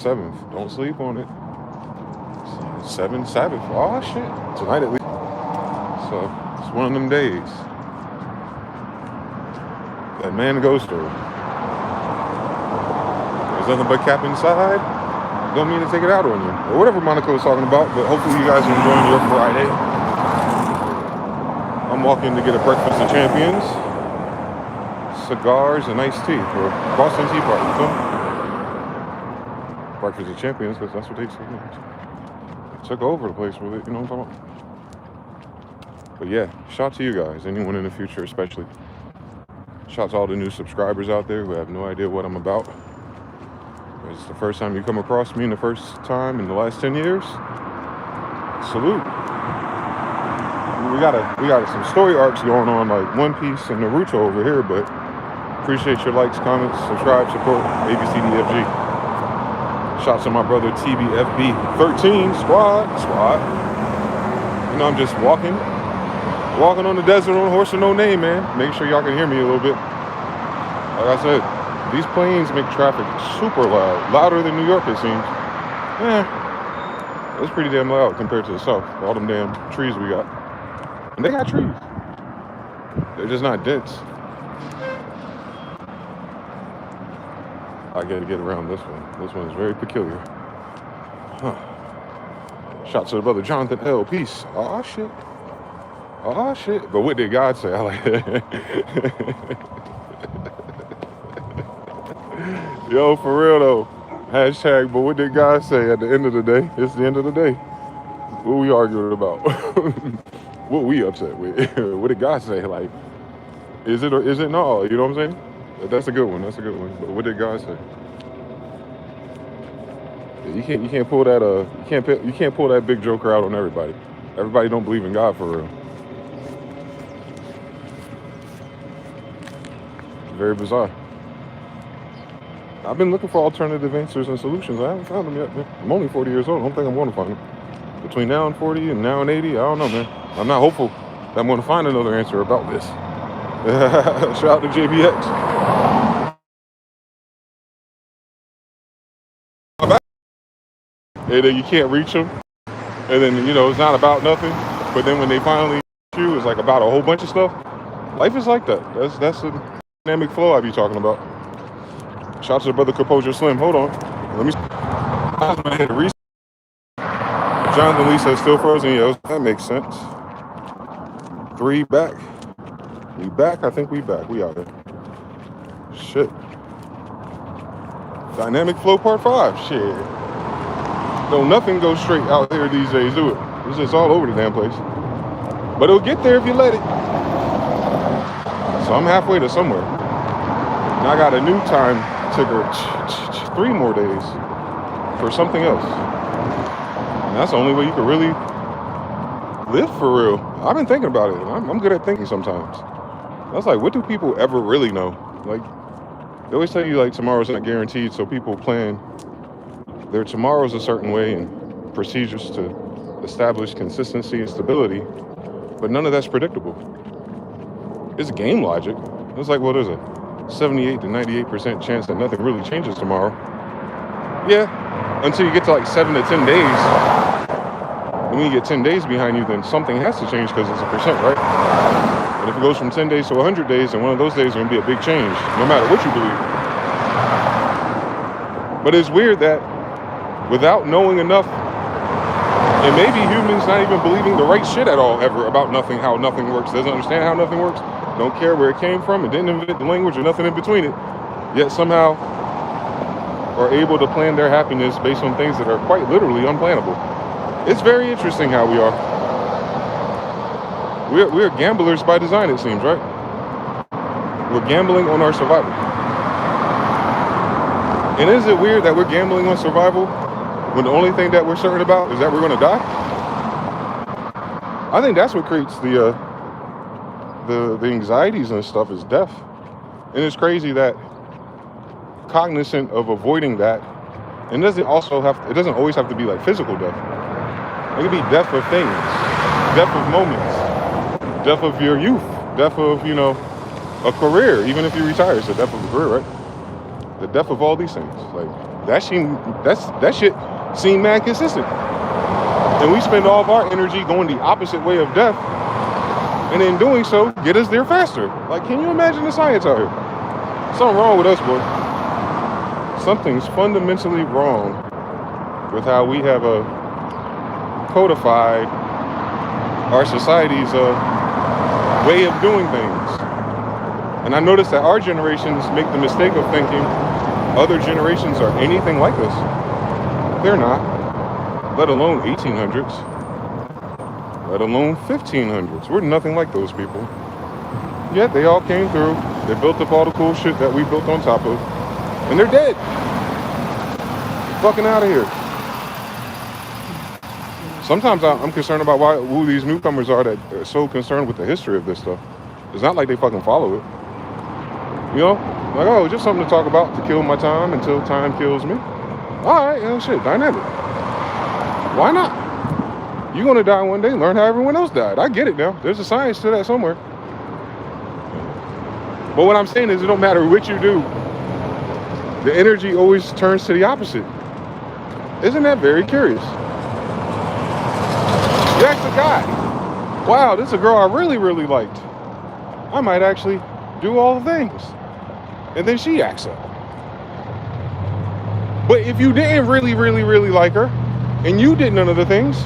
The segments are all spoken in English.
7th. Don't sleep on it. 7 Sabbath. Oh shit. Tonight at least. So it's one of them days. That man goes through. There's nothing but cap inside. Don't mean to take it out on you. Or whatever Monica was talking about, but hopefully you guys are enjoying your Friday. I'm walking to get a breakfast of champions. Cigars and iced tea for Boston Tea Party. So, breakfast of champions, because that's what they took over the place with it, you know what I'm talking about? But yeah, shout out to you guys, anyone in the future especially. Shout out to all the new subscribers out there who have no idea what I'm about. If it's the first time you come across me and the first time in the last 10 years, salute. We got some story arcs going on like One Piece and Naruto over here, but appreciate your likes, comments, subscribe, support, ABCDFG. Shout out to my brother TBFB13 squad. You know, I'm just walking on the desert on a horse with no name, man. Make sure y'all can hear me a little bit. Like I said, these planes make traffic super loud, louder than New York it seems. It's pretty damn loud compared to the south. All them damn trees we got. And they got trees. They're just not dense. I gotta get around this one. This one is very peculiar. Shout to the brother Jonathan L. Peace. Oh shit. But what did God say? I like that. Yo, for real though. Hashtag, but what did God say at the end of the day? It's the end of the day. What we arguing about? What we upset with? What did God say? Like, is it or is it no? You know what I'm saying? That's a good one. But what did God say? You can't pull that you can't pull that big joker out on everybody. Everybody don't believe in God for real. Very bizarre. I've been looking for alternative answers and solutions. I haven't found them yet, man. I'm only 40 years old. I don't think I'm going to find them. Between now and 40 and now and 80, I don't know, man. I'm not hopeful that I'm going to find another answer about this. Shout out to JBX. And then you can't reach them. And then, you know, it's not about nothing. But then when they finally reach you, it's like about a whole bunch of stuff. Life is like that. That's the dynamic flow I be talking about. Shout out to the brother Composure Slim. Hold on. Let me reset. Jonathan Lee says still frozen. Yeah, that makes sense. 3 back. We back? I think we back. We out here. Shit. Dynamic flow part 5. Shit. No, nothing goes straight out here these days, do it? It's just all over the damn place. But it'll get there if you let it. So I'm halfway to somewhere. Now I got a new time ticker. 3 more days for something else. And that's the only way you can really live for real. I've been thinking about it. I'm good at thinking sometimes. That's like, what do people ever really know? Like, they always tell you like tomorrow's not guaranteed, so people plan their tomorrows a certain way and procedures to establish consistency and stability, but none of that's predictable. It's game logic. It's like, well, there's a 78 to 98% chance that nothing really changes tomorrow. Yeah, until you get to like 7 to 10 days. And when you get 10 days behind you, then something has to change because it's a percent, right? And if it goes from 10 days to 100 days, then one of those days is going to be a big change, no matter what you believe. But it's weird that without knowing enough, and maybe humans not even believing the right shit at all ever about nothing, how nothing works, doesn't understand how nothing works, don't care where it came from, and didn't invent the language or nothing in between it, yet somehow are able to plan their happiness based on things that are quite literally unplannable. It's very interesting how we are. We're gamblers by design, it seems, right? We're gambling on our survival. And is it weird that we're gambling on survival when the only thing that we're certain about is that we're going to die? I think that's what creates the anxieties and stuff is death. And it's crazy that cognizant of avoiding that, and it doesn't always have to be like physical death. It could be death of things, death of moments, death of your youth, death of, you know, a career. Even if you retire, it's the death of a career, right? The death of all these things. Like that shit seemed mad consistent. And we spend all of our energy going the opposite way of death, and in doing so, get us there faster. Like, can you imagine the science out here? Something wrong with us, boy. Something's fundamentally wrong with how we have codified our society's way of doing things. And I noticed that our generations make the mistake of thinking other generations are anything like us. They're not, let alone 1800s, let alone 1500s. We're nothing like those people. Yet they all came through. They built up all the cool shit that we built on top of, and they're dead. Fucking out of here. Sometimes I'm concerned about who these newcomers are that are so concerned with the history of this stuff. It's not like they fucking follow it. You know? Like, oh, just something to talk about to kill my time until time kills me. Alright, shit, dynamic. Why not? You're gonna die one day, learn how everyone else died. I get it now. There's a science to that somewhere. But what I'm saying is it don't matter what you do, the energy always turns to the opposite. Isn't that very curious? You ask a guy, wow, this is a girl I really, really liked. I might actually do all the things. And then she acts up. But if you didn't really, really, really like her, and you did none of the things,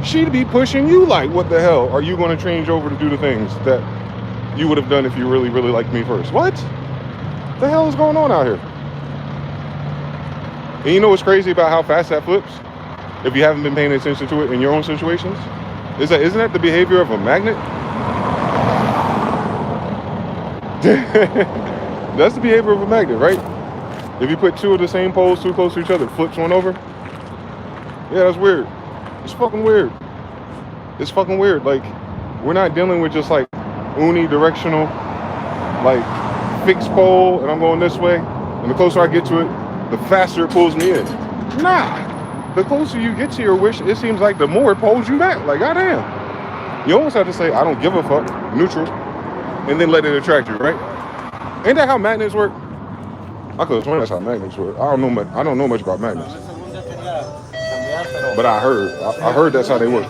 she'd be pushing you like, what the hell are you going to change over to do the things that you would have done if you really, really liked me first? What the hell is going on out here? And you know what's crazy about how fast that flips? If you haven't been paying attention to it in your own situations, isn't that the behavior of a magnet? That's the behavior of a magnet, right? If you put two of the same poles too close to each other, it flips one over. Yeah, that's weird. It's fucking weird. It's fucking weird. Like, we're not dealing with just like unidirectional, like fixed pole, and I'm going this way, and the closer I get to it, the faster it pulls me in. Nah. The closer you get to your wish, it seems like the more it pulls you back. Like, goddamn. You almost have to say, I don't give a fuck, neutral, and then let it attract you, right? Ain't that how magnets work? I could explain that's how magnets work. I don't know much about magnets. But I heard that's how they work.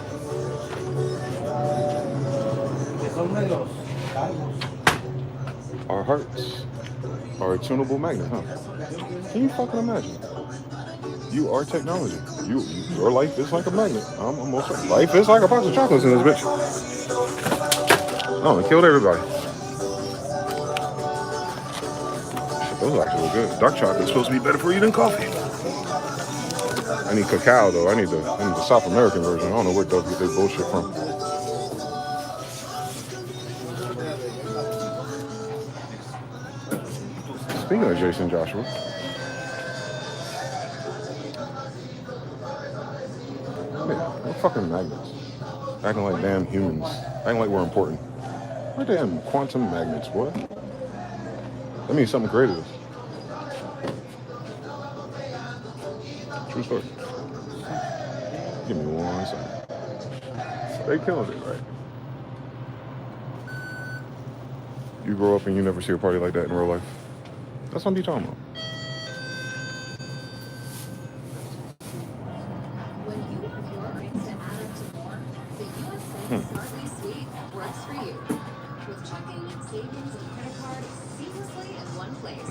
Our hearts are a tunable magnet, huh? Can you fucking imagine? You are technology. Your life is like a magnet. I'm also, life is like a box of chocolates in this bitch. Oh, it killed everybody. Shit, those actually look good. Dark chocolate's supposed to be better for you than coffee. I need cacao though. I need the South American version. I don't know where they'll get their bullshit from. Speaking of Jason Joshua, man, we're fucking magnets. Acting like damn humans. Acting like we're important. We're damn quantum magnets, boy. That means something creative. True story. Give me 1 second. They killed it, right? You grow up and you never see a party like that in real life. That's what I'm talking about. When you want your earnings to add up to more, the US Bank Smartly Suite works for you. With checking, savings, and credit card seamlessly in one place.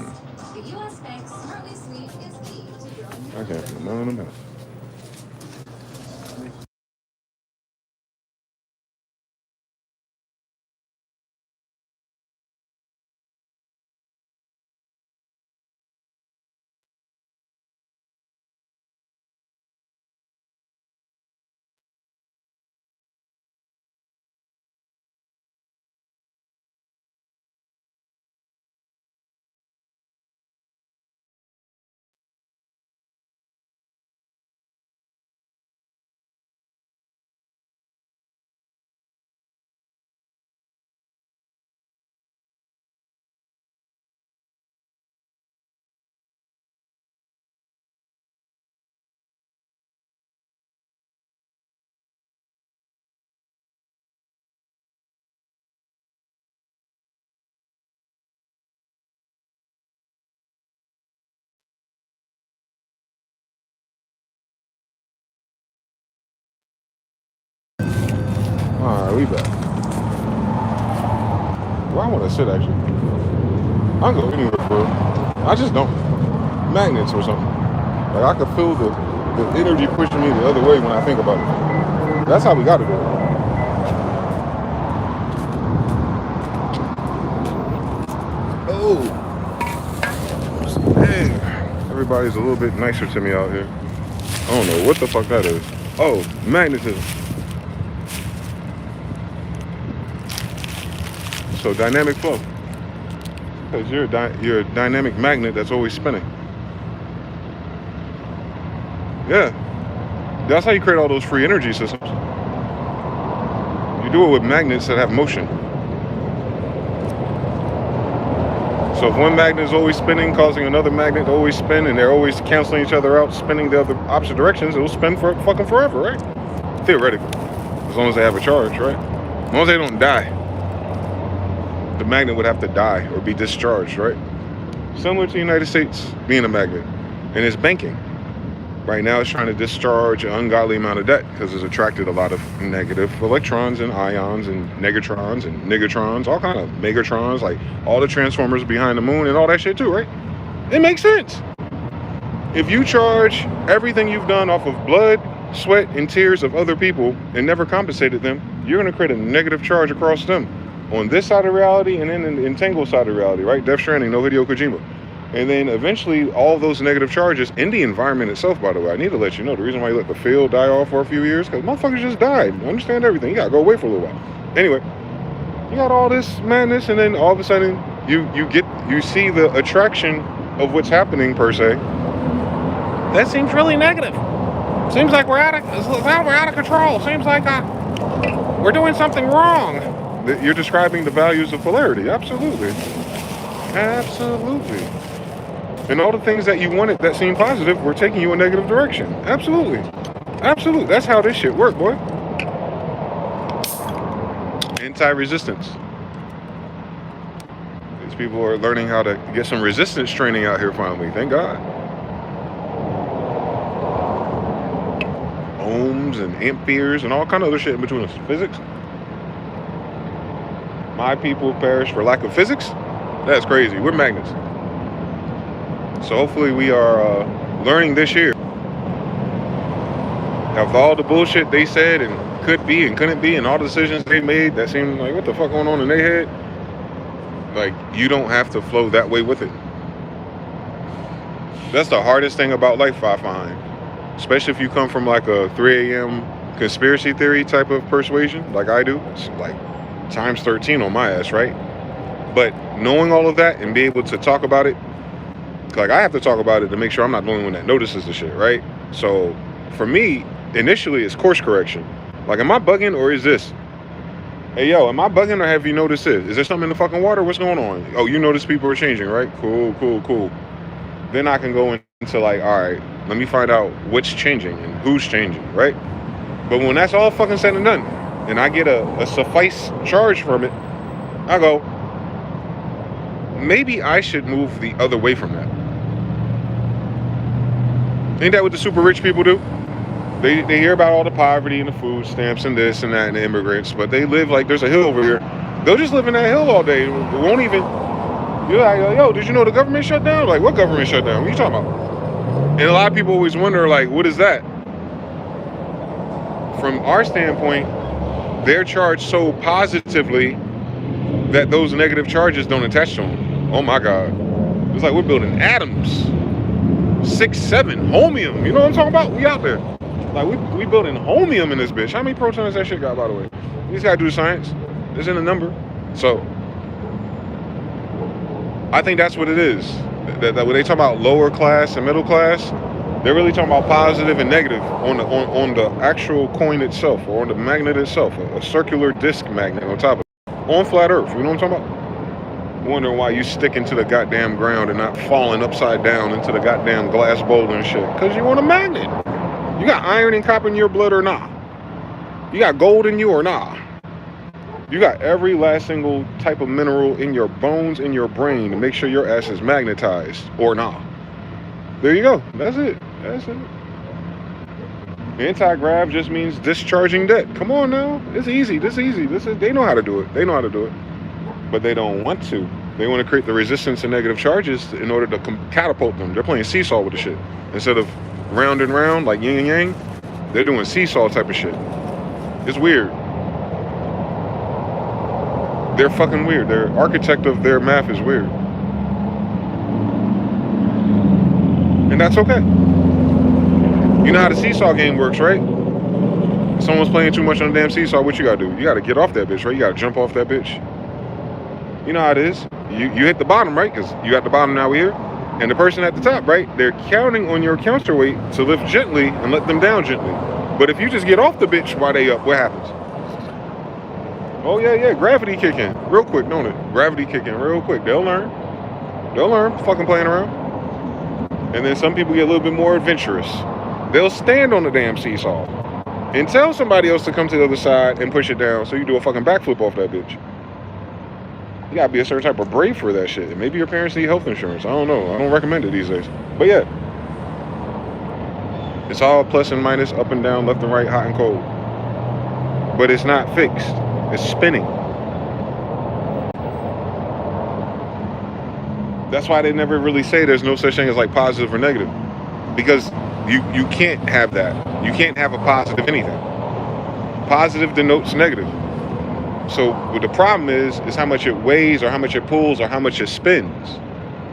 The US Bank Smartly Suite is key to growing your business. Okay, no minute. we back. Where I want to sit, actually. I can go anywhere, bro. I just don't. Magnets or something. Like, I could feel the energy pushing me the other way when I think about it. That's how we got to do it. Oh. Dang. Everybody's a little bit nicer to me out here. I don't know what the fuck that is. Oh, magnetism. So dynamic flow. Because you're a dynamic magnet that's always spinning. Yeah. That's how you create all those free energy systems. You do it with magnets that have motion. So if one magnet is always spinning, causing another magnet to always spin, and they're always canceling each other out, spinning the other opposite directions, it'll spin for fucking forever, right? Theoretically. As long as they have a charge, right? As long as they don't die. The magnet would have to die or be discharged, right? Similar to the United States being a magnet. And it's banking. Right now it's trying to discharge an ungodly amount of debt because it's attracted a lot of negative electrons and ions and negatrons and nigatrons, all kind of megatrons, like all the transformers behind the moon and all that shit too, right? It makes sense. If you charge everything you've done off of blood, sweat, and tears of other people and never compensated them, you're going to create a negative charge across them on this side of reality and then in the entangled side of reality, right? Death Stranding, no Hideo Kojima. And then eventually all those negative charges in the environment itself, by the way, I need to let you know the reason why you let the field die off for a few years, because motherfuckers just died. I understand everything. You gotta go away for a little while. Anyway, you got all this madness, and then all of a sudden you see the attraction of what's happening per se. That seems really negative. Seems like we're out of control. Seems like we're doing something wrong. You're describing the values of polarity. Absolutely. Absolutely. And all the things that you wanted that seemed positive were taking you a negative direction. Absolutely. Absolutely. That's how this shit works, boy. Anti-resistance. These people are learning how to get some resistance training out here finally. Thank God. Ohms and amperes and all kind of other shit in between us. Physics. My people perish for lack of physics. That's crazy. We're magnets. So hopefully we are learning this year. Of all the bullshit they said and could be and couldn't be and all the decisions they made that seemed like what the fuck going on in their head, like you don't have to flow that way with it. That's the hardest thing about life I find. Especially if you come from like a 3 a.m. conspiracy theory type of persuasion like I do. It's like times 13 on my ass, right? But knowing all of that and be able to talk about it, like I have to talk about it to make sure I'm not the only one that notices the shit, right? So for me, initially it's course correction. Like, am I bugging or is this? Hey, yo, am I bugging or have you noticed this? Is there something in the fucking water? What's going on? Oh, you notice people are changing, right? Cool. Then I can go into like, all right, let me find out what's changing and who's changing, right? But when that's all fucking said and done, and I get a suffice charge from it, I go, maybe I should move the other way from that. Ain't that what the super rich people do? They hear about all the poverty and the food stamps and this and that and the immigrants, but they live like there's a hill over here. They'll just live in that hill all day. It won't even, you're like, yo, did you know the government shut down? Like, what government shut down? What are you talking about? And a lot of people always wonder, like, what is that? From our standpoint, they're charged so positively that those negative charges don't attach to them. Oh my God. It's like we're building atoms. 6, 7, homium. You know what I'm talking about? We out there. Like we building homium in this bitch. How many protons that shit got, by the way? You just gotta do the science. It's in a number. So I think that's what it is. That when they talk about lower class and middle class, they're really talking about positive and negative on the actual coin itself, or on the magnet itself, a circular disc magnet on top of it. On flat earth, you know what I'm talking about? Wondering why you sticking to the goddamn ground and not falling upside down into the goddamn glass bowl and shit. Because you want a magnet. You got iron and copper in your blood or not? You got gold in you or not? You got every last single type of mineral in your bones, in your brain, to make sure your ass is magnetized or not. There you go. That's it. That's it. Anti-grav just means discharging debt. Come on now. It's easy. This is easy. They know how to do it. They know how to do it. But they don't want to. They want to create the resistance to negative charges in order to catapult them. They're playing seesaw with the shit. Instead of round and round, like yin and yang, they're doing seesaw type of shit. It's weird. They're fucking weird. Their architect of their math is weird. And that's okay. You know how the seesaw game works, right? If someone's playing too much on the damn seesaw, what you gotta do? You gotta get off that bitch, right? You gotta jump off that bitch. You know how it is. You hit the bottom, right? Because you got the bottom now here. And the person at the top, right? They're counting on your counterweight to lift gently and let them down gently. But if you just get off the bitch while they up, what happens? Oh, yeah. Gravity kick in real quick, don't it? Gravity kick in real quick. They'll learn. Fucking playing around. And then some people get a little bit more adventurous. They'll stand on the damn seesaw and tell somebody else to come to the other side and push it down so you do a fucking backflip off that bitch. You gotta be a certain type of brave for that shit. And maybe your parents need health insurance. I don't know. I don't recommend it these days. But yeah. It's all plus and minus, up and down, left and right, hot and cold. But it's not fixed. It's spinning. That's why they never really say there's no such thing as like positive or negative. Because you can't have that. You can't have a positive anything. Positive denotes negative. So what the problem is how much it weighs or how much it pulls or how much it spins.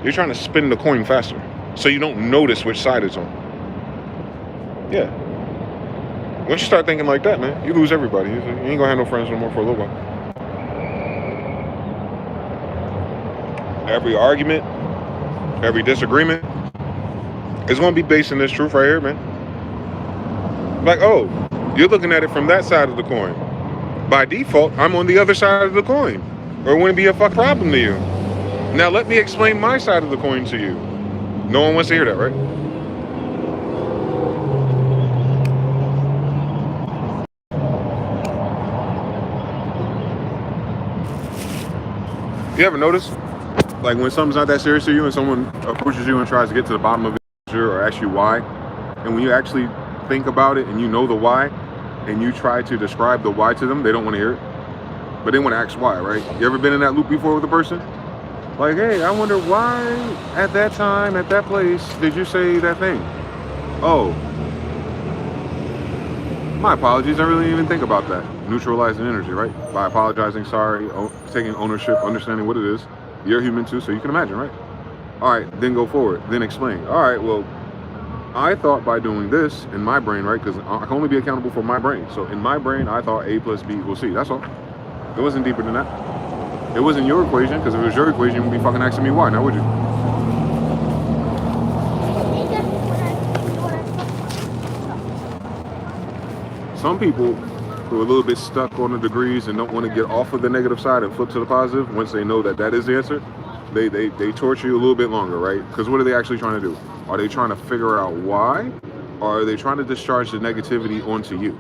You're trying to spin the coin faster. So you don't notice which side it's on. Yeah. Once you start thinking like that, man, you lose everybody. You ain't gonna have no friends no more for a little while. Every argument, every disagreement is gonna be based on this truth right here, man. Like, oh, you're looking at it from that side of the coin. By default, I'm on the other side of the coin. Or it wouldn't be a fuck problem to you. Now let me explain my side of the coin to you. No one wants to hear that, right? You ever notice? Like when something's not that serious to you and someone approaches you and tries to get to the bottom of it or ask you why, and when you actually think about it and you know the why, and you try to describe the why to them, they don't want to hear it. But they want to ask why, right? You ever been in that loop before with a person? Like, hey, I wonder why at that time, at that place, did you say that thing? Oh, my apologies. I really didn't even think about that. Neutralizing energy, right? By apologizing, sorry, taking ownership, understanding what it is. You're human too, so you can imagine, right? All right, then go forward. Then explain. All right, well, I thought by doing this in my brain, right? Because I can only be accountable for my brain. So in my brain, I thought A plus B equals C. That's all. It wasn't deeper than that. It wasn't your equation, because if it was your equation, you wouldn't be fucking asking me why, now would you? Some people who are a little bit stuck on the degrees and don't want to get off of the negative side and flip to the positive, once they know that that is the answer, they torture you a little bit longer, right? Because what are they actually trying to do? Are they trying to figure out why? Or are they trying to discharge the negativity onto you?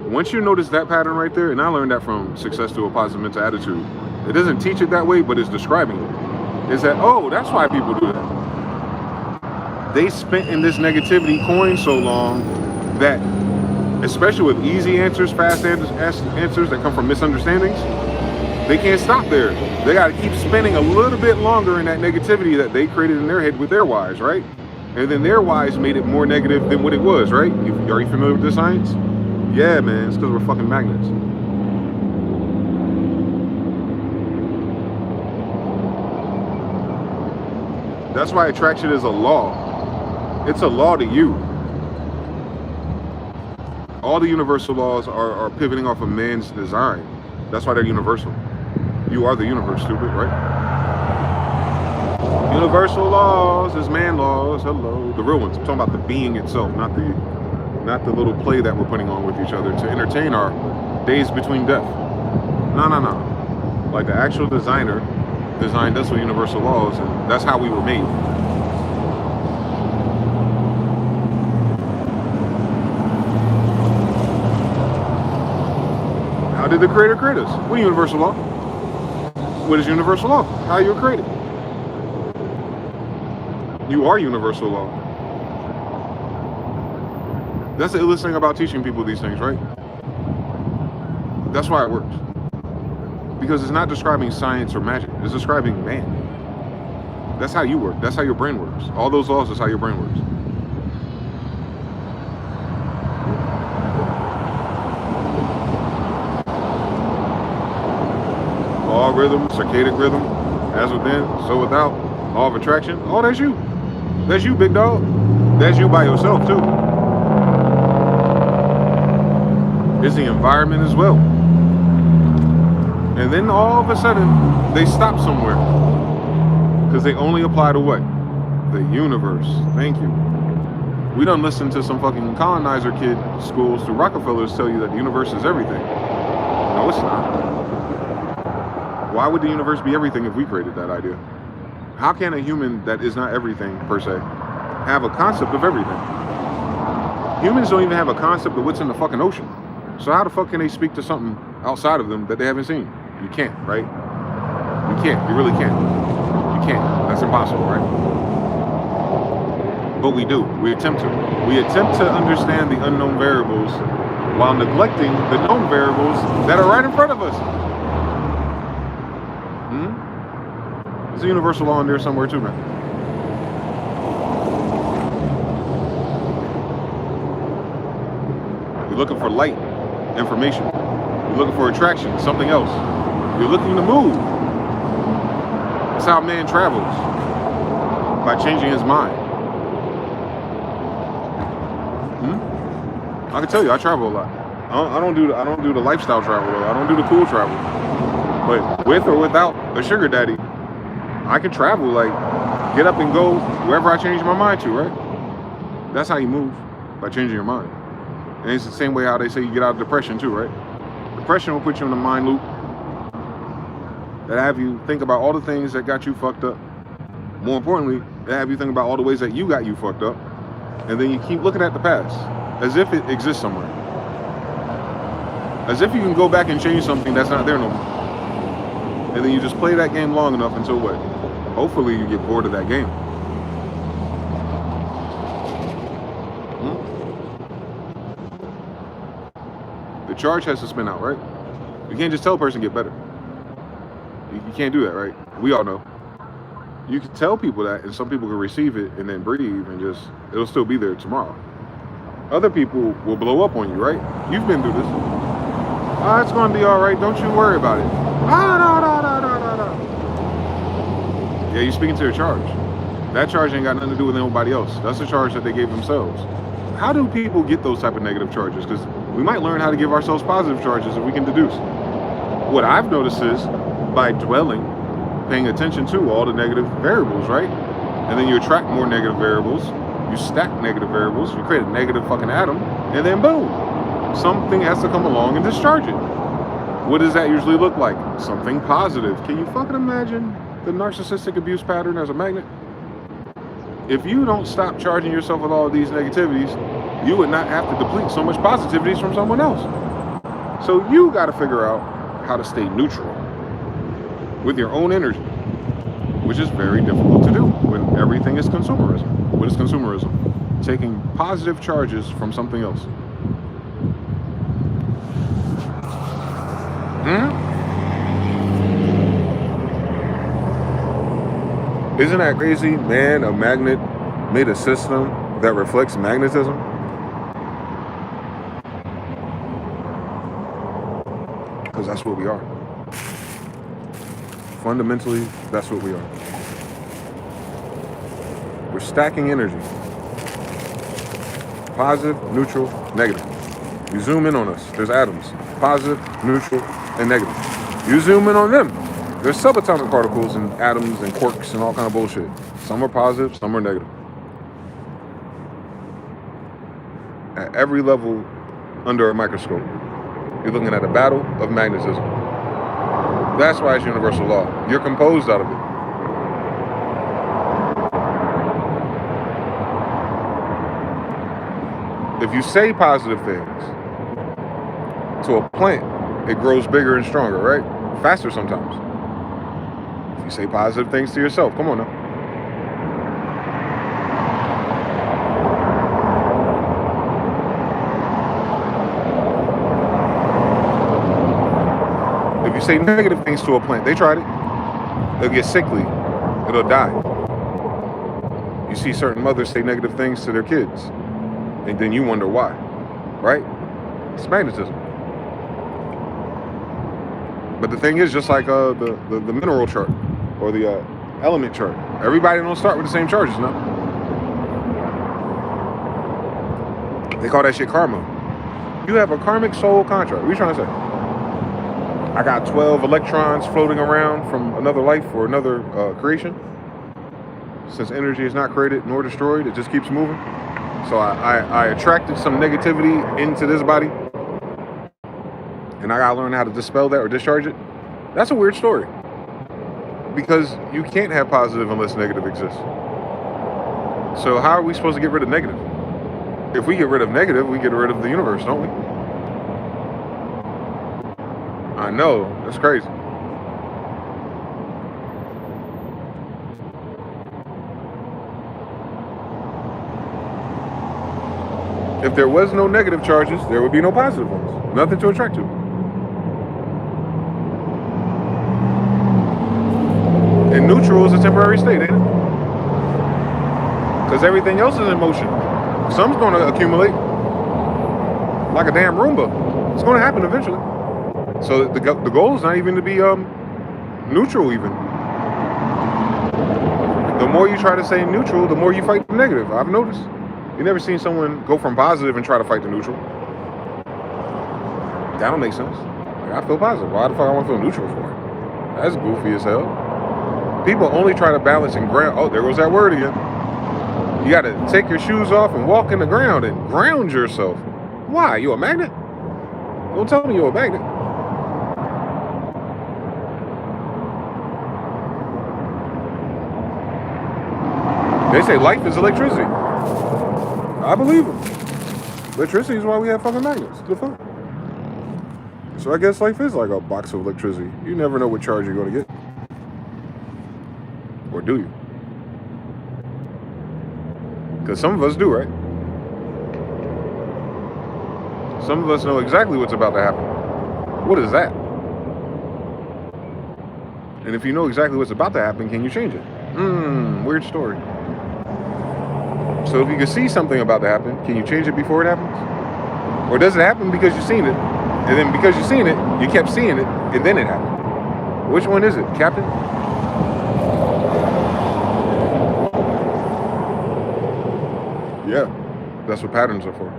Once you notice that pattern right there, and I learned that from Success to a Positive Mental Attitude, it doesn't teach it that way, but it's describing it. Is that, oh, that's why people do that. They spent in this negativity coin so long that, especially with easy answers, fast answers that come from misunderstandings, they can't stop there. They got to keep spinning a little bit longer in that negativity that they created in their head with their whys, right? And then their whys made it more negative than what it was, right? Are you familiar with this science? Yeah, man, it's because we're fucking magnets. That's why attraction is a law. It's a law to you. All the universal laws are pivoting off of man's design. That's why they're universal. You are the universe, stupid, right? Universal laws is man laws. Hello, the real ones. I'm talking about the being itself, not the little play that we're putting on with each other to entertain our days between death. No. Like the actual designer designed us with universal laws, and that's how we were made. How did the creator create us? What is universal law? What is universal law? How you were created. You are universal law. That's the illest thing about teaching people these things, right? That's why it works. Because it's not describing science or magic. It's describing man. That's how you work. That's how your brain works. All those laws is how your brain works. All rhythm, circadian rhythm, as within, so without, law of attraction. Oh, that's you. That's you, big dog. That's you by yourself, too. It's the environment as well. And then all of a sudden, they stop somewhere. Because they only apply to what? The universe. Thank you. We done listen to some fucking colonizer kid schools through Rockefellers tell you that the universe is everything. No, it's not. Why would the universe be everything if we created that idea? How can a human that is not everything, per se, have a concept of everything? Humans don't even have a concept of what's in the fucking ocean. So how the fuck can they speak to something outside of them that they haven't seen? You can't, right? You can't. You really can't. You can't. That's impossible, right? But we do. We attempt to. We attempt to understand the unknown variables while neglecting the known variables that are right in front of us. There's a universal law in there somewhere too, man. You're looking for light, information. You're looking for attraction, something else. You're looking to move. That's how man travels. By changing his mind. I can tell you, I travel a lot. I don't do the lifestyle travel though. I don't do the cool travel. But with or without a sugar daddy, I can travel, like, get up and go wherever I change my mind to, right? That's how you move, by changing your mind. And it's the same way how they say you get out of depression too, right? Depression will put you in a mind loop that have you think about all the things that got you fucked up. More importantly, that have you think about all the ways that you got you fucked up. And then you keep looking at the past as if it exists somewhere. As if you can go back and change something that's not there no more. And then you just play that game long enough until what? Hopefully you get bored of that game. The charge has to spin out, right? You can't just tell a person get better. You can't do that, right? We all know. You can tell people that, and some people can receive it and then breathe and just, it'll still be there tomorrow. Other people will blow up on you, right? You've been through this. Oh, it's going to be all right. Don't you worry about it. No. Yeah, you're speaking to your charge. That charge ain't got nothing to do with anybody else. That's a charge that they gave themselves. How do people get those type of negative charges? Because we might learn how to give ourselves positive charges if we can deduce. What I've noticed is by dwelling, paying attention to all the negative variables, right? And then you attract more negative variables. You stack negative variables. You create a negative fucking atom. And then boom, something has to come along and discharge it. What does that usually look like? Something positive. Can you fucking imagine the narcissistic abuse pattern as a magnet? If you don't stop charging yourself with all of these negativities, you would not have to deplete so much positivities from someone else. So you got to figure out how to stay neutral with your own energy, which is very difficult to do when everything is consumerism. What is consumerism? Taking positive charges from something else. Isn't that crazy? Man, a magnet made a system that reflects magnetism. Because that's what we are. Fundamentally, that's what we are. We're stacking energy. Positive, neutral, negative. You zoom in on us, there's atoms. Positive, neutral, and negative. You zoom in on them. There's subatomic particles and atoms and quarks and all kind of bullshit. Some are positive, some are negative. At every level under a microscope, you're looking at a battle of magnetism. That's why it's universal law. You're composed out of it. If you say positive things to a plant, it grows bigger and stronger, right? Faster sometimes. You say positive things to yourself. Come on now. say negative things to a plant. They tried it. It'll get sickly. It'll die. You see certain mothers say negative things to their kids, and then you wonder why, right? It's magnetism. But the thing is, just like the mineral chart or the element chart, everybody don't start with the same charges, no? They call that shit karma. You have a karmic soul contract. What are you trying to say? I got 12 electrons floating around from another life or another creation. Since energy is not created nor destroyed, it just keeps moving. So I attracted some negativity into this body, and I gotta learn how to dispel that or discharge it. That's a weird story, because you can't have positive unless negative exists. So how are we supposed to get rid of negative? If we get rid of negative, we get rid of the universe, don't we? I know, that's crazy. If there was no negative charges, there would be no positive ones. Nothing to attract to. And neutral is a temporary state, ain't it? Because everything else is in motion. Some's going to accumulate. Like a damn Roomba. It's going to happen eventually. So the goal is not even to be neutral even. The more you try to say neutral, the more you fight the negative. I've noticed. You never seen someone go from positive and try to fight the neutral. That don't make sense. Like, I feel positive. Why the fuck I want to feel neutral for it? That's goofy as hell. People only try to balance and ground. Oh, there goes that word again. You got to take your shoes off and walk in the ground and ground yourself. Why? You a magnet? Don't tell me you're a magnet. They say life is electricity. I believe them. Electricity is why we have fucking magnets. The fuck? So I guess life is like a box of electricity. You never know what charge you're going to get. Or do you? Because some of us do, right? Some of us know exactly what's about to happen. What is that? And if you know exactly what's about to happen, can you change it? Weird story. So if you can see something about to happen, can you change it before it happens? Or does it happen because you've seen it, and then because you've seen it, you kept seeing it, and then it happened? Which one is it, Captain? Yeah, that's what patterns are for.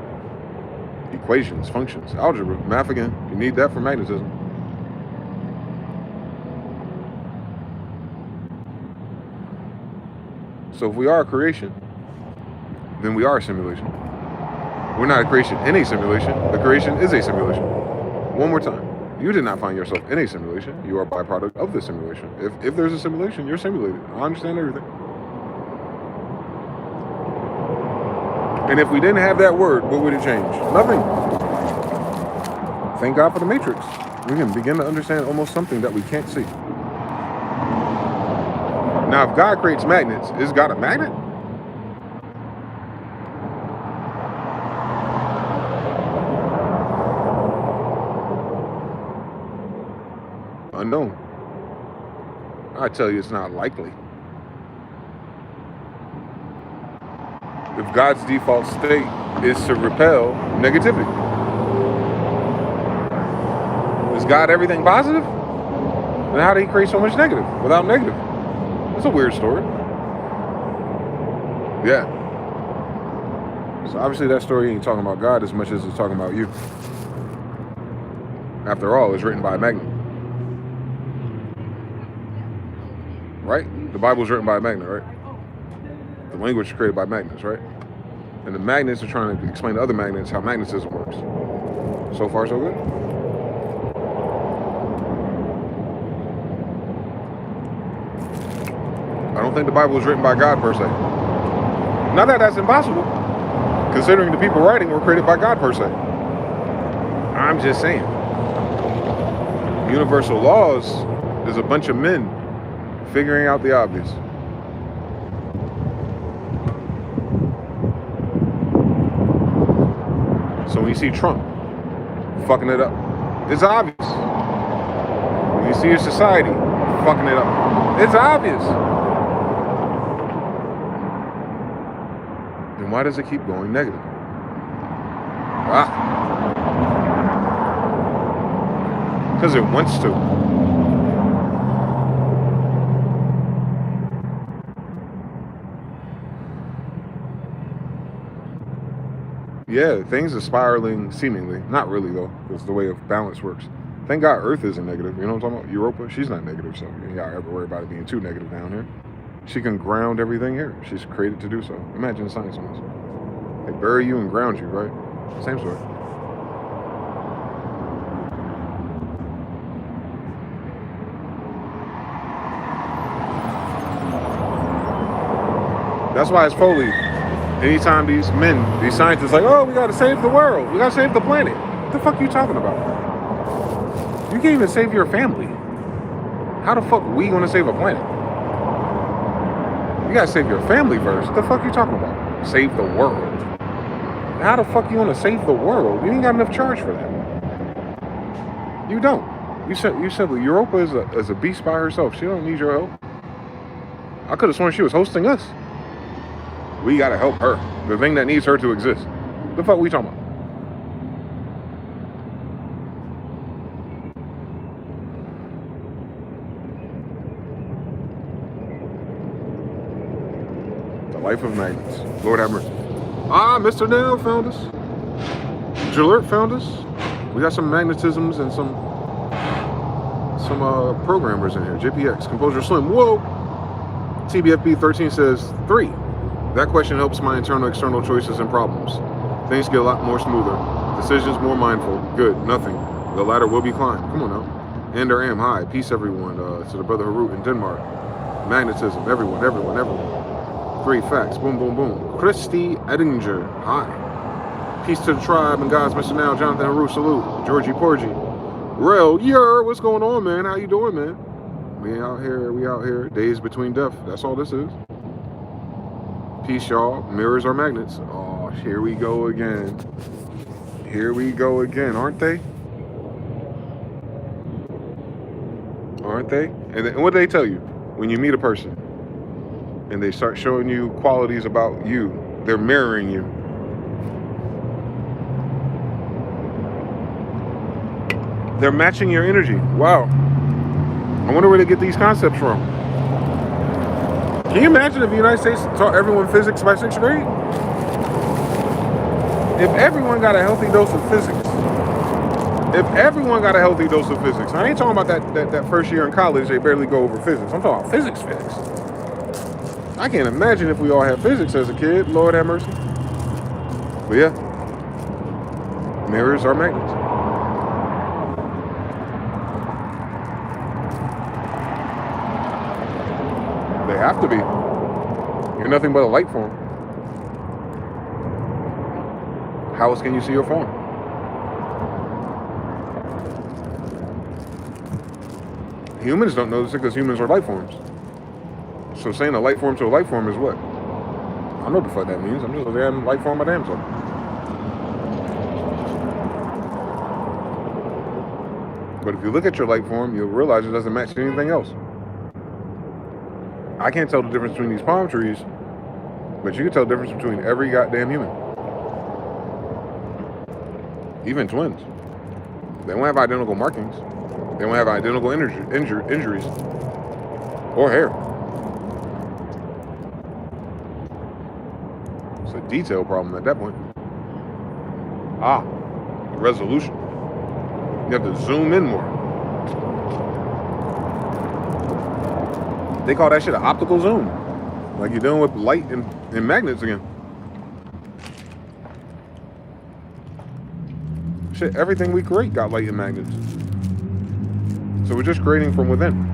Equations, functions, algebra, math again. You need that for magnetism. So if we are a creation, then we are a simulation. We're not a creation in a simulation. The creation is a simulation. One more time. You did not find yourself in a simulation. You are a byproduct of the simulation. If there's a simulation, you're simulated. I understand everything. And if we didn't have that word, what would it change? Nothing. Thank God for the Matrix. We can begin to understand almost something that we can't see. Now, if God creates magnets, is God a magnet? Unknown. I tell you, it's not likely. If God's default state is to repel negativity, is God everything positive? Then how did he create so much negative without negative? That's a weird story. Yeah. So obviously that story ain't talking about God as much as it's talking about you. After all, it's written by a magnet. Right? The Bible's written by a magnet, right? The language is created by magnets, right? And the magnets are trying to explain to other magnets how magnetism works. So far, so good? I don't think the Bible was written by God, per se. Not that that's impossible, considering the people writing were created by God, per se. I'm just saying. Universal laws is a bunch of men figuring out the obvious. So when you see Trump fucking it up, it's obvious. You see your society fucking it up. It's obvious. Then why does it keep going negative? Because it wants to. Yeah, things are spiraling seemingly. Not really, though, because the way of balance works. Thank God Earth isn't negative. You know what I'm talking about? Europa, she's not negative, so you ain't got to ever worry about it being too negative down here. She can ground everything here. She's created to do so. Imagine science on this. They bury you and ground you, right? Same story. That's why it's Foley. Anytime these men, these scientists, like, oh, we got to save the world. We got to save the planet. What the fuck are you talking about? You can't even save your family. How the fuck we going to save a planet? You got to save your family first. What the fuck are you talking about? Save the world. How the fuck you want to save the world? You ain't got enough charge for that. You don't. You said Europa is a beast by herself. She don't need your help. I could have sworn she was hosting us. We gotta help her. The thing that needs her to exist. The fuck we talking about? The life of magnets. Lord have mercy. Mr. Nell found us. Jalert found us. We got some magnetisms and some programmers in here. JPX, Composure Slim. Whoa. TBFB 13 says 3. That question helps my internal external choices and problems. Things get a lot more smoother. Decisions more mindful. Good. Nothing. The ladder will be climbed. Come on now. Ender Am. Hi. Peace everyone. To the brother Harut in Denmark. Magnetism. Everyone. 3 facts. Boom, boom, boom. Christy Edinger. Hi. Peace to the tribe and guys. Mr. Now. Jonathan Harut. Salute. Georgie Porgy. Rel. What's going on, man? How you doing, man? We out here. Days between death. That's all this is. Peace, y'all. Mirrors are magnets. Oh, here we go again. Aren't they? And what do they tell you when you meet a person and they start showing you qualities about you? They're mirroring you. They're matching your energy. Wow. I wonder where they get these concepts from. Can you imagine if the United States taught everyone physics by 6th grade? If everyone got a healthy dose of physics. I ain't talking about that first year in college, they barely go over physics. I'm talking about physics. I can't imagine if we all had physics as a kid. Lord have mercy. But yeah. Mirrors are magnets. They have to be. You're nothing but a light form. How else can you see your form? Humans don't notice it because humans are light forms. So saying a light form to a light form is what? I don't know what the fuck that means. I'm just a damn light form my damn self. But if you look at your light form, you'll realize it doesn't match anything else. I can't tell the difference between these palm trees, but you can tell the difference between every goddamn human. Even twins. They won't have identical markings. They won't have identical injuries or hair. It's a detail problem at that point. Resolution. You have to zoom in more. They call that shit an optical zoom. Like you're dealing with light and magnets again. Shit, everything we create got light and magnets. So we're just creating from within.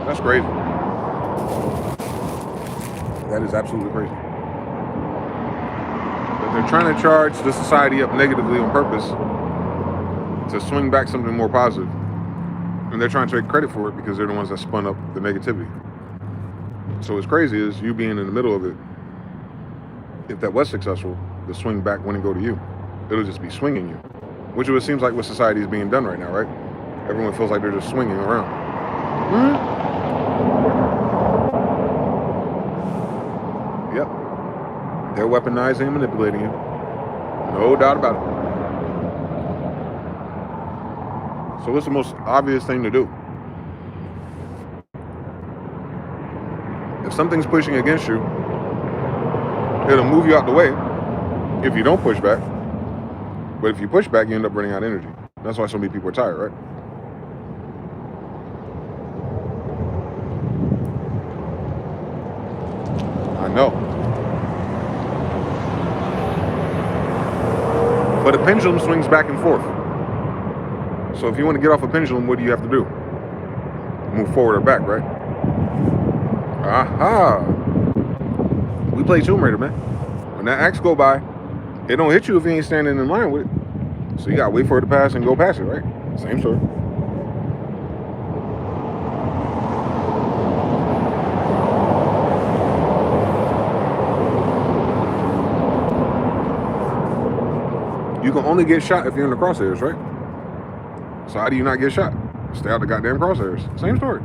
That's crazy. That is absolutely crazy. But they're trying to charge the society up negatively on purpose to swing back something more positive. And they're trying to take credit for it because they're the ones that spun up the negativity. So what's crazy is you being in the middle of it if that was successful, the swing back wouldn't go to you. It'll just be swinging you, which is what seems like what society is being done right now, right? Everyone feels like they're just swinging around. Yep. They're weaponizing and manipulating you. No doubt about it. So what's the most obvious thing to do? If something's pushing against you, it'll move you out the way if you don't push back. But if you push back, you end up running out of energy. That's why so many people are tired, right? I know. But a pendulum swings back and forth. So if you want to get off a pendulum, what do you have to do? Move forward or back, right? Aha! We play Tomb Raider, man. When that axe go by, it don't hit you if you ain't standing in line with it. So you gotta wait for it to pass and go past it, right? Same story. You can only get shot if you're in the crosshairs, right? So how do you not get shot? Stay out the goddamn crosshairs. Same story.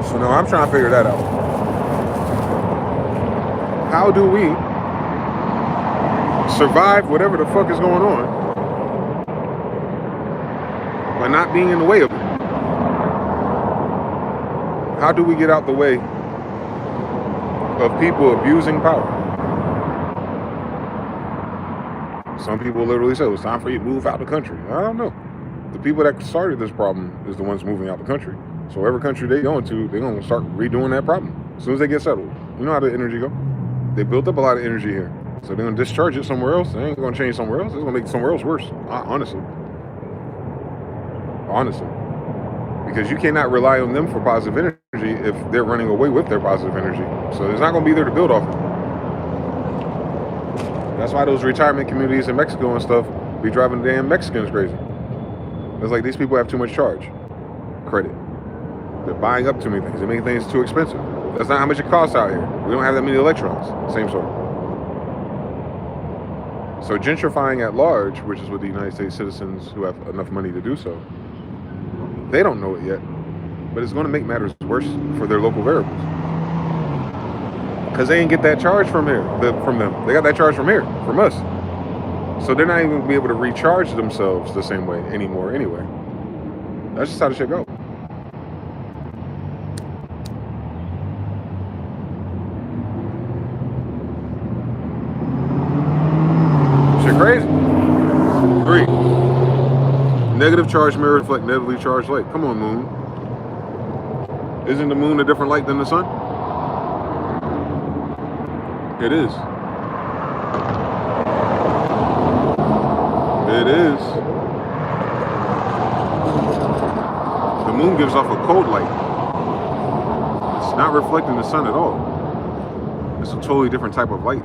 So now I'm trying to figure that out. How do we survive whatever the fuck is going on by not being in the way of it? How do we get out the way of people abusing power? Some people literally say, it's time for you to move out the country. I don't know. The people that started this problem is the ones moving out the country. So every country they go into, they're going to start redoing that problem as soon as they get settled. You know how the energy go? They built up a lot of energy here. So they're going to discharge it somewhere else. They ain't going to change somewhere else. It's going to make somewhere else worse, honestly. Honestly. Because you cannot rely on them for positive energy if they're running away with their positive energy. So it's not going to be there to build off of. That's why those retirement communities in Mexico and stuff be driving the damn Mexicans crazy. It's like these people have too much charge. Credit. They're buying up too many things. They're making things too expensive. That's not how much it costs out here. We don't have that many electrons. Same sort. So gentrifying at large, which is what the United States citizens who have enough money to do so, they don't know it yet, but it's going to make matters worse for their local variables. Because they ain't get that charge from here, from them. They got that charge from here, from us. So they're not even going to be able to recharge themselves the same way anymore anyway. That's just how the shit go. Shit crazy. 3. Negative charge may reflect negatively charged light. Come on, moon. Isn't the moon a different light than the sun? It is. It is. The moon gives off a cold light. It's not reflecting the sun at all. It's a totally different type of light.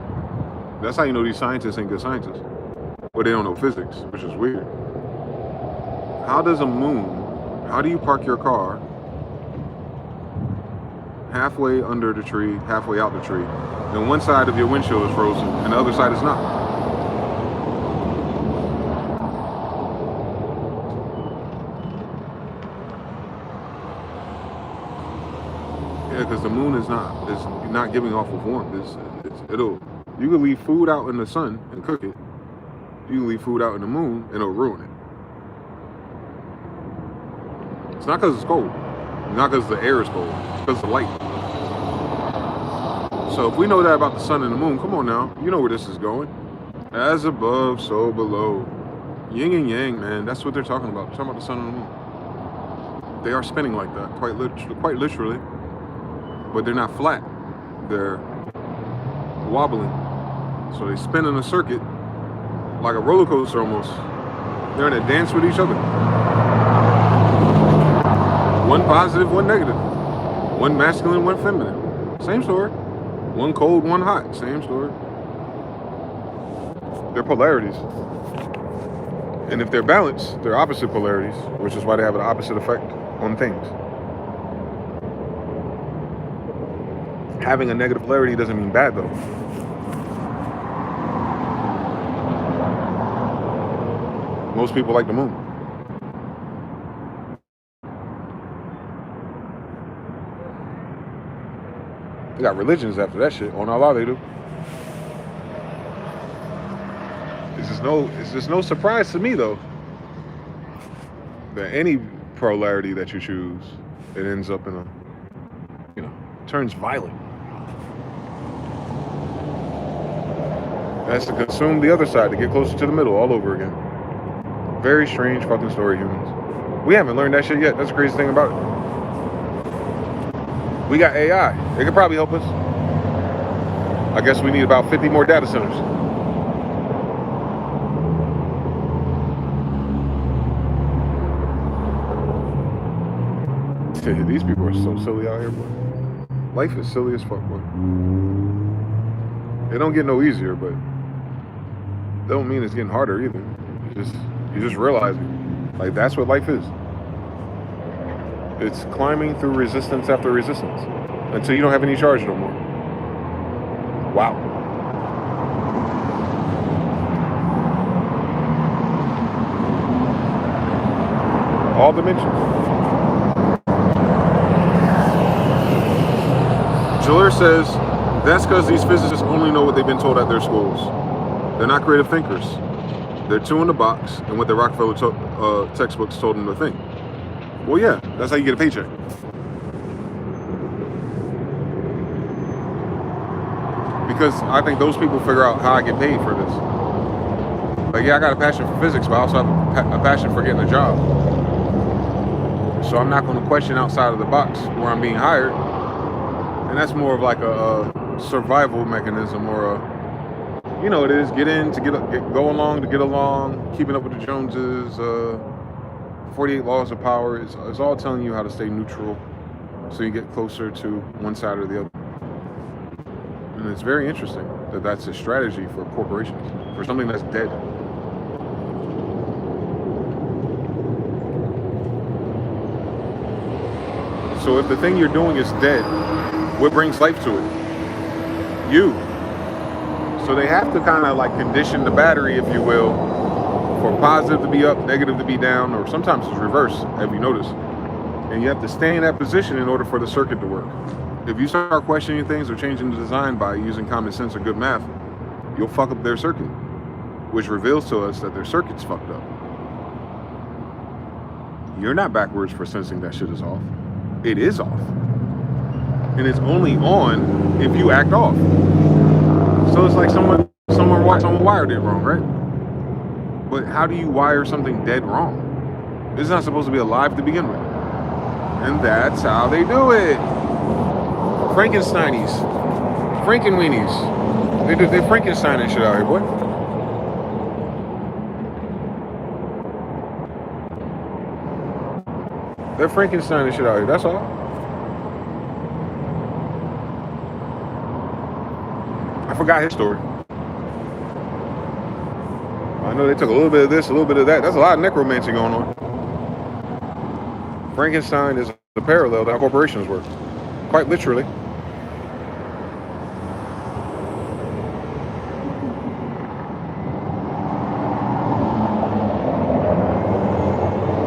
That's how you know these scientists ain't good scientists. But they don't know physics, which is weird. How do you park your car halfway under the tree, halfway out the tree, and one side of your windshield is frozen and the other side is not? Yeah, because the moon is not giving off of warmth. You can leave food out in the sun and cook it. You can leave food out in the moon and it'll ruin it. It's not because it's cold. Not because the air is cold. It's because of the light. So if we know that about the sun and the moon, come on now. You know where this is going. As above, so below. Yin and yang, man. That's what they're talking about. They're talking about the sun and the moon. They are spinning like that, quite literally. But they're not flat. They're wobbling. So they spin in a circuit like a roller coaster almost. They're in a dance with each other. One positive, one negative. One masculine, one feminine. Same story. One cold, one hot. Same story. They're polarities. And if they're balanced, they're opposite polarities, which is why they have an opposite effect on things. Having a negative polarity doesn't mean bad, though. Most people like the moon. They got religions after that shit. On Allah, they do. It's just no surprise to me, though, that any polarity that you choose, it ends up in a, turns violent. That's to consume the other side, to get closer to the middle all over again. Very strange fucking story, humans. We haven't learned that shit yet. That's the crazy thing about it. We got AI. It could probably help us. I guess we need about 50 more data centers. These people are so silly out here, boy. Life is silly as fuck, boy. It don't get no easier, but that don't mean it's getting harder either. You just realizing, like, that's what life is. It's climbing through resistance after resistance until you don't have any charge no more. Wow. All dimensions. Jalir says, that's because these physicists only know what they've been told at their schools. They're not creative thinkers. They're two in the box and what the Rockefeller textbooks told them to think. Well, yeah, that's how you get a paycheck. Because I think those people figure out how I get paid for this. Like, yeah, I got a passion for physics, but I also have a passion for getting a job. So I'm not going to question outside of the box where I'm being hired. And that's more of like a survival mechanism, or a, it is get in to go along to get along, keeping up with the Joneses, 48 laws of power. It's all telling you how to stay neutral so you get closer to one side or the other. And it's very interesting that that's a strategy for corporations, for something that's dead. So if the thing you're doing is dead, what brings life to it? You. So they have to kind of like condition the battery, if you will, for positive to be up, negative to be down, or sometimes it's reverse, have you noticed? And you have to stay in that position in order for the circuit to work. If you start questioning things or changing the design by using common sense or good math, you'll fuck up their circuit, which reveals to us that their circuit's fucked up. You're not backwards for sensing that shit is off. It is off. And it's only on if you act off. So it's like someone wired it wrong, right? But how do you wire something dead wrong? It's not supposed to be alive to begin with. And that's how they do it. Frankensteinies. Frankenweenies. They Frankenstein and shit out here, boy. They're Frankenstein and shit out here, that's all. I forgot his story. I know they took a little bit of this, a little bit of that. That's a lot of necromancy going on. Frankenstein is a parallel to how corporations work. Quite literally.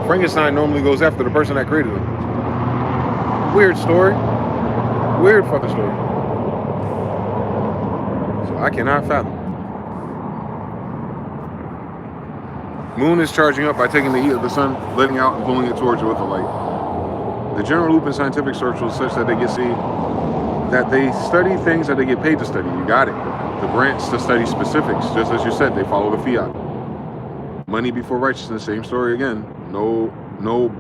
Frankenstein normally goes after the person that created him. Weird story. Weird fucking story. So I cannot fathom. Moon is charging up by taking the heat of the sun, letting out and pulling it towards it with the light. The general loop in scientific circles is such that they study things that they get paid to study. You got it. The branch to study specifics, just as you said, they follow the fiat. Money before righteousness, same story again. No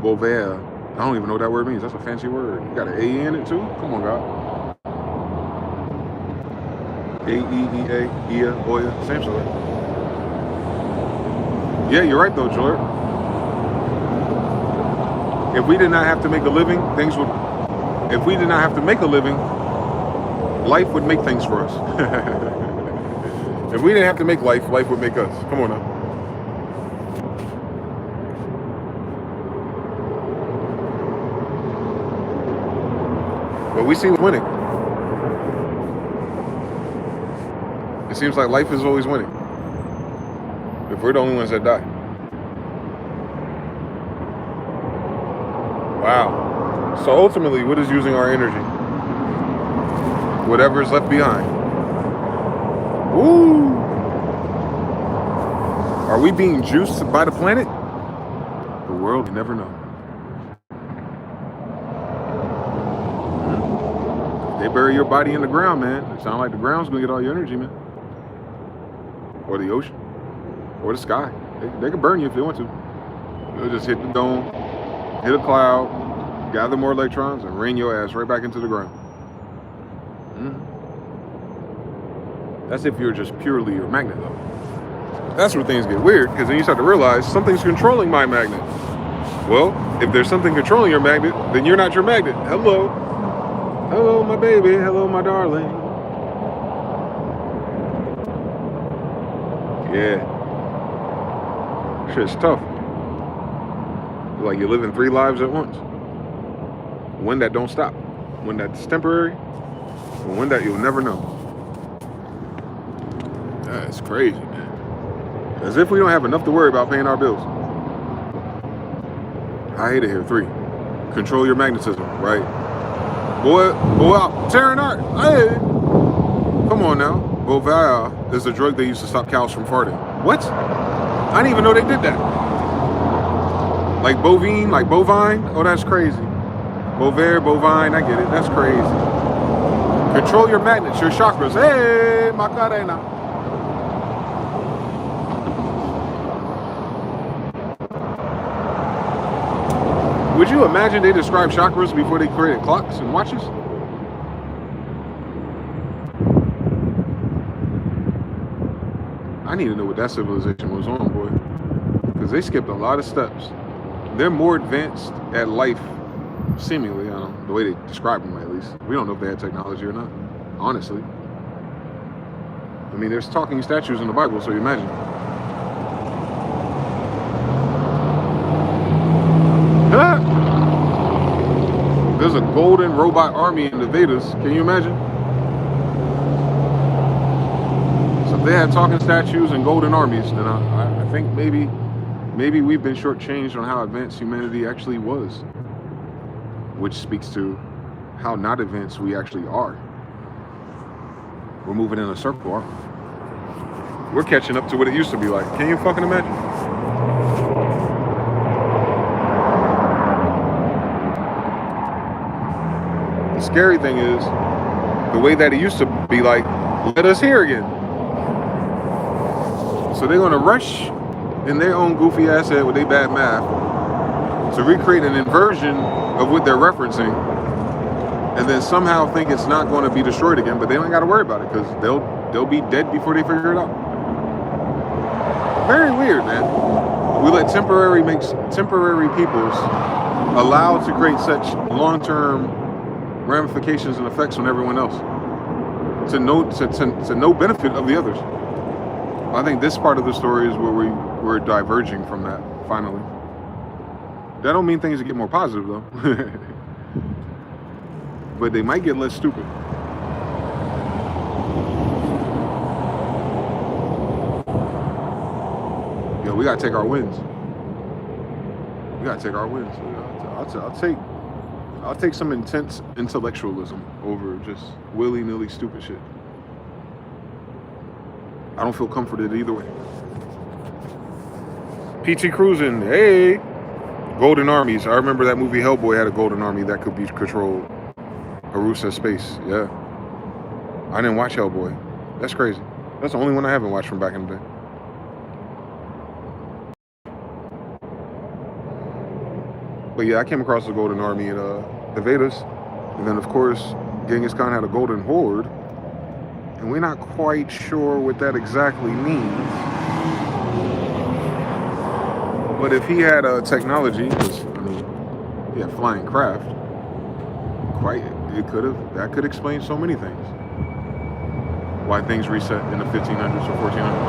Beauvais. I don't even know what that word means. That's a fancy word. You got an A in it too? Come on, God. A-E-E-A, Ia, Oya, same story. Yeah, you're right though, George. If we did not have to make a living, if we did not have to make a living, life would make things for us. If we didn't have to make life would make us. Come on now. But we see who's winning. It seems like life is always winning. If we're the only ones that die. Wow. So ultimately, what is using our energy? Whatever is left behind. Woo! Are we being juiced by the planet? The world, you never know. They bury your body in the ground, man. It sounds like the ground's gonna get all your energy, man. Or the ocean. Or the sky. They can burn you if they want to. They'll just hit the dome, hit a cloud, gather more electrons, and rain your ass right back into the ground. That's if you're just purely your magnet, though. That's where things get weird, because then you start to realize something's controlling my magnet. Well, if there's something controlling your magnet, then you're not your magnet. Hello. Hello, my baby. Hello, my darling. Yeah. Shit's tough. Like you're living 3 lives at once. One that don't stop. One that's temporary. And one that you'll never know. That's crazy, man. As if we don't have enough to worry about paying our bills. I hate it here. 3. Control your magnetism, right? Boy, tearing art. Hey. Come on now. Bovia is a drug they used to stop cows from farting. What? I didn't even know they did that. Like bovine, like bovine? Oh, that's crazy. Bovaire, bovine, I get it. That's crazy. Control your magnets, your chakras. Hey, Macarena. Would you imagine they described chakras before they created clocks and watches? I need to know what that civilization was on, boy. Because they skipped a lot of steps. They're more advanced at life, seemingly, I don't know, the way they describe them at least. We don't know if they had technology or not, honestly. I mean, there's talking statues in the Bible, so you imagine. There's a golden robot army in the Vedas. Can you imagine? So if they had talking statues and golden armies, then I think maybe we've been shortchanged on how advanced humanity actually was. Which speaks to how not advanced we actually are. We're moving in a circle, aren't we? We're catching up to what it used to be like. Can you fucking imagine? The scary thing is, the way that it used to be like, let us hear again. So they're gonna rush in their own goofy ass head with their bad math to recreate an inversion of what they're referencing, and then somehow think it's not going to be destroyed again, but they don't got to worry about it because they'll be dead before they figure it out. Very weird, man. We let temporary peoples allowed to create such long-term ramifications and effects on everyone else to no benefit of the others. I think this part of the story is where we're diverging from that finally. That don't mean things get more positive though. But they might get less stupid. Yo, we gotta take our wins. I'll take some intense intellectualism over just willy-nilly stupid shit. I don't feel comforted either way. PT Cruising, hey! Golden armies. I remember that movie Hellboy had a golden army that could be controlled. Harusa Space, yeah. I didn't watch Hellboy. That's crazy. That's the only one I haven't watched from back in the day. But yeah, I came across the golden army in the Vedas. And then of course, Genghis Khan had a golden horde. And we're not quite sure what that exactly means. But if he had technology, because I mean, he had flying craft, that could explain so many things. Why things reset in the 1500s or 1400s.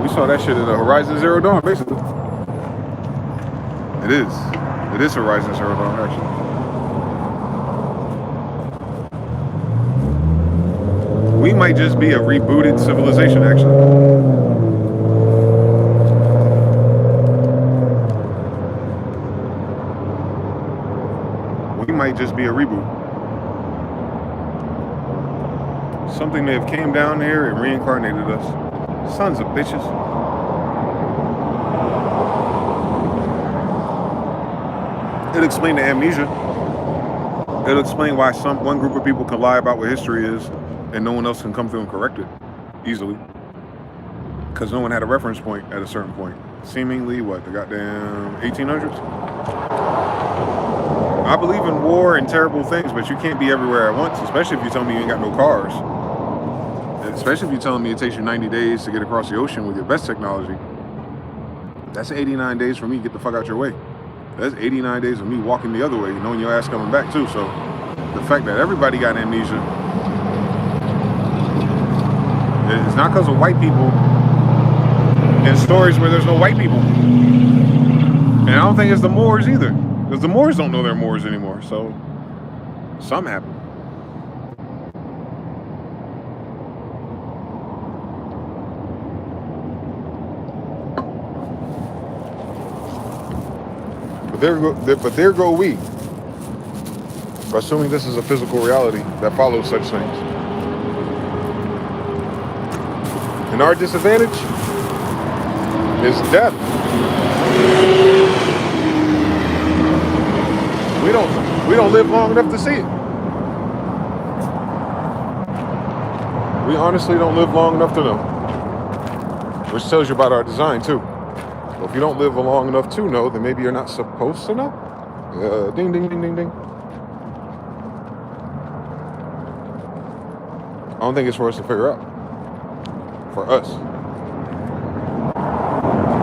We saw that shit in the Horizon Zero Dawn, basically. It It is a rising server though, actually. We might just be a rebooted civilization, actually. We might just be a reboot. Something may have came down here and reincarnated us. Sons of bitches. It'll explain the amnesia. It'll explain why one group of people can lie about what history is and no one else can come through and correct it easily. Because no one had a reference point at a certain point. Seemingly, what, the goddamn 1800s? I believe in war and terrible things, but you can't be everywhere at once, especially if you tell me you ain't got no cars. Especially if you're telling me it takes you 90 days to get across the ocean with your best technology. That's 89 days for me to get the fuck out your way. That's 89 days of me walking the other way, knowing your ass coming back too. So the fact that everybody got amnesia, it's not because of white people in stories where there's no white people. And I don't think it's the Moors either, because the Moors don't know they're Moors anymore. So something happened. But there go we, assuming this is a physical reality that follows such things. And our disadvantage is death. We don't live long enough to see it. We honestly don't live long enough to know. Which tells you about our design too. Well, if you don't live long enough to know, then maybe you're not supposed to know. Ding, ding, ding, ding, ding. I don't think it's for us to figure out. For us.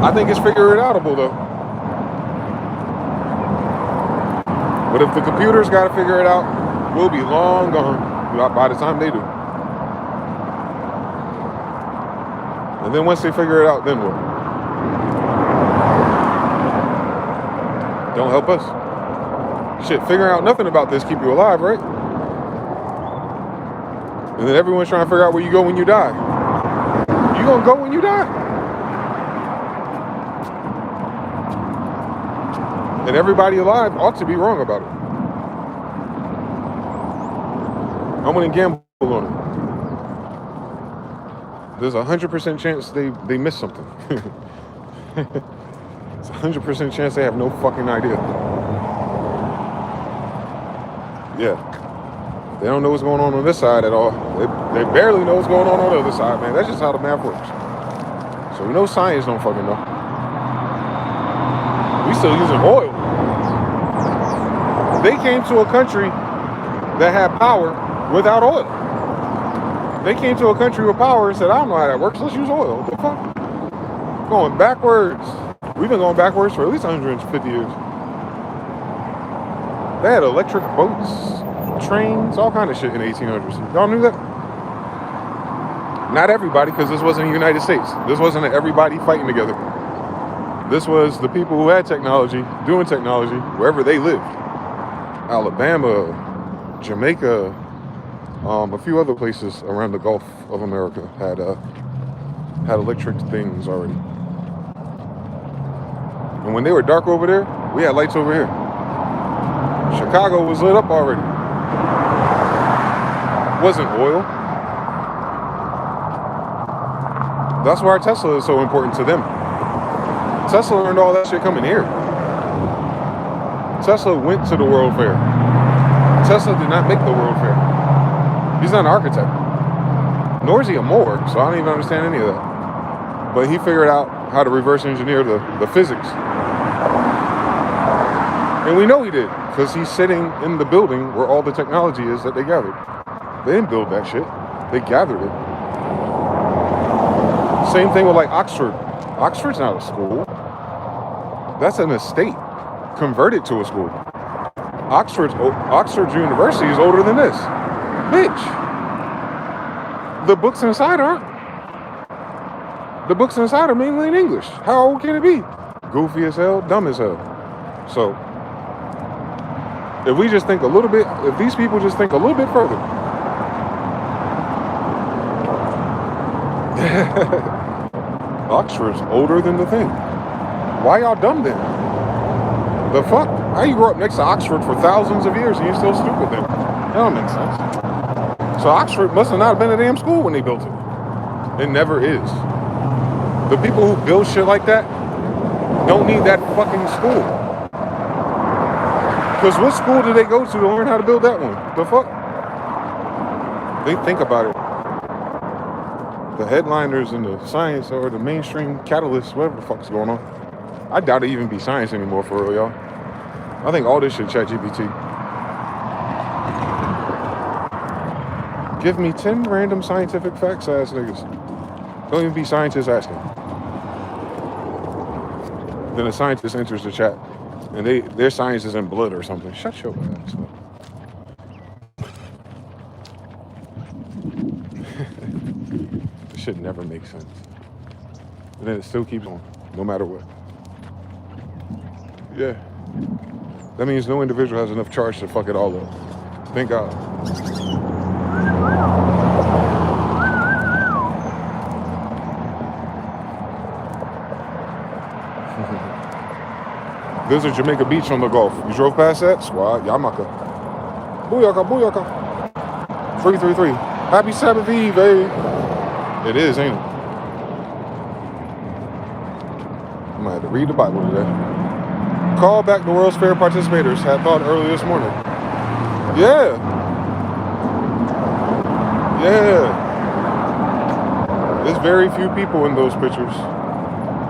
I think it's figure it outable though. But if the computers got to figure it out, we'll be long gone by the time they do. And then once they figure it out, then what? Don't help us. Shit, figuring out nothing about this keep you alive, right? And then everyone's trying to figure out where you go when you die. You gonna go when you die? And everybody alive ought to be wrong about it. I'm gonna gamble on it. There's a 100% chance they miss something. It's a 100% chance they have no fucking idea. Yeah. They don't know what's going on this side at all. They barely know what's going on the other side, man. That's just how the math works. So we know science don't fucking know. We still using oil. They came to a country that had power without oil. They came to a country with power and said, I don't know how that works. Let's use oil. What the fuck? Going backwards. We've been going backwards for at least 150 years. They had electric boats, trains, all kind of shit in the 1800s. Y'all knew that? Not everybody, because this wasn't the United States. This wasn't everybody fighting together. This was the people who had technology, doing technology, wherever they lived. Alabama, Jamaica, a few other places around the Gulf of America had electric things already. And when they were dark over there, we had lights over here. Chicago was lit up already. It wasn't oil. That's why Tesla is so important to them. Tesla learned all that shit coming here. Tesla went to the World Fair. Tesla did not make the World Fair. He's not an architect. Nor is he a Moor, so I don't even understand any of that. But he figured out how to reverse engineer the physics. And we know he did, because he's sitting in the building where all the technology is that they gathered. They didn't build that shit. They gathered it. Same thing with like Oxford. Oxford's not a school. That's an estate converted to a school. Oxford University is older than this. Bitch. The books inside aren't. The books inside are mainly in English. How old can it be? Goofy as hell, dumb as hell. So, If we just think a little bit, if these people just think a little bit further. Oxford's older than the thing. Why y'all dumb then? The fuck? How you grow up next to Oxford for thousands of years and you're still stupid then? That don't make sense. So Oxford must have not been a damn school when they built it. It never is. The people who build shit like that don't need that fucking school. Because what school did they go to learn how to build that one? The fuck? They think about it. The headliners and the science or the mainstream catalysts, whatever the fuck's going on. I doubt it even be science anymore for real, y'all. I think all this shit ChatGPT. Give me 10 random scientific facts, ass niggas. Don't even be scientists asking. Then a scientist enters the chat and their science is in blood or something. Shut your ass up. This shit never makes sense. And then it still keeps on, no matter what. Yeah. That means no individual has enough charge to fuck it all up. Thank God. There's a Jamaica Beach on the Gulf. You drove past that? Squad, Yamaka. Booyaka, booyaka. 333. Happy Sabbath Eve, eh? It is, ain't it? I might have to read the Bible today. Call back the World's Fair participators. Had thought early this morning. Yeah. Yeah. There's very few people in those pictures.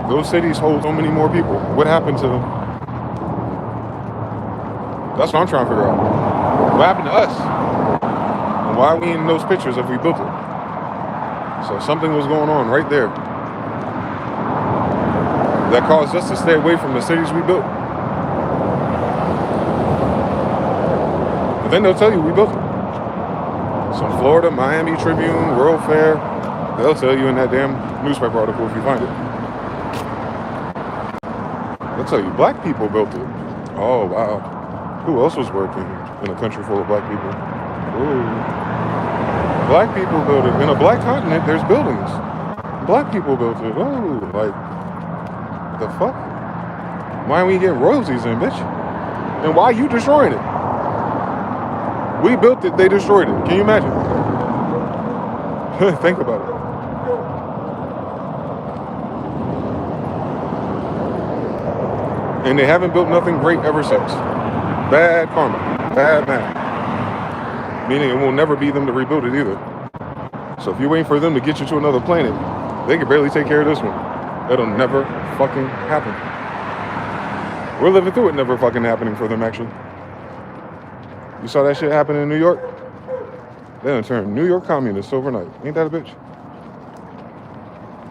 Those cities hold so many more people. What happened to them? That's what I'm trying to figure out. What happened to us? And why are we in those pictures if we built it? So something was going on right there that caused us to stay away from the cities we built. But then they'll tell you we built it. Some Florida, Miami Tribune, World Fair. They'll tell you in that damn newspaper article if you find it. They'll tell you black people built it. Oh, wow. Who else was working in a country full of black people? Ooh. Black people built it. In a black continent, there's buildings. Black people built it. Oh, like, the fuck? Why aren't we getting royalties then, bitch? And why are you destroying it? We built it, they destroyed it. Can you imagine? Think about it. And they haven't built nothing great ever since. Bad karma. Bad math. Meaning it will never be them to rebuild it either. So if you're waiting for them to get you to another planet, they can barely take care of this one. It'll never fucking happen. We're living through it never fucking happening for them, actually. You saw that shit happen in New York? They done turned New York communists overnight. Ain't that a bitch?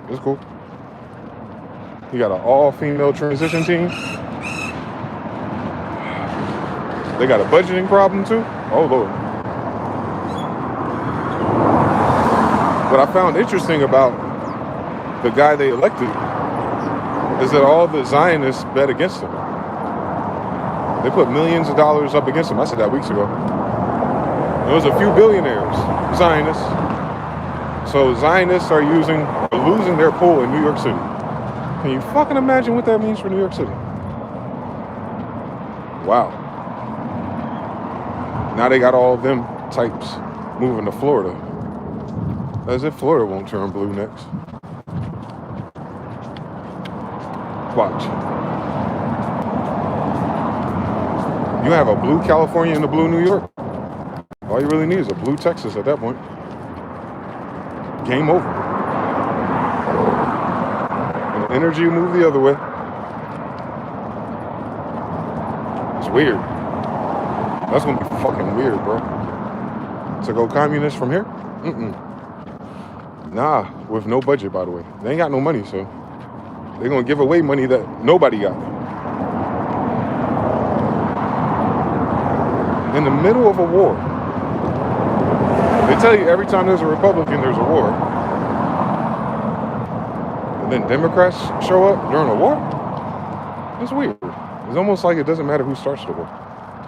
It's cool. You got an all-female transition team. They got a budgeting problem too? Oh, Lord. What I found interesting about the guy they elected is that all the Zionists bet against him. They put millions of dollars up against him. I said that weeks ago. There was a few billionaires, Zionists. So Zionists are losing their pull in New York City. Can you fucking imagine what that means for New York City? Wow. Now they got all them types moving to Florida. As if Florida won't turn blue next. Watch. You have a blue California and a blue New York. All you really need is a blue Texas at that point. Game over. And the energy will move the other way. It's weird. That's gonna be fucking weird, bro. To go communist from here? Nah, with no budget, by the way. They ain't got no money, so they're gonna give away money that nobody got. In the middle of a war. They tell you every time there's a Republican, there's a war. And then Democrats show up during a war? It's weird. It's almost like it doesn't matter who starts the war.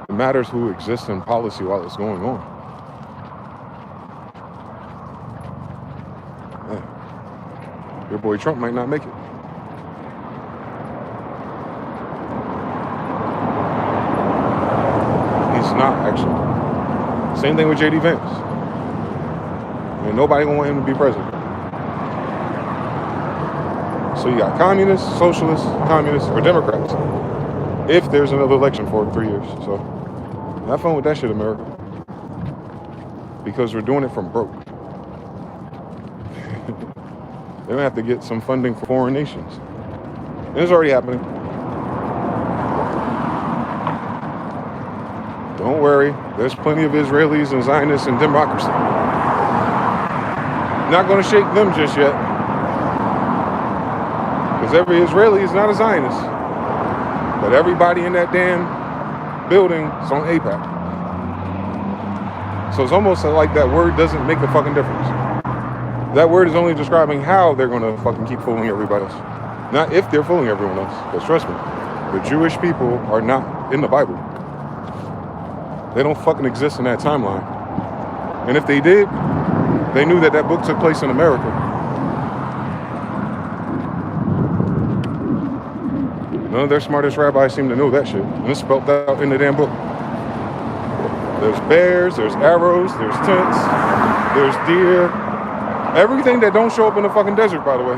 It matters who exists in policy while it's going on. Man, your boy Trump might not make it. He's not, actually. Same thing with J.D. Vance. And nobody gonna want him to be president. So you got communists, socialists, communists, or Democrats. If there's another election for 3 years. So have fun with that shit, America. Because we're doing it from broke. They're gonna have to get some funding for foreign nations. And it's already happening. Don't worry, there's plenty of Israelis and Zionists and democracy. Not gonna shake them just yet. Because every Israeli is not a Zionist. But everybody in that damn building is on AIPAC. So it's almost like that word doesn't make a fucking difference. That word is only describing how they're gonna fucking keep fooling everybody else. Not if they're fooling everyone else. Because trust me, the Jewish people are not in the Bible. They don't fucking exist in that timeline. And if they did, they knew that that book took place in America. None of their smartest rabbis seem to know that shit. And it's spelled out in the damn book. There's bears, there's arrows, there's tents, there's deer. Everything that don't show up in the fucking desert, by the way.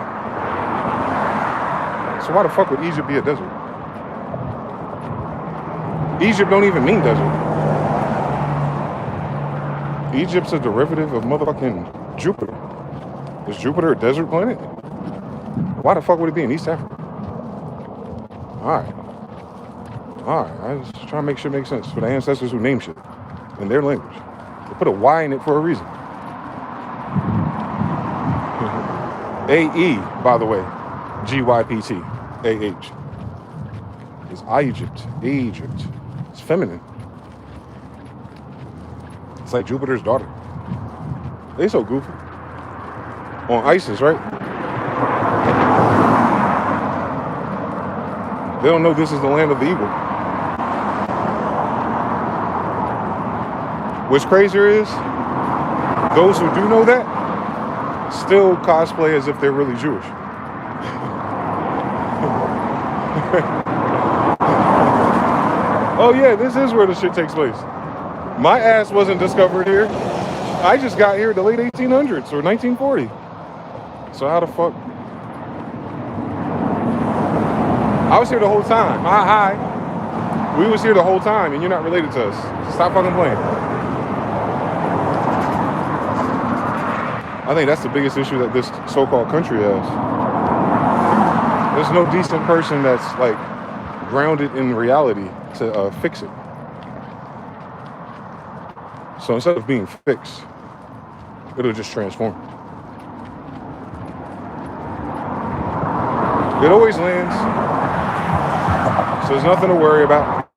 So why the fuck would Egypt be a desert? Egypt don't even mean desert. Egypt's a derivative of motherfucking Jupiter. Is Jupiter a desert planet? Why the fuck would it be in East Africa? Alright. I was trying to make shit make sense for the ancestors who name shit in their language. They put a Y in it for a reason. A-E, by the way. G-Y-P-T. A-H. It's Egypt. Egypt. It's feminine. It's like Jupiter's daughter. They so goofy. On ISIS, right? They don't know this is the land of the eagle. What's crazier is, those who do know that still cosplay as if they're really Jewish. Oh yeah, this is where the shit takes place. My ass wasn't discovered here. I just got here in the late 1800s or 1940. So how the fuck? I was here the whole time. Hi. We was here the whole time and you're not related to us. Stop fucking playing. I think that's the biggest issue that this so-called country has. There's no decent person that's like grounded in reality to fix it. So instead of being fixed, it'll just transform. It always lands. So there's nothing to worry about.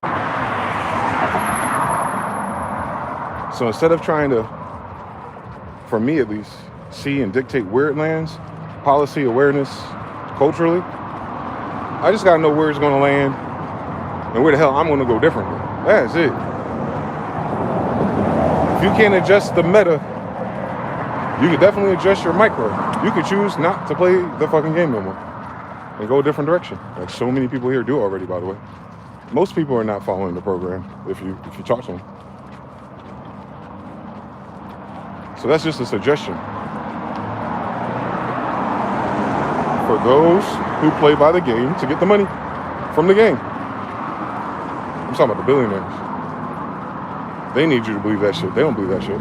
So instead of trying to, for me at least, see and dictate where it lands, policy awareness, culturally, I just gotta know where it's gonna land and where the hell I'm gonna go differently. That's it. If you can't adjust the meta, you can definitely adjust your micro. You could choose not to play the fucking game no more and go a different direction. Like so many people here do already, by the way. Most people are not following the program if you talk to them. So that's just a suggestion. For those who play by the game to get the money from the game. I'm talking about the billionaires. They need you to believe that shit. They don't believe that shit.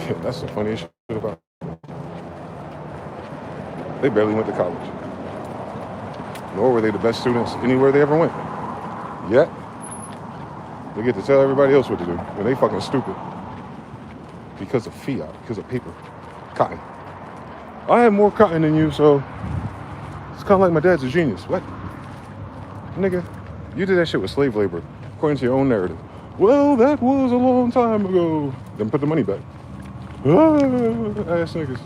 Yeah, that's the funniest shit about it. They barely went to college. Nor were they the best students anywhere they ever went. Yet, they get to tell everybody else what to do. And they fucking stupid. Because of fiat, because of paper. Cotton. I have more cotton than you, so it's kind of like my dad's a genius. What? Nigga, you did that shit with slave labor, according to your own narrative. Well, that was a long time ago. Then put the money back. Ass niggas.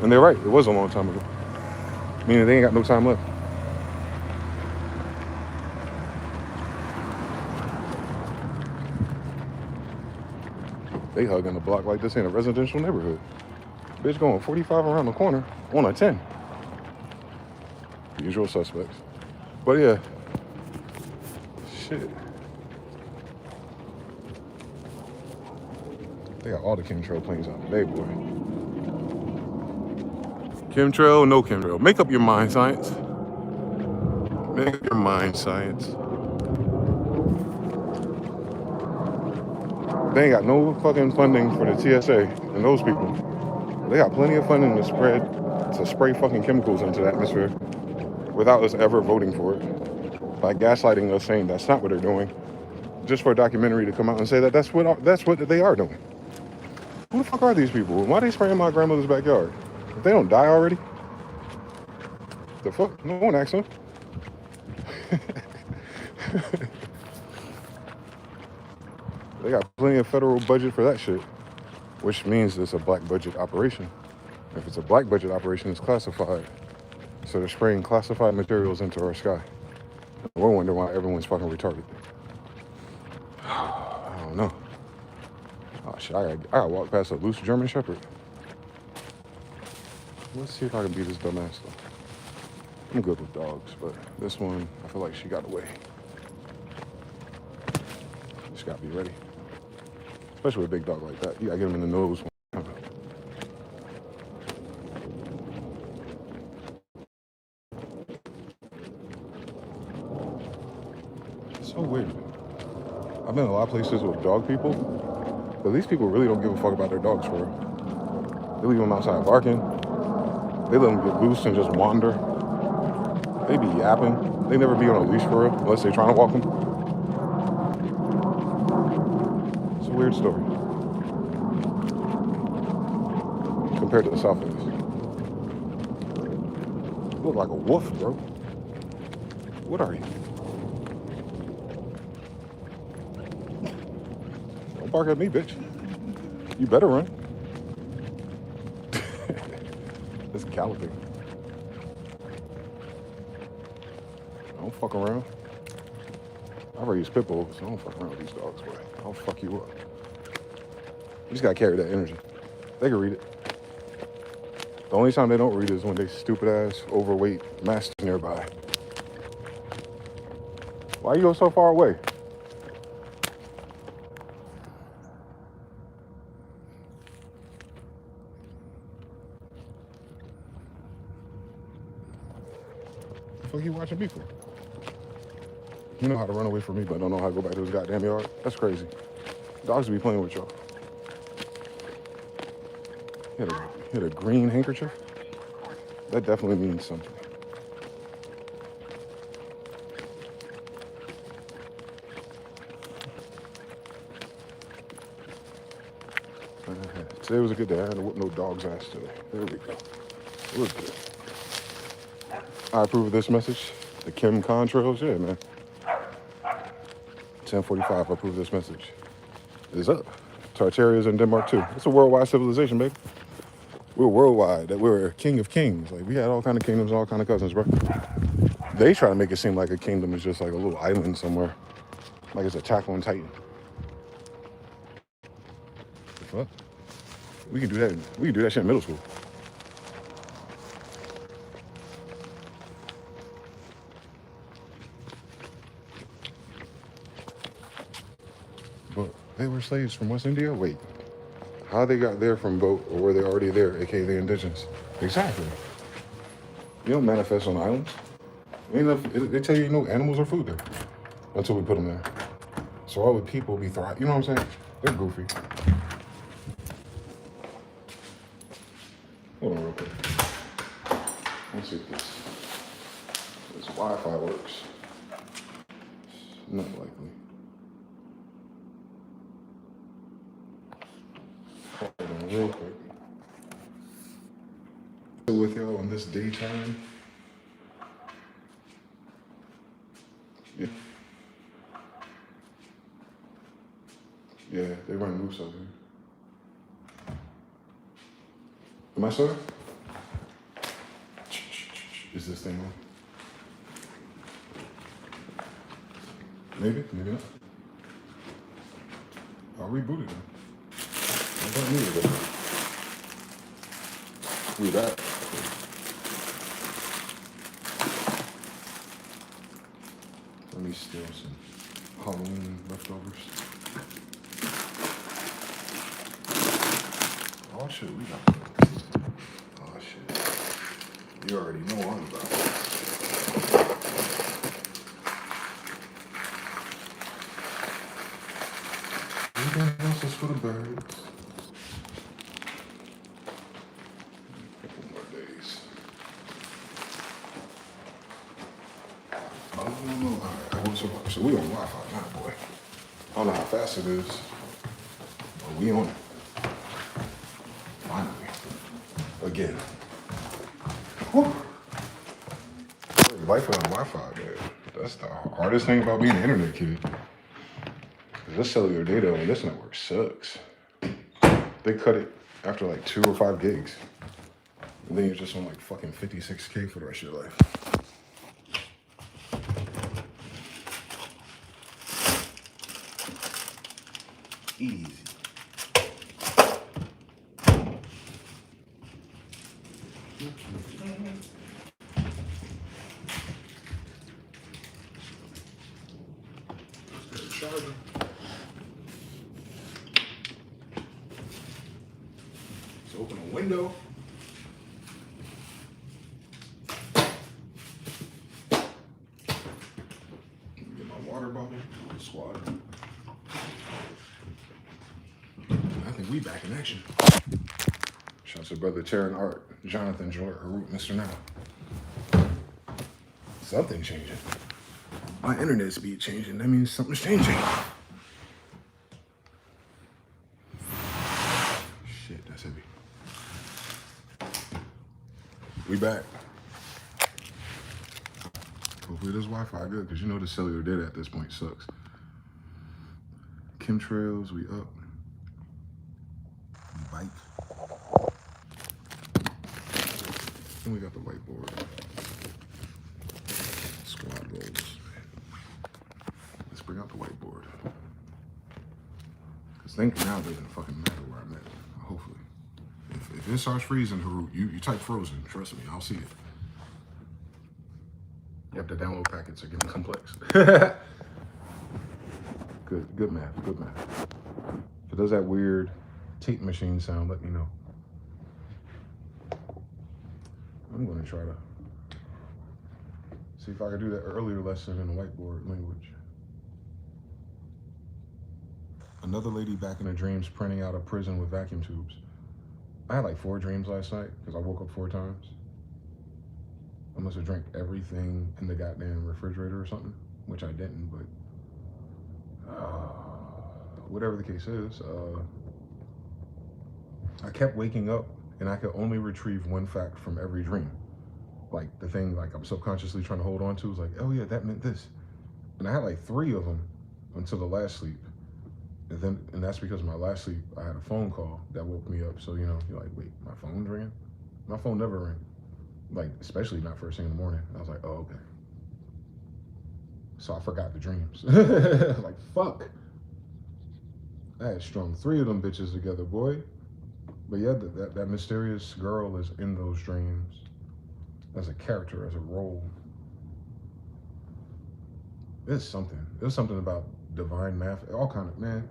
And they're right, it was a long time ago. Meaning they ain't got no time left. They hugging the block like this ain't a residential neighborhood. Bitch going 45 around the corner on a 10. Usual suspects. But yeah. Shit. They got all the chemtrail planes out today, boy. Chemtrail, no chemtrail. Make up your mind, science. Make up your mind, science. They ain't got no fucking funding for the TSA and those people. They got plenty of funding to spray fucking chemicals into the atmosphere without us ever voting for it. By gaslighting us saying that's not what they're doing. Just for a documentary to come out and say that that's what they are doing. Who the fuck are these people? Why are they spraying my grandmother's backyard? If they don't die already? The fuck? No one asked them. They got plenty of federal budget for that shit, which means it's a black budget operation. If it's a black budget operation, it's classified. So they're spraying classified materials into our sky. We're wondering why everyone's fucking retarded. I don't know. Oh shit, I gotta walk past a loose German Shepherd. Let's see if I can beat this dumbass though. I'm good with dogs, but this one, I feel like she got away. Just gotta be ready. Especially with a big dog like that. You gotta get him in the nose. It's so weird. I've been in a lot of places with dog people, but these people really don't give a fuck about their dogs for real. They leave them outside barking. They let them get loose and just wander. They be yapping. They never be on a leash for real, unless they're trying to walk them. It's a weird story. Compared to the South Face. You look like a wolf, bro. What are you? Don't bark at me, bitch. You better run. It's galloping. Don't fuck around. I raise pit bulls, so don't fuck around with these dogs, boy. I'll fuck you up. You just gotta carry that energy. They can read it. The only time they don't read is when they stupid ass, overweight masters nearby. Why you go so far away? The fuck you watching me for? You know how to run away from me, but don't know how to go back to his goddamn yard? That's crazy. Dogs be playing with y'all. You had a green handkerchief? That definitely means something. Today was a good day. I had to whoop no dog's ass today. There we go. It was good. I approve of this message. The Kim contrails, yeah, man. 10:45, I approve this message. It's up. Tartaria's in Denmark too. It's a worldwide civilization, baby. We're worldwide. That we're a king of kings. Like we had all kind of kingdoms, all kind of cousins, bro. They try to make it seem like a kingdom is just like a little island somewhere, like it's Attack on Titan. The fuck? We can do that. We can do that shit in middle school. But they were slaves from West India? Wait. How they got there from boat, or were they already there, aka the indigenous? Exactly. You don't manifest on islands. They tell you no animals or food there until we put them there. So all the people be thriving. You know what I'm saying? They're goofy. Hold on real quick. Let's see if this Wi-Fi works. Not likely. Hold on real quick. With y'all on this daytime. Yeah. Yeah, they run loose out here. Am I sir? Is this thing on? Maybe, maybe not. I'll reboot it then. I don't need it. We back. Let me steal some Halloween leftovers. Oh shit, we got. Oh shit. You already know what I'm about. Anything else is for the birds. A couple more days. Oh no. Alright, so we on Wi-Fi now, boy. I don't know how fast it is, but we on it. Finally. Again. Whew. Wi-Fi on Wi-Fi, man. That's the hardest thing about being an internet kid. This cellular data on this network sucks. They cut it after like 2 or 5 gigs. And then you're just on like fucking 56K for the rest of your life. Easy. Charger. Let's open a window. Get my water bottle. Squad. I think we back in action. Shout out to brother Taryn Art, Jonathan Jordan, Harut, Mr. Now. Something changing. My internet speed changing. That means something's changing. Shit, that's heavy. We back. Hopefully this Wi-Fi good, because you know the cellular data at this point sucks. Chemtrails, we up. We bike. And we got the whiteboard. Squad goals. Let's bring out the whiteboard. Because thinking now doesn't fucking matter where I'm at. Hopefully. If it starts freezing, Harut, you type frozen. Trust me, I'll see it. Yep, the download packets are getting complex. Good math, good math. If it does that weird tape machine sound, let me know. I'm gonna try to see if I can do that earlier lesson in the whiteboard language. Another lady back in her dreams printing out a prison with vacuum tubes. I had like 4 dreams last night because I woke up 4 times. I must have drank everything in the goddamn refrigerator or something, which I didn't, but whatever the case is, I kept waking up and I could only retrieve one fact from every dream. Like the thing like I'm subconsciously trying to hold on to was like, oh yeah, that meant this. And I had like 3 of them until the last sleep. And that's because my last sleep, I had a phone call that woke me up. So, you know, you're like, wait, my phone's ringing? My phone never rang. Like, especially not first thing in the morning. I was like, oh, okay. So I forgot the dreams. Like, fuck. I had strung 3 of them bitches together, boy. But yeah, that mysterious girl is in those dreams as a character, as a role. It's something. There's something about divine math, all kind of, man.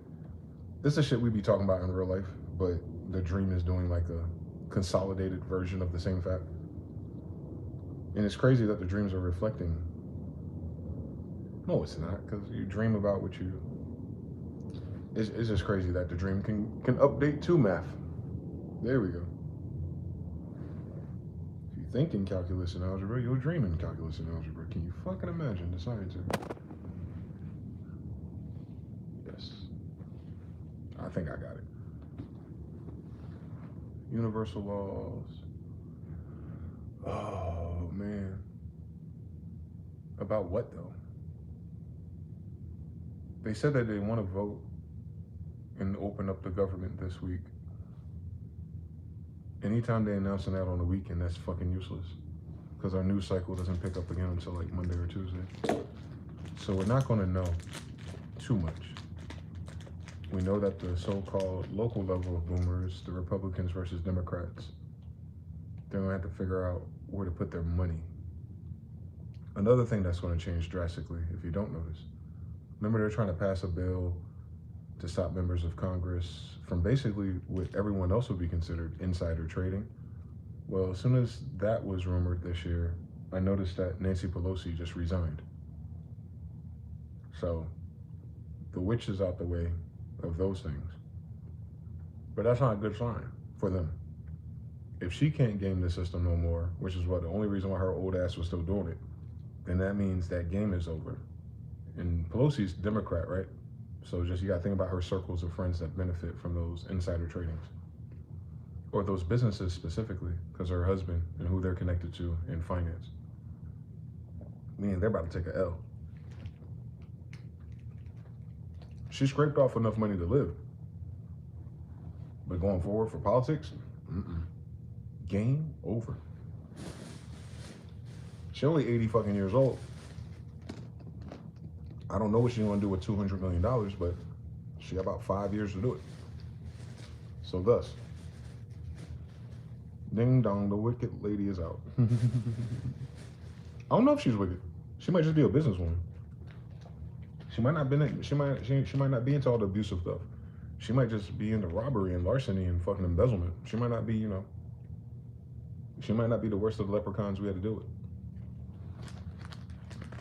This is shit we be talking about in real life, but the dream is doing like a consolidated version of the same fact. And it's crazy that the dreams are reflecting. No, it's not, because you dream about what you... It's just crazy that the dream can update to math. There we go. If you think in calculus and algebra, you'll dream in calculus and algebra. Can you fucking imagine the science of it? Yes. I think I got it. Universal laws. Oh, man. About what, though? They said that they want to vote and open up the government this week. Anytime they announcing that on the weekend, that's fucking useless. because our news cycle doesn't pick up again until like Monday or Tuesday. So we're not going to know too much. We know that the so-called local level of boomers, the Republicans versus Democrats, they're going to have to figure out where to put their money. Another thing that's going to change drastically, if you don't notice, remember they're trying to pass a bill to stop members of Congress from basically what everyone else would be considered insider trading. Well, as soon as that was rumored this year, I noticed that Nancy Pelosi just resigned. So the witch is out the way of those things. But that's not a good sign for them. If she can't game the system no more, which is what the only reason why her old ass was still doing it, then that means that game is over. And Pelosi's Democrat, right? So just you gotta think about her circles of friends that benefit from those insider tradings. Or those businesses specifically, because her husband and who they're connected to in finance. Meaning they're about to take a L. She scraped off enough money to live. But going forward for politics, game over. She's only 80 fucking years old. I don't know what she's gonna do with $200 million, but she got about 5 years to do it. So thus, ding dong, the wicked lady is out. I don't know if she's wicked. She might just be a businesswoman. She might not be. She might not be into all the abusive stuff. She might just be into robbery and larceny and fucking embezzlement. She might not be, you know. She might not be the worst of the leprechauns we had to deal with.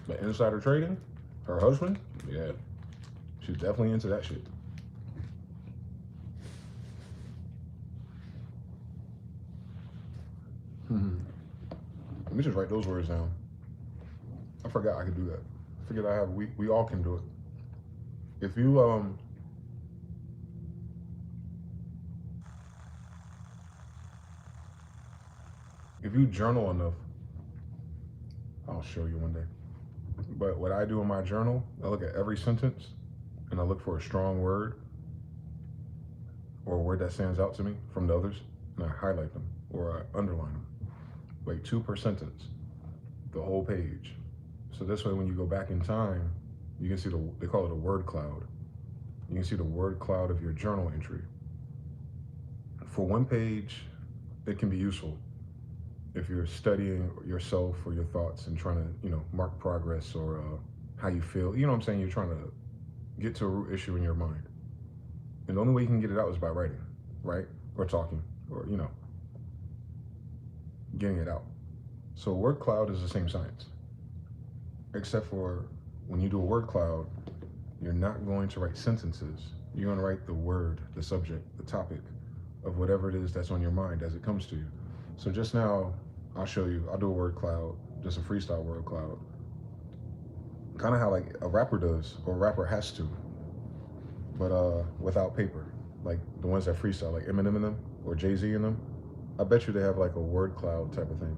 But insider trading, her husband, yeah, she's definitely into that shit. Let me just write those words down. I forgot I could do that. I figured I have. We all can do it. If you journal enough, I'll show you one day. But what I do in my journal, I look at every sentence and I look for a strong word or a word that stands out to me from the others, and I highlight them or I underline them. Like 2 per sentence, the whole page. So this way when you go back in time, you can see they call it a word cloud. You can see the word cloud of your journal entry. For one page, it can be useful if you're studying yourself or your thoughts and trying to, you know, mark progress or how you feel. You know what I'm saying? You're trying to get to a root issue in your mind. And the only way you can get it out is by writing, right? Or talking, or, you know, getting it out. So a word cloud is the same science. Except for when you do a word cloud, you're not going to write sentences. You're going to write the word, the subject, the topic of whatever it is that's on your mind as it comes to you. So just now, I'll show you, I'll do a word cloud, just a freestyle word cloud. Kind of how like a rapper does, or a rapper has to, but without paper. Like the ones that freestyle, like Eminem in them, or Jay-Z in them. I bet you they have like a word cloud type of thing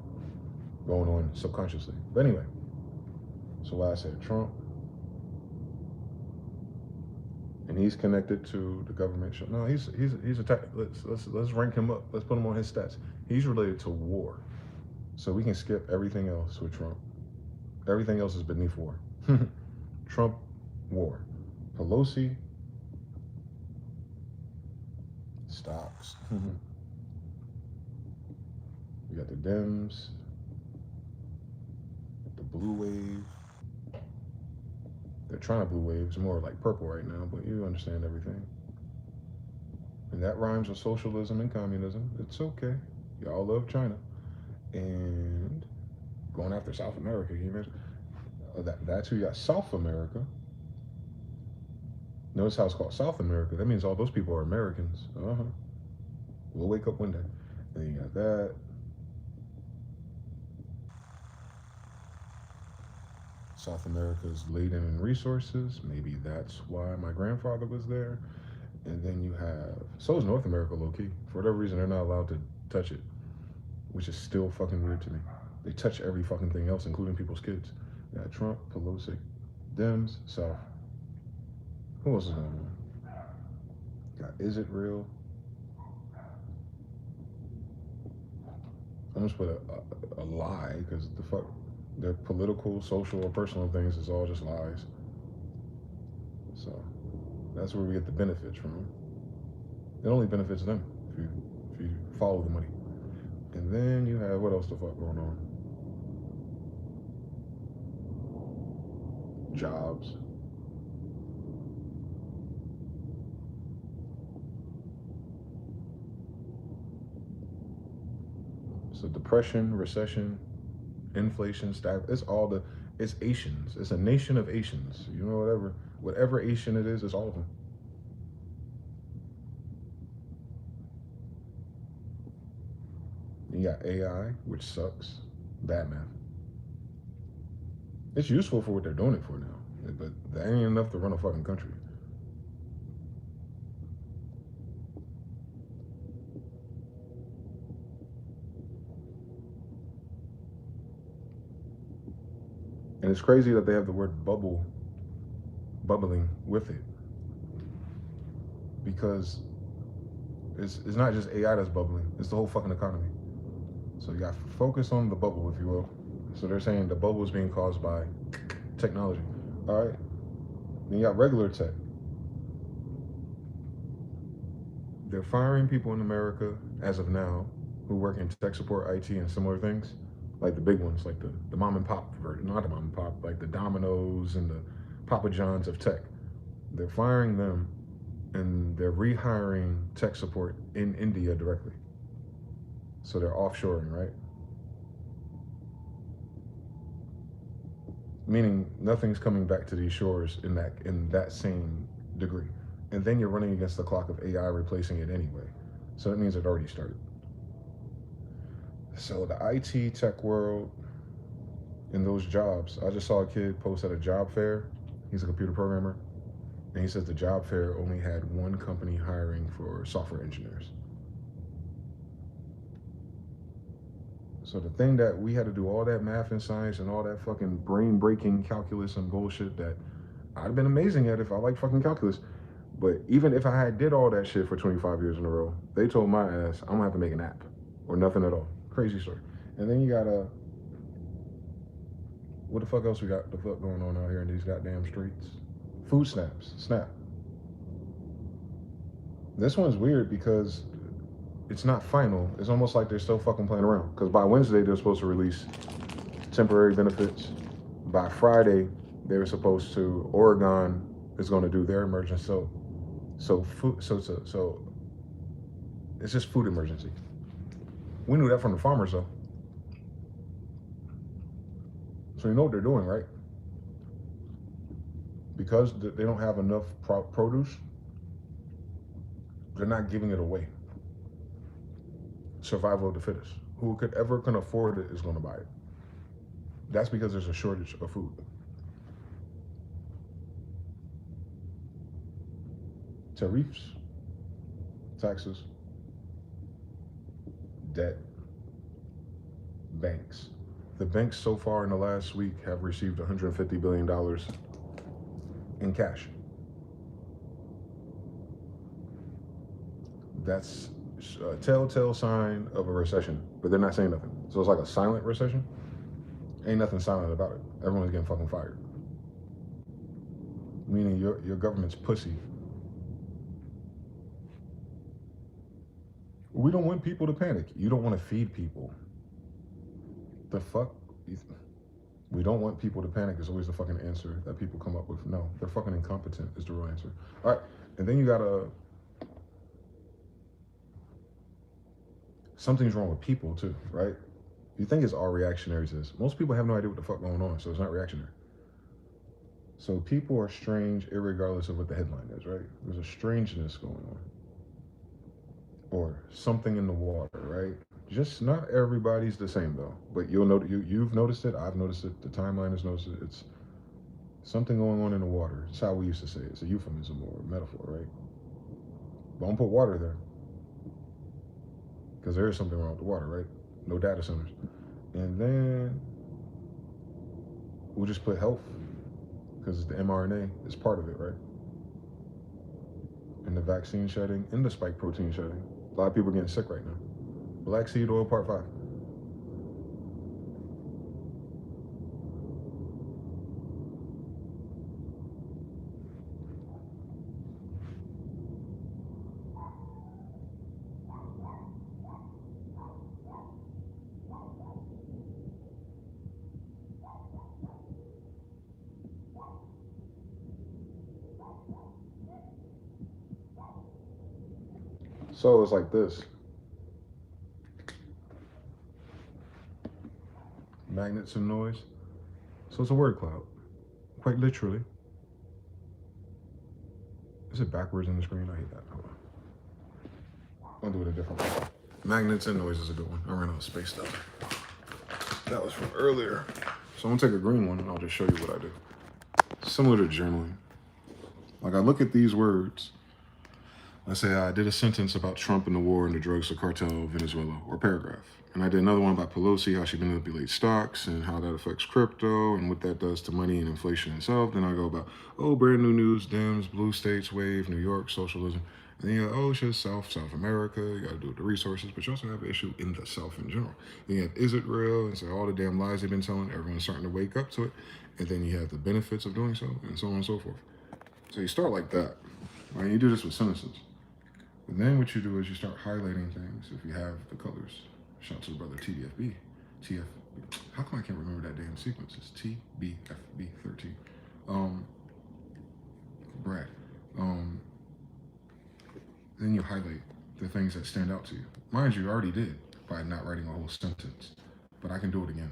going on subconsciously. But anyway, so why I said Trump, and he's connected to the government. No, he's a tech. Let's rank him up. Let's put him on his stats. He's related to war, so we can skip everything else with Trump. Everything else is beneath war. Trump, war. Pelosi, stocks. We got the Dems, the blue wave. They're trying to blue wave. It's more like purple right now, but you understand everything. And that rhymes with socialism and communism. It's okay. Y'all love China. And going after South America, you imagine? That's who you got. South America. Notice how it's called South America. That means all those people are Americans. We'll wake up one day. And then you got that. South America is laden in resources. Maybe that's why my grandfather was there. And then you have, so is North America low-key. For whatever reason, they're not allowed to touch it, which is still fucking weird to me. They touch every fucking thing else, including people's kids. You got Trump, Pelosi, Dems, South. Who else is going on? Got Is It Real? I'm just put a lie, because the fuck, their political, social, or personal things is all just lies. So that's where we get the benefits from. It only benefits them if you follow the money. And then you have what else the fuck going on? Jobs. So depression, recession, inflation, it's all the, it's Asians. It's a nation of Asians. You know, whatever Asian it is, it's all of them. You got AI, which sucks. Bad math. It's useful for what they're doing it for now, but that ain't enough to run a fucking country. And it's crazy that they have the word bubbling with it, because it's not just AI that's bubbling, it's the whole fucking economy. So you got to focus on the bubble, if you will. So they're saying the bubble is being caused by technology. All right. Then you got regular tech. They're firing people in America as of now who work in tech support, IT, and similar things, like the big ones, like the mom and pop version, not the mom and pop, like the Domino's and the Papa John's of tech. They're firing them, and they're rehiring tech support in India directly. So they're offshoring, right? Meaning nothing's coming back to these shores in that same degree. And then you're running against the clock of AI replacing it anyway. So that means it already started. So the IT tech world, in those jobs, I just saw a kid post at a job fair. He's a computer programmer, and he says the job fair only had one company hiring for software engineers. So the thing that we had to do all that math and science and all that fucking brain breaking calculus and bullshit that I'd have been amazing at if I liked fucking calculus. But even if I had did all that shit for 25 years in a row, they told my ass I'm gonna have to make an app or nothing at all. Crazy story. And then you got what the fuck else we got the fuck going on out here in these goddamn streets? Food snaps, snap. This one's weird because it's not final. It's almost like they're still fucking playing around. Because by Wednesday they're supposed to release temporary benefits. By Friday they were supposed to. Oregon is going to do their emergency. So it's just food emergency. We knew that from the farmers though. So you know what they're doing, right? Because they don't have enough produce, they're not giving it away. Survival of the fittest. Who can afford it is going to buy it. That's because there's a shortage of food. Tariffs, taxes, debt, banks. The banks so far in the last week have received $150 billion in cash. That's a telltale sign of a recession, but they're not saying nothing. So it's like a silent recession. Ain't nothing silent about it. Everyone's getting fucking fired. Meaning your government's pussy. We don't want people to panic. You don't want to feed people. The fuck? We don't want people to panic is always the fucking answer that people come up with. No, they're fucking incompetent is the real answer. All right, and then you gotta, something's wrong with people too, right? You think it's all reactionary to this. Most people have no idea what the fuck going on, so it's not reactionary. So people are strange irregardless of what the headline is, right? There's a strangeness going on. Or something in the water, right? Just not everybody's the same though. But you've noticed it, I've noticed it, the timeline has noticed it. It's something going on in the water. It's how we used to say it. It's a euphemism or a metaphor, right? Don't put water there. Because there is something wrong with the water, right? No data centers. And then we'll just put health, because the mRNA is part of it, right? And the vaccine shedding and the spike protein shedding. A lot of people are getting sick right now. Black seed oil part 5. So it's like this. Magnets and noise. So it's a word cloud. Quite literally. Is it backwards in the screen? I hate that. Hold on. I'll do it a different way. Magnets and noise is a good one. I ran out of space though. That was from earlier. So I'm gonna take a green one and I'll just show you what I do. Similar to journaling. Like I look at these words. I say I did a sentence about Trump and the war and the drugs, the cartel of Venezuela, or paragraph. And I did another one about Pelosi, how she manipulates stocks and how that affects crypto and what that does to money and inflation itself. Then I go about, oh, brand new news, Dems, blue states wave, New York, socialism. And then you go, oh, it's just South America. You got to do with the resources, but you also have an issue in the South in general. Then you have, is it real? And so all the damn lies they've been telling, everyone's starting to wake up to it. And then you have the benefits of doing so, and so on and so forth. So you start like that. Right? You do this with sentences. And then what you do is you start highlighting things if you have the colors. Shout out to the brother TDFB. How come I can't remember that damn sequence? It's TBFB13. Brad. Then you highlight the things that stand out to you. Mind you, already did by not writing a whole sentence. But I can do it again.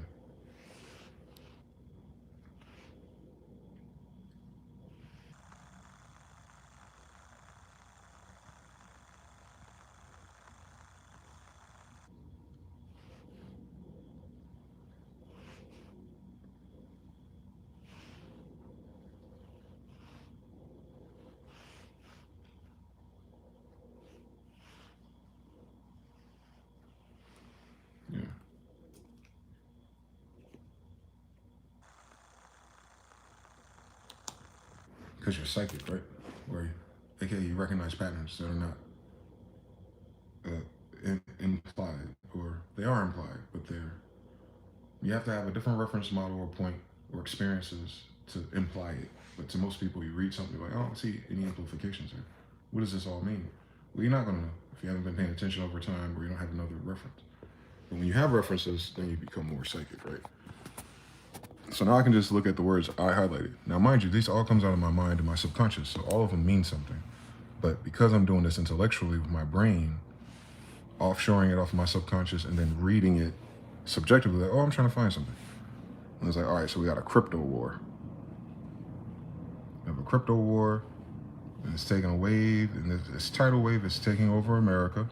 Yeah. Because you're psychic, right? Where, aka you recognize patterns that are not implied, or they are implied, but you have to have a different reference model or point or experiences to imply it. But to most people, you read something like, I don't see any amplifications here. What does this all mean? Well, you're not going to know if you haven't been paying attention over time or you don't have another reference. But when you have references, then you become more psychic, right? So now I can just look at the words I highlighted. Now, mind you, this all comes out of my mind and my subconscious, so all of them mean something. But because I'm doing this intellectually with my brain, offshoring it off of my subconscious and then reading it subjectively, like, oh, I'm trying to find something. And it's like, all right, so we got a crypto war. We have a crypto war, and it's taking a wave, and this tidal wave is taking over America.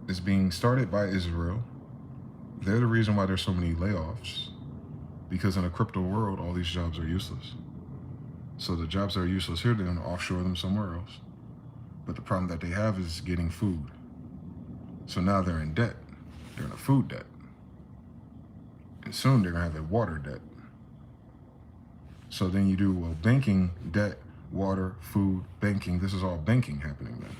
It's being started by Israel. They're the reason why there's so many layoffs, because in a crypto world, all these jobs are useless. So the jobs that are useless here, they're going to offshore them somewhere else. But the problem that they have is getting food. So now they're in debt. They're in a food debt. And soon they're going to have a water debt. So then you do, well, banking, debt, water, food, banking. This is all banking happening then.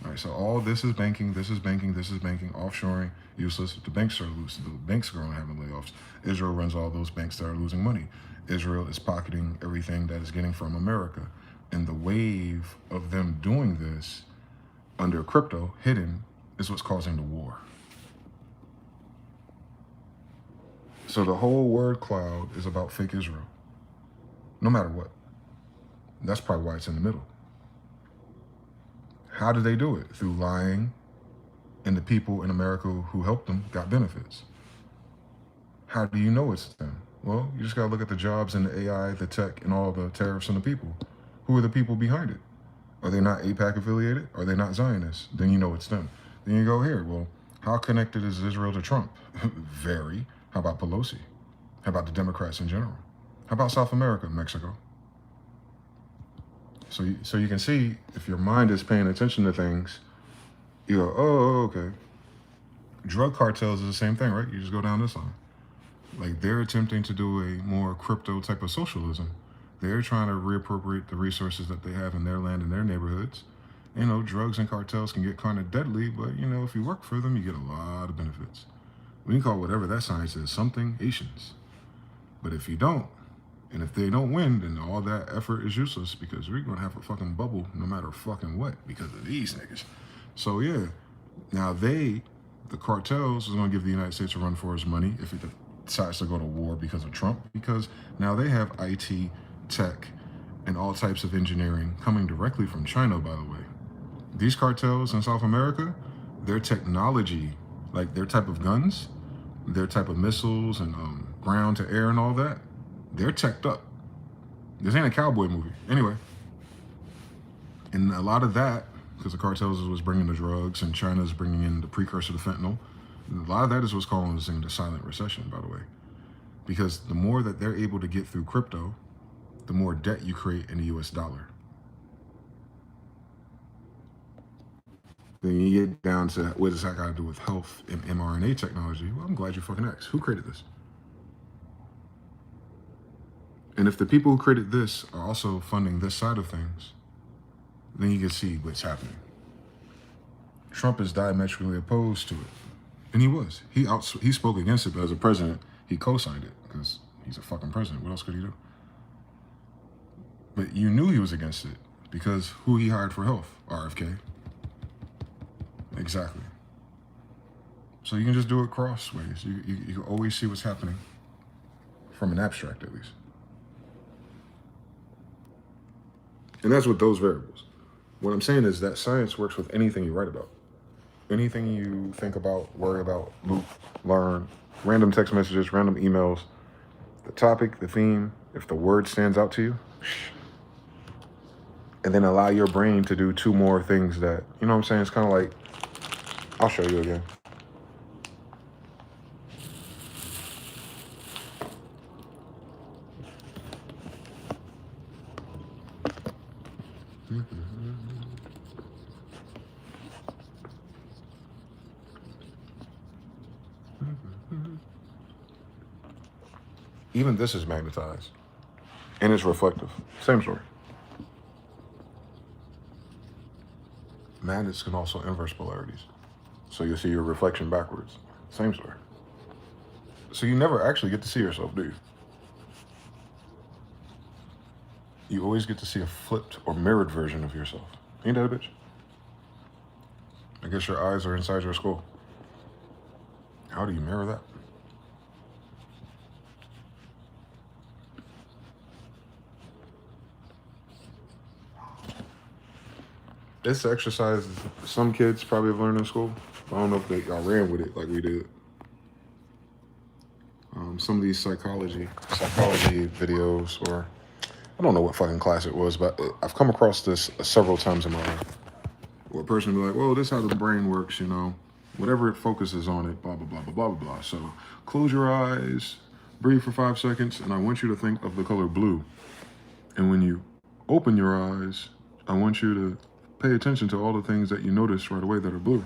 All right, so all this is banking, this is banking, this is banking, offshoring, useless. The banks are loose. The banks are going to have layoffs. Israel runs all those banks that are losing money. Israel is pocketing everything that is getting from America. And the wave of them doing this under crypto, hidden, is what's causing the war. So the whole word cloud is about fake Israel. No matter what. That's probably why it's in the middle. How did they do it? Through lying, and the people in America who helped them got benefits. How do you know it's them? Well, you just gotta look at the jobs and the AI, the tech, and all the tariffs and the people. Who are the people behind it? Are they not AIPAC affiliated? Are they not Zionists? Then you know it's them. Then you go here, well, how connected is Israel to Trump? Very. How about Pelosi? How about the Democrats in general? How about South America, Mexico? So you can see, if your mind is paying attention to things, you go, oh, okay. Drug cartels is the same thing, right? You just go down this line. Like, they're attempting to do a more crypto type of socialism. They're trying to reappropriate the resources that they have in their land and their neighborhoods. You know, drugs and cartels can get kind of deadly, but, you know, if you work for them, you get a lot of benefits. We can call whatever that science is something Haitians. But if you don't, and if they don't win, then all that effort is useless, because we're going to have a fucking bubble no matter fucking what because of these niggas. So, yeah. Now the cartels, is going to give the United States a run for its money if it decides to go to war because of Trump, because now they have IT, tech, and all types of engineering coming directly from China, by the way. These cartels in South America, their technology, like their type of guns, their type of missiles and ground to air and all that, they're teched up. This ain't a cowboy movie. Anyway, and a lot of that, because the cartels was bringing the drugs and China's bringing in the precursor to fentanyl, a lot of that is what's causing the silent recession, by the way. Because the more that they're able to get through crypto, the more debt you create in the US dollar. Then you get down to what does that got to do with health and mRNA technology? Well, I'm glad you fucking asked. Who created this? And if the people who created this are also funding this side of things, then you can see what's happening. Trump is diametrically opposed to it. And he was. He spoke against it, but as a president, he co-signed it because he's a fucking president. What else could he do? But you knew he was against it because who he hired for health? RFK. Exactly. So you can just do it crossways. You can always see what's happening from an abstract, at least. And that's with those variables. What I'm saying is that science works with anything you write about. Anything you think about, worry about, loop, learn, random text messages, random emails, the topic, the theme, if the word stands out to you, and then allow your brain to do two more things that, you know what I'm saying? It's kind of like, I'll show you again. Even this is magnetized and it's reflective. Same story. Magnets can also inverse polarities. So you'll see your reflection backwards. Same story. So you never actually get to see yourself, do you? You always get to see a flipped or mirrored version of yourself. Ain't that a bitch? I guess your eyes are inside your skull. How do you mirror that? This exercise, some kids probably have learned in school. I don't know if y'all ran with it like we did. Some of these psychology videos, or I don't know what fucking class it was, but I've come across this several times in my life. Where a person will be like, well, this is how the brain works, you know. Whatever it focuses on it, blah, blah, blah, blah, blah, blah, blah. So close your eyes, breathe for 5 seconds, and I want you to think of the color blue. And when you open your eyes, I want you to pay attention to all the things that you notice right away that are blue.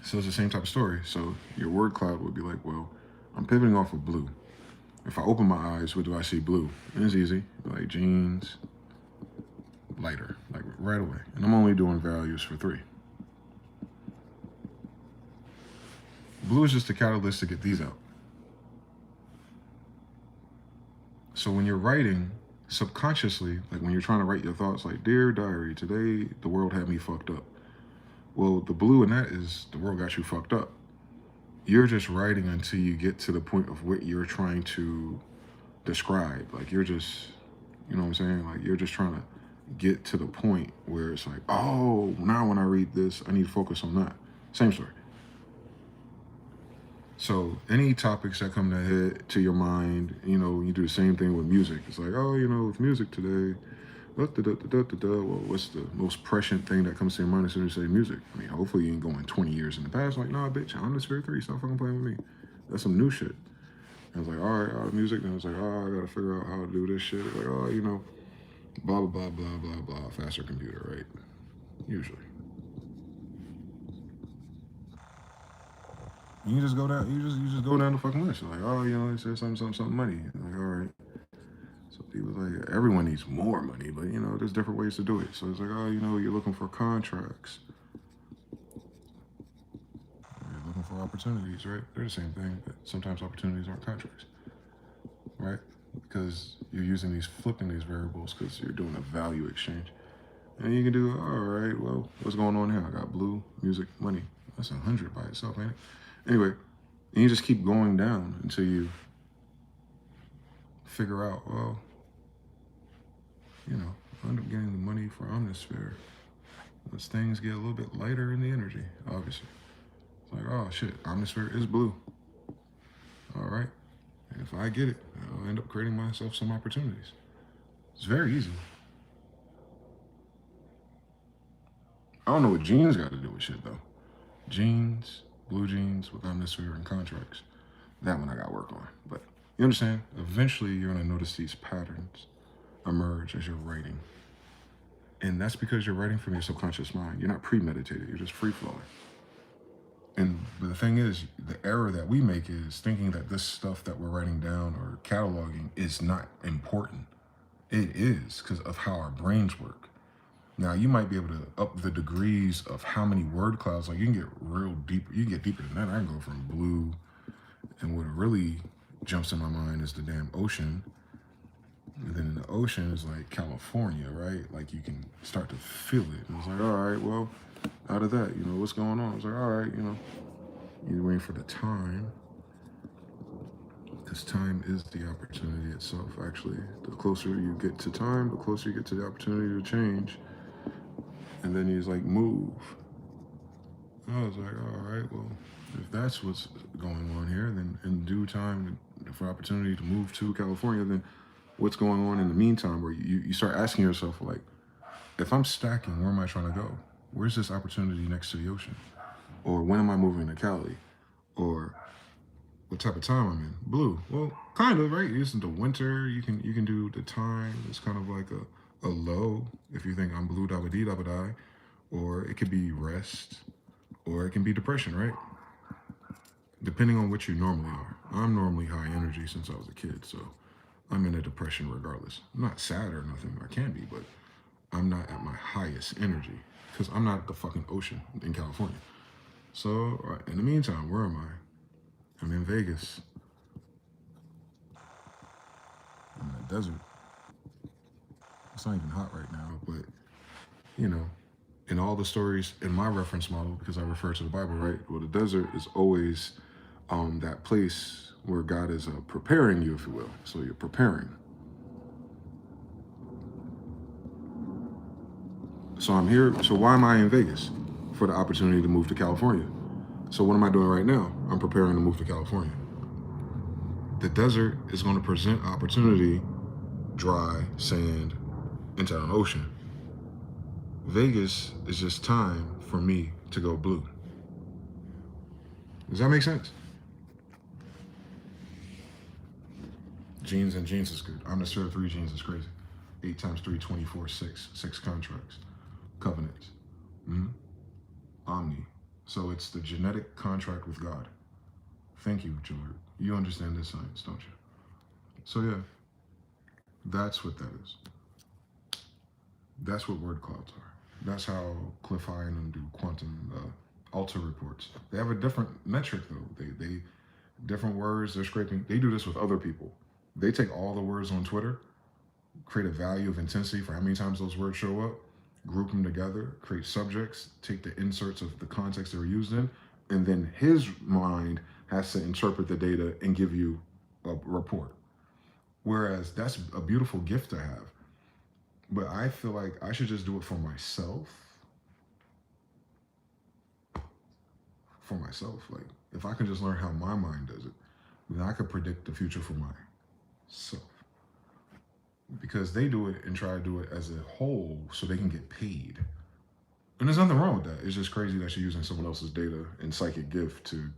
So it's the same type of story. So your word cloud would be like, well, I'm pivoting off of blue. If I open my eyes, what do I see? Blue. And it's easy. Like jeans, lighter, like right away. And I'm only doing values for 3. Blue is just the catalyst to get these out. So when you're writing, subconsciously, like when you're trying to write your thoughts, like, dear diary, today the world had me fucked up. Well, the blue in that is the world got you fucked up. You're just writing until you get to the point of what you're trying to describe. Like you're just, you know what I'm saying? Like you're just trying to get to the point where it's like, oh, now when I read this, I need to focus on that. Same story. So any topics that come to your mind, you know, you do the same thing with music. It's like, oh, you know, with music today, well, what's the most prescient thing that comes to your mind as soon as you say music? I mean, hopefully you ain't going 20 years in the past. Like, nah, bitch, I'm the Spirit 3. Stop fucking playing with me. That's some new shit. And I was like, all right, all the music. And I was like, oh, I gotta figure out how to do this shit. Like, oh, you know, blah, blah, blah, blah, blah, blah. Faster computer, right? Usually. You just go down. You just go down the fucking list. You're like, oh, you know, it says something money. Like, all right. So people like, everyone needs more money, but you know, there's different ways to do it. So it's like, oh, you know, you're looking for contracts. You're looking for opportunities, right? They're the same thing, but sometimes opportunities aren't contracts, right? Because you're using flipping these variables because you're doing a value exchange. And you can do, all right, well, what's going on here? I got blue, music, money. That's 100 by itself, ain't it? Anyway, and you just keep going down until you figure out, well, you know, I end up getting the money for Omnisphere. Once things get a little bit lighter in the energy, obviously. It's like, oh shit, omnisphere is blue. All right. And if I get it, I'll end up creating myself some opportunities. It's very easy. I don't know what jeans got to do with shit though. Jeans, blue jeans with omnisphere and contracts. That one I got to work on. But you understand? Eventually you're going to notice these patterns emerge as you're writing. And that's because you're writing from your subconscious mind. You're not premeditated, you're just free flowing. And the thing is, the error that we make is thinking that this stuff that we're writing down or cataloging is not important. It is, because of how our brains work. Now, you might be able to up the degrees of how many word clouds, like you can get real deep, you can get deeper than that. I can go from blue, and what really jumps in my mind is the damn ocean. And then in the ocean is like California, right? Like you can start to feel it. And it's like, all right, well, out of that, what's going on? It's like, all right, you're waiting for the time. Because time is the opportunity itself, actually. The closer you get to time, the closer you get to the opportunity to change. And then he's like, move. I was like, all right, well, if that's what's going on here, then in due time, for opportunity to move to California, then what's going on in the meantime, where you start asking yourself, like, if I'm stacking, where am I trying to go? Where's this opportunity next to the ocean? Or when am I moving to Cali? Or what type of time I'm in? Blue. Well, kind of, right? It's in the winter. You can do the time. It's kind of like a low, if you think I'm blue, dabba-dee, dabba-die. Or it could be rest. Or it can be depression, right? Depending on what you normally are. I'm normally high energy since I was a kid, so I'm in a depression regardless. I'm not sad or nothing. I can be, but I'm not at my highest energy because I'm not at the fucking ocean in California. So in the meantime, where am I? I'm in Vegas. I'm in the desert. It's not even hot right now, but in all the stories in my reference model, because I refer to the Bible, right? Well, the desert is always that place where God is preparing you, if you will. So you're preparing. So I'm here. So why am I in Vegas? For the opportunity to move to California. So what am I doing right now? I'm preparing to move to California. The desert is going to present opportunity, dry, sand, into an ocean. Vegas is just time for me to go blue. Does that make sense? Jeans and jeans is good. I'm the sure 3 jeans is crazy. 8 times 3, 24, 6 contracts. Covenants. Omni. So it's the genetic contract with God. Thank you, George. You understand this science, don't you? So yeah, that's what that is. That's what word clouds are. That's how Cliff High and them do quantum alter reports. They have a different metric though. They different words they're scraping. They do this with other people. They take all the words on Twitter, create a value of intensity for how many times those words show up, group them together, create subjects, take the inserts of the context they were used in, and then his mind has to interpret the data and give you a report. Whereas that's a beautiful gift to have. But I feel like I should just do it for myself. For myself. Like, if I can just learn how my mind does it, then I could predict the future for myself. Because they do it and try to do it as a whole so they can get paid. And there's nothing wrong with that. It's just crazy that you're using someone else's data and psychic gift to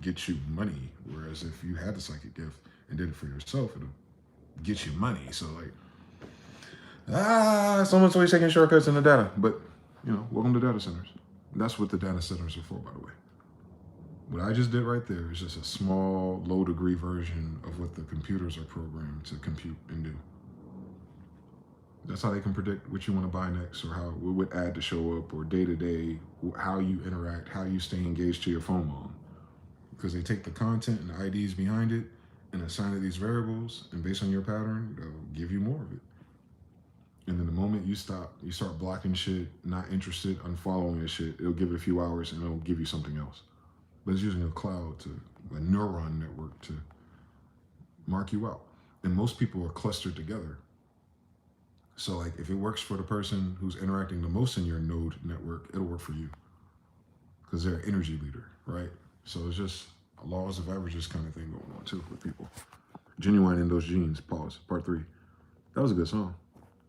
get you money. Whereas if you had the psychic gift and did it for yourself, it'll get you money. So like, someone's always taking shortcuts in the data. But, welcome to data centers. That's what the data centers are for, by the way. What I just did right there is just a small, low-degree version of what the computers are programmed to compute and do. That's how they can predict what you want to buy next, or how what ad to show up, or day-to-day, how you interact, how you stay engaged to your phone mom. Because they take the content and the IDs behind it and assign it these variables, and based on your pattern, they'll give you more of it. And then the moment you start blocking shit, not interested, unfollowing this shit, it'll give it a few hours and it'll give you something else. But it's using a cloud, a neuron network to mark you out. And most people are clustered together. So like if it works for the person who's interacting the most in your node network, it'll work for you because they're an energy leader, right? So it's just a laws of averages kind of thing going on too with people. Genuine in those genes. Pause. Part 3. That was a good song.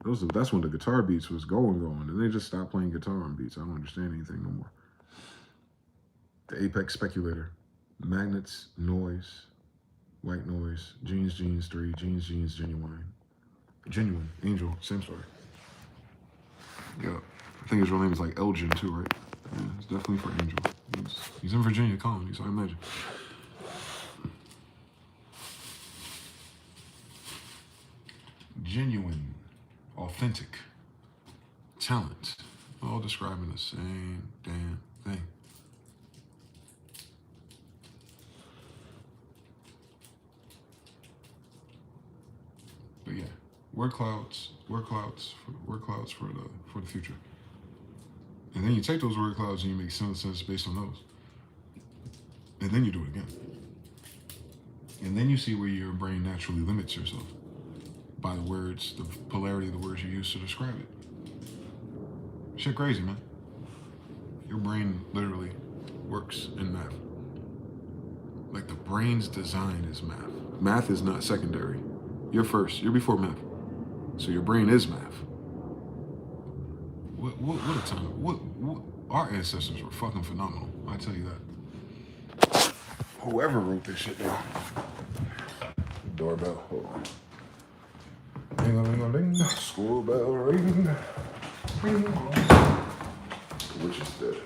That's when the guitar beats was going, and they just stopped playing guitar on beats. I don't understand anything no more. The apex speculator, magnets, noise, white noise, genes, 3, genes, genuine, angel, same story. Yeah, I think his real name is like Elgin too, right? Yeah, it's definitely for Angel. He's in Virginia colony, so I imagine. Genuine, authentic, talent, all describing the same damn thing. But yeah, word clouds for the future. And then you take those word clouds and you make sense based on those. And then you do it again. And then you see where your brain naturally limits yourself by the words, the polarity of the words you use to describe it. Shit crazy, man. Your brain literally works in math. Like the brain's design is math. Math is not secondary. You're first. You're before math. So your brain is math. What a time. What our ancestors were fucking phenomenal. I tell you that. Whoever wrote this shit down. Doorbell. Hold on. Ding-a-ling-a-ling. School bell ring. Ring. The witch is dead.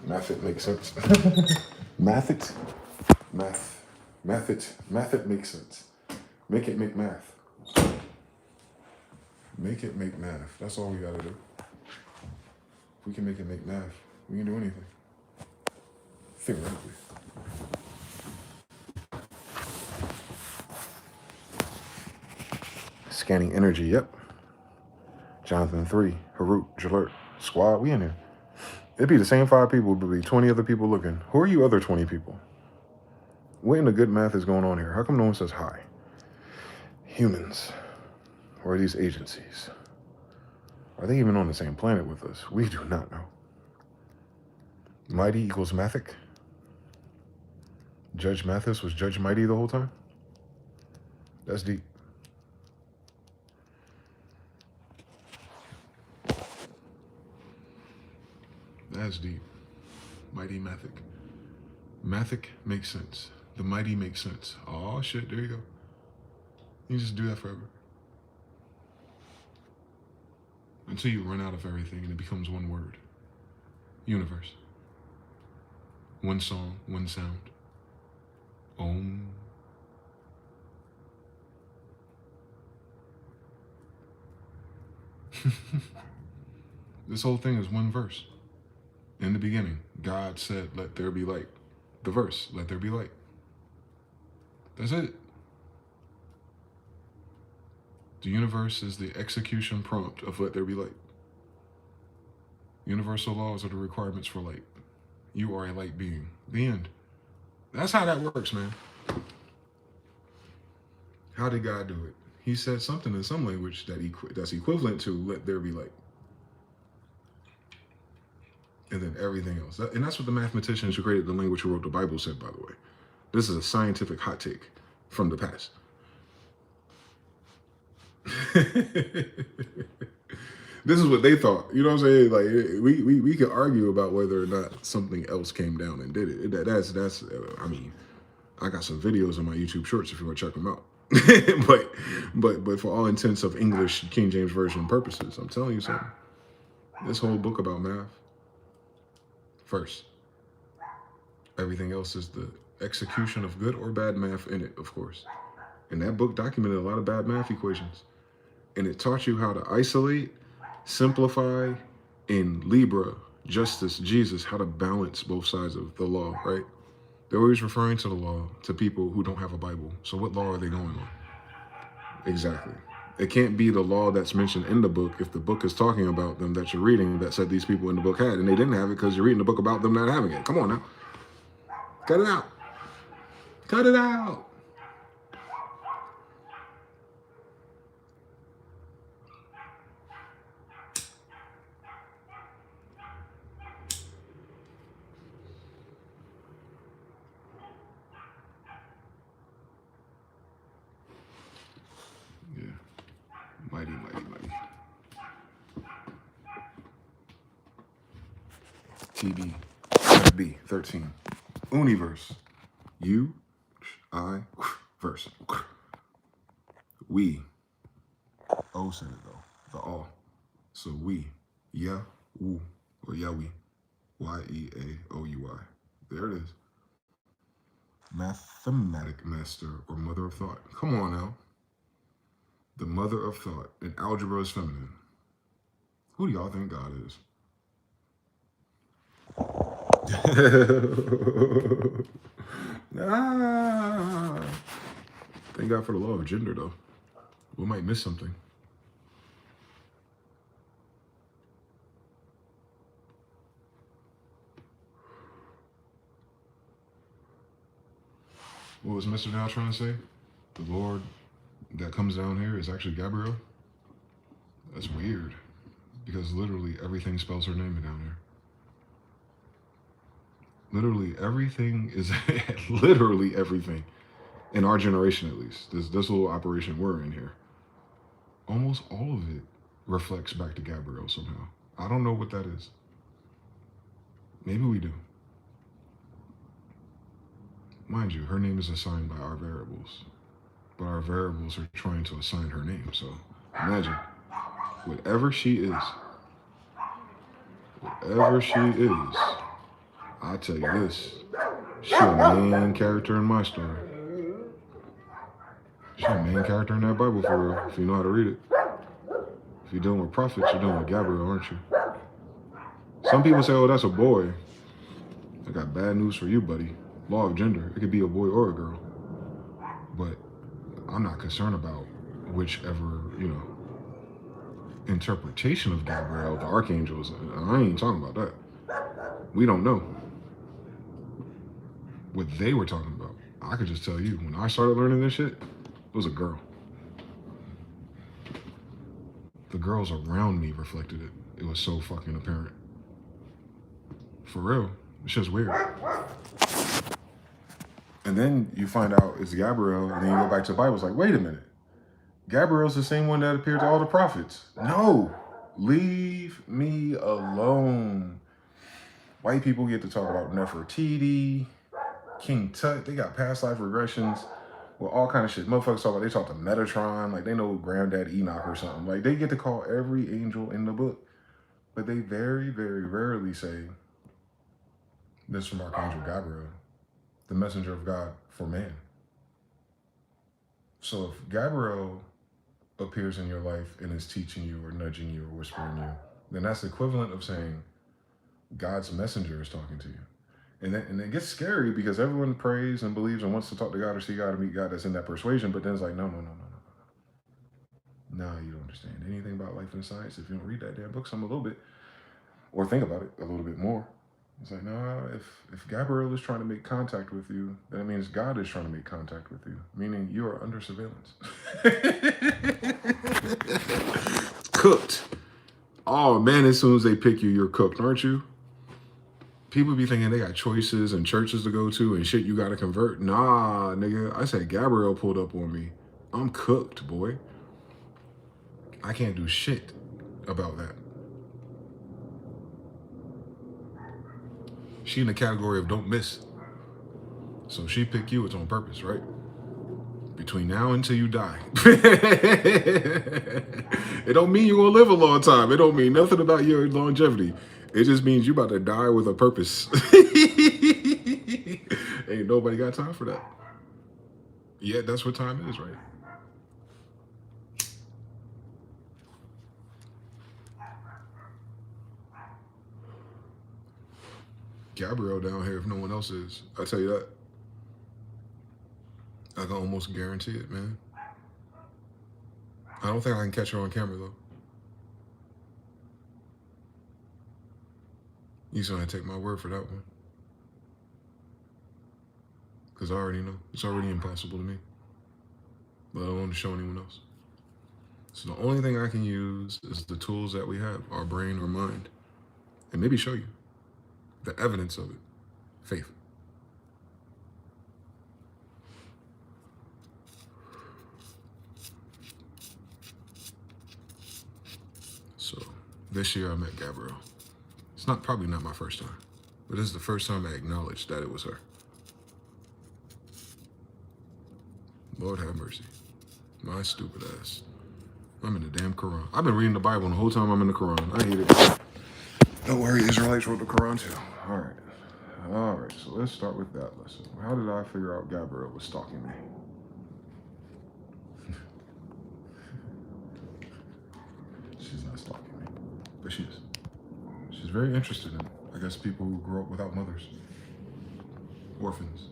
Math it makes sense. Math it. Math. Math it. Math it makes sense. Make it make math. Make it make math. That's all we gotta do. If we can make it make math, we can do anything. Theoretically. Scanning energy, yep. Jonathan 3, Harut, Jalert, Squad, we in here. It'd be the same 5 people, but be 20 other people looking. Who are you other 20 people? What in the good math is going on here? How come no one says hi? Humans. Or are these agencies? Are they even on the same planet with us? We do not know. Mighty equals Mathic. Judge Mathis was Judge Mighty the whole time? That's deep. That's deep. Mighty Mathic. Mathic makes sense. The mighty makes sense. Oh shit, there you go. You just do that forever. Until you run out of everything and it becomes one word. Universe. One song, one sound. Om. This whole thing is one verse. In the beginning, God said, let there be light. The verse, let there be light. That's it. The universe is the execution prompt of let there be light. Universal laws are the requirements for light. You are a light being. The end. That's how that works, man. How did God do it? He said something in some language that's equivalent to let there be light. And then everything else. And that's what the mathematicians who created the language who wrote the Bible said, by the way. This is a scientific hot take from the past. This is what they thought. You know what I'm saying? Like we could argue about whether or not something else came down and did it. That's I mean, I got some videos on my YouTube Shorts if you want to check them out. but for all intents of English King James Version purposes, I'm telling you something. This whole book about math. First, everything else is the execution of good or bad math in it, of course. And that book documented a lot of bad math equations. And it taught you how to isolate, simplify, in Libra, justice, Jesus, how to balance both sides of the law, right? They're always referring to the law to people who don't have a Bible. So what law are they going on? Exactly. It can't be the law that's mentioned in the book if the book is talking about them that you're reading that said these people in the book had, and they didn't have it because you're reading the book about them not having it. Come on now. Cut it out. Cut it out. Yeah. Mighty, mighty, mighty. TB. B. 13. Universe. You. I. Verse. We. O said it though. The all. So we. Ya. Woo. Or Yahweh. Y-E-A-O-U-I. There it is. Mathematic master or mother of thought. Come on now. The mother of thought. And algebra is feminine. Who do y'all think God is? Thank God for the law of gender, though. We might miss something. What was Mr. Now trying to say? The Lord that comes down here is actually Gabriel? That's weird. Because literally everything spells her name down here. Literally everything is literally everything. In our generation, at least. This little operation we're in here. Almost all of it reflects back to Gabriel somehow. I don't know what that is. Maybe we do. Mind you, her name is assigned by our variables. But our variables are trying to assign her name. So imagine, whatever she is, I tell you this, she's a main character in my story. She's a main character in that Bible for real, if you know how to read it. If you're dealing with prophets, you're dealing with Gabriel, aren't you? Some people say, oh, that's a boy. I got bad news for you, buddy. Law of gender, it could be a boy or a girl. But I'm not concerned about whichever, interpretation of Gabriel, the archangels. I ain't talking about that. We don't know what they were talking about. I could just tell you, when I started learning this shit, it was a girl. The girls around me reflected it. It was so fucking apparent. For real. It's just weird. And then you find out it's Gabriel, and then you go back to the Bible. It's like, wait a minute. Gabriel's the same one that appeared to all the prophets. No. Leave me alone. White people get to talk about Nefertiti, King Tut. They got past life regressions. Well, all kind of shit. Motherfuckers talk about, they talk to Metatron, like they know Granddad Enoch or something. Like they get to call every angel in the book. But they very, very rarely say This from Archangel Gabriel, the messenger of God for man. So if Gabriel appears in your life and is teaching you or nudging you or whispering you, then that's the equivalent of saying God's messenger is talking to you. And it gets scary because everyone prays and believes and wants to talk to God or see God or meet God that's in that persuasion, but then it's like, no, no, no, no, no. No, you don't understand anything about life and science if you don't read that damn book some a little bit or think about it a little bit more. It's like, no, if Gabriel is trying to make contact with you, then it means God is trying to make contact with you, meaning you are under surveillance. Cooked. Oh man, as soon as they pick you, you're cooked, aren't you? People be thinking they got choices and churches to go to and shit you gotta convert. Nah, nigga. I said Gabrielle pulled up on me. I'm cooked, boy. I can't do shit about that. She in the category of don't miss. So she pick you, it's on purpose, right? Between now until you die. It don't mean you're gonna live a long time. It don't mean nothing about your longevity. It just means you about to die with a purpose. Ain't nobody got time for that. Yeah, that's what time is, right? Gabrielle down here if no one else is. I tell you that. I can almost guarantee it, man. I don't think I can catch her on camera though. You just gonna take my word for that one. Because I already know. It's already impossible to me. But I don't want to show anyone else. So the only thing I can use is the tools that we have, our brain or mind. And maybe show you the evidence of it. Faith. So this year I met Gabrielle. It's probably not my first time, but this is the first time I acknowledged that it was her. Lord have mercy. My stupid ass. I'm in the damn Quran. I've been reading the Bible the whole time I'm in the Quran. I hate it. Don't worry, Israelites wrote the Quran too. All right. All right, so let's start with that lesson. How did I figure out Gabrielle was stalking me? She's not stalking me, but she is. She's very interested in, I guess, people who grew up without mothers. Orphans.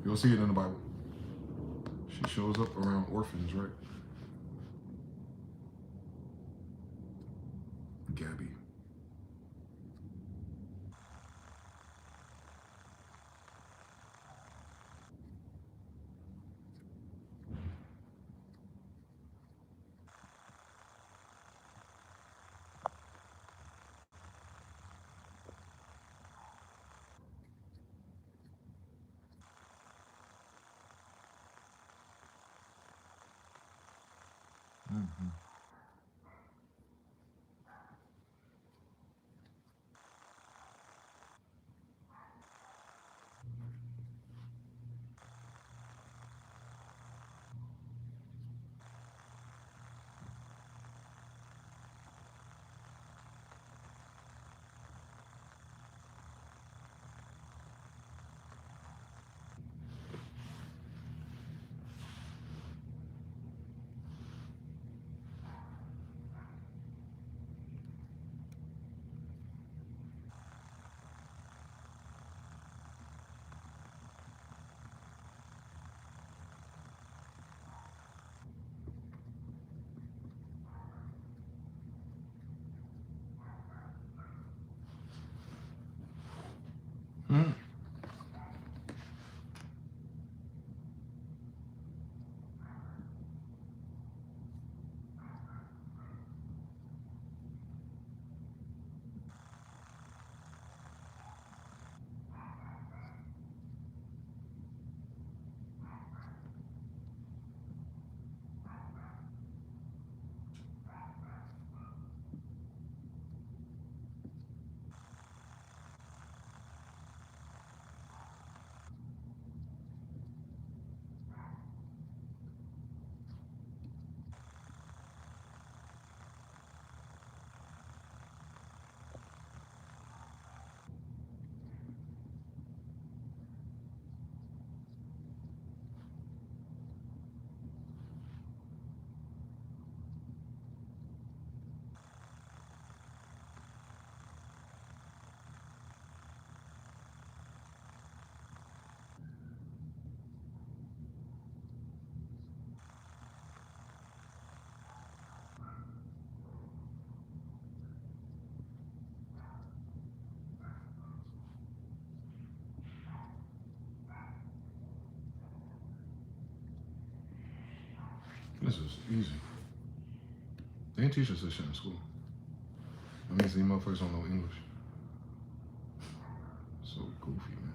You'll see it in the Bible. She shows up around orphans, right? Gabby. Mm-hmm. Mm. This is easy. They ain't teach us this shit in school. That means these motherfuckers don't know English. So goofy, man.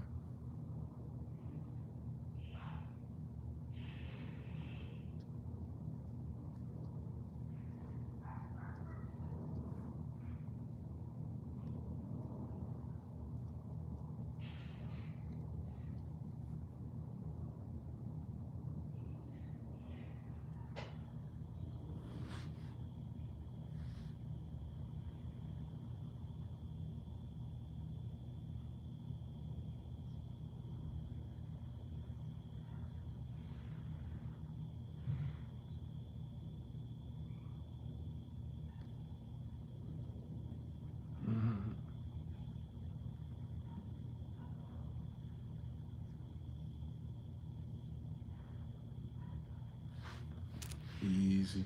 Easy.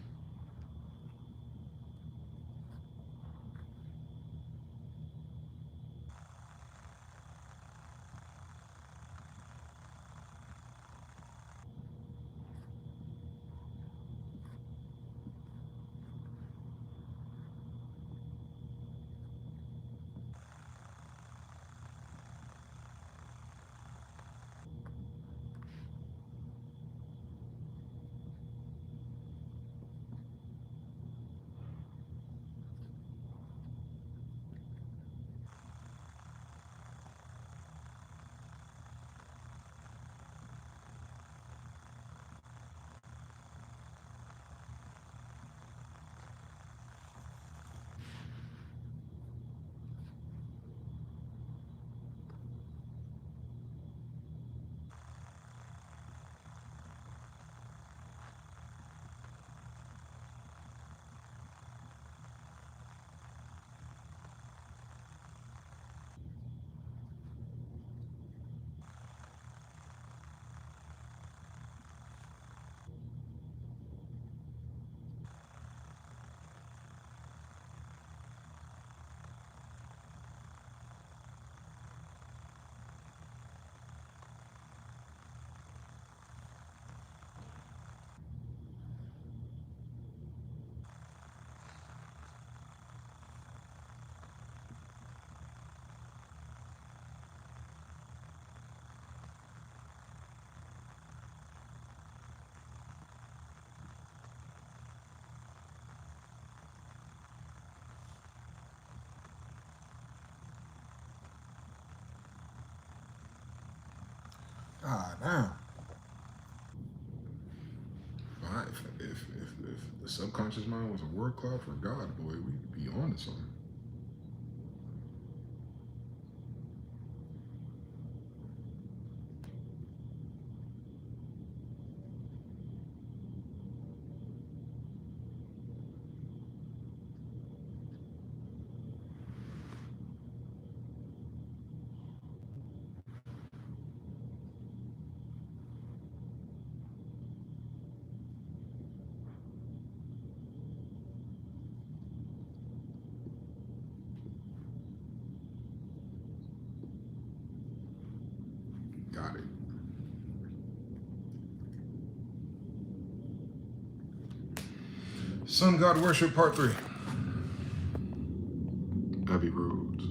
God damn. If the subconscious mind was a word cloud for God, boy, we'd be on to something. Got it. Sun God Worship Part 3. Abbey Roads.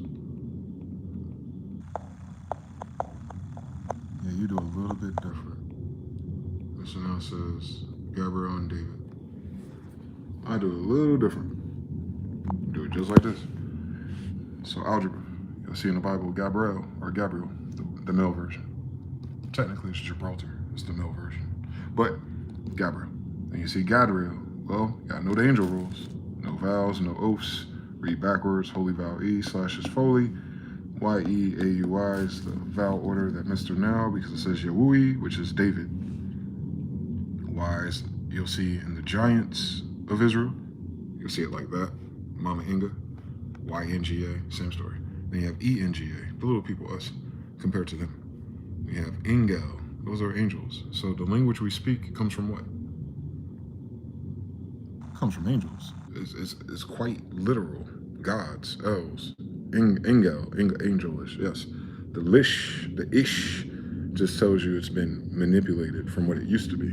Yeah, you do a little bit different. So now it says Gabriel and David. I do it a little different. Do it just like this. So algebra. You'll see in the Bible Gabriel, or Gabriel, the male version. Technically it's Gibraltar. It's the male version. But Gabriel. And you see Gadriel. Well, you gotta know the angel rules. No vowels, no oaths. Read backwards. Holy vowel E / is Foley. Y-E-A-U-I is the vowel order that Mr. Now, because it says Yawui, which is David. Y's you'll see in the giants of Israel. You'll see it like that. Mama Inga. Y-N-G-A, same story. Then you have E-N-G-A, the little people, us, compared to them. We have Ingel, those are angels. So the language we speak comes from what? It comes from angels. It's quite literal. Gods, elves, Ingel, angelish, yes. The lish, the ish, just tells you it's been manipulated from what it used to be.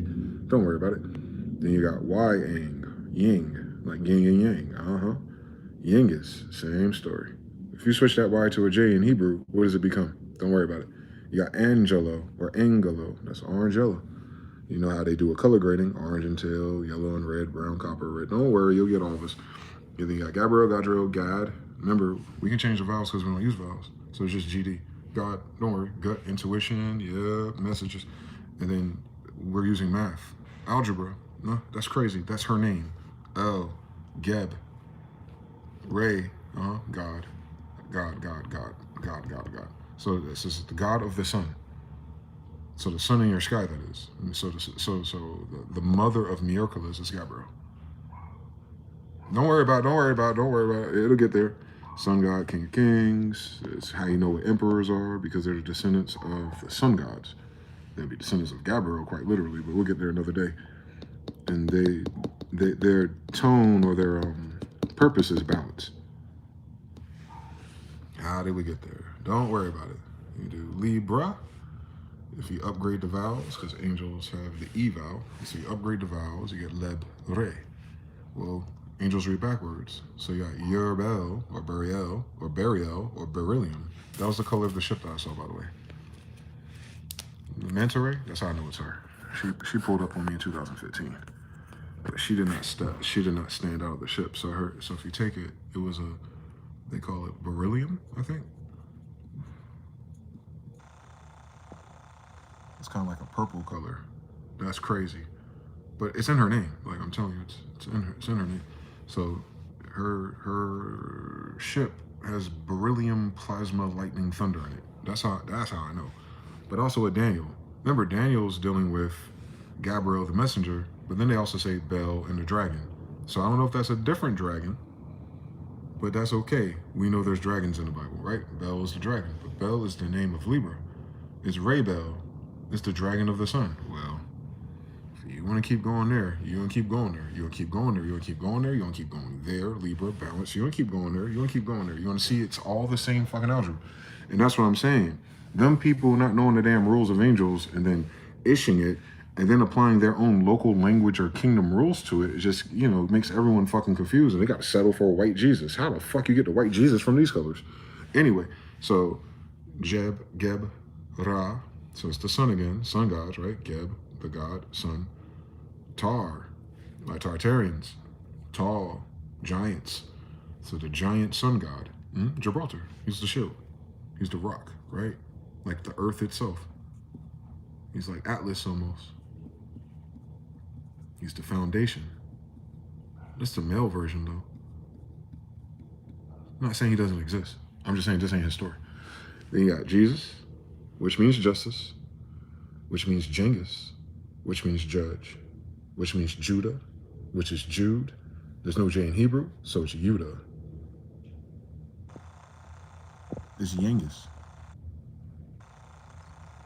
Don't worry about it. Then you got Y-ang, ying, like yin and yang. Yingis, same story. If you switch that Y to a J in Hebrew, what does it become? Don't worry about it. You got Angelo or Angelo, that's orange yellow. You know how they do a color grading, orange and teal, yellow and red, brown, copper, red. Don't worry, you'll get all of us. And then you got Gabriel, Gadriel, Gad. Remember, we can change the vowels because we don't use vowels. So it's just GD. God, don't worry. Gut, intuition, yeah, messages. And then we're using math. Algebra, no, that's crazy. That's her name. El, Geb, Ray, God. God. So this is the God of the sun. So the sun in your sky, that is. And so the mother of miracles is Gabriel. Don't worry about it. It'll get there. Sun God, King of Kings. It's how you know what emperors are, because they're the descendants of the sun gods. They'll be descendants of Gabriel, quite literally, but we'll get there another day. And their tone or their purpose is balance. How did we get there? Don't worry about it. You do Libra. If you upgrade the vowels, because angels have the E vowel, so you upgrade the vowels, you get Leb, Re. Well, angels read backwards. So you got Yerbel, or Buriel, or Burial, or Beryllium. That was the color of the ship that I saw, by the way. The Manta Ray, that's how I know it's her. She pulled up on me in 2015. But she did not stand out of the ship. So if you take it, it was they call it beryllium, I think. It's kind of like a purple color. That's crazy. But it's in her name. Like I'm telling you, it's in her name. So her ship has beryllium plasma lightning thunder in it. That's how I know. But also with Daniel. Remember, Daniel's dealing with Gabriel the messenger, but then they also say Bel and the dragon. So I don't know if that's a different dragon, but that's okay. We know there's dragons in the Bible, right? Bel is the dragon, but Bel is the name of Libra. It's Ray-Bel. It's the dragon of the sun. Well, if you want to keep going there, you're going to keep going there. You're going to keep going there. You're going to keep going there. You're going to keep going there. Libra, balance. You're going to keep going there. You're going to keep going there. You're going to see it's all the same fucking algebra. And that's what I'm saying. Them people not knowing the damn rules of angels and then issuing it and then applying their own local language or kingdom rules to it, it just, makes everyone fucking confused. And they got to settle for a white Jesus. How the fuck you get the white Jesus from these colors? Anyway, so Jeb, Geb, Ra. So it's the sun again, sun gods, right? Geb, the god, sun. Tar, like Tartarians. Tall, giants. So the giant sun god. Gibraltar, he's the shield. He's the rock, right? Like the earth itself. He's like Atlas almost. He's the foundation. That's the male version though. I'm not saying he doesn't exist. I'm just saying this ain't his story. Then you got Jesus, which means justice, which means Genghis, which means judge, which means Judah, which is Jude. There's no J in Hebrew, so it's Judah. It's Genghis.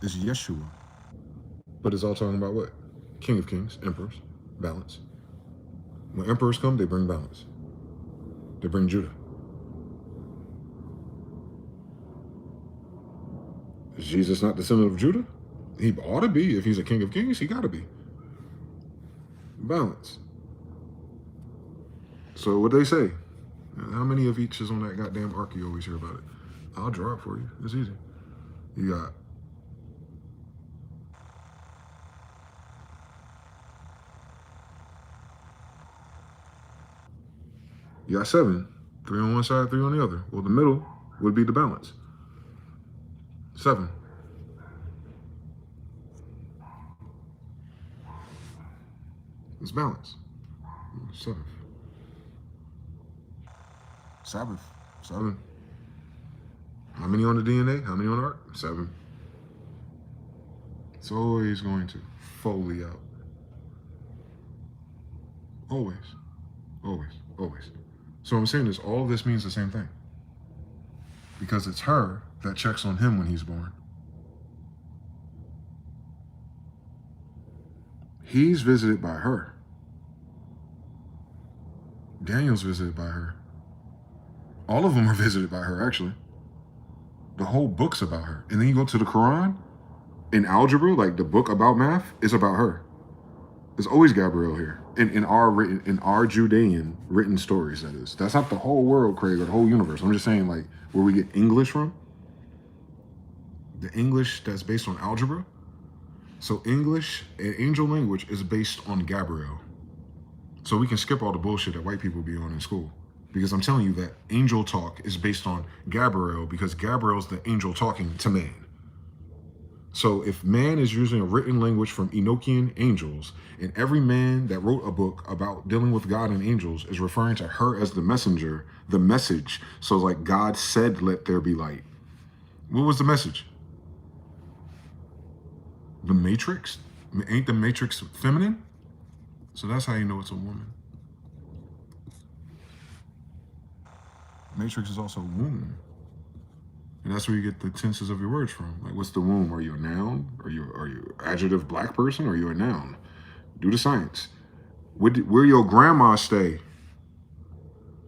It's Yeshua. But it's all talking about what? King of Kings, emperors, balance. When emperors come, they bring balance. They bring Judah. Is Jesus not descendant of Judah? He ought to be. If he's a King of Kings, he got to be. Balance. So what they say? How many of each is on that goddamn ark? You always hear about it. I'll draw it for you. It's easy. You got 7. 3 on one side, 3 on the other. Well, the middle would be the balance. 7. It's balance. 7. Sabbath. 7. How many on the DNA? How many on the ark? 7. It's always going to Foley out. Always. Always. Always. So I'm saying is all of this means the same thing. Because it's her that checks on him when he's born. He's visited by her. Daniel's visited by her. All of them are visited by her, actually. The whole book's about her. And then you go to the Quran, in algebra, like the book about math, is about her. There's always Gabriel here in our Judean written stories. That is, that's not the whole world, Craig, or the whole universe. I'm just saying, like, where we get English from, the English that's based on algebra. So English, an angel language, is based on Gabriel. So we can skip all the bullshit that white people be on in school. Because I'm telling you that angel talk is based on Gabriel, because Gabriel's the angel talking to man. So if man is using a written language from Enochian angels, and every man that wrote a book about dealing with God and angels is referring to her as the messenger, the message. So like God said, let there be light. What was the message? The matrix? Ain't the matrix feminine? So that's how you know it's a woman. Matrix is also womb. And that's where you get the tenses of your words from. Like, what's the womb? Are you a noun? Are you adjective black person? Or are you a noun? Do the science. Where your grandma stay?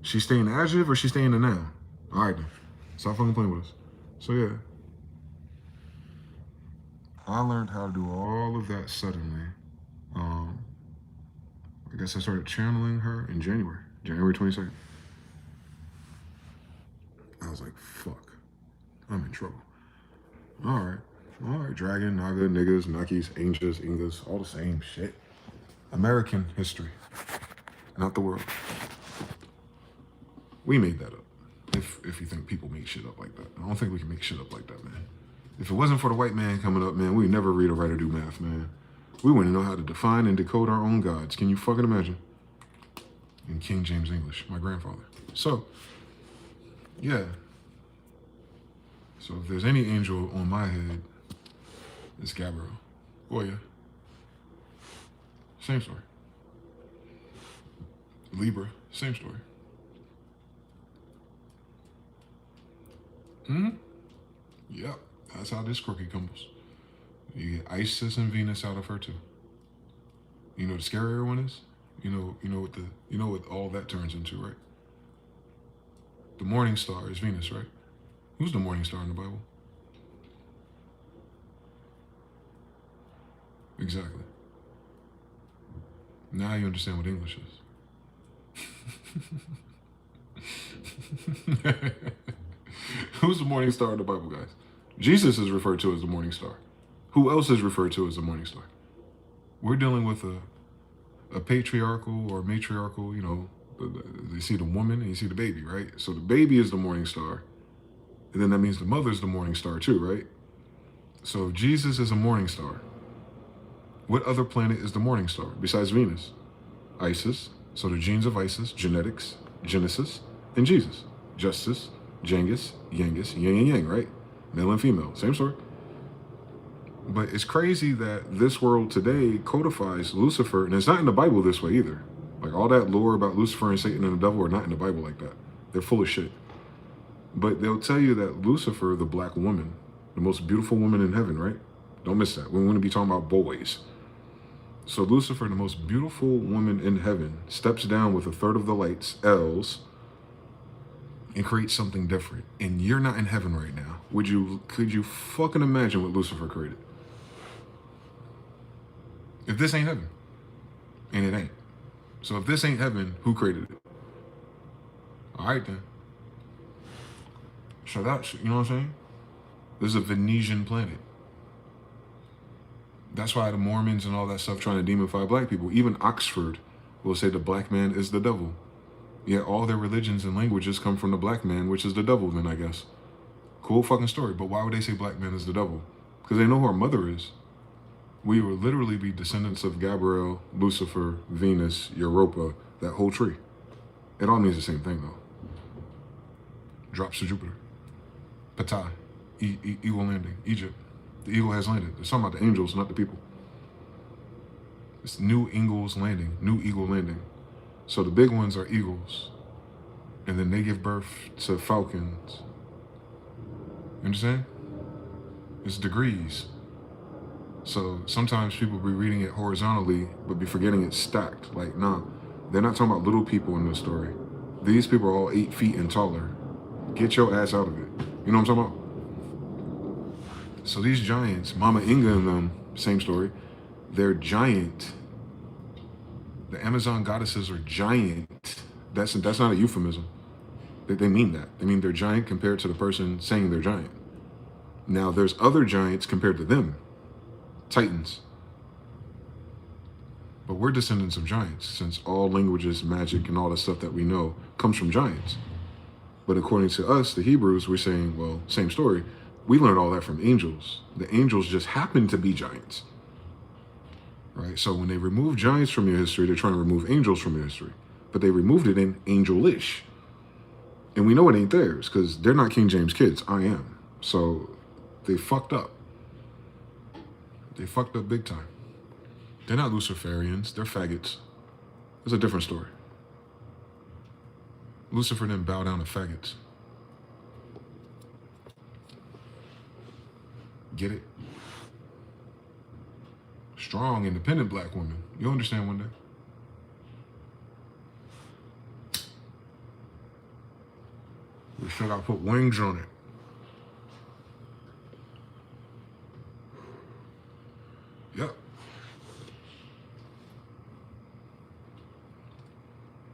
She stay in the adjective or she stay in the noun? All right then. Stop fucking playing with us. So yeah. I learned how to do all of that suddenly. I guess I started channeling her in January 22nd. I was like, fuck, I'm in trouble. All right, dragon, naga, niggas, nakis, angels, ingas, all the same shit. American history, not the world. We made that up. If you think people make shit up like that. I don't think we can make shit up like that, man. If it wasn't for the white man coming up, man, we'd never read or write or do math, man. We wouldn't know how to define and decode our own gods. Can you fucking imagine? In King James English, my grandfather. So, yeah. So if there's any angel on my head, it's Gabriel. Oh yeah. Same story. Libra, same story. Yep, that's how this cookie crumbles. You get Isis and Venus out of her too. You know what the scarier one is? You know what all that turns into, right? The morning star is Venus, right? Who's the morning star in the Bible? Exactly. Now you understand what English is. Who's the morning star in the Bible, guys? Jesus is referred to as the morning star. Who else is referred to as the morning star? We're dealing with a patriarchal or matriarchal, you see the woman and you see the baby, right? So the baby is the morning star. And then that means the mother's the morning star too, right? So if Jesus is a morning star, what other planet is the morning star besides Venus? Isis. So the genes of Isis, genetics, Genesis, and Jesus. Justice, Genghis, Yangus, yin and yang, right? Male and female, same story. But it's crazy that this world today codifies Lucifer, and it's not in the Bible this way either. Like all that lore about Lucifer and Satan and the devil are not in the Bible like that. They're full of shit. But they'll tell you that Lucifer, the black woman, the most beautiful woman in heaven, right? Don't miss that. We want to be talking about boys. So Lucifer, the most beautiful woman in heaven, steps down with a third of the lights, Els, and creates something different. And you're not in heaven right now. Could you fucking imagine what Lucifer created? If this ain't heaven, and it ain't. So if this ain't heaven, who created it? All right then. Shut up, you know what I'm saying? This is a Venetian planet. That's why the Mormons and all that stuff trying to demonify black people. Even Oxford will say the black man is the devil. Yet all their religions and languages come from the black man, which is the devil then, I guess. Cool fucking story, but why would they say black man is the devil? Because they know who our mother is. We would literally be descendants of Gabriel, Lucifer, Venus, Europa, that whole tree. It all means the same thing though. Drops to Jupiter. Ptah, eagle landing, Egypt. The eagle has landed. It's talking about the angels, not the people. It's new eagles landing, new eagle landing. So the big ones are eagles. And then they give birth to falcons. You understand? It's degrees. So sometimes people be reading it horizontally, but be forgetting it's stacked. Like, nah, they're not talking about little people in this story. These people are all 8 feet and taller. Get your ass out of it. You know what I'm talking about? So these giants, Mama Inga and them, same story, they're giant The Amazon goddesses are giant. That's not a euphemism. They mean that. They mean they're giant compared to the person saying they're giant. Now, there's other giants compared to them, titans. But we're descendants of giants, since all languages, magic, and all the stuff that we know comes from giants. But according to us, the Hebrews, we're saying, well, same story. We learned all that from angels. The angels just happen to be giants. Right? So when they remove giants from your history, they're trying to remove angels from your history. But they removed it in angelish. And we know it ain't theirs, because they're not King James kids. I am. So they fucked up. They fucked up big time. They're not Luciferians. They're faggots. It's a different story. Lucifer didn't bow down to faggots. Get it? Strong, independent black woman. You'll understand one day. We still gotta put wings on it. Yep.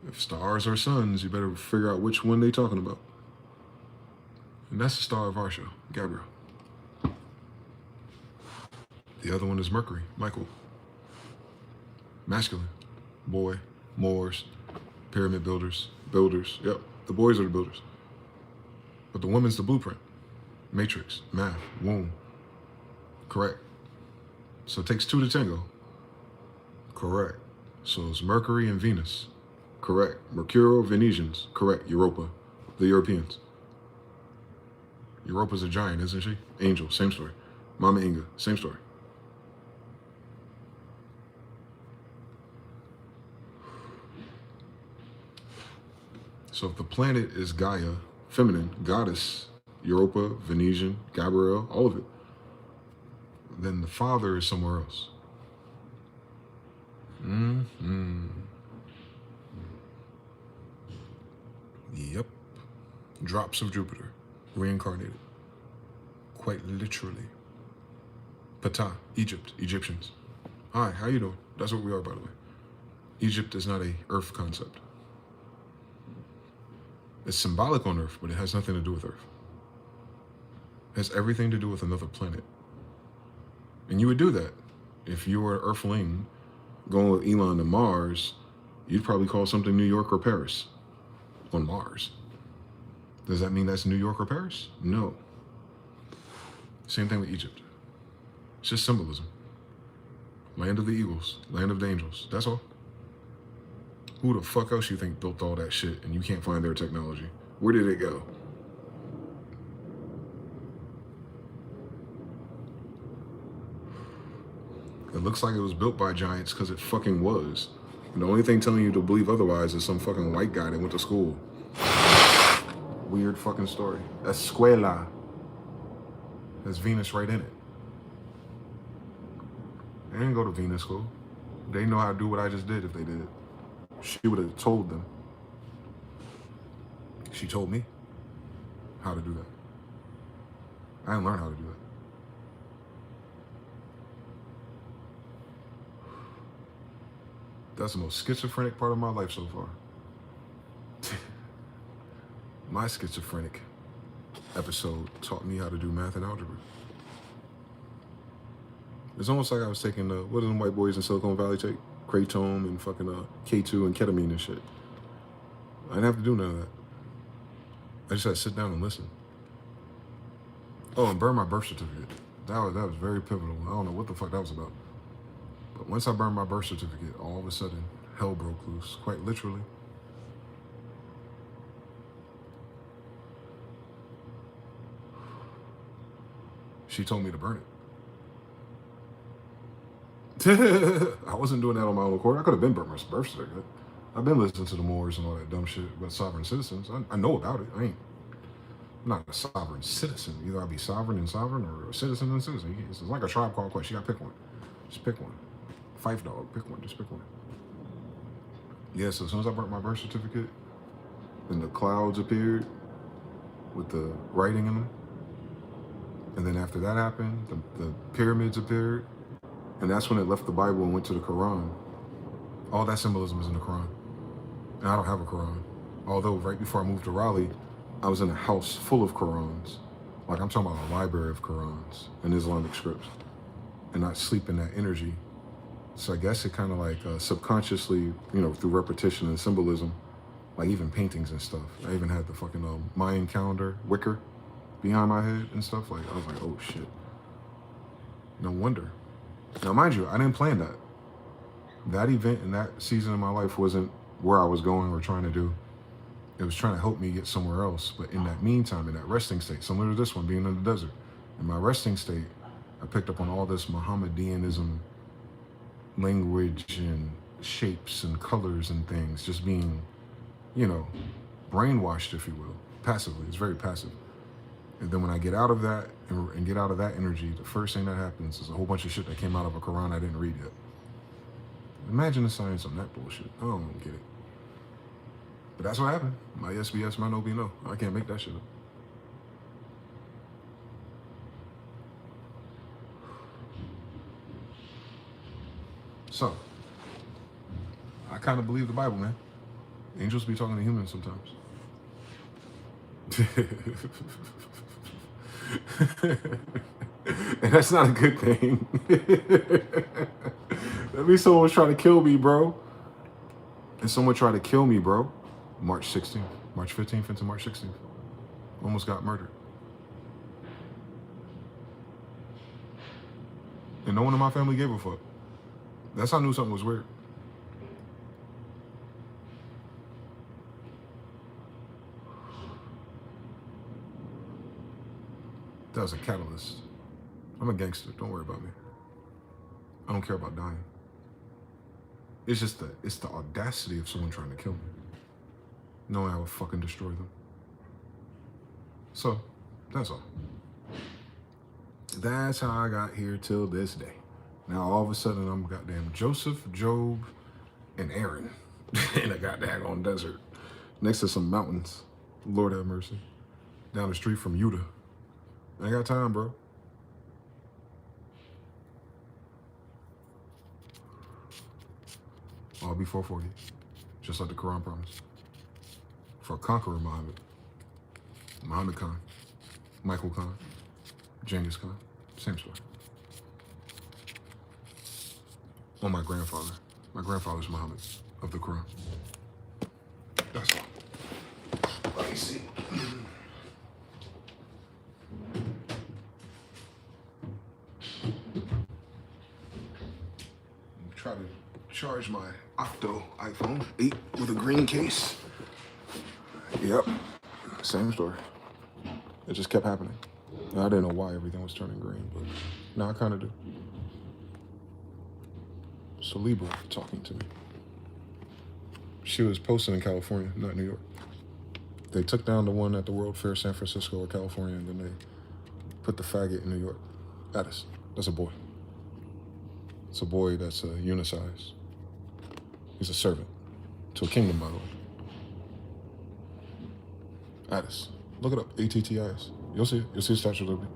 If stars are suns, you better figure out which one they talking about. And that's the star of our show, Gabriel. The other one is Mercury, Michael. Masculine, boy, Moors, pyramid builders. Yep, the boys are the builders. But the woman's the blueprint. Matrix, math, womb. Correct. So it takes two to tango. Correct. So it's Mercury and Venus. Correct. Mercurial Venetians. Correct. Europa. The Europeans. Europa's a giant, isn't she? Angel. Same story. Mama Inga. Same story. So if the planet is Gaia, feminine, goddess, Europa, Venetian, Gabriel, all of it, then the father is somewhere else. Yep. Drops of Jupiter, reincarnated. Quite literally. Ptah, Egypt, Egyptians. Hi, how you doing? That's what we are, by the way. Egypt is not a Earth concept. It's symbolic on Earth, but it has nothing to do with Earth. It has everything to do with another planet. And you would do that. If you were an Earthling going with Elon to Mars, you'd probably call something New York or Paris on Mars. Does that mean that's New York or Paris? No. Same thing with Egypt. It's just symbolism. Land of the eagles, land of the angels, that's all. Who the fuck else you think built all that shit and you can't find their technology? Where did it go? It looks like it was built by giants because it fucking was. And the only thing telling you to believe otherwise is some fucking white guy that went to school. Weird fucking story. Escuela. There's Venus right in it. They didn't go to Venus school. They know how to do what I just did if they did. She would have told them. She told me how to do that. I didn't learn how to do that. That's the most schizophrenic part of my life so far. My schizophrenic episode taught me how to do math and algebra. It's almost like I was taking, what do them white boys in Silicon Valley take? Kratom and fucking K2 and ketamine and shit. I didn't have to do none of that. I just had to sit down and listen. Oh, and burn my birth certificate. That was very pivotal. I don't know what the fuck that was about. But once I burned my birth certificate, all of a sudden, hell broke loose, quite literally. She told me to burn it. I wasn't doing that on my own accord. I could have been burnt my birth certificate. I've been listening to the Moors and all that dumb shit about sovereign citizens. I know about it. I'm not a sovereign citizen. Either I'll be sovereign and sovereign or a citizen and citizen. It's like a Tribe Called Quest. You gotta pick one. Just pick one. Fife Dog, pick one. Just pick one. Yeah, so as soon as I burnt my birth certificate, then the clouds appeared with the writing in them. And then after that happened, the pyramids appeared. And that's when it left the Bible and went to the Quran. All that symbolism is in the Quran. And I don't have a Quran. Although right before I moved to Raleigh, I was in a house full of Qurans. Like I'm talking about a library of Qurans and Islamic scripts. And I sleep in that energy. So I guess it kind of like subconsciously, you know, through repetition and symbolism, like even paintings and stuff. I even had the fucking Mayan calendar wicker behind my head and stuff. Like I was like, oh shit. No wonder. Now mind you, I didn't plan that. That event and that season of my life wasn't where I was going or trying to do. It was trying to help me get somewhere else. But in that meantime, in that resting state, similar to this one, being in the desert, in my resting state, I picked up on all this Mohammedanism language and shapes and colors and things, just being, you know, brainwashed, if you will, passively. It's very passive. And then when I get out of that and get out of that energy, the first thing that happens is a whole bunch of shit that came out of a Quran I didn't read yet. Imagine the science on that bullshit. I don't get it. But that's what happened. My yes be yes, my no be no. I can't make that shit up. So, I kind of believe the Bible, man. Angels be talking to humans sometimes. And that's not a good thing. That means someone's trying to kill me, bro. And someone tried to kill me, bro. March 16th, March 15th into March 16th. Almost got murdered. And no one in my family gave a fuck. That's how I knew something was weird. That was a catalyst. I'm a gangster. Don't worry about me. I don't care about dying. It's just it's the audacity of someone trying to kill me, knowing I would fucking destroy them. So, that's all. That's how I got here till this day. Now all of a sudden I'm goddamn Joseph, Job, and Aaron in a goddamn desert next to some mountains. Lord have mercy. Down the street from Utah. I ain't got time, bro. All before 40, just like the Quran promised. For conqueror Muhammad, Muhammad Khan, Michael Khan, Genghis Khan, same story. On my grandfather. My grandfather's Muhammad of the Quran. That's all. Let me see. Try to charge my Octo iPhone 8 with a green case. Yep, same story. It just kept happening. I didn't know why everything was turning green, but now I kind of do. So Libra talking to me. She was posted in California, not New York. They took down the one at the World Fair, San Francisco or California, and then they put the faggot in New York. Addis, that's a boy. It's a boy that's unicized. He's a servant to a kingdom, by the way. Addis. Look it up, A-T-T-I-S. You'll see it. You'll see the Statue of Liberty.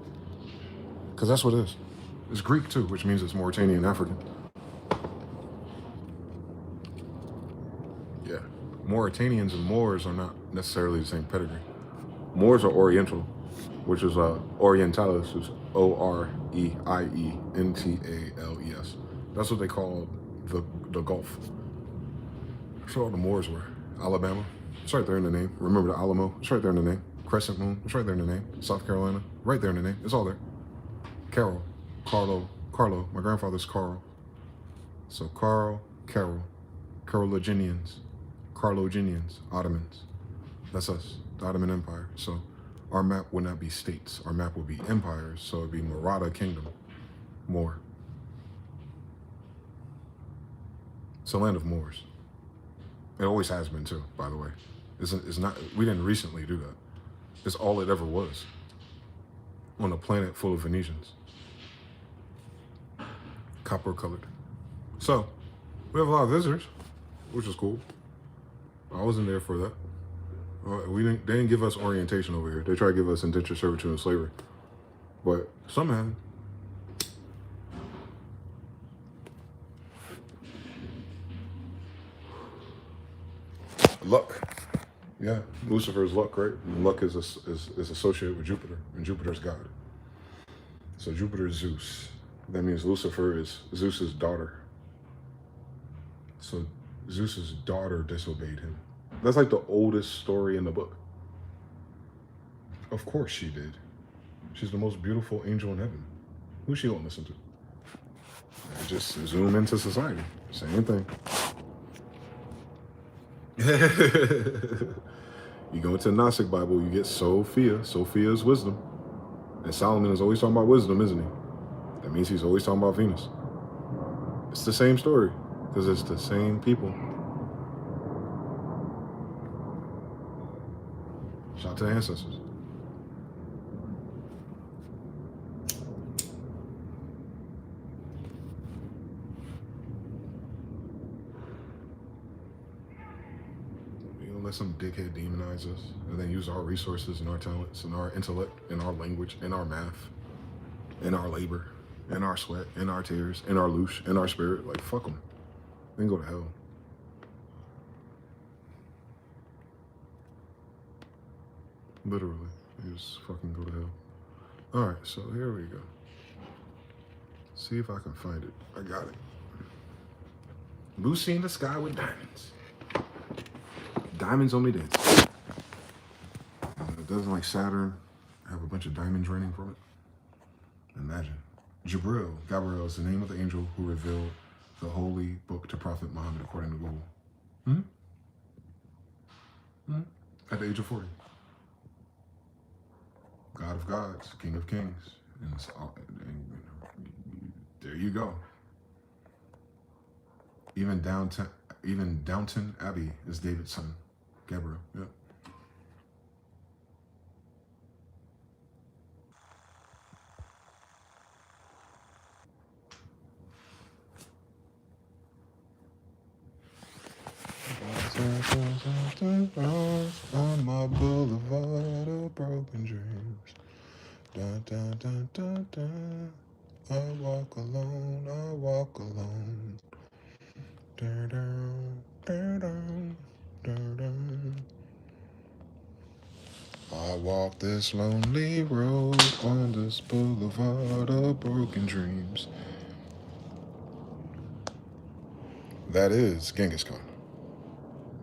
Because that's what it is. It's Greek, too, which means it's Mauritanian African. Yeah. Mauritanians and Moors are not necessarily the same pedigree. Moors are Oriental, which is Orientalis, is O-R-E-I-E-N-T-A-L-E-S. That's what they call the Gulf. That's what all the Moors were. Alabama, it's right there in the name. Remember the Alamo? It's right there in the name. Crescent Moon, it's right there in the name. South Carolina, right there in the name. It's all there. Carol, Carlo. My grandfather's Carl. So Carl, Carologinians, Ottomans. That's us, the Ottoman Empire. So our map would not be states. Our map would be empires. So it'd be Maratha Kingdom, Moor. It's a land of Moors. It always has been too, by the way. It's not. We didn't recently do that. It's all it ever was. On a planet full of Venetians. Copper colored. So, we have a lot of visitors, which is cool. I wasn't there for that. They didn't give us orientation over here. They tried to give us indentured servitude and slavery. But somehow, luck. Yeah, Lucifer is luck, right? And luck is associated with Jupiter, and Jupiter's God. So Jupiter is Zeus. That means Lucifer is Zeus's daughter. So Zeus's daughter disobeyed him. That's like the oldest story in the book. Of course she did. She's the most beautiful angel in heaven. Who's she gonna listen to? I just zoom into society. Same thing. You go into the Gnostic Bible, you get Sophia. Sophia is wisdom. And Solomon is always talking about wisdom, isn't he? That means he's always talking about Venus. It's the same story, because it's the same people. Shout out to the ancestors. Let some dickhead demonize us and then use our resources and our talents and our intellect and our language and our math and our labor and our sweat and our tears and our louche and our spirit. Like, fuck them. Then go to hell. Literally. You just fucking go to hell. All right, so here we go. See if I can find it. I got it. Lucy in the sky with diamonds. Diamonds only dance. Doesn't like Saturn have a bunch of diamonds raining from it? Imagine. Gabriel is the name of the angel who revealed the holy book to Prophet Muhammad according to Google. At the age of 40. God of gods, King of kings. And there you go. Even Downton Abbey is David's son. Gabriel, yep. On my boulevard of broken dreams. Dun, dun, dun, dun, dun. I walk alone, I walk alone. Dun, dun, dun, dun, dun, dun. I walk this lonely road on this boulevard of broken dreams. That is Genghis Khan,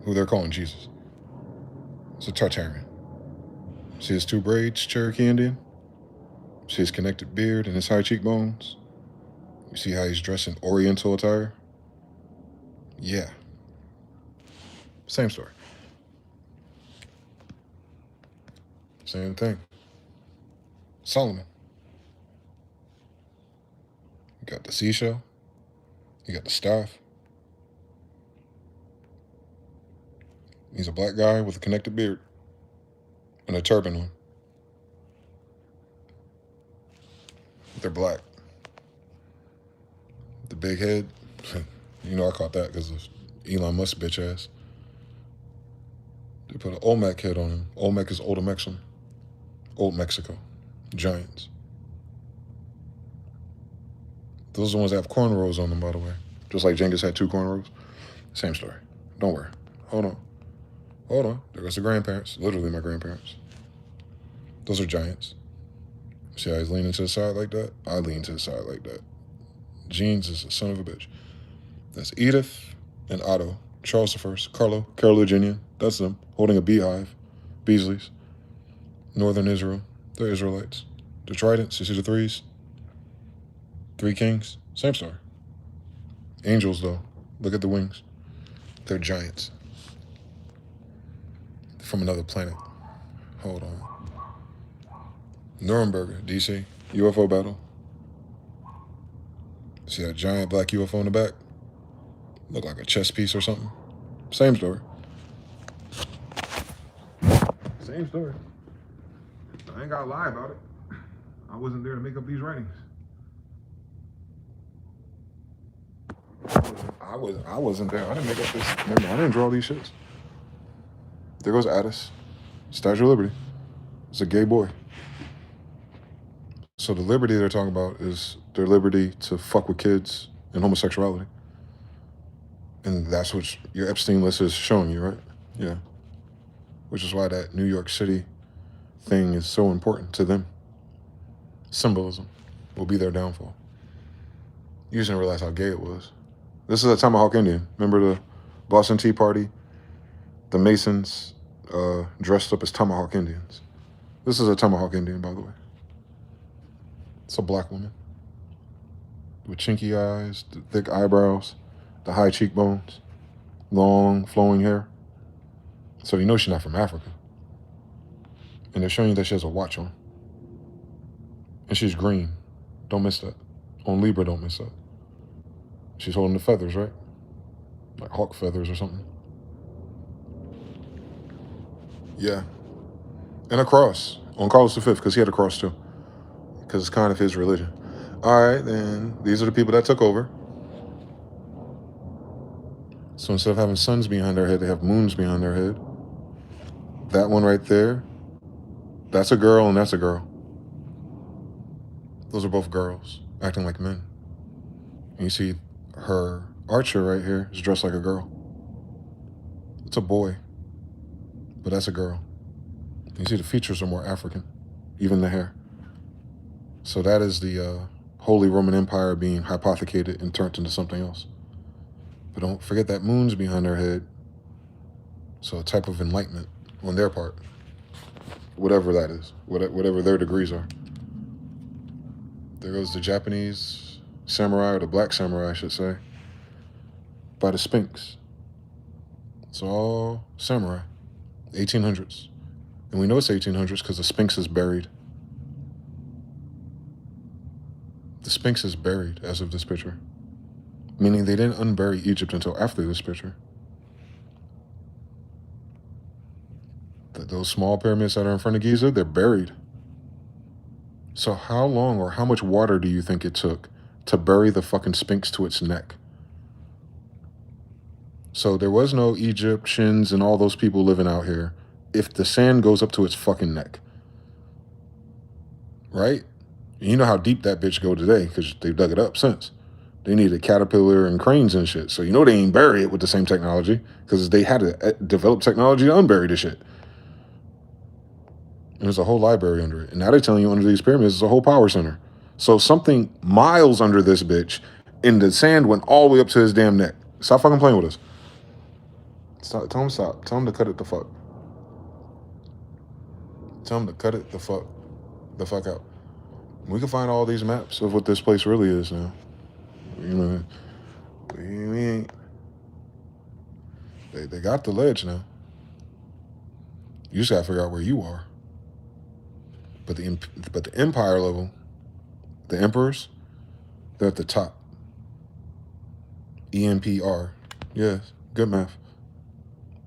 who they're calling Jesus. It's a Tartarian. See his 2 braids, Cherokee Indian? See his connected beard and his high cheekbones? You see how he's dressed in Oriental attire? Yeah. Same story. Same thing. Solomon. You got the seashell. You got the staff. He's a black guy with a connected beard and a turban on. They're black. The big head. You know I caught that because of Elon Musk bitch ass. They put an Olmec head on him. Olmec is Old Mexican. Old Mexico. Giants. Those are the ones that have cornrows on them, by the way. Just like Genghis had 2 cornrows. Same story. Don't worry. Hold on. There goes the grandparents. Literally my grandparents. Those are giants. See how he's leaning to the side like that? I lean to the side like that. Genes is a son of a bitch. That's Edith and Otto. Charles I, Carlo, Carolinginian. That's them. Holding a beehive. Beasley's. Northern Israel. They're Israelites. The tridents. You see the 3s? 3 kings. Same story. Angels, though. Look at the wings. They're giants. From another planet. Hold on. Nuremberg, DC. UFO battle. See that giant black UFO in the back? Look like a chess piece or something. Same story. Same story. I ain't gotta lie about it. I wasn't there to make up these writings. I wasn't there. I didn't make up this. Remember, I didn't draw these shits. There goes Addis. Statue of Liberty. It's a gay boy. So the liberty they're talking about is their liberty to fuck with kids and homosexuality. And that's what your Epstein list is showing you, right? Yeah. Which is why that New York City thing is so important to them. Symbolism will be their downfall. You just didn't realize how gay it was. This is a Tomahawk Indian. Remember the Boston Tea Party? The Masons dressed up as Tomahawk Indians. This is a Tomahawk Indian, by the way. It's a black woman with chinky eyes, the thick eyebrows, the high cheekbones, long flowing hair. So you know she's not from Africa. And they're showing you that she has a watch on. And she's green. Don't miss that. On Libra, don't miss that. She's holding the feathers, right? Like hawk feathers or something. Yeah. And a cross on Carlos V, because he had a cross too. Because it's kind of his religion. All right, then these are the people that took over. So instead of having suns behind their head, they have moons behind their head. That one right there, that's a girl and that's a girl. Those are both girls acting like men. And you see her archer right here is dressed like a girl. It's a boy, but that's a girl. And you see the features are more African, even the hair. So that is the Holy Roman Empire being hypothecated and turned into something else. But don't forget that moon's behind their head. So a type of enlightenment on their part, whatever that is, whatever their degrees are. There goes the Japanese samurai, or the black samurai, I should say, by the Sphinx. It's all samurai, 1800s. And we know it's 1800s because the Sphinx is buried. The Sphinx is buried as of this picture, meaning they didn't unbury Egypt until after this picture. Those small pyramids that are in front of Giza, they're buried. So how long or how much water do you think it took to bury the fucking Sphinx to its neck? So there was no Egyptians and all those people living out here if the sand goes up to its fucking neck. Right? And you know how deep that bitch go today because they've dug it up since. They needed Caterpillar and cranes and shit. So you know they ain't bury it with the same technology because they had to develop technology to unbury the shit. And there's a whole library under it. And now they're telling you under these pyramids is a whole power center. So something miles under this bitch, and the sand went all the way up to his damn neck. Stop fucking playing with us. Stop. Tell him stop. Tell him to cut it the fuck. Tell him to cut it the fuck out. We can find all these maps of what this place really is now. You know, we ain't. They got the ledge now. You just gotta figure out where you are. But the empire level, the emperors, they're at the top. EMPR. Yes, good math.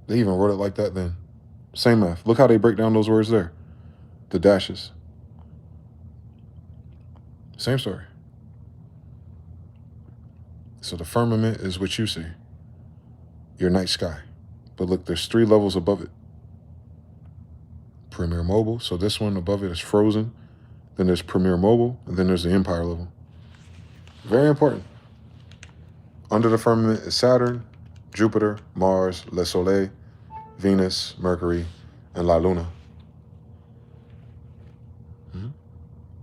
They even wrote it like that then. Same math. Look how they break down those words there. The dashes. Same story. So the firmament is what you see. Your night sky. But look, there's 3 levels above it. Premier Mobile. So this one above it is frozen. Then there's Premier Mobile. And then there's the Empire level. Very important. Under the firmament is Saturn, Jupiter, Mars, Le Soleil, Venus, Mercury, and La Luna.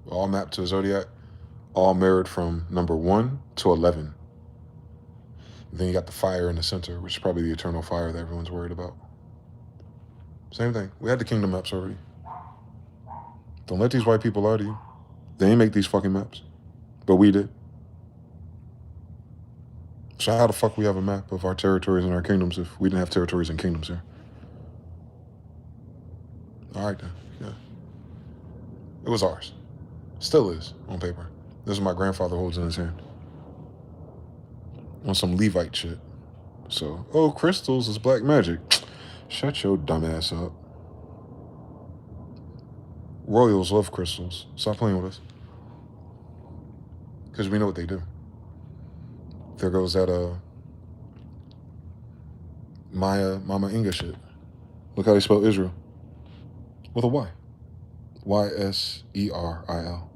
All mapped to the zodiac. All mirrored from number 1 to 11. Then you got the fire in the center, which is probably the eternal fire that everyone's worried about. Same thing. We had the kingdom maps already. Don't let these white people lie to you. They ain't make these fucking maps. But we did. So how the fuck we have a map of our territories and our kingdoms if we didn't have territories and kingdoms here? All right then. Yeah. It was ours. Still is on paper. This is what my grandfather holds in his hand. On some Levite shit. So, oh, crystals is black magic. Shut your dumb ass up. Royals love crystals. Stop playing with us. Because we know what they do. There goes that Mama Inga shit. Look how they spell Israel. With a Y. Yseril.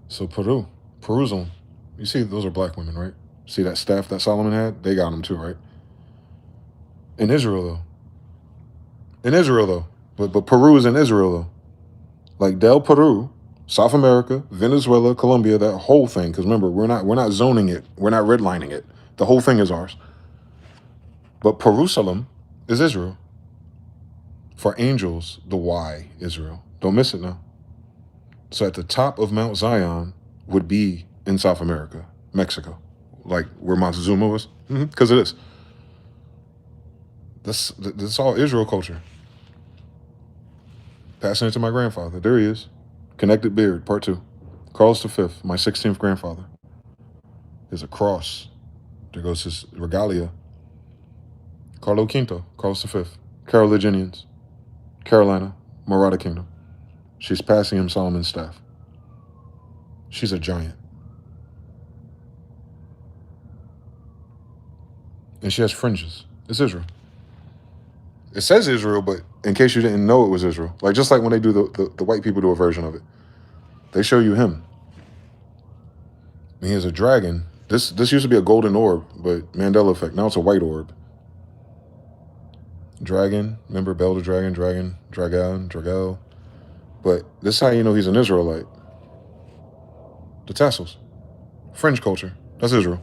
So Perusal. You see, those are black women, right? See that staff that Solomon had? They got them too, right? In Israel, though, In Israel, though. But Peru is in Israel, though. Like Del Peru, South America, Venezuela, Colombia, that whole thing. Because remember, we're not zoning it. We're not redlining it. The whole thing is ours. But Jerusalem is Israel. For angels, the Y, Israel. Don't miss it now. So at the top of Mount Zion would be in South America, Mexico. Like where Montezuma was. Because it is. This all Israel culture. Passing it to my grandfather. There he is. Connected beard, part 2. Carlos V, my 16th grandfather. There's a cross. There goes his regalia. Carlo Quinto, Carlos V. Carolinginians. Carolina, Maratha Kingdom. She's passing him Solomon's staff. She's a giant. And she has fringes. It's Israel. It says Israel, but in case you didn't know it was Israel. Like just like when they do the white people do a version of it. They show you him. And he has a dragon. This used to be a golden orb, but Mandela effect. Now it's a white orb. Dragon. Remember Bell the Dragon, Dragel. But this is how you know he's an Israelite. The tassels. Fringe culture. That's Israel.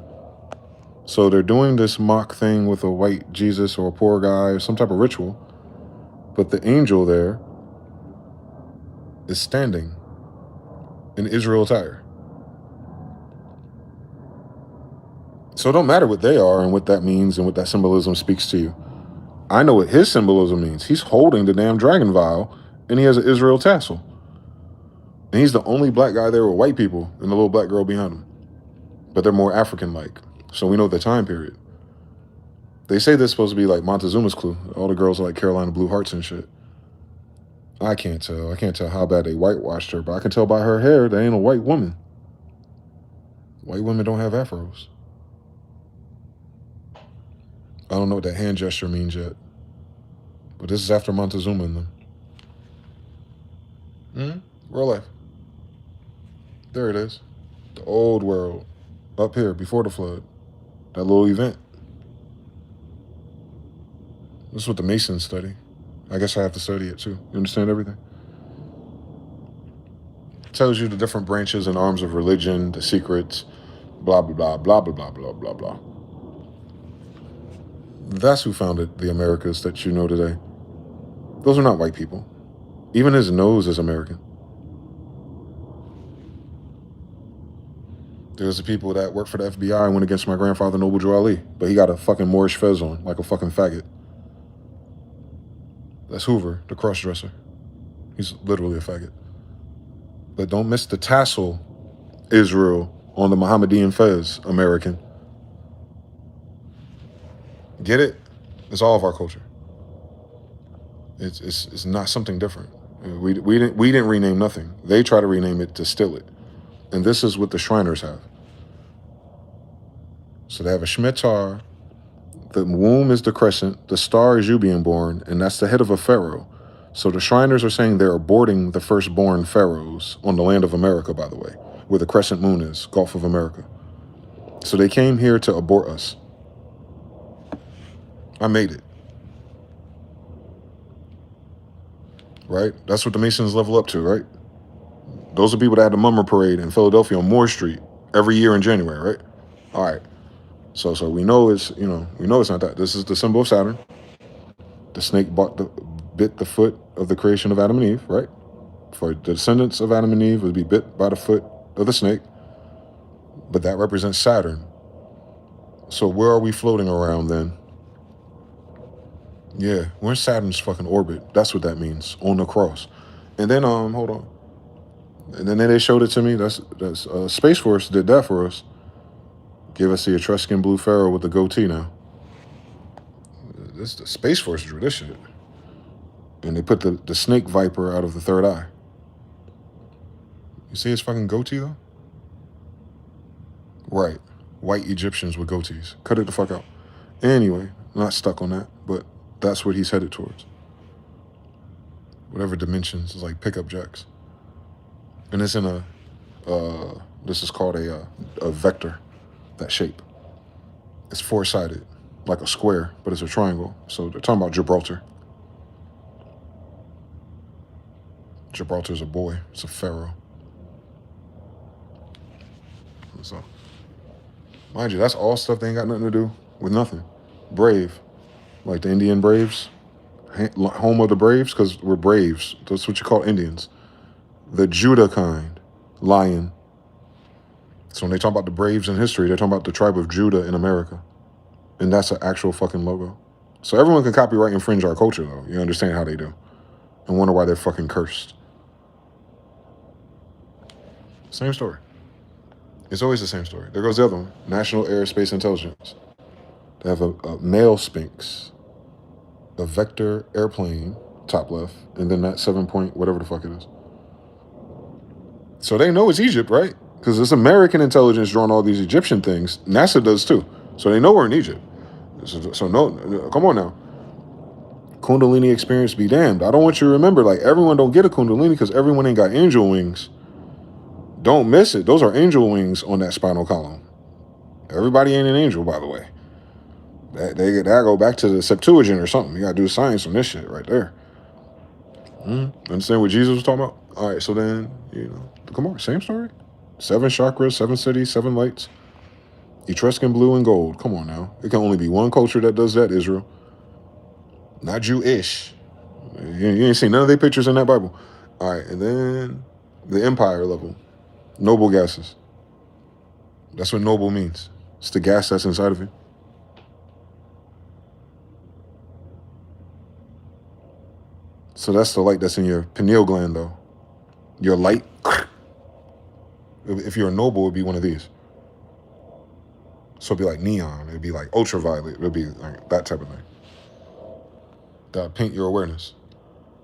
So they're doing this mock thing with a white Jesus or a poor guy or some type of ritual. But the angel there is standing in Israel attire. So it don't matter what they are and what that means and what that symbolism speaks to you. I know what his symbolism means. He's holding the damn dragon vial and he has an Israel tassel. And he's the only black guy there with white people and the little black girl behind him. But they're more African-like. So we know the time period. They say this is supposed to be like Montezuma's clue. All the girls are like Carolina Blue Hearts and shit. I can't tell. I can't tell how bad they whitewashed her, but I can tell by her hair they ain't a white woman. White women don't have afros. I don't know what that hand gesture means yet. But this is after Montezuma and them. Real life. There it is. The old world. Up here, before the flood. That little event. This is what the Masons study. I guess I have to study it too. You understand everything? It tells you the different branches and arms of religion, the secrets, blah, blah, blah, blah, blah, blah, blah, blah, blah. That's who founded the Americas that you know today. Those are not white people. Even his nose is American. There's the people that work for the FBI and went against my grandfather, Noble Joe Ali, but he got a fucking Moorish fez on, like a fucking faggot. That's Hoover, the cross-dresser. He's literally a faggot. But don't miss the tassel, Israel, on the Mohammedan fez, American. Get it? It's all of our culture. It's not something different. We didn't rename nothing. They try to rename it to steal it. And this is what the Shriners have. So they have a Shemitah. The womb is the crescent. The star is you being born. And that's the head of a pharaoh. So the Shriners are saying they're aborting the firstborn pharaohs on the land of America, by the way, where the crescent moon is, Gulf of America. So they came here to abort us. I made it. Right? That's what the Masons level up to, right? Those are people that had the Mummer Parade in Philadelphia on Moore Street every year in January, right? All right. So we know it's, we know it's not that. This is the symbol of Saturn. The snake bit the foot of the creation of Adam and Eve, right? For the descendants of Adam and Eve would be bit by the foot of the snake. But that represents Saturn. So where are we floating around then? Yeah, we're in Saturn's fucking orbit. That's what that means, on the cross. And then, hold on. And then they showed it to me. That's Space Force did that for us. Give us the Etruscan blue pharaoh with the goatee now. The Space Force drew this shit. And they put the snake viper out of the third eye. You see his fucking goatee, though? Right. White Egyptians with goatees. Cut it the fuck out. Anyway, not stuck on that, but that's what he's headed towards. Whatever dimensions, is like pickup jacks. And it's in this is called a vector, that shape. It's four-sided, like a square, but it's a triangle. So they're talking about Gibraltar. Gibraltar's a boy. It's a pharaoh. So, mind you, that's all stuff they ain't got nothing to do with nothing. Brave, like the Indian Braves, home of the Braves, because we're Braves. That's what you call Indians. The Judah kind, lion. So when they talk about the Braves in history, they're talking about the tribe of Judah in America. And that's an actual fucking logo. So everyone can copyright and infringe our culture, though. You understand how they do. And wonder why they're fucking cursed. Same story. It's always the same story. There goes the other one. National Aerospace Intelligence. They have a male Sphinx, a Vector airplane, top left, and then that 7-point, whatever the fuck it is. So they know it's Egypt, right? Because it's American intelligence drawing all these Egyptian things. NASA does too. So they know we're in Egypt. So no, come on now. Kundalini experience be damned. I don't want you to remember, like, everyone don't get a Kundalini because everyone ain't got angel wings. Don't miss it. Those are angel wings on that spinal column. Everybody ain't an angel, by the way. That go back to the Septuagint or something. You gotta do science on this shit right there. Understand what Jesus was talking about? All right, so then, come on, same story. 7 chakras, 7 cities, 7 lights. Etruscan blue and gold. Come on now. It can only be one culture that does that, Israel. Not Jewish. You ain't seen none of their pictures in that Bible. All right, and then the empire level. Noble gases. That's what noble means. It's the gas that's inside of you. So that's the light that's in your pineal gland, though. Your light, if you're a noble, it would be one of these. So it'd be like neon. It'd be like ultraviolet. It'd be like that type of thing. That'll paint your awareness.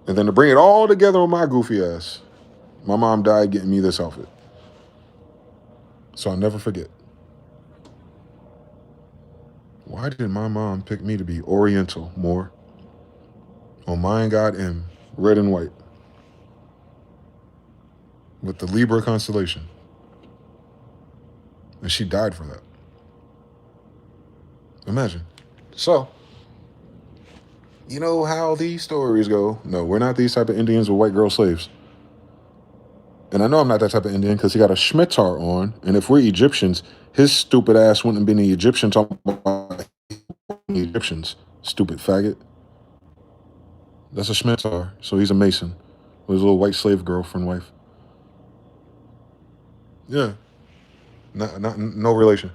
And then to bring it all together on my goofy ass, my mom died getting me this outfit. So I'll never forget. Why did my mom pick me to be Oriental more? On Mine God M, red and white. With the Libra constellation. And she died for that. Imagine. So, you know how these stories go. No, we're not these type of Indians with white girl slaves. And I know I'm not that type of Indian because he got a Shmitar on. And if we're Egyptians, his stupid ass wouldn't have been the Egyptian talking about the Egyptians. Stupid faggot. That's a Shmitar. So he's a Mason. With his little white slave girlfriend wife. Yeah. No relation.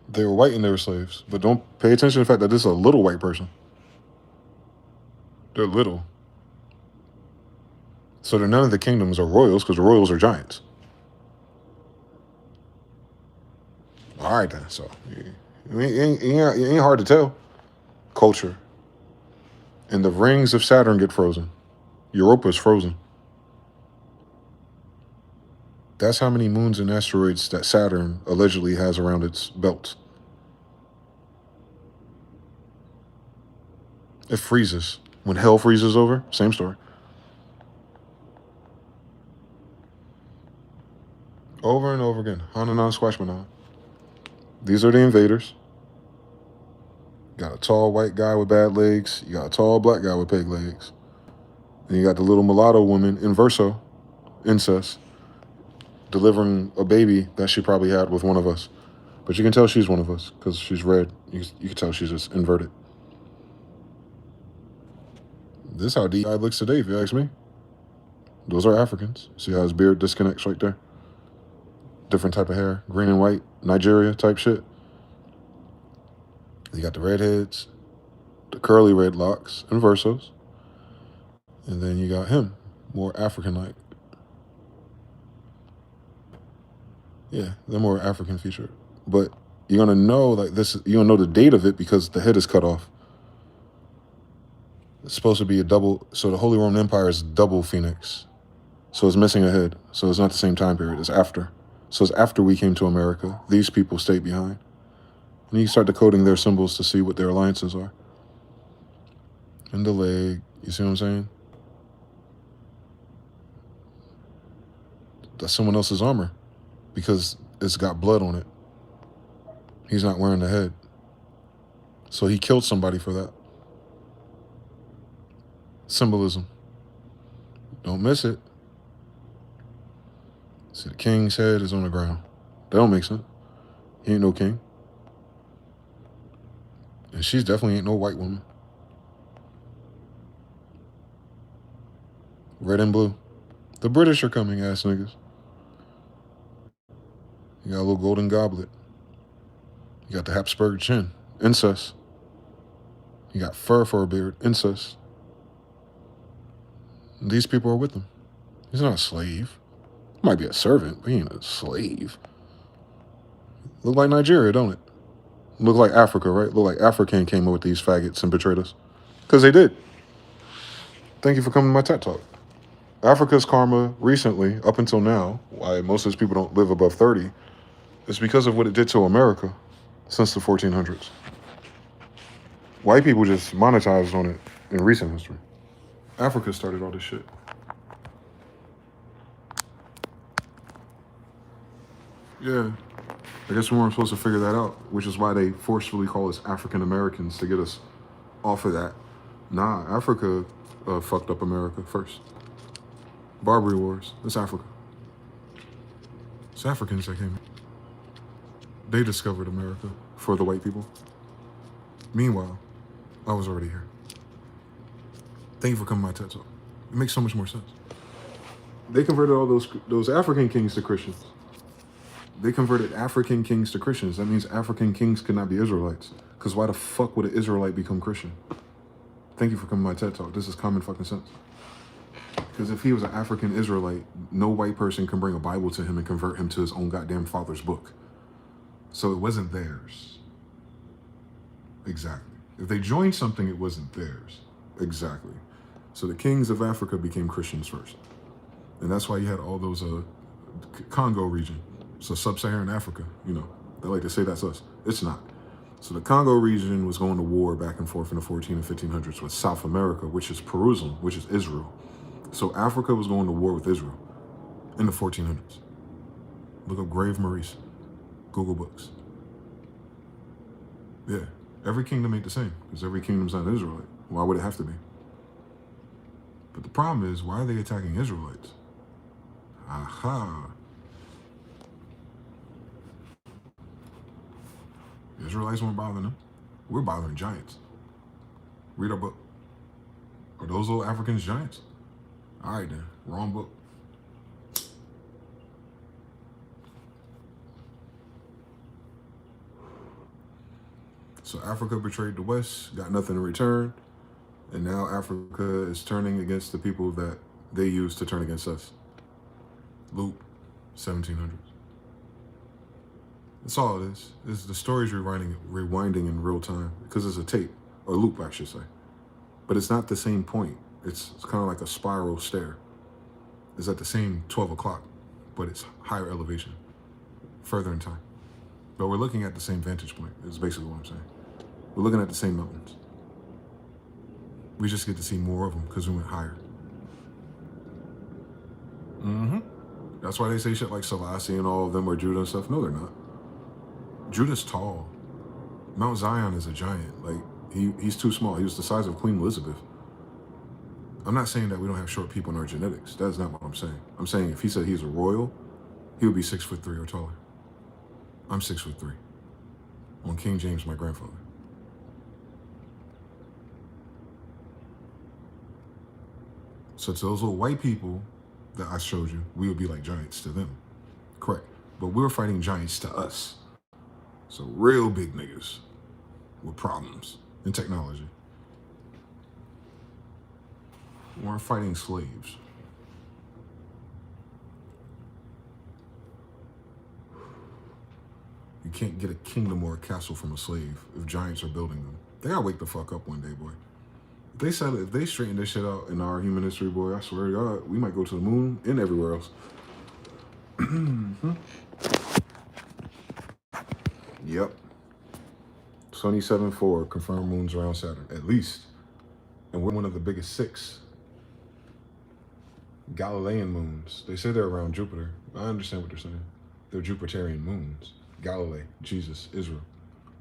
They were white and they were slaves. But don't pay attention to the fact that this is a little white person. They're little. So they're none of the kingdoms are royals because the royals are giants. All right, then. So it ain't hard to tell. Culture. And the rings of Saturn get frozen. Europa's frozen. That's how many moons and asteroids that Saturn allegedly has around its belt. It freezes. When hell freezes over, same story. Over and over again. Hananan Squashmanan. These are the invaders. You got a tall white guy with bad legs. You got a tall black guy with peg legs. And you got the little mulatto woman in verso, incest, delivering a baby that she probably had with one of us. But you can tell she's one of us because she's red. You can tell she's just inverted. This is how DEI looks today, if you ask me. Those are Africans. See how his beard disconnects right there? Different type of hair, green and white, Nigeria type shit. You got the redheads, the curly red locks and versos. And then you got him, more African-like. Yeah, they're more African featured. But you're gonna know like this. You're gonna know the date of it because the head is cut off. It's supposed to be a double. So the Holy Roman Empire is double Phoenix. So it's missing a head. So it's not the same time period. It's after. So it's after we came to America. These people stayed behind. And you start decoding their symbols to see what their alliances are. And the leg. You see what I'm saying? That's someone else's armor because it's got blood on it. He's not wearing the head. So he killed somebody for that. Symbolism. Don't miss it. See, the king's head is on the ground. That don't make sense. He ain't no king. And she's definitely ain't no white woman. Red and blue. The British are coming, ass niggas. You got a little golden goblet. You got the Habsburg chin. Incest. You got fur for a beard. Incest. These people are with him. He's not a slave. He might be a servant, but he ain't a slave. Look like Nigeria, don't it? Look like Africa, right? Look like African came up with these faggots and betrayed us. Because they did. Thank you for coming to my TED Talk. Africa's karma recently, up until now, why most of these people don't live above 30, is because of what it did to America since the 1400s. White people just monetized on it in recent history. Africa started all this shit. Yeah. I guess we weren't supposed to figure that out, which is why they forcefully call us African Americans to get us off of that. Nah, Africa fucked up America first. Barbary Wars. It's Africa. It's Africans that came. They discovered America for the white people. Meanwhile, I was already here. Thank you for coming to my TED Talk. It makes so much more sense. They converted all those African kings to Christians. They converted African kings to Christians. That means African kings could not be Israelites. Because why the fuck would an Israelite become Christian? Thank you for coming to my TED Talk. This is common fucking sense. Because if he was an African Israelite, no white person can bring a Bible to him and convert him to his own goddamn father's book. So it wasn't theirs. Exactly. If they joined something, it wasn't theirs. Exactly. So the kings of Africa became Christians first. And that's why you had all those Congo region. So sub-Saharan Africa, you know, they like to say that's us. It's not. So the Congo region was going to war back and forth in the 14 and 1500s with South America, which is Jerusalem, which is Israel. So Africa was going to war with Israel in the 1400s. Look up Grave Maurice, Google Books. Yeah, every kingdom ain't the same because every kingdom's not Israelite. Why would it have to be? But the problem is, why are they attacking Israelites? Aha. The Israelites weren't bothering them. We're bothering giants. Read our book. Are those little Africans giants? All right then, wrong book. So Africa betrayed the West, got nothing in return, and now Africa is turning against the people that they used to turn against us. Loop, 1700s. That's all it is. It's the story's rewinding in real time because it's a tape, or loop, I should say. But it's not the same point. It's kind of like a spiral stair. It's at the same 12 o'clock, but it's higher elevation, further in time. But we're looking at the same vantage point, is basically what I'm saying. We're looking at the same mountains. We just get to see more of them because we went higher. That's why they say shit like Selassie and all of them are Judah and stuff. No, they're not. Judah's tall. Mount Zion is a giant. Like, he's too small. He was the size of Queen Elizabeth. I'm not saying that we don't have short people in our genetics. That's not what I'm saying. I'm saying if he said he's a royal, he would be 6'3" or taller. I'm 6'3". On King James, my grandfather. So to those little white people that I showed you, we would be like giants to them. Correct. But we're fighting giants to us. So real big niggas with problems in technology. We weren't fighting slaves. You can't get a kingdom or a castle from a slave if giants are building them. They gotta wake the fuck up one day, boy. If they straighten this shit out in our human history, boy, I swear to God, we might go to the moon and everywhere else. Yep. 27.4 confirmed moons around Saturn, at least. And we're one of the biggest 6 Galilean moons. They say they're around Jupiter. I understand what they're saying. They're Jupiterian moons. Galilee, Jesus, Israel.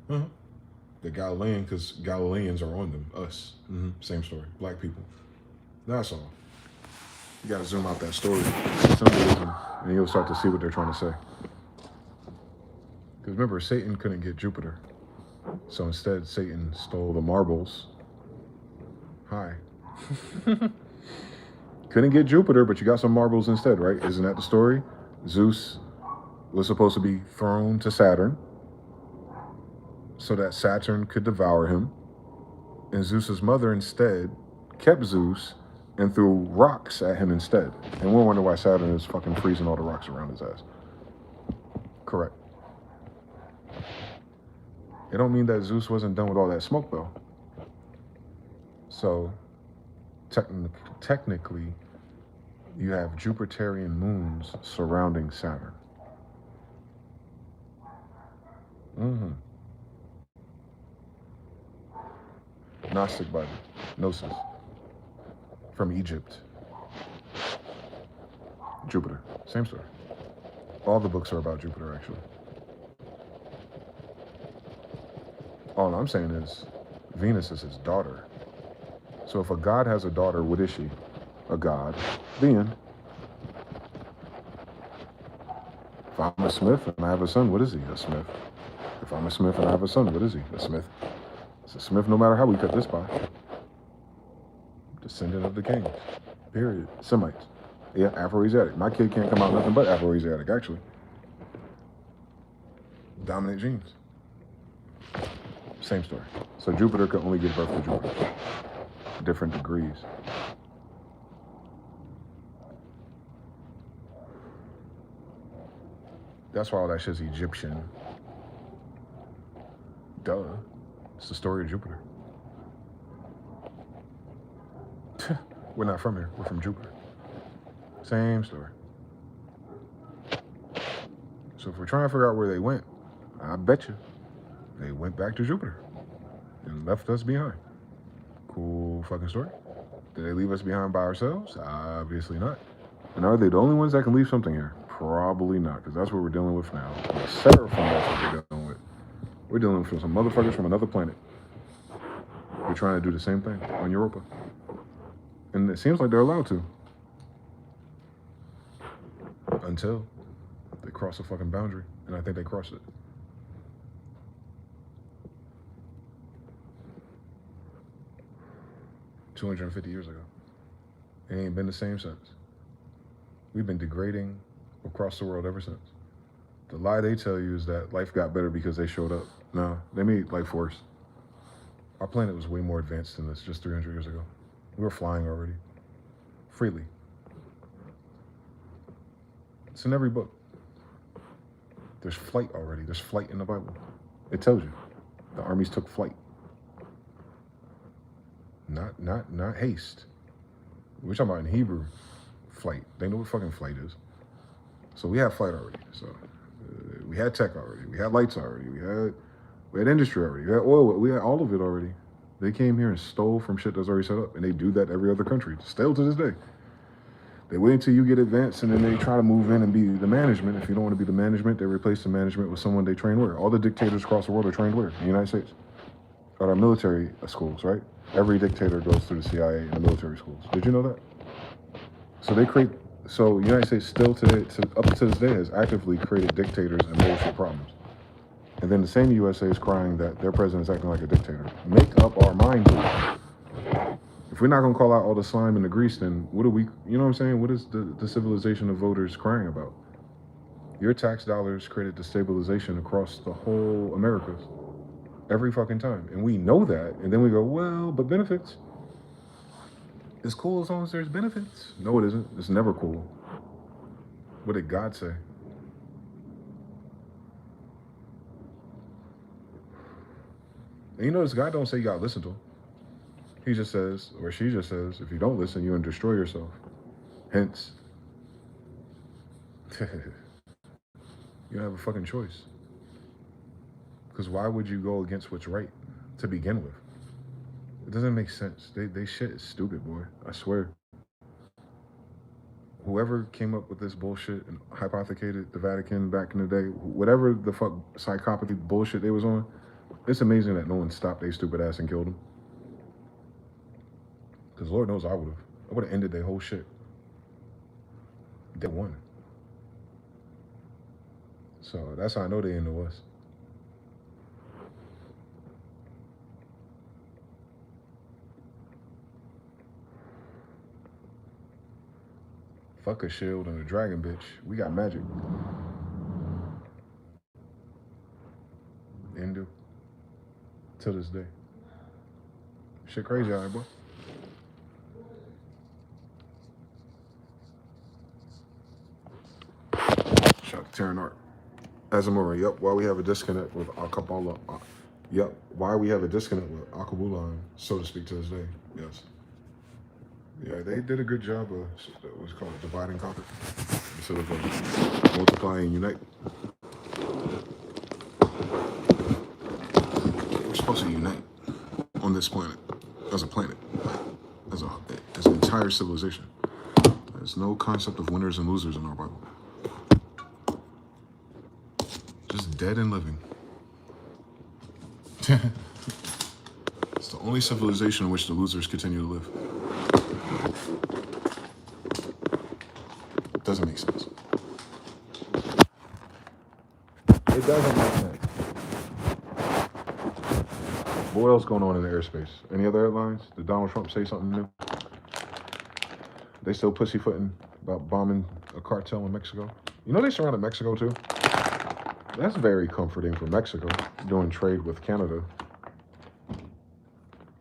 Uh-huh. The Galilean, because Galileans are on them. Us. Same story. Black people. That's all. You got to zoom out that story, symbolism, and you'll start to see what they're trying to say. Because remember, Satan couldn't get Jupiter. So instead, Satan stole the marbles. Hi. Couldn't get Jupiter, but you got some marbles instead, right? Isn't that the story? Zeus was supposed to be thrown to Saturn so that Saturn could devour him. And Zeus's mother instead kept Zeus and threw rocks at him instead. And we'll wonder why Saturn is fucking freezing all the rocks around his ass. Correct. It don't mean that Zeus wasn't done with all that smoke, though. So, technically, you have Jupiterian moons surrounding Saturn. Gnostic Bible, Gnosis, from Egypt. Jupiter, same story. All the books are about Jupiter, actually. All I'm saying is, Venus is his daughter. So if a god has a daughter, what is she? A god. The end. If I'm a Smith and I have a son, what is he? A Smith. If I'm a Smith and I have a son, what is he? A Smith. It's a Smith no matter how we cut this pie. Descendant of the kings. Period. Semites. Yeah, Afroasiatic. My kid can't come out nothing but Afroasiatic, actually. Dominant genes. Same story. So Jupiter could only give birth to Jupiter. Different degrees. That's why all that shit's Egyptian. Duh. It's the story of Jupiter. We're not from here. We're from Jupiter. Same story. So if we're trying to figure out where they went, I bet you they went back to Jupiter and left us behind. Cool fucking story. Did they leave us behind by ourselves? Obviously not. And are they the only ones that can leave something here? Probably not, because that's what we're dealing with now. Seraphim, that's what we're dealing with. We're dealing with some motherfuckers from another planet. We're trying to do the same thing on Europa. And it seems like they're allowed to. Until they cross a fucking boundary. And I think they crossed it. $250 years ago. It ain't been the same since. We've been degrading across the world ever since. The lie they tell you is that life got better because they showed up. No, they made life worse. Our planet was way more advanced than this just 300 years ago. We were flying already. Freely. It's in every book. There's flight already. There's flight in the Bible. It tells you. The armies took flight. Not haste. We're talking about in Hebrew, flight. They know what fucking flight is. So we have flight already. So we had tech already. We had lights already. We had industry already. We had oil. We had all of it already. They came here and stole from shit that's already set up, and they do that every other country. Still to this day. They wait until you get advanced, and then they try to move in and be the management. If you don't want to be the management, they replace the management with someone they train where? All the dictators across the world are trained where? In the United States. At our military schools, right? Every dictator goes through the CIA and the military schools. Did you know that? So they create. So the United States still today, up to this day, has actively created dictators and bullshit problems. And then the same USA is crying that their president's acting like a dictator. Make up our mind, please. If we're not going to call out all the slime and the grease, then what are we, you know what I'm saying? What is the civilization of voters crying about? Your tax dollars created destabilization across the whole Americas. Every fucking time. And we know that. And then we go, well, but benefits. It's cool as long as there's benefits. No, it isn't. It's never cool. What did God say? And you notice God don't say you gotta listen to him. He just says, or she just says, if you don't listen, you're gonna destroy yourself. Hence, you don't have a fucking choice. Because why would you go against what's right to begin with? It doesn't make sense. They shit is stupid, boy. I swear. Whoever came up with this bullshit and hypothecated the Vatican back in the day, whatever the fuck psychopathy bullshit they was on, It's amazing that no one stopped their stupid ass and killed him. Because Lord knows I would have. I would have ended their whole shit. Day one. So that's how I know they into us. Fuck a shield and a dragon, bitch. We got magic. Hindu. To this day. Shit crazy out here, boy. Shout out to Terran Art. Azamura, yep. Why we have a disconnect with Akabala. Yep. Why we have a disconnect with Akabula, so to speak, to this day. Yes. Yeah, they did a good job of what's called divide and conquer instead of multiply and unite. We're supposed to unite on this planet as a planet, as an entire civilization. There's no concept of winners and losers in our Bible. Just dead and living. It's the only civilization in which the losers continue to live. Doesn't make sense. It doesn't make sense. But what else going on in the airspace? Any other headlines? Did Donald Trump say something new? They still pussyfooting about bombing a cartel in Mexico. You know they surrounded Mexico too? That's very comforting for Mexico, doing trade with Canada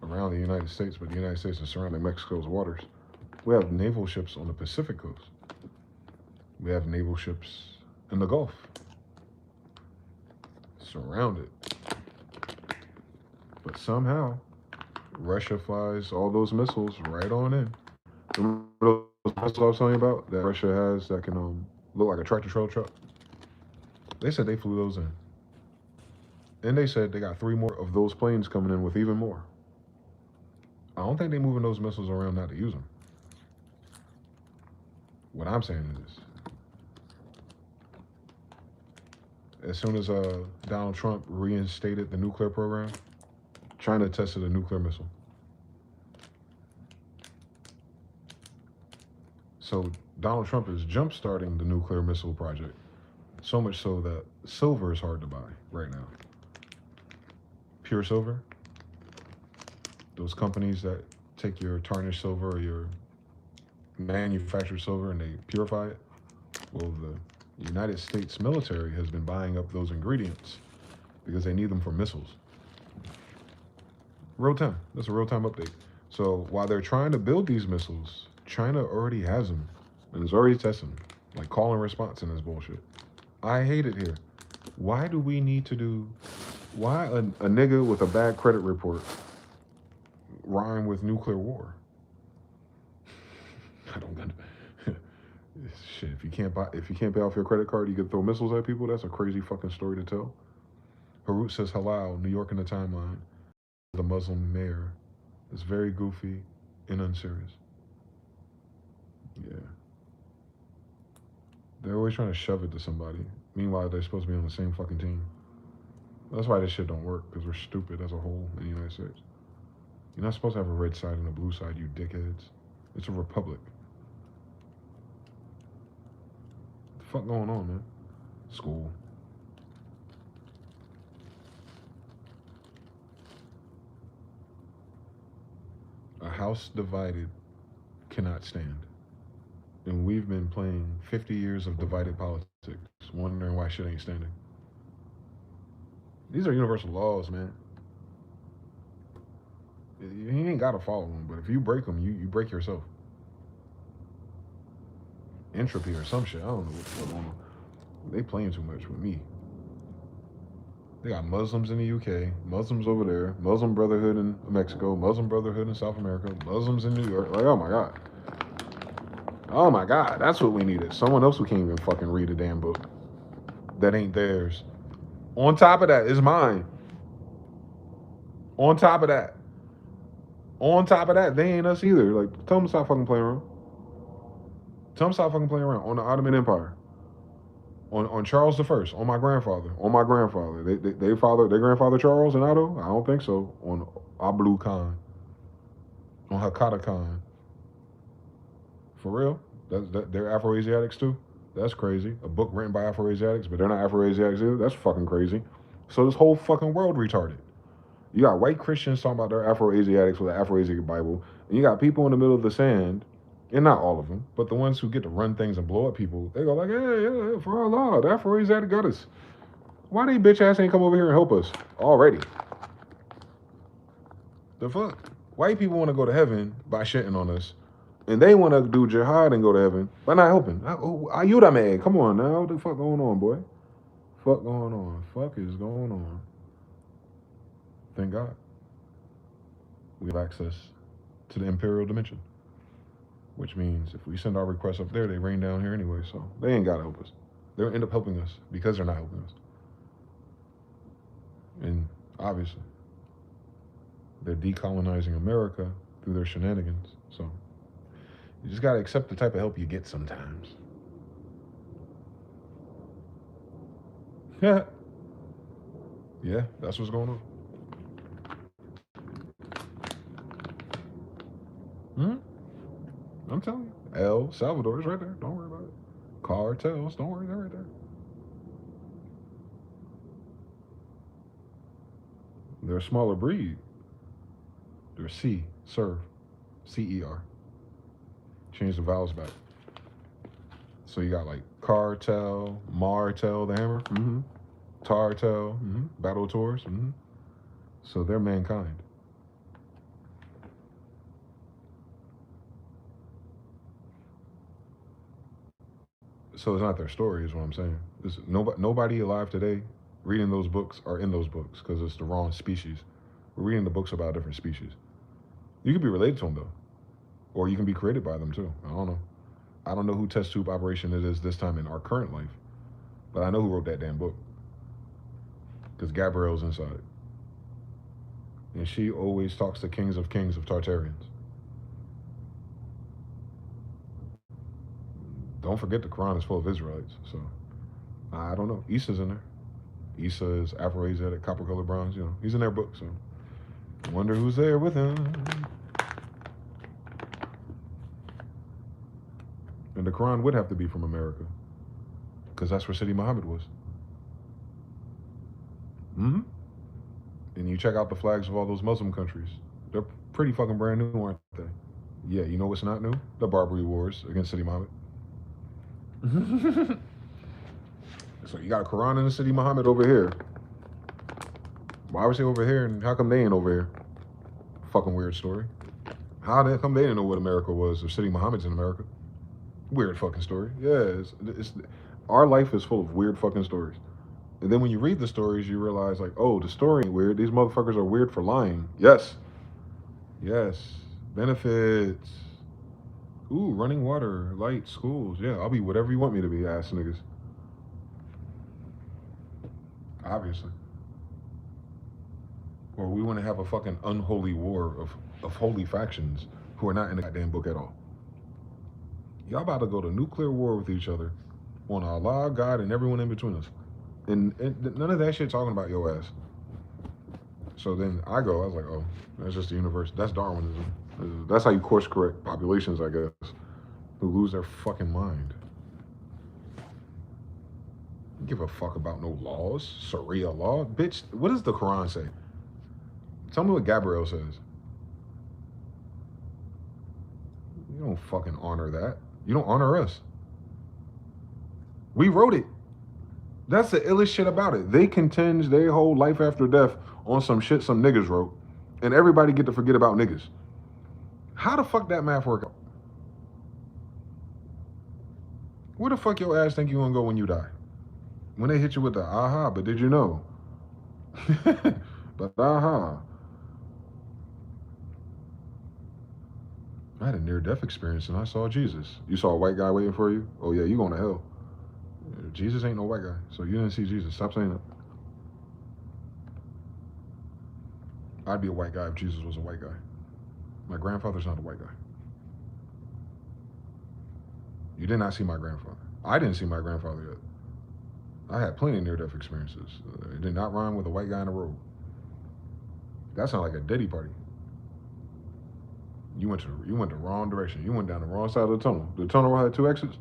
around the United States, but the United States is surrounding Mexico's waters. We have naval ships on the Pacific coast. We have naval ships in the Gulf. Surrounded. But somehow, Russia flies all those missiles right on in. Remember those missiles I was telling you about that Russia has that can look like a tractor trailer truck? They said they flew those in. And they said they got 3 more of those planes coming in with even more. I don't think they're moving those missiles around not to use them. What I'm saying is, as soon as Donald Trump reinstated the nuclear program, China tested a nuclear missile. So Donald Trump is jump-starting the nuclear missile project. So much so that silver is hard to buy right now. Pure silver. Those companies that take your tarnished silver or your manufactured silver and they purify it. Well, the United States military has been buying up those ingredients because they need them for missiles. Real time. That's a real-time update. So while they're trying to build these missiles, China already has them and is already testing them. Like call and response in this bullshit. I hate it here. Why do we need to do... Why a nigga with a bad credit report rhyme with nuclear war? I don't get it. Shit, if you can't pay off your credit card, you can throw missiles at people. That's a crazy fucking story to tell. Harut says halal, New York in the timeline. The Muslim mayor is very goofy and unserious. Yeah. They're always trying to shove it to somebody. Meanwhile, they're supposed to be on the same fucking team. That's why this shit don't work, because we're stupid as a whole in the United States. You're not supposed to have a red side and a blue side, you dickheads. It's a republic. What the fuck going on, man? School. A house divided cannot stand. And we've been playing 50 years of divided politics, wondering why shit ain't standing. These are universal laws, man. You ain't got to follow them, but if you break them, you break yourself. Entropy or some shit. I don't know what's going on. They playing too much with me. They got Muslims in the UK, Muslims over there, Muslim Brotherhood in Mexico, Muslim Brotherhood in South America, Muslims in New York. Like, oh my God. Oh my God, that's what we needed. Someone else who can't even fucking read a damn book. That ain't theirs. On top of that, it's mine. On top of that. On top of that, they ain't us either. Like, tell them to stop fucking playing around. Tell them to stop fucking playing around. On the Ottoman Empire. On Charles the First, on my grandfather, They father, their grandfather Charles and Otto. I don't think so. On Ablu Khan, on Hakata Khan. For real? They're Afro-Asiatics too? That's crazy. A book written by Afro-Asiatics, but they're not Afro-Asiatics either? That's fucking crazy. So this whole fucking world retarded. You got white Christians talking about their Afro-Asiatics with the Afro-Asiatic Bible, and you got people in the middle of the sand, and not all of them, but the ones who get to run things and blow up people, they go like, yeah, for Allah, the Afro-Asiatic got us. Why they bitch ass ain't come over here and help us already? The fuck? White people want to go to heaven by shitting on us, and they want to do jihad and go to heaven by not helping. Ayuda man, come on now, what the fuck going on, boy? Fuck going on? Fuck is going on? Thank God we have access to the imperial dimension, which means if we send our requests up there, they rain down here anyway. So they ain't gotta help us. They'll end up helping us because they're not helping us, and obviously they're decolonizing America through their shenanigans. So you just gotta accept the type of help you get sometimes. Yeah, yeah, that's what's going on. I'm telling you, El Salvador is right there. Don't worry about it. Cartels, don't worry, they're right there. They're a smaller breed. They're serve, CER. Change the vowels back. So you got like cartel, martel, the hammer, tartel, battle tours, So they're mankind. So it's not their story, is what I'm saying. Nobody alive today reading those books are in those books because it's the wrong species. We're reading the books about different species. You can be related to them though, or you can be created by them too. I don't know. I don't know who Test Tube Operation it is this time in our current life, but I know who wrote that damn book because Gabrielle's inside it, and she always talks to kings of Tartarians. Don't forget the Quran is full of Israelites, so I don't know. Issa's in there. Issa is Afro-Asiatic, copper colored bronze. You know, he's in their book, so I wonder who's there with him. And the Quran would have to be from America, because that's where City Muhammad was. And you check out the flags of all those Muslim countries. They're pretty fucking brand new, aren't they? Yeah, you know what's not new? The Barbary Wars against City Muhammad. So you got a Quran in the City Muhammad over here. Why was he over here, and how come they ain't over here? Fucking weird story. How come they didn't know what America was if City Muhammad's in America? Weird fucking story. Yeah, our life is full of weird fucking stories. And then when you read the stories, you realize like, oh, the story ain't weird. These motherfuckers are weird for lying. Yes. Benefits. Ooh, running water, light, schools. Yeah, I'll be whatever you want me to be, ass niggas. Obviously. Or we want to have a fucking unholy war of holy factions who are not in the goddamn book at all. Y'all about to go to nuclear war with each other on Allah, God, and everyone in between us. And none of that shit talking about your ass. So then I was like, oh, that's just the universe. That's Darwinism. That's how you course correct populations, I guess, who lose their fucking mind. Don't give a fuck about no laws, Sharia law. Bitch, what does the Quran say? Tell me what Gabrielle says. You don't fucking honor that. You don't honor us. We wrote it. That's the illest shit about it. They contend their whole life after death on some shit some niggas wrote, and everybody get to forget about niggas. How the fuck that math work out? Where the fuck your ass think you gonna go when you die? When they hit you with the aha, but did you know? But aha. I had a near-death experience and I saw Jesus. You saw a white guy waiting for you? Oh yeah, you going to hell. Jesus ain't no white guy, so you didn't see Jesus. Stop saying that. I'd be a white guy if Jesus was a white guy. My grandfather's not a white guy. You did not see my grandfather. I didn't see my grandfather yet. I had plenty of near-death experiences. It did not rhyme with a white guy in a robe. That sounded like a Diddy party. You went the wrong direction. You went down the wrong side of the tunnel. The tunnel had 2 exits.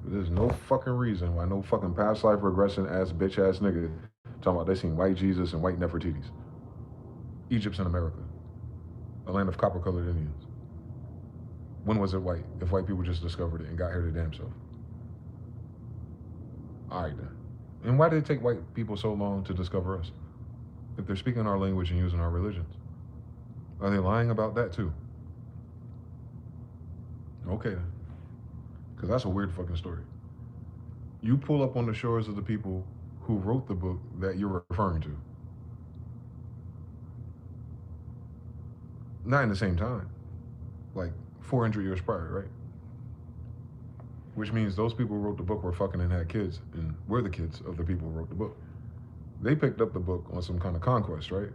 There's no fucking reason why no fucking past life regression ass bitch ass nigga talking about they seen white Jesus and white Nefertiti's. Egypt's in America, a land of copper colored Indians. When was it white? If white people just discovered it and got here to damn self. All right then. And why did it take white people so long to discover us? If they're speaking our language and using our religions, are they lying about that too? Okay then, because that's a weird fucking story. You pull up on the shores of the people who wrote the book that you're referring to. Not in the same time, like 400 years prior, right? Which means those people who wrote the book were fucking and had kids, and we're the kids of the people who wrote the book. They picked up the book on some kind of conquest, right?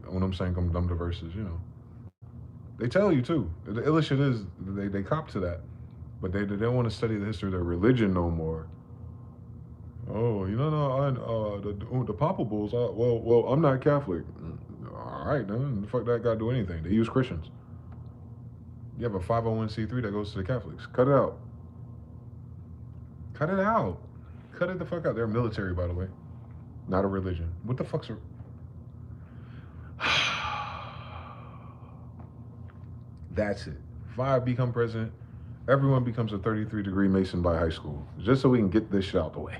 When I'm saying come dumb to verses, they tell you too. The illest shit is they cop to that, but they don't want to study the history of their religion no more. Oh, the Papa Bulls. Well, I'm not Catholic. All right, then. The fuck that got to do anything? They use Christians. You have a 501c3 that goes to the Catholics. Cut it out. Cut it out. Cut it the fuck out. They're military, by the way, not a religion. What the fuck's a... That's it. If I become president, everyone becomes a 33-degree Mason by high school, just so we can get this shit out the way.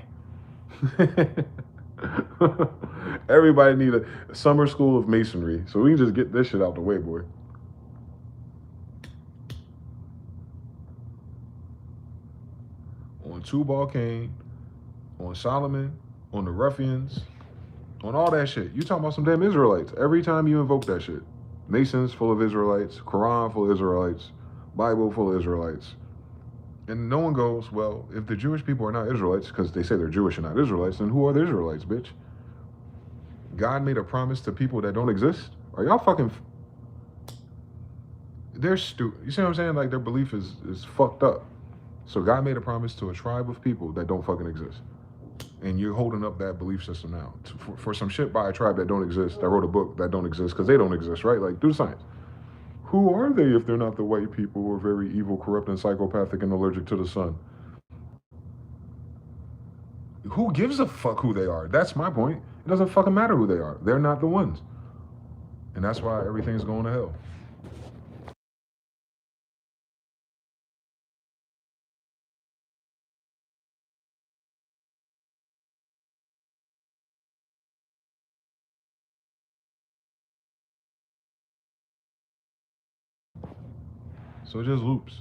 Everybody need a summer school of masonry, so we can just get this shit out the way, boy. On Tubal Cain, on Solomon, on the ruffians, on all that shit. You talking about some damn Israelites. Every time you invoke that shit. Masons full of Israelites, Quran full of Israelites, Bible full of Israelites. And no one goes, well, if the Jewish people are not Israelites, because they say they're Jewish and not Israelites, then who are the Israelites, bitch? God made a promise to people that don't exist? Are y'all fucking... They're stupid. You see what I'm saying? Like, their belief is fucked up. So God made a promise to a tribe of people that don't fucking exist. And you're holding up that belief system now for some shit by a tribe that don't exist, that wrote a book that don't exist because they don't exist, right? Like, do the science. Who are they if they're not the white people who are very evil, corrupt, and psychopathic and allergic to the sun? Who gives a fuck who they are? That's my point. It doesn't fucking matter who they are. They're not the ones. And that's why everything's going to hell. So it just loops.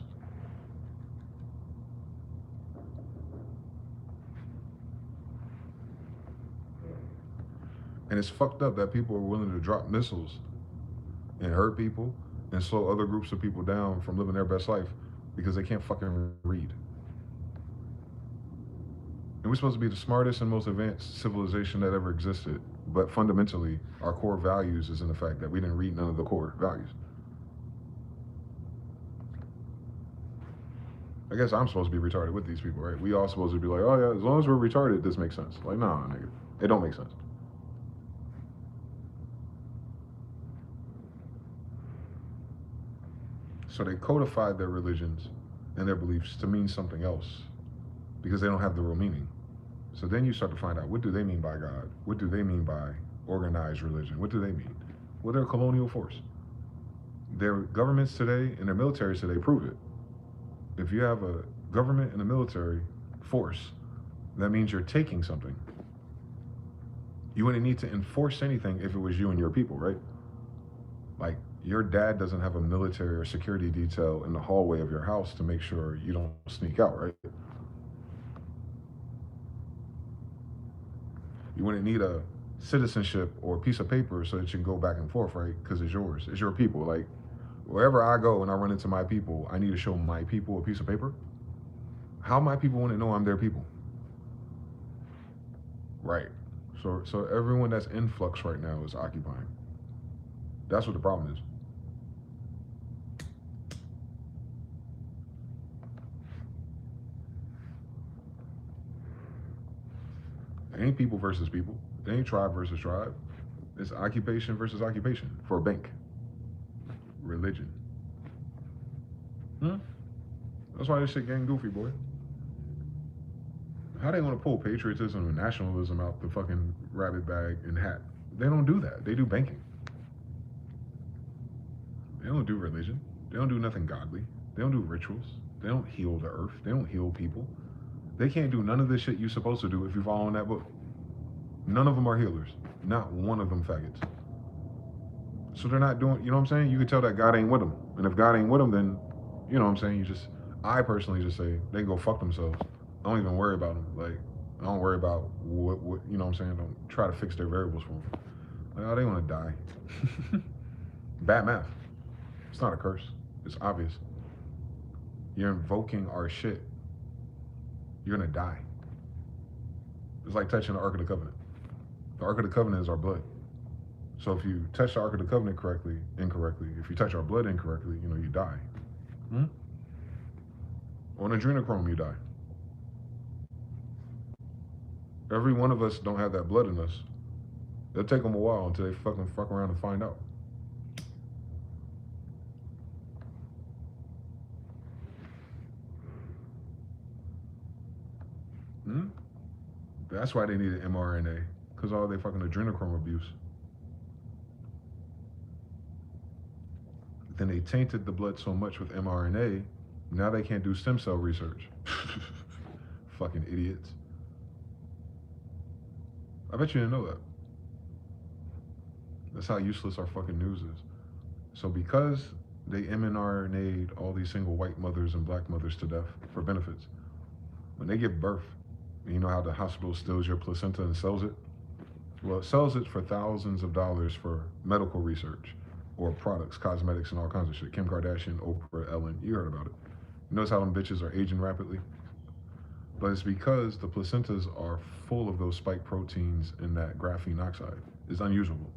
And it's fucked up that people are willing to drop missiles and hurt people and slow other groups of people down from living their best life because they can't fucking read. And we're supposed to be the smartest and most advanced civilization that ever existed. But fundamentally, our core values is in the fact that we didn't read none of the core values. I guess I'm supposed to be retarded with these people, right? We all supposed to be like, oh yeah, as long as we're retarded, this makes sense. Like, nah, nigga. It don't make sense. So they codified their religions and their beliefs to mean something else because they don't have the real meaning. So then you start to find out, what do they mean by God? What do they mean by organized religion? What do they mean? Well, they're a colonial force. Their governments today and their militaries today prove it. If you have a government and a military force, that means you're taking something. You wouldn't need to enforce anything if it was you and your people, right? Like, your dad doesn't have a military or security detail in the hallway of your house to make sure you don't sneak out, right? You wouldn't need a citizenship or a piece of paper so that you can go back and forth, right? Because it's yours. It's your people. Like, wherever I go and I run into my people, I need to show my people a piece of paper. How my people want to know I'm their people? Right. So everyone that's in flux right now is occupying. That's what the problem is. It ain't people versus people. It ain't tribe versus tribe. It's occupation versus occupation for a bank. Religion. Hmm? That's why this shit getting goofy, boy. How they want to pull patriotism and nationalism out the fucking rabbit bag and hat? They don't do that. They do banking. They don't do religion. They don't do nothing godly. They don't do rituals. They don't heal the earth. They don't heal people. They can't do none of this shit you're supposed to do if you follow in that book. None of them are healers. Not one of them faggots. So they're not doing, you know what I'm saying? You can tell that God ain't with them. And if God ain't with them, then, you know what I'm saying? I personally just say, they can go fuck themselves. I don't even worry about them. Like, I don't worry about what you know what I'm saying? Don't try to fix their variables for them. Like, oh, they want to die. Bad math. It's not a curse. It's obvious. You're invoking our shit. You're going to die. It's like touching the Ark of the Covenant. The Ark of the Covenant is our blood. So if you touch the Ark of the Covenant incorrectly, if you touch our blood incorrectly, you die. Hmm? On adrenochrome, you die. Every one of us don't have that blood in us. It'll take them a while until they fuck around and find out. Hmm? That's why they needed mRNA, because all they fucking adrenochrome abuse. Then they tainted the blood so much with mRNA, now they can't do stem cell research. Fucking idiots. I bet you didn't know that. That's how useless our fucking news is. So because they mRNA'd all these single white mothers and black mothers to death for benefits, when they give birth, you know how the hospital steals your placenta and sells it? Well, it sells it for thousands of dollars for medical research or products, cosmetics, and all kinds of shit. Kim Kardashian, Oprah, Ellen, you heard about it. You notice how them bitches are aging rapidly? But it's because the placentas are full of those spike proteins and that graphene oxide. It's unusable.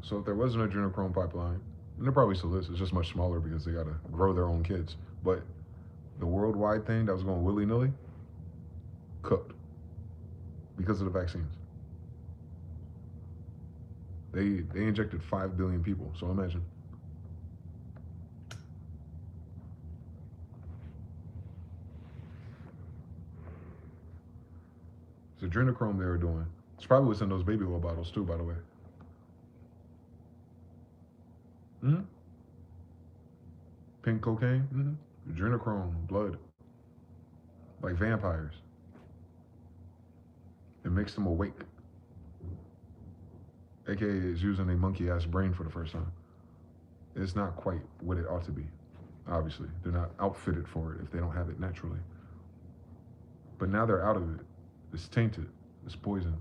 So if there was an adrenochrome pipeline, and there probably still is, it's just much smaller because they gotta grow their own kids. But the worldwide thing that was going willy-nilly, cooked. Because of the vaccines. They injected 5 billion people, so imagine. It's adrenochrome they were doing. It's probably what's in those baby oil bottles too, by the way. Mm-hmm. Pink cocaine, mm-hmm. Adrenochrome, blood. Like vampires. It makes them awake. AKA is using a monkey ass brain for the first time. It's not quite what it ought to be. Obviously, they're not outfitted for it if they don't have it naturally. But now they're out of it. It's tainted. It's poisoned.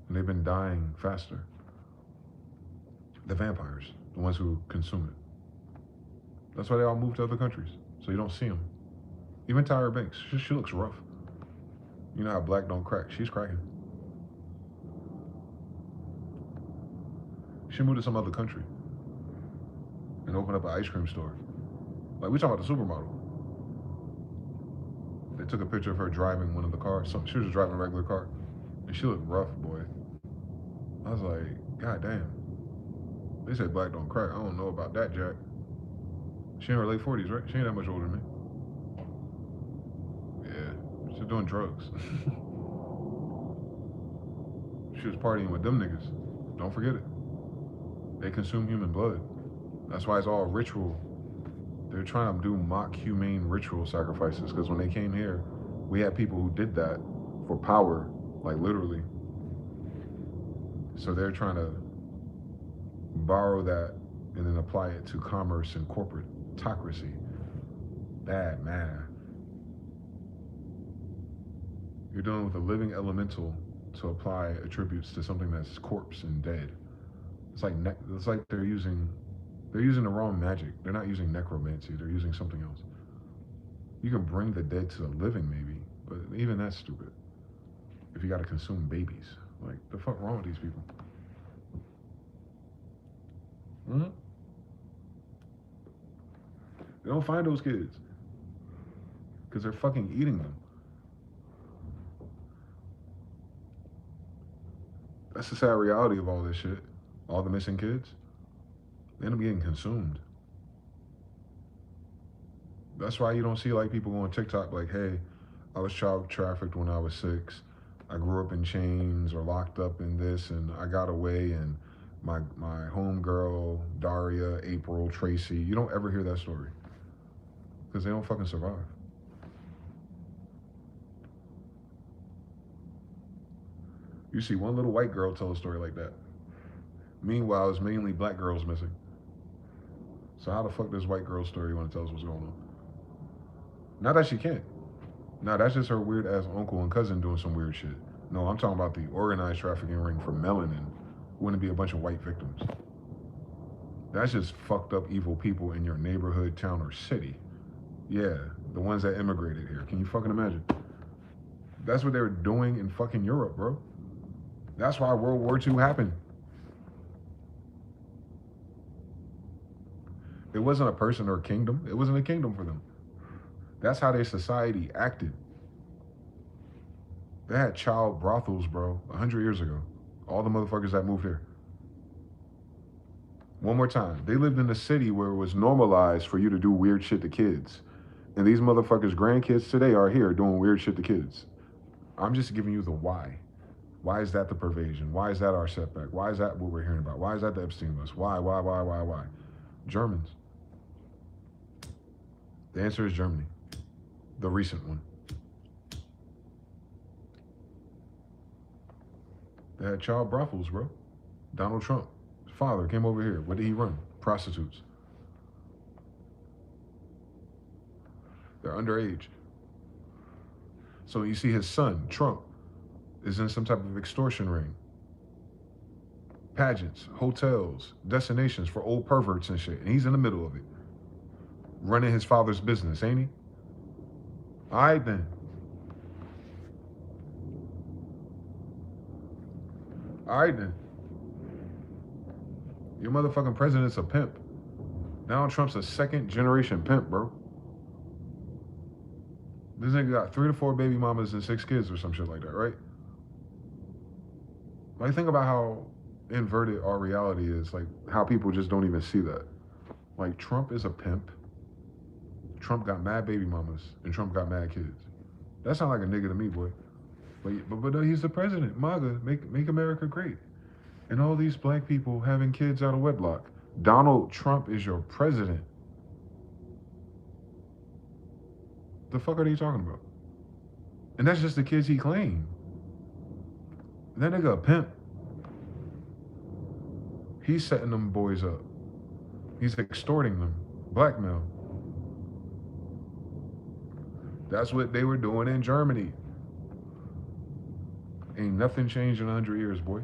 And they've been dying faster. The vampires, the ones who consume it. That's why they all move to other countries, so you don't see them. Even Tyra Banks, she looks rough. You know how black don't crack? She's cracking. She moved to some other country and opened up an ice cream store. Like, we talking about the supermodel. They took a picture of her driving one of the cars. She was just driving a regular car, and she looked rough, boy. I was like, God damn. They said black don't crack. I don't know about that, Jack. She in her late 40s, right? She ain't that much older than me. Yeah, she's doing drugs. She was partying with them niggas. Don't forget it. They consume human blood. That's why it's all ritual. They're trying to do mock humane ritual sacrifices, because when they came here, we had people who did that for power, like literally. So they're trying to borrow that and then apply it to commerce and corporatocracy. Bad math. You're dealing with a living elemental to apply attributes to something that's corpse and dead. It's like they're using the wrong magic. They're not using necromancy. They're using something else. You can bring the dead to the living, maybe, but even that's stupid. If you got to consume babies, like, the fuck wrong with these people? Mm-hmm. They don't find those kids because they're fucking eating them. That's the sad reality of all this shit. All the missing kids, they end up getting consumed. That's why you don't see like people go on TikTok like, hey, I was child trafficked when I was 6. I grew up in chains or locked up in this, and I got away. And my homegirl, Daria, April, Tracy, you don't ever hear that story because they don't fucking survive. You see one little white girl tell a story like that. Meanwhile, it's mainly black girls missing. So how the fuck does white girl story want to tell us what's going on? Not that she can't. No, that's just her weird ass uncle and cousin doing some weird shit. No, I'm talking about the organized trafficking ring for melanin. Wouldn't it be a bunch of white victims? That's just fucked up evil people in your neighborhood, town, or city. Yeah, the ones that immigrated here. Can you fucking imagine? That's what they were doing in fucking Europe, bro. That's why World War II happened. It wasn't a person or a kingdom. It wasn't a kingdom for them. That's how their society acted. They had child brothels, bro, 100 years ago. All the motherfuckers that moved here. One more time. They lived in a city where it was normalized for you to do weird shit to kids. And these motherfuckers' grandkids today are here doing weird shit to kids. I'm just giving you the why. Why is that the pervasion? Why is that our setback? Why is that what we're hearing about? Why is that the Epstein list? Why? Germans. The answer is Germany. The recent one. They had child brothels, bro. Donald Trump, his father, came over here. What did he run? Prostitutes. They're underage. So you see his son, Trump, is in some type of extortion ring. Pageants, hotels, destinations for old perverts and shit. And he's in the middle of it. Running his father's business, ain't he? All right, then. All right, then. Your motherfucking president's a pimp. Donald Trump's a second generation pimp, bro. This nigga got 3 to 4 baby mamas and 6 kids or some shit like that, right? Like, think about how inverted our reality is. Like, how people just don't even see that. Like, Trump is a pimp. Trump got mad baby mamas, and Trump got mad kids. That sounds like a nigga to me, boy. But he's the president. MAGA, make America great. And all these black people having kids out of wedlock. Donald Trump is your president. The fuck are they talking about? And that's just the kids he claimed. That nigga a pimp. He's setting them boys up. He's extorting them. Blackmail. That's what they were doing in Germany. Ain't nothing changed in 100 years, boy.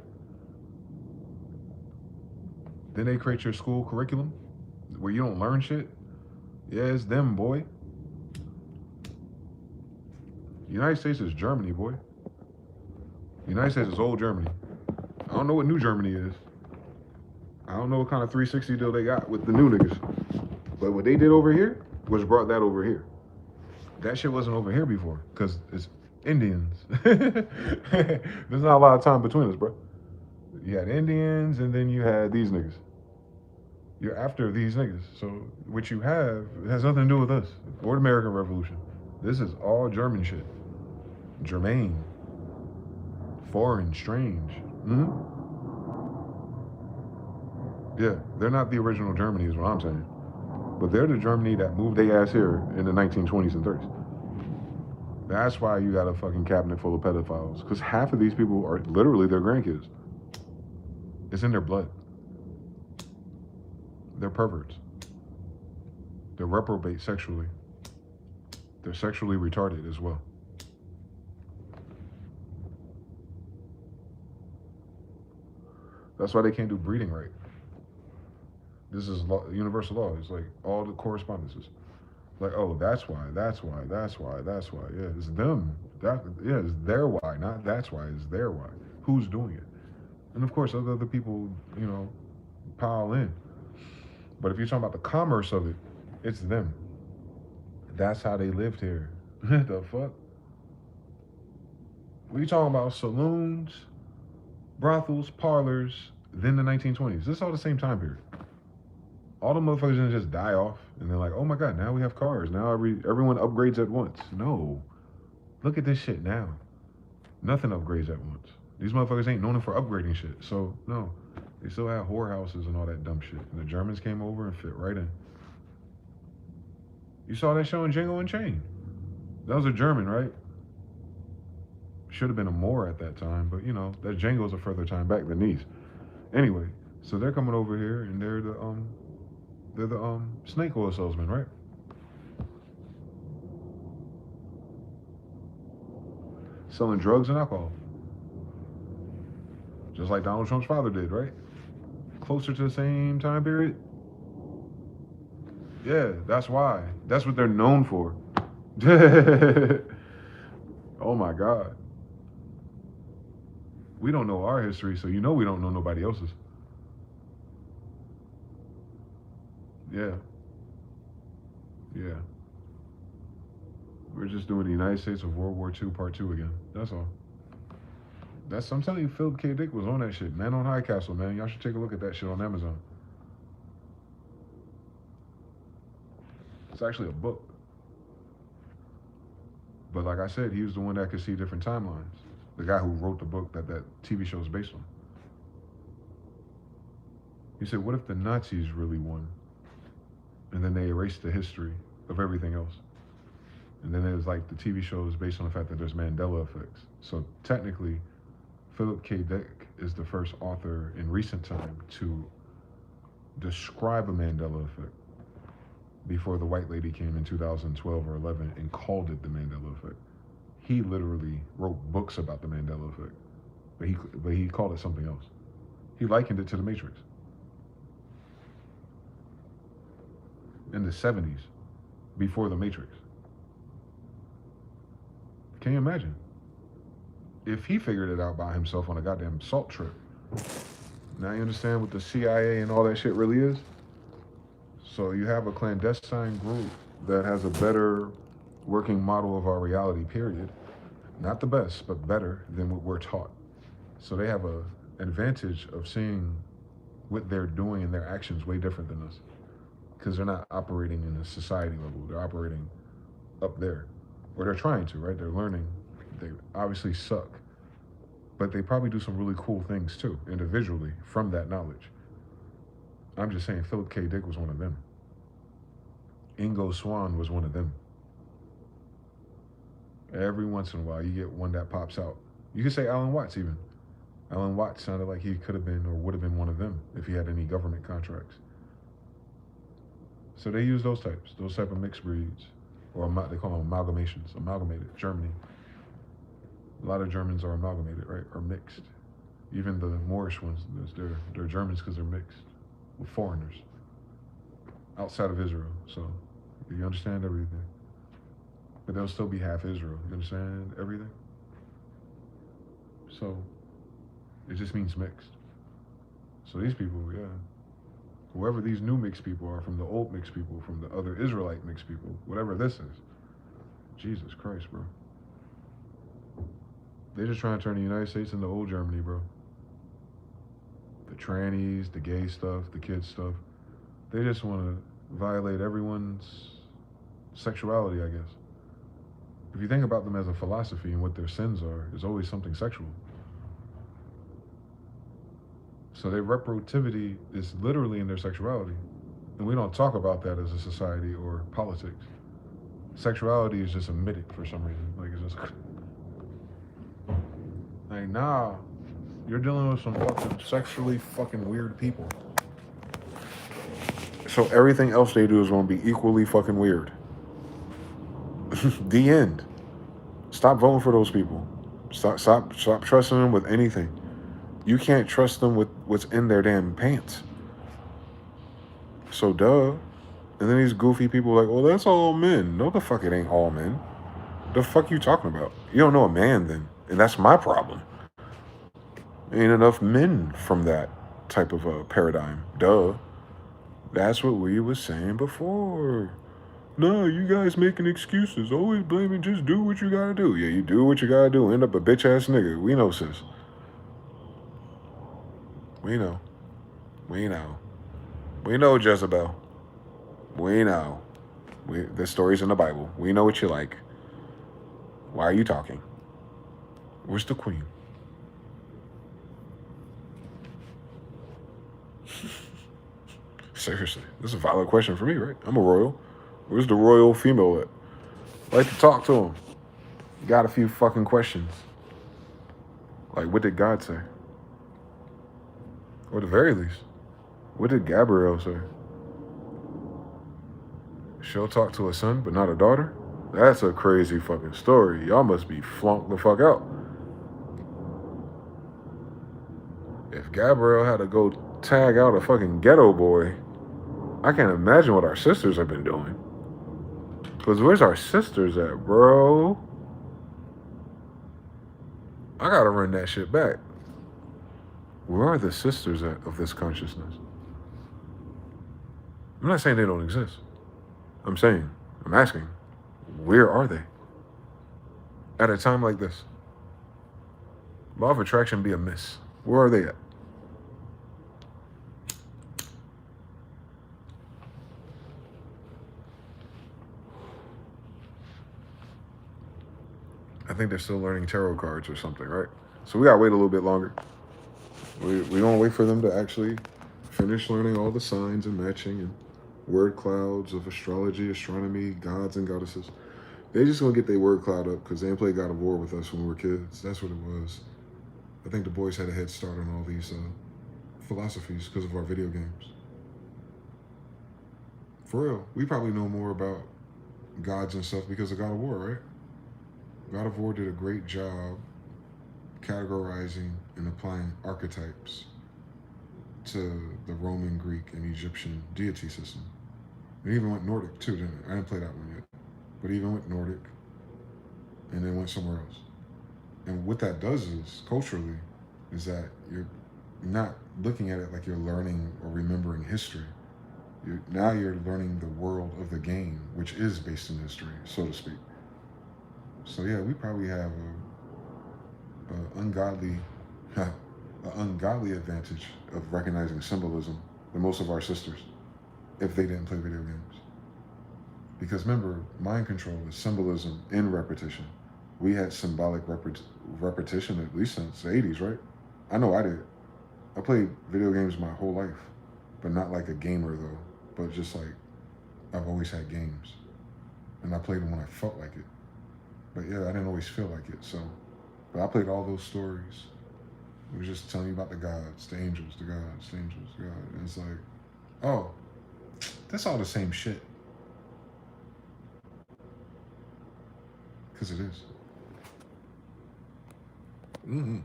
Then they create your school curriculum where you don't learn shit. Yeah, it's them, boy. United States is Germany, boy. United States is old Germany. I don't know what New Germany is. I don't know what kind of 360 deal they got with the new niggas. But what they did over here was brought that over here. That shit wasn't over here before because it's Indians. There's not a lot of time between us, bro. You had Indians and then you had these niggas. You're after these niggas. So what you have has nothing to do with us or the American Revolution. This is all German shit. Germain. Foreign, strange. Yeah, they're not the original Germany is what I'm saying. But they're the Germany that moved their ass here in the 1920s and 30s. That's why you got a fucking cabinet full of pedophiles. Because half of these people are literally their grandkids. It's in their blood. They're perverts. They're reprobate sexually. They're sexually retarded as well. That's why they can't do breeding right. This is law, universal law. It's like all the correspondences. Like, oh, that's why. Yeah, it's them. It's their why, not that's why. It's their why. Who's doing it? And of course, other people, pile in. But if you're talking about the commerce of it, it's them. That's how they lived here. The fuck? What are you talking about? Saloons? brothels, parlors, then the 1920s. This is all the same time period. All the motherfuckers didn't just die off and they're like, oh my god, now we have cars. Now everyone upgrades at once. No. Look at this shit now. Nothing upgrades at once. These motherfuckers ain't known for upgrading shit. So, no. They still had whorehouses and all that dumb shit. And the Germans came over and fit right in. You saw that show in Django Unchained. That was a German, right? Should have been a Moor at that time, but you know, that Django's a further time back than these. Anyway, so they're coming over here and they're the snake oil salesman, right? Selling drugs and alcohol. Just like Donald Trump's father did, right? Closer to the same time period. Yeah, that's why. That's what they're known for. Oh my God. We don't know our history, so you know we don't know nobody else's. Yeah, yeah. We're just doing the United States of World War II Part 2 again. That's all. I'm telling you, Philip K. Dick was on that shit. Man on High Castle, man. Y'all should take a look at that shit on Amazon. It's actually a book. But like I said, he was the one that could see different timelines. The guy who wrote the book that TV show is based on. He said, what if the Nazis really won? And then they erased the history of everything else. And then there's like the TV show is based on the fact that there's Mandela effects. So technically, Philip K. Dick is the first author in recent time to describe a Mandela effect before the white lady came in 2012 or 11 and called it the Mandela effect. He literally wrote books about the Mandela effect, but he called it something else. He likened it to the Matrix in the 70s, before the Matrix. Can you imagine? If he figured it out by himself on a goddamn salt trip. Now you understand what the CIA and all that shit really is? So you have a clandestine group that has a better working model of our reality, period. Not the best, but better than what we're taught. So they have a advantage of seeing what they're doing and their actions way different than us. Because they're not operating in a society level. They're operating up there. Or they're trying to, right? They're learning. They obviously suck. But they probably do some really cool things too, individually, from that knowledge. I'm just saying Philip K. Dick was one of them. Ingo Swann was one of them. Every once in a while, you get one that pops out. You could say Alan Watts even. Alan Watts sounded like he could have been or would have been one of them if he had any government contracts. So they use those type of mixed breeds, or they call them amalgamations, amalgamated. Germany. A lot of Germans are amalgamated, right? Or mixed. Even the Moorish ones, they're Germans because they're mixed with foreigners outside of Israel. So you understand everything. But they'll still be half Israel. You understand everything? So it just means mixed. So these people, yeah. Whoever these new mixed people are, from the old mixed people, from the other Israelite mixed people, whatever this is. Jesus Christ, bro. They're just trying to turn the United States into old Germany, bro. The trannies, the gay stuff, the kids stuff. They just want to violate everyone's sexuality, I guess. If you think about them as a philosophy and what their sins are, it's always something sexual. So their reproactivity is literally in their sexuality. And we don't talk about that as a society or politics. Sexuality is just omitted for some reason. Like, it's just like, nah, you're dealing with some fucking sexually fucking weird people. So everything else they do is going to be equally fucking weird. The end. Stop voting for those people. Stop trusting them with anything. You can't trust them with what's in their damn pants. So duh. And then these goofy people like, oh, that's all men. No, the fuck it ain't all men. The fuck you talking about? You don't know a man then. And that's my problem. Ain't enough men from that type of a paradigm. Duh. That's what we was saying before. No, you guys making excuses. Always blaming, just do what you gotta do. Yeah, you do what you gotta do. End up a bitch ass nigga. We know, sis. We know. We know. We know, Jezebel. We know. The story's in the Bible. We know what you like. Why are you talking? Where's the queen? Seriously, this is a valid question for me, right? I'm a royal. Where's the royal female at? I like to talk to him. Got a few fucking questions. Like, what did God say? Or at the very least, what did Gabrielle say? She'll talk to a son, but not a daughter? That's a crazy fucking story. Y'all must be flunked the fuck out. If Gabrielle had to go tag out a fucking ghetto boy, I can't imagine what our sisters have been doing. Because where's our sisters at, bro? I gotta run that shit back. Where are the sisters at of this consciousness? I'm not saying they don't exist. I'm asking, where are they? At a time like this. Law of attraction be a miss. Where are they at? I think they're still learning tarot cards or something, right? So we gotta wait a little bit longer. We don't wait for them to actually finish learning all the signs and matching and word clouds of astrology, astronomy, gods and goddesses. They just gonna get their word cloud up because they didn't play God of War with us when we were kids. That's what it was. I think the boys had a head start on all these philosophies because of our video games. For real, we probably know more about gods and stuff because of God of War, right? God of War did a great job categorizing and applying archetypes to the Roman, Greek, and Egyptian deity system. It even went Nordic too, didn't it? I didn't play that one yet. But it even went Nordic and then went somewhere else. And what that does is, culturally, is that you're not looking at it like you're learning or remembering history. Now you're learning the world of the game, which is based in history, so to speak. So yeah, we probably have an ungodly advantage of recognizing symbolism than most of our sisters if they didn't play video games. Because remember, mind control is symbolism in repetition. We had symbolic repetition at least since the 80s, right? I know I did. I played video games my whole life, but not like a gamer though, but just like I've always had games. And I played them when I felt like it. But yeah, I didn't always feel like it, so. But I played all those stories. It was just telling you about the gods, the angels, the gods, the angels, the gods. And it's like, oh, that's all the same shit. Because it is. Mm-hmm.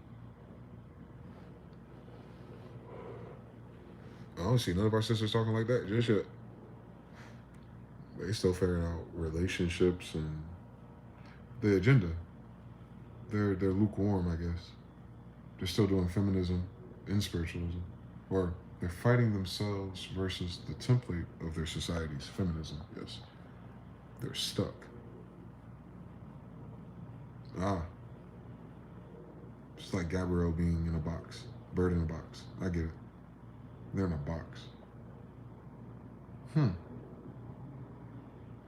I don't see none of our sisters talking like that just yet. They still figuring out relationships and the agenda. They're lukewarm, I guess. They're still doing feminism and spiritualism. Or they're fighting themselves versus the template of their society's feminism, yes. They're stuck. It's like Gabrielle being in a box. Bird in a box. I get it. They're in a box.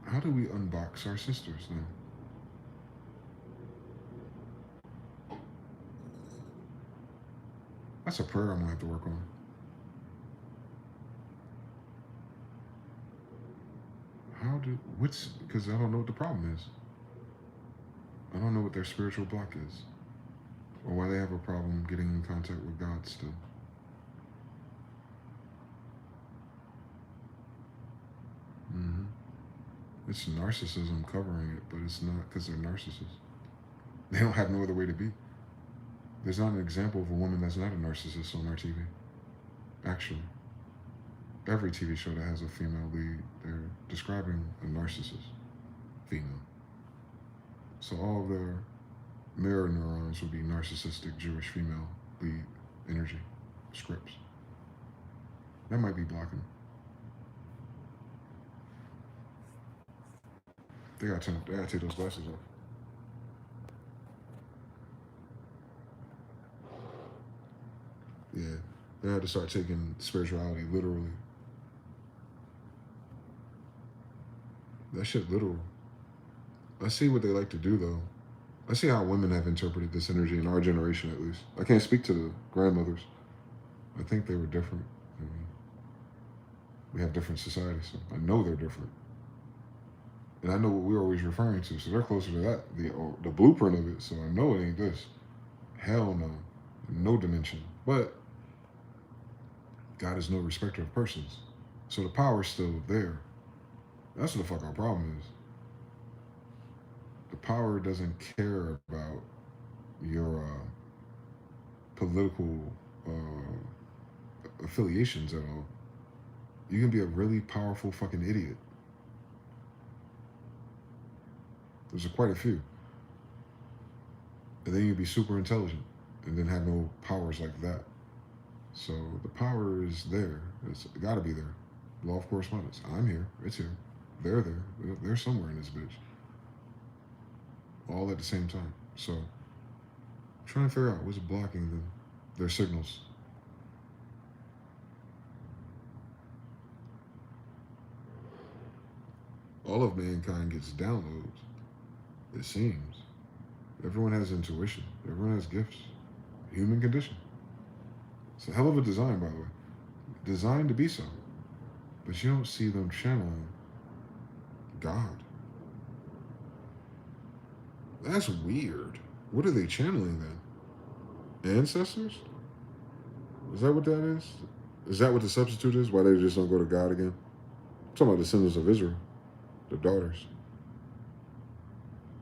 How do we unbox our sisters then? That's a prayer I'm gonna have to work on. Because I don't know what the problem is. I don't know what their spiritual block is. Or why they have a problem getting in contact with God still. Mm-hmm. It's narcissism covering it, but it's not because they're narcissists. They don't have no other way to be. There's not an example of a woman that's not a narcissist on our TV. Actually. Every TV show that has a female lead, they're describing a narcissist. Female. So all of their mirror neurons would be narcissistic Jewish female lead energy scripts. That might be blocking. They gotta take those glasses off. Yeah. They had to start taking spirituality literally. That shit literal. I see what they like to do though. I see how women have interpreted this energy in our generation, at least. I can't speak to the grandmothers. I think they were different. I mean, we have different societies, so I know they're different. And I know what we're always referring to, so they're closer to that, the blueprint of it, so I know it ain't this. Hell no. No dimension. But God is no respecter of persons. So the power's still there. That's what the fuck our problem is. The power doesn't care about your political affiliations at all. You can be a really powerful fucking idiot. There's quite a few. And then you'd be super intelligent and then have no powers like that. So the power is there. It's got to be there. Law of correspondence. I'm here. It's here. They're there. They're somewhere in this bitch. All at the same time. So I'm trying to figure out what's blocking them, their signals. All of mankind gets downloads, it seems. Everyone has intuition. Everyone has gifts. Human condition. It's a hell of a design, by the way. Designed to be so. But you don't see them channeling God. That's weird. What are they channeling then? Ancestors? Is that what that is? Is that what the substitute is? Why they just don't go to God again? I'm talking about the descendants of Israel. The daughters.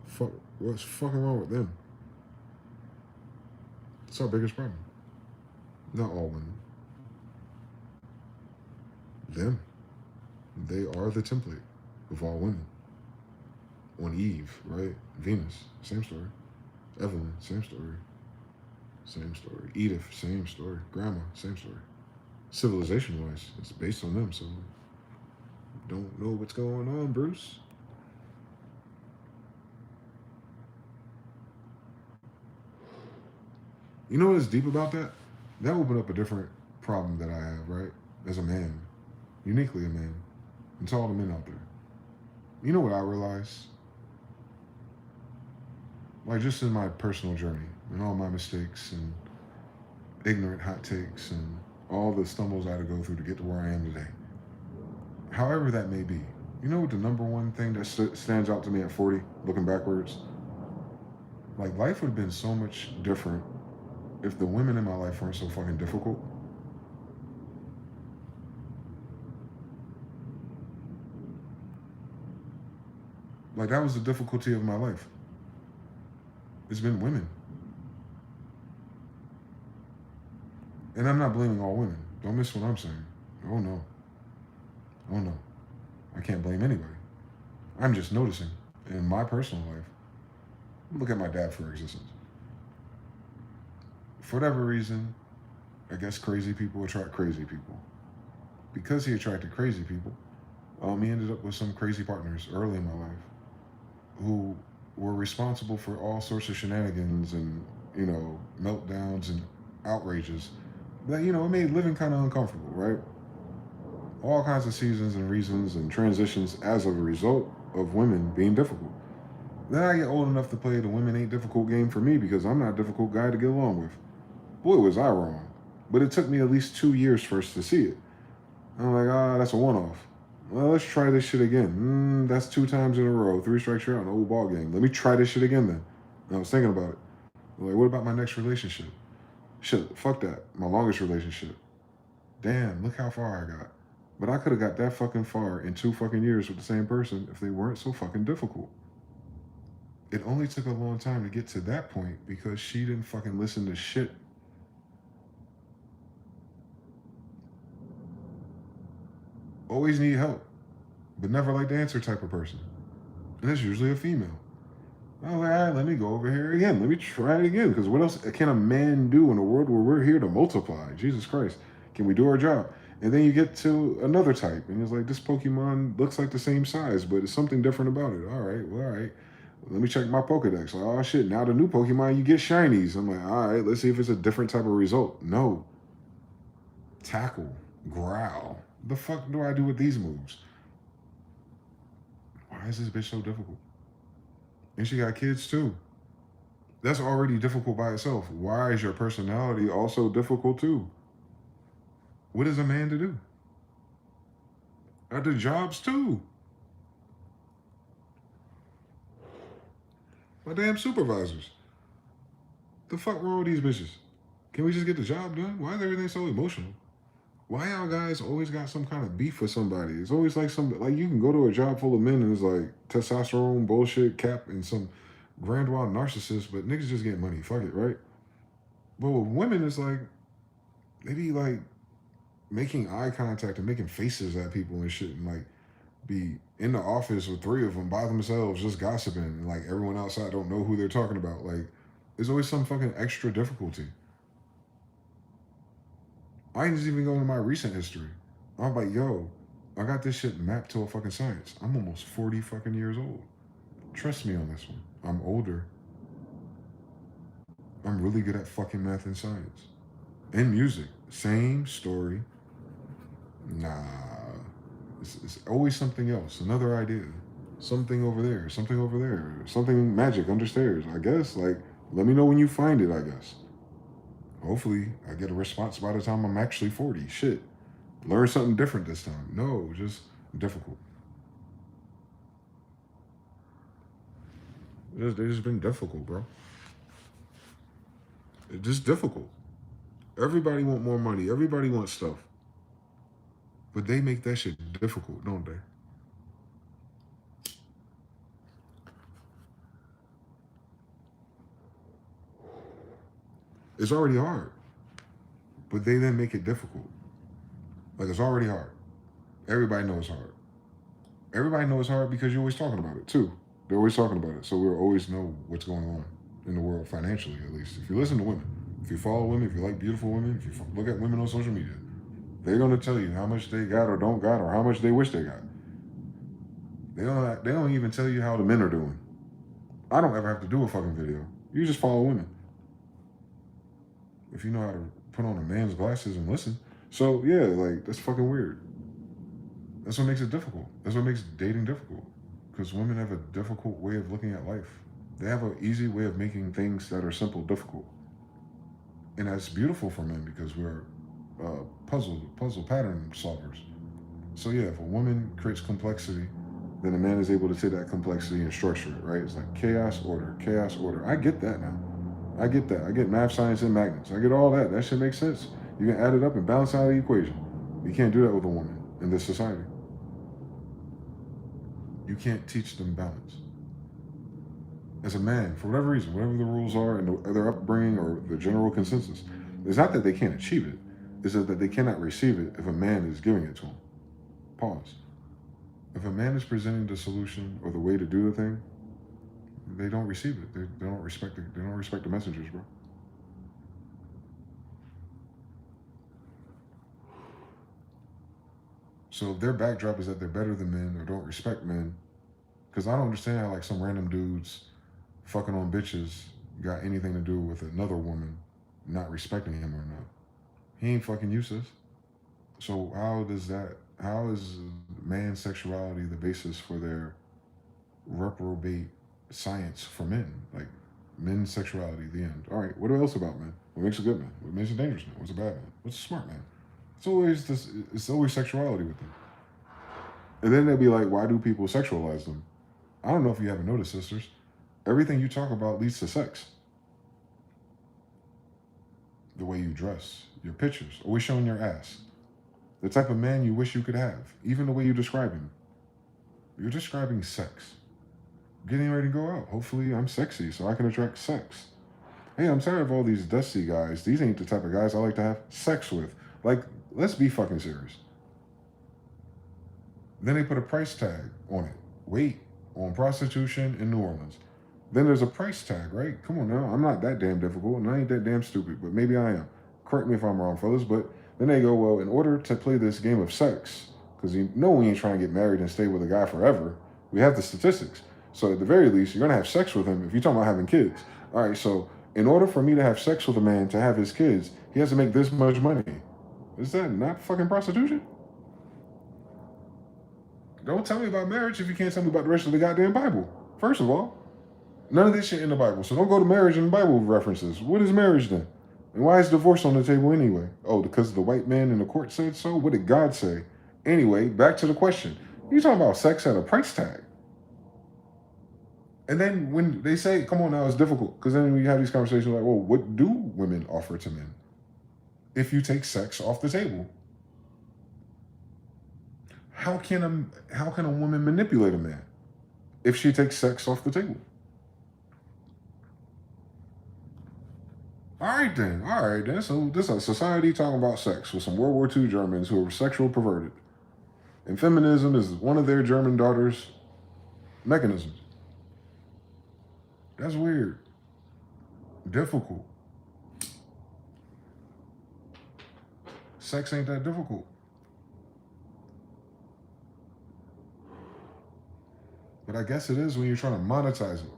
Fuck, what's fucking wrong with them? That's our biggest problem. Not all women. Them. They are the template of all women. On Eve, right? Venus, same story. Evelyn, same story. Same story. Edith, same story. Grandma, same story. Civilization-wise, it's based on them, so don't know what's going on, Bruce. You know what's deep about that? That opened up a different problem that I have, right? As a man, uniquely a man, and to all the men out there. You know what I realized? Like just in my personal journey and all my mistakes and ignorant hot takes and all the stumbles I had to go through to get to where I am today. However that may be, you know what the number one thing that stands out to me at 40, looking backwards? Like life would have been so much different if the women in my life weren't so fucking difficult. Like that was the difficulty of my life. It's been women. And I'm not blaming all women. Don't miss what I'm saying. Oh no. Oh no. I can't blame anybody. I'm just noticing in my personal life. Look at my dad for existence. For whatever reason, I guess crazy people attract crazy people. Because he attracted crazy people, he ended up with some crazy partners early in my life who were responsible for all sorts of shenanigans and, meltdowns and outrages that, it made living kind of uncomfortable, right? All kinds of seasons and reasons and transitions as a result of women being difficult. Then I get old enough to play the women ain't difficult game for me because I'm not a difficult guy to get along with. Boy, was I wrong. But it took me at least 2 years first to see it. I'm like, that's a one-off. Well, let's try this shit again. That's 2 times in a row. 3 strikes, you're out, an old ball game. Let me try this shit again then. And I was thinking about it. Like, what about my next relationship? Shit, fuck that. My longest relationship. Damn, look how far I got. But I could have got that fucking far in 2 fucking years with the same person if they weren't so fucking difficult. It only took a long time to get to that point because she didn't fucking listen to shit. Always need help, but never like the answer type of person. And it's usually a female. I was like, all right, let me go over here again. Let me try it again. Because what else can a man do in a world where we're here to multiply? Jesus Christ. Can we do our job? And then you get to another type. And it's like, this Pokemon looks like the same size, but it's something different about it. All right. Let me check my Pokedex. Like, oh, shit. Now the new Pokemon, you get shinies. I'm like, all right, let's see if it's a different type of result. No. tackle, growl. The fuck do I do with these moves? Why is this bitch so difficult? And she got kids too. That's already difficult by itself. Why is your personality also difficult too? What is a man to do? Are the jobs too? My damn supervisors. The fuck wrong with these bitches? Can we just get the job done? Why is everything so emotional? Why y'all guys always got some kind of beef with somebody? It's always like you can go to a job full of men and it's like testosterone, bullshit, cap, and some grand wild narcissist, but niggas just get money. Fuck it, right? But with women, it's like they be like making eye contact and making faces at people and shit, and like be in the office with three of them by themselves just gossiping, and like everyone outside don't know who they're talking about. Like there's always some fucking extra difficulty. I ain't just even going to my recent history. I'm like, yo, I got this shit mapped to a fucking science. I'm almost 40 fucking years old. Trust me on this one. I'm older. I'm really good at fucking math and science. And music. Same story. Nah. It's always something else. Another idea. Something over there. Something over there. Something magic understairs. I guess. Like, let me know when you find it, I guess. Hopefully, I get a response by the time I'm actually 40. Shit. Learn something different this time. No, just difficult. They've just been difficult, bro. It's just difficult. Everybody want more money. Everybody wants stuff. But they make that shit difficult, don't they? It's already hard. But they then make it difficult. Like, it's already hard. Everybody knows it's hard. Everybody knows it's hard because you're always talking about it, too. They're always talking about it. So we'll always know what's going on in the world, financially, at least. If you listen to women, if you follow women, if you like beautiful women, if you look at women on social media, they're going to tell you how much they got or don't got or how much they wish they got. They don't even tell you how the men are doing. I don't ever have to do a fucking video. You just follow women. If you know how to put on a man's glasses and listen. So, yeah, like, that's fucking weird. That's what makes it difficult. That's what makes dating difficult. Because women have a difficult way of looking at life. They have an easy way of making things that are simple difficult. And that's beautiful for men because we're puzzle pattern solvers. So yeah, if a woman creates complexity, then a man is able to take that complexity and structure it, right? It's like chaos, order, chaos, order. I get that now. I get that. I get math, science, and magnets. I get all that. That shit makes sense. You can add it up and balance out the equation. You can't do that with a woman in this society. You can't teach them balance. As a man, for whatever reason, whatever the rules are and their upbringing or the general consensus, it's not that they can't achieve it. It's that they cannot receive it if a man is giving it to them. Pause. If a man is presenting the solution or the way to do the thing, they don't receive it. They don't respect it. They don't respect the messengers, bro. So if their backdrop is that they're better than men or don't respect men, because I don't understand how like some random dudes fucking on bitches got anything to do with another woman not respecting him or not. He ain't fucking useless. So how is man's sexuality the basis for their reprobate science for men? Like men's sexuality, the end. All right, what else about men? What makes a good man? What makes a dangerous man? What's a bad man? What's a smart man? It's always sexuality with them. And then they'll be like, why do people sexualize them? I don't know if you haven't noticed, sisters. Everything you talk about leads to sex. The way you dress, your pictures, always showing your ass. The type of man you wish you could have. Even the way you describe him. You're describing sex. Getting ready to go out. Hopefully I'm sexy so I can attract sex. Hey, I'm tired of all these dusty guys. These ain't the type of guys I like to have sex with. Like, let's be fucking serious. Then they put a price tag on it. Wait, on prostitution in New Orleans. Then there's a price tag, right? Come on now. I'm not that damn difficult and I ain't that damn stupid, but maybe I am. Correct me if I'm wrong, fellas, but then they go, well, in order to play this game of sex, because you know we ain't trying to get married and stay with a guy forever, we have the statistics. So at the very least, you're going to have sex with him if you're talking about having kids. All right, so in order for me to have sex with a man to have his kids, he has to make this much money. Is that not fucking prostitution? Don't tell me about marriage if you can't tell me about the rest of the goddamn Bible. First of all, none of this shit in the Bible. So don't go to marriage in Bible references. What is marriage then? And why is divorce on the table anyway? Oh, because the white man in the court said so? What did God say? Anyway, back to the question. You talking about sex at a price tag. And then when they say, come on now, it's difficult. Because then we have these conversations like, well, what do women offer to men if you take sex off the table? How can a woman manipulate a man if she takes sex off the table? All right then. So this is a society talking about sex with some World War II Germans who are sexual perverted. And feminism is one of their German daughters' mechanisms. That's weird. Difficult. Sex ain't that difficult. But I guess it is when you're trying to monetize it.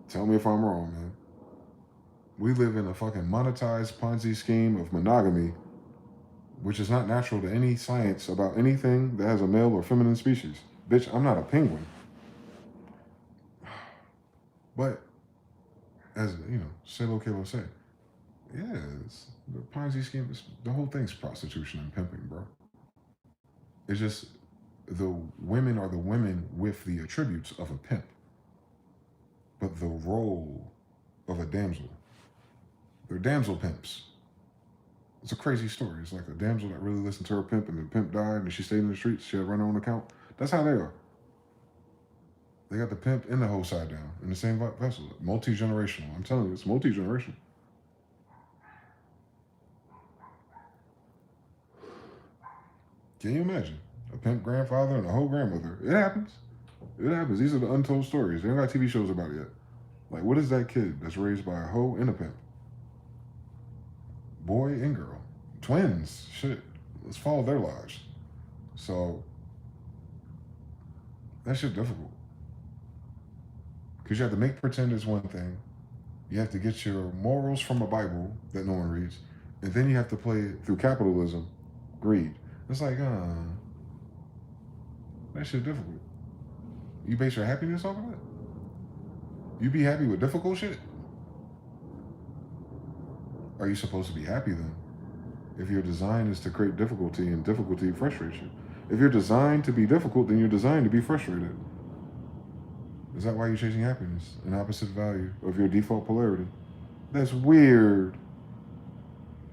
Tell me if I'm wrong, man. We live in a fucking monetized Ponzi scheme of monogamy, which is not natural to any science about anything that has a male or feminine species. Bitch, I'm not a penguin. But, as, you know, Salo Kalo say, yeah, the Ponzi scheme, the whole thing's prostitution and pimping, bro. It's just the women are the women with the attributes of a pimp, but the role of a damsel. They're damsel pimps. It's a crazy story. It's like a damsel that really listened to her pimp, and the pimp died, and she stayed in the streets. She had run her own account. That's how they are. They got the pimp and the hoe side down in the same vessel. Multi-generational. I'm telling you, it's multi-generational. Can you imagine? A pimp grandfather and a hoe grandmother. It happens. It happens. These are the untold stories. They don't got TV shows about it yet. Like, what is that kid that's raised by a hoe and a pimp? Boy and girl. Twins. Shit. Let's follow their lives. So, that shit difficult. Because you have to make pretend it's one thing. You have to get your morals from a Bible that no one reads. And then you have to play it through capitalism, greed. It's like, that shit difficult. You base your happiness off of it? You be happy with difficult shit? Are you supposed to be happy then? If your design is to create difficulty and difficulty frustrates you. If you're designed to be difficult, then you're designed to be frustrated. Is that why you're chasing happiness? An opposite value of your default polarity. That's weird.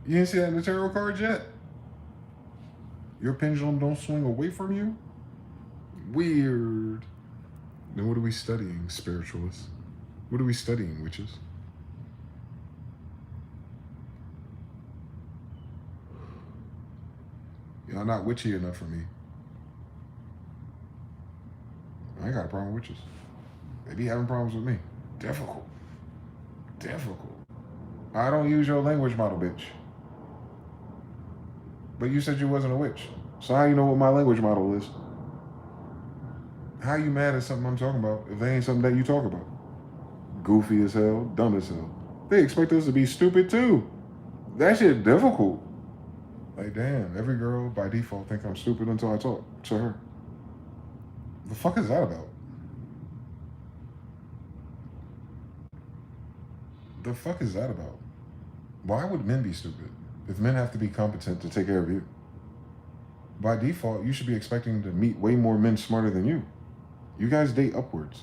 You didn't see that in the tarot cards yet? Your pendulum don't swing away from you? Weird. Then what are we studying, spiritualists? What are we studying, witches? Y'all not witchy enough for me. I ain't got a problem with witches. They be having problems with me. Difficult. I don't use your language model, bitch. But you said you wasn't a witch. So how you know what my language model is? How you mad at something I'm talking about if they ain't something that you talk about? Goofy as hell, dumb as hell. They expect us to be stupid too. That shit difficult. Like, damn, every girl by default think I'm stupid until I talk to her. The fuck is that about? The fuck is that about? Why would men be stupid if men have to be competent to take care of you? By default, you should be expecting to meet way more men smarter than you. You guys date upwards.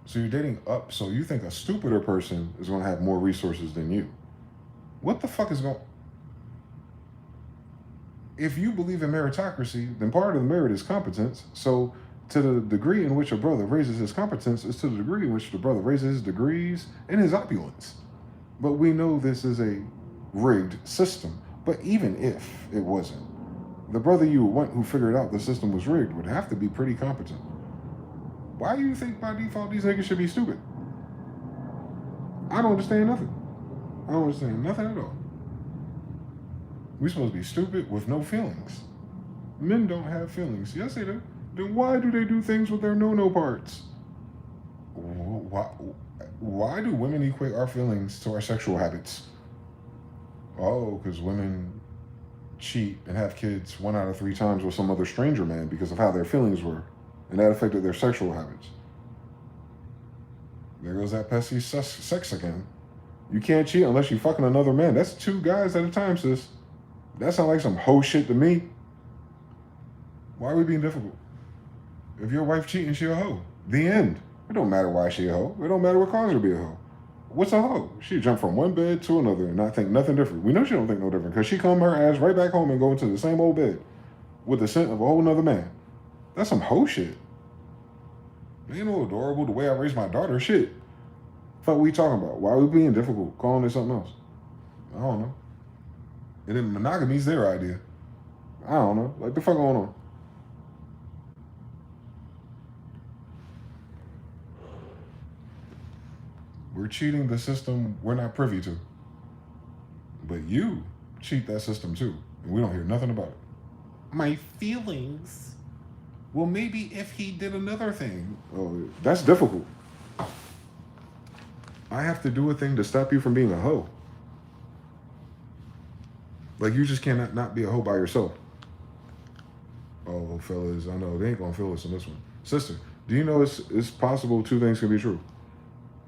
So you're dating up, so you think a stupider person is going to have more resources than you. What the fuck is going... If you believe in meritocracy, then part of the merit is competence. So to the degree in which a brother raises his competence is to the degree in which the brother raises his degrees and his opulence. But we know this is a rigged system. But even if it wasn't, the brother you want who figured out the system was rigged would have to be pretty competent. Why do you think by default these niggas should be stupid? I don't understand nothing. I don't understand nothing at all. We're supposed to be stupid with no feelings. Men don't have feelings. Yes, they do. Then why do they do things with their no-no parts? Why? Why do women equate our feelings to our sexual habits? Oh, because women cheat and have kids 1 out of 3 times with some other stranger man because of how their feelings were, and that affected their sexual habits. There goes that pesky sex again. You can't cheat unless you fucking another man. That's 2 guys at a time, sis. That sounds like some hoe shit to me. Why are we being difficult? If your wife cheating, she a hoe. The end. It don't matter why she a hoe. It don't matter what caused her to be a hoe. What's a hoe? She jumped from one bed to another and not think nothing different. We know she don't think no different because she come her ass right back home and go into the same old bed with the scent of a whole nother man. That's some hoe shit. Ain't no adorable the way I raised my daughter. Shit. Fuck we talking about? Why are we being difficult? Calling it something else? I don't know. And then monogamy's their idea. I don't know. Like the fuck going on? We're cheating the system we're not privy to. But you cheat that system too. And we don't hear nothing about it. My feelings. Well, maybe if he did another thing. Oh, that's difficult. I have to do a thing to stop you from being a hoe. Like, you just cannot not be a hoe by yourself. Oh, fellas, I know. They ain't gonna feel us in this one. Sister, do you know it's possible 2 things can be true?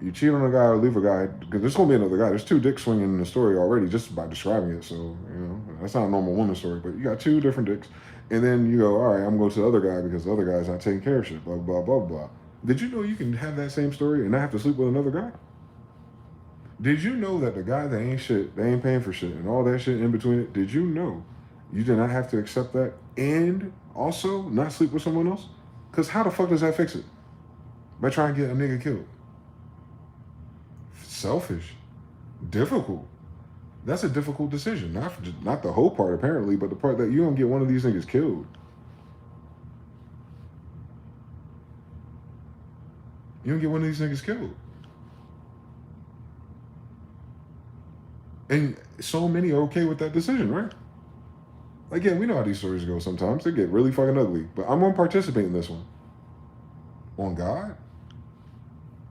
You cheat on a guy or leave a guy, because there's gonna be another guy. There's 2 dicks swinging in the story already just by describing it. So, you know, that's not a normal woman story, but you got 2 different dicks. And then you go, all right, I'm going to the other guy because the other guy's not taking care of shit, blah, blah, blah, blah. Did you know you can have that same story and not have to sleep with another guy? Did you know that the guy that ain't shit, they ain't paying for shit, and all that shit in between it, did you know you did not have to accept that and also not sleep with someone else? Because how the fuck does that fix it? By trying to get a nigga killed. Selfish. Difficult. That's a difficult decision. Not the whole part, apparently, but the part that you don't get one of these niggas killed. You don't get one of these niggas killed. And so many are okay with that decision, right? Again, we know how these stories go sometimes. They get really fucking ugly. But I'm going to participate in this one. On God?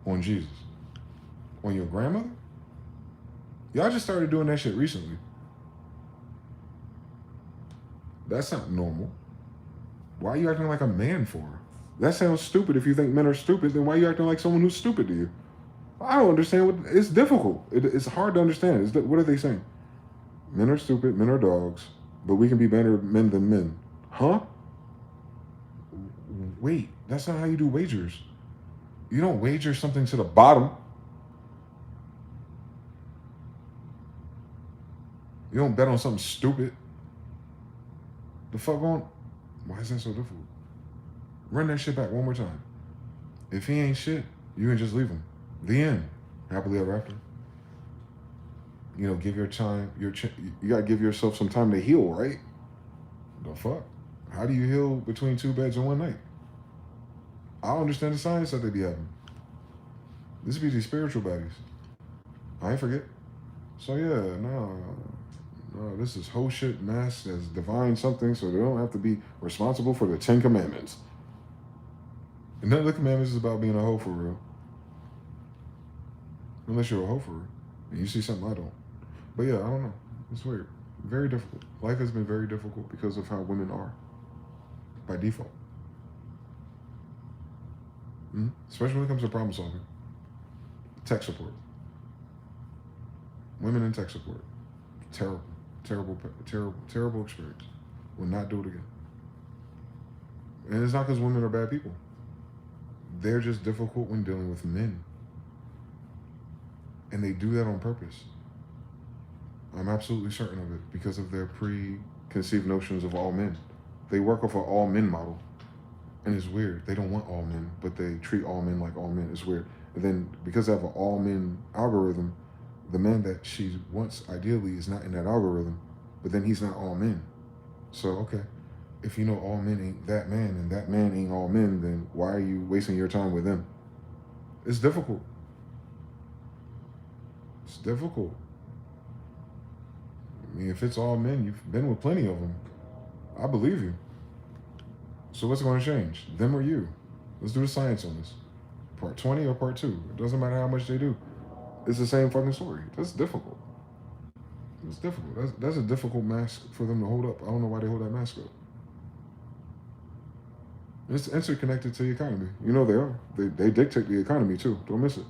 On Jesus? On your grandmother? Y'all just started doing that shit recently. That's not normal. Why are you acting like a man for? That sounds stupid. If you think men are stupid, then why are you acting like someone who's stupid to you? I don't understand. It's difficult. It's hard to understand. What are they saying? Men are stupid, men are dogs, but we can be better men than men. Huh? Wait, that's not how you do wagers. You don't wager something to the bottom. You don't bet on something stupid. The fuck on? Why is that so difficult? Run that shit back one more time. If he ain't shit, you can just leave him. The end. Happily ever after. You know, give your time. You gotta give yourself some time to heal, right? The fuck? How do you heal between 2 beds in one night? I don't understand the science that they be having. This be these spiritual baddies. I ain't forget. So yeah, no, this is whole shit masked as divine something, so they don't have to be responsible for the 10 commandments. And none of the commandments is about being a hoe for real. Unless you're a hoe for real. And you see something I don't. But yeah, I don't know. It's weird. Very difficult. Life has been very difficult because of how women are. By default. Especially when it comes to problem solving. Tech support. Women in tech support. Terrible. Terrible, terrible, terrible experience. Will not do it again. And it's not because women are bad people. They're just difficult when dealing with men. And they do that on purpose. I'm absolutely certain of it because of their preconceived notions of all men. They work off an all men model. And it's weird. They don't want all men, but they treat all men like all men. It's weird. And then because they have an all men algorithm, the man that she wants ideally is not in that algorithm, but then he's not all men. So, okay, if you know all men ain't that man and that man ain't all men, then why are you wasting your time with them? It's difficult. It's difficult. I mean, if it's all men, you've been with plenty of them. I believe you. So what's going to change? Them or you? Let's do the science on this. part 20 or part 2. It doesn't matter how much they do. It's the same fucking story. That's difficult. It's difficult. That's a difficult mask for them to hold up. I don't know why they hold that mask up. It's interconnected to the economy. You know they are. They dictate the economy too. Don't miss it.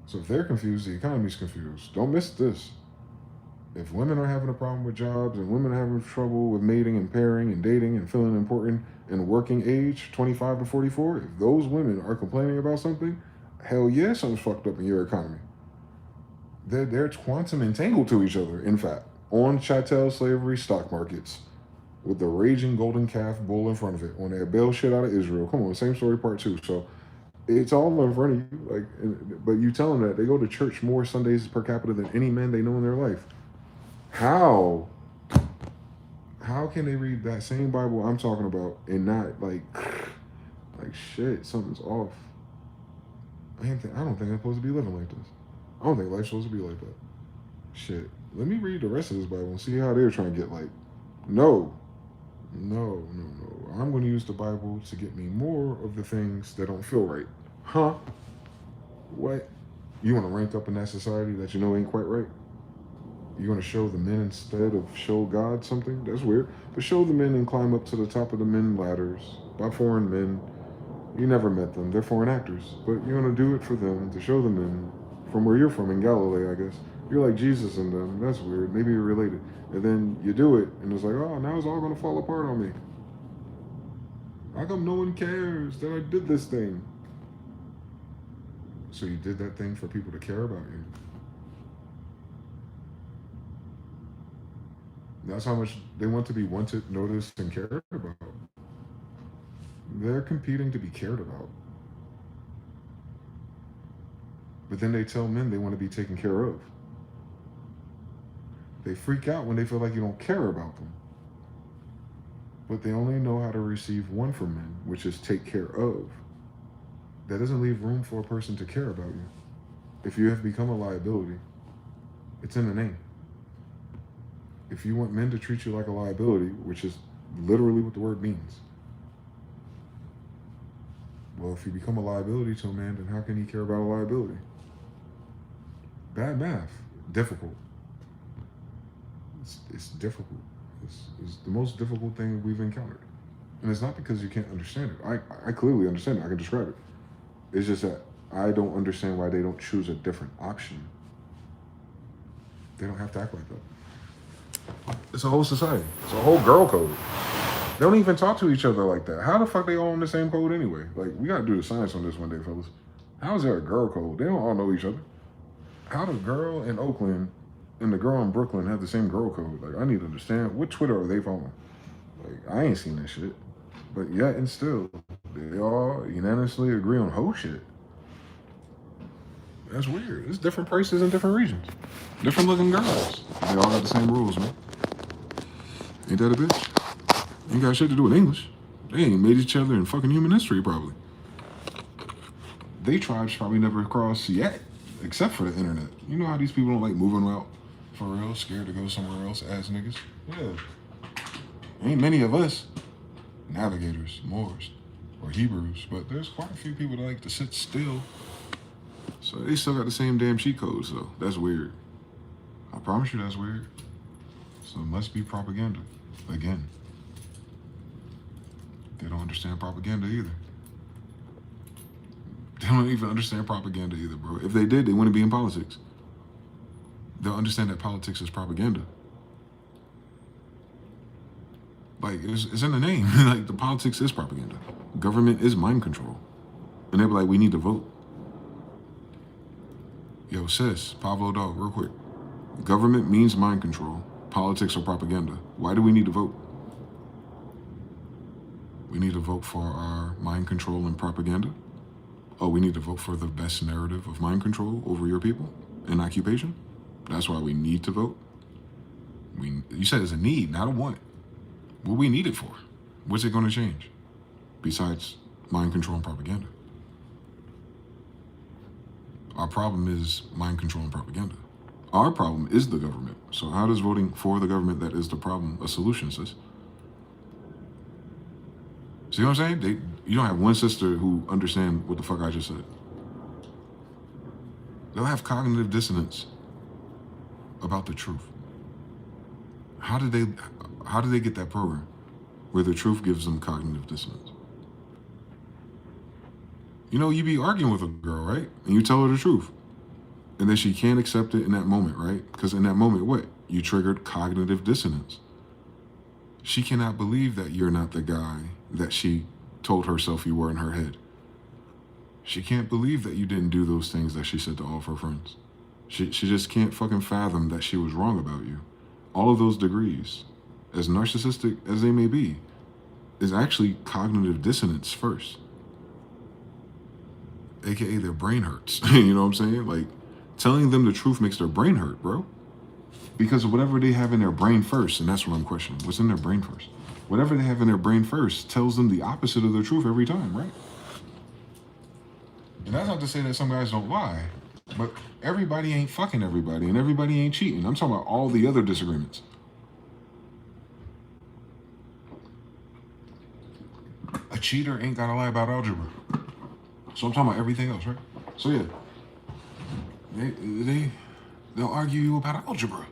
So if they're confused, the economy's confused. Don't miss this. If women are having a problem with jobs and women are having trouble with mating and pairing and dating and feeling important in working age, 25 to 44, if those women are complaining about something, hell yeah, something's fucked up in your economy. They're quantum entangled to each other, in fact, on chattel slavery stock markets with the raging golden calf bull in front of it when they bail shit out of Israel. Come on, same story part 2. So it's all in front of you. But you tell them that they go to church more Sundays per capita than any man they know in their life. How can they read that same Bible I'm talking about and not like shit, something's off. I don't think I'm supposed to be living like this. I don't think life's supposed to be like that. Shit. Let me read the rest of this Bible and see how they're trying to get like. No. I'm going to use the Bible to get me more of the things that don't feel right. Huh? What? You want to rank up in that society that you know ain't quite right? You want to show the men instead of show God something? That's weird. But show the men and climb up to the top of the men ladders by foreign men. You never met them. They're foreign actors. But you're going to do it for them, to show the men from where you're from in Galilee, I guess. You're like Jesus and them. That's weird. Maybe you're related. And then you do it, and it's like, oh, now it's all going to fall apart on me. How come no one cares that I did this thing? So you did that thing for people to care about you. That's how much they want to be wanted, noticed, and cared about. They're competing to be cared about. But then they tell men they want to be taken care of. They freak out when they feel like you don't care about them. But they only know how to receive one from men, which is take care of. That doesn't leave room for a person to care about you. If you have become a liability, it's in the name. If you want men to treat you like a liability, which is literally what the word means. Well, if you become a liability to a man, then how can he care about a liability? Bad math. Difficult. It's difficult. It's the most difficult thing we've encountered. And it's not because you can't understand it. I clearly understand it. I can describe it. It's just that I don't understand why they don't choose a different option. They don't have to act like that. It's a whole society. It's a whole girl code. They don't even talk to each other like that. How the fuck they all in the same code anyway? Like, we gotta do the science on this one day, fellas. How is there a girl code? They don't all know each other. How the girl in Oakland and the girl in Brooklyn have the same girl code? Like, I need to understand, what Twitter are they following? Like, I ain't seen that shit. But yet and still, they all unanimously agree on whole shit. That's weird. It's different prices in different regions. Different looking girls. They all got the same rules, man. Ain't that a bitch? Ain't got shit to do with English. They ain't made each other in fucking human history, probably. They tribes probably never crossed yet, except for the internet. You know how these people don't like moving out for real, scared to go somewhere else, ass niggas? Yeah. Ain't many of us navigators, Moors, or Hebrews, but there's quite a few people that like to sit still. So they still got the same damn cheat codes, though. That's weird. I promise you that's weird. So it must be propaganda. Again. They don't understand propaganda either. They don't even understand propaganda either, bro. If they did, they wouldn't be in politics. They'll understand that politics is propaganda. Like, it's in the name. Like, the politics is propaganda. Government is mind control. And they'll be like, we need to vote. Yo, sis, Pablo Dog, real quick. Government means mind control. Politics or propaganda. Why do we need to vote? We need to vote for our mind control and propaganda? Oh, we need to vote for the best narrative of mind control over your people and occupation? That's why we need to vote? You said it's a need, not a want. What we need it for? What's it going to change? Besides mind control and propaganda. Our problem is mind control and propaganda. Our problem is the government. So how does voting for the government that is the problem a solution, sis? See what I'm saying? You don't have one sister who understand what the fuck I just said. They'll have cognitive dissonance about the truth. How did they get that program where the truth gives them cognitive dissonance? You know, you be arguing with a girl, right? And you tell her the truth. And then she can't accept it in that moment, right? Because in that moment, what? You triggered cognitive dissonance. She cannot believe that you're not the guy that she told herself you were in her head. She can't believe that you didn't do those things that she said to all of her friends. She just can't fucking fathom that she was wrong about you. All of those degrees, as narcissistic as they may be, is actually cognitive dissonance first. AKA their brain hurts. You know what I'm saying? Like, telling them the truth makes their brain hurt, bro. Because of whatever they have in their brain first, and that's what I'm questioning. What's in their brain first? Whatever they have in their brain first tells them the opposite of the truth every time, right? And that's not to say that some guys don't lie, but everybody ain't fucking everybody, and everybody ain't cheating. I'm talking about all the other disagreements. A cheater ain't gotta lie about algebra. So I'm talking about everything else, right? So yeah, they'll argue you about algebra.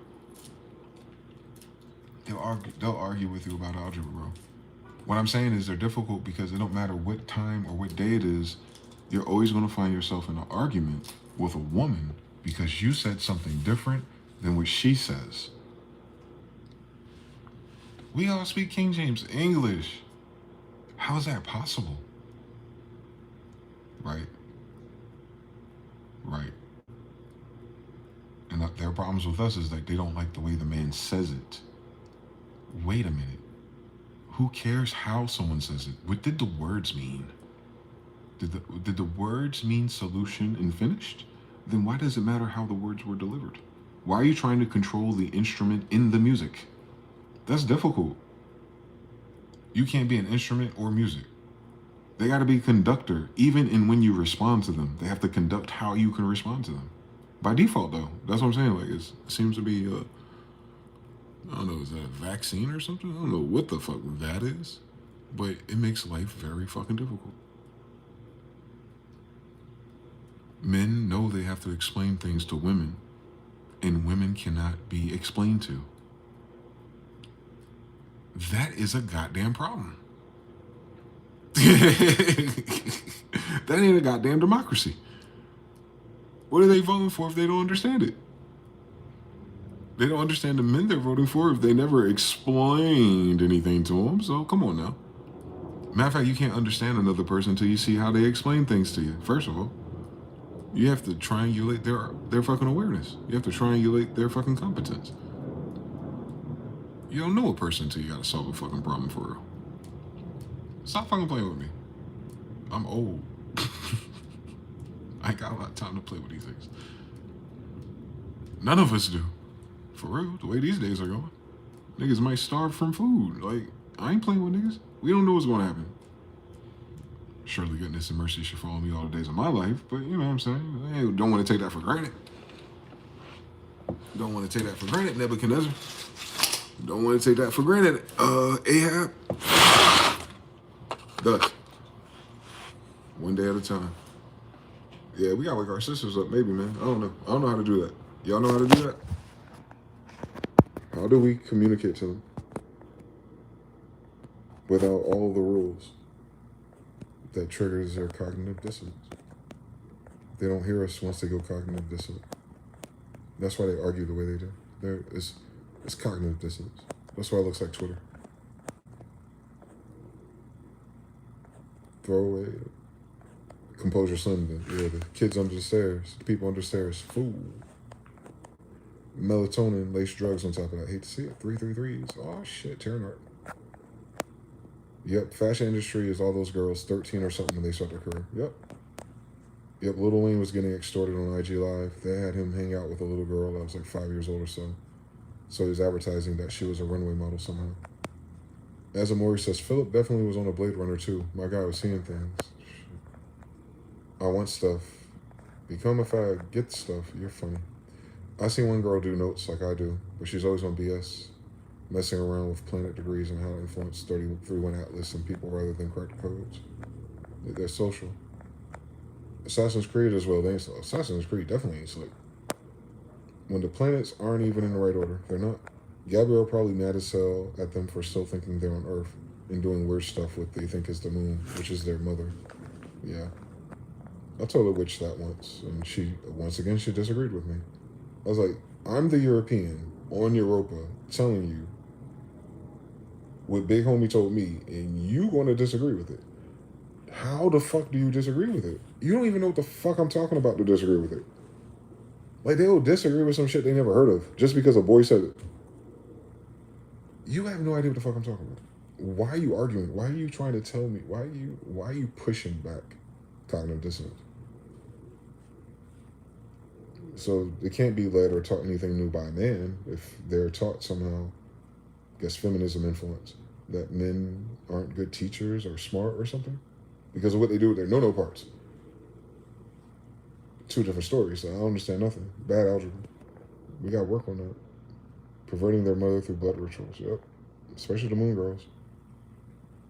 They'll argue with you about algebra, bro. What I'm saying is they're difficult because it don't matter what time or what day it is, you're always going to find yourself in an argument with a woman because you said something different than what she says. We all speak King James English. How is that possible? Right. And their problems with us is that they don't like the way the man says it. Wait a minute. Who cares how someone says it? What did the words mean? Did the words mean solution and finished? Then why does it matter how the words were delivered? Why are you trying to control the instrument in the music? That's difficult. You can't be an instrument or music. They got to be a conductor, even in when you respond to them. They have to conduct how you can respond to them. By default, though. That's what I'm saying. Like, it seems to be, I don't know, is that a vaccine or something? I don't know what the fuck that is. But it makes life very fucking difficult. Men know they have to explain things to women, and women cannot be explained to. That is a goddamn problem. That ain't a goddamn democracy. What are they voting for if they don't understand it? They don't understand the men they're voting for if they never explained anything to them. So come on now. Matter of fact, you can't understand another person until you see how they explain things to you. First of all, you have to triangulate their fucking awareness. You have to triangulate their fucking competence. You don't know a person until you gotta solve a fucking problem for real. Stop fucking playing with me. I'm old. I ain't got a lot of time to play with these things. None of us do. For real, the way these days are going. Niggas might starve from food. Like, I ain't playing with niggas. We don't know what's gonna happen. Surely goodness and mercy should follow me all the days of my life, but you know what I'm saying? I don't want to take that for granted. Don't want to take that for granted, Nebuchadnezzar. Don't want to take that for granted, Ahab. Thus. One day at a time. Yeah, we gotta wake our sisters up, maybe, man. I don't know. I don't know how to do that. Y'all know how to do that? How do we communicate to them without all the rules that triggers their cognitive dissonance? They don't hear us once they go cognitive dissonance. That's why they argue the way they do. It's cognitive dissonance. That's why it looks like Twitter. Throwaway. Composure Slim, the kids under the stairs, the people under the stairs, fool. Melatonin, laced drugs on top of that. Hate to see it. 333s. Oh shit, tearing art. Yep, fashion industry is all those girls, 13 or something when they start their career. Yep, Lil Wayne was getting extorted on IG Live. They had him hang out with a little girl that was like 5 years old or so. So he was advertising that she was a runway model somehow. As Amori says, Philip definitely was on a Blade Runner too. My guy was seeing things. I want stuff. Become a fag. Get stuff. You're funny. I seen one girl do notes like I do, but she's always on BS. messing around with planet degrees and how to influence 31 Atlas and people rather than correct codes. They're social. Assassin's Creed as well. Assassin's Creed definitely ain't slick. When the planets aren't even in the right order, they're not. Gabrielle probably mad as hell at them for still thinking they're on Earth and doing weird stuff with they think is the moon, which is their mother. Yeah. I told a witch that once, and she disagreed with me. I was like, I'm the European on Europa telling you what Big Homie told me, and you want to disagree with it. How the fuck do you disagree with it? You don't even know what the fuck I'm talking about to disagree with it. Like, they'll disagree with some shit they never heard of just because a boy said it. You have no idea what the fuck I'm talking about. Why are you arguing? Why are you trying to tell me? Why are you pushing back cognitive dissonance? So they can't be led or taught anything new by a man if they're taught somehow, I guess, feminism influence, that men aren't good teachers or smart or something because of what they do with their no-no parts. Two different stories. So I don't understand nothing. Bad algebra. We got to work on that. Perverting their mother through blood rituals. Yep. Especially the moon girls.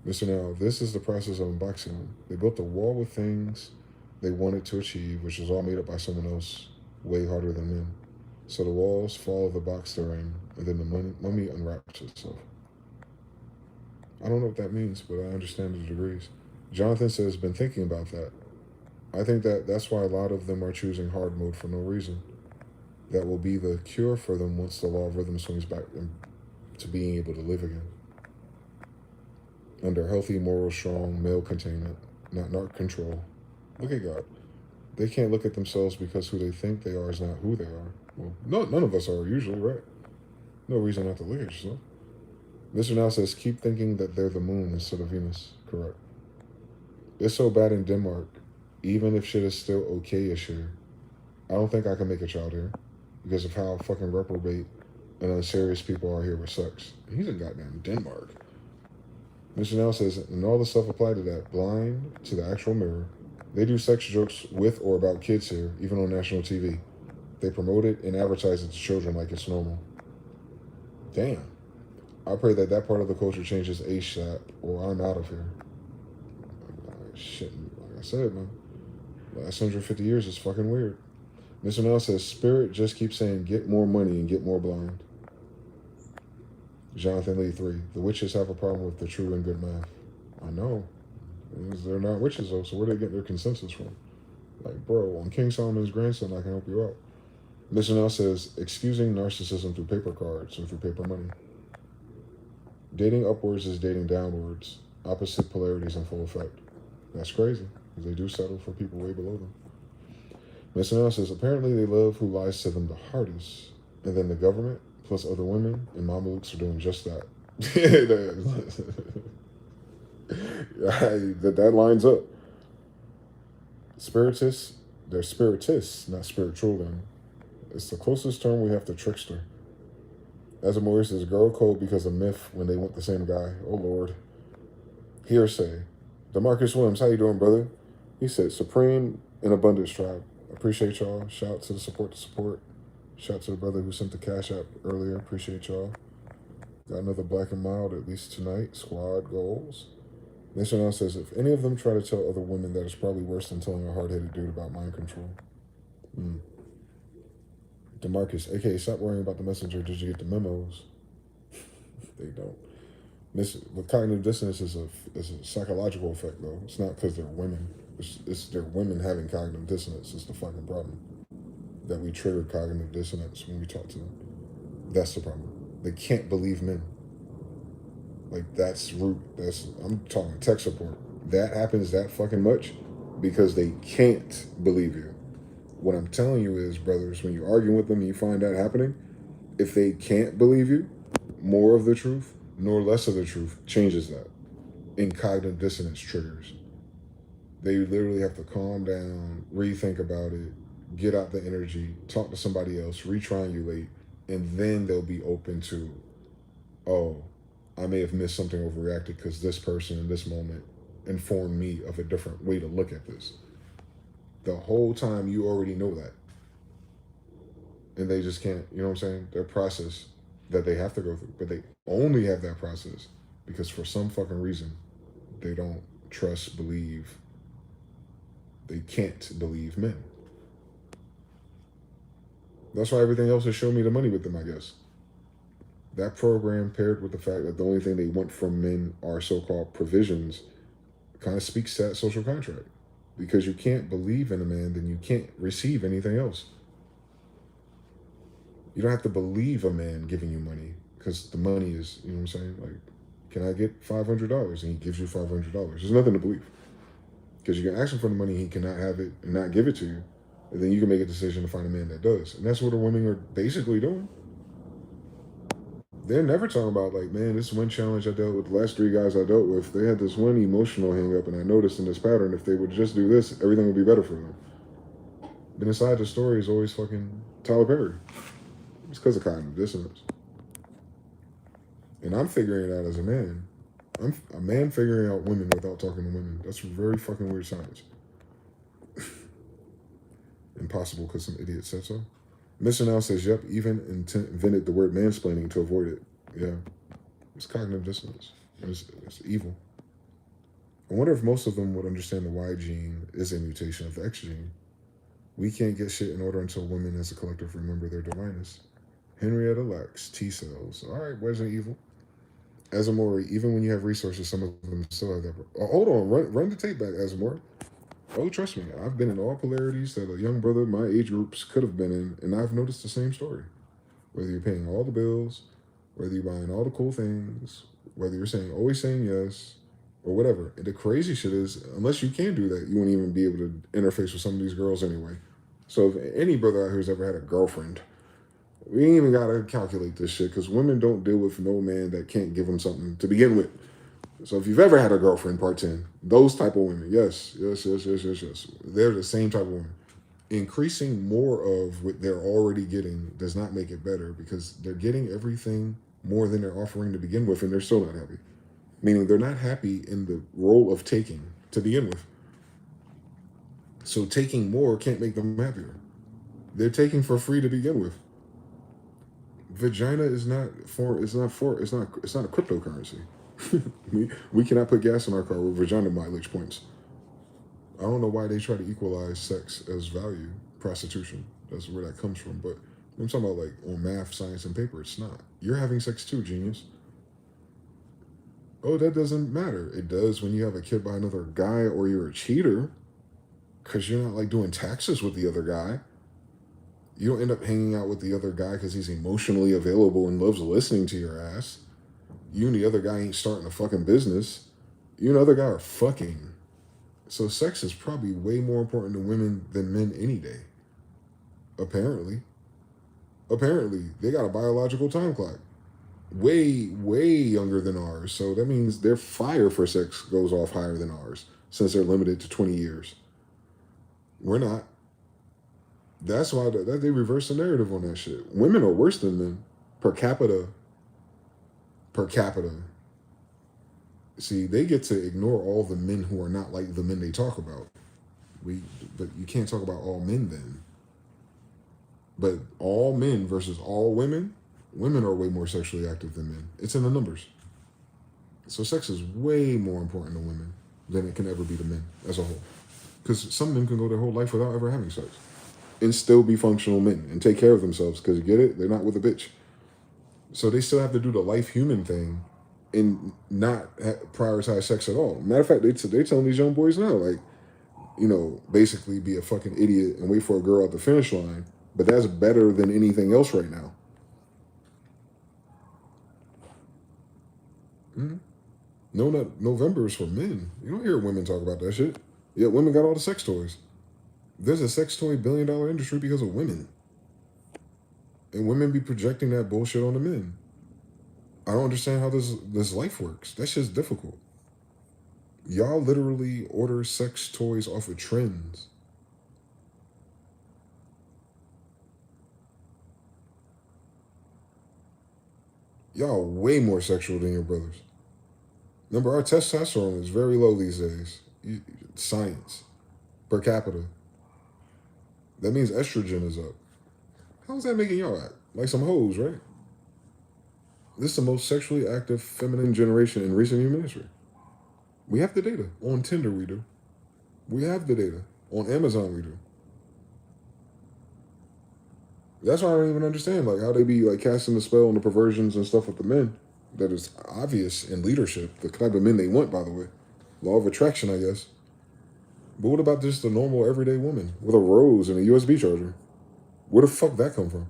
Mr. Now, this is the process of unboxing them. They built a wall with things they wanted to achieve, which was all made up by someone else way harder than them. So the walls follow the box they're in, and then the mummy unwraps itself. I don't know what that means, but I understand the degrees. Jonathan says, been thinking about that. I think that's why a lot of them are choosing hard mode for no reason. That will be the cure for them once the law of rhythm swings back to being able to live again. Under healthy, moral, strong, male containment, not narc control. Look at God. They can't look at themselves because who they think they are is not who they are. Well, no, none of us are usually, right? No reason not to look at yourself. Mr. Now says, keep thinking that they're the moon instead of Venus. Correct. It's so bad in Denmark, even if shit is still okay-ish here. I don't think I can make a child here because of how fucking reprobate and unserious people are here with sex. He's in goddamn Denmark. Mr. Now says, and all the stuff applied to that, blind to the actual mirror. They do sex jokes with or about kids here, even on national TV. They promote it and advertise it to children like it's normal. Damn. I pray that part of the culture changes ASAP or I'm out of here. Shit, like I said, man. Last 150 years is fucking weird. Mr. Now says, Spirit just keeps saying, get more money and get more blind. Jonathan Lee 3. The witches have a problem with the true and good math. I know. They're not witches, though, so where do they get their consensus from? Like, bro, on King Solomon's grandson, I can help you out. Mr. Now says, excusing narcissism through paper cards or through paper money. Dating upwards is dating downwards. Opposite polarities in full effect. That's crazy, because they do settle for people way below them. Mr. Now says, apparently they love who lies to them the hardest. And then the government, plus other women, and Mamelukes are doing just that. That lines up. Spiritists, they're spiritists, not spiritual then. It's the closest term we have to trickster. As Amore says, girl code because of myth when they want the same guy. Oh Lord. Hearsay. DeMarcus Williams, how you doing, brother? He said, Supreme and Abundance Tribe. Appreciate y'all. Shout out to the support. Shout out to the brother who sent the Cashapp earlier. Appreciate y'all. Got another black and mild, at least tonight. Squad goals. Mr. Now says, if any of them try to tell other women, that is probably worse than telling a hard-headed dude about mind control. DeMarcus, aka stop worrying about the messenger. Did you get the memos? They don't. With cognitive dissonance is a psychological effect, though. It's not because they're women. It's they're women having cognitive dissonance. It's the fucking problem. That we trigger cognitive dissonance when we talk to them. That's the problem. They can't believe men. Like, I'm talking tech support. That happens that fucking much because they can't believe you. What I'm telling you is, brothers, when you're arguing with them and you find that happening, if they can't believe you, more of the truth, nor less of the truth, changes that. And cognitive dissonance triggers. They literally have to calm down, rethink about it, get out the energy, talk to somebody else, re-triangulate, and then they'll be open to, oh, I may have missed something, overreacted because this person in this moment informed me of a different way to look at this. The whole time you already know that. And they just can't, you know what I'm saying? Their process that they have to go through, but they only have that process because for some fucking reason they don't trust, believe, they can't believe men. That's why everything else is show me the money with them, I guess. That program paired with the fact that the only thing they want from men are so-called provisions kind of speaks to that social contract. Because you can't believe in a man, then you can't receive anything else. You don't have to believe a man giving you money because the money is, you know what I'm saying? Like, can I get $500? And he gives you $500. There's nothing to believe. Because you can ask him for the money, he cannot have it and not give it to you. And then you can make a decision to find a man that does. And that's what the women are basically doing. They're never talking about, like, man, this one challenge I dealt with, the last 3 guys I dealt with, they had this one emotional hang up, and I noticed in this pattern, if they would just do this, everything would be better for them. But inside the story is always fucking Tyler Perry. It's because of cognitive dissonance. And I'm figuring it out as a man. I'm a man figuring out women without talking to women. That's very fucking weird science. Impossible because some idiot said so. Mr. Now says, yep, even invented the word mansplaining to avoid it. Yeah. It's cognitive dissonance. It's evil. I wonder if most of them would understand the Y gene is a mutation of the X gene. We can't get shit in order until women as a collective remember their divineness. Henrietta Lacks, T cells. All right, Resident Evil. Azamori, even when you have resources, some of them still have that. Oh, hold on, run the tape back, Azamori. Oh, trust me, I've been in all polarities that a young brother my age groups could have been in, and I've noticed the same story. Whether you're paying all the bills, whether you're buying all the cool things, whether you're always saying yes, or whatever. And the crazy shit is, unless you can do that, you won't even be able to interface with some of these girls anyway. So if any brother out here has ever had a girlfriend, we ain't even gotta calculate this shit because women don't deal with no man that can't give them something to begin with. So if you've ever had a girlfriend, part 10, those type of women, yes. They're the same type of women. Increasing more of what they're already getting does not make it better because they're getting everything more than they're offering to begin with and they're still not happy. Meaning they're not happy in the role of taking to begin with. So taking more can't make them happier. They're taking for free to begin with. Vagina is not a cryptocurrency. we cannot put gas in our car with vagina mileage points. I don't know why they try to equalize sex as value, prostitution. That's where that comes from. But I'm talking about like on math, science, and paper. It's not. You're having sex too, genius. Oh, that doesn't matter. It does when you have a kid by another guy or you're a cheater because you're not like doing taxes with the other guy. You don't end up hanging out with the other guy because he's emotionally available and loves listening to your ass. You and the other guy ain't starting a fucking business. You and the other guy are fucking. So sex is probably way more important to women than men any day. Apparently. They got a biological time clock. Way, way younger than ours. So that means their fire for sex goes off higher than ours since they're limited to 20 years. We're not. That's why they reverse the narrative on that shit. Women are worse than men per capita. See, they get to ignore all the men who are not like the men they talk about. But you can't talk about all men then. But all men versus all women, women are way more sexually active than men. It's in the numbers. So sex is way more important to women than it can ever be to men as a whole. Because some men can go their whole life without ever having sex and still be functional men and take care of themselves because you get it? They're not with a bitch. So they still have to do the life human thing and not prioritize sex at all. Matter of fact, they're telling these young boys now, like, basically be a fucking idiot and wait for a girl at the finish line. But that's better than anything else right now. Mm-hmm. No, November is for men. You don't hear women talk about that shit. Yet women got all the sex toys. There's a sex toy billion-dollar industry because of women. And women be projecting that bullshit on the men. I don't understand how this life works. That's just difficult. Y'all literally order sex toys off of trends. Y'all way more sexual than your brothers. Remember, our testosterone is very low these days. Science. Per capita. That means estrogen is up. How's that making y'all act? Like some hoes, right? This is the most sexually active feminine generation in recent human history. We have the data. On Tinder, we do. We have the data. On Amazon, we do. That's why I don't even understand like how they be like casting the spell on the perversions and stuff with the men. That is obvious in leadership, the type of men they want, by the way. Law of attraction, I guess. But what about just a normal everyday woman with a rose and a USB charger? Where the fuck that come from?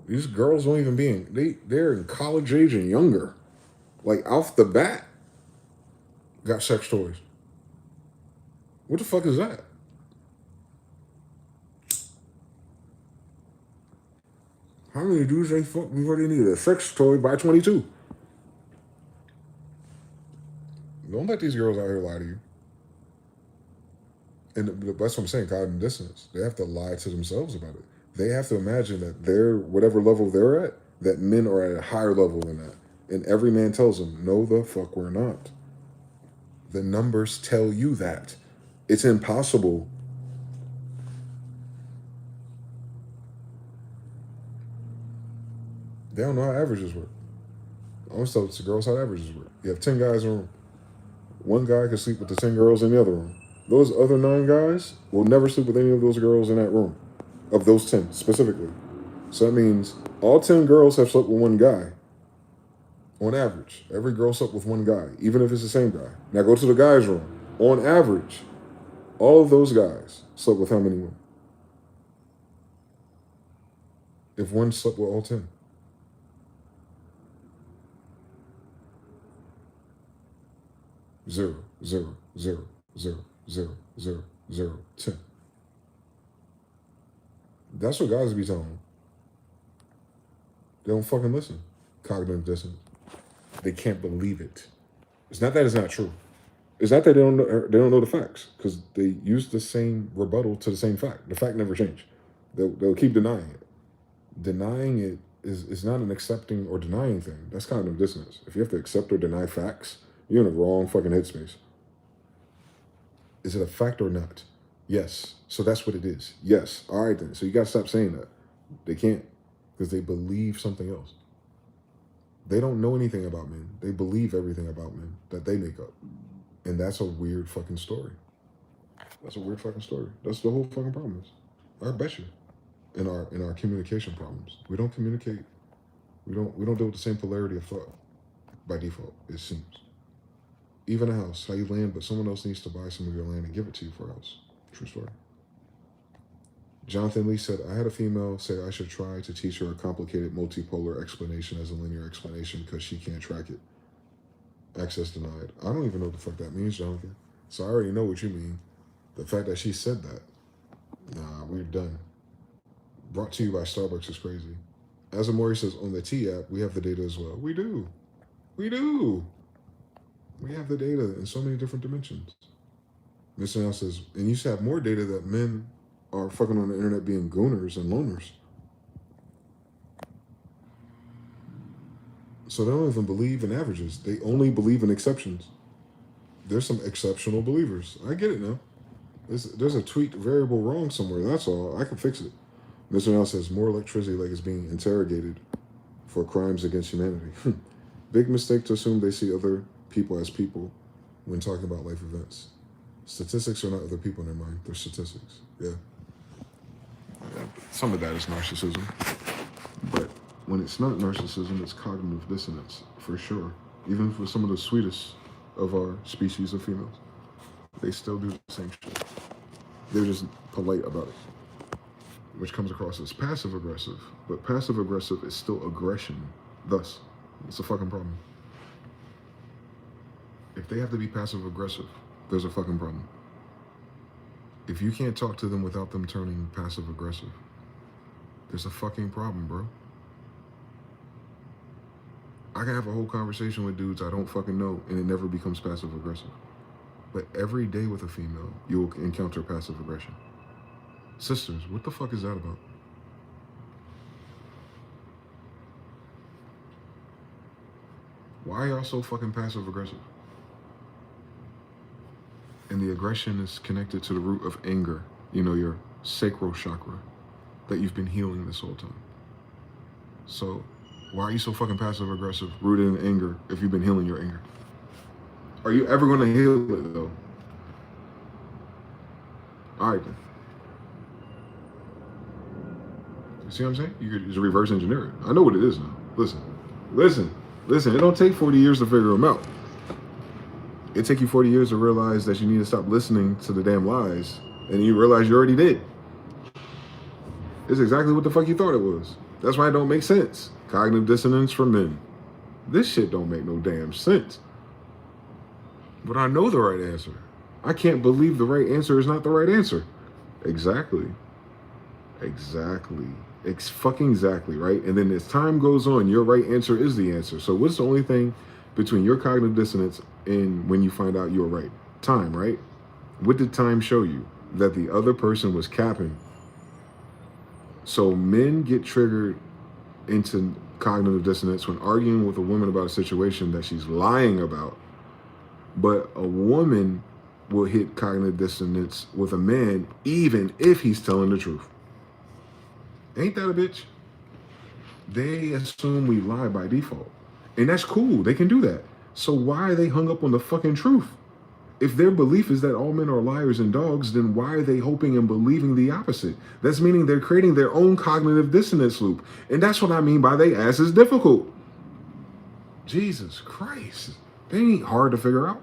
These girls don't even be in they're in college age and younger. Like off the bat, got sex toys. What the fuck is that? How many dudes they fuck before they need a sex toy by 22? Don't let these girls out here lie to you. And that's what I'm saying, cognitive dissonance. They have to lie to themselves about it. They have to imagine that they're, whatever level they're at, that men are at a higher level than that. And every man tells them, no, the fuck we're not. The numbers tell you that. It's impossible. They don't know how averages work. I always tell the girls how averages work. You have 10 guys in a room. One guy can sleep with the 10 girls in the other room. Those other 9 guys will never sleep with any of those girls in that room. Of those 10, specifically. So that means all 10 girls have slept with one guy. On average. Every girl slept with one guy, even if it's the same guy. Now go to the guys' room. On average, all of those guys slept with how many women? If one slept with all 10. Zero, zero, zero, zero, zero, zero, zero, 10. That's what guys be telling them. They don't fucking listen. Cognitive dissonance. They can't believe it. It's not that it's not true. It's not that they don't know the facts, because they use the same rebuttal to the same fact. The fact never changed. They'll keep denying it. Denying it is not an accepting or denying thing. That's cognitive dissonance. If you have to accept or deny facts, you're in the wrong fucking headspace. Is it a fact or not? Yes. So that's what it is. Yes. All right then. So you gotta stop saying that. They can't, because they believe something else. They don't know anything about men. They believe everything about men that they make up. And that's a weird fucking story. That's a weird fucking story. That's the whole fucking problem is. I bet you. In our communication problems. We don't communicate. We don't deal with the same polarity of thought by default, it seems. Even a house, how you land, but someone else needs to buy some of your land and give it to you for a house. True story. Jonathan Lee said, I had a female say I should try to teach her a complicated multipolar explanation as a linear explanation because she can't track it. Access denied. I don't even know what the fuck that means, Jonathan. So I already know what you mean. The fact that she said that, nah, we're done. Brought to you by Starbucks is crazy. As Amori says, on the T app, we have the data as well. We do. We do. We have the data in so many different dimensions. Mr. Now says, and you should have more data that men are fucking on the internet being gooners and loners. So they don't even believe in averages. They only believe in exceptions. There's some exceptional believers. I get it now. There's a tweet variable wrong somewhere. That's all. I can fix it. Mr. Now says, more electricity like is being interrogated for crimes against humanity. Big mistake to assume they see other people as people when talking about life events. Statistics are not other people in their mind. They're statistics. Yeah. Some of that is narcissism. But when it's not narcissism, it's cognitive dissonance, for sure. Even for some of the sweetest of our species of females, they still do the same shit. They're just polite about it, which comes across as passive-aggressive. But passive-aggressive is still aggression. Thus, it's a fucking problem. If they have to be passive-aggressive, there's a fucking problem. If you can't talk to them without them turning passive-aggressive, there's a fucking problem, bro. I can have a whole conversation with dudes I don't fucking know, and it never becomes passive-aggressive. But every day with a female, you'll encounter passive aggression. Sisters, what the fuck is that about? Why are y'all so fucking passive-aggressive? And the aggression is connected to the root of anger. You know, your sacral chakra that you've been healing this whole time. So why are you so fucking passive aggressive, rooted in anger if you've been healing your anger? Are you ever going to heal it though? All right then. You see what I'm saying? You could just reverse engineer it. I know what it is now. Listen. It don't take 40 years to figure them out. It take you 40 years to realize that you need to stop listening to the damn lies, and you realize you already did. It's exactly what the fuck you thought it was. That's why it don't make sense. Cognitive dissonance for men. This shit don't make no damn sense. But I know the right answer. I can't believe the right answer is not the right answer. Exactly. It's fucking exactly, right? And then as time goes on, your right answer is the answer. So what's the only thing between your cognitive dissonance and when you find out you're right? Time, right? What did time show you? That the other person was capping. So men get triggered into cognitive dissonance when arguing with a woman about a situation that she's lying about. But a woman will hit cognitive dissonance with a man even if he's telling the truth. Ain't that a bitch? They assume we lie by default. And that's cool. They can do that. So why are they hung up on the fucking truth? If their belief is that all men are liars and dogs, then why are they hoping and believing the opposite? That's meaning they're creating their own cognitive dissonance loop. And that's what I mean by they ass is difficult. Jesus Christ. They ain't hard to figure out.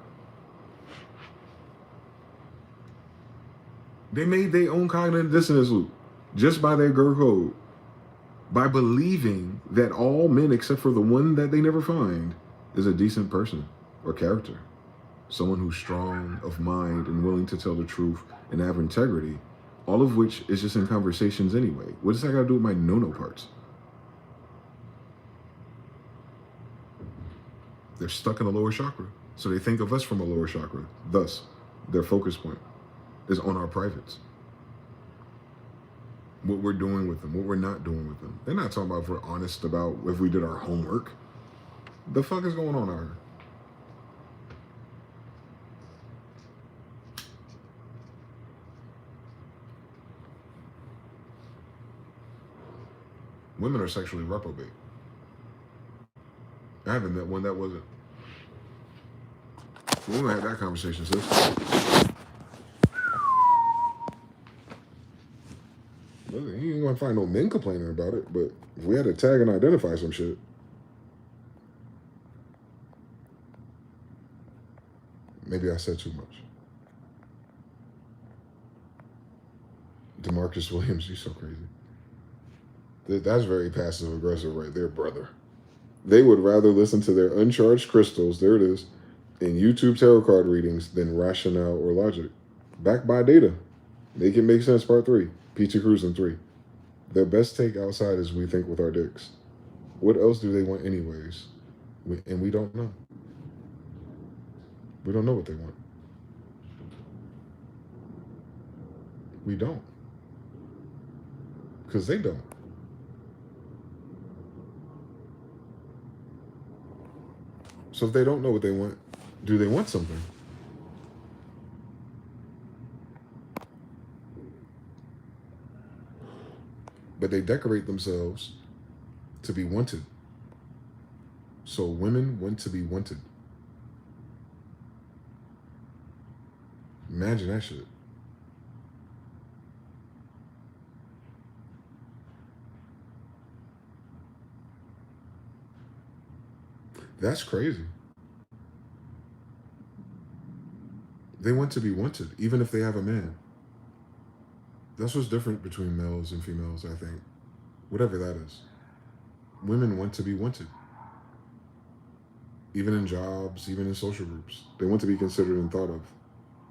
They made their own cognitive dissonance loop just by their girl code. By believing that all men except for the one that they never find is a decent person or character. Someone who's strong of mind and willing to tell the truth and have integrity, all of which is just in conversations anyway. What does that got to do with my no-no parts? They're stuck in the lower chakra, so they think of us from a lower chakra. Thus, their focus point is on our privates. What we're doing with them, what we're not doing with them. They're not talking about if we're honest about if we did our homework. The fuck is going on out here? Women are sexually reprobate. I haven't met one that wasn't. We won't have that conversation, sis. You ain't gonna find no men complaining about it, but if we had to tag and identify some shit. Maybe I said too much. DeMarcus Williams, you're so crazy. That's very passive aggressive right there, brother. They would rather listen to their uncharged crystals, there it is, in YouTube tarot card readings than rationale or logic. Backed by data. Make it make sense, part 3. Peachy Cruising 3. Their best take outside is we think with our dicks. What else do they want anyways? And we don't know. We don't know what they want. We don't. Because they don't. So if they don't know what they want, do they want something? But they decorate themselves to be wanted. So women want to be wanted. Imagine that shit. That's crazy. They want to be wanted, even if they have a man. That's what's different between males and females, I think. Whatever that is. Women want to be wanted. Even in jobs, even in social groups. They want to be considered and thought of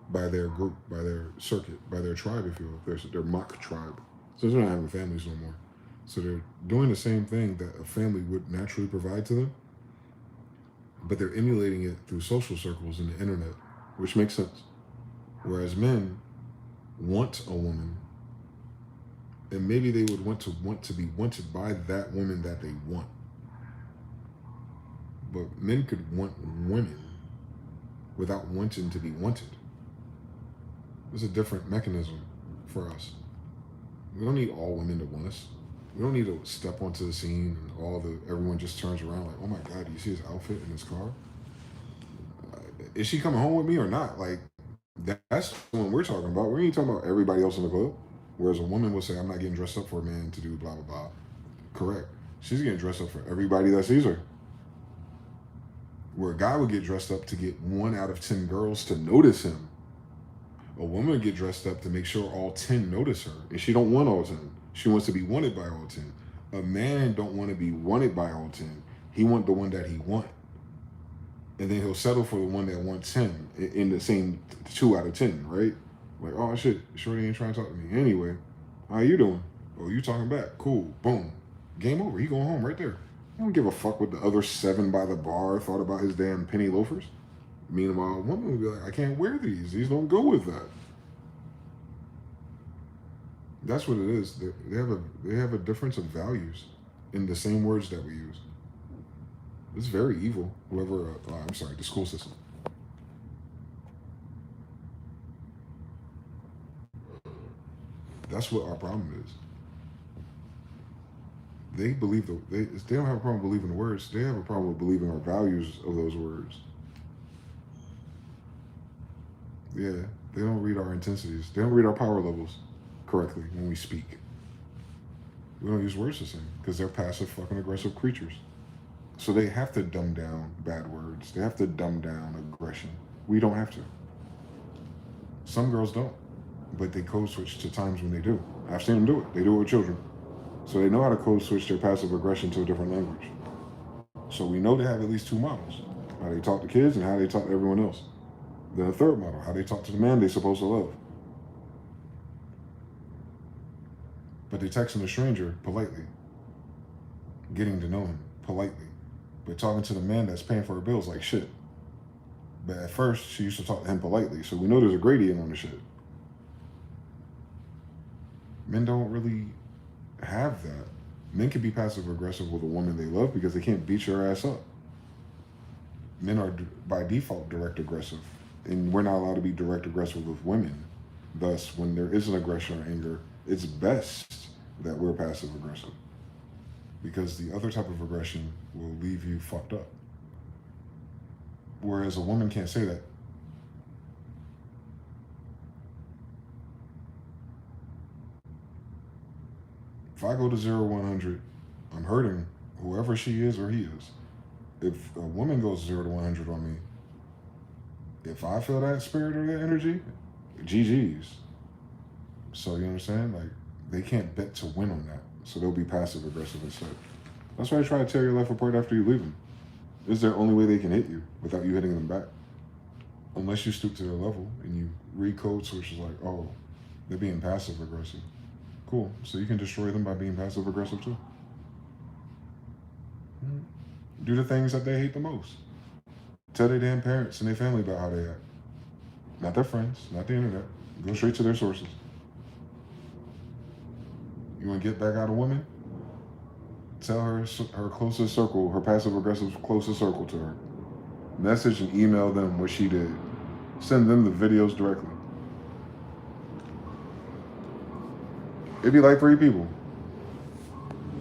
by their group, by their circuit, by their tribe, if you will. Their mock tribe. So they're not having families no more. So they're doing the same thing that a family would naturally provide to them, but they're emulating it through social circles and the internet, which makes sense. Whereas men want a woman, and maybe they would want to be wanted by that woman that they want. But men could want women without wanting to be wanted. It's a different mechanism for us. We don't need all women to want us. We don't need to step onto the scene and everyone just turns around like, oh my God, do you see his outfit in his car? Is she coming home with me or not? Like, that's what we're talking about. We ain't talking about everybody else in the club. Whereas a woman will say, I'm not getting dressed up for a man to do blah, blah, blah. Correct. She's getting dressed up for everybody that sees her. Where a guy would get dressed up to get 1 out of 10 girls to notice him. A woman would get dressed up to make sure all 10 notice her. And she don't want all 10. She wants to be wanted by all 10. A man don't want to be wanted by all 10. He want the one that he want. And then he'll settle for the one that wants him in the same 2 out of 10, right? Like, oh shit, shorty ain't trying to talk to me. Anyway, how you doing? Oh, you talking back. Cool. Boom. Game over. He going home right there. I don't give a fuck what the other 7 by the bar thought about his damn penny loafers. Meanwhile, a woman would be like, I can't wear these. These don't go with that. That's what it is. They have a difference of values in the same words that we use. It's very evil. The school system. That's what our problem is. They believe they don't have a problem believing the words. They have a problem with believing our values of those words. Yeah, they don't read our intensities. They don't read our power levels correctly when we speak. We don't use words the same because they're passive fucking aggressive creatures. So they have to dumb down bad words. They have to dumb down aggression. We don't have to. Some girls don't, but they code switch to times when they do. I've seen them do it. They do it with children. So they know how to code switch their passive aggression to a different language. So we know they have at least 2 models. How they talk to kids and how they talk to everyone else. Then a 3rd model, how they talk to the man they're supposed to love. But they texting a stranger politely. Getting to know him politely. But talking to the man that's paying for her bills like shit. But at first, she used to talk to him politely. So we know there's a gradient on the shit. Men don't really have that. Men can be passive aggressive with a woman they love because they can't beat your ass up. Men are by default direct aggressive. And we're not allowed to be direct aggressive with women. Thus, when there is an aggression or anger, it's best that we're passive aggressive. Because the other type of aggression will leave you fucked up. Whereas a woman can't say that. If I go to 0 100, I'm hurting whoever she is or he is. If a woman goes 0 to 100 on me, if I feel that spirit or that energy, GG's. So you understand? Like, they can't bet to win on that. So they'll be passive aggressive instead. That's why I try to tear your life apart after you leave them. This is their only way they can hit you without you hitting them back. Unless you stoop to their level and you recode switches like, oh, they're being passive aggressive. Cool. So you can destroy them by being passive aggressive too. Do the things that they hate the most. Tell their damn parents and their family about how they act. Not their friends, not the internet. Go straight to their sources. You want to get back at a woman? Tell her closest circle, her passive aggressive closest circle to her. Message and email them what she did. Send them the videos directly. It'd be like 3 people.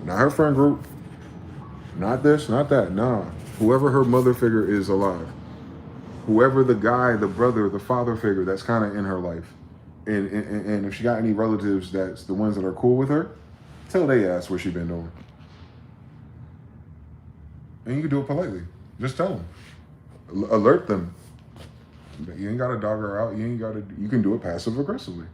Not her friend group. Not this, not that. Nah. Whoever her mother figure is alive. Whoever the guy, the brother, the father figure that's kind of in her life. And if she got any relatives that's the ones that are cool with her, tell they ass what she been doing. And you can do it politely. Just tell them. Alert them. You ain't got to dog her out. You can do it passive aggressively.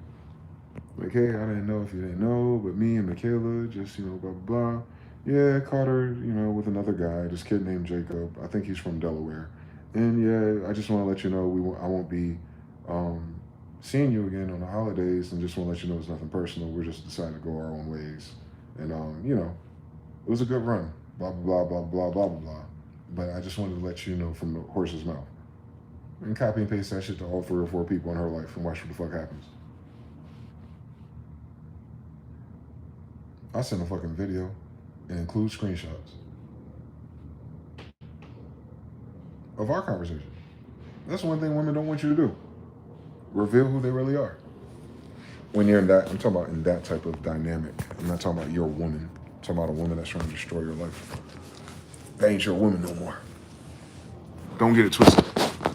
Like, hey, I didn't know if you didn't know, but me and Michaela just, blah, blah, blah. Yeah, caught her, with another guy, this kid named Jacob. I think he's from Delaware. And yeah, I just want to let you know I won't be seeing you again on the holidays, and just want to let you know it's nothing personal. We're just deciding to go our own ways. And, it was a good run. Blah, blah, blah, blah, blah, blah, blah. But I just wanted to let you know from the horse's mouth. And copy and paste that shit to all 3 or 4 people in her life and watch what the fuck happens. I send a fucking video and include screenshots of our conversation. That's one thing women don't want you to do. Reveal who they really are. when you're in that, I'm talking about in that type of dynamic. I'm not talking about your woman. I'm talking about a woman that's trying to destroy your life. That ain't your woman no more. Don't get it twisted.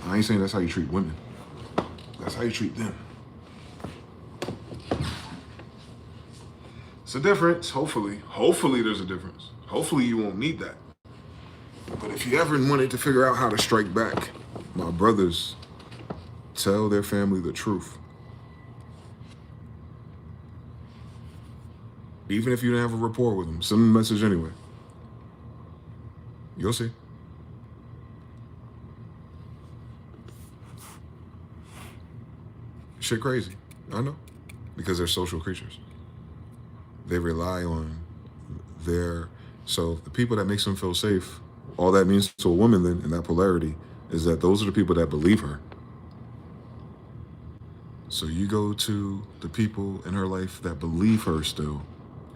I ain't saying that's how you treat women. That's how you treat them. It's a difference, hopefully. Hopefully there's a difference. Hopefully you won't need that. But if you ever wanted to figure out how to strike back, my brothers, tell their family the truth. Even if you didn't have a rapport with them, send them a message anyway. You'll see. Shit crazy. I know. Because they're social creatures. They rely on so the people that makes them feel safe, all that means to a woman then in that polarity is that those are the people that believe her. So you go to the people in her life that believe her still,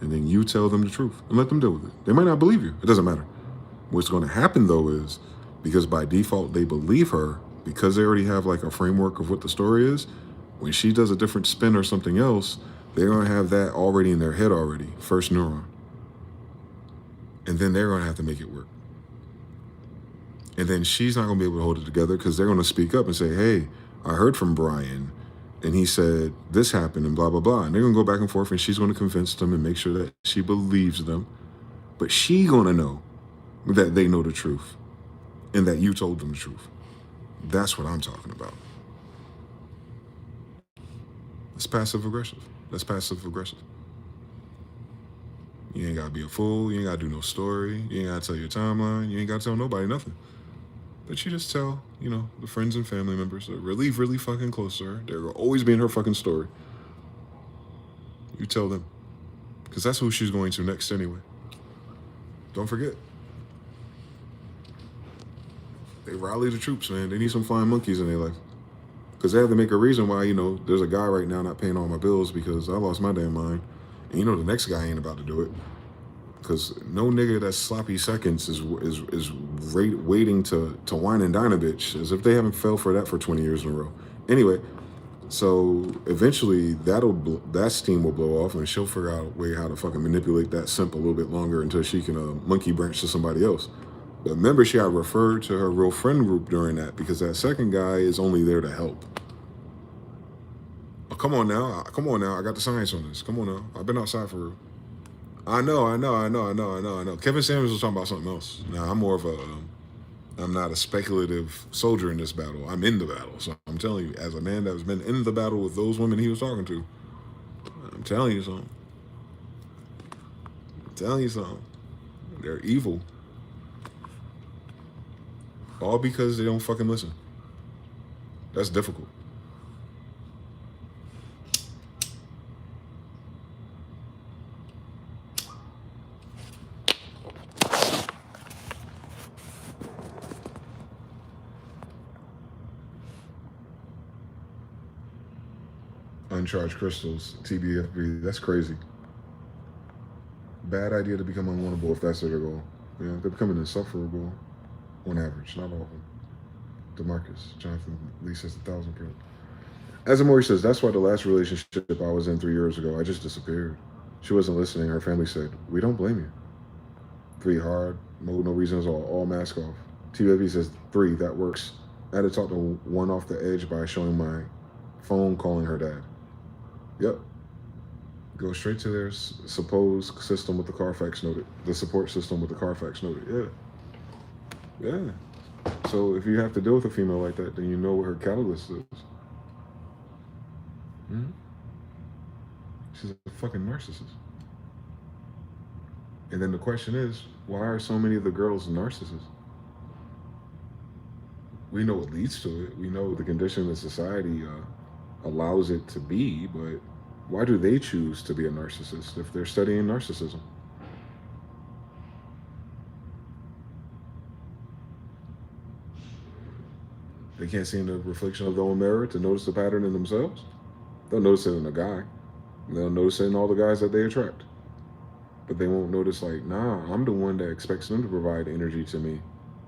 and then you tell them the truth and let them deal with it. They might not believe you. It doesn't matter. What's going to happen though is, because by default they believe her, because they already have like a framework of what the story is, when she does a different spin or something else, they're going to have that already in their head already, first neuron. And then they're going to have to make it work. And then she's not going to be able to hold it together because they're going to speak up and say, hey, I heard from Brian and he said this happened and blah, blah, blah. And they're going to go back and forth and she's going to convince them and make sure that she believes them. But she's going to know that they know the truth and that you told them the truth. That's what I'm talking about. It's passive aggressive. That's passive aggressive. You ain't gotta be a fool. You ain't gotta do no story. You ain't gotta tell your timeline. You ain't gotta tell nobody nothing. But you just tell, the friends and family members that are really, really fucking close to her. They're always be in her fucking story. You tell them. Because that's who she's going to next anyway. Don't forget. They rally the troops, man. They need some flying monkeys in their life. Because they have to make a reason why, there's a guy right now not paying all my bills because I lost my damn mind. And the next guy ain't about to do it. Because no nigga that's sloppy seconds is waiting to wine and dine a bitch, as if they haven't fell for that for 20 years in a row. Anyway, so eventually that steam will blow off and she'll figure out a way how to fucking manipulate that simp a little bit longer until she can monkey branch to somebody else. But remember, she got referred to her real friend group during that because that second guy is only there to help. Oh, come on now. I got the science on this. Come on now. I've been outside for real. I know. Kevin Samuels was talking about something else. Now, I'm not a speculative soldier in this battle. I'm in the battle. So I'm telling you, as a man that's been in the battle with those women he was talking to, I'm telling you something. They're evil. All because they don't fucking listen. That's difficult. Uncharged crystals, TBFB, that's crazy. Bad idea to become unwantable if that's their goal. Yeah, they're becoming insufferable on average, not all of them. DeMarcus, Jonathan Lee says 1,000%. As Amori says, that's why the last relationship I was in 3 years ago, I just disappeared. She wasn't listening. Her family said, we don't blame you. 3 hard, no reasons, all mask off. TBFB says 3, that works. I had to talk to one off the edge by showing my phone calling her dad. Yep. Go straight to their supposed system with the Carfax noted. The support system with the Carfax noted. Yeah. So if you have to deal with a female like that, then you know what her catalyst is. Mm-hmm. She's a fucking narcissist. And then the question is, why are so many of the girls narcissists? We know what leads to it. We know the condition that society allows it to be, but why do they choose to be a narcissist if they're studying narcissism? They can't see in the reflection of their own mirror to notice the pattern in themselves. They'll notice it in a guy. They'll notice it in all the guys that they attract. But they won't notice, like, nah, I'm the one that expects them to provide energy to me.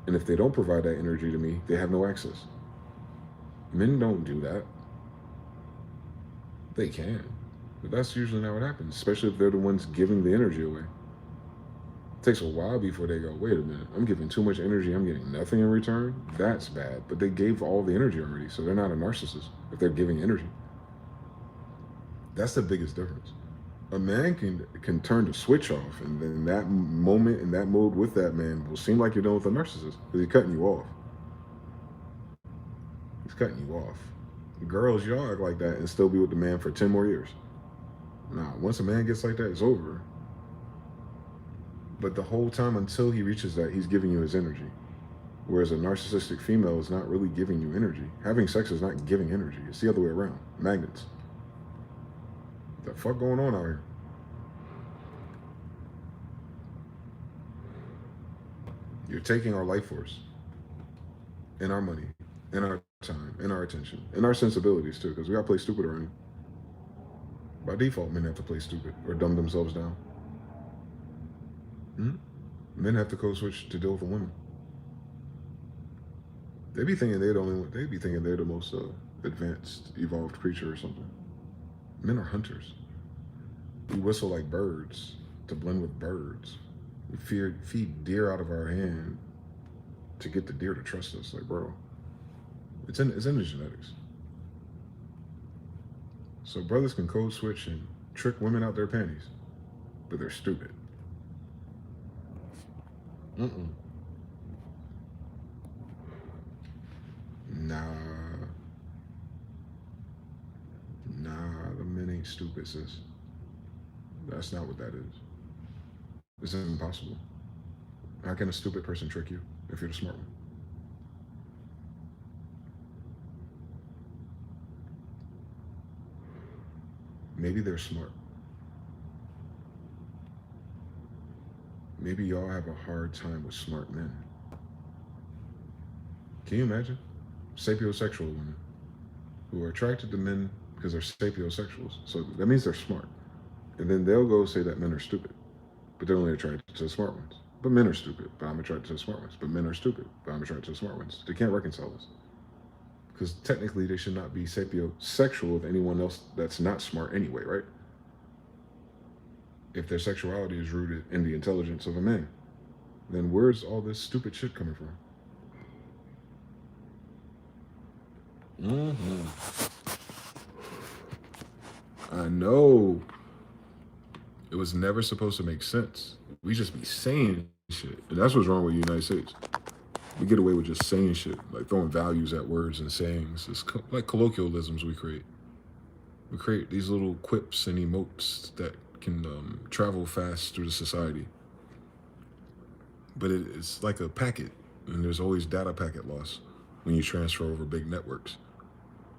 And if they don't provide that energy to me, they have no access. Men don't do that. They can. But that's usually not what happens, especially if they're the ones giving the energy away. It takes a while before they go, wait a minute, I'm giving too much energy, I'm getting nothing in return. That's bad. But they gave all the energy already, so they're not a narcissist if they're giving energy. That's the biggest difference. A man can turn the switch off, and then that moment in that mode with that man will seem like you're dealing with a narcissist because he's cutting you off. He's cutting you off. Girls, y'all act like that and still be with the man for 10 more years. Nah, once a man gets like that, it's over. But the whole time until he reaches that, he's giving you his energy. Whereas a narcissistic female is not really giving you energy. Having sex is not giving energy. It's the other way around. Magnets. What the fuck going on out here? You're taking our life force and our money and our time and our attention and our sensibilities too, because we gotta play stupid around you. By default, men have to play stupid or dumb themselves down. Men have to code switch to deal with the women. They be thinking they're the only one. They be thinking they're the most advanced, evolved creature or something. Men are hunters. We whistle like birds to blend with birds. We feed deer out of our hand to get the deer to trust us. Like, bro, it's in the genetics. So brothers can code switch and trick women out their panties, but they're stupid. Nah, the men ain't stupid, sis. That's not what that is. It's impossible. How can a stupid person trick you if you're the smart one? Maybe they're smart. Maybe y'all have a hard time with smart men. Can you imagine? Sapiosexual women who are attracted to men because they're sapiosexuals. So that means they're smart. And then they'll go say that men are stupid, but they're only attracted to the smart ones. But men are stupid, but I'm attracted to the smart ones. But men are stupid, but I'm attracted to the smart ones. They can't reconcile this. Because technically they should not be sapiosexual with anyone else that's not smart anyway, right? If their sexuality is rooted in the intelligence of a man, then where's all this stupid shit coming from? I know. It was never supposed to make sense. We just be saying shit. And that's what's wrong with the United States. We get away with just saying shit, like throwing values at words and sayings. It's like colloquialisms we create. We create these little quips and emotes that can travel fast through the society. But it's like a packet, and there's always data packet loss when you transfer over big networks.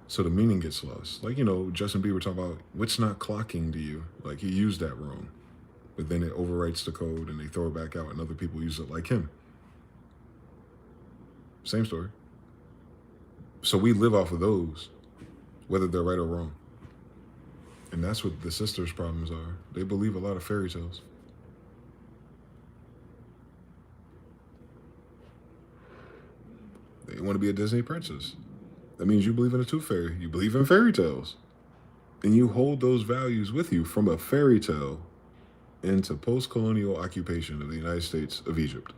So the meaning gets lost. Like, Justin Bieber talking about what's not clocking to you. Like, he used that wrong. But then it overwrites the code and they throw it back out and other people use it like him. Same story. So we live off of those, whether they're right or wrong. And that's what the sisters' problems are. They believe a lot of fairy tales. They want to be a Disney princess. That means you believe in a tooth fairy. You believe in fairy tales. And you hold those values with you from a fairy tale into post-colonial occupation of the United States of Egypt.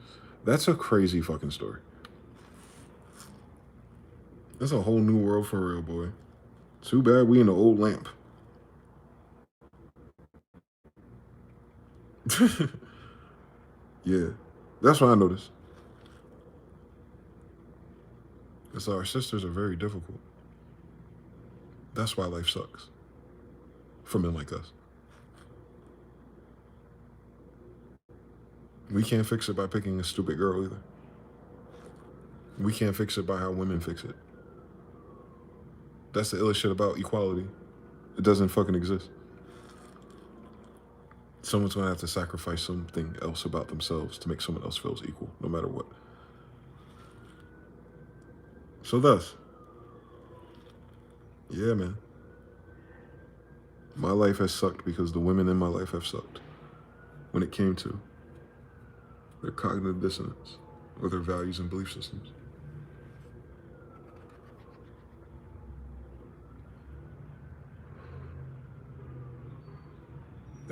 That's a crazy fucking story. That's a whole new world for real, boy. Too bad we in the old lamp. Yeah, that's what I noticed. Because our sisters are very difficult. That's why life sucks for men like us. We can't fix it by picking a stupid girl either. We can't fix it by how women fix it. That's the illest shit about equality. It doesn't fucking exist. Someone's gonna have to sacrifice something else about themselves to make someone else feel equal, no matter what. So thus, yeah, man. My life has sucked because the women in my life have sucked when it came to their cognitive dissonance or their values and belief systems.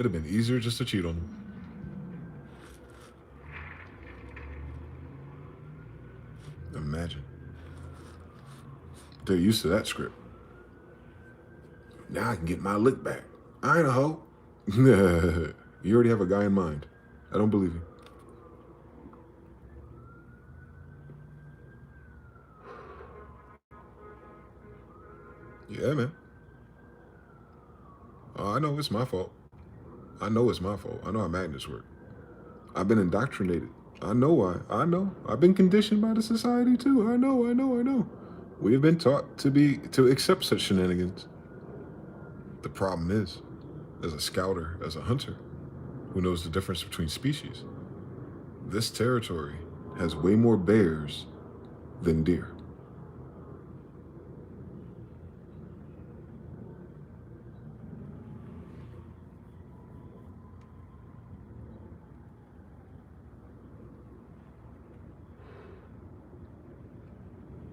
It'd have been easier just to cheat on them. Imagine. They're used to that script. Now I can get my lick back. I ain't a hoe. You already have a guy in mind. I don't believe you. Yeah, man. I know it's my fault. I know it's my fault. I know how magnets work. I've been indoctrinated. I know why. I know. I've been conditioned by the society too. I know. We have been taught to accept such shenanigans. The problem is, as a scouter, as a hunter, who knows the difference between species, this territory has way more bears than deer.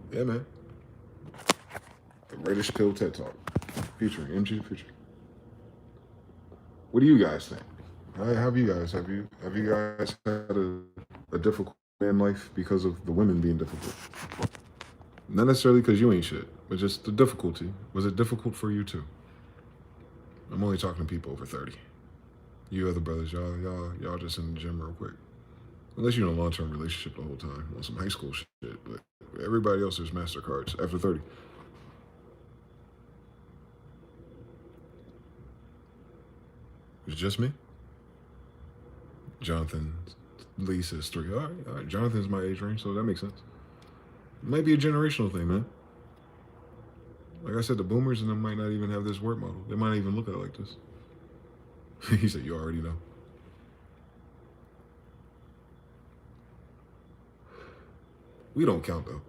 Yeah, man. The Reddish Pill TED Talk, featuring mgthefuture. What do you guys think? How have you guys? Have you guys had a difficult man life because of the women being difficult? Not necessarily because you ain't shit, but just the difficulty. Was it difficult for you too? I'm only talking to people over 30. You other brothers, y'all just in the gym real quick. Unless you're in a long-term relationship the whole time, on some high school shit, but everybody else is MasterCards after 30. It's just me. Jonathan Lee says 3. All right. Jonathan's my age range, so that makes sense. It might be a generational thing, man. Like I said, the boomers and them might not even have this work model. They might not even look at it like this. He said, you already know. We don't count, though.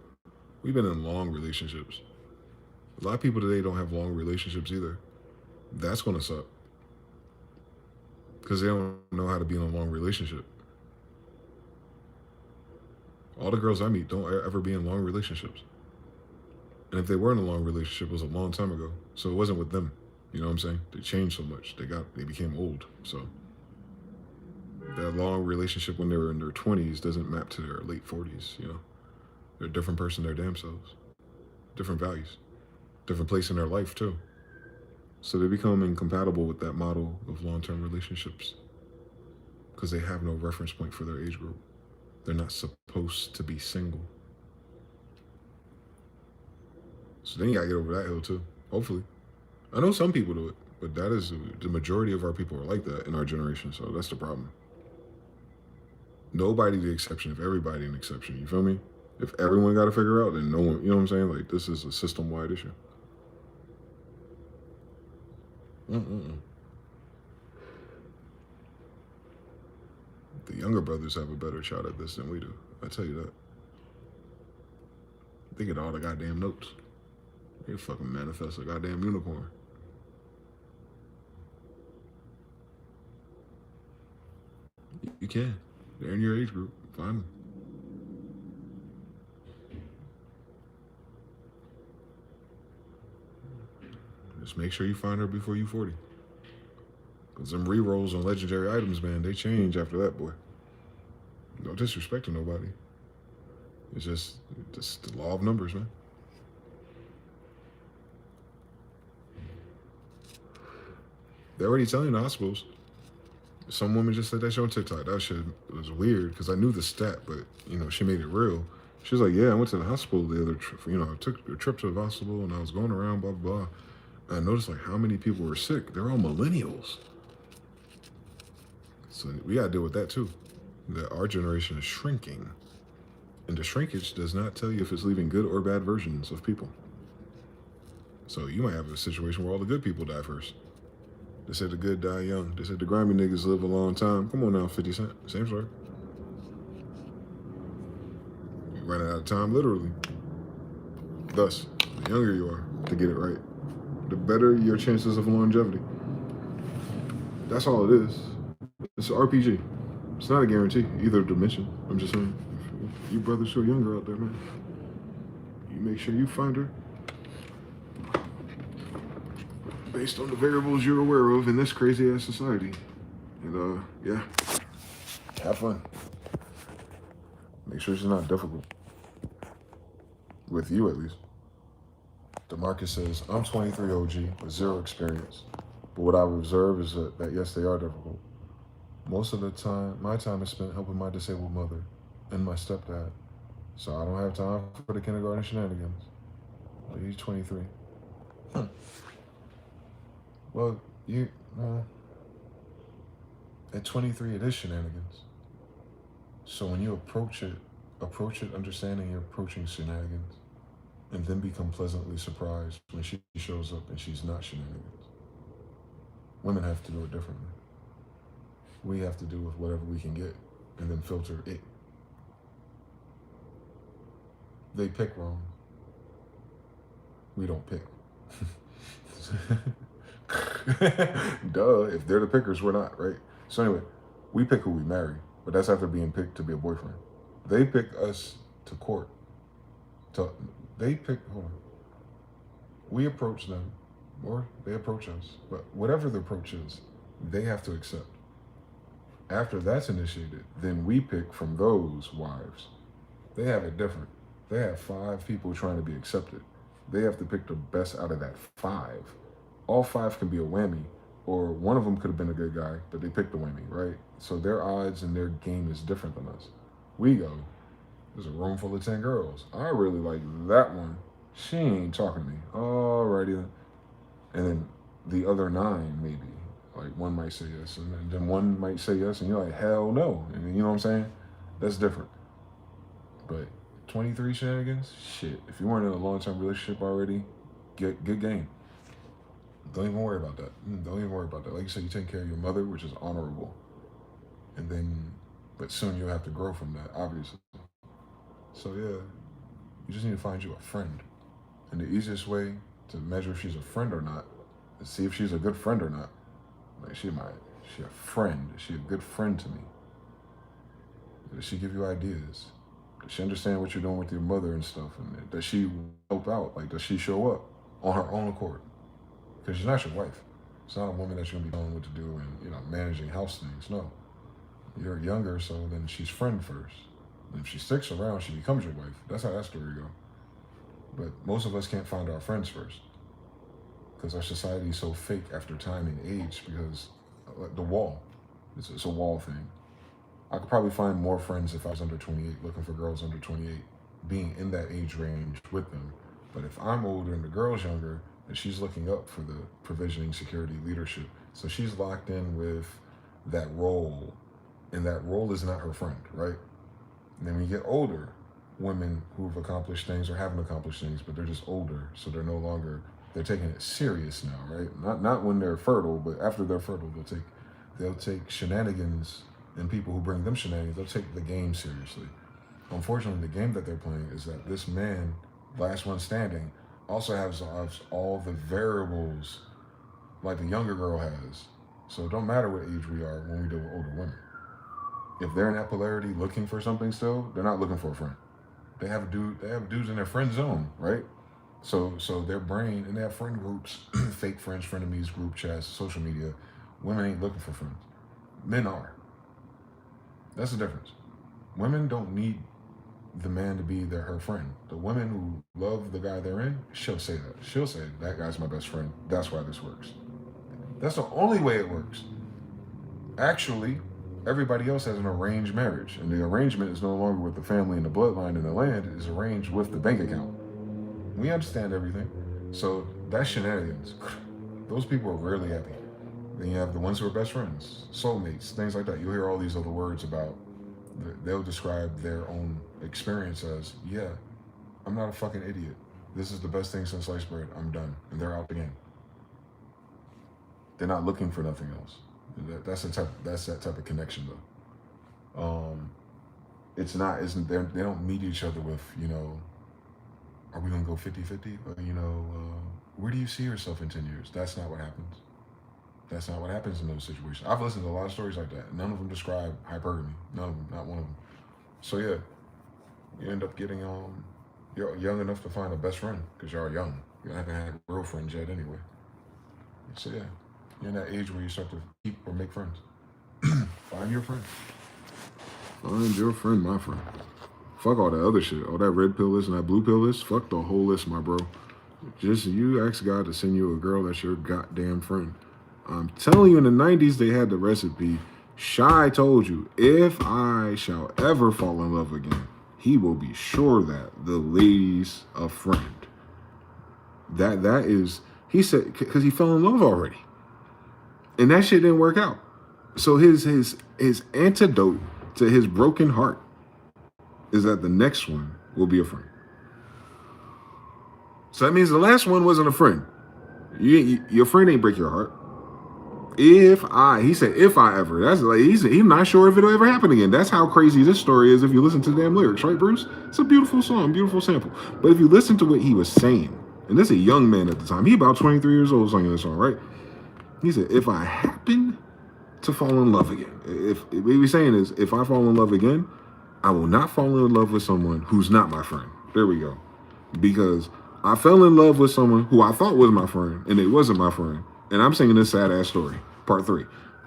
We've been in long relationships. A lot of people today don't have long relationships either. That's going to suck. Because they don't know how to be in a long relationship. All the girls I meet don't ever be in long relationships. And if they were in a long relationship, it was a long time ago. So it wasn't with them. You know what I'm saying? They changed so much. They became old. So that long relationship when they were in their 20s doesn't map to their late 40s, you know? They're a different person, their damn selves. Different values. Different place in their life, too. So they become incompatible with that model of long-term relationships because they have no reference point for their age group. They're not supposed to be single. So then you gotta get over that hill too, hopefully. I know some people do it, but that is the majority of our people are like that in our generation, so that's the problem. Nobody the exception, if everybody an exception, you feel me? If everyone got to figure out, then no one, you know what I'm saying? Like, this is a system-wide issue. The younger brothers have a better shot at this than we do. I tell you that. They get all the goddamn notes. They fucking manifest a goddamn unicorn. You can. They're in your age group. Find them. Just make sure you find her before you 40. Because them re-rolls on legendary items, man, they change after that, boy. No disrespect to nobody. It's just the law of numbers, man. They're already telling the hospitals. Some woman just said that show on TikTok. That shit was weird because I knew the stat, but, you know, she made it real. She was like, yeah, I went to the hospital the other, I took a trip to the hospital and I was going around, blah, blah, blah. And I noticed, like, how many people were sick. They're all millennials. So we got to deal with that, too. That our generation is shrinking. And the shrinkage does not tell you if it's leaving good or bad versions of people. So you might have a situation where all the good people die first. They said the good die young. They said the grimy niggas live a long time. Come on now, 50 Cent. Same story. You're running out of time, literally. Thus, the younger you are to get it right, the better your chances of longevity. That's all it is. It's an RPG. It's not a guarantee, either dimension. I'm just saying, if you brothers who are younger out there, man, you make sure you find her based on the variables you're aware of in this crazy ass society. And yeah, have fun. Make sure it's not difficult. With you, at least. DeMarcus says, I'm 23 OG with zero experience. But what I would observe is that yes, they are difficult. Most of the time, my time is spent helping my disabled mother and my stepdad. So I don't have time for the kindergarten shenanigans. But he's 23. Well, at 23, it is shenanigans. So when you approach it understanding you're approaching shenanigans, and then become pleasantly surprised when she shows up and she's not shenanigans. Women have to do it differently. We have to do with whatever we can get and then filter it. They pick wrong. We don't pick. Duh, if they're the pickers, we're not, right? So anyway, we pick who we marry, but that's after being picked to be a boyfriend. They pick us to court. Hold on. We approach them, or they approach us, but whatever the approach is, they have to accept. After that's initiated, then we pick from those wives. They have it different. They have 5 people trying to be accepted. They have to pick the best out of that 5. All 5 can be a whammy, or one of them could have been a good guy, but they picked the whammy, right? So their odds and their game is different than us. We go, there's a room full of 10 girls. I really like that one. She ain't talking to me. Alrighty then. And then the other 9, maybe. Like one might say yes, and then one might say yes, and you're like, hell no. And you know what I'm saying? That's different. But 23 shenanigans? Shit. If you weren't in a long-term relationship already, good game. Don't even worry about that. Don't even worry about that. Like you said, you take care of your mother, which is honorable. And then, but soon you'll have to grow from that, obviously. So yeah, you just need to find you a friend. And the easiest way to measure if she's a friend or not is see if she's a good friend or not. Like she a friend? Is she a good friend to me? Does she give you ideas? Does she understand what you're doing with your mother and stuff? And does she help out? Like, does she show up on her own accord? Because she's not your wife. It's not a woman that you're gonna be telling what to do and managing house things. No, you're younger, so then she's friend first. And if she sticks around, she becomes your wife. That's how that story goes. But most of us can't find our friends first because our society is so fake after time and age. Because the wall, it's a wall thing. I could probably find more friends if I was under 28, looking for girls under 28, being in that age range with them. But if I'm older and the girl's younger, and she's looking up for the provisioning, security, leadership, so she's locked in with that role, and that role is not her friend, right? And then when you get older, women who've accomplished things or haven't accomplished things, but they're just older, so they're no longer, they're taking it serious now, right? Not when they're fertile, but after they're fertile, they'll take shenanigans and people who bring them shenanigans, they'll take the game seriously. Unfortunately, the game that they're playing is that this man, last one standing, also has all the variables like the younger girl has. So it don't matter what age we are when we deal with older women. If they're in that polarity looking for something still, they're not looking for a friend. They have dudes in their friend zone, right? So their brain, and they have friend groups, fake friends, frenemies, group chats, social media. Women ain't looking for friends. Men are. That's the difference. Women don't need the man to be her friend. The women who love the guy they're in, she'll say that. She'll say, that guy's my best friend. That's why this works. That's the only way it works. Actually, everybody else has an arranged marriage, and the arrangement is no longer with the family and the bloodline and the land. It is arranged with the bank account. We understand everything. So that's shenanigans. Those people are rarely happy. Then you have the ones who are best friends, soulmates, things like that. You'll hear all these other words about, they'll describe their own experience as, yeah, I'm not a fucking idiot. This is the best thing since sliced bread. I'm done. And they're out the game. They're not looking for nothing else. That's that type of connection though. They don't meet each other with, are we gonna go 50-50? Or, where do you see yourself in 10 years? That's not what happens. That's not what happens in those situations. I've listened to a lot of stories like that. None of them describe hypergamy. None of them, not one of them. So yeah, you end up getting, you're young enough to find a best friend because you're young. You haven't had real friends yet anyway. So yeah, you're in that age where you start to keep or make friends. Find your friend. Find your friend, my friend. Fuck all that other shit. All that red pill list and that blue pill list. Fuck the whole list, my bro. Just you ask God to send you a girl that's your goddamn friend. I'm telling you, in the 90s, they had the recipe. Shy told you, if I shall ever fall in love again, he will be sure that the lady's a friend. That is, he said, because he fell in love already. And that shit didn't work out. So his antidote to his broken heart is that the next one will be a friend. So that means the last one wasn't a friend. Your friend ain't break your heart. He said, if I ever, that's like, he's not sure if it'll ever happen again. That's how crazy this story is if you listen to the damn lyrics, right, Bruce? It's a beautiful song, beautiful sample. But if you listen to what he was saying, and this is a young man at the time, he about 23 years old singing this song, right? He said, if I happen to fall in love again, what he was saying is, if I fall in love again, I will not fall in love with someone who's not my friend. There we go. Because I fell in love with someone who I thought was my friend, and it wasn't my friend. And I'm singing this sad ass story, part 3.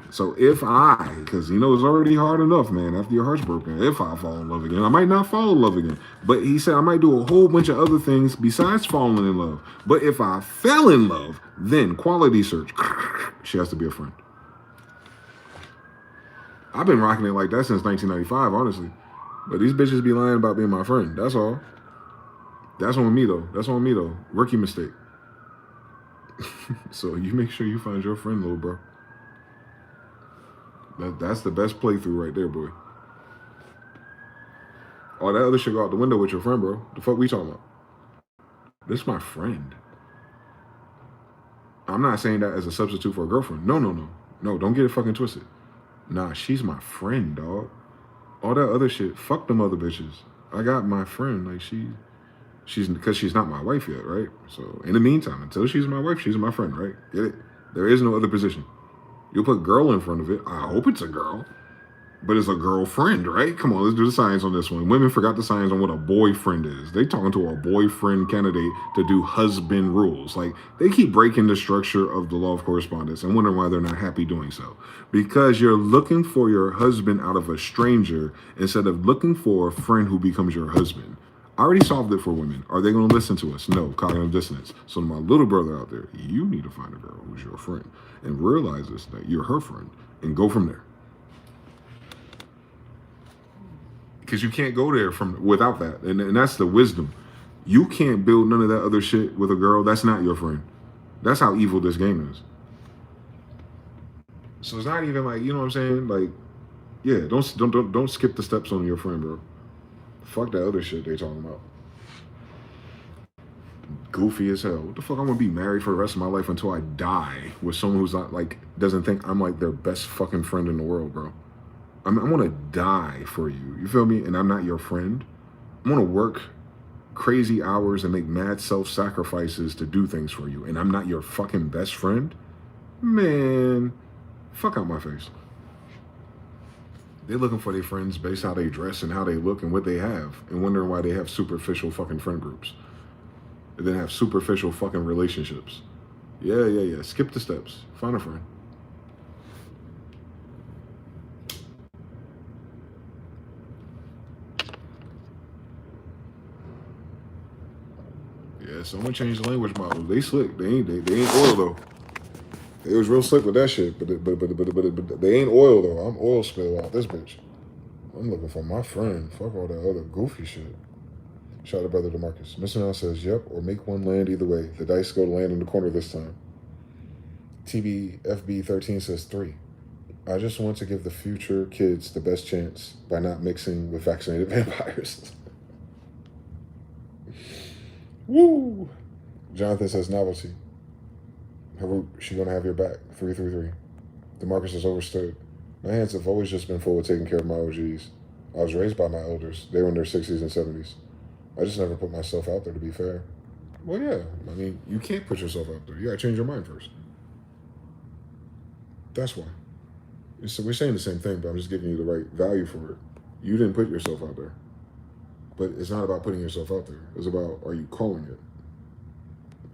So because it's already hard enough, man, after your heart's broken, if I fall in love again, I might not fall in love again. But he said I might do a whole bunch of other things besides falling in love. But if I fell in love, then quality search, she has to be a friend. I've been rocking it like that since 1995, honestly. But these bitches be lying about being my friend. That's all. That's on me, though. Rookie mistake. So you make sure you find your friend, little bro. That's the best playthrough right there, boy. All that other shit go out the window with your friend, bro. The fuck we talking about? This is my friend. I'm not saying that as a substitute for a girlfriend. No, don't get it fucking twisted. Nah, she's my friend, dog. All that other shit, fuck them other bitches. I got my friend, like because she's not my wife yet, right? So in the meantime, until she's my wife, she's my friend, right? Get it? There is no other position. You'll put girl in front of it. I hope it's a girl, but it's a girlfriend, right? Come on, let's do the science on this one. Women forgot the science on what a boyfriend is. They talking to a boyfriend candidate to do husband rules. Like, they keep breaking the structure of the law of correspondence and wondering why they're not happy doing so. Because you're looking for your husband out of a stranger instead of looking for a friend who becomes your husband. I already solved it for women. Are they going to listen to us? No, cognitive dissonance. So to my little brother out there, you need to find a girl who's your friend and realizes that you're her friend and go from there. Because you can't go there without that. And that's the wisdom. You can't build none of that other shit with a girl. That's not your friend. That's how evil this game is. So it's not even like, you know what I'm saying? Like, yeah, don't skip the steps on your friend, bro. Fuck that other shit they talking about. Goofy as hell. What the fuck? I'm gonna be married for the rest of my life until I die with someone who's not like, doesn't think I'm like their best fucking friend in the world, bro. I'm gonna die for you. You feel me? And I'm not your friend. I'm gonna work crazy hours and make mad self-sacrifices to do things for you. And I'm not your fucking best friend? Man, fuck out my face. They're looking for their friends based how they dress and how they look and what they have, and wondering why they have superficial fucking friend groups. And then have superficial fucking relationships. Yeah. Skip the steps. Find a friend. Yeah, someone changed the language model. They slick. They ain't oil though. They was real slick with that shit, but they ain't oil though. I'm oil spill out this bitch. I'm looking for my friend. Fuck all that other goofy shit. Shout out to brother DeMarcus. Mr. Now says, yep, or make one land either way. The dice go to land in the corner this time. TBFB13 says 3. I just want to give the future kids the best chance by not mixing with vaccinated vampires. Woo! Jonathan says novelty. She gonna have your back. 333. DeMarcus is overstood. My hands have always just been full of taking care of my OGs. I was raised by my elders. They were in their 60s and 70s. I just never put myself out there, to be fair. Well, yeah. I mean, you can't put yourself out there. You gotta change your mind first. That's why. So we're saying the same thing, but I'm just giving you the right value for it. You didn't put yourself out there. But it's not about putting yourself out there. It's about, are you calling it?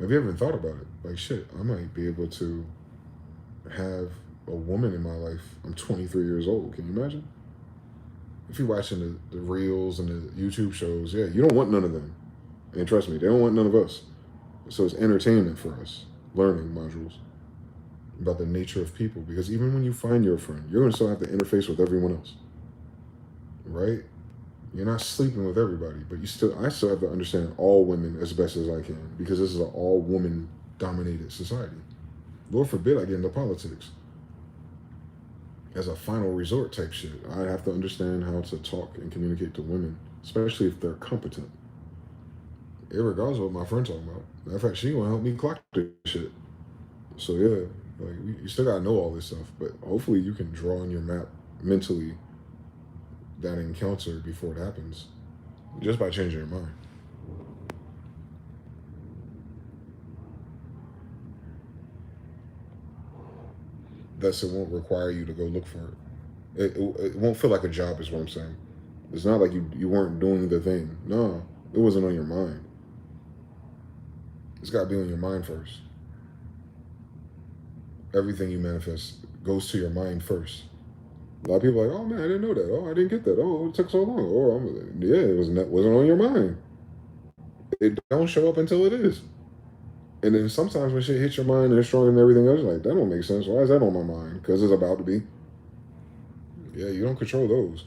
Have you ever thought about it? Like, shit, I might be able to have a woman in my life. I'm 23 years old. Can you imagine? If you're watching the reels and the YouTube shows, yeah, you don't want none of them. And trust me, they don't want none of us. So it's entertainment for us, learning modules about the nature of people. Because even when you find your friend, you're going to still have to interface with everyone else, right? You're not sleeping with everybody, but I still have to understand all women as best as I can because this is an all woman dominated society. Lord forbid I get into politics as a final resort type shit. I have to understand how to talk and communicate to women, especially if they're competent. Irregardless of what my friend talking about. Matter of fact, she gonna help me clock this shit. So yeah, like you still gotta know all this stuff, but hopefully you can draw on your map mentally that encounter before it happens, just by changing your mind. Thus, it won't require you to go look for it. It won't feel like a job, is what I'm saying. It's not like you weren't doing the thing. No, it wasn't on your mind. It's got to be on your mind first. Everything you manifest goes to your mind first. A lot of people are like, oh man, I didn't know that. Oh, I didn't get that. Oh, it took so long. Oh, yeah, wasn't on your mind. It don't show up until it is. And then sometimes when shit hits your mind and it's stronger than everything else, you're like, that don't make sense. Why is that on my mind? Because it's about to be. Yeah, you don't control those.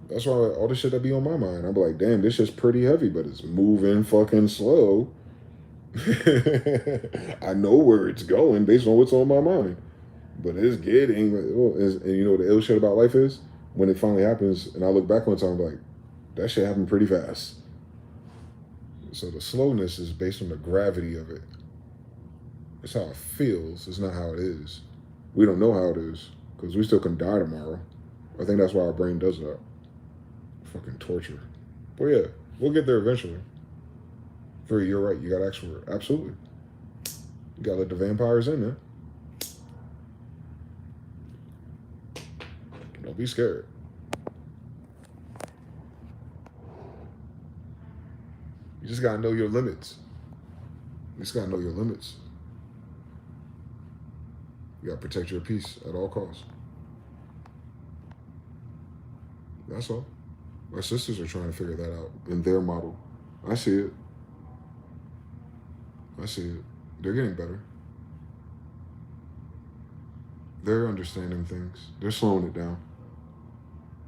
That's why all the shit that be on my mind, I'm like, damn, this shit's pretty heavy, but it's moving fucking slow. I know where it's going based on what's on my mind. But it's getting, and you know what the ill shit about life is? When it finally happens, and I look back on time, I'm like, that shit happened pretty fast. So the slowness is based on the gravity of it. It's how it feels, it's not how it is. We don't know how it is, because we still can die tomorrow. I think that's why our brain does that. Fucking torture. But yeah, we'll get there eventually. You're right, you gotta ask for it. Absolutely. You gotta let the vampires in there. Don't be scared. You just gotta know your limits. You just gotta know your limits. You gotta protect your peace at all costs. That's all. My sisters are trying to figure that out in their model. I see it. I see it. They're getting better. They're understanding things. They're slowing it down.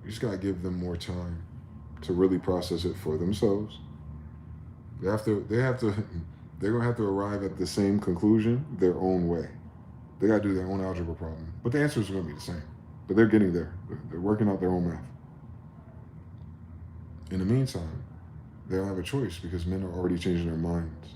You just gotta give them more time to really process it for themselves. They have to. They're gonna have to arrive at the same conclusion their own way. They gotta do their own algebra problem, but the answers are gonna be the same. But they're getting there. They're working out their own math. In the meantime, they don't have a choice because men are already changing their minds.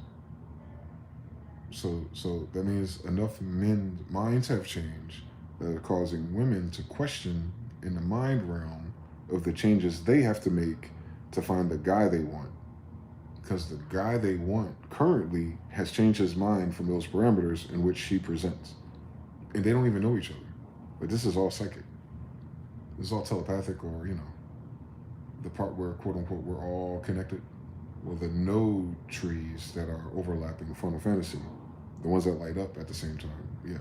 So that means enough men's minds have changed that are causing women to question in the mind realm of the changes they have to make to find the guy they want. Because the guy they want currently has changed his mind from those parameters in which she presents. And they don't even know each other. But this is all psychic. This is all telepathic, or, the part where, quote unquote, we're all connected. Well, the node trees that are overlapping Final Fantasy, the ones that light up at the same time, yeah.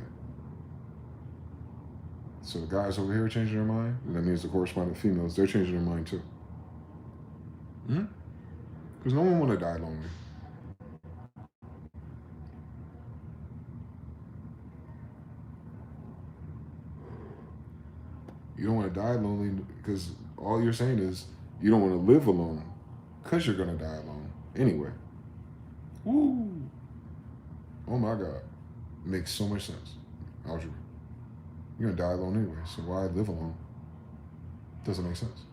So the guys over here are changing their mind, and that means the corresponding females, they're changing their mind too. Because no one want to die lonely. You don't want to die lonely because all you're saying is you don't want to live alone because you're going to die alone anyway. Woo! Oh my God. Makes so much sense. Algebra. You're going to die alone anyway, so why live alone? Doesn't make sense.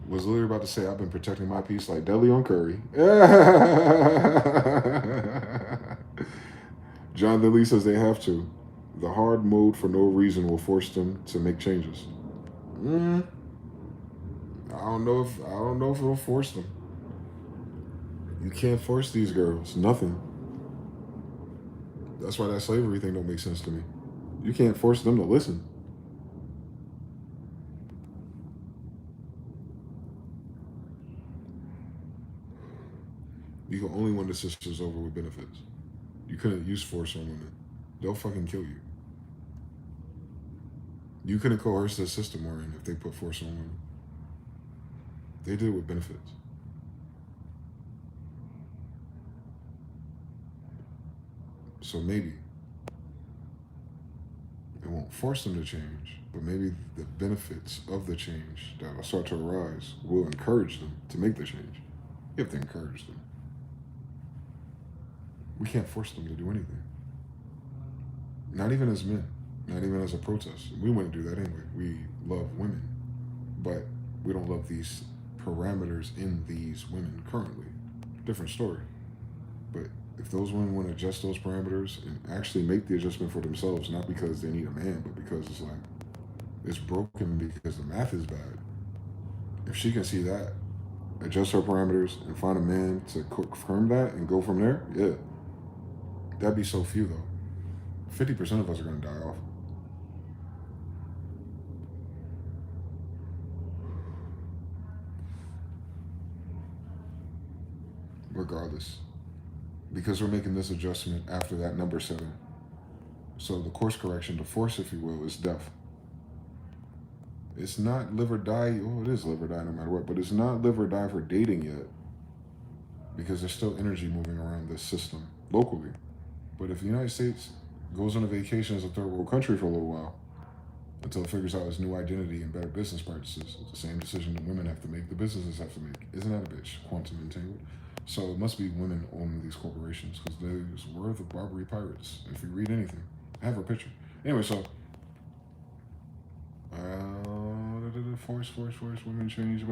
Was literally about to say I've been protecting my peace like Deli on Curry. John Lilly says they have to. The hard mode for no reason will force them to make changes. I don't know if it'll force them. You can't force these girls. Nothing. That's why that slavery thing don't make sense to me. You can't force them to listen. You can only win the sisters over with benefits. You couldn't use force on women. They'll fucking kill you. You couldn't coerce the system we're in if they put force on women. They did it with benefits. So maybe it won't force them to change, but maybe the benefits of the change that will start to arise will encourage them to make the change. You have to encourage them. We can't force them to do anything. Not even as men, not even as a protest. We wouldn't do that anyway. We love women, but we don't love these parameters in these women currently. Different story. But if those women want to adjust those parameters and actually make the adjustment for themselves, not because they need a man, but because it's like, it's broken because the math is bad. If she can see that, adjust her parameters and find a man to confirm that and go from there, yeah. That'd be so few though. 50% of us are gonna die off. Regardless. Because we're making this adjustment after that number 7. So the course correction, the force, if you will, is death. It's not live or die. Oh, it is live or die no matter what, but it's not live or die for dating yet. Because there's still energy moving around this system locally. But if the United States goes on a vacation as a third world country for a little while, until it figures out its new identity and better business practices, it's the same decision the women have to make, the businesses have to make. Isn't that a bitch? Quantum entangled. So it must be women owning these corporations because there's word of Barbary pirates. If you read anything, I have her picture. Anyway, so force, women change.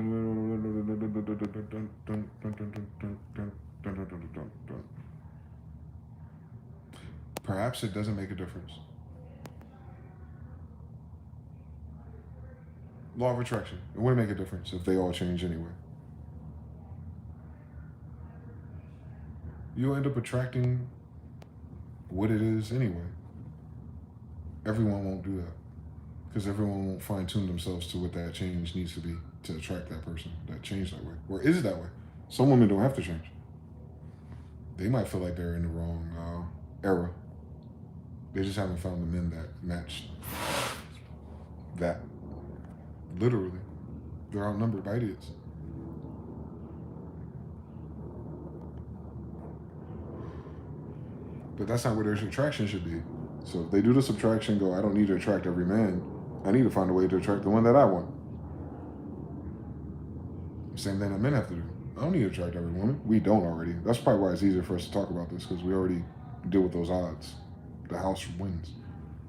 Perhaps it doesn't make a difference. Law of attraction. It wouldn't make a difference if they all change anyway. You'll end up attracting what it is anyway. Everyone won't do that. Because everyone won't fine-tune themselves to what that change needs to be to attract that person that changed that way. Or is it that way? Some women don't have to change. They might feel like they're in the wrong era. They just haven't found the men that match that. Literally. They're outnumbered by idiots. But that's not where their attraction should be. So if they do the subtraction, go, I don't need to attract every man. I need to find a way to attract the one that I want. Same thing that men have to do. I don't need to attract every woman. We don't already. That's probably why it's easier for us to talk about this, because we already deal with those odds. The house wins.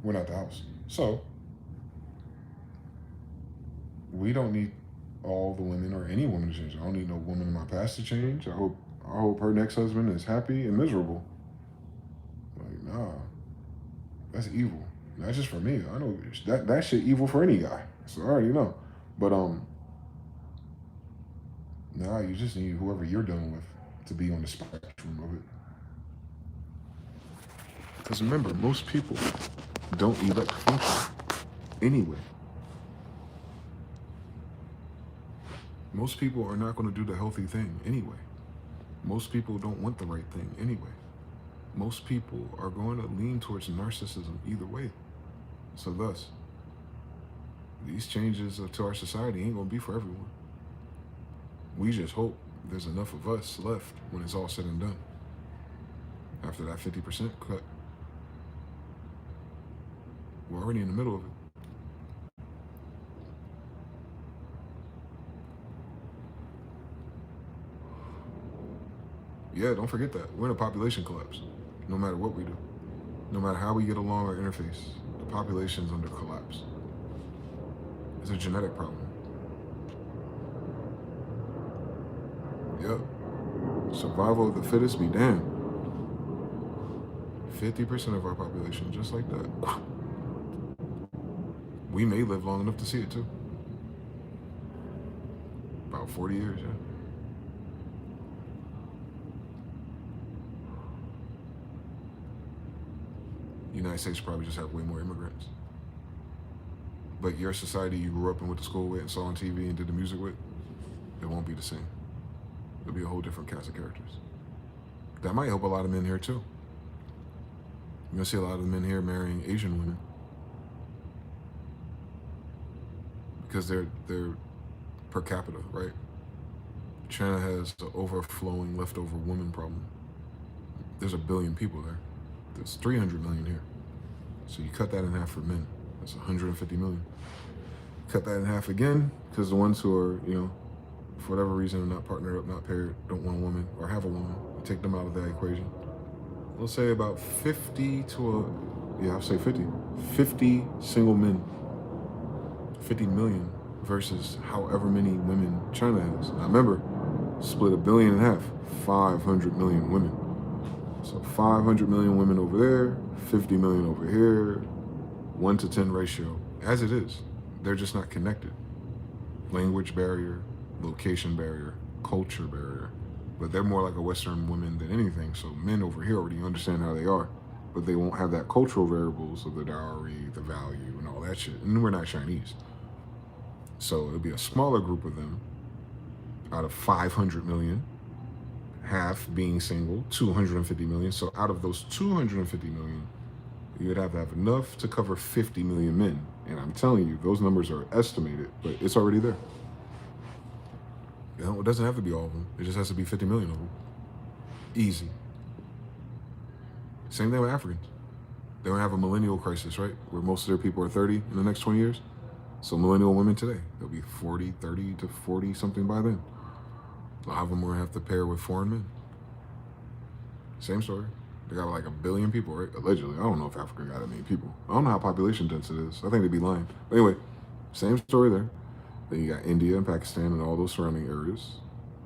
We're not the house. So we don't need all the women or any woman to change. I don't need no woman in my past to change. I hope her next husband is happy and miserable. Like, nah. That's evil. Not just for me. I know that shit evil for any guy. So I already know. But nah, you just need whoever you're dealing with to be on the spectrum of it. Because remember, most people don't elect function anyway. Most people are not going to do the healthy thing anyway. Most people don't want the right thing anyway. Most people are going to lean towards narcissism either way. So thus, these changes to our society ain't going to be for everyone. We just hope there's enough of us left when it's all said and done. After that 50% cut. We're already in the middle of it. Yeah, don't forget that. We're in a population collapse. No matter what we do. No matter how we get along or interface, the population's under collapse. It's a genetic problem. Yep. Survival of the fittest be damned. 50% of our population, just like that. We may live long enough to see it too. About 40 years, yeah. The United States probably just have way more immigrants. But your society you grew up and went to school with and saw on TV and did the music with, it won't be the same. It'll be a whole different cast of characters. That might help a lot of men here too. You're gonna see a lot of men here marrying Asian women because they're per capita, right? China has the overflowing leftover woman problem. There's 1 billion people there. There's 300 million here. So you cut that in half for men. That's 150 million. Cut that in half again because the ones who are, you know, for whatever reason, are not partnered up, not paired, don't want a woman or have a woman, you take them out of that equation. We'll say about 50 to I'll say 50. 50 single men. 50 million versus however many women China has. Now remember, split 1.5 billion, 500 million women. So 500 million women over there, 50 million over here, 1 to 10 ratio, as it is. They're just not connected. Language barrier, location barrier, culture barrier. But they're more like a Western woman than anything. So men over here already understand how they are, but they won't have that cultural variables of the dowry, the value, and all that shit. And we're not Chinese. So it'll be a smaller group of them out of 500 million, half being single, 250 million. So out of those 250 million, you'd have to have enough to cover 50 million men. And I'm telling you, those numbers are estimated, but it's already there. You know, it doesn't have to be all of them. It just has to be 50 million of them. Easy. Same thing with Africans. They don't have a millennial crisis, right? Where most of their people are 30 in the next 20 years. So millennial women today, they'll be 40, 30 to 40 something by then. A lot of them will have to pair with foreign men. Same story. They got like 1 billion people, right? Allegedly. I don't know if Africa got that many people. I don't know how population dense it is. I think they'd be lying. But anyway, same story there. Then you got India and Pakistan and all those surrounding areas.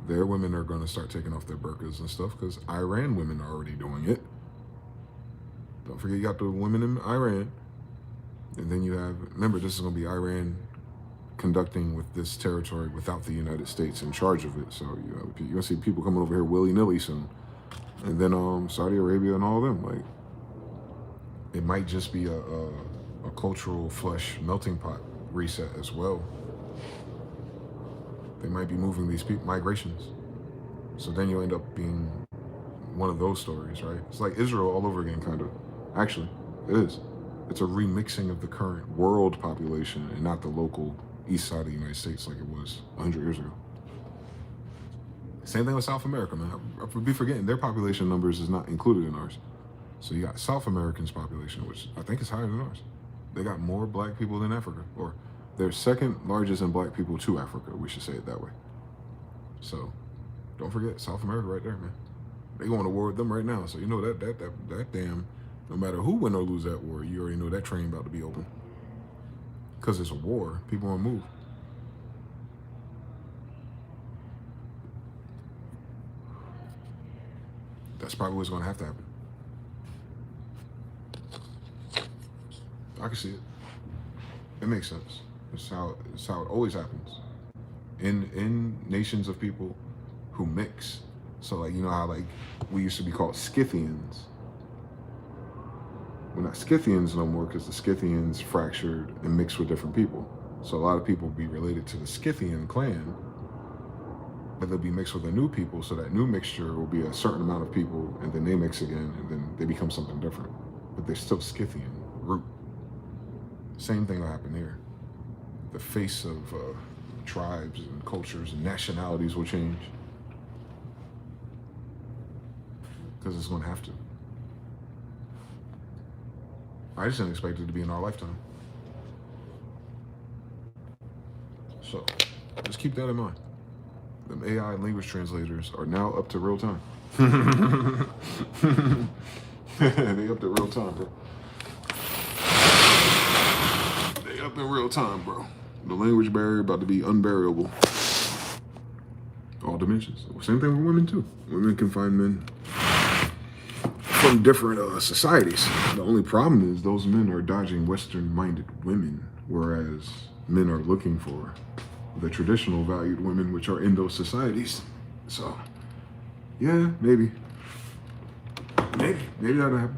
Their women are going to start taking off their burqas and stuff because Iran women are already doing it. Don't forget you got the women in Iran. And then you have, remember, this is going to be Iran conducting with this territory without the United States in charge of it. So, you know, you're going to see people coming over here willy-nilly soon. And then Saudi Arabia and all of them. Like, it might just be a cultural flush melting pot reset as well. They might be moving these people, migrations. So then you end up being one of those stories, right? It's like Israel all over again, kind of. Actually, it is. It's a remixing of the current world population and not the local east side of the United States like it was 100 years ago. Same thing with South America, man. I be forgetting their population numbers is not included in ours. So you got South Americans' population, which I think is higher than ours. They got more black people than Africa, or they're second largest in black people to Africa. We should say it that way. So don't forget South America right there, man. They going to war with them right now. So you know that damn, no matter who win or lose that war, you already know that train about to be open. Because it's a war, people won't move. That's probably what's going to have to happen. I can see it. It makes sense. It's how it always happens. In nations of people who mix. So like, you know how like we used to be called Scythians. We're not Scythians no more because the Scythians fractured and mixed with different people. So a lot of people be related to the Scythian clan, but they'll be mixed with a new people. So that new mixture will be a certain amount of people, and then they mix again, and then they become something different. But they're still Scythian root. Same thing will happen here. The face of tribes and cultures and nationalities will change. Because it's going to have to. I just didn't expect it to be in our lifetime. So, just keep that in mind. Them AI language translators are now up to real time. They up to real time, bro. They up in real time, bro. The language barrier about to be unbearable. All dimensions. Same thing with women too. Women can find men from different societies. The only problem is those men are dodging Western-minded women, whereas men are looking for the traditional valued women which are in those societies. So, yeah, maybe that'll happen.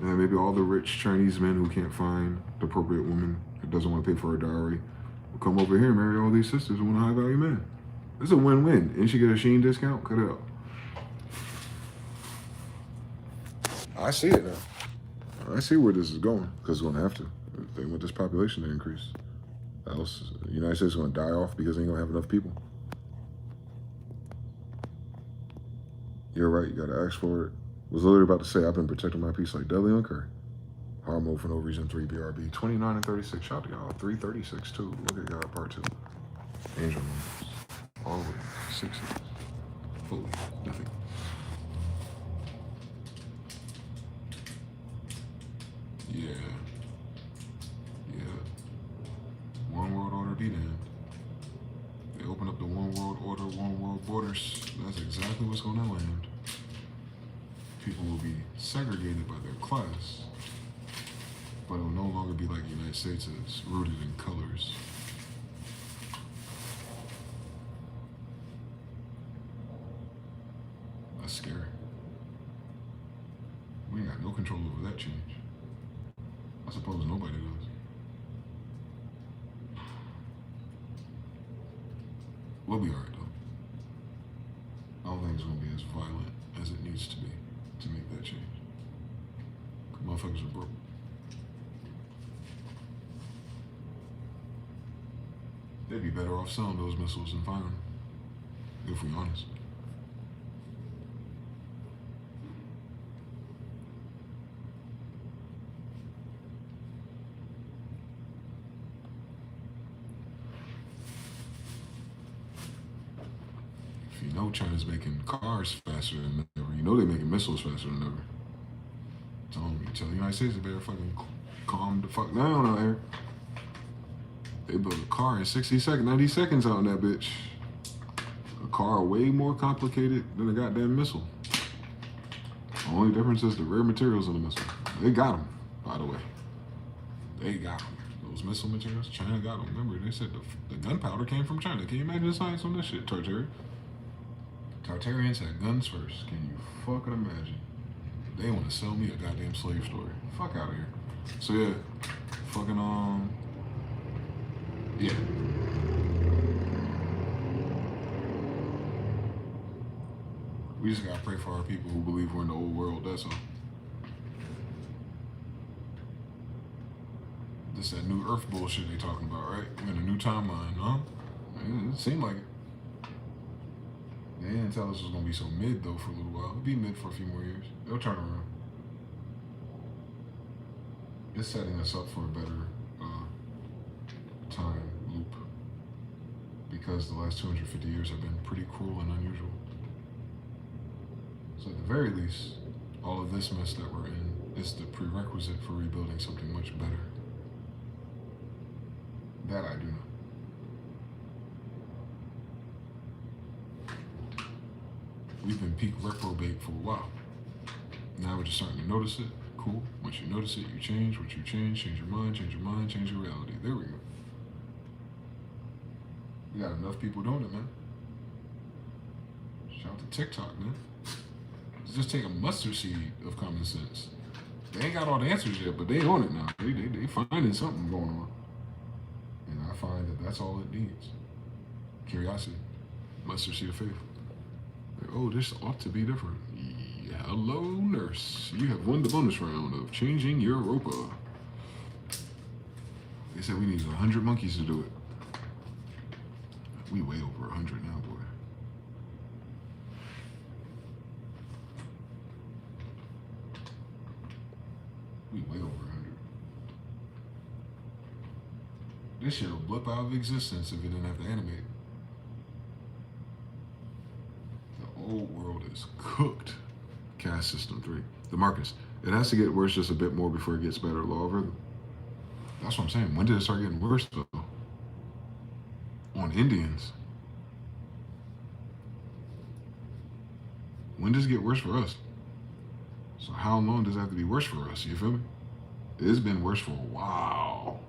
And maybe all the rich Chinese men who can't find the appropriate woman that doesn't want to pay for her dowry will come over here and marry all these sisters who want a high value man. It's a win-win. And she get a Shein discount? Cut it out. I see it now. I see where this is going because it's going to have to. They want this population to increase. Else, the United States is going to die off because they ain't going to have enough people. You're right. You got to ask for it. Was literally about to say, I've been protecting my peace like Deli on Curry. Hard mode for no reason, 3 BRB. 29 and 36. Shout out to y'all. 336 too. Look at y'all, part 2. Angel numbers. All the way. 60. Fully. Nothing. Yeah. Yeah. One world order be damned. They open up the one world order, one world borders. That's exactly what's going to land. People will be segregated by their class, but it will no longer be like the United States is, rooted in colors. That's scary. We ain't got no control over that change. I suppose nobody does. We'll be alright though. I don't think it's gonna be as violent as it needs to be to make that change. Motherfuckers are broke. They'd be better off selling those missiles and firing them, if we're honest. If you know China's making cars faster than ever, you know they're making missiles faster than ever. Tell the United States they better fucking calm the fuck down out here. They built a car in 60 seconds, 90 seconds out in that bitch. A car way more complicated than a goddamn missile. The only difference is the rare materials in the missile. They got them, by the way. They got them. Those missile materials, China got them. Remember, they said the gunpowder came from China. Can you imagine the science on this shit, Tartarian? Tartarians had guns first. Can you fucking imagine? They want to sell me a goddamn slave story. Fuck out of here. So yeah, fucking yeah. We just gotta pray for our people who believe we're in the old world. That's all. This that new Earth bullshit they talking about, right? We're in a new timeline, huh? It seemed like it. They didn't tell us it was gonna be so mid though for a little while. It'll be mid for a few more years. It'll turn around. It's setting us up for a better time loop because the last 250 years have been pretty cruel and unusual. So at the very least, all of this mess that we're in is the prerequisite for rebuilding something much better. That I do know. We've been peak reprobate for a while. Now we're just starting to notice it. Cool. Once you notice it, you change. Once you change your mind, change your reality. There we go. We got enough people doing it, man. Shout out to TikTok, man. It's just take a mustard seed of common sense. They ain't got all the answers yet, but they on it now. They finding something going on. And I find that that's all it needs. Curiosity. Mustard seed of faith. Like, oh, this ought to be different. Hello, nurse. You have won the bonus round of changing your Europa. They said we need 100 monkeys to do it. We way over 100 now, boy. We way over 100. This shit will blip out of existence if it didn't have to animate. The old world is cooked. Caste system 3. The Marcus. It has to get worse just a bit more before it gets better. Law of rhythm. That's what I'm saying. When did it start getting worse though? On Indians. When does it get worse for us? So how long does it have to be worse for us? You feel me? It's been worse for a while.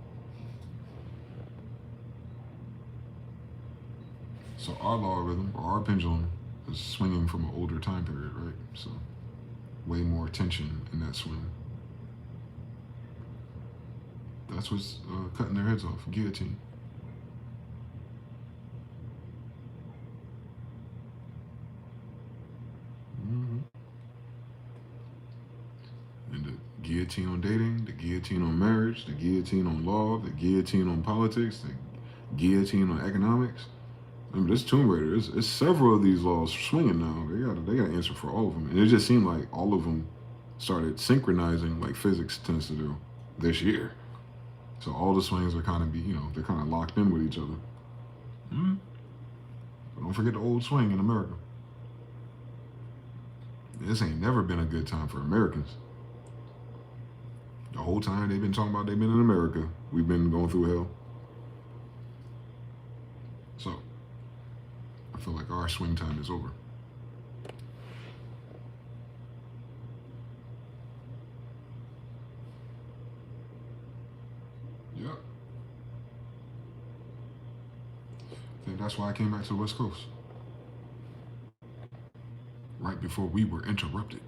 So our law of rhythm, or our pendulum, is swinging from an older time period, right? So way more tension in that swing. That's what's cutting their heads off. Guillotine. guillotine on dating, the guillotine on marriage, the guillotine on law, the guillotine on politics, the guillotine on economics. I mean, this Tomb Raider, it's several of these laws swinging now. They got to answer for all of them, and it just seemed like all of them started synchronizing like physics tends to do this year. So all the swings are kind of they're kind of locked in with each other. But don't forget the old swing in America. This ain't never been a good time for Americans. The whole time they've been talking about they've been in America, we've been going through hell. So, I feel like our swing time is over. Yep. I think that's why I came back to the West Coast. Right before we were interrupted.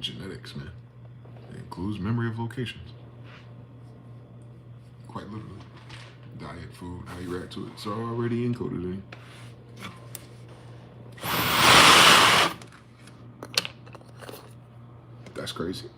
Genetics, man. It includes memory of locations. Quite literally. Diet, food, how you react to it. It's already encoded in. That's crazy.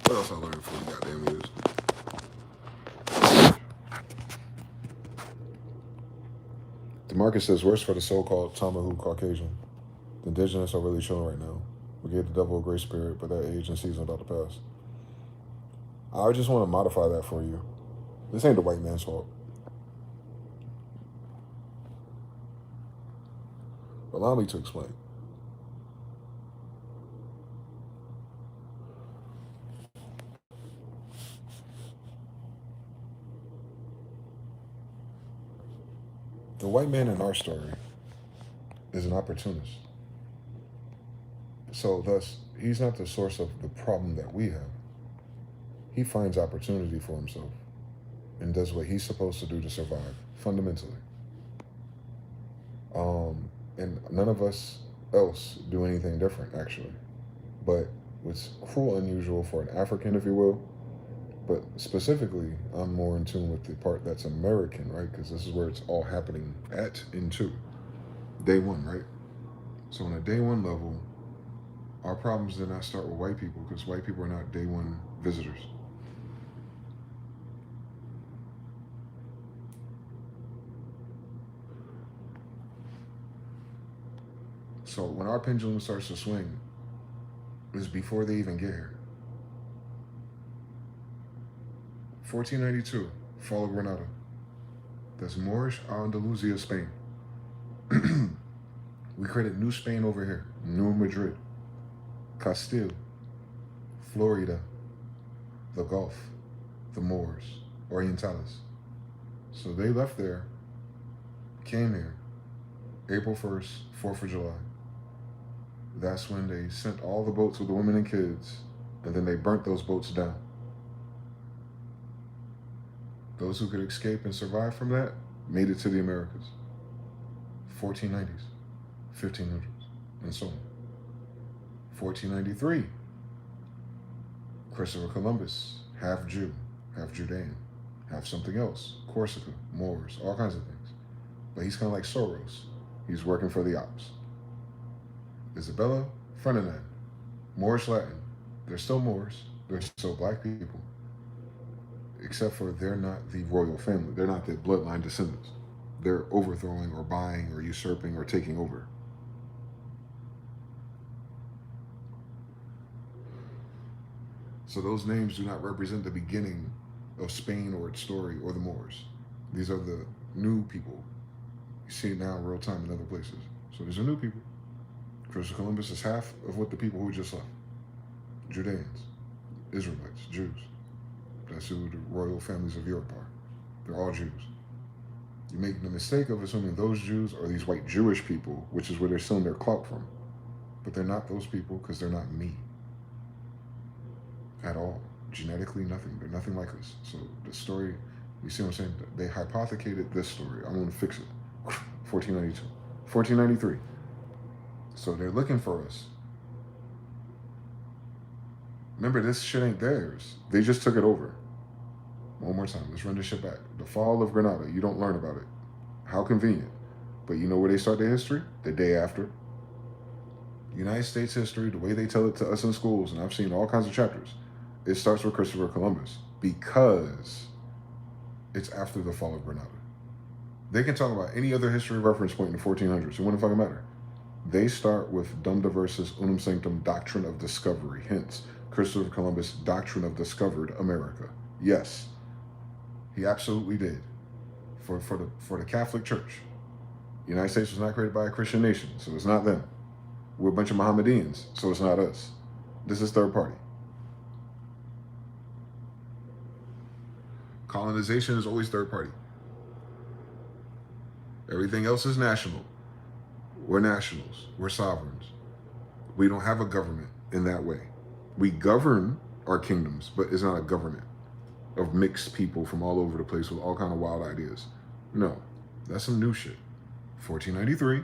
What else I learned before you goddamn years? DeMarcus says, worse for the so-called Tomahawk Caucasian. The indigenous are really chilling right now. We gave the devil a great spirit, but that age and season about to pass. I just want to modify that for you. This ain't the white man's fault. Allow me to explain. The white man in our story is an opportunist. So thus, he's not the source of the problem that we have. He finds opportunity for himself and does what he's supposed to do to survive, fundamentally. And none of us else do anything different, actually. But what's cruel unusual for an African, if you will, but specifically, I'm more in tune with the part that's American, right? Because this is where it's all happening at and to. Day one, right? So on a day one level, our problems did not start with white people because white people are not day one visitors. So when our pendulum starts to swing, it's before they even get here. 1492, fall of Granada. That's Moorish Andalusia, Spain. We created New Spain over here, New Madrid, Castile, Florida, the Gulf, the Moors, Orientales. So they left there, came here, April 1st, 4th of July. That's when they sent all the boats with the women and kids, and then they burnt those boats down. Those who could escape and survive from that made it to the Americas. 1490s, 1500s, and so on. 1493, Christopher Columbus, half Jew, half Judean, half something else, Corsica, Moors, all kinds of things. But he's kind of like Soros. He's working for the ops. Isabella, Ferdinand, Moorish Latin. They're still Moors. They're still black people. Except for they're not the royal family. They're not the bloodline descendants. They're overthrowing or buying or usurping or taking over. So those names do not represent the beginning of Spain or its story or the Moors. These are the new people. You see it now in real time in other places. So these are new people. Christopher Columbus is half of what the people who just left. Judeans, Israelites, Jews. That's who the royal families of Europe are. They're all Jews. You make the mistake of assuming those Jews are these white Jewish people, which is where they're selling their clout from. But they're not those people because they're not me. At all. Genetically, nothing. They're nothing like us. So the story You see what I'm saying? They hypothecated this story. I'm gonna fix it. 1492, 1493. So they're looking for us. Remember, this shit ain't theirs. They just took it over. One more time. Let's run this shit back. The fall of Granada. You don't learn about it. How convenient. But you know where they start their history? The day after. United States history, the way they tell it to us in schools, and I've seen all kinds of chapters, it starts with Christopher Columbus because it's after the fall of Granada. They can talk about any other history reference point in the 1400s. It wouldn't fucking matter. They start with Dum Diversas Unum Sanctum Doctrine of Discovery. Hence, Christopher Columbus Doctrine of Discovered America. Yes, he absolutely did. For the Catholic Church. The United States was not created by a Christian nation, so it's not them. We're a bunch of Mohammedans, so it's not us. This is third party. Colonization is always third party. Everything else is national. We're nationals. We're sovereigns. We don't have a government in that way. We govern our kingdoms, but it's not a government of mixed people from all over the place with all kind of wild ideas. No, that's some new shit. 1493,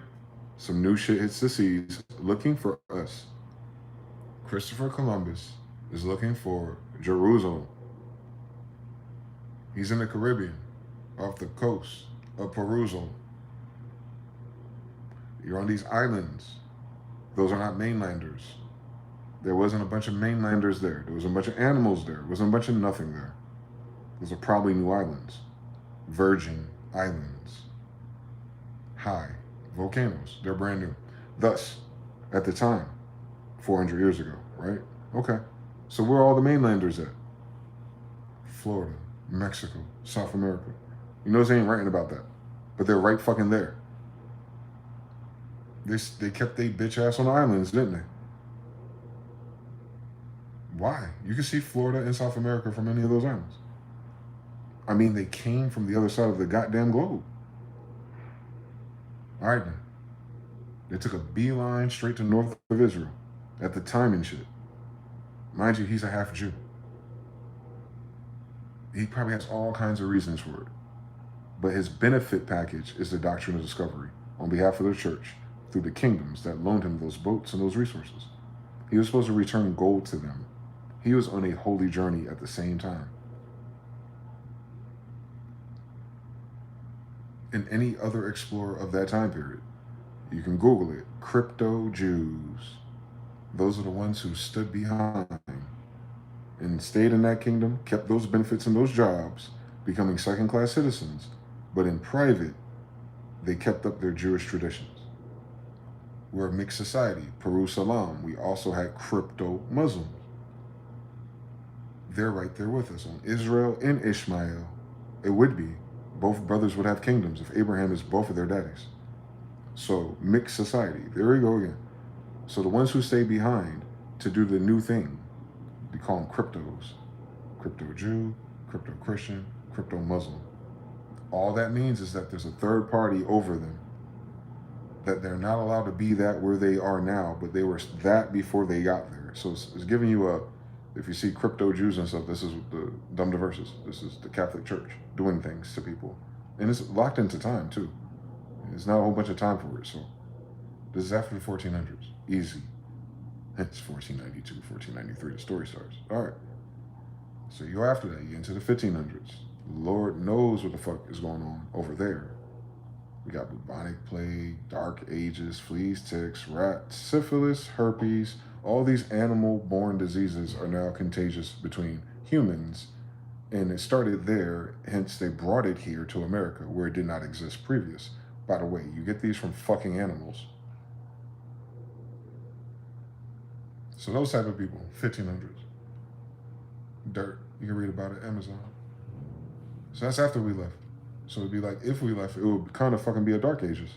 some new shit hits the seas looking for us. Christopher Columbus is looking for Jerusalem. He's in the Caribbean, off the coast of Jerusalem. You're on these islands. Those are not mainlanders. There wasn't a bunch of mainlanders there. There was a bunch of animals there. There wasn't a bunch of nothing there. Those are probably new islands. Virgin islands. High. Volcanoes. They're brand new. Thus, at the time, 400 years ago, right? Okay. So where are all the mainlanders at? Florida, Mexico, South America. You know they ain't writing about that. But they're right fucking there. They kept their bitch ass on the islands, didn't they? Why? You can see Florida and South America from any of those islands. I mean, they came from the other side of the goddamn globe. All right, then. They took a beeline straight to north of Israel at the time and shit. Mind you, he's a half Jew. He probably has all kinds of reasons for it. But his benefit package is the doctrine of discovery on behalf of the church through the kingdoms that loaned him those boats and those resources. He was supposed to return gold to them. He was on a holy journey at the same time. And any other explorer of that time period, you can Google it, crypto Jews. Those are the ones who stood behind and stayed in that kingdom, kept those benefits and those jobs, becoming second-class citizens, but in private, they kept up their Jewish traditions. We're a mixed society. Peru Salam, we also had crypto Muslims. They're right there with us. On Israel and Ishmael, it would be. Both brothers would have kingdoms if Abraham is both of their daddies. So, mixed society. There we go again. So the ones who stay behind to do the new thing, we call them cryptos. Crypto Jew, crypto Christian, crypto Muslim. All that means is that there's a third party over them. That they're not allowed to be that where they are now, but they were that before they got there. So it's giving you a, if you see crypto Jews and stuff, this is the Dum Diversas. This is the Catholic Church doing things to people. And it's locked into time too. There's not a whole bunch of time for it. So this is after the 1400s. Easy. Hence 1492, 1493, the story starts. All right. So you go after that, you get into the 1500s. Lord knows what the fuck is going on over there. We got bubonic plague, dark ages, fleas, ticks, rats, syphilis, herpes. All these animal-borne diseases are now contagious between humans. And it started there, hence they brought it here to America, where it did not exist previous. By the way, you get these from fucking animals. So those type of people, 1500s. Dirt, you can read about it, Amazon. So that's after we left. So it'd be like, if we left, it would kind of fucking be a dark ages.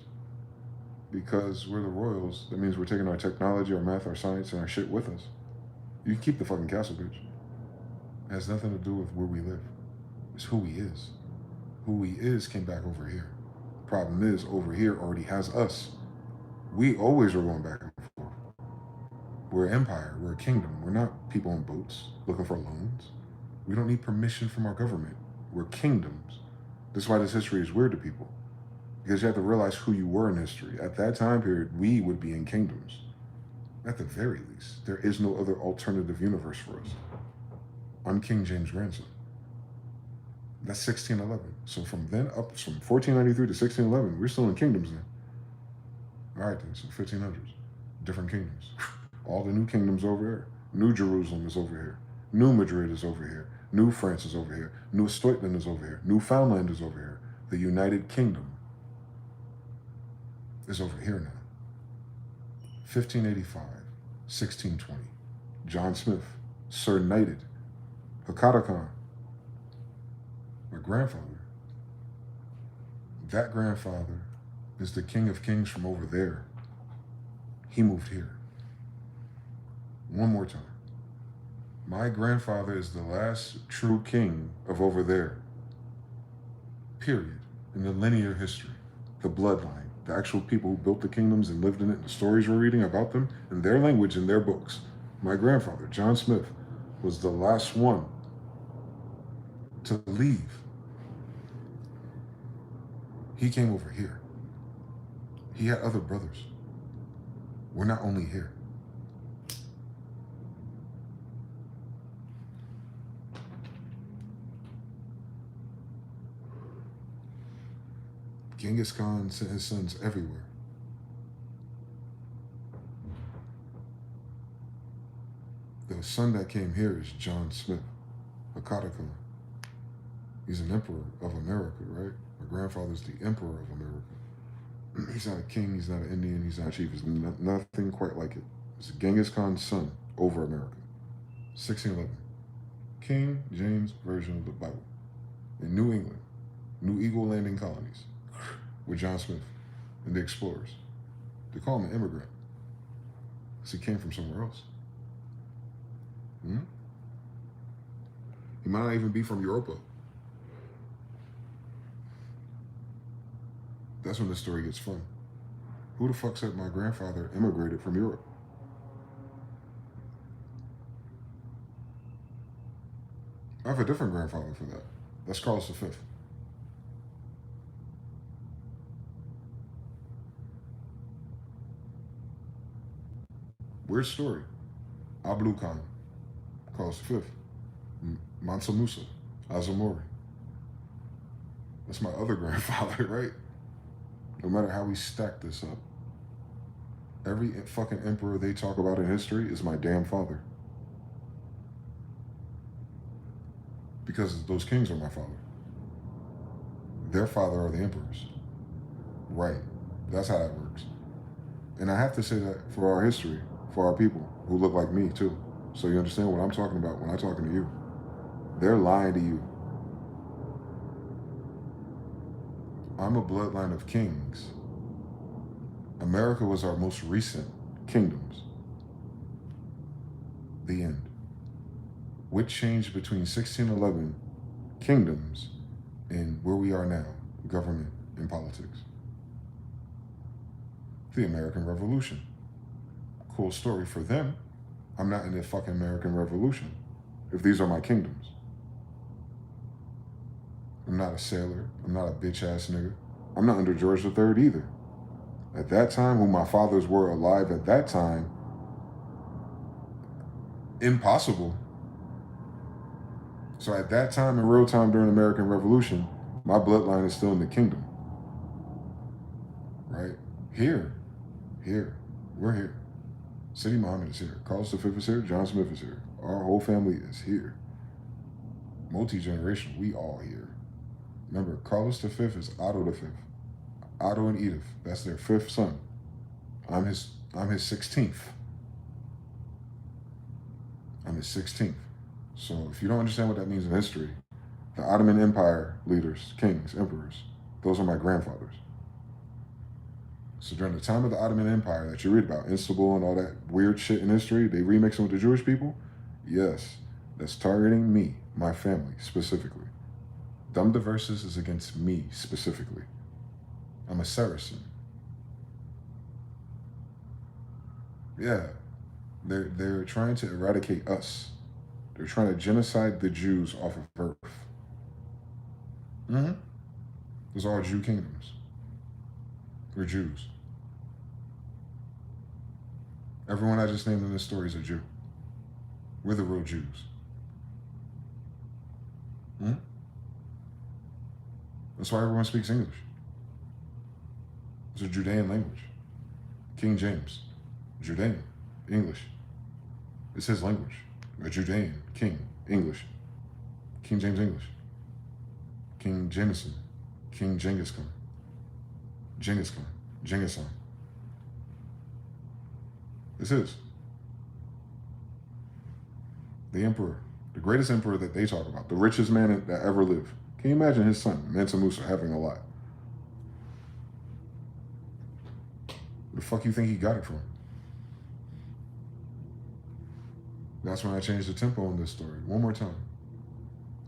Because we're the royals, that means we're taking our technology, our math, our science, and our shit with us. You can keep the fucking castle, bitch. It has nothing to do with where we live. It's who he is. Who he is came back over here. Problem is, over here already has us. We always were going back and forth. We're an empire, we're a kingdom. We're not people on boats looking for loans. We don't need permission from our government. We're kingdoms. That's why this history is weird to people. Because you have to realize who you were in history. At that time period, we would be in kingdoms. At the very least, there is no other alternative universe for us. I'm King James' grandson. That's 1611. So from then up, from 1493 to 1611, we're still in kingdoms then. All right then, so 1500s, different kingdoms. All the new kingdoms over here. New Jerusalem is over here. New Madrid is over here. New France is over here. New Stoitland is over here. Newfoundland is over here. The United Kingdom is over here now. 1585, 1620. John Smith, Sir Knighted. Hakata Khan. My grandfather. That grandfather is the King of Kings from over there. He moved here. One more time. My grandfather is the last true king of over there. Period. In the linear history, the bloodline, the actual people who built the kingdoms and lived in it, the stories we're reading about them, in their language, in their books. My grandfather, John Smith, was the last one to leave. He came over here. He had other brothers. We're not only here. Genghis Khan sent his sons everywhere. The son that came here is John Smith, Hakata Khan. He's an emperor of America, right? My grandfather's the emperor of America. He's not a king, he's not an Indian, he's not a chief, he's nothing quite like it. It's Genghis Khan's son over America. 1611. King James Version of the Bible. In New England, New Eagle Landing Colonies, with John Smith and the explorers. They call him an immigrant because he came from somewhere else. He might not even be from Europa. That's when the story gets fun. Who the fuck said my grandfather immigrated from Europe? I have a different grandfather for that. That's Carlos V. Weird story. Ablu Khan, Carlos V. Mansa Musa, Azamori. That's my other grandfather, right? No matter how we stack this up, every fucking emperor they talk about in history is my damn father. Because those kings are my father. Their father are the emperors. Right. That's how that works. And I have to say that for our history, for our people who look like me too. So you understand what I'm talking about when I'm talking to you. They're lying to you. I'm a bloodline of kings. America was our most recent kingdoms. The end. What changed between 1611 kingdoms and where we are now, government and politics? The American Revolution. Cool story for them. I'm not in the fucking American Revolution if these are my kingdoms. I'm not a sailor. I'm not a bitch ass nigga. I'm not under George III either. At that time, when my fathers were alive at that time, impossible. So at that time, in real time during the American Revolution, my bloodline is still in the kingdom. Right? Here, we're here. Sidi Muhammad is here. Carlos V is here. John Smith is here. Our whole family is here. Multi-generational, we all here. Remember, Carlos V is Otto V. Otto and Edith, that's their 5th son. I'm his 16th. I'm his 16th. So if you don't understand what that means in history, the Ottoman Empire leaders, kings, emperors, those are my grandfathers. So during the time of the Ottoman Empire that you read about, Istanbul and all that weird shit in history, they remixing with the Jewish people? Yes, that's targeting me, my family, specifically. Dumb Diversus is against me, specifically. I'm a Saracen. Yeah, they're trying to eradicate us. They're trying to genocide the Jews off of Earth. Mm-hmm. Those are all Jew kingdoms. We're Jews. Everyone I just named in this story is a Jew. We're the real Jews. Hmm? That's why everyone speaks English. It's a Judean language. King James, Judean, English. It's his language. A Judean, King, English. King James English. King Jameson, King Genghis Khan. Genghis Khan, Genghis Khan. It's his. The emperor, the greatest emperor that they talk about, the richest man that ever lived. Can you imagine his son, Mansa Musa, having a lot? Where the fuck you think he got it from? That's when I changed the tempo in this story. One more time.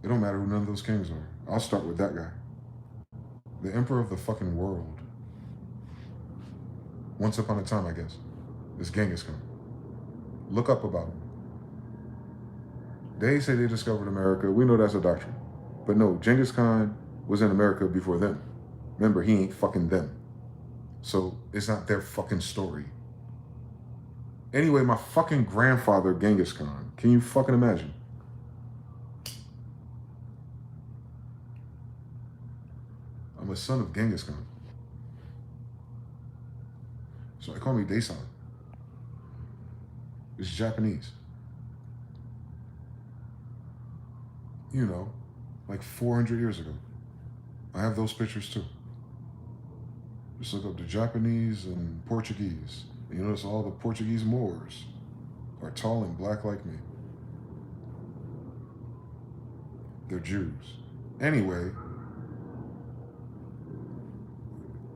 It don't matter who none of those kings are. I'll start with that guy. The emperor of the fucking world. Once upon a time, I guess. It's Genghis Khan. Look up about him. They say they discovered America. We know that's a doctrine. But no, Genghis Khan was in America before them. Remember, he ain't fucking them. So it's not their fucking story. Anyway, my fucking grandfather, Genghis Khan. Can you fucking imagine? I'm a son of Genghis Khan. So they call me Daesan. It's Japanese. You know, like 400 years ago. I have those pictures too. Just look up the Japanese and Portuguese. And you notice all the Portuguese Moors are tall and black like me. They're Jews. Anyway,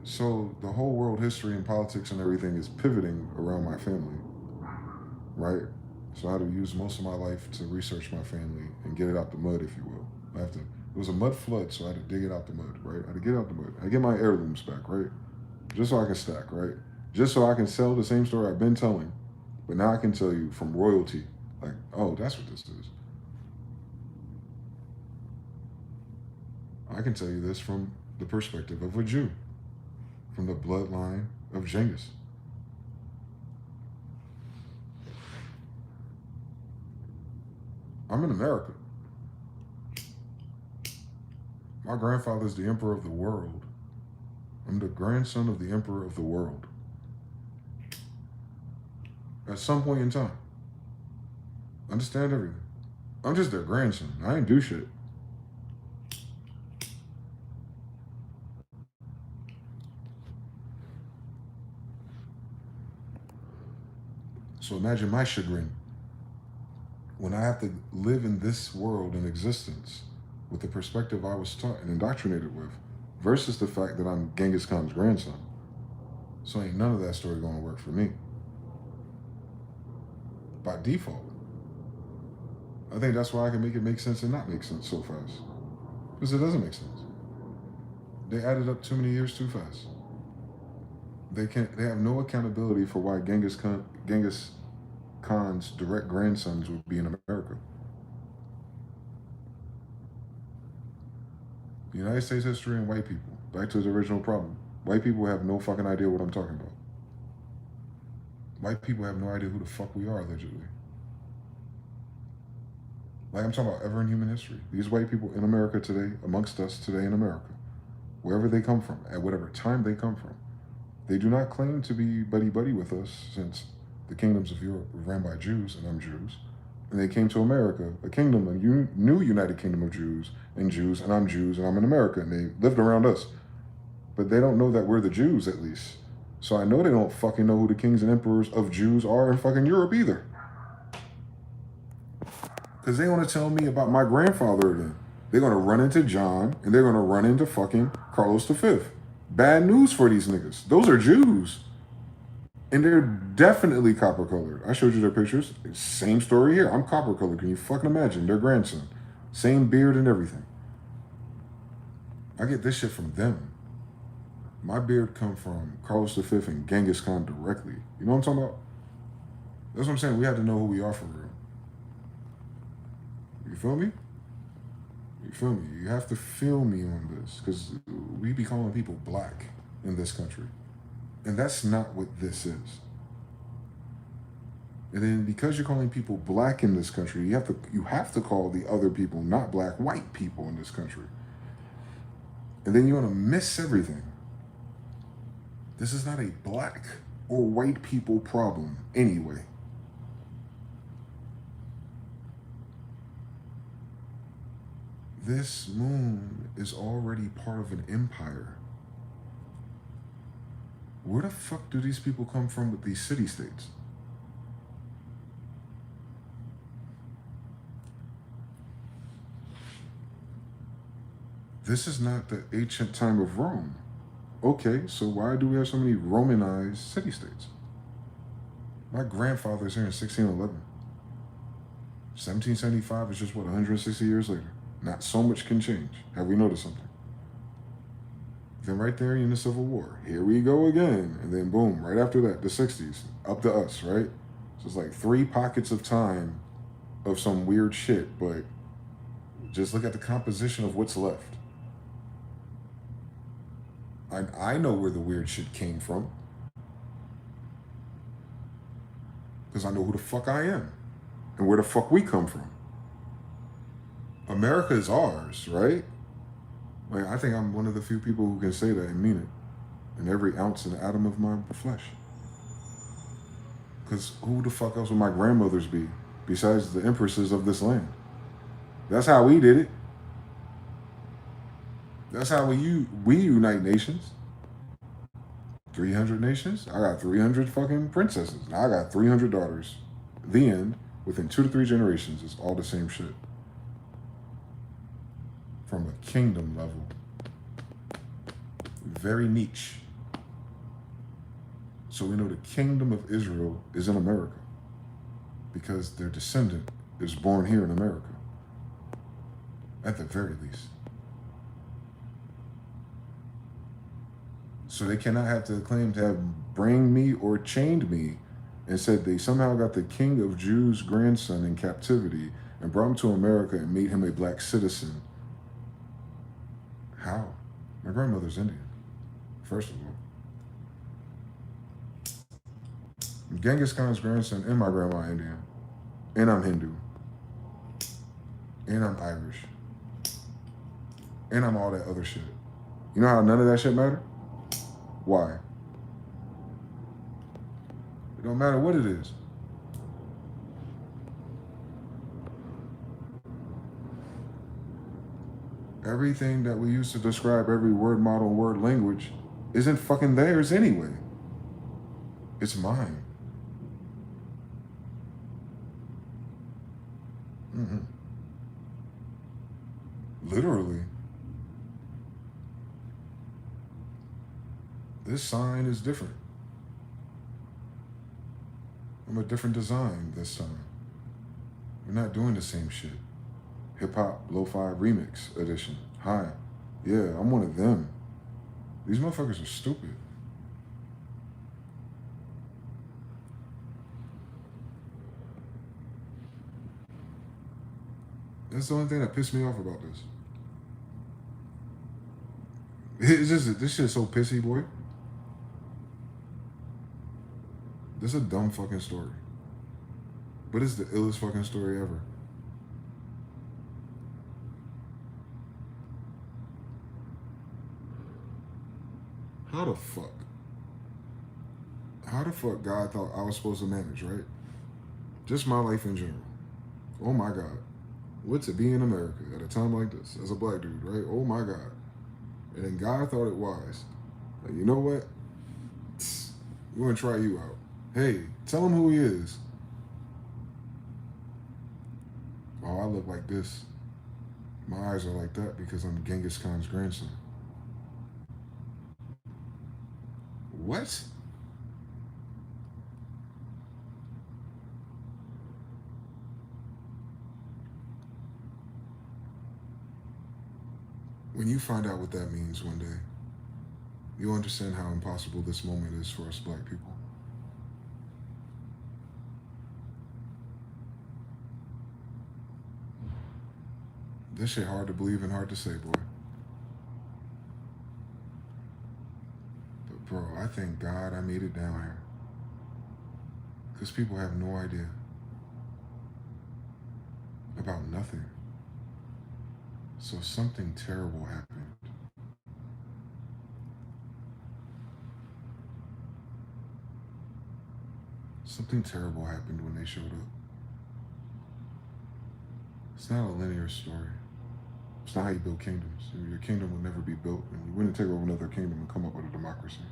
so the whole world history and politics and everything is pivoting around my family, right? So I had to use most of my life to research my family and get it out the mud, if you will. It was a mud flood, so I had to dig it out the mud, right? I had to get it out the mud. I get my heirlooms back, right? Just so I can stack, right? Just so I can sell the same story I've been telling, but now I can tell you from royalty, like, oh, that's what this is. I can tell you this from the perspective of a Jew, from the bloodline of Genghis. I'm in America. My grandfather's the emperor of the world. I'm the grandson of the emperor of the world. At some point in time. Understand everything. I'm just their grandson. I ain't do shit. So imagine my chagrin when I have to live in this world in existence with the perspective I was taught and indoctrinated with versus the fact that I'm Genghis Khan's grandson. So ain't none of that story gonna work for me. By default. I think that's why I can make it make sense and not make sense so fast. Because it doesn't make sense. They added up too many years too fast. They have no accountability for why Genghis Khan's direct grandsons would be in America. The United States history and white people. Back to the original problem. White people have no fucking idea what I'm talking about. White people have no idea who the fuck we are, allegedly. Like I'm talking about ever in human history. These white people in America today, amongst us today in America, wherever they come from, at whatever time they come from, they do not claim to be buddy-buddy with us since the kingdoms of Europe were ran by Jews, and I'm Jews. And they came to America, a kingdom, a new United Kingdom of Jews, and I'm Jews, and I'm in America, and they lived around us. But they don't know that we're the Jews, at least. So I know they don't fucking know who the kings and emperors of Jews are in fucking Europe either. Because they want to tell me about my grandfather again. They're going to run into John, and they're going to run into fucking Carlos V. Bad news for these niggas. Those are Jews. And they're definitely copper colored. I showed you their pictures. Same story here. I'm copper colored. Can you fucking imagine? Their grandson. Same beard and everything. I get this shit from them. My beard come from Carlos V and Genghis Khan directly. You know what I'm talking about? That's what I'm saying. We have to know who we are for real. You feel me? You feel me? You have to feel me on this, because we be calling people black in this country. And that's not what this is. And then because you're calling people black in this country, you have to call the other people not black, white people in this country. And then you're gonna miss everything. This is not a black or white people problem anyway. This moon is already part of an empire. Where the fuck do these people come from with these city-states? This is not the ancient time of Rome. Okay, so why do we have so many Romanized city-states? My grandfather's here in 1611. 1775 is just, what, 160 years later? Not so much can change. Have we noticed something? Then right there in the Civil War, here we go again. And then boom, right after that, the 60s, up to us, right? So it's like 3 pockets of time of some weird shit, but just look at the composition of what's left. I know where the weird shit came from. Because I know who the fuck I am. And where the fuck we come from. America is ours, right? Like, I think I'm one of the few people who can say that and mean it. In every ounce and atom of my flesh. Because who the fuck else would my grandmothers be besides the empresses of this land? That's how we did it. That's how we unite nations. 300 nations. I got 300 fucking princesses. Now I got 300 daughters. The end. Within 2 to 3 generations, it's all the same shit. From a kingdom level. Very niche. So we know the kingdom of Israel is in America. Because their descendant is born here in America. At the very least. So they cannot have the claim to have brained me or chained me and said they somehow got the king of Jews' grandson in captivity and brought him to America and made him a black citizen. How? My grandmother's Indian, first of all. Genghis Khan's grandson and my grandma are Indian. And I'm Hindu. And I'm Irish. And I'm all that other shit. You know how none of that shit matter? Why? It don't matter what it is. Everything that we use to describe every word, model, word, language isn't fucking theirs anyway. It's mine. Literally. This sign is different. I'm a different design this time. We're not doing the same shit. Hip-hop, lo-fi remix edition. Hi. Yeah, I'm one of them. These motherfuckers are stupid. That's the only thing that pissed me off about this. It's just, this shit's so pissy, boy. This is a dumb fucking story. But it's the illest fucking story ever. How the fuck? How the fuck God thought I was supposed to manage, right? Just my life in general. Oh my God. What's it be in America at a time like this as a black dude, right? Oh my God. And then God thought it wise. Like, you know what? We're gonna try you out. Hey, tell him who he is. Oh, I look like this. My eyes are like that because I'm Genghis Khan's grandson. What? When you find out what that means one day, you'll understand how impossible this moment is for us black people. This shit hard to believe and hard to say, boy. But bro, I thank God I made it down here. Because people have no idea about nothing. So something terrible happened. Something terrible happened when they showed up. It's not a linear story. It's not how you build kingdoms. Your kingdom will never be built, and you wouldn't take over another kingdom and come up with a democracy.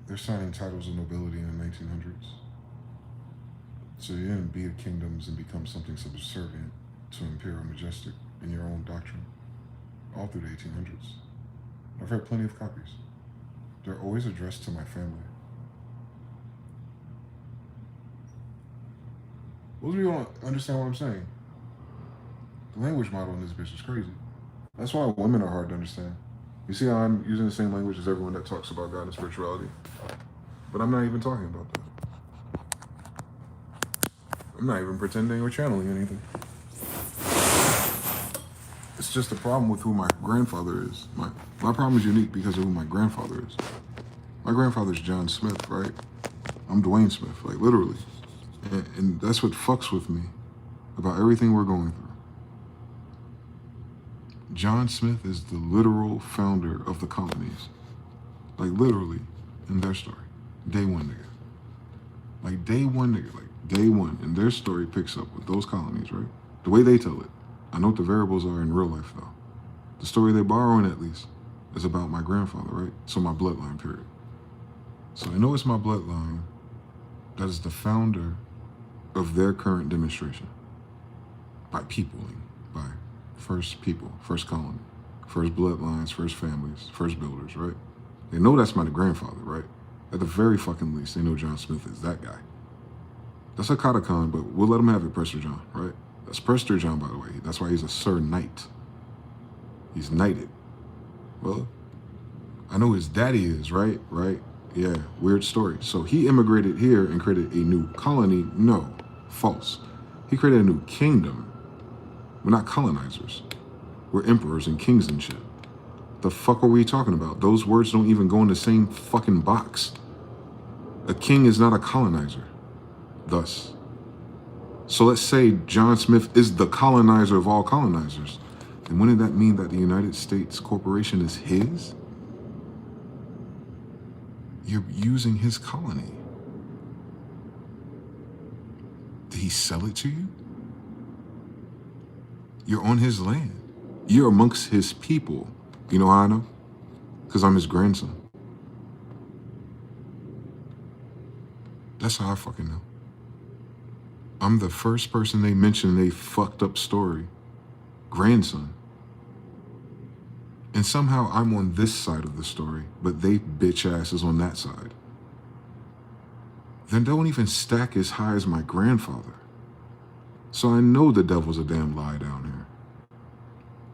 They're signing titles of nobility in the 1900s. So you didn't beat kingdoms and become something subservient to imperial majestic in your own doctrine. All through the 1800s. I've read plenty of copies. They're always addressed to my family. Most of you don't understand what I'm saying. The language model in this bitch is crazy. That's why women are hard to understand. You see how I'm using the same language as everyone that talks about God and spirituality? But I'm not even talking about that. I'm not even pretending or channeling anything. It's just a problem with who my grandfather is. My problem is unique because of who my grandfather is. My grandfather's John Smith, right? I'm Dwayne Smith, like literally. And that's what fucks with me about everything we're going through. John Smith is the literal founder of the colonies. Like literally in their story. Day one nigga. Like day one nigga, like day one. And their story picks up with those colonies, right? The way they tell it. I know what the variables are in real life though. The story they're borrowing at least is about my grandfather, right? So my bloodline period. So I know it's my bloodline that is the founder of their current demonstration. By peopling, by first people, first colony, first bloodlines, first families, first builders, right? They know that's my grandfather, right? At the very fucking least, they know John Smith is that guy. That's a Katakan, but we'll let him have it, Prester John, right? That's Prester John, by the way. That's why he's a Sir Knight. He's knighted. Well, I know his daddy is, right? Right? Yeah, weird story. So he immigrated here and created a new colony. No, false. He created a new kingdom. We're not colonizers. We're emperors and kings and shit. The fuck are we talking about? Those words don't even go in the same fucking box. A king is not a colonizer. Thus. So let's say John Smith is the colonizer of all colonizers. And wouldn't that mean that the United States Corporation is his? You're using his colony. Did he sell it to you? You're on his land. You're amongst his people. You know how I know? Because I'm his grandson. That's how I fucking know. I'm the first person they mentioned in a fucked up story. Grandson. And somehow I'm on this side of the story, but they bitch ass is on that side. Then don't even stack as high as my grandfather. So I know the devil's a damn lie down here.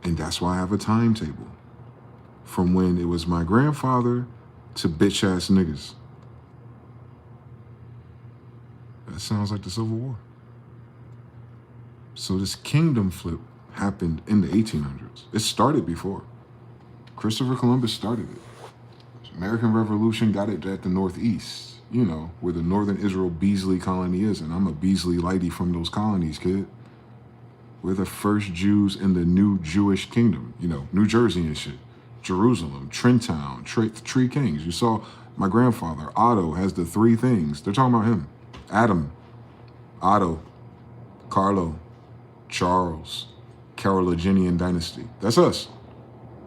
And that's why I have a timetable. From when it was my grandfather to bitch ass niggas. That sounds like the Civil War. So this kingdom flip happened in the 1800s. It started before. Christopher Columbus started it. The American Revolution got it at the Northeast, you know, where the Northern Israel Beasley colony is. And I'm a Beasley lighty from those colonies, kid. We're the first Jews in the new Jewish kingdom, you know, New Jersey and shit. Jerusalem, Trentown, Tree Kings. You saw my grandfather, Otto, has the three things. They're talking about him. Adam, Otto, Carlo, Charles, Carolingian dynasty. That's us.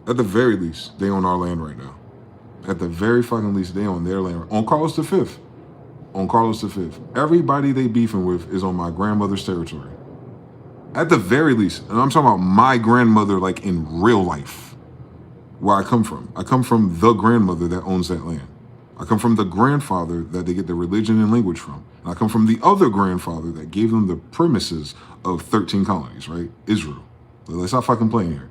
At the very least, they own our land right now. At the very fucking least, they own their land. On Carlos V. On Carlos V. Everybody they beefing with is on my grandmother's territory. At the very least. And I'm talking about my grandmother like in real life. Where I come from. I come from the grandmother that owns that land. I come from the grandfather that they get their religion and language from. And I come from the other grandfather that gave them the premises of 13 colonies, right? Israel. Let's not fucking play here.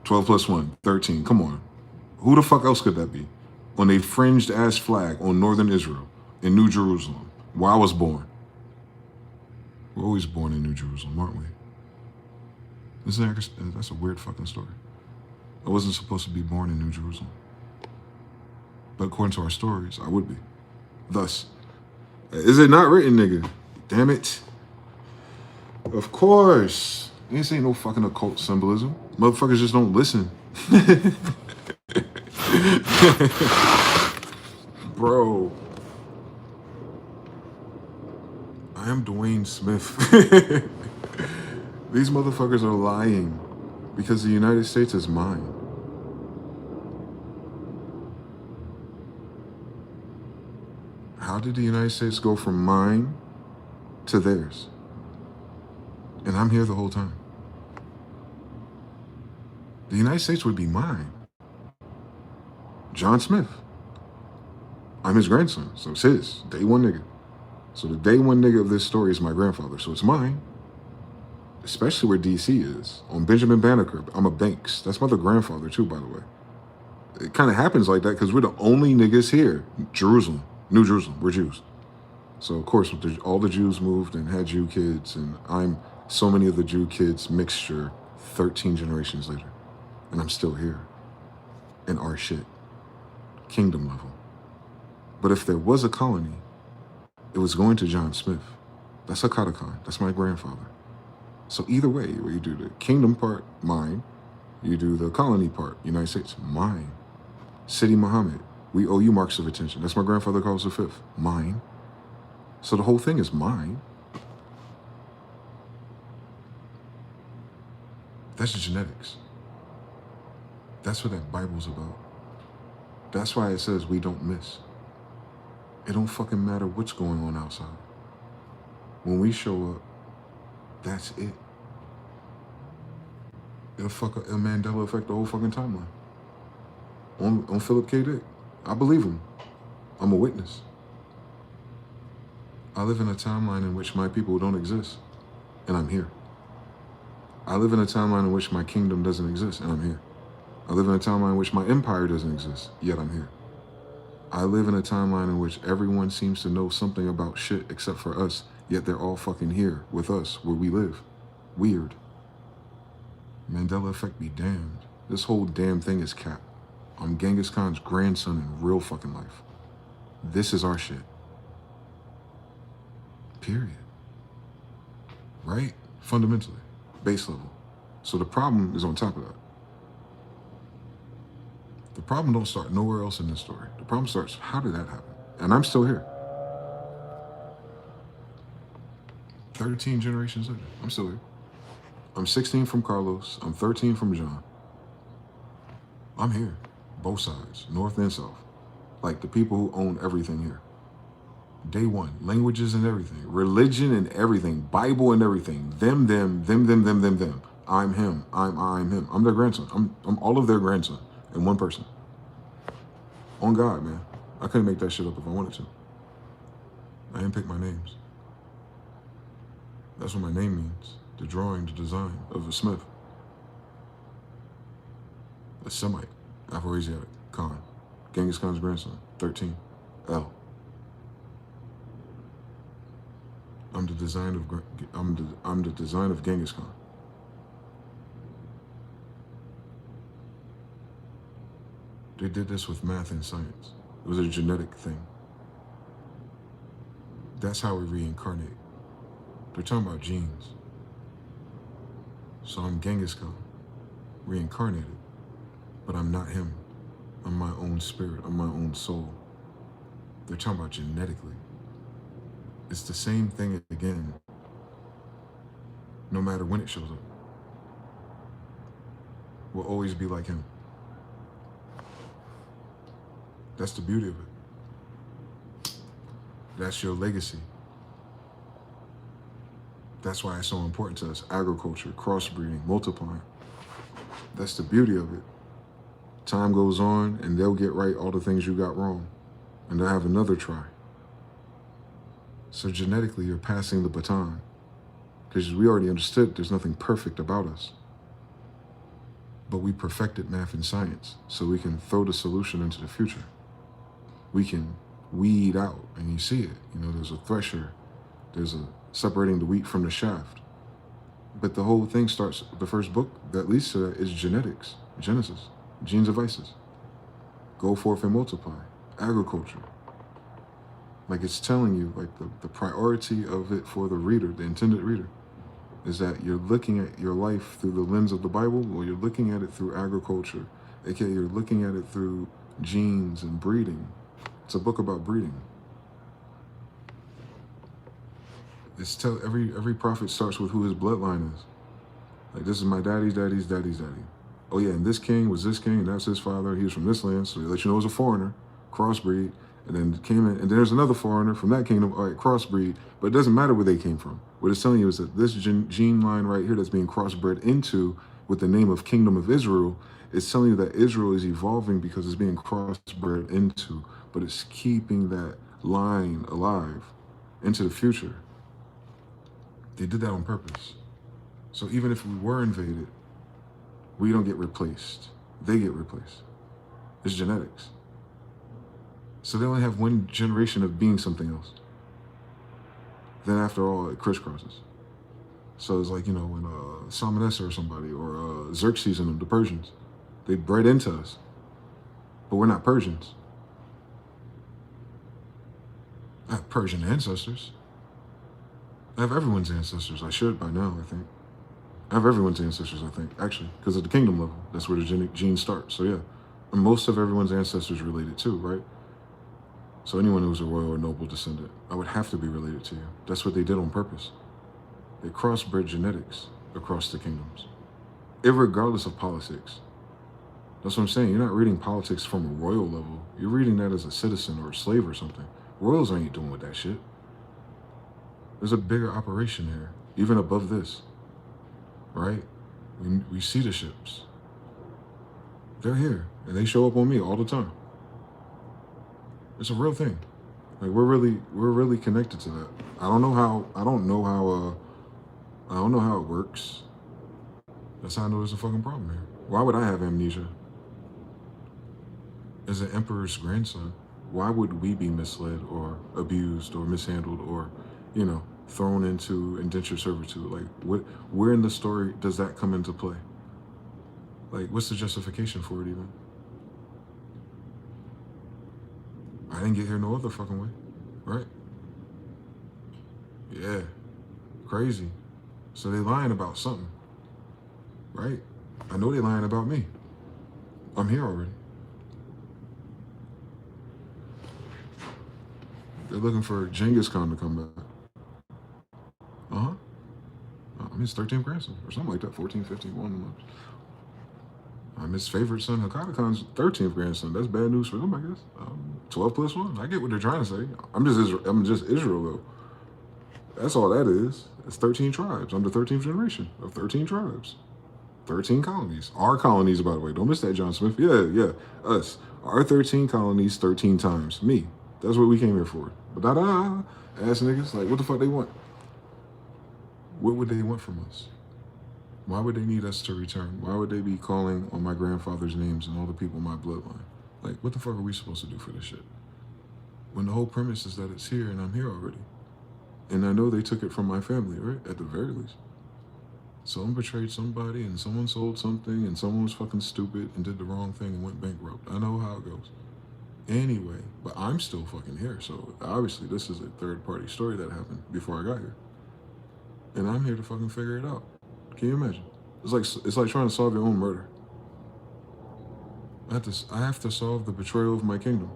12 plus 1, 13. Come on. Who the fuck else could that be? On a fringed ass flag on northern Israel in New Jerusalem, where I was born. We're always born in New Jerusalem, aren't we? That's a weird fucking story. I wasn't supposed to be born in New Jerusalem. But according to our stories, I would be. Thus, is it not written, nigga? Damn it. Of course. This ain't no fucking occult symbolism. Motherfuckers just don't listen. Bro. I am Dwayne Smith. These motherfuckers are lying because the United States is mine. How did the United States go from mine to theirs? And I'm here the whole time. The United States would be mine. John Smith. I'm his grandson, so it's his. Day one nigga. So the day one nigga of this story is my grandfather, so it's mine. Especially where DC is. On Benjamin Banneker. I'm a Banks. That's my other grandfather too, by the way. It kind of happens like that because we're the only niggas here. Jerusalem. New Jerusalem. We're Jews. So, of course, all the Jews moved and had Jew kids, and I'm so many of the Jew kids mixture 13 generations later. And I'm still here. In our shit. Kingdom level. But if there was a colony, it was going to John Smith. That's Hakata Khan. That's my grandfather. So either way, where you do the kingdom part, mine. You do the colony part, United States, mine. City Muhammad, we owe you marks of attention. That's my grandfather Carlos V, mine. So the whole thing is mine. That's genetics. That's what that Bible's about. That's why it says we don't miss. It don't fucking matter what's going on outside. When we show up, that's it. It'll fuck a Mandela affect the whole fucking timeline. On Philip K. Dick. I believe him. I'm a witness. I live in a timeline in which my people don't exist, and I'm here. I live in a timeline in which my kingdom doesn't exist, and I'm here. I live in a timeline in which my empire doesn't exist, yet I'm here. I live in a timeline in which everyone seems to know something about shit except for us, yet they're all fucking here with us where we live. Weird. Mandela effect be damned. This whole damn thing is cap. I'm Genghis Khan's grandson in real fucking life. This is our shit. Period. Right? Fundamentally. Base level. So the problem is on top of that. The problem don't start nowhere else in this story. The problem starts, how did that happen? And I'm still here. 13 generations later, I'm still here. I'm 16 from Carlos. I'm 13 from John. I'm here. Both sides, north and south. Like the people who own everything here. Day one, languages and everything. Religion and everything. Bible and everything. Them. I'm him. I'm him. I'm their grandson. I'm all of their grandson in one person. On God, man. I couldn't make that shit up if I wanted to. I didn't pick my names. That's what my name means. The drawing, the design of a Smith. A Semite, Afro-Asiatic, Khan. Genghis Khan's grandson, 13, L. I'm the design of Genghis Khan. They did this with math and science. It was a genetic thing. That's how we reincarnate. They're talking about genes. So I'm Genghis Khan, reincarnated, but I'm not him. I'm my own spirit, I'm my own soul. They're talking about genetically. It's the same thing again, no matter when it shows up. We'll always be like him. That's the beauty of it. That's your legacy. That's why it's so important to us. Agriculture, crossbreeding, multiplying. That's the beauty of it. Time goes on and they'll get right all the things you got wrong. And they'll have another try. So genetically, you're passing the baton. Because we already understood there's nothing perfect about us. But we perfected math and science so we can throw the solution into the future. We can weed out, and you see it. You know, there's a thresher. There's a separating the wheat from the shaft. But the whole thing starts, the first book that leads to that is genetics, Genesis, genes of Isis. Go forth and multiply, agriculture. Like it's telling you, like the priority of it for the reader, the intended reader, is that you're looking at your life through the lens of the Bible, or you're looking at it through agriculture, aka you're looking at it through genes and breeding. It's a book about breeding. Every prophet starts with who his bloodline is. Like, this is my daddy's daddy's daddy's daddy. Oh yeah, and this king was this king, and that's his father. He was from this land, so they let you know it was a foreigner, crossbreed, and then came in, and there's another foreigner from that kingdom, all right, crossbreed, but it doesn't matter where they came from. What it's telling you is that this gene line right here that's being crossbred into with the name of Kingdom of Israel, it's telling you that Israel is evolving because it's being crossbred into, but it's keeping that line alive into the future. They did that on purpose. So even if we were invaded, we don't get replaced. They get replaced. It's genetics. So they only have one generation of being something else. Then after all, it crisscrosses. So it's like, you know, when Salmanessa or somebody, or Xerxes and them, the Persians, they bred into us. But we're not Persians. I have Persian ancestors. I have everyone's ancestors. I should by now, I think. I have everyone's ancestors, I think, actually, because at the kingdom level, that's where the genes start. So yeah, and most of everyone's ancestors related too, right? So anyone who's a royal or noble descendant, I would have to be related to you. That's what they did on purpose. They crossbred genetics across the kingdoms, irregardless of politics. That's what I'm saying. You're not reading politics from a royal level. You're reading that as a citizen or a slave or something. Royals ain't doing with that shit. There's a bigger operation here, even above this, right? We see the ships. They're here, and they show up on me all the time. It's a real thing. Like we're really connected to that. I don't know how it works. That's how I know there's a fucking problem here. Why would I have amnesia? As an emperor's grandson, why would we be misled or abused or mishandled or, you know, thrown into indentured servitude? Like, where in the story does that come into play? Like, what's the justification for it even? I didn't get here no other fucking way, right? Yeah, crazy. So they lying about something, right? I know they lying about me. I'm here already. They're looking for Genghis Khan to come back. I'm his 13th grandson, or something like that, 14, 15, one of them. I'm his favorite son, Hakata Khan's 13th grandson. That's bad news for them, I guess. 12 plus 1. I get what they're trying to say. I'm just Israel, though. That's all that is. It's 13 tribes. I'm the 13th generation of 13 tribes. 13 colonies. Our colonies, by the way. Don't miss that, John Smith. Yeah, us. Our 13 colonies, 13 times. Me. That's what we came here for. But ass niggas, like, what the fuck they want? What would they want from us? Why would they need us to return? Why would they be calling on my grandfather's names and all the people in my bloodline? Like, what the fuck are we supposed to do for this shit? When the whole premise is that it's here and I'm here already. And I know they took it from my family, right? At the very least. Someone betrayed somebody and someone sold something and someone was fucking stupid and did the wrong thing and went bankrupt. I know how it goes. Anyway, but I'm still fucking here. So obviously this is a third party story that happened before I got here. And I'm here to fucking figure it out. Can you imagine? It's like trying to solve your own murder. I have to solve the betrayal of my kingdom.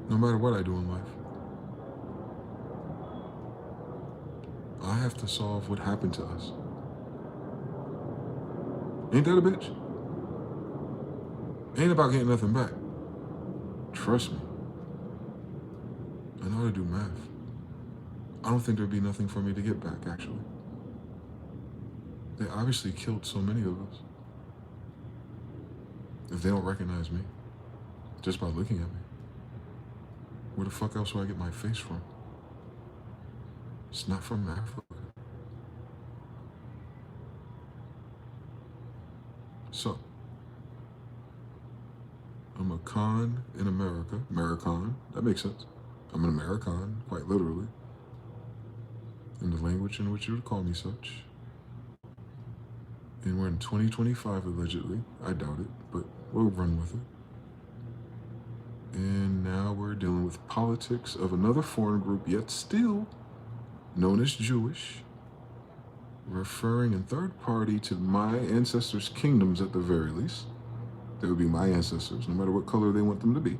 No matter what I do in life. I have to solve what happened to us. Ain't that a bitch? Ain't about getting nothing back. Trust me. I know how to do math. I don't think there'd be nothing for me to get back, actually. They obviously killed so many of us. If they don't recognize me, just by looking at me, where the fuck else do I get my face from? It's not from Africa. So, I'm a Khan in America, American, that makes sense. I'm an American, quite literally. in the language in which you would call me such. And we're in 2025 allegedly. I doubt it, but we'll run with it. And now we're dealing with politics of another foreign group, yet still known as Jewish, referring in third party to my ancestors' kingdoms at the very least. They would be my ancestors, no matter what color they want them to be.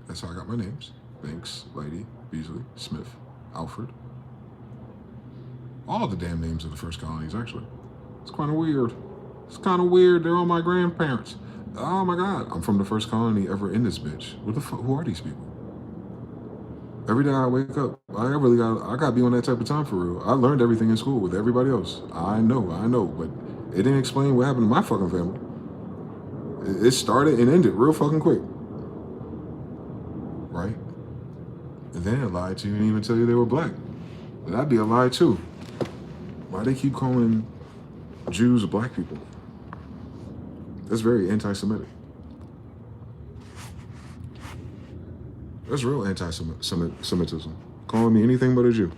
That's how I got my names. Banks, Leidy, Beasley, Smith, Alfred. All the damn names of the first colonies, actually. It's kind of weird. It's kind of weird. They're all my grandparents. Oh my God, I'm from the first colony ever in this bitch. What the fuck? Who are these people? Every day I wake up, I gotta be on that type of time for real. I learned everything in school with everybody else. I know, but it didn't explain what happened to my fucking family. It started and ended real fucking quick. Right? And then it lied to you and even tell you they were black. That'd be a lie too. Why they keep calling Jews black people? That's very anti-Semitic. That's real anti-Semitism. Calling me anything but a Jew.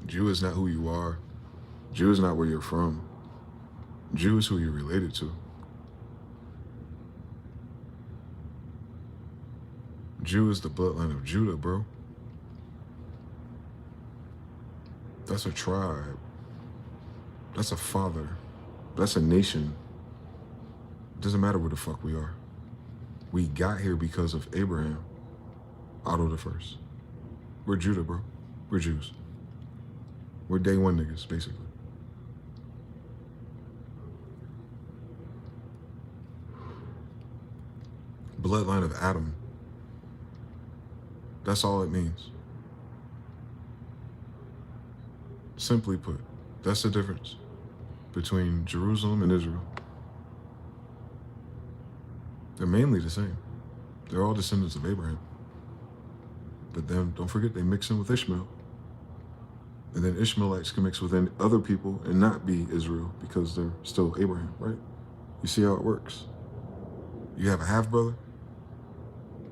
Jew is not who you are. Jew is not where you're from. Jew is who you're related to. Jew is the bloodline of Judah, bro. That's a tribe. That's a father. That's a nation. It doesn't matter where the fuck we are. We got here because of Abraham. Otto the First. We're Judah, bro. We're Jews. We're day one niggas, basically. Bloodline of Adam. That's all it means. Simply put, that's the difference between Jerusalem and Israel. They're mainly the same. They're all descendants of Abraham. But then, don't forget, they mix in with Ishmael. And then Ishmaelites can mix with other people and not be Israel because they're still Abraham, right? You see how it works? You have a half-brother,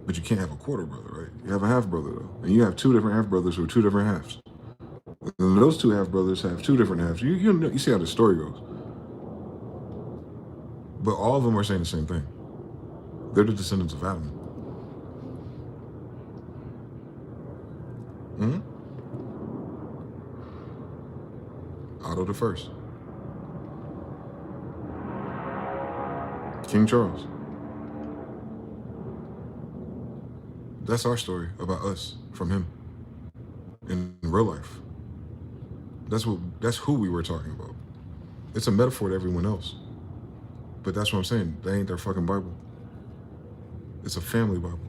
but you can't have a quarter brother, right? You have a half-brother, though. And you have two different half-brothers who are two different halves. And those two half-brothers have two different halves. You see how the story goes. But all of them are saying the same thing. They're the descendants of Adam. Otto the First. King Charles. That's our story about us from him in real life. That's who we were talking about. It's a metaphor to everyone else. But that's what I'm saying. They ain't their fucking Bible. It's a family Bible.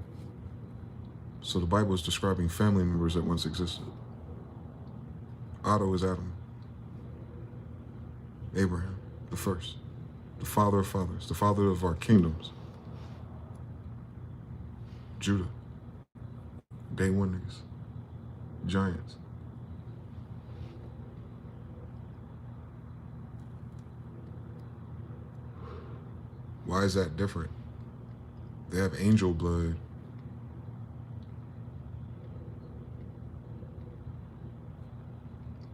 So the Bible is describing family members that once existed. Otto is Adam. Abraham, the first. The father of fathers. The father of our kingdoms. Judah. Day one niggas. Giants. Why is that different? They have angel blood.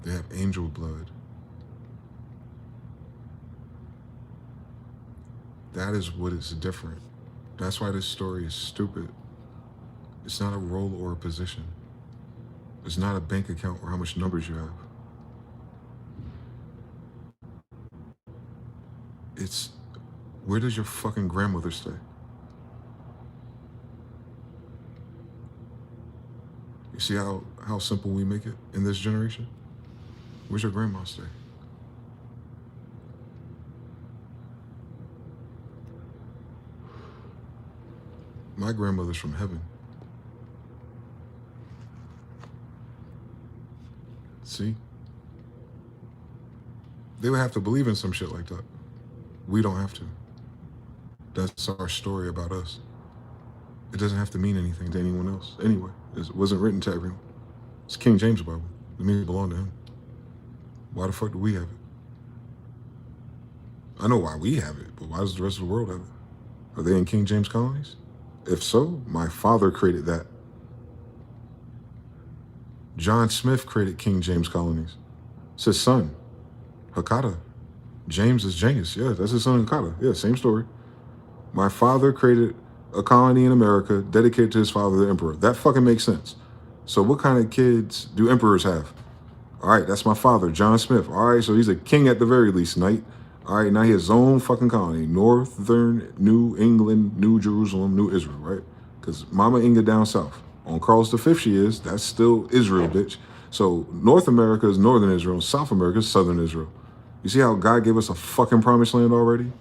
They have angel blood. That is what is different. That's why this story is stupid. It's not a role or a position. It's not a bank account or how much numbers you have. It's, where does your fucking grandmother stay? You see how simple we make it in this generation? Where's your grandma stay? My grandmother's from heaven. See? They would have to believe in some shit like that. We don't have to. That's our story about us. It doesn't have to mean anything to anyone else. Anyway, it wasn't written to everyone. It's King James Bible. It means it belonged to him. Why the fuck do we have it? I know why we have it, but why does the rest of the world have it? Are they in King James colonies? If so, my father created that. John Smith created King James colonies. It's his son, Hakata. James is Genghis. Yeah, that's his son, Hakata. Yeah, same story. My father created a colony in America dedicated to his father, the emperor. That fucking makes sense. So what kind of kids do emperors have? All right, that's my father, John Smith. All right, so he's a king at the very least, knight. All right, now he has his own fucking colony. Northern New England, New Jerusalem, New Israel, right? Because Mama Inga down south. On Carlos V she is. That's still Israel, bitch. So North America is Northern Israel. South America is Southern Israel. You see how God gave us a fucking promised land already?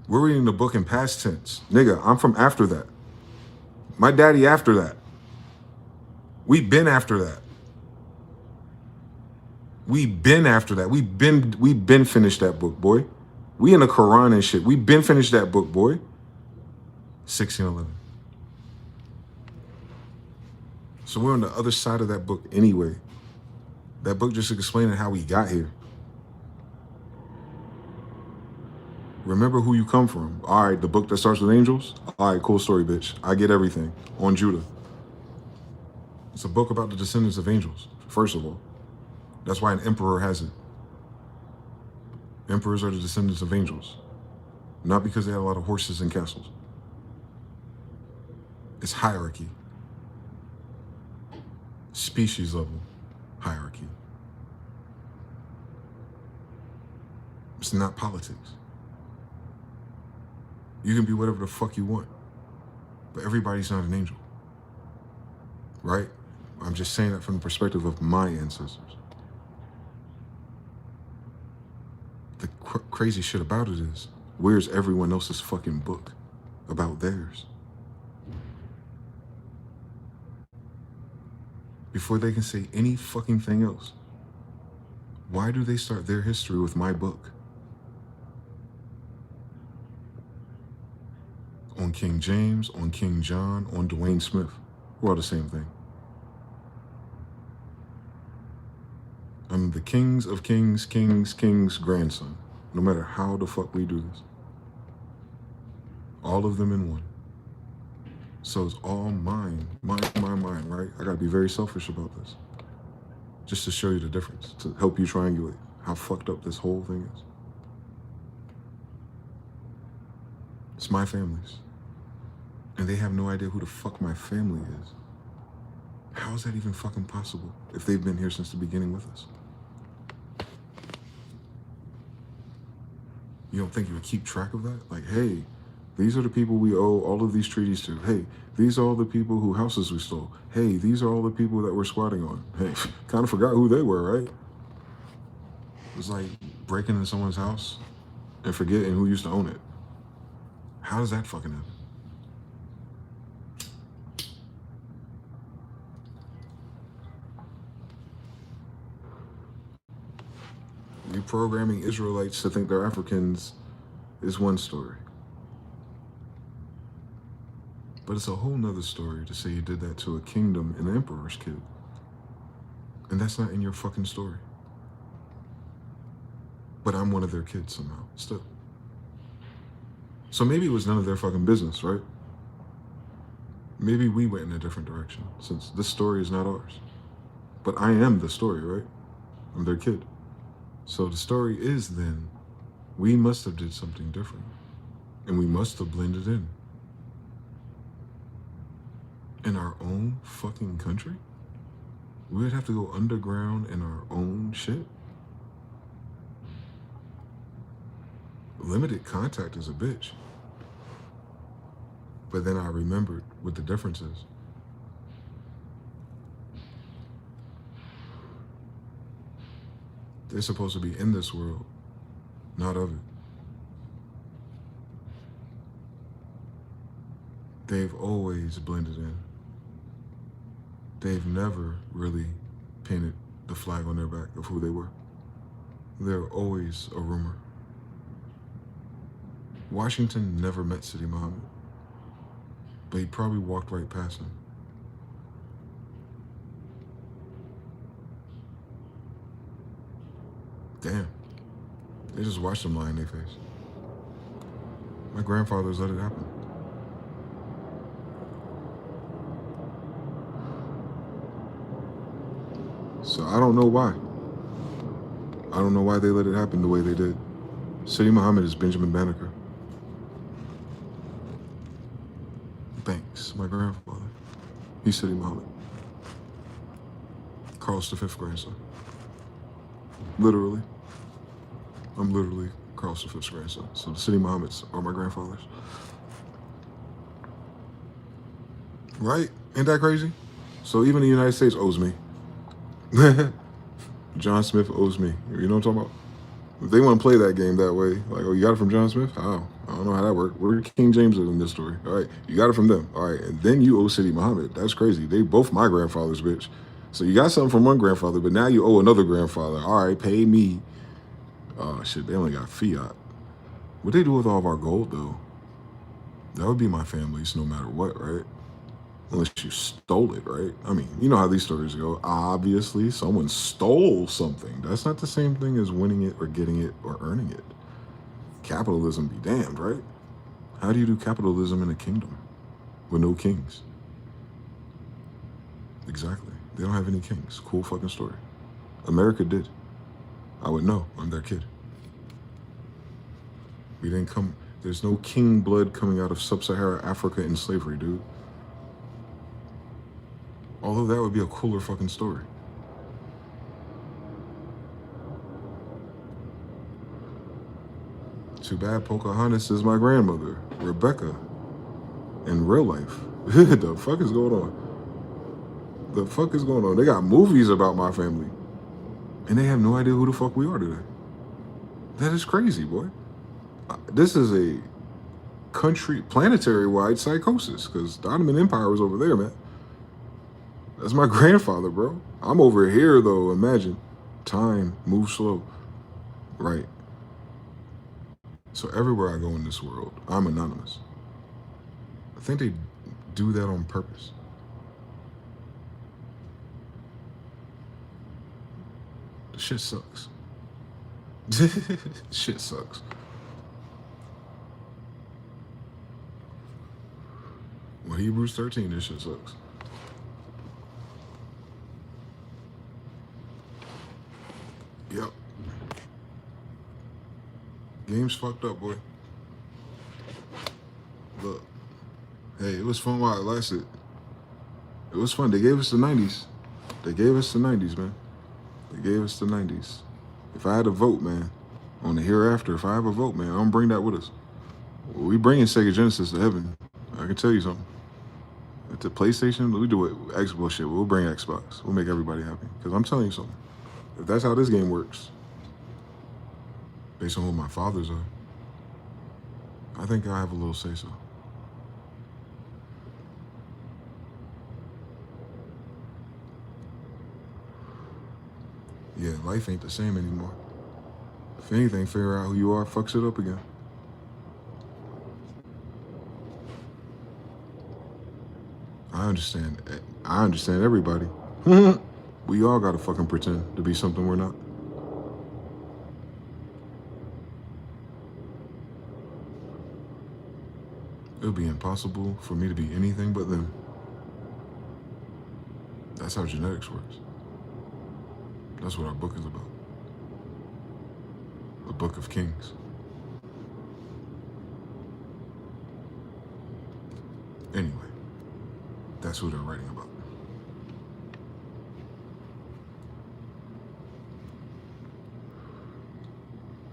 We're reading the book in past tense. Nigga, I'm from after that. My daddy after that. We been after that. We been after that. We been finished that book, boy. We in the Quran and shit. We been finished that book, boy. 1611. So we're on the other side of that book anyway. That book just explaining how we got here. Remember who you come from. All right, the book that starts with angels. All right, cool story, bitch. I get everything. On Judah. It's a book about the descendants of angels, first of all. That's why an emperor has it. Emperors are the descendants of angels. Not because they had a lot of horses and castles. It's hierarchy. Species level hierarchy. It's not politics. You can be whatever the fuck you want, but everybody's not an angel, right? I'm just saying that from the perspective of my ancestors. The crazy shit about it is, where's everyone else's fucking book about theirs? Before they can say any fucking thing else, why do they start their history with my book? On King James, on King John, on Dwayne Smith. We're all the same thing. I'm the kings of kings, king's grandson. No matter how the fuck we do this. All of them in one. So it's all mine, mine, right? I gotta be very selfish about this. Just to show you the difference, to help you triangulate how fucked up this whole thing is. It's my family's. And they have no idea who the fuck my family is. How is that even fucking possible if they've been here since the beginning with us? You don't think you would keep track of that? Like, hey, these are the people we owe all of these treaties to. Hey, these are all the people whose houses we stole. Hey, these are all the people that we're squatting on. Hey, kind of forgot who they were, right? It was like breaking into someone's house and forgetting who used to own it. How does that fucking happen? Reprogramming Israelites to think they're Africans is one story. But it's a whole nother story to say you did that to a kingdom and an emperor's kid. And that's not in your fucking story. But I'm one of their kids somehow, still. So maybe it was none of their fucking business, right? Maybe we went in a different direction, since this story is not ours. But I am the story, right? I'm their kid. So the story is then, we must have did something different. And we must have blended in. In our own fucking country? We would have to go underground in our own shit? Limited contact is a bitch. But then I remembered what the difference is. They're supposed to be in this world, not of it. They've always blended in. They've never really painted the flag on their back of who they were. They're always a rumor. Washington never met Sidi Muhammad, but he probably walked right past him. Damn. They just watched them lie in their face. My grandfathers let it happen. So I don't know why. I don't know why they let it happen the way they did. Sidi Muhammad is Benjamin Banneker. Banks, my grandfather. He's Sidi Muhammad. Carl's the 5th grandson. Literally. I'm literally Carl's the 5th grandson. So the Sidi Muhammads are my grandfathers. Right? Ain't that crazy? So even the United States owes me. John Smith owes me. You know what I'm talking about? If they want to play that game that way, like, oh, you got it from John Smith? How? I don't know how that worked. Where did King James live in this story? All right, you got it from them. All right, and then you owe Sidi Muhammad. That's crazy. They both my grandfathers, bitch. So you got something from one grandfather, but now you owe another grandfather. All right, pay me. Oh, shit, they only got fiat. What they do with all of our gold, though? That would be my family's no matter what, right? Unless you stole it, right? I mean, you know how these stories go. Obviously, someone stole something. That's not the same thing as winning it or getting it or earning it. Capitalism be damned, right? How do you do capitalism in a kingdom with no kings? Exactly. They don't have any kings. Cool fucking story. America did. I would know. I'm their kid. We didn't come... There's no king blood coming out of sub-Saharan Africa in slavery, dude. Although that would be a cooler fucking story. Too bad Pocahontas is my grandmother, Rebecca, in real life. The fuck is going on? The fuck is going on? They got movies about my family. And they have no idea who the fuck we are today. That is crazy, boy. This is a country, planetary-wide psychosis, because the Ottoman Empire was over there, man. That's my grandfather, bro. I'm over here, though. Imagine. Time moves slow. Right. So everywhere I go in this world, I'm anonymous. I think they do that on purpose. The shit sucks. Shit sucks. Well, Hebrews 13, this shit sucks. Yep. Game's fucked up, boy. Look. Hey, it was fun while it lasted. It was fun. They gave us the 90s. They gave us the 90s, man. They gave us the 90s. If I had a vote, man, on the hereafter, if I have a vote, man, I'm gonna bring that with us. We bringing Sega Genesis to heaven. I can tell you something. At the PlayStation, we do it. Xbox shit. We'll bring Xbox. We'll make everybody happy. Because I'm telling you something. If that's how this game works, based on who my fathers are, I think I have a little say-so. Yeah, life ain't the same anymore. If anything, figure out who you are, fucks it up again. I understand everybody. We all gotta fucking pretend to be something we're not. It'll be impossible for me to be anything but them. That's how genetics works. That's what our book is about. The Book of Kings. Anyway, that's who they're writing about.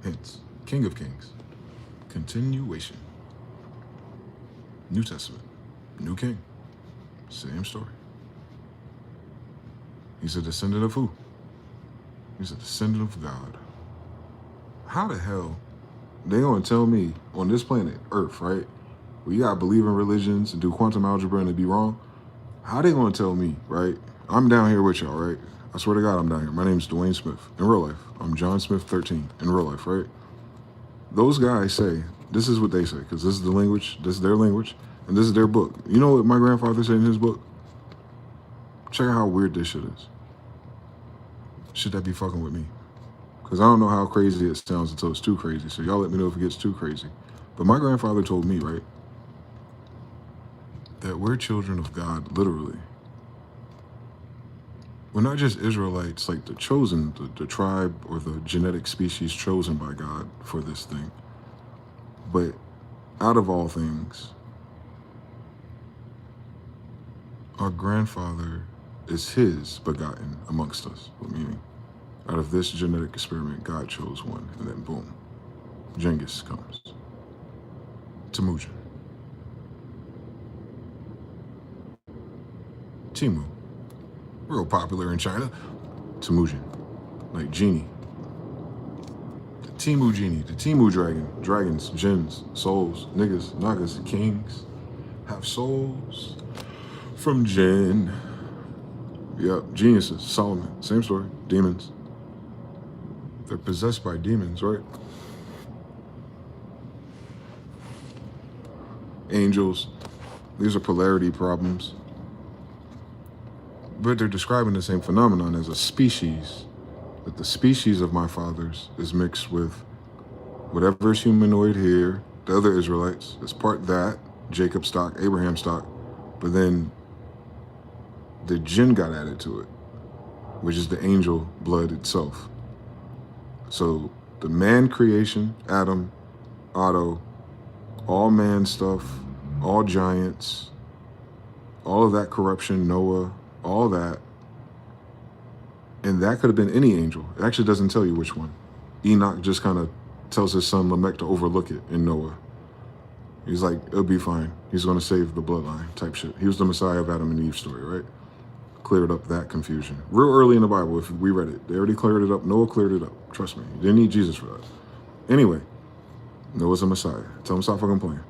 Hence, King of Kings. Continuation. New Testament. New king. Same story. He's a descendant of who? He's a descendant of God. How the hell they gonna tell me on this planet, Earth, right? Where you gotta believe in religions and do quantum algebra and it be wrong? How they gonna tell me, right? I'm down here with y'all, right? I swear to God, I'm down here. My name's Dwayne Smith. In real life, I'm John Smith 13. In real life, right? Those guys say, this is what they say, because this is the language, this is their language, and this is their book. You know what my grandfather said in his book? Check out how weird this shit is. Should that be fucking with me? Because I don't know how crazy it sounds until it's too crazy. So y'all let me know if it gets too crazy. But my grandfather told me, right, that we're children of God, literally. We're not just Israelites, like the chosen, the tribe or the genetic species chosen by God for this thing. But out of all things, our grandfather is his begotten amongst us. Meaning, out of this genetic experiment, God chose one, and then boom, Genghis comes. Temujin. Timu. Real popular in China. Temujin. Like genie. The Timu genie. The Timu dragon. Dragons, jinns, souls, niggas, nagas, kings have souls from jinn. Yep, geniuses. Solomon. Same story. Demons. They're possessed by demons, right? Angels. These are polarity problems. But they're describing the same phenomenon as a species. That the species of my fathers is mixed with whatever is humanoid here, the other Israelites. It's part that, Jacob stock, Abraham stock. But then the jinn got added to it, which is the angel blood itself. So the man creation, Adam, Otto, all man stuff, all giants, all of that corruption, Noah, all that. And that could have been any angel. It actually doesn't tell you which one. Enoch just kind of tells his son Lamech to overlook it in Noah. He's like, it'll be fine. He's going to save the bloodline type shit. He was the Messiah of Adam and Eve story, right? Cleared up that confusion. Real early in the Bible, if we read it. They already cleared it up. Noah cleared it up. Trust me. You didn't need Jesus for that. Anyway, Noah's a Messiah. Tell him stop fucking playing.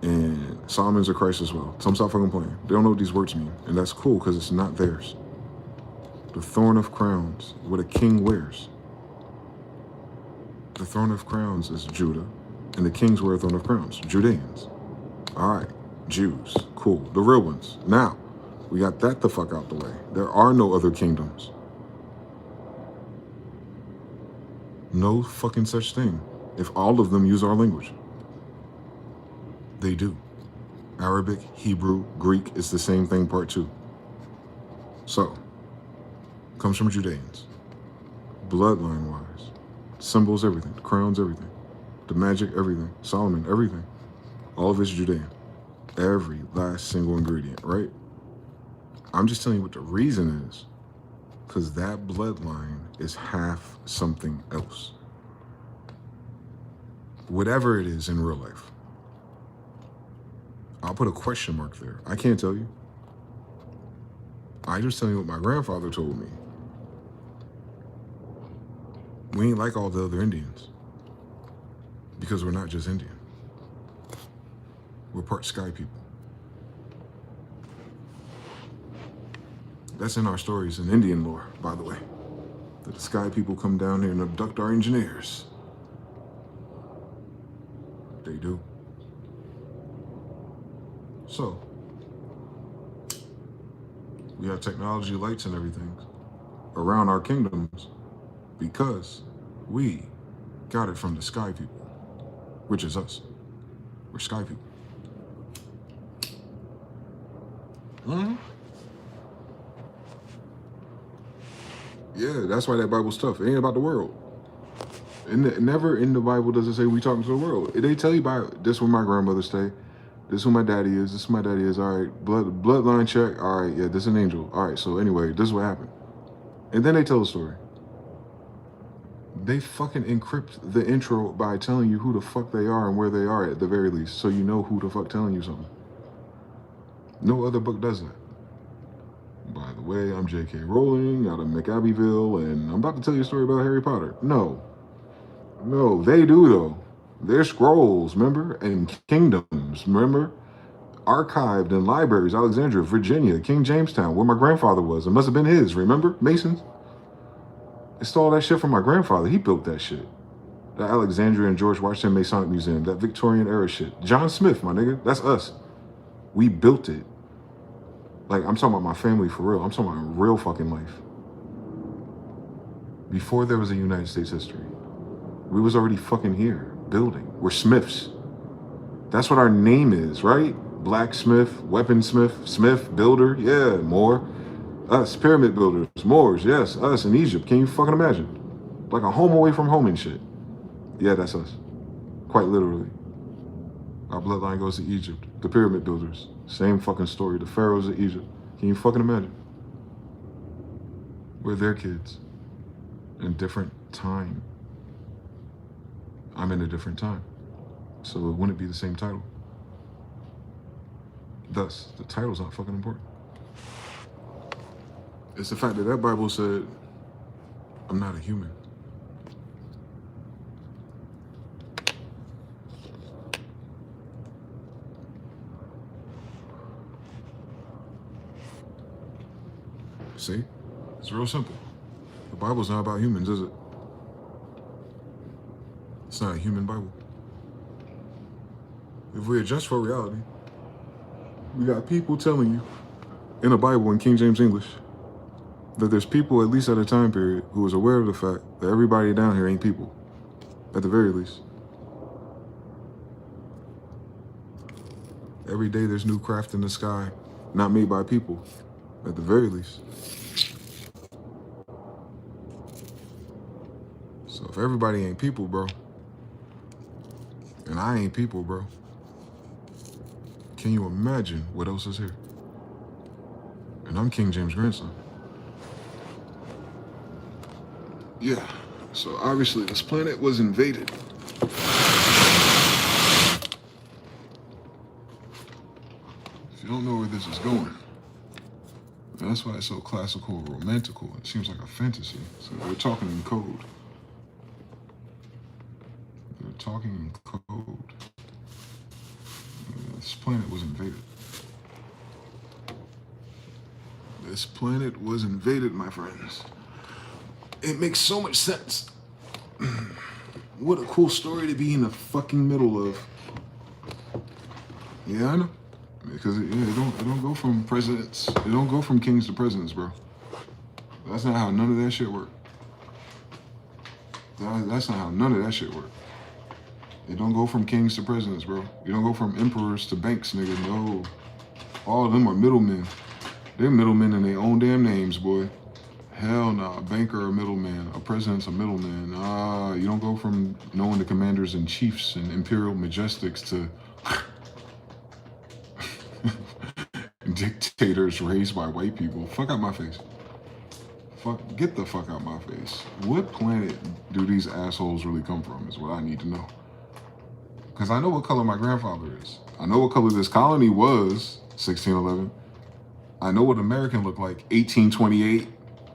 And Solomon's a Christ as well. Tell him stop fucking playing. They don't know what these words mean. And that's cool because it's not theirs. The thorn of crowns, what a king wears. The throne of crowns is Judah, and the kings wear a throne of crowns, Judeans. All right, Jews, cool, the real ones. Now, we got that the fuck out the way. There are no other kingdoms. No fucking such thing. If all of them use our language. They do. Arabic, Hebrew, Greek is the same thing, part two. So, comes from Judeans. Bloodline-wise. Symbols, everything. The crowns, everything. The magic, everything. Solomon, everything. All of it's Judean. Every last single ingredient, right? I'm just telling you what the reason is. Because that bloodline is half something else. Whatever it is in real life. I'll put a question mark there. I can't tell you. I just tell you what my grandfather told me. We ain't like all the other Indians. Because we're not just Indian. We're part sky people. That's in our stories in Indian lore, by the way. That the sky people come down here and abduct our engineers. They do. So, we have technology, lights, and everything around our kingdoms because we got it from the sky people, which is us. We're sky people. Mm-hmm. Yeah, that's why that Bible's tough. It ain't about the world. Never in the Bible does it say we talking to the world. They tell you about this where my grandmother stay. This is who my daddy is. This is who my daddy is. All right, bloodline check. All right, yeah, this is an angel. All right, so anyway, this is what happened. And then they tell the story. They fucking encrypt the intro by telling you who the fuck they are and where they are at the very least, so you know who the fuck telling you something. No other book does that. By the way, I'm J.K. Rowling out of McAbbeyville, and I'm about to tell you a story about Harry Potter. No, they do though. They're scrolls, remember? And kingdoms, remember? Archived in libraries, Alexandria, Virginia, King Jamestown, where my grandfather was. It must have been his, remember? Masons. They stole that shit from my grandfather. He built that shit. The Alexandria and George Washington Masonic Museum, that Victorian era shit. John Smith, my nigga, that's us. We built it. Like, I'm talking about my family for real. I'm talking about real fucking life. before there was a United States history. We was already fucking here, building. We're Smiths. That's what our name is, right? Blacksmith, weaponsmith, smith, builder, yeah, Moor. Us, pyramid builders, Moors, yes, us in Egypt. Can you fucking imagine? Like a home away from home and shit. Yeah, that's us. Quite literally. Our bloodline goes to Egypt. The pyramid builders, same fucking story. The pharaohs of Egypt. Can you fucking imagine? We're their kids. In different time. I'm in a different time. So it wouldn't be the same title. Thus, the title's not fucking important. It's the fact that that Bible said, I'm not a human. See? It's real simple. The Bible's not about humans, is it? It's not a human Bible. If we adjust for reality, we got people telling you in the Bible in King James English that there's people, at least at a time period, who was aware of the fact that everybody down here ain't people, at the very least. Every day there's new craft in the sky, not made by people, at the very least. So if everybody ain't people, bro, and I ain't people, bro, can you imagine what else is here? And I'm King James' grandson. Yeah, so obviously this planet was invaded. If you don't know where this is going, that's why it's so classical and romantical. It seems like a fantasy. So they're talking in code. They're talking in code. This planet was invaded. This planet was invaded, my friends. It makes so much sense. What a cool story to be in the fucking middle of. Yeah, I know. Because it don't go from presidents. It don't go from kings to presidents, bro. That's not how none of that shit work. That's not how none of that shit work. It don't go from kings to presidents, bro. You don't go from emperors to banks, nigga. No. All of them are middlemen. They're middlemen in their own damn names, boy. Hell nah. A banker a middleman. A president's a middleman. You don't go from knowing the commanders and chiefs and imperial majestics to dictators raised by white people. Fuck out my face. Get the fuck out my face. What planet do these assholes really come from is what I need to know. Because I know what color my grandfather is. I know what color this colony was, 1611. I know what American looked like, 1828.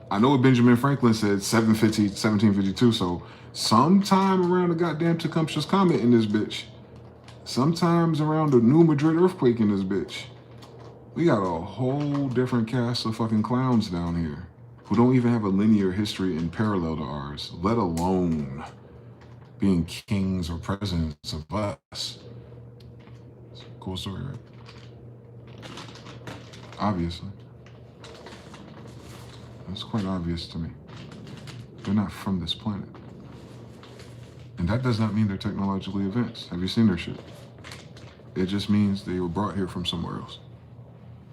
I know what Benjamin Franklin said, 1752. So sometime around the goddamn Tecumseh's Comet in this bitch. Sometimes around the New Madrid earthquake in this bitch. We got a whole different cast of fucking clowns down here who don't even have a linear history in parallel to ours, let alone being kings or presidents of us. It's a cool story, right? Obviously. It's quite obvious to me. They're not from this planet. And that does not mean they're technologically advanced. Have you seen their shit? It just means they were brought here from somewhere else.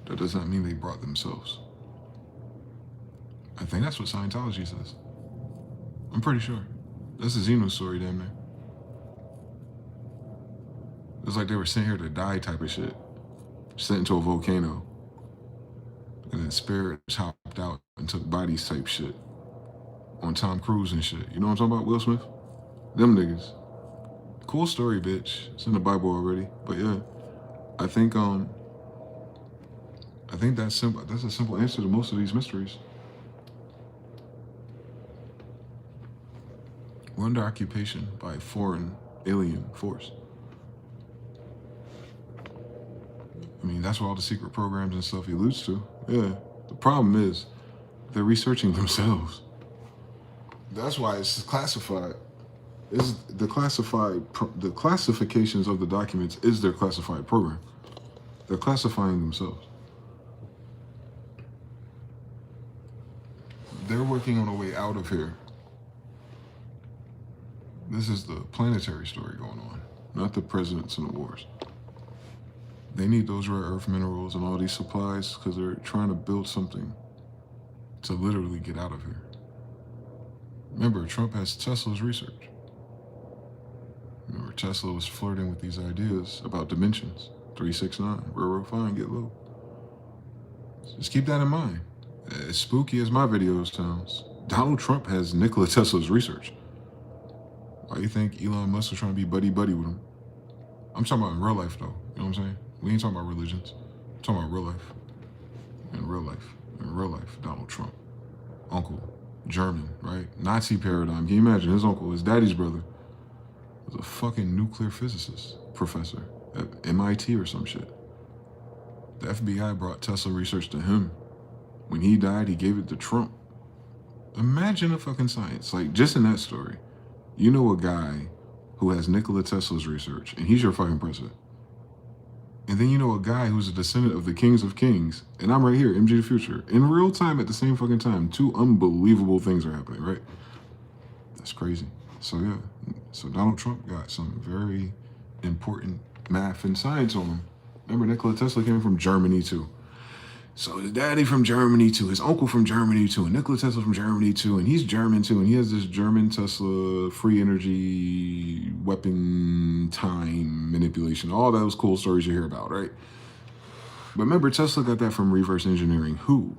That does not mean they brought themselves. I think that's what Scientology says. I'm pretty sure. That's a Xeno story, damn near. It's like they were sent here to die type of shit. Sent into a volcano. And then spirits hopped out and took bodies type shit. On Tom Cruise and shit. You know what I'm talking about, Will Smith? Them niggas. Cool story, bitch. It's in the Bible already. But yeah, I think that's simple. That's a simple answer to most of these mysteries. We're under occupation by a foreign alien force. I mean, that's what all the secret programs and stuff he alludes to. Yeah. The problem is they're researching themselves. That's why it's classified. Is the classifications of the documents is their classified program. They're classifying themselves. They're working on a way out of here This is the planetary story going on, not the presidents and the wars. They need those rare earth minerals and all these supplies because they're trying to build something to literally get out of here. Remember, Trump has Tesla's research. Remember, Tesla was flirting with these ideas about dimensions. 369, railroad fine, get low. Just keep that in mind. As spooky as my videos sounds, Donald Trump has Nikola Tesla's research. Why do you think Elon Musk was trying to be buddy-buddy with him? I'm talking about in real life, though. You know what I'm saying? We ain't talking about religions. I'm talking about real life. In real life. In real life, Donald Trump. Uncle. German, right? Nazi paradigm. Can you imagine? His uncle, his daddy's brother, was a fucking nuclear physicist professor at MIT or some shit. The FBI brought Tesla research to him. When he died, he gave it to Trump. Imagine the fucking science. Like, just in that story, you know a guy who has Nikola Tesla's research, and he's your fucking president. And then you know a guy who's a descendant of the kings of kings, and I'm right here, mgthefuture. In real time, at the same fucking time, two unbelievable things are happening, right? That's crazy. So yeah, so Donald Trump got some very important math and science on him. Remember, Nikola Tesla came from Germany too. So his daddy from Germany too, his uncle from Germany too, and Nikola Tesla from Germany too, and he's German too, and he has this German Tesla free energy weapon time manipulation, all those cool stories you hear about, right? But remember, Tesla got that from reverse engineering. Who?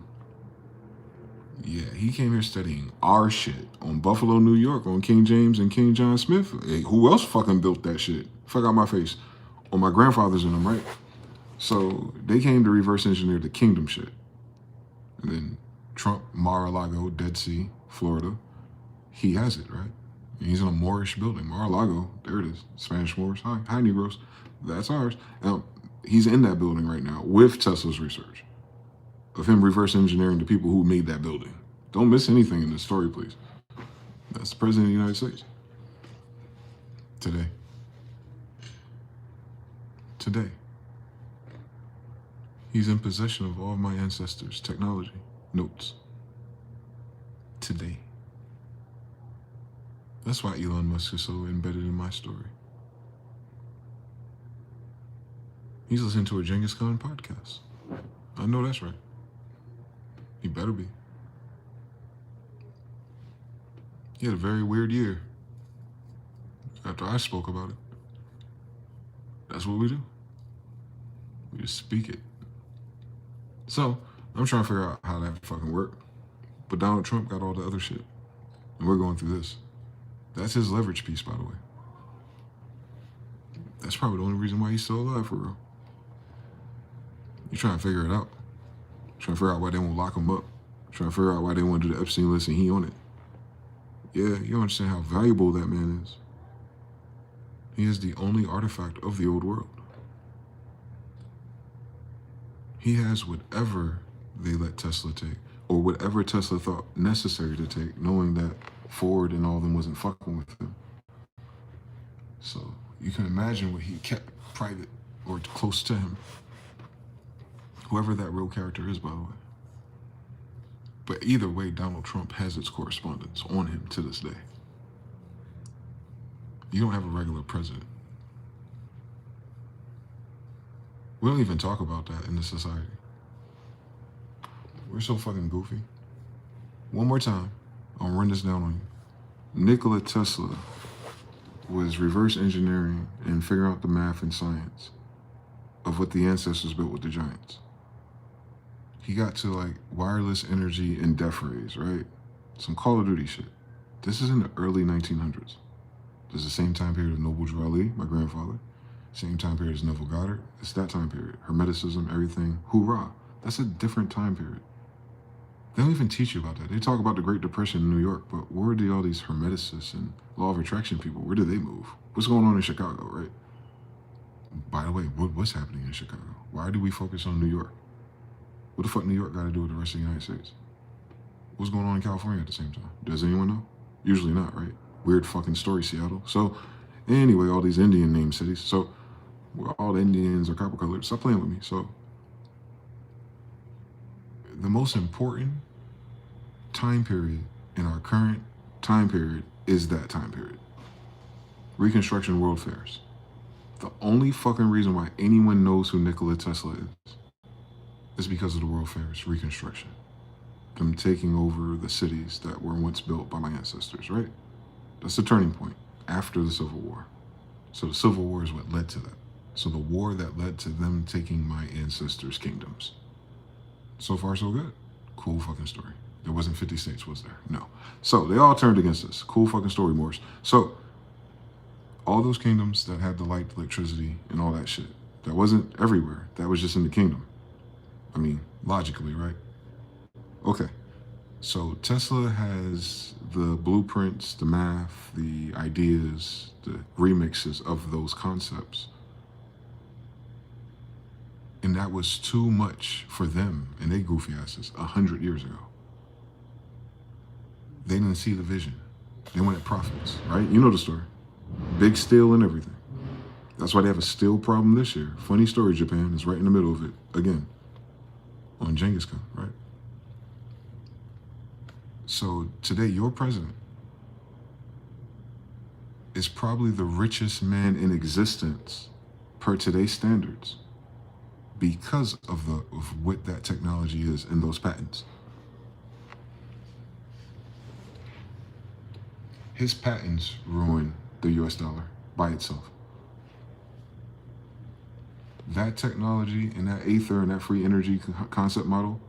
Yeah, he came here studying our shit on Buffalo, New York, on King James and King John Smith. Hey, who else fucking built that shit? Fuck out my face. On my grandfather's in them, right? So they came to reverse engineer the kingdom shit. And then Trump, Mar-a-Lago, Dead Sea, Florida, he has it, right? And he's in a Moorish building. Mar-a-Lago, there it is. Spanish Moors. Hi, Negroes. That's ours. Now, he's in that building right now with Tesla's research of him reverse engineering the people who made that building. Don't miss anything in this story, please. That's the President of the United States. Today. Today. He's in possession of all of my ancestors' technology, notes. Today. That's why Elon Musk is so embedded in my story. He's listening to a Genghis Khan podcast. I know that's right. He better be. He had a very weird year after I spoke about it. That's what we do. We just speak it. So, I'm trying to figure out how that fucking worked. But Donald Trump got all the other shit. And we're going through this. That's his leverage piece, by the way. That's probably the only reason why he's still alive, for real. You're trying to figure it out. Trying to figure out why they won't lock him up. Trying to figure out why they want to do the Epstein list and he on it. Yeah, you don't understand how valuable that man is. He is the only artifact of the old world. He has whatever they let Tesla take, or whatever Tesla thought necessary to take, knowing that Ford and all of them wasn't fucking with him. So you can imagine what he kept private or close to him. Whoever that real character is, by the way. But either way, Donald Trump has its correspondence on him to this day. You don't have a regular president. We don't even talk about that in this society. We're so fucking goofy. One more time, I'll run this down on you. Nikola Tesla was reverse engineering and figuring out the math and science of what the ancestors built with the giants. He got to like wireless energy and death rays, right? Some Call of Duty shit. This is in the early 1900s. This is the same time period of Noble Drew Ali, my grandfather. Same time period as Neville Goddard. It's that time period. Hermeticism, everything. Hoorah. That's a different time period. They don't even teach you about that. They talk about the Great Depression in New York, but where did all these Hermeticists and Law of Attraction people, where did they move? What's going on in Chicago, right? By the way, what's happening in Chicago? Why do we focus on New York? What the fuck New York got to do with the rest of the United States? What's going on in California at the same time? Does anyone know? Usually not, right? Weird fucking story, Seattle. So anyway, all these Indian named cities. So all the Indians are copper colored. Stop playing with me. So the most important time period in our current time period is that time period. Reconstruction World Fairs. The only fucking reason why anyone knows who Nikola Tesla is because of the World Fairs, Reconstruction. Them taking over the cities that were once built by my ancestors, right? That's the turning point after the Civil War. So the Civil War is what led to that. So the war that led to them taking my ancestors' kingdoms. So far, so good. Cool fucking story. There wasn't 50 states, was there? No. So they all turned against us. Cool fucking story, Morris. So all those kingdoms that had the light, electricity, and all that shit, that wasn't everywhere. That was just in the kingdom. I mean, logically, right? Okay. So Tesla has the blueprints, the math, the ideas, the remixes of those concepts. And that was too much for them and they goofy asses 100 years ago. They didn't see the vision. They wanted profits, right? You know the story. Big steel and everything. That's why they have a steel problem this year. Funny story, Japan is right in the middle of it again on Genghis Khan, right? So today, your president is probably the richest man in existence per today's standards because of what that technology is and those patents. His patents ruin the US dollar by itself. That technology and that ether and that free energy concept model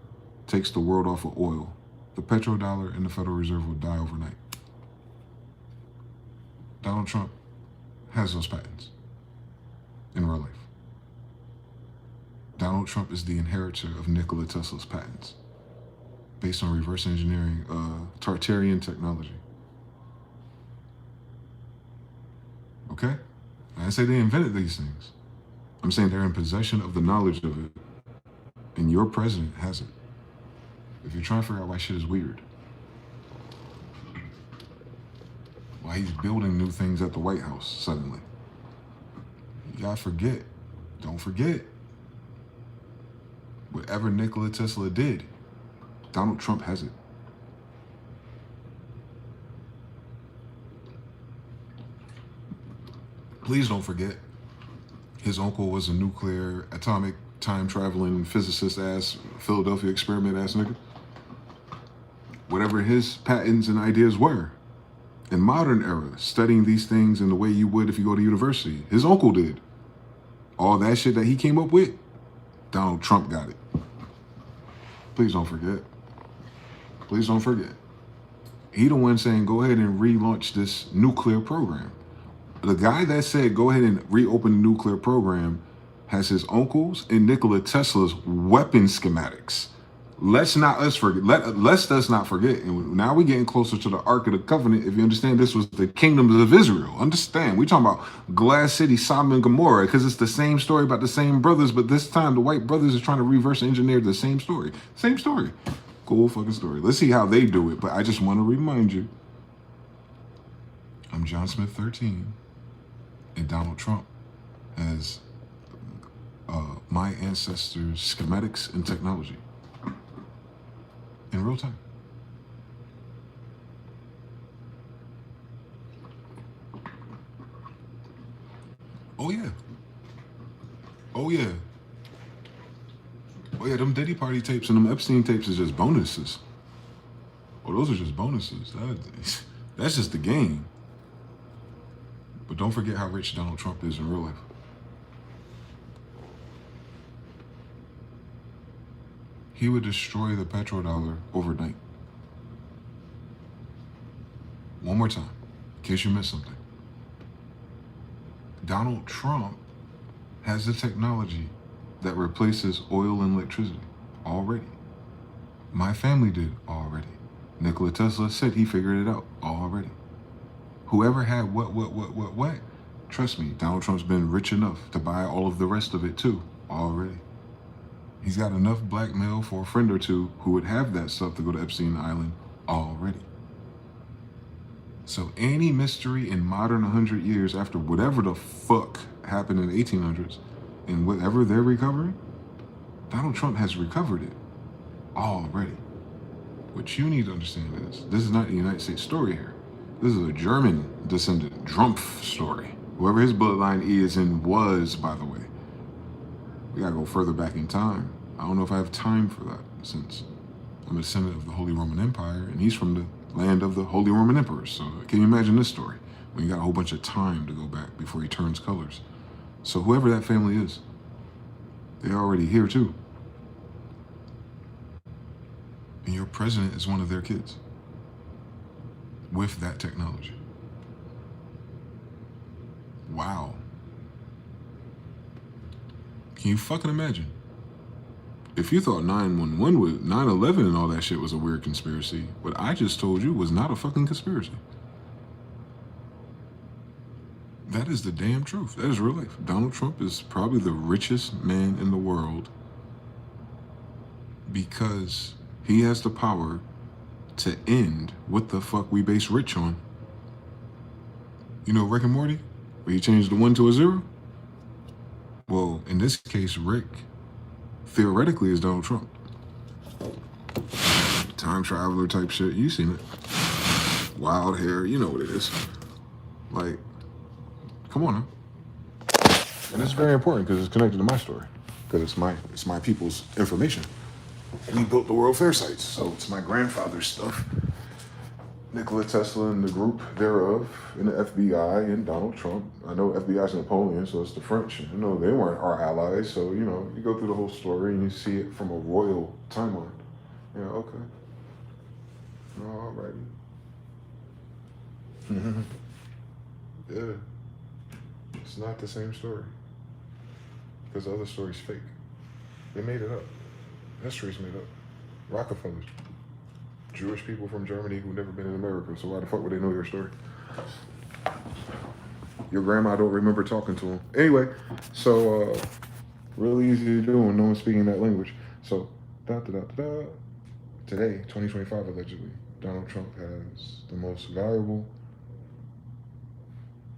takes the world off of oil. The petrodollar and the Federal Reserve will die overnight. Donald Trump has those patents in real life. Donald Trump is the inheritor of Nikola Tesla's patents based on reverse engineering Tartarian technology. Okay? I didn't say they invented these things. I'm saying they're in possession of the knowledge of it, and your president has it. If you're trying to figure out why shit is weird, why he's building new things at the White House suddenly, you gotta forget, don't forget, whatever Nikola Tesla did, Donald Trump has it. Please don't forget, his uncle was a nuclear, atomic, time-traveling, physicist-ass, Philadelphia experiment-ass nigga. Whatever his patents and ideas were, in modern era, studying these things in the way you would if you go to university, his uncle did. All that shit that he came up with, Donald Trump got it. Please don't forget. Please don't forget. He the one saying, go ahead and relaunch this nuclear program. The guy that said, go ahead and reopen the nuclear program has his uncles and Nikola Tesla's weapon schematics. Let's not forget. And now we're getting closer to the Ark of the Covenant. If you understand, this was the kingdoms of Israel. Understand, we're talking about Glass City, Sodom and Gomorrah, because it's the same story about the same brothers, but this time the white brothers are trying to reverse engineer the same story. Same story. Cool fucking story. Let's see how they do it. But I just want to remind you, I'm John Smith 13, and Donald Trump has my ancestors' schematics and technology. In real time. Oh yeah. Oh yeah. Oh yeah, them Diddy Party tapes and them Epstein tapes is just bonuses. Oh, those are just bonuses. That's just the game. But don't forget how rich Donald Trump is in real life. He would destroy the petrodollar overnight. One more time, in case you missed something. Donald Trump has the technology that replaces oil and electricity already. My family did already. Nikola Tesla said he figured it out already. Whoever had what, trust me, Donald Trump's been rich enough to buy all of the rest of it too already. He's got enough blackmail for a friend or two who would have that stuff to go to Epstein Island already. So any mystery in modern 100 years after whatever the fuck happened in the 1800s and whatever they're recovering, Donald Trump has recovered it already. What you need to understand is this is not the United States story here. This is a German descendant, Drumpf story. Whoever his bloodline is and was, by the way. We gotta go further back in time. I don't know if I have time for that, since I'm a descendant of the Holy Roman Empire, and he's from the land of the Holy Roman Emperors. So can you imagine this story? When you got a whole bunch of time to go back before he turns colors. So whoever that family is, they're already here too. And your president is one of their kids. With that technology. Wow. Can you fucking imagine? If you thought 9/11 was 9/11 and all that shit was a weird conspiracy, what I just told you was not a fucking conspiracy. That is the damn truth. That is real life. Donald Trump is probably the richest man in the world because he has the power to end what the fuck we base rich on. You know Rick and Morty? Where you change the 1 to a 0? Well, in this case, Rick theoretically is Donald Trump. Time traveler type shit. You seen it. Wild hair. You know what it is. Like, come on now. And it's very important because it's connected to my story. Because it's my people's information. We built the World Fair sites, so it's my grandfather's stuff. Nikola Tesla and the group thereof, and the FBI and Donald Trump. I know FBI's Napoleon, so it's the French. You know, they weren't our allies, so, you know, you go through the whole story and you see it from a royal timeline. Yeah, okay. Alrighty. Yeah. It's not the same story. Because the other story's fake. They made it up. History's made up. Rockefellers. Jewish people from Germany who've never been in America, so why the fuck would they know your story? Your grandma don't remember talking to them. Anyway, so really easy to do when no one's speaking that language. So, today, 2025 allegedly, Donald Trump has the most valuable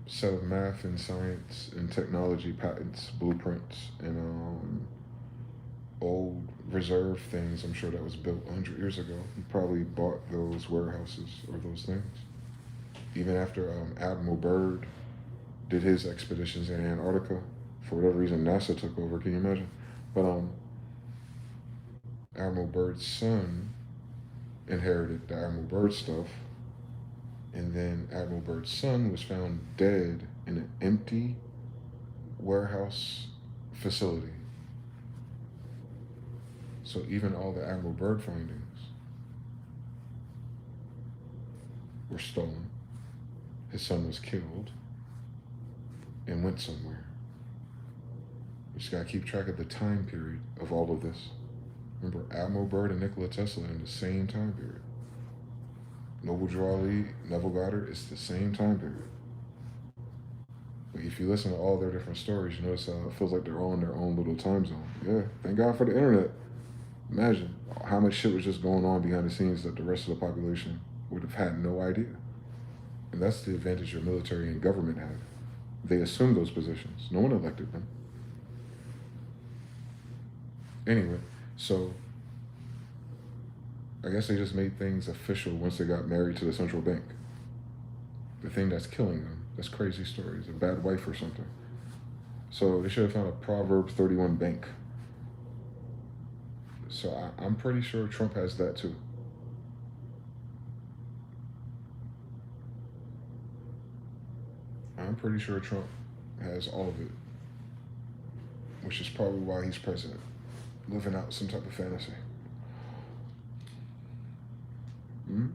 set of math and science and technology patents, blueprints, and old reserve things. I'm sure that was built 100 years ago. He probably bought those warehouses or those things. Even after Admiral Byrd did his expeditions in Antarctica, for whatever reason NASA took over, can you imagine? But Admiral Byrd's son inherited the Admiral Byrd stuff, and then Admiral Byrd's son was found dead in an empty warehouse facility. So even all the Admiral Byrd findings were stolen. His son was killed and went somewhere. We just gotta keep track of the time period of all of this. Remember, Admiral Byrd and Nikola Tesla in the same time period. Noble Drew Ali, Neville Goddard, it's the same time period. But if you listen to all their different stories, you notice how it feels like they're all in their own little time zone. Yeah, thank God for the internet. Imagine how much shit was just going on behind the scenes that the rest of the population would have had no idea. And that's the advantage your military and government have. They assume those positions. No one elected them. Anyway, so I guess they just made things official once they got married to the central bank. The thing that's killing them. That's crazy stories. A bad wife or something. So they should have found a Proverbs 31 bank. So I'm pretty sure Trump has that too. I'm pretty sure Trump has all of it, which is probably why he's president, living out some type of fantasy. Hmm?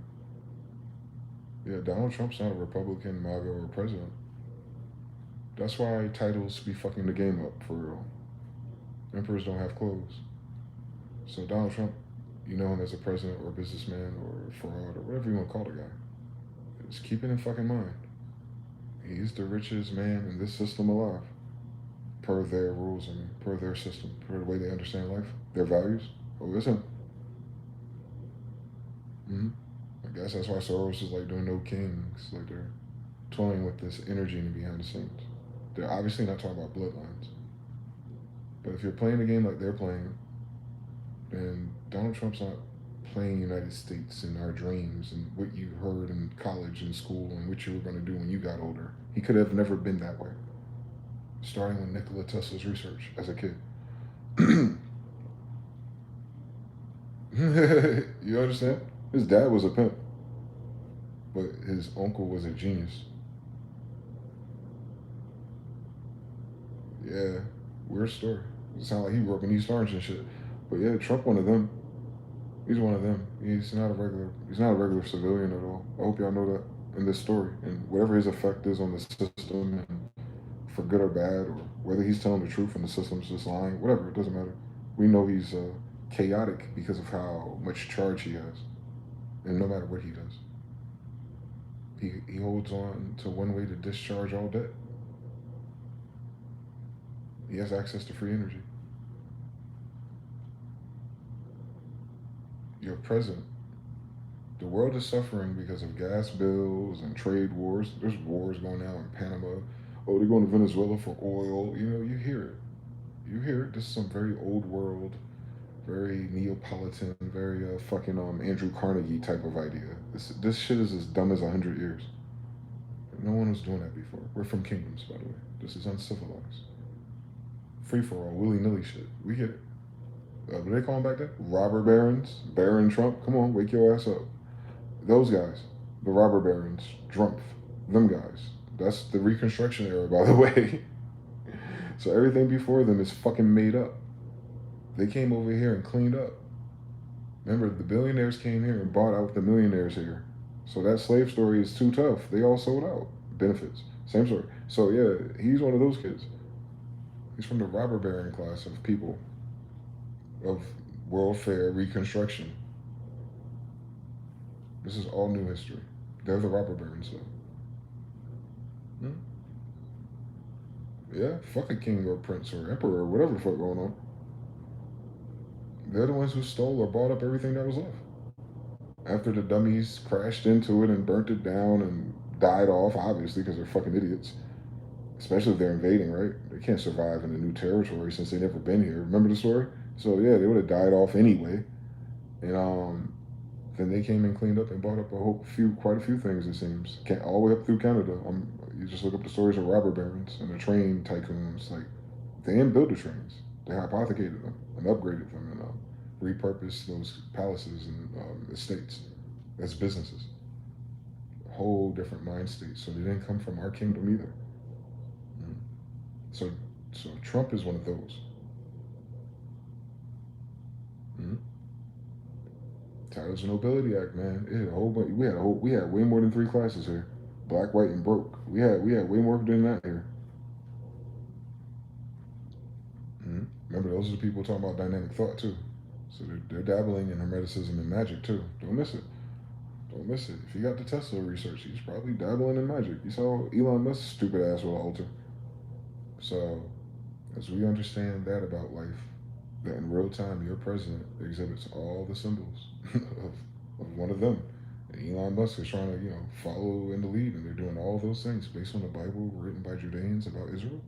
Yeah, Donald Trump's not a Republican, MAGA, or president. That's why titles be fucking the game up, for real. Emperors don't have clothes. So Donald Trump, you know him as a president or a businessman or fraud or whatever you want to call the guy. Just keep it in fucking mind. He's the richest man in this system alive. Per their rules and per their system, per the way they understand life, their values. Oh, it's him. I guess that's why Soros is like doing no kings. Like they're toying with this energy in behind the scenes. They're obviously not talking about bloodlines. But if you're playing the game like they're playing, then Donald Trump's not plain United States in our dreams and what you heard in college and school and what you were going to do when you got older. He could have never been that way. Starting with Nikola Tesla's research as a kid. You understand? His dad was a pimp, but his uncle was a genius. Yeah, weird story. It sounds like he grew up in East Orange and shit. But yeah, Trump one of them. He's one of them. He's not a regular. He's not a regular civilian at all. I hope y'all know that in this story. And whatever his effect is on the system, and for good or bad, or whether he's telling the truth and the system's just lying, whatever, it doesn't matter. We know he's chaotic because of how much charge he has, and no matter what he does, he holds on to one way to discharge all debt. He has access to free energy. Your president. The world is suffering because of gas bills and trade wars. There's wars going on in Panama. Oh, they're going to Venezuela for oil. You know, you hear it. You hear it. This is some very old world, very Neapolitan, very fucking Andrew Carnegie type of idea. This shit is as dumb as 100 years. No one was doing that before. We're from kingdoms, by the way. This is uncivilized. Free for all, willy nilly shit. We get it. What do they call them back then? Robber barons, Baron Trump. Come on, wake your ass up. Those guys, the robber barons, Drumpf, them guys. That's the Reconstruction era, by the way. So everything before them is fucking made up. They came over here and cleaned up. Remember, the billionaires came here and bought out the millionaires here. So that slave story is too tough. They all sold out. Benefits. Same story. So yeah, he's one of those kids. He's from the robber baron class of people of World Fair Reconstruction. This is all new history. They're the robber barons, though. Hmm? Yeah, fuck a king or prince or emperor or whatever the fuck going on. They're the ones who stole or bought up everything that was left. After the dummies crashed into it and burnt it down and died off, obviously, because they're fucking idiots. Especially if they're invading, right? They can't survive in a new territory since they've never been here. Remember the story? So yeah, they would have died off anyway. And then they came and cleaned up and bought up quite a few things. It seems, all the way up through Canada. You just look up the stories of robber barons and the train tycoons. Like they didn't build the trains; they hypothecated them and upgraded them and repurposed those palaces and estates as businesses. A whole different mind state. So they didn't come from our kingdom either. Mm. So, so Trump is one of those. Mm. Titles of Nobility Act, man. It had a whole bunch. We had way more than 3 classes here. Black, white, and broke. We had way more than that here. Mm-hmm. Remember, those are the people talking about dynamic thought too. So they're dabbling in hermeticism and magic too. Don't miss it. Don't miss it. If you got the Tesla research, he's probably dabbling in magic. You saw Elon Musk's stupid ass with an altar. So as we understand that about life, that in real time your president exhibits all the symbols of one of them. And Elon Musk is trying to, follow in the lead, and they're doing all those things based on the Bible written by Judeans about Israel.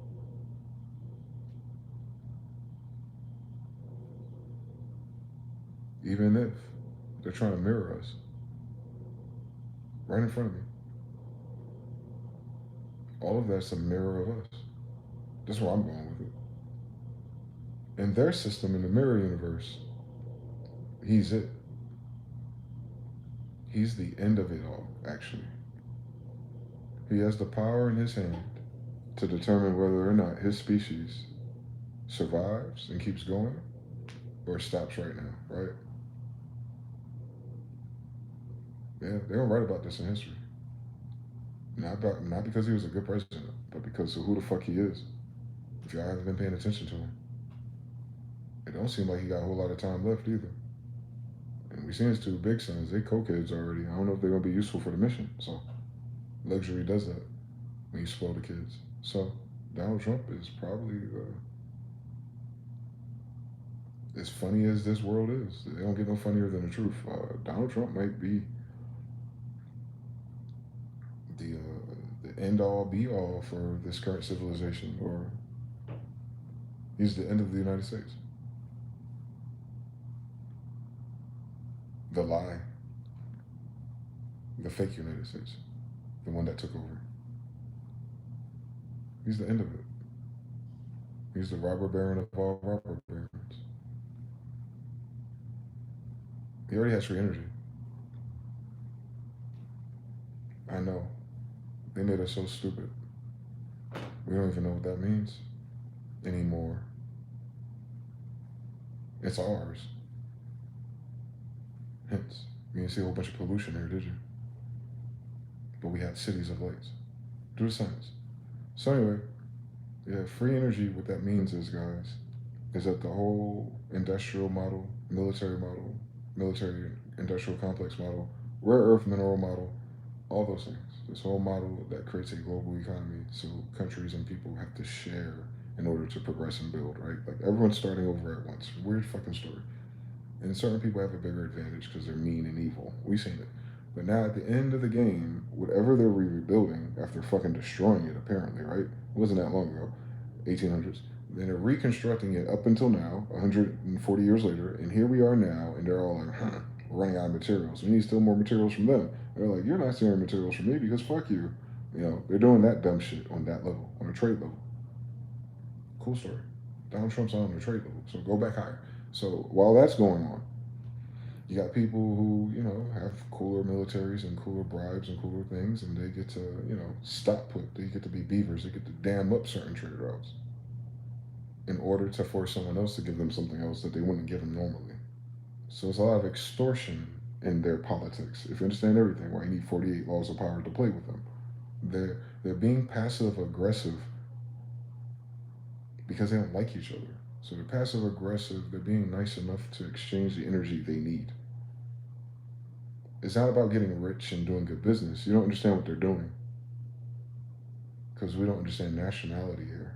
Even if they're trying to mirror us right in front of me. All of that's a mirror of us. That's where I'm going with it. In their system, in the mirror universe, he's it. He's the end of it all, actually. He has the power in his hand to determine whether or not his species survives and keeps going or stops right now, right? Yeah, they don't write about this in history. Not because he was a good president, but because of who the fuck he is. If y'all haven't been paying attention to him, it don't seem like he got a whole lot of time left either. And we seen his 2 big sons, they co-kids already. I don't know if they're gonna be useful for the mission. So luxury does that when you spoil the kids. So Donald Trump is probably as funny as this world is. They don't get no funnier than the truth. Donald Trump might be the end all be all for this current civilization, or he's the end of the United States. the lie, the fake United States, the one that took over. He's the end of it. He's the robber baron of all robber barons. He already has free energy. I know. They made us so stupid. We don't even know what that means anymore. It's ours. Hence, you didn't see a whole bunch of pollution there, did you? But we had cities of lights. Do the science. So anyway, yeah, free energy, what that means is, guys, is that the whole industrial model, military industrial complex model, rare earth mineral model, all those things. This whole model that creates a global economy so countries and people have to share in order to progress and build, right? Like everyone's starting over at once. Weird fucking story. And certain people have a bigger advantage because they're mean and evil. We've seen it. But now at the end of the game, whatever they're rebuilding after fucking destroying it, apparently, right? It wasn't that long ago, 1800s. Then they're reconstructing it up until now, 140 years later, and here we are now, and they're all like, we're running out of materials. We need still more materials from them. They're like, you're not stealing materials from me because fuck you. You know, they're doing that dumb shit on that level, on a trade level. Cool story. Donald Trump's on the trade level, so go back higher. So while that's going on, you got people who, you know, have cooler militaries and cooler bribes and cooler things, and they get to, you know, stop put. They get to be beavers. They get to dam up certain trade routes in order to force someone else to give them something else that they wouldn't give them normally. So it's a lot of extortion in their politics. If you understand everything, why you need 48 laws of power to play with them. They're being passive aggressive because they don't like each other. So they're passive aggressive. They're being nice enough to exchange the energy they need. It's not about getting rich and doing good business. You don't understand what they're doing because we don't understand nationality here,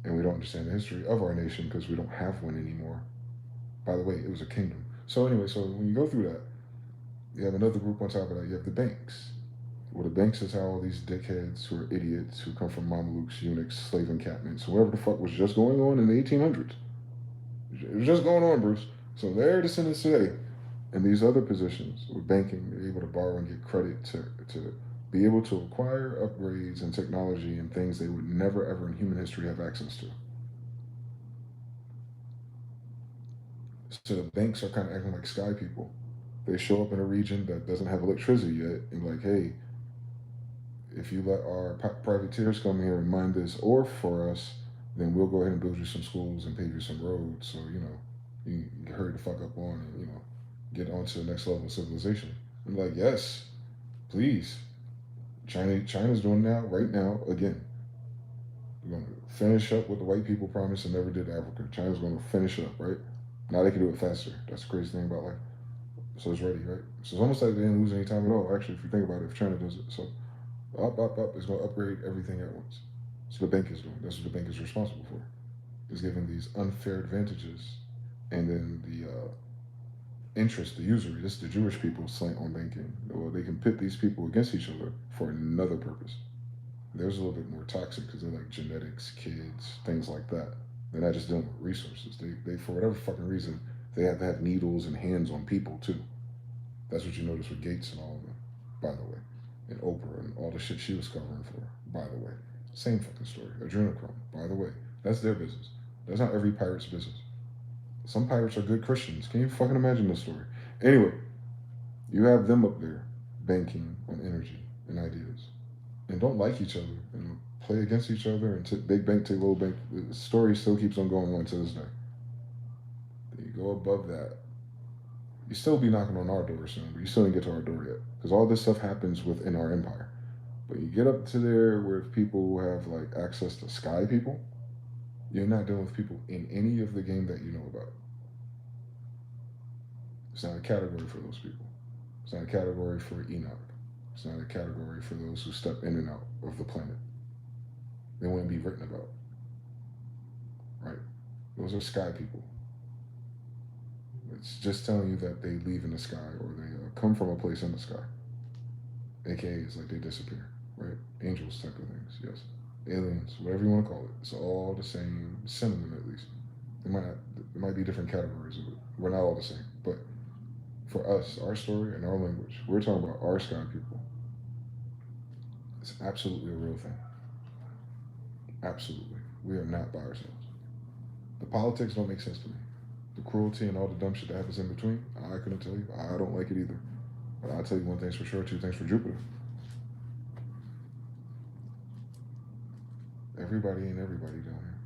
and we don't understand the history of our nation because we don't have one anymore. By the way, it was a kingdom. So anyway, so when you go through that, you have another group on top of that. You have the banks. Well, the banks is how all these dickheads who are idiots who come from Mamelukes, eunuchs, slave encampments, whoever the fuck was just going on in the 1800s. It was just going on, Bruce. So their descendants today in these other positions with banking, they're able to borrow and get credit to be able to acquire upgrades and technology and things they would never ever in human history have access to. So the banks are kind of acting like sky people. They show up in a region that doesn't have electricity yet and like, hey, if you let our privateers come here and mine this ore for us, then we'll go ahead and build you some schools and pave you some roads. So you know, you can hurry the fuck up on and get on to the next level of civilization. I'm like, yes, please. China's doing that right now again. We're going to finish up what the white people promised and never did to Africa. China's going to finish up, right? Now they can do it faster. That's the crazy thing about life. So it's ready, right? So it's almost like they didn't lose any time at all, actually, if you think about it, if China does it. So up, it's going to upgrade everything at once. So the bank is doing. That's what the bank is responsible for. Is giving these unfair advantages, and then the interest, the usury. This is the Jewish people slant on banking. Well, they can pit these people against each other for another purpose. There's a little bit more toxic because they're like genetics, kids, things like that. They're not just dealing with resources. They for whatever fucking reason, they have to have needles and hands on people too. That's what you notice with Gates and all of them, by the way. And Oprah and all the shit she was covering for, by the way. Same fucking story. Adrenochrome, by the way. That's their business. That's not every pirate's business. Some pirates are good Christians. Can you fucking imagine this story? Anyway, you have them up there banking on energy and ideas and don't like each other and play against each other and big bank take little bank. The story still keeps on going on to this day. Then you go above that. You still be knocking on our door soon, but you still didn't get to our door yet because all this stuff happens within our empire. But you get up to there where people who have like access to sky people, you're not dealing with people in any of the game that you know about. It's not a category for those people. It's not a category for Enoch. It's not a category for those who step in and out of the planet. They wouldn't be written about. Right? Those are sky people. It's just telling you that they leave in the sky or they come from a place in the sky. AKA, it's like they disappear. Right? Angels type of things, yes. Aliens, whatever you want to call it. It's all the same synonym at least. There might be different categories of it. We're not all the same. But for us, our story and our language. We're talking about our sky people. It's absolutely a real thing. Absolutely. We are not by ourselves. The politics don't make sense to me. The cruelty and all the dumb shit that happens in between, I couldn't tell you. I don't like it either. But I'll tell you one thing's for sure, two things for Jupiter. Everybody ain't everybody down here,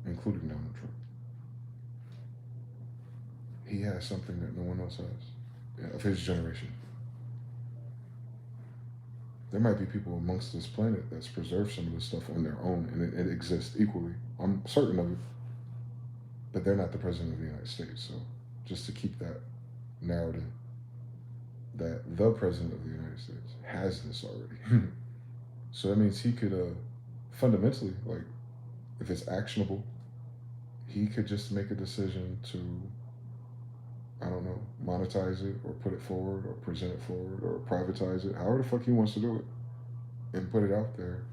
including Donald Trump. He has something that no one else has of his generation. There might be people amongst this planet that's preserved some of this stuff on their own, and it exists equally. I'm certain of it. But they're not the president of the United States. So just to keep that narrative that the president of the United States has this already. So that means he could fundamentally, like, if it's actionable, he could just make a decision to, I don't know, monetize it or put it forward or present it forward or privatize it, however the fuck he wants to do it, and put it out there.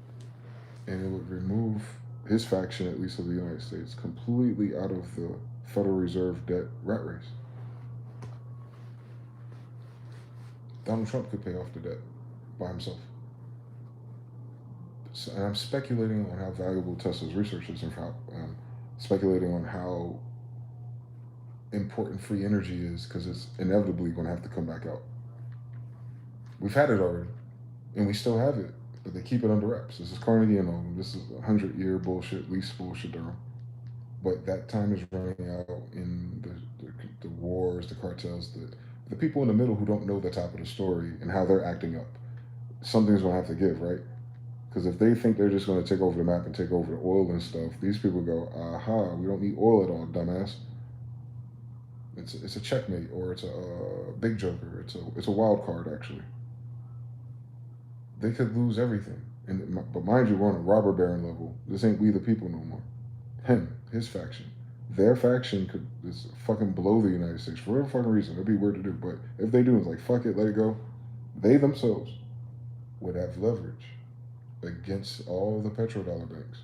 And it would remove his faction, at least of the United States, completely out of the Federal Reserve debt rat race. Donald Trump could pay off the debt by himself. So, and I'm speculating on how valuable Tesla's research is, and how speculating on how important free energy is, because it's inevitably going to have to come back out. We've had it already, and we still have it, but they keep it under wraps. This is Carnegie and all. This is 100-year bullshit, least bullshit there. But that time is running out in the wars, the cartels, the people in the middle who don't know the top of the story and how they're acting up. Something's going to have to give, right? Because if they think they're just going to take over the map and take over the oil and stuff, these people go, aha, we don't need oil at all, dumbass. It's a checkmate, or it's a big joker. It's a wild card, actually. They could lose everything. But mind you, we're on a robber baron level. This ain't we the people no more. Him, his faction. Their faction could just fucking blow the United States for whatever fucking reason. It'd be weird to do, but if they do, it's like, fuck it, let it go. They themselves would have leverage against all the petrodollar banks.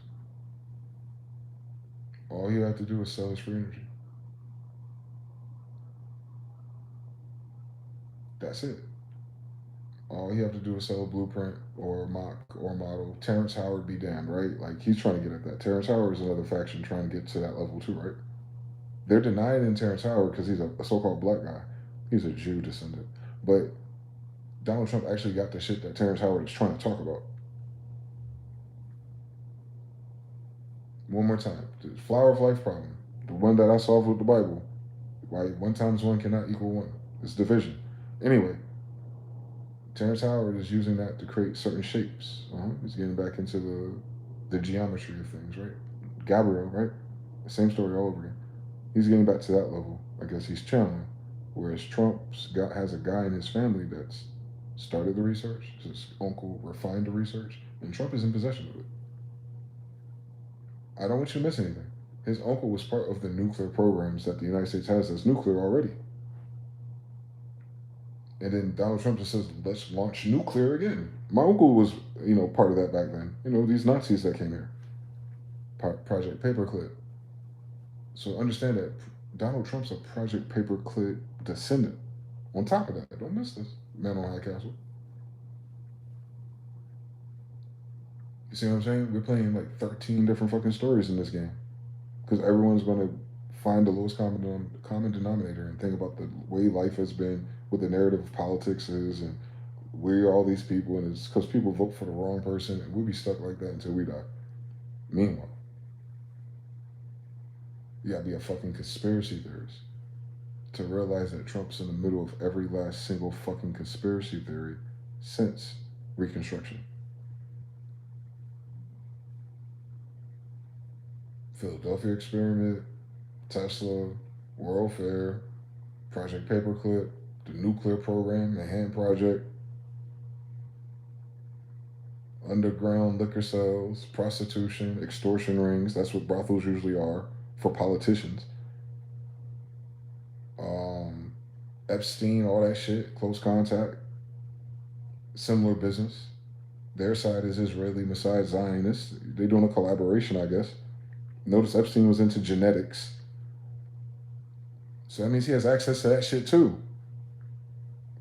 All you have to do is sell his free energy. That's it. All you have to do is sell a blueprint or a mock or a model. Terrence Howard be damned, right? Like, he's trying to get at that. Terrence Howard is another faction trying to get to that level too, right? They're denying Terrence Howard because he's a so-called black guy. He's a Jew descendant. But Donald Trump actually got the shit that Terrence Howard is trying to talk about. One more time. The flower of life problem. The one that I solved with the Bible. Why 1 times 1 cannot equal 1. It's division. Anyway, Terrence Howard is using that to create certain shapes. He's getting back into the geometry of things, right? Gabriel, right? The same story all over again. He's getting back to that level. I guess he's channeling. Whereas Trump has a guy in his family that's started the research. His uncle refined the research. And Trump is in possession of it. I don't want you to miss anything. His uncle was part of the nuclear programs that the United States has that's nuclear already. And then Donald Trump just says, let's launch nuclear again. My uncle was, part of that back then. These Nazis that came here. Project Paperclip. So understand that Donald Trump's a Project Paperclip descendant. On top of that, don't miss this. Man on High Castle. You see what I'm saying? We're playing like 13 different fucking stories in this game. Because everyone's going to find the lowest common denominator and think about the way life has been, what the narrative of politics is, and we're all these people, and it's because people vote for the wrong person, and we'll be stuck like that until we die. Meanwhile, you gotta be a fucking conspiracy theorist to realize that Trump's in the middle of every last single fucking conspiracy theory since Reconstruction. Philadelphia experiment, Tesla, World Fair, Project Paperclip, the nuclear program, the Hand Project, underground liquor sales, prostitution, extortion rings. That's what brothels usually are for politicians. Epstein, all that shit, close contact, similar business. Their side is Israeli, Messiah Zionists. They're doing a collaboration, I guess. Notice Epstein was into genetics. So that means he has access to that shit too.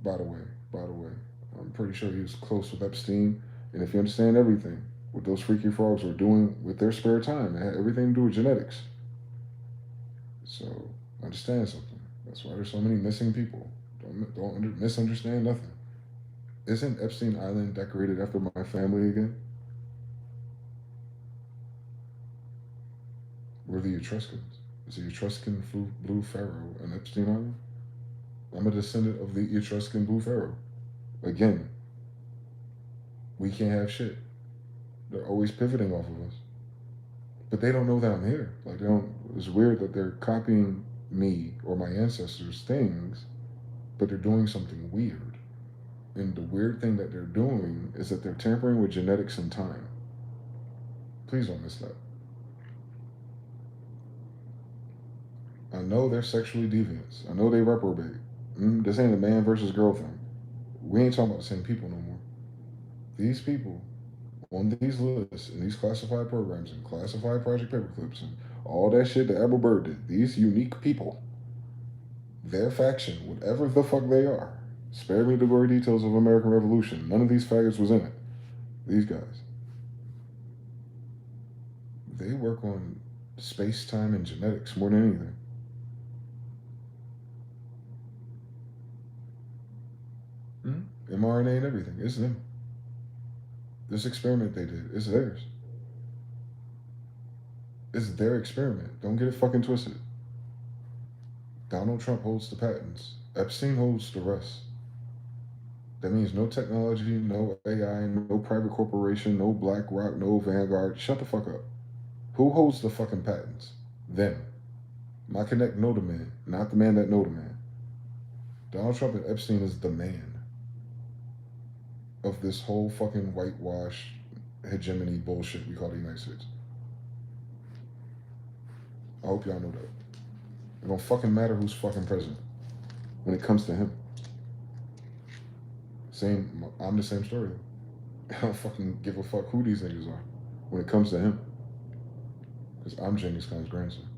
By the way, by the way, I'm pretty sure he was close with Epstein. And if you understand everything, what those freaky frogs were doing with their spare time, it had everything to do with genetics. So understand something. That's why there's so many missing people. Don't misunderstand nothing. Isn't Epstein Island decorated after my family again? We're the Etruscans. It's the Etruscan blue pharaoh and Epstein Island. I'm a descendant of the Etruscan blue pharaoh. Again, we can't have shit. They're always pivoting off of us. But they don't know that I'm here. Like they don't. It's weird that they're copying me or my ancestors' things, but they're doing something weird. And the weird thing that they're doing is that they're tampering with genetics and time. Please don't miss that. I know they're sexually deviants. I know they reprobate. This ain't a man versus girl thing. We ain't talking about the same people no more. These people on these lists and these classified programs and classified project paperclips and all that shit that Admiral Byrd did, these unique people, their faction, whatever the fuck they are, spare me the gory details of American Revolution. None of these faggots was in it. These guys, they work on space, time, and genetics more than anything. mRNA and everything. It's them. This experiment they did, it's theirs. It's their experiment. Don't get it fucking twisted. Donald Trump holds the patents. Epstein holds the rest. That means no technology, no AI, no private corporation, no BlackRock, no Vanguard. Shut the fuck up. Who holds the fucking patents? Them. My connect know the man, not the man that know the man. Donald Trump and Epstein is the man of this whole fucking whitewash hegemony bullshit we call the United States. I hope y'all know that. It don't fucking matter who's fucking president when it comes to him. Same, I'm the same story. I don't fucking give a fuck who these niggas are when it comes to him. Because I'm Genghis Khan's grandson.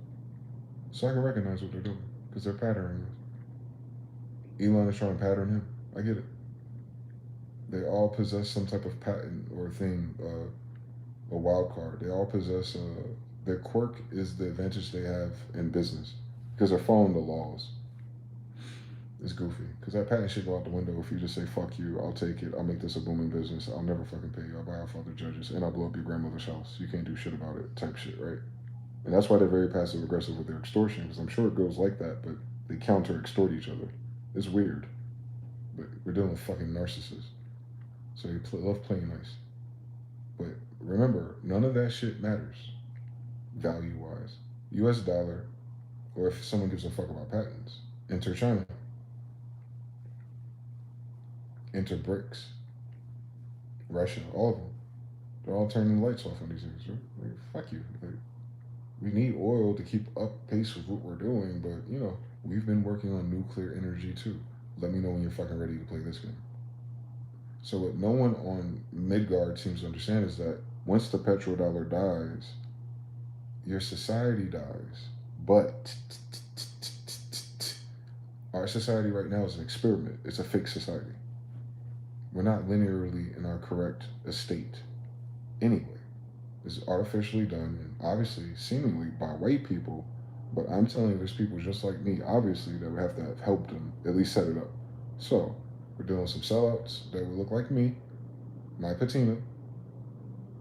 So I can recognize what they're doing. Because they're patterning us. Elon is trying to pattern him. I get it. They all possess some type of patent or thing, a wild card. They all possess, their quirk is the advantage they have in business. Because they're following the laws. It's goofy. Because that patent should go out the window if you just say, fuck you, I'll take it, I'll make this a booming business, I'll never fucking pay you, I'll buy off other judges, and I'll blow up your grandmother's house. You can't do shit about it type shit, right? And that's why they're very passive aggressive with their extortion, because I'm sure it goes like that, but they counter extort each other. It's weird. But we're dealing with fucking narcissists. So they love playing nice. But remember, none of that shit matters value wise. US dollar, or if someone gives a fuck about patents, enter China, enter BRICS, Russia, all of them. They're all turning the lights off on these things. Right? Like, fuck you. Like, we need oil to keep up pace with what we're doing, but we've been working on nuclear energy too. Let me know when you're fucking ready to play this game. So what no one on Midgard seems to understand is that once the petrodollar dies, your society dies. But our society right now is an experiment. It's a fake society. We're not linearly in our correct estate. Anyway, this is artificially done and obviously, seemingly by white people, but I'm telling you, there's people just like me, obviously, that would have to have helped them at least set it up. So, we're doing some sellouts that would look like me, my patina,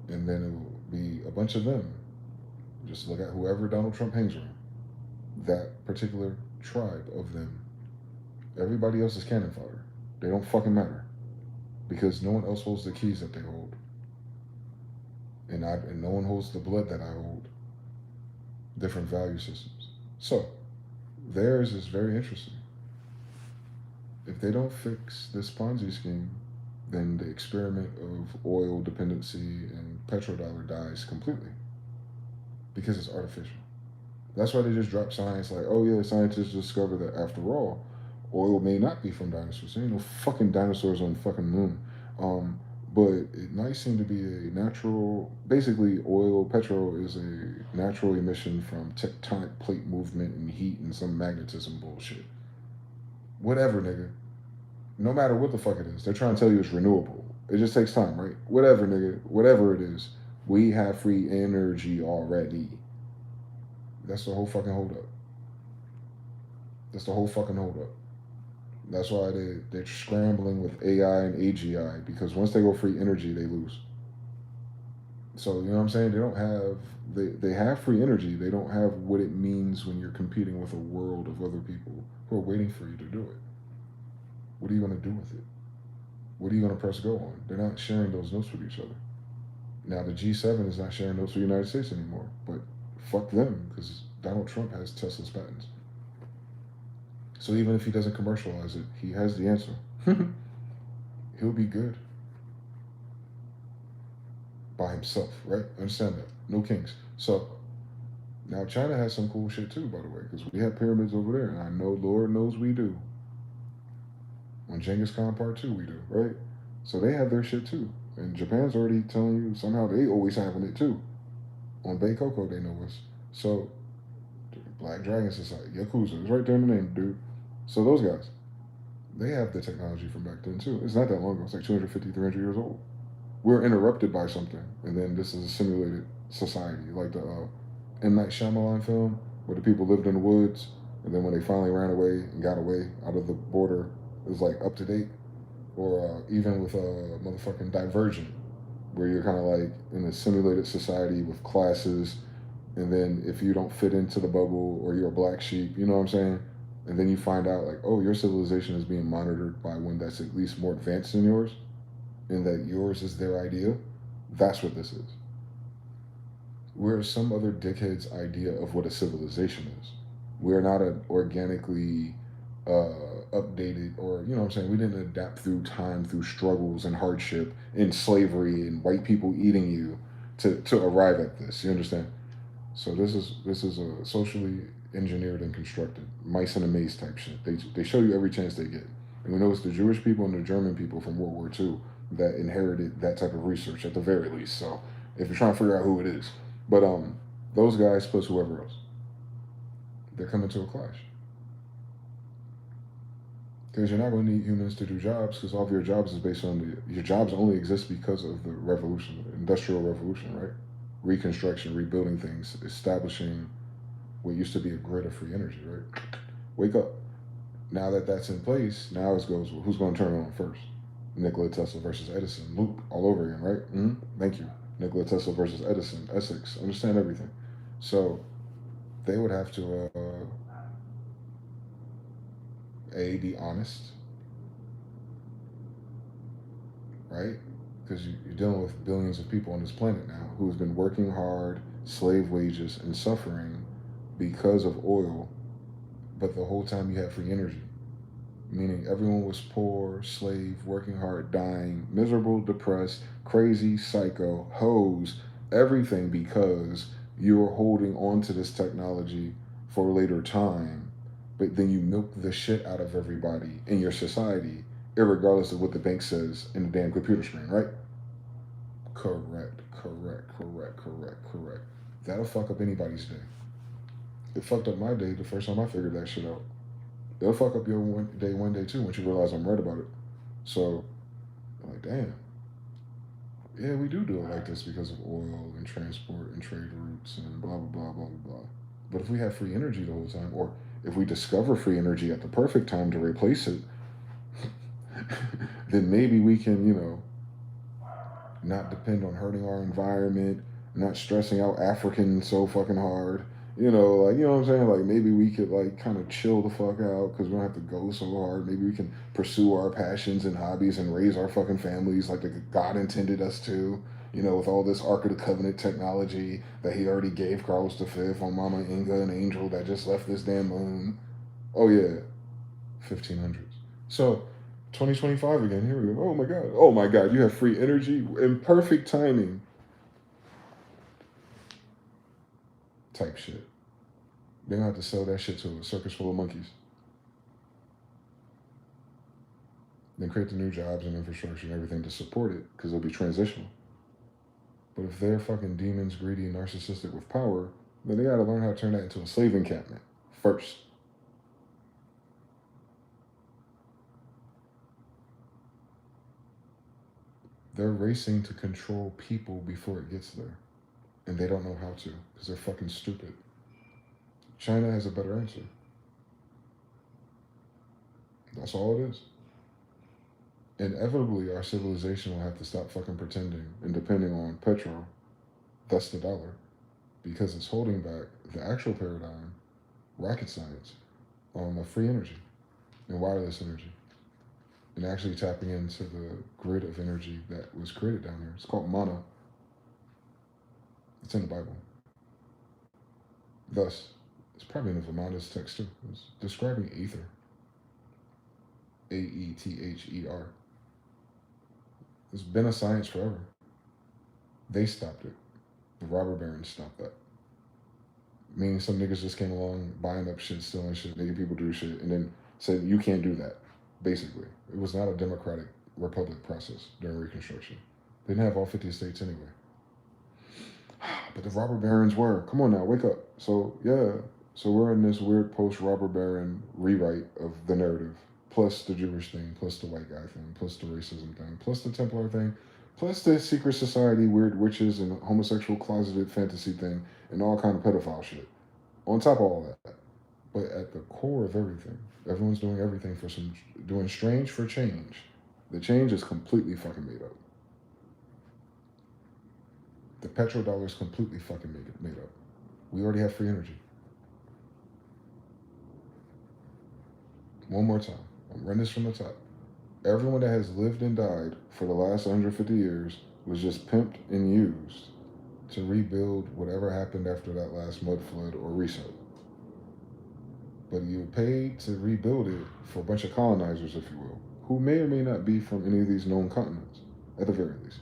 and then it will be a bunch of them. Just look at whoever Donald Trump hangs around. That particular tribe of them. Everybody else is cannon fodder. They don't fucking matter. Because no one else holds the keys that they hold. And no one holds the blood that I hold. Different value systems. So, theirs is very interesting. If they don't fix this Ponzi scheme, then the experiment of oil dependency and petrodollar dies completely. Because it's artificial. That's why they just drop science like, oh yeah, scientists discovered that after all, oil may not be from dinosaurs. There ain't no fucking dinosaurs on the fucking moon. But it might seem to be a natural, basically, petrol is a natural emission from tectonic plate movement and heat and some magnetism bullshit. Whatever, nigga. No matter what the fuck it is, they're trying to tell you it's renewable. It just takes time, right? Whatever, nigga. Whatever it is, we have free energy already. That's the whole fucking hold up. That's the whole fucking hold up. That's why they're scrambling with AI and AGI because once they go free energy, they lose. So you know what I'm saying? They have free energy. They don't have what it means when you're competing with a world of other people who are waiting for you to do it. What are you gonna do with it? What are you gonna press go on? They're not sharing those notes with each other. Now the G7 is not sharing notes with the United States anymore, but fuck them because Donald Trump has Tesla's patents. So even if he doesn't commercialize it, he has the answer. He'll be good by himself, right? Understand that? No kings. So now China has some cool shit too, by the way, because we have pyramids over there, and I know Lord knows we do. On Genghis Khan Part 2, we do, right? So they have their shit too. And Japan's already telling you somehow they always having it too. On Beikoko, they know us. So Black Dragon Society, Yakuza, it's right there in the name, dude. So those guys, they have the technology from back then too. It's not that long ago. It's like 250, 300 years old. We're interrupted by something, and then this is a simulated society, like the M. Night Shyamalan film, where the people lived in the woods, and then when they finally ran away and got away out of the border, it was like up to date. Or even with motherfucking Divergent, where you're kind of like in a simulated society with classes, and then if you don't fit into the bubble or you're a black sheep, you know what I'm saying? And then you find out like, oh, your civilization is being monitored by one that's at least more advanced than yours, and that yours is their idea. That's what this is. We're some other dickhead's idea of what a civilization is. We're not an organically updated, or you know what I'm saying, we didn't adapt through time, through struggles and hardship and slavery and white people eating you to arrive at this. You understand? So this is a socially engineered and constructed mice in a maze type shit. They show you every chance they get, and we know it's the Jewish people and the German people from World War II that inherited that type of research at the very least. So if you're trying to figure out who it is, but those guys plus whoever else, they're coming to a clash because you're not going to need humans to do jobs because all of your jobs is based on your jobs only exist because of the revolution, the industrial revolution, right? Reconstruction, rebuilding things, establishing what used to be a grid of free energy, right? Wake up. Now that that's in place, now it goes, well, who's going to turn it on first? Nikola Tesla versus Edison. Loop all over again, right? Thank you. Nikola Tesla versus Edison. Essex. Understand everything. So they would have to, A, be honest, right? Because you're dealing with billions of people on this planet now who've been working hard, slave wages, and suffering because of oil, but the whole time you had free energy. Meaning everyone was poor, slave, working hard, dying, miserable, depressed, crazy, psycho, hoes, everything because you were holding on to this technology for a later time, but then you milk the shit out of everybody in your society, regardless of what the bank says in the damn computer screen, right? Correct, correct, correct, correct, correct. That'll fuck up anybody's day. It fucked up my day the first time I figured that shit out. They'll fuck up your one day too once you realize I'm right about it. So, I'm like, damn, yeah, we do it like this because of oil and transport and trade routes and blah, blah, blah, blah, blah. But if we have free energy the whole time, or if we discover free energy at the perfect time to replace it, then maybe we can, not depend on hurting our environment, not stressing out Africans so fucking hard. You know what I'm saying? Like maybe we could like kind of chill the fuck out because we don't have to go so hard. Maybe we can pursue our passions and hobbies and raise our fucking families like God intended us to. With all this Ark of the Covenant technology that he already gave Carlos V on Mama Inga, an angel that just left this damn moon. Oh yeah, 1500s. So 2025 again. Here we go. Oh my god. Oh my god. You have free energy and perfect timing. Type shit. They're gonna have to sell that shit to a circus full of monkeys. then create the new jobs and infrastructure and everything to support it because it'll be transitional. But if they're fucking demons, greedy, and narcissistic with power, then they gotta learn how to turn that into a slave encampment first. They're racing to control people before it gets there. And they don't know how to because they're fucking stupid. China has a better answer. That's all it is. Inevitably, our civilization will have to stop fucking pretending and depending on petrol, thus the dollar, because it's holding back the actual paradigm, rocket science, of free energy and wireless energy, and actually tapping into the grid of energy that was created down here. It's called mana. It's in the Bible. Thus, it's probably in the Vimanas text too. It's describing ether. Aether. It's been a science forever. They stopped it. The robber barons stopped that. Meaning some niggas just came along buying up shit, stealing shit, making people do shit, and then said, you can't do that, basically. It was not a democratic republic process during Reconstruction. They didn't have all 50 states anyway. But the robber barons were. Come on now, wake up. So, yeah. So we're in this weird post-robber baron rewrite of the narrative. Plus the Jewish thing, plus the white guy thing, plus the racism thing, plus the Templar thing, plus the secret society, weird witches, and homosexual closeted fantasy thing, and all kind of pedophile shit. On top of all that. But at the core of everything, everyone's doing everything doing strange for change. The change is completely fucking made up. The petrodollar is completely fucking made up. We already have free energy. One more time. I'm running this from the top. Everyone that has lived and died for the last 150 years was just pimped and used to rebuild whatever happened after that last mud flood or reset. But you paid to rebuild it for a bunch of colonizers, if you will, who may or may not be from any of these known continents, at the very least.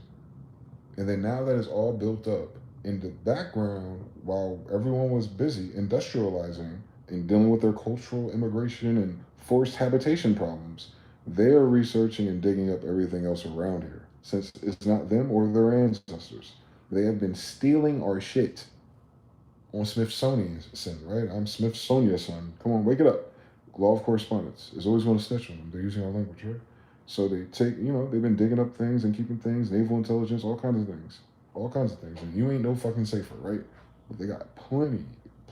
And then now that it's all built up, in the background, while everyone was busy industrializing and dealing with their cultural immigration and forced habitation problems, they are researching and digging up everything else around here, since it's not them or their ancestors. They have been stealing our shit on Smithsonian's son, right? I'm Smithsonian's son. Come on, wake it up. Law of correspondence is always going to snitch on them. They're using our language, right? So they take, they've been digging up things and keeping things, naval intelligence, all kinds of things. All kinds of things. And you ain't no fucking safer, right? But they got plenty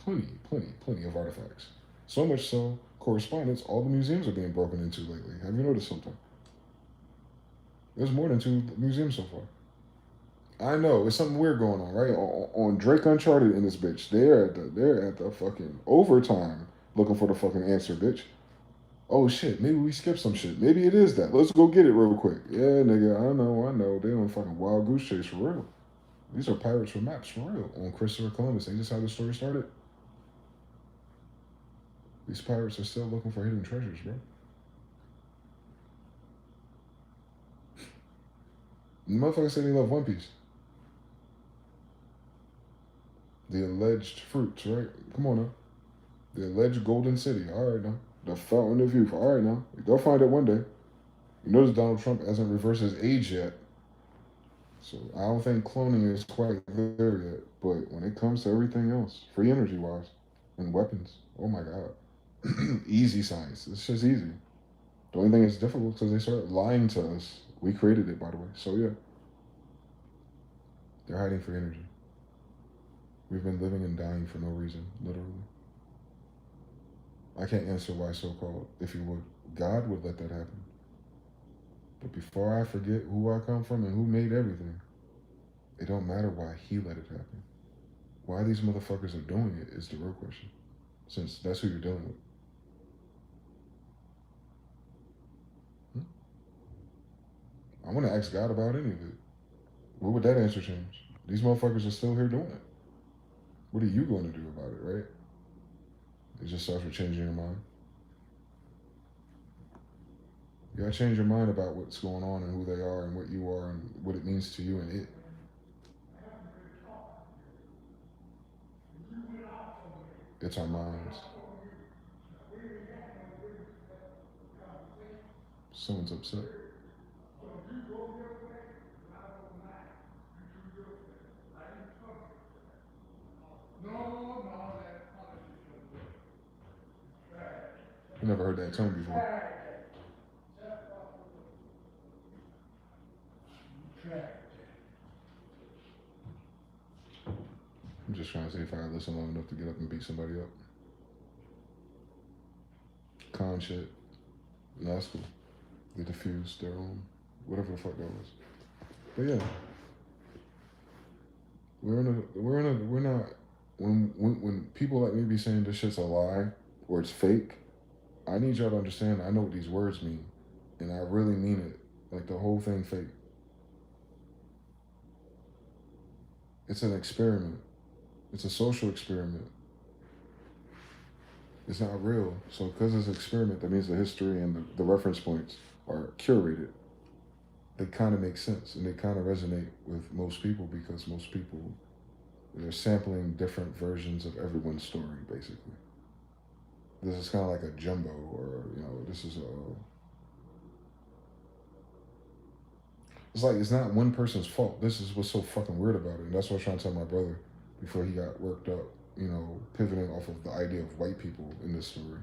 of artifacts. So much so, correspondence, all the museums are being broken into lately. Have you noticed something? There's more than 2 museums so far. I know, it's something weird going on, right? On Drake Uncharted in this bitch. They're at the fucking overtime looking for the fucking answer, bitch. Oh shit, maybe we skipped some shit. Maybe it is that. Let's go get it real quick. Yeah, nigga, I know. They on fucking wild goose chase for real. These are pirates with maps for real. On Christopher Columbus. Ain't this how the story started? These pirates are still looking for hidden treasures, bro. The motherfuckers say they love One Piece. The alleged fruits, right? Come on now. The alleged golden city. All right now. The fountain of youth. All right now. They'll find it one day. You notice Donald Trump hasn't reversed his age yet. So I don't think cloning is quite there yet. But when it comes to everything else, free energy wise, and weapons, oh my God. Easy science. It's just easy. The only thing that's difficult because they start lying to us. We created it, by the way. So yeah. They're hiding free energy. We've been living and dying for no reason, literally. I can't answer why so-called, if you would. God would let that happen. But before I forget who I come from and who made everything, it don't matter why he let it happen. Why these motherfuckers are doing it is the real question, since that's who you're dealing with. I want to ask God about any of it. What would that answer change? These motherfuckers are still here doing it. What are you going to do about it, right? It just starts with changing your mind. You gotta change your mind about what's going on and who they are and what you are and what it means to you and it. It's our minds. Someone's upset. I never heard that tone before. I'm just trying to see if I listen long enough to get up and beat somebody up. Con shit. No, that's cool. They diffused their own, whatever the fuck that was. But yeah, we're not. When people like me be saying this shit's a lie or it's fake, I need y'all to understand. I know what these words mean, and I really mean it. Like the whole thing fake. It's an experiment. It's a social experiment. It's not real. So because it's an experiment, that means the history and the reference points are curated. They kind of make sense and they kind of resonate with most people because most people, they're sampling different versions of everyone's story, basically. This is kind of like a jumbo, or this is a. It's like it's not one person's fault. This is what's so fucking weird about it, and that's what I was trying to tell my brother before he got worked up. Pivoting off of the idea of white people in this story.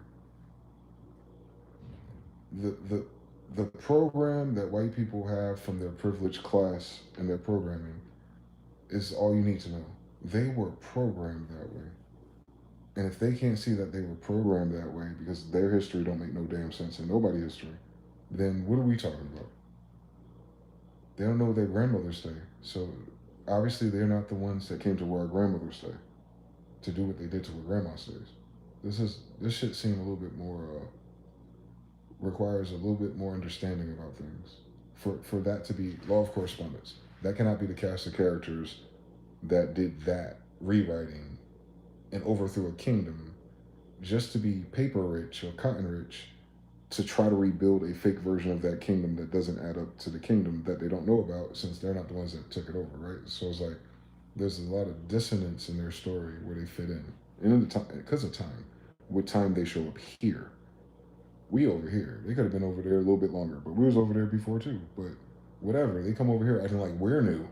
The program that white people have from their privileged class and their programming is all you need to know. They were programmed that way. And if they can't see that they were programmed that way because their history don't make no damn sense in nobody's history, then what are we talking about? They don't know where their grandmothers stay. So obviously they're not the ones that came to where our grandmothers stay to do what they did to where grandma stays. This shit seems a little bit more requires a little bit more understanding about things. For that to be law of correspondence. That cannot be the cast of characters that did that rewriting and overthrew a kingdom just to be paper rich or cotton rich to try to rebuild a fake version of that kingdom that doesn't add up to the kingdom that they don't know about since they're not the ones that took it over, right? So it's like there's a lot of dissonance in their story where they fit in. And in the time, because of time, what time they show up here. We over here. They could have been over there a little bit longer, but we was over there before too. But whatever, they come over here acting like we're new.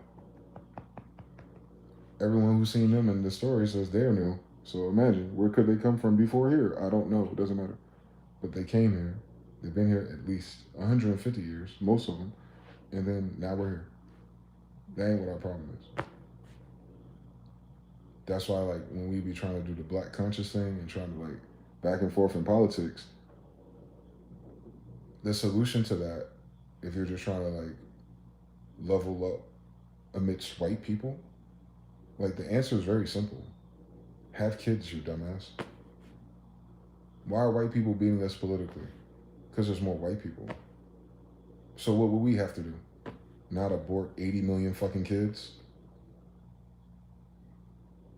Everyone who's seen them in the story says they're new. So imagine, where could they come from before here? I don't know. It doesn't matter. But they came here. They've been here at least 150 years, most of them. And then now we're here. That ain't what our problem is. That's why, like, when we be trying to do the black conscious thing and trying to, like, back and forth in politics, the solution to that, if you're just trying to, like, level up amidst white people, like, the answer is very simple. Have kids, you dumbass. Why are white people beating us politically? Because there's more white people. So what would we have to do? Not abort 80 million fucking kids?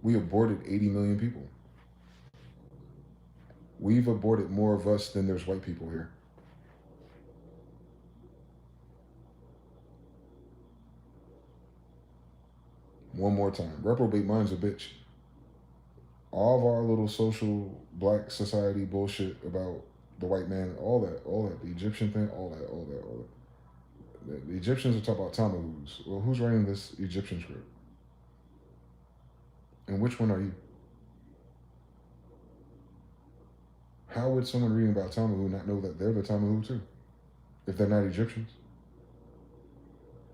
We aborted 80 million people. We've aborted more of us than there's white people here. One more time. Reprobate mind's a bitch. All of our little social black society bullshit about the white man, all that, the Egyptian thing, all that. The Egyptians are talking about Tammuz. Well, who's writing this Egyptian script? And which one are you? How would someone reading about Tammuz not know that they're the Tammuz too, if they're not Egyptians?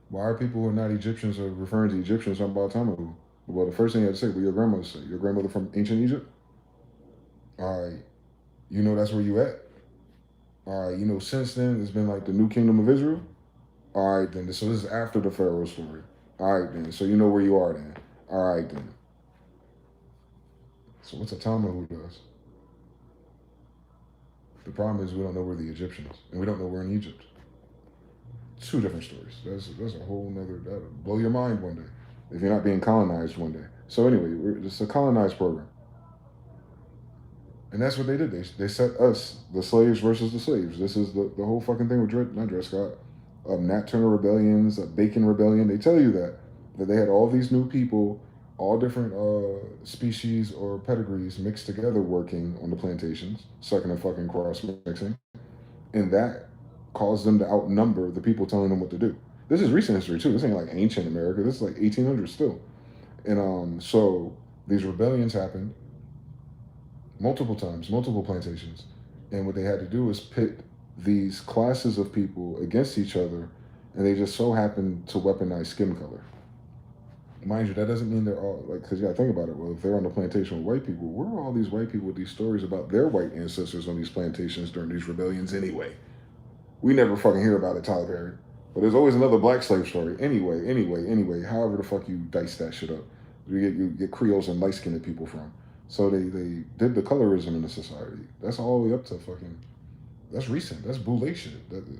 Why are people who are not Egyptians or referring to Egyptians talking about Tammuz? Well, the first thing you have to say, well, your grandmother say. Your grandmother from ancient Egypt? All right. You know that's where you at? All right. You know since then, it's been like the new kingdom of Israel? All right, then. So this is after the Pharaoh story. All right, then. So you know where you are then. All right, then. So what's a Tammuz does? The problem is we don't know where the Egyptians, and we don't know we're in Egypt. Two different stories. That's a whole nother, that'll blow your mind one day if you're not being colonized one day. So anyway, it's a colonized program. And that's what they did. They set us, the slaves versus the slaves. This is the whole fucking thing with not Dred Scott, Nat Turner rebellions, Bacon rebellion. They tell you that they had all these new people, all different species or pedigrees mixed together working on the plantations, sucking and fucking cross mixing. And that caused them to outnumber the people telling them what to do. This is recent history too. This ain't like ancient America. This is like 1800s still. And so these rebellions happened multiple times, multiple plantations. And what they had to do was pit these classes of people against each other, and they just so happened to weaponize skin color. Mind you, that doesn't mean they're all like, because you gotta think about it. Well, if they're on the plantation with white people, where are all these white people with these stories about their white ancestors on these plantations during these rebellions anyway? We never fucking hear about it, Tyler Perry. But there's always another black slave story. Anyway, however the fuck you dice that shit up. You get Creoles and light skinned people from. So they did the colorism in the society. That's all the way up to fucking, that's recent. That's boule shit.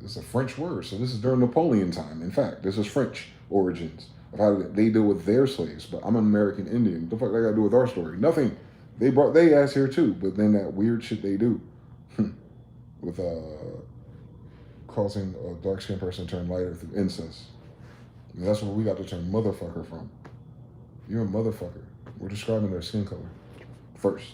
It's a French word. So this is during Napoleon time. In fact, this is French origins of how they deal with their slaves. But I'm an American Indian. What the fuck they got to do with our story? Nothing. They brought they ass here too. But then that weird shit they do with causing a dark skinned person to turn lighter through incest. And that's where we got the term motherfucker from. You're a motherfucker. We're describing their skin color. First.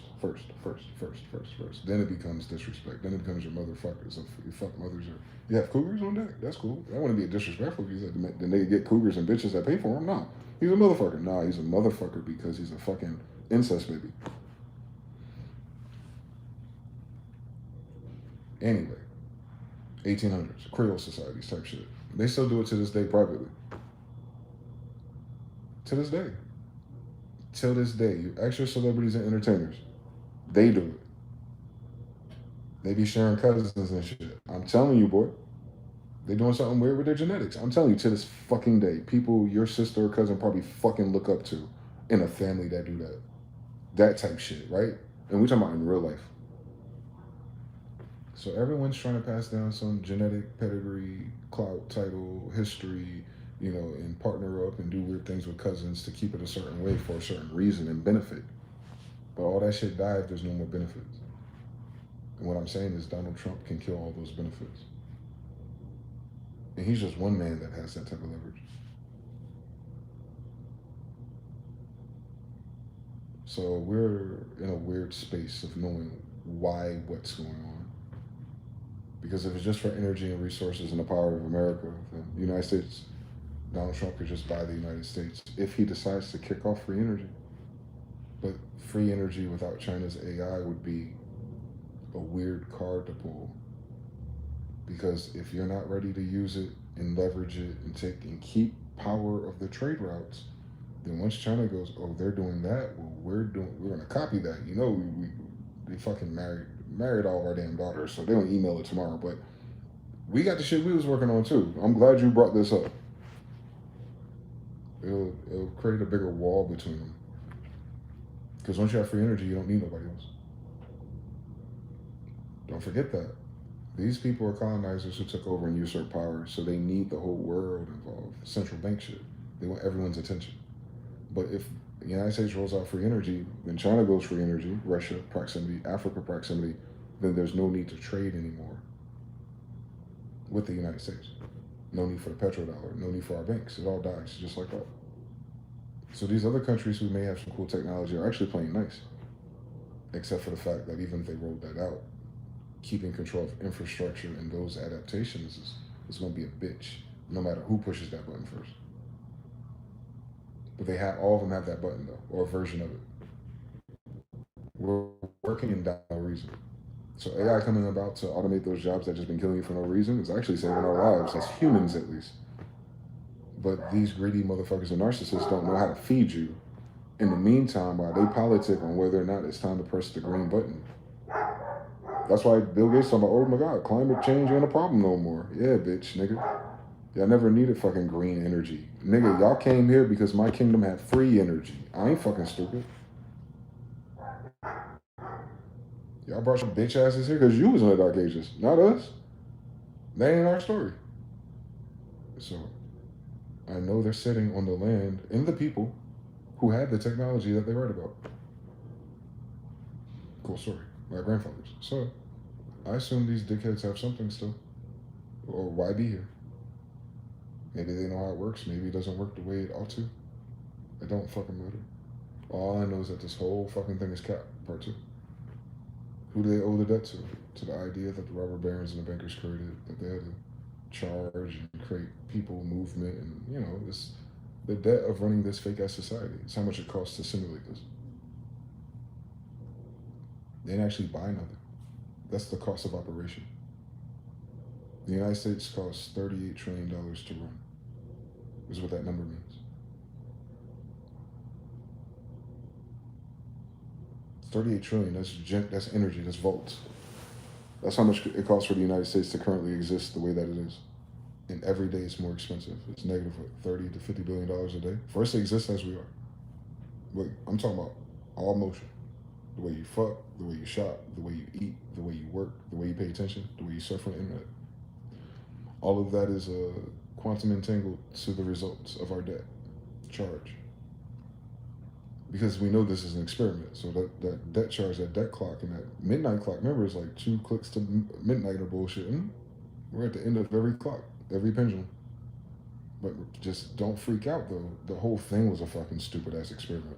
Then it becomes disrespect. Then it becomes your motherfuckers. So you fuck mothers or you have cougars on deck. That's cool. I want to be a disrespectful because then they get cougars and bitches that pay for him. No, he's a motherfucker. No, he's a motherfucker because he's a fucking incest baby. Anyway, 1800s Creole societies type shit. They still do it to this day privately. To this day. Till this day, you extra celebrities and entertainers, they do it. They be sharing cousins and shit. I'm telling you, boy. They doing something weird with their genetics. I'm telling you, to this fucking day, people your sister or cousin probably fucking look up to in a family that do that. That type shit, right? And we talking about in real life. So everyone's trying to pass down some genetic pedigree, clout, title, history, and partner up and do weird things with cousins to keep it a certain way for a certain reason and benefit. But all that shit died if there's no more benefits. And what I'm saying is Donald Trump can kill all those benefits. And he's just one man that has that type of leverage. So we're in a weird space of knowing why what's going on. Because if it's just for energy and resources and the power of America, then the United States, Donald Trump could just buy the United States if he decides to kick off free energy. But free energy without China's AI would be a weird card to pull. Because if you're not ready to use it and leverage it and keep power of the trade routes, then once China goes, oh, they're doing that, well, we're going to copy that. They fucking married all our damn daughters, so they don't email it tomorrow. But we got the shit we was working on too. I'm glad you brought this up. It'll create a bigger wall between them. Because once you have free energy, you don't need nobody else. Don't forget that. These people are colonizers who took over and usurped power, so they need the whole world involved. Central bank shit. They want everyone's attention. But if the United States rolls out free energy, then China goes free energy, Russia proximity, Africa proximity, then there's no need to trade anymore with the United States. No need for the petrodollar, no need for our banks. It all dies just like that. So these other countries who may have some cool technology are actually playing nice. Except for the fact that even if they rolled that out, keeping control of infrastructure and those adaptations is going to be a bitch, no matter who pushes that button first. But all of them have that button though, or a version of it. We're working in no reason. So AI coming about to automate those jobs that just been killing you for no reason is actually saving our lives as humans at least. But these greedy motherfuckers and narcissists don't know how to feed you. In the meantime, while they politic on whether or not it's time to press the green button. That's why Bill Gates talking about, oh my God, climate change ain't a problem no more. Yeah, bitch, nigga. Y'all never needed fucking green energy. Nigga, y'all came here because my kingdom had free energy. I ain't fucking stupid. Y'all brought your bitch asses here because you was in the Dark Ages, not us. That ain't our story. So, I know they're sitting on the land and the people who had the technology that they write about. Cool story. My grandfathers. So, I assume these dickheads have something still. Or why be here? Maybe they know how it works. Maybe it doesn't work the way it ought to. It don't fucking matter. All I know is that this whole fucking thing is cap. Part 2. Who do they owe the debt to? To the idea that the robber barons and the bankers created, that they had to charge and create people, movement, and this the debt of running this fake ass society. It's how much it costs to simulate this. They didn't actually buy nothing. That's the cost of operation. The United States costs $38 trillion to run. Is what that number means. 38 trillion. That's energy. That's volts. That's how much it costs for the United States to currently exist the way that it is. And every day it's more expensive. It's negative $30 to $50 billion a day for us to exist as we are. But I'm talking about all motion. The way you fuck, the way you shop, the way you eat, the way you work, the way you pay attention, the way you surf on the internet. All of that is quantum entangled to the results of our debt charge. Because we know this is an experiment. So that debt charge, that debt clock, and that midnight clock, remember, it's like 2 clicks to midnight or bullshit. We're at the end of every clock, every pendulum. But just don't freak out, though. The whole thing was a fucking stupid ass experiment.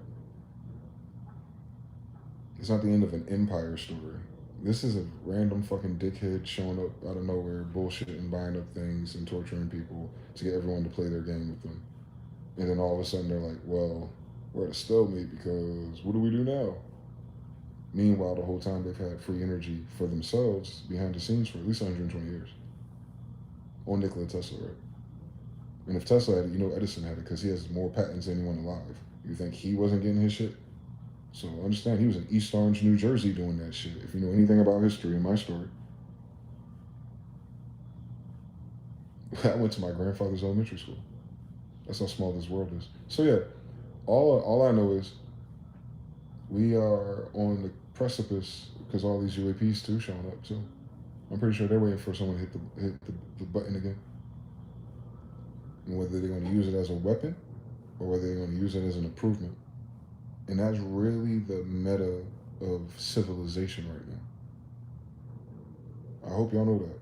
It's not the end of an empire story. This is a random fucking dickhead showing up out of nowhere, bullshitting, buying up things, and torturing people to get everyone to play their game with them. And then all of a sudden they're like, well, we're at a stalemate because what do we do now? Meanwhile, the whole time they've had free energy for themselves behind the scenes for at least 120 years. On Nikola Tesla, right? And if Tesla had it, Edison had it because he has more patents than anyone alive. You think he wasn't getting his shit? So understand, he was in East Orange, New Jersey doing that shit. If you know anything about history and my story. I went to my grandfather's elementary school. That's how small this world is. So yeah, all I know is we are on the precipice because all these UAPs too showing up too. I'm pretty sure they're waiting for someone to hit the button again. And whether they're going to use it as a weapon or whether they're going to use it as an improvement. And that's really the meta of civilization right now. I hope y'all know that.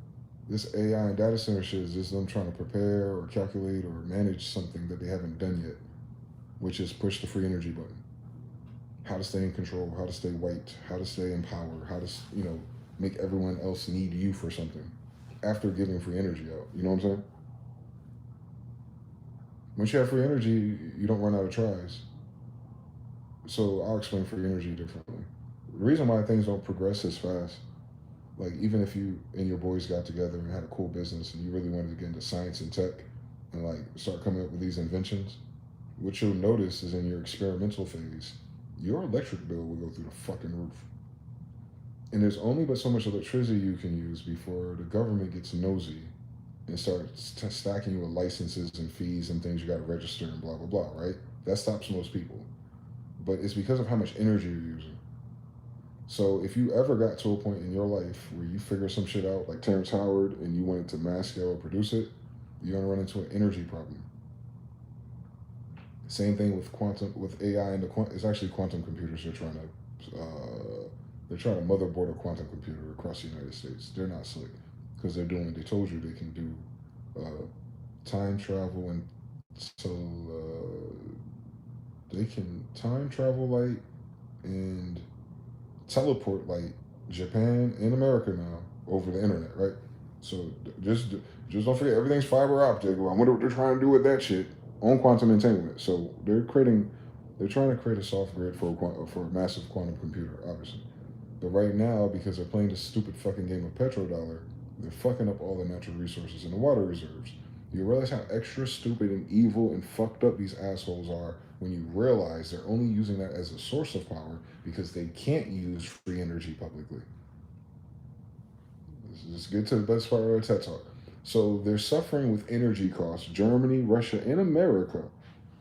This AI and data center shit is just them trying to prepare or calculate or manage something that they haven't done yet, which is push the free energy button. How to stay in control, how to stay white, how to stay in power, how to, make everyone else need you for something after giving free energy out. You know what I'm saying? Once you have free energy, you don't run out of tries. So I'll explain free energy differently. The reason why things don't progress as fast, like even if you and your boys got together and had a cool business and you really wanted to get into science and tech and like start coming up with these inventions, what you'll notice is in your experimental phase, your electric bill will go through the fucking roof. And there's only but so much electricity you can use before the government gets nosy and starts stacking you with licenses and fees and things you got to register and blah, blah, blah, right? That stops most people. But it's because of how much energy you're using. So if you ever got to a point in your life where you figure some shit out, like Terrence Howard, and you wanted to mass scale produce it, you're gonna run into an energy problem. Same thing with AI and it's actually quantum computers. They're trying to motherboard a quantum computer across the United States. They're not slick because they told you they can do time travel and so they can time travel light and teleport light Japan and America now over the internet, right? So just don't forget everything's fiber optic. I wonder what they're trying to do with that shit on quantum entanglement. So they're trying to create a soft grid for a massive quantum computer, obviously. But right now, because they're playing this stupid fucking game of petrodollar, they're fucking up all the natural resources and the water reserves. You realize how extra stupid and evil and fucked up these assholes are when you realize they're only using that as a source of power because they can't use free energy publicly. Let's get to the best part of our TED Talk. So they're suffering with energy costs. Germany, Russia, and America.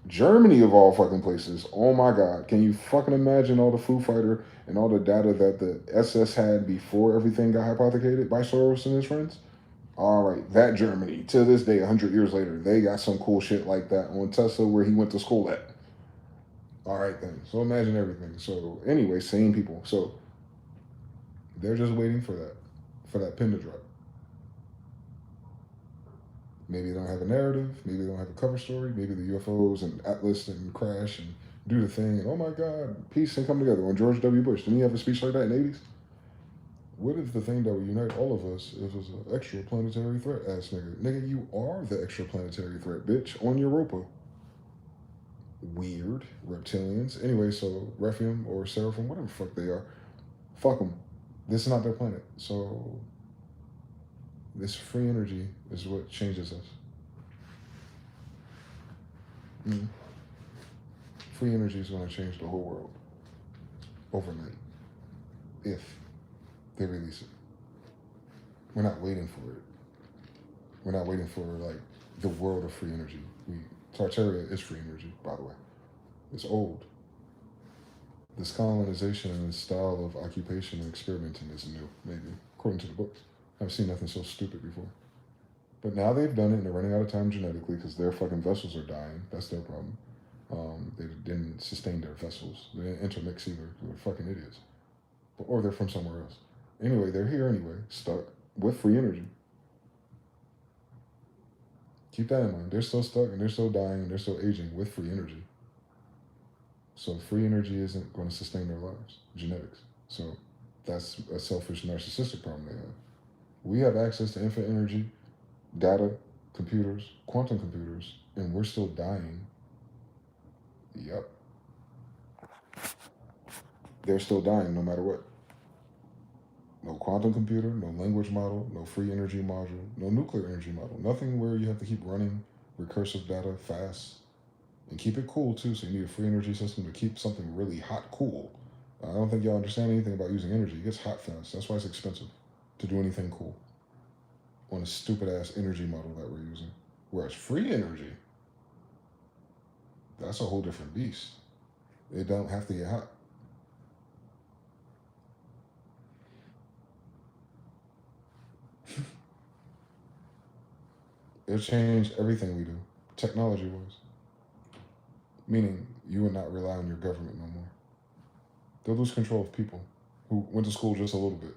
Germany of all fucking places. Oh my God. Can you fucking imagine all the Foo Fighter and all the data that the SS had before everything got hypothecated by Soros and his friends? All right, that Germany, to this day, 100 years later, they got some cool shit like that on Tesla where he went to school at. All right, then. So imagine everything. So anyway, same people. So they're just waiting for that pin to drop. Maybe they don't have a narrative. Maybe they don't have a cover story. Maybe the UFOs and Atlas and crash and do the thing. And oh my God, peace and come together. When George W. Bush, didn't he have a speech like that in the 80s? What if the thing that would unite all of us if it's an extraplanetary threat, ass nigga? Nigga, you are the extraplanetary threat, bitch, on Europa. Weird reptilians. Anyway, so Rephium or Seraphim, whatever the fuck they are, fuck them. This is not their planet. So this free energy is what changes us. Mm. Free energy is going to change the whole world overnight if they release it. We're not waiting for it. We're not waiting for like the world of free energy. Tartaria is free energy, by the way. It's old. This colonization and this style of occupation and experimenting is new, maybe, according to the books. I've seen nothing so stupid before. But now they've done it and they're running out of time genetically because their fucking vessels are dying. That's their problem. They didn't sustain their vessels. They didn't intermix either. They're fucking idiots. Or they're from somewhere else. Anyway, they're here anyway, stuck with free energy. Keep that in mind. They're still stuck and they're still dying and they're still aging with free energy. So free energy isn't going to sustain their lives. Genetics. So that's a selfish, narcissistic problem they have. We have access to infinite energy, data, computers, quantum computers, and we're still dying. Yep. They're still dying no matter what. No quantum computer, no language model, no free energy module, no nuclear energy model. Nothing where you have to keep running recursive data fast and keep it cool too. So you need a free energy system to keep something really hot cool. I don't think y'all understand anything about using energy. It gets hot fast. That's why it's expensive to do anything cool on a stupid ass energy model that we're using. Whereas free energy, that's a whole different beast. It don't have to get hot. It'll change everything we do, technology-wise. Meaning, you would not rely on your government no more. They'll lose control of people who went to school just a little bit.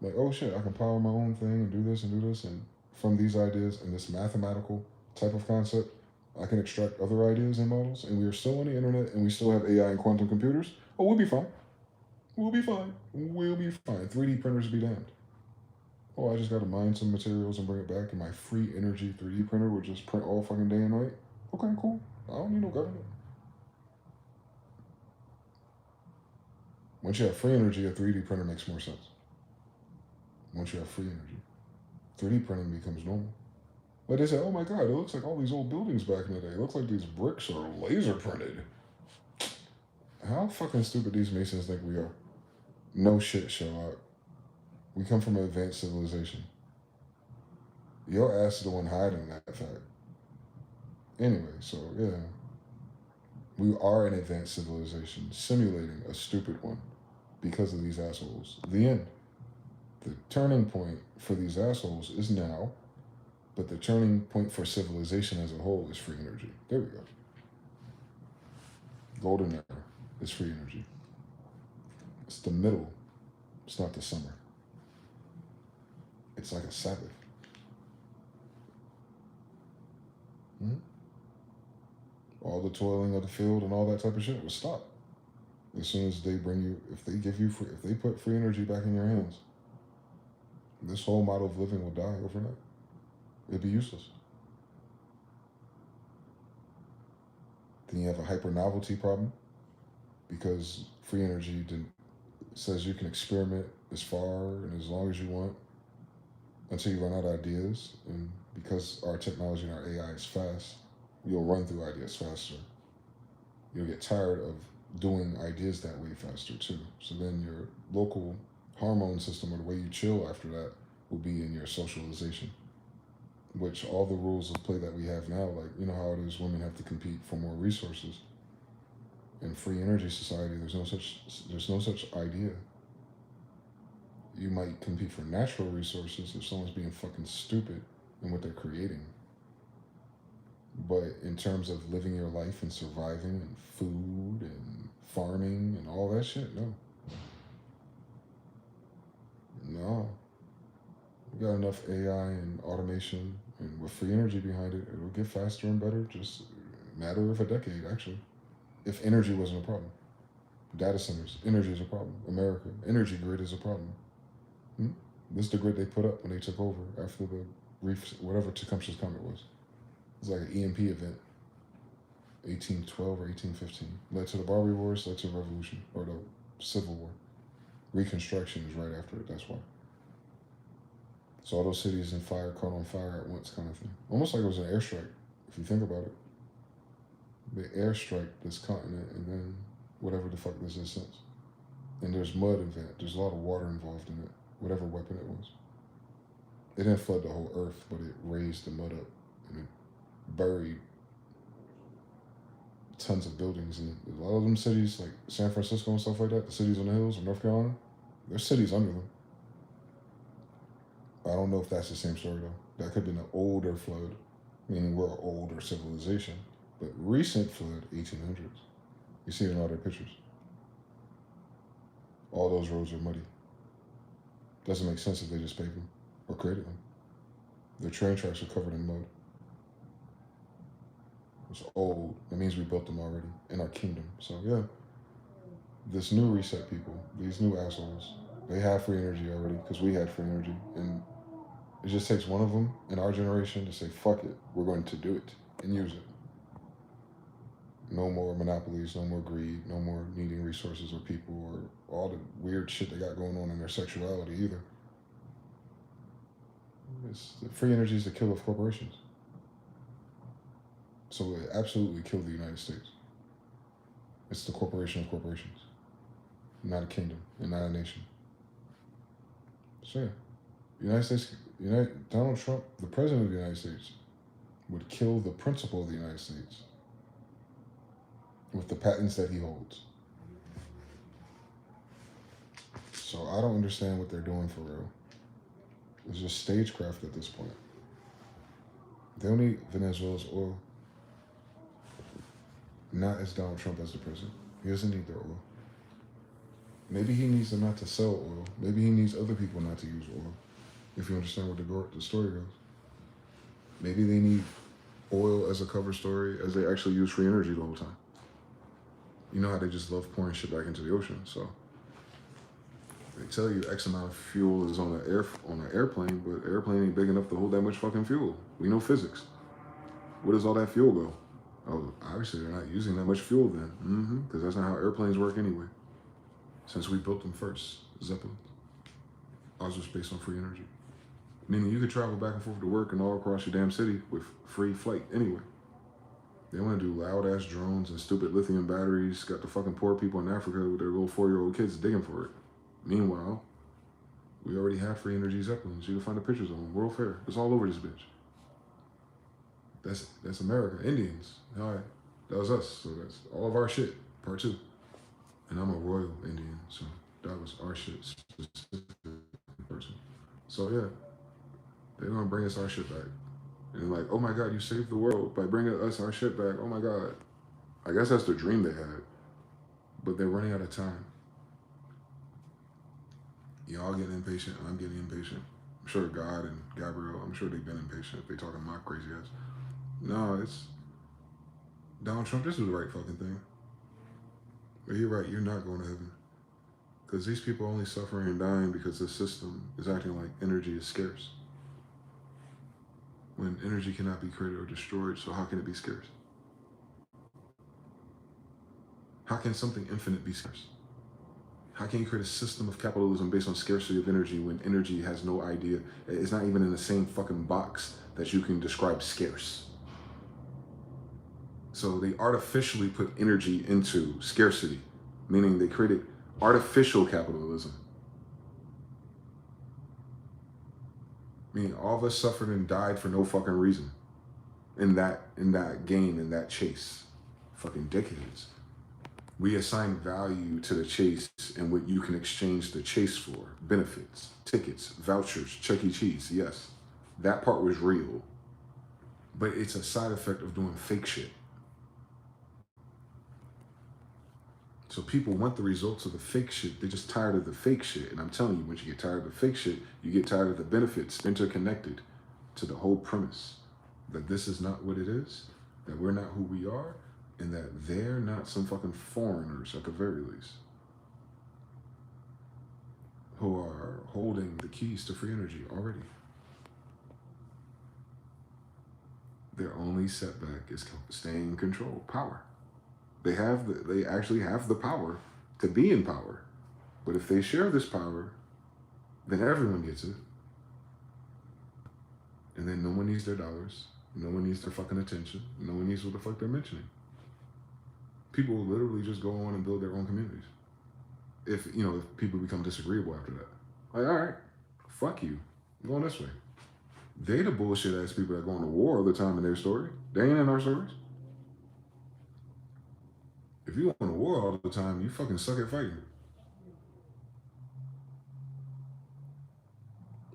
Like, oh shit, I can power my own thing and do this and do this. And from these ideas and this mathematical type of concept, I can extract other ideas and models. And we are still on the internet and we still have AI and quantum computers. Oh, we'll be fine. We'll be fine. We'll be fine. 3D printers be damned. Oh, I just got to mine some materials and bring it back, and my free energy 3D printer will just print all fucking day and night. Okay, cool. I don't need no government. Once you have free energy, a 3D printer makes more sense. Once you have free energy, 3D printing becomes normal. Like they say, oh my god, it looks like all these old buildings back in the day. It looks like these bricks are laser printed. How fucking stupid these Masons think we are. No shit, Sherlock. We come from an advanced civilization. Your ass is the one hiding that fact. Anyway, so yeah. We are an advanced civilization, simulating a stupid one because of these assholes. The end. The turning point for these assholes is now, but the turning point for civilization as a whole is free energy. There we go. Golden era is free energy. It's the middle. It's not the summer. It's like a Sabbath. All the toiling of the field and all that type of shit will stop as soon as they bring you. If they give you free, if they put free energy back in your hands, this whole model of living will die overnight. It'd be useless. Then you have a hyper novelty problem because free energy says you can experiment as far and as long as you want until you run out of ideas. And because our technology and our AI is fast, you'll run through ideas faster. You'll get tired of doing ideas that way faster too. So then your local hormone system or the way you chill after that will be in your socialization. Which all the rules of play that we have now, like, you know how it is, women have to compete for more resources. In free energy society, there's no such idea. You might compete for natural resources if someone's being fucking stupid in what they're creating. But in terms of living your life and surviving and food and farming and all that shit, no. No. We got enough AI and automation, and with free energy behind it, it'll get faster and better. Just a matter of a decade, actually. If energy wasn't a problem. Data centers, energy is a problem. America, energy grid is a problem. This is the grid they put up when they took over after the reef, whatever Tecumseh's Comet was. It was like an EMP event, 1812 or 1815. Led to the Barbary Wars, led to the Revolution, or the Civil War. Reconstruction is right after it, that's why. So all those cities in fire caught on fire at once kind of thing. Almost like it was an airstrike, if you think about it. They airstrike this continent and then whatever the fuck this is since. And there's mud involved. There's a lot of water involved in it, whatever weapon it was. It didn't flood the whole earth, but it raised the mud up and it buried tons of buildings. And a lot of them cities, like San Francisco and stuff like that, the cities on the hills of North Carolina, there's cities under them. I don't know if that's the same story though. That could have been an older flood, meaning we're an older civilization. But recent flood, 1800s. You see it in all their pictures. All those roads are muddy. Doesn't make sense if they just paved them or created them. The train tracks are covered in mud. It's old. That means we built them already in our kingdom. So yeah, this new reset people, these new assholes, they have free energy already because we had free energy. And it just takes one of them in our generation to say, fuck it, we're going to do it and use it. No more monopolies, no more greed, no more needing resources or people or all the weird shit they got going on in their sexuality either. The free energy is the kill of corporations. So it absolutely killed the United States. It's the corporation of corporations, not a kingdom and not a nation. So yeah, United States, Donald Trump, the president of the United States, would kill the principle of the United States with the patents that he holds. So I don't understand what they're doing for real. It's just stagecraft at this point. They don't need Venezuela's oil. Not as Donald Trump as the president. He doesn't need their oil. Maybe he needs them not to sell oil. Maybe he needs other people not to use oil. If you understand where the story goes. Maybe they need oil as a cover story as they actually use free energy the whole time. You know how they just love pouring shit back into the ocean, so they tell you X amount of fuel is on an airplane, but the airplane ain't big enough to hold that much fucking fuel. We know physics. Where does all that fuel go? Oh, obviously they're not using that much fuel then. Because that's not how airplanes work anyway. Since we built them first, Zeppelins. Ours was based on free energy. Meaning you could travel back and forth to work and all across your damn city with free flight anyway. They want to do loud-ass drones and stupid lithium batteries. Got the fucking poor people in Africa with their little 4-year-old kids digging for it. Meanwhile, we already have free energy Zeppelins. You can find the pictures of them. World Fair. It's all over this bitch. That's America. Indians. All right. That was us. So that's all of our shit. Part 2. And I'm a royal Indian. So that was our shit. Specific person. So yeah. They're going to bring us our shit back. And like, oh my God, you saved the world by bringing us our shit back. Oh my God. I guess that's the dream they had. But they're running out of time. Y'all getting impatient. I'm getting impatient. I'm sure God and Gabrielle, I'm sure they've been impatient. They talking my crazy ass. No, it's Donald Trump. This is the right fucking thing. But you're right. You're not going to heaven. Because these people are only suffering and dying because the system is acting like energy is scarce. When energy cannot be created or destroyed, so how can it be scarce? How can something infinite be scarce? How can you create a system of capitalism based on scarcity of energy when energy has no idea? It's not even in the same fucking box that you can describe scarce. So they artificially put energy into scarcity, meaning they created artificial capitalism. Meaning all of us suffered and died for no fucking reason in that game, in that chase. Fucking decades. We assign value to the chase and what you can exchange the chase for. Benefits, tickets, vouchers, Chuck E. Cheese, yes. That part was real. But it's a side effect of doing fake shit. So people want the results of the fake shit. They're just tired of the fake shit. And I'm telling you, once you get tired of the fake shit, you get tired of the benefits interconnected to the whole premise that this is not what it is, that we're not who we are, and that they're not some fucking foreigners at the very least. who are holding the keys to free energy already. Their only setback is staying in control, power. They actually have the power to be in power. But if they share this power, then everyone gets it. And then no one needs their dollars. No one needs their fucking attention. No one needs what the fuck they're mentioning. People will literally just go on and build their own communities. If people become disagreeable after that. Like, all right, fuck you. I'm going this way. They the bullshit ass people that go on to war all the time in their story. They ain't in our stories. If you go on to war all the time, you fucking suck at fighting.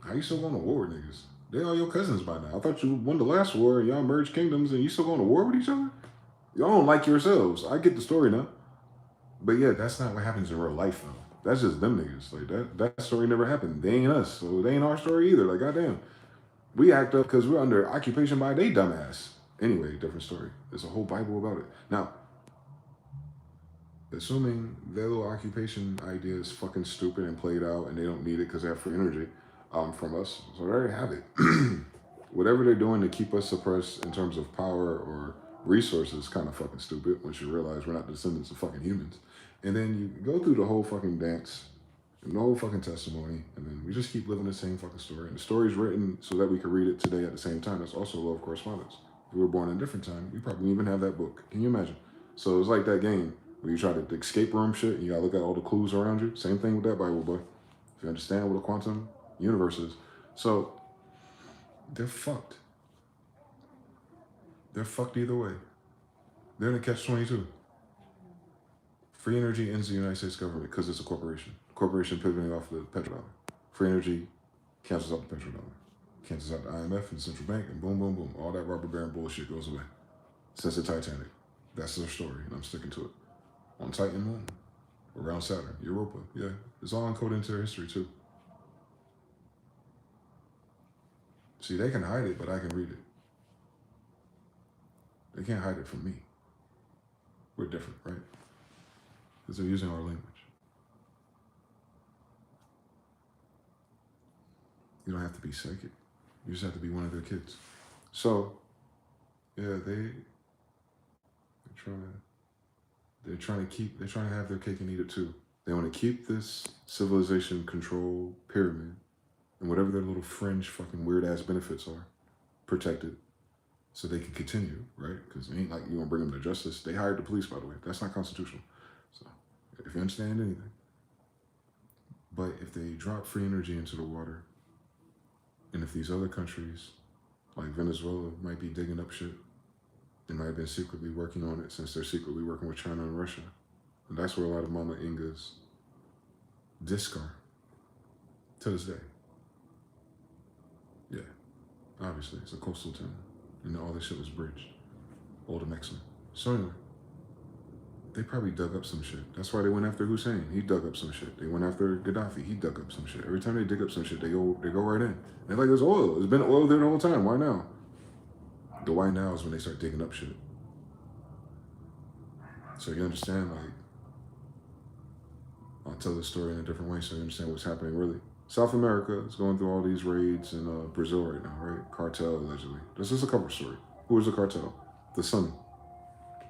How you still going to war with niggas? They all your cousins by now. I thought you won the last war and y'all merged kingdoms and you still going to war with each other? Y'all don't like yourselves. I get the story now. But yeah, that's not what happens in real life though. That's just them niggas. Like that story never happened. They ain't us. So they ain't our story either. Like, goddamn. We act up because we're under occupation by they dumbass. Anyway, different story. There's a whole Bible about it. Now, assuming their little occupation idea is fucking stupid and played out and they don't need it because they have free energy from us. So there you have it. Whatever they're doing to keep us suppressed in terms of power or resources is kind of fucking stupid once you realize we're not descendants of fucking humans. And then you go through the whole fucking dance and the whole fucking testimony, and then we just keep living the same fucking story. And the story's written so that we can read it today at the same time. That's also a law of correspondence. If we were born in a different time, we probably wouldn't even have that book. Can you imagine? So it's like that game where you try to escape room shit and you gotta look at all the clues around you. Same thing with that Bible, boy. If you understand what a quantum universe is. So they're fucked. They're fucked either way. They're in a catch-22. Free energy ends the United States government because it's a corporation. Corporation pivoting off the petrodollar. Free energy cancels out the petrodollar. Cancels out the IMF and the central bank, and boom, boom, boom. All that robber baron bullshit goes away. Since the Titanic. That's their story, and I'm sticking to it. On Titan Moon, around Saturn, Europa, yeah. It's all encoded into their history, too. See, they can hide it, but I can read it. They can't hide it from me. We're different, right? Because they're using our language. You don't have to be psychic. You just have to be one of their kids. So, yeah, they're trying to have their cake and eat it too. They want to keep this civilization control pyramid and whatever their little fringe fucking weird ass benefits are protected so they can continue, right? Because it ain't like you gonna bring them to justice. They hired the police, by the way. That's not constitutional. So if you understand anything. But if they drop free energy into the water, and if these other countries, like Venezuela, might be digging up shit, they might have been secretly working on it since they're secretly working with China and Russia. And that's where a lot of Mama Inga's discs are to this day. Yeah, obviously, it's a coastal town. And all this shit was bridged. Old Mexican. So anyway, they probably dug up some shit. That's why they went after Hussein. He dug up some shit. They went after Gaddafi. He dug up some shit. Every time they dig up some shit, they go right in. They're like, there's oil. There's been oil there the whole time. Why now? The why now is when they start digging up shit. So you understand, like, I'll tell this story in a different way so you understand what's happening really. South America is going through all these raids in Brazil right now, right? Cartel, allegedly. This is a cover story. Who is the cartel? The Sun.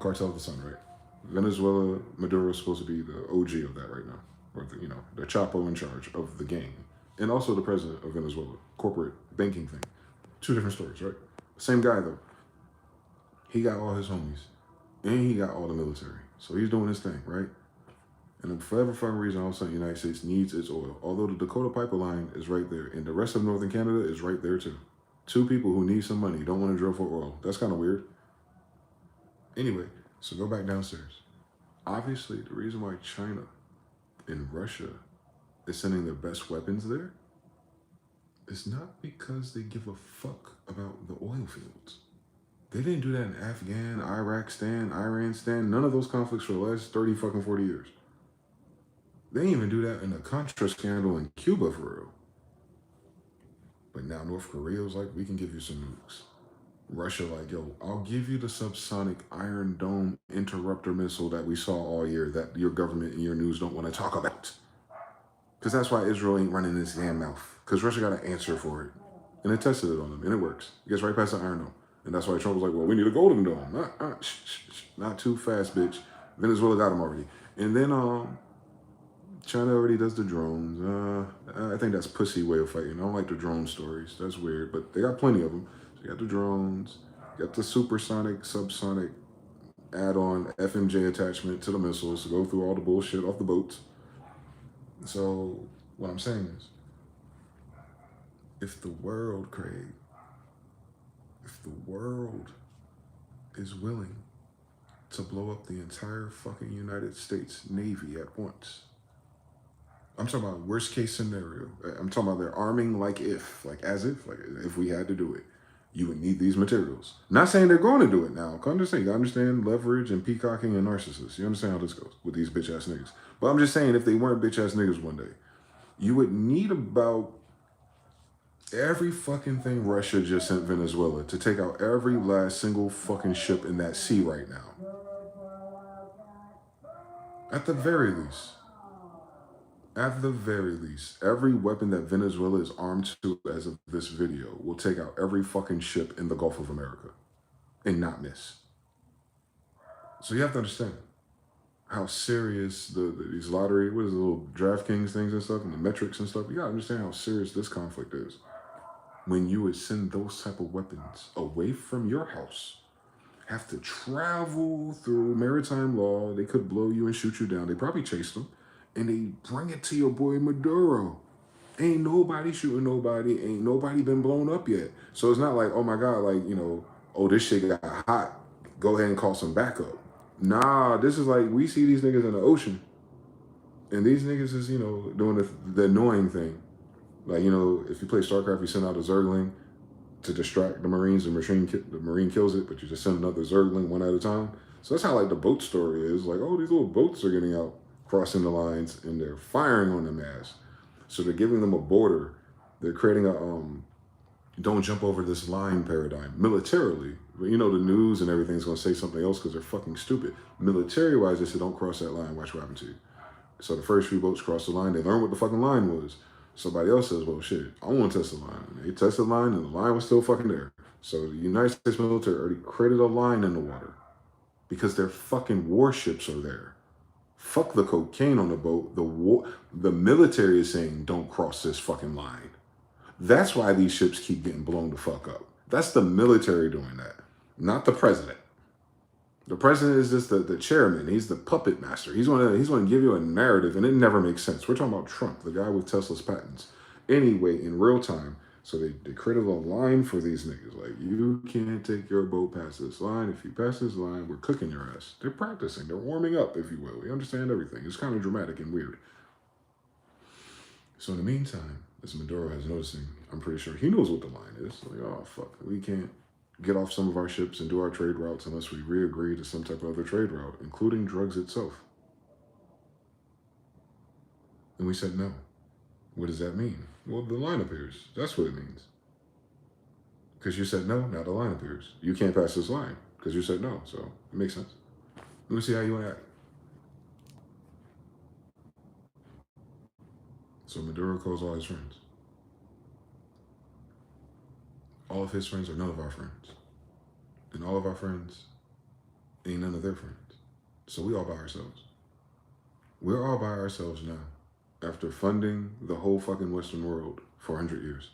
Cartel of the Sun, right? Venezuela, Maduro is supposed to be the OG of that right now. Or, the Chapo in charge of the gang. And also the president of Venezuela. Corporate banking thing. Two different stories, right? Same guy, though. He got all his homies. And he got all the military. So he's doing his thing, right? And for whatever fucking reason, all of a sudden, the United States needs its oil. Although the Dakota pipeline is right there. And the rest of northern Canada is right there, too. Two people who need some money don't want to drill for oil. That's kind of weird. Anyway, so go back downstairs. Obviously, the reason why China and Russia is sending their best weapons there is not because they give a fuck about the oil fields. They didn't do that in Afghan, Iran, none of those conflicts for the last 30 fucking 40 years. They didn't even do that in the Contra scandal in Cuba for real. But now North Korea was like, we can give you some nukes. Russia like, yo, I'll give you the subsonic Iron Dome interrupter missile that we saw all year that your government and your news don't want to talk about. Because that's why Israel ain't running its damn mouth. Because Russia got an answer for it. And it tested it on them, and it works. It gets right past the Iron Dome. And that's why Trump was like, well, we need a Golden Dome. Not too fast, bitch. Venezuela got them already. And then China already does the drones. I think that's pussy way of fighting. I don't like the drone stories. That's weird. But they got plenty of them. So you got the drones. You got the supersonic, subsonic add-on FMJ attachment to the missiles to go through all the bullshit off the boats. So what I'm saying is, if the world, Craig, if the world is willing to blow up the entire fucking United States Navy at once, I'm talking about worst case scenario. I'm talking about they're arming like as if we had to do it, you would need these materials. Not saying they're going to do it now. I'm just saying, you understand leverage and peacocking and narcissists. You understand how this goes with these bitch ass niggas. But I'm just saying, if they weren't bitch ass niggas one day, you would need about every fucking thing Russia just sent Venezuela to take out every last single fucking ship in that sea right now. At the very least. At the very least, every weapon that Venezuela is armed to as of this video will take out every fucking ship in the Gulf of America and not miss. So you have to understand how serious these lottery, what is the little DraftKings things and stuff, and the metrics and stuff. You gotta understand how serious this conflict is. When you would send those type of weapons away from your house, have to travel through maritime law, they could blow you and shoot you down. They probably chased them. And they bring it to your boy Maduro. Ain't nobody shooting nobody. Ain't nobody been blown up yet. So it's not like, oh my God, like, oh, this shit got hot. Go ahead and call some backup. Nah, this is like, we see these niggas in the ocean. And these niggas is, doing the annoying thing. Like, if you play StarCraft, you send out a Zergling to distract the Marines. The Marine kills it, but you just send another Zergling one at a time. So that's how, like, the boat story is. Like, oh, these little boats are getting out, crossing the lines, and they're firing on them ass. So they're giving them a border. They're creating a don't jump over this line paradigm militarily. But the news and everything's gonna say something else because they're fucking stupid. Military-wise, they said don't cross that line. Watch what happens to you. So the first few boats cross the line. They learn what the fucking line was. Somebody else says, well, shit, I want to test the line. And they tested the line, and the line was still fucking there. So the United States military already created a line in the water because their fucking warships are there. Fuck the cocaine on the boat. The military is saying, don't cross this fucking line. That's why these ships keep getting blown the fuck up. That's the military doing that, not the president. The president is just the chairman. He's the puppet master. He's gonna give you a narrative, and it never makes sense. We're talking about Trump, the guy with Tesla's patents. Anyway, in real time, so they created a line for these niggas. Like, you can't take your boat past this line. If you pass this line, we're cooking your ass. They're practicing. They're warming up, if you will. We understand everything. It's kind of dramatic and weird. So in the meantime, as Maduro is noticing, I'm pretty sure he knows what the line is. Like, oh, fuck. We can't get off some of our ships and do our trade routes unless we re-agree to some type of other trade route, including drugs itself. And we said no. What does that mean? Well, the line appears. That's what it means. Because you said no, now the line appears. You can't pass this line because you said no. So it makes sense. Let me see how you want to act. So Maduro calls all his friends. All of his friends are none of our friends. And all of our friends ain't none of their friends. So we all by ourselves. We're all by ourselves now after funding the whole fucking Western world for 100 years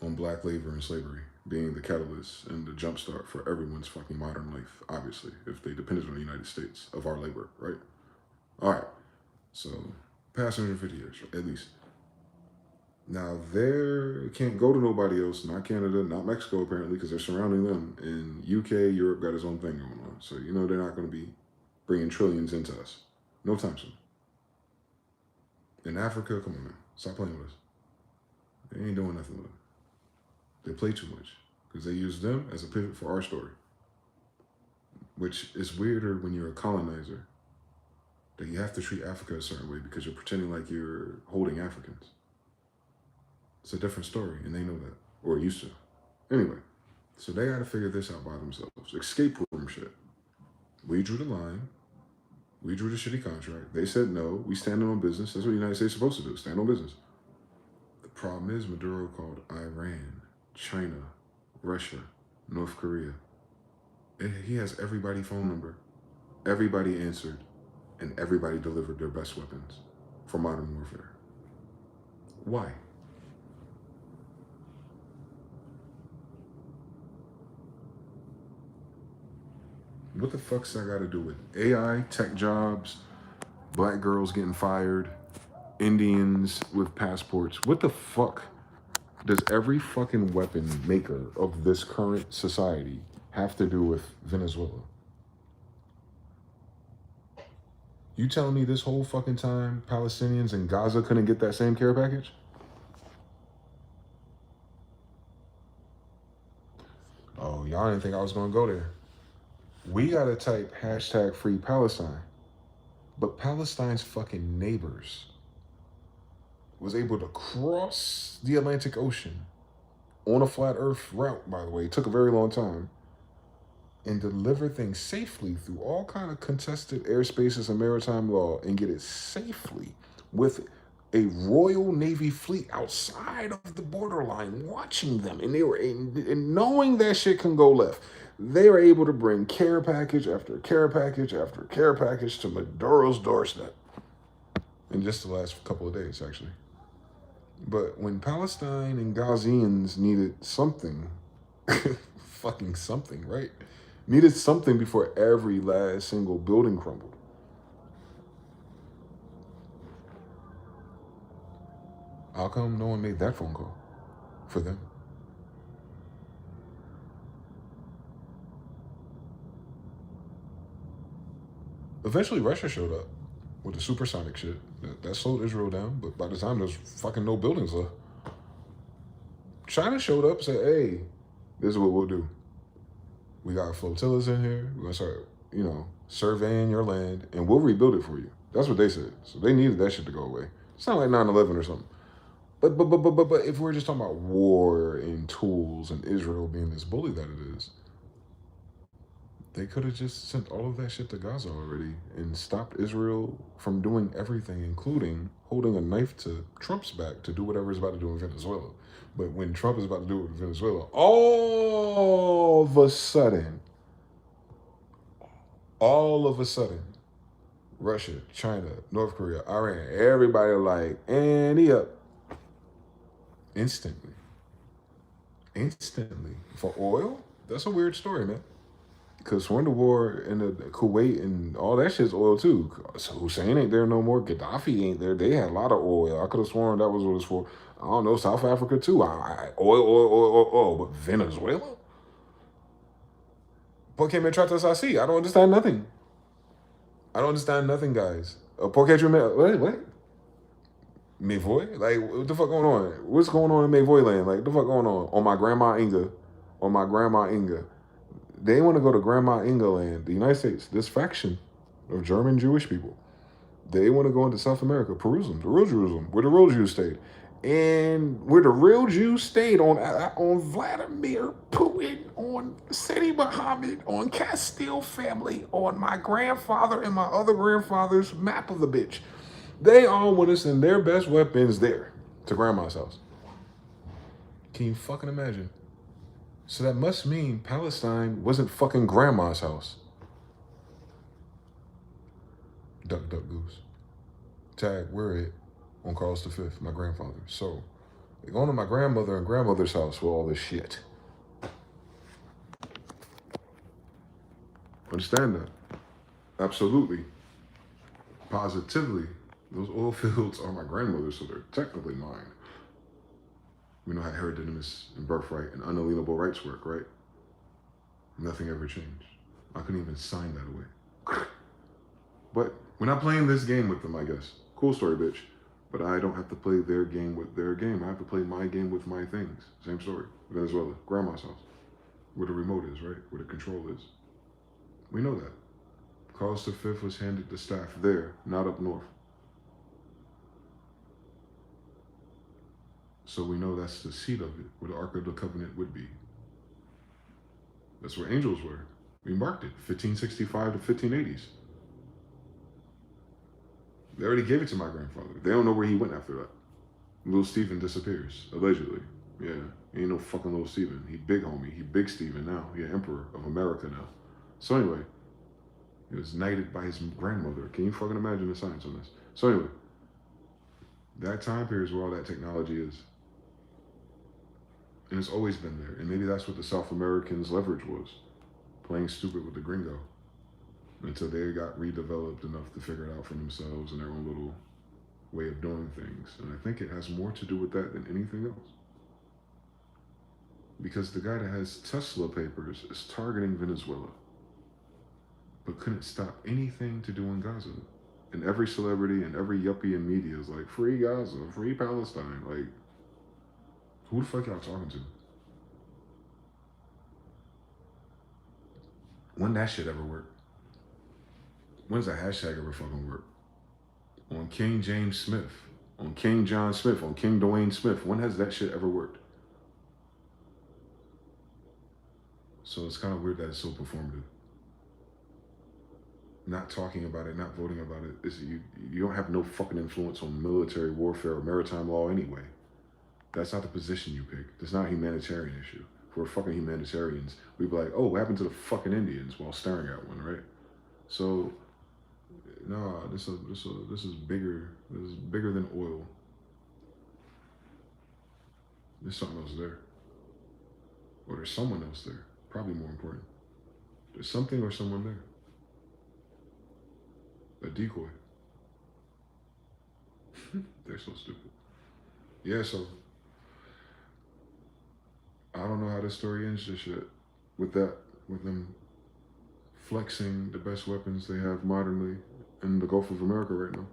on black labor and slavery being the catalyst and the jumpstart for everyone's fucking modern life, obviously, if they depended on the United States of our labor, right? All right, so past 150 years, at least. Now, they can't go to nobody else, not Canada, not Mexico, apparently, because they're surrounding them. And UK, Europe got its own thing going on. So, they're not going to be bringing trillions into us. No time soon. In Africa, come on, man. Stop playing with us. They ain't doing nothing with them. They play too much because they use them as a pivot for our story, which is weirder when you're a colonizer, that you have to treat Africa a certain way because you're pretending like you're holding Africans. It's a different story, and they know that, or used to. Anyway, so they got to figure this out by themselves. Escape room shit. We drew the line. We drew the shitty contract. They said no. We standing on business. That's what the United States is supposed to do. Stand on business. The problem is Maduro called Iran, China, Russia, North Korea. He has everybody's phone number. Everybody answered, and everybody delivered their best weapons for modern warfare. Why? What the fuck's that got to do with AI, tech jobs, black girls getting fired, Indians with passports? What the fuck does every fucking weapon maker of this current society have to do with Venezuela? You telling me this whole fucking time Palestinians in Gaza couldn't get that same care package? Oh, y'all didn't think I was gonna go there. We gotta type hashtag free Palestine. But Palestine's fucking neighbors was able to cross the Atlantic Ocean on a flat earth route, by the way. It took a very long time. And deliver things safely through all kind of contested airspaces and maritime law and get it safely with a Royal Navy fleet outside of the borderline watching them. And they were, and knowing that shit can go left, they were able to bring care package after care package after care package to Maduro's doorstep in just the last couple of days, actually. But when Palestine and Ghazians needed something, fucking something, right? Needed something before every last single building crumbled. How come no one made that phone call for them? Eventually, Russia showed up with the supersonic shit. That slowed Israel down, but by the time there's fucking no buildings left. China showed up and said, hey, this is what we'll do. We got flotillas in here. We're going to start, surveying your land, and we'll rebuild it for you. That's what they said. So they needed that shit to go away. It's not like 9/11 or something. But if we're just talking about war and tools and Israel being this bully that it is, they could have just sent all of that shit to Gaza already and stopped Israel from doing everything, including holding a knife to Trump's back to do whatever he's about to do in Venezuela. But when Trump is about to do it in Venezuela, all of a sudden, Russia, China, North Korea, Iran, everybody like, and he up. Instantly. For oil? That's a weird story, man. Because when the war in the Kuwait and all that shit's oil too. So Hussein ain't there no more. Gaddafi ain't there. They had a lot of oil. I could have sworn that was what it was for. I don't know, South Africa too. Oil. But Venezuela? Por qué me tratas así? I don't understand nothing. Guys. Por qué what? Mayvoy? Like, what the fuck going on? What's going on in Mayvoy land? Like, what the fuck going on? On my grandma Inga. They want to go to Grandma Inga land, the United States, this faction of German Jewish people. They want to go into South America, Jerusalem, where the real Jews stayed. And where the real Jews stayed on Vladimir Putin, on Sidi Muhammad, on Castile family, on my grandfather and my other grandfather's map of the bitch. They all want to send their best weapons there to Grandma's house. Can you fucking imagine? So that must mean Palestine wasn't fucking Grandma's house. Duck, duck, goose. Tag, where it? On Carlos V, my grandfather. So, they're going to my grandmother and grandmother's house with all this shit. Understand that? Absolutely. Positively. Those oil fields are my grandmother's, so they're technically mine. We know how hereditary and birthright and unalienable rights work, right? Nothing ever changed. I couldn't even sign that away. But we're not playing this game with them, I guess. Cool story, bitch. But I don't have to play their game with their game. I have to play my game with my things. Same story. Venezuela, Grandma's house. Where the remote is, right? Where the control is. We know that. Carlos V was handed the staff there, not up north. So we know that's the seat of it, where the Ark of the Covenant would be. That's where angels were. We marked it, 1565 to 1580s. They already gave it to my grandfather. They don't know where he went after that. Little Steven disappears, allegedly. Yeah, he ain't no fucking Little Steven. He big homie. He big Steven now. He an emperor of America now. So anyway, he was knighted by his grandmother. Can you fucking imagine the science on this? So anyway, that time period is where all that technology is. And it's always been there. And maybe that's what the South Americans' leverage was. Playing stupid with the gringo. Until they got redeveloped enough to figure it out for themselves and their own little way of doing things. And I think it has more to do with that than anything else. Because the guy that has Tesla papers is targeting Venezuela, but couldn't stop anything to do in Gaza. And every celebrity and every yuppie in media is like, free Gaza, free Palestine. Like, who the fuck y'all talking to? When that shit ever work? When's that hashtag ever fucking work? On King James Smith, on King John Smith, on King Dwayne Smith. When has that shit ever worked? So it's kind of weird that it's so performative. Not talking about it, not voting about it. You don't have no fucking influence on military warfare or maritime law anyway. That's not the position you pick. That's not a humanitarian issue. If we're fucking humanitarians, we'd be like, oh, what happened to the fucking Indians while staring at one, right? So, no, this is bigger. This is bigger than oil. There's something else there. Or there's someone else there. Probably more important. There's something or someone there. A decoy. They're so stupid. Yeah, so I don't know how this story ends just yet. With them flexing the best weapons they have modernly in the Gulf of America right now.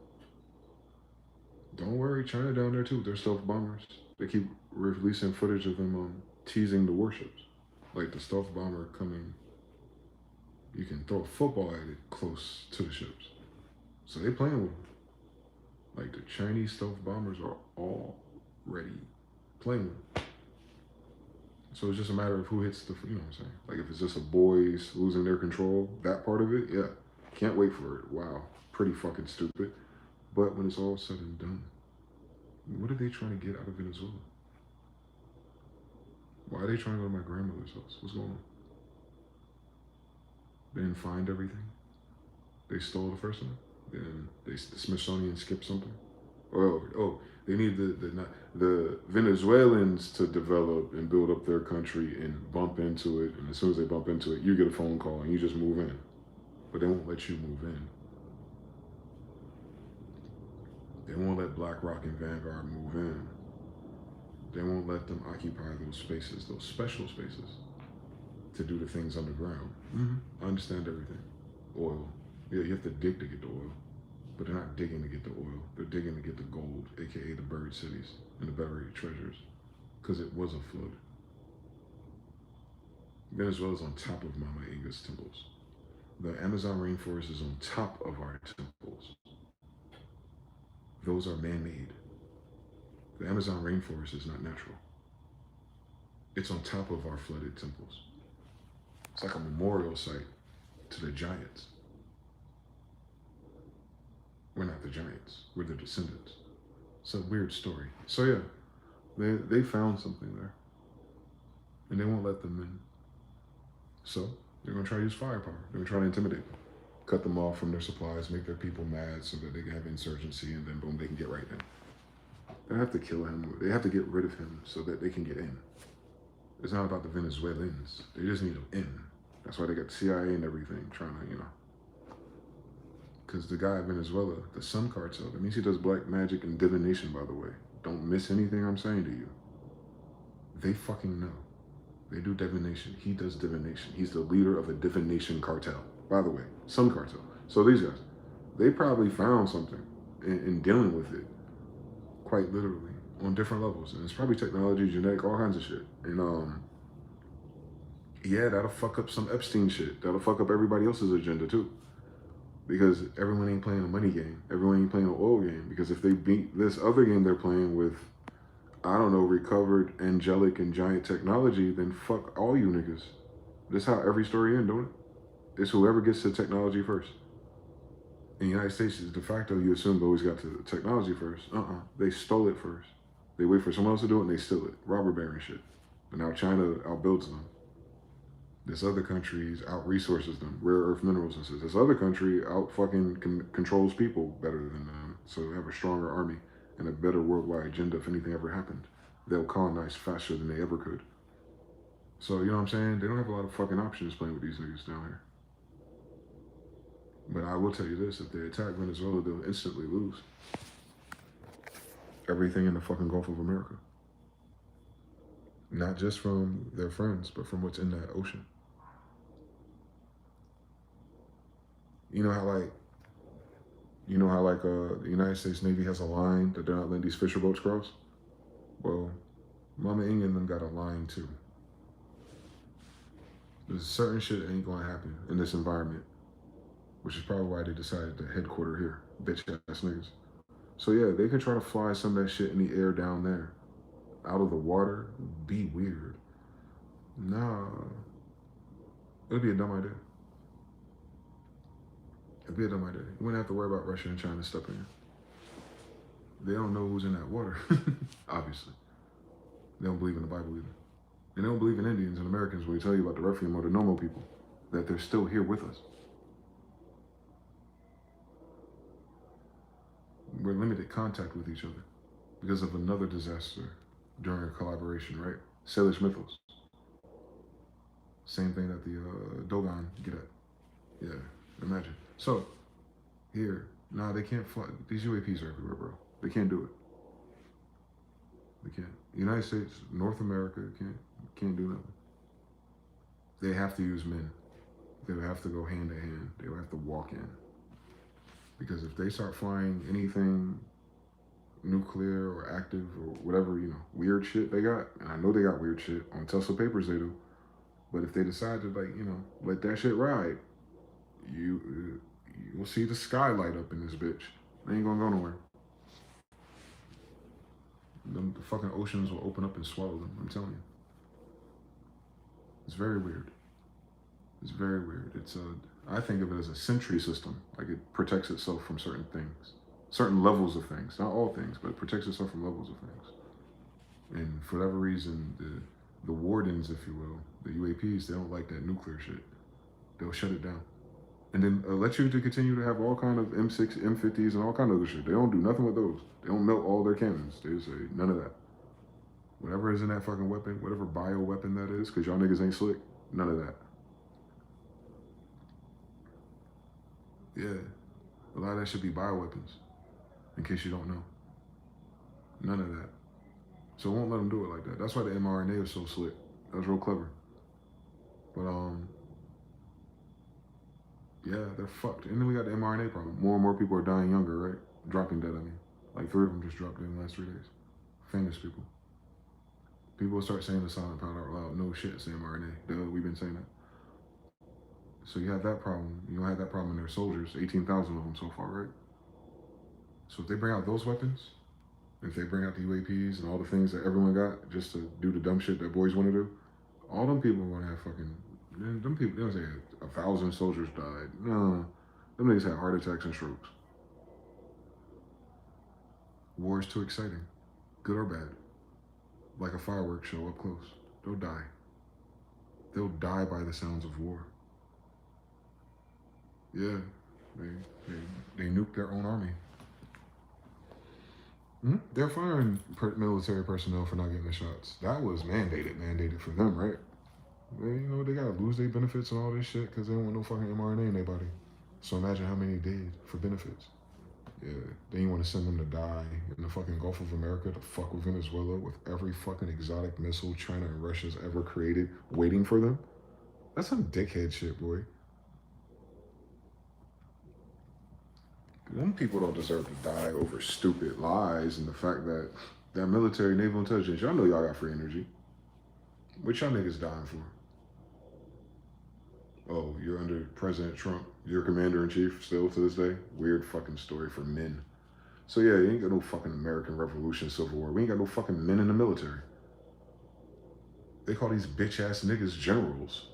Don't worry, China down there too. They're stealth bombers. They keep releasing footage of them teasing the warships. Like the stealth bomber coming, you can throw a football at it close to the ships. So they playing with them. Like the Chinese stealth bombers are already playing with them. So it's just a matter of who hits the, you know what I'm saying? Like if it's just a boys losing their control, that part of it, yeah. Can't wait for it. Wow. Pretty fucking stupid. But when it's all said and done, what are they trying to get out of Venezuela? Why are they trying to go to my grandmother's house? What's going on? They didn't find everything. They stole the first one. Then the Smithsonian skipped something. Oh, they need the Venezuelans to develop and build up their country and bump into it. And as soon as they bump into it, you get a phone call and you just move in. But they won't let you move in. They won't let BlackRock and Vanguard move in. They won't let them occupy those spaces, those special spaces, to do the things underground. I understand everything. Oil. Yeah, you have to dig to get the oil. But they're not digging to get the oil. They're digging to get the gold, aka the buried cities and the buried treasures. Because it was a flood. Venezuela's on top of Mama Inga's temples. The Amazon rainforest is on top of our temples. Those are man-made. The Amazon rainforest is not natural. It's on top of our flooded temples. It's like a memorial site to the giants. We're not the giants, we're the descendants. It's a weird story. So yeah, they found something there. And they won't let them in. So they're gonna try to use firepower. They're gonna try to intimidate them. Cut them off from their supplies, make their people mad so that they can have insurgency, and then boom, they can get right in. They have to kill him. They have to get rid of him so that they can get in. It's not about the Venezuelans. They just need them in. That's why they got the CIA and everything trying to, Because the guy in Venezuela, the Sun Cartel, that means he does black magic and divination, by the way. Don't miss anything I'm saying to you. They fucking know. They do divination. He does divination. He's the leader of a divination cartel, by the way. Sun Cartel. So these guys, they probably found something in dealing with it. Quite literally, on different levels. And it's probably technology, genetic, all kinds of shit. And yeah, that'll fuck up some Epstein shit. That'll fuck up everybody else's agenda too. Because everyone ain't playing a money game. Everyone ain't playing an oil game. Because if they beat this other game they're playing with, I don't know, recovered angelic and giant technology, then fuck all you niggas. That's how every story ends, don't it? It's whoever gets the technology first. In the United States, de facto, you assume they always got to the technology first. They stole it first. They wait for someone else to do it and they steal it. Robber baron shit. But now China outbuilds them. This other country out resources them, rare earth minerals and says this other country out fucking controls people better than them. So they have a stronger army and a better worldwide agenda if anything ever happened. They'll colonize faster than they ever could. So, you know what I'm saying? They don't have a lot of fucking options playing with these niggas down here. But I will tell you this, if they attack Venezuela, they'll instantly lose everything in the fucking Gulf of America. Not just from their friends, but from what's in that ocean. You know how the United States Navy has a line that they're not letting these fisher boats cross? Well, Mama England them got a line too. There's certain shit that ain't gonna happen in this environment, which is probably why they decided to headquarter here, bitch ass niggas. So yeah, they could try to fly some of that shit in the air down there. Out of the water, be weird. Nah, it'd be a dumb idea. It'd be a dumb idea. You wouldn't have to worry about Russia and China stepping in. They don't know who's in that water, obviously. They don't believe in the Bible either. And they don't believe in Indians and Americans when we tell you about the Refuge or the normal people, that they're still here with us. We're limited contact with each other because of another disaster during a collaboration, right? Sailor Smyth-EL. Same thing that the Dogon get at. Yeah, imagine. So, here, nah, they can't fly. These UAPs are everywhere, bro. They can't do it. They can't. United States, North America, can't do nothing. They have to use men. They would have to go hand to hand. They would have to walk in. Because if they start flying anything nuclear or active or whatever, weird shit they got, and I know they got weird shit, on Tesla papers they do, but if they decide to, let that shit ride, you will see the sky light up in this bitch. They ain't gonna go nowhere. The fucking oceans will open up and swallow them, I'm telling you. It's very weird. It's very weird. I think of it as a sentry system. Like it protects itself from certain things, certain levels of things, not all things, but it protects itself from levels of things. And for whatever reason, the wardens, if you will, the UAPs, they don't like that nuclear shit. They'll shut it down. And then let you to continue to have all kind of M6, M50s, and all kind of other shit. They don't do nothing with those. They don't melt all their cannons. They just say, none of that. Whatever is in that fucking weapon, whatever bio weapon that is, because y'all niggas ain't slick, none of that. Yeah, a lot of that should be bioweapons, in case you don't know. None of that. So it won't let them do it like that. That's why the mRNA is so slick. That was real clever. But, yeah, they're fucked. And then we got the mRNA problem. More and more people are dying younger, right? Dropping dead, I mean. Like 3 of them just dropped dead in the last 3 days. Famous people. People will start saying the silent powder out loud. No shit, it's the mRNA. Duh, we've been saying that. So you have that problem. You don't have that problem in their soldiers. 18,000 of them so far, right? So if they bring out those weapons, if they bring out the UAPs and all the things that everyone got just to do the dumb shit that boys want to do, all them people are going to have fucking... Them people, they don't say 1,000 soldiers died. No, them niggas had heart attacks and strokes. War is too exciting, good or bad. Like a fireworks show up close. They'll die. They'll die by the sounds of war. Yeah, they nuke their own army. They're firing military personnel for not getting the shots. That was mandated for them, right? They gotta lose their benefits and all this shit because they don't want no fucking mRNA in their body. So imagine how many did for benefits. Yeah, then you want to send them to die in the fucking Gulf of America to fuck with Venezuela with every fucking exotic missile China and Russia's ever created waiting for them? That's some dickhead shit, boy. Them people don't deserve to die over stupid lies and the fact that military, naval intelligence, y'all know y'all got free energy. What y'all niggas dying for? Oh, you're under President Trump. You're commander-in-chief still to this day? Weird fucking story for men. So yeah, you ain't got no fucking American Revolution, Civil War. We ain't got no fucking men in the military. They call these bitch-ass niggas generals.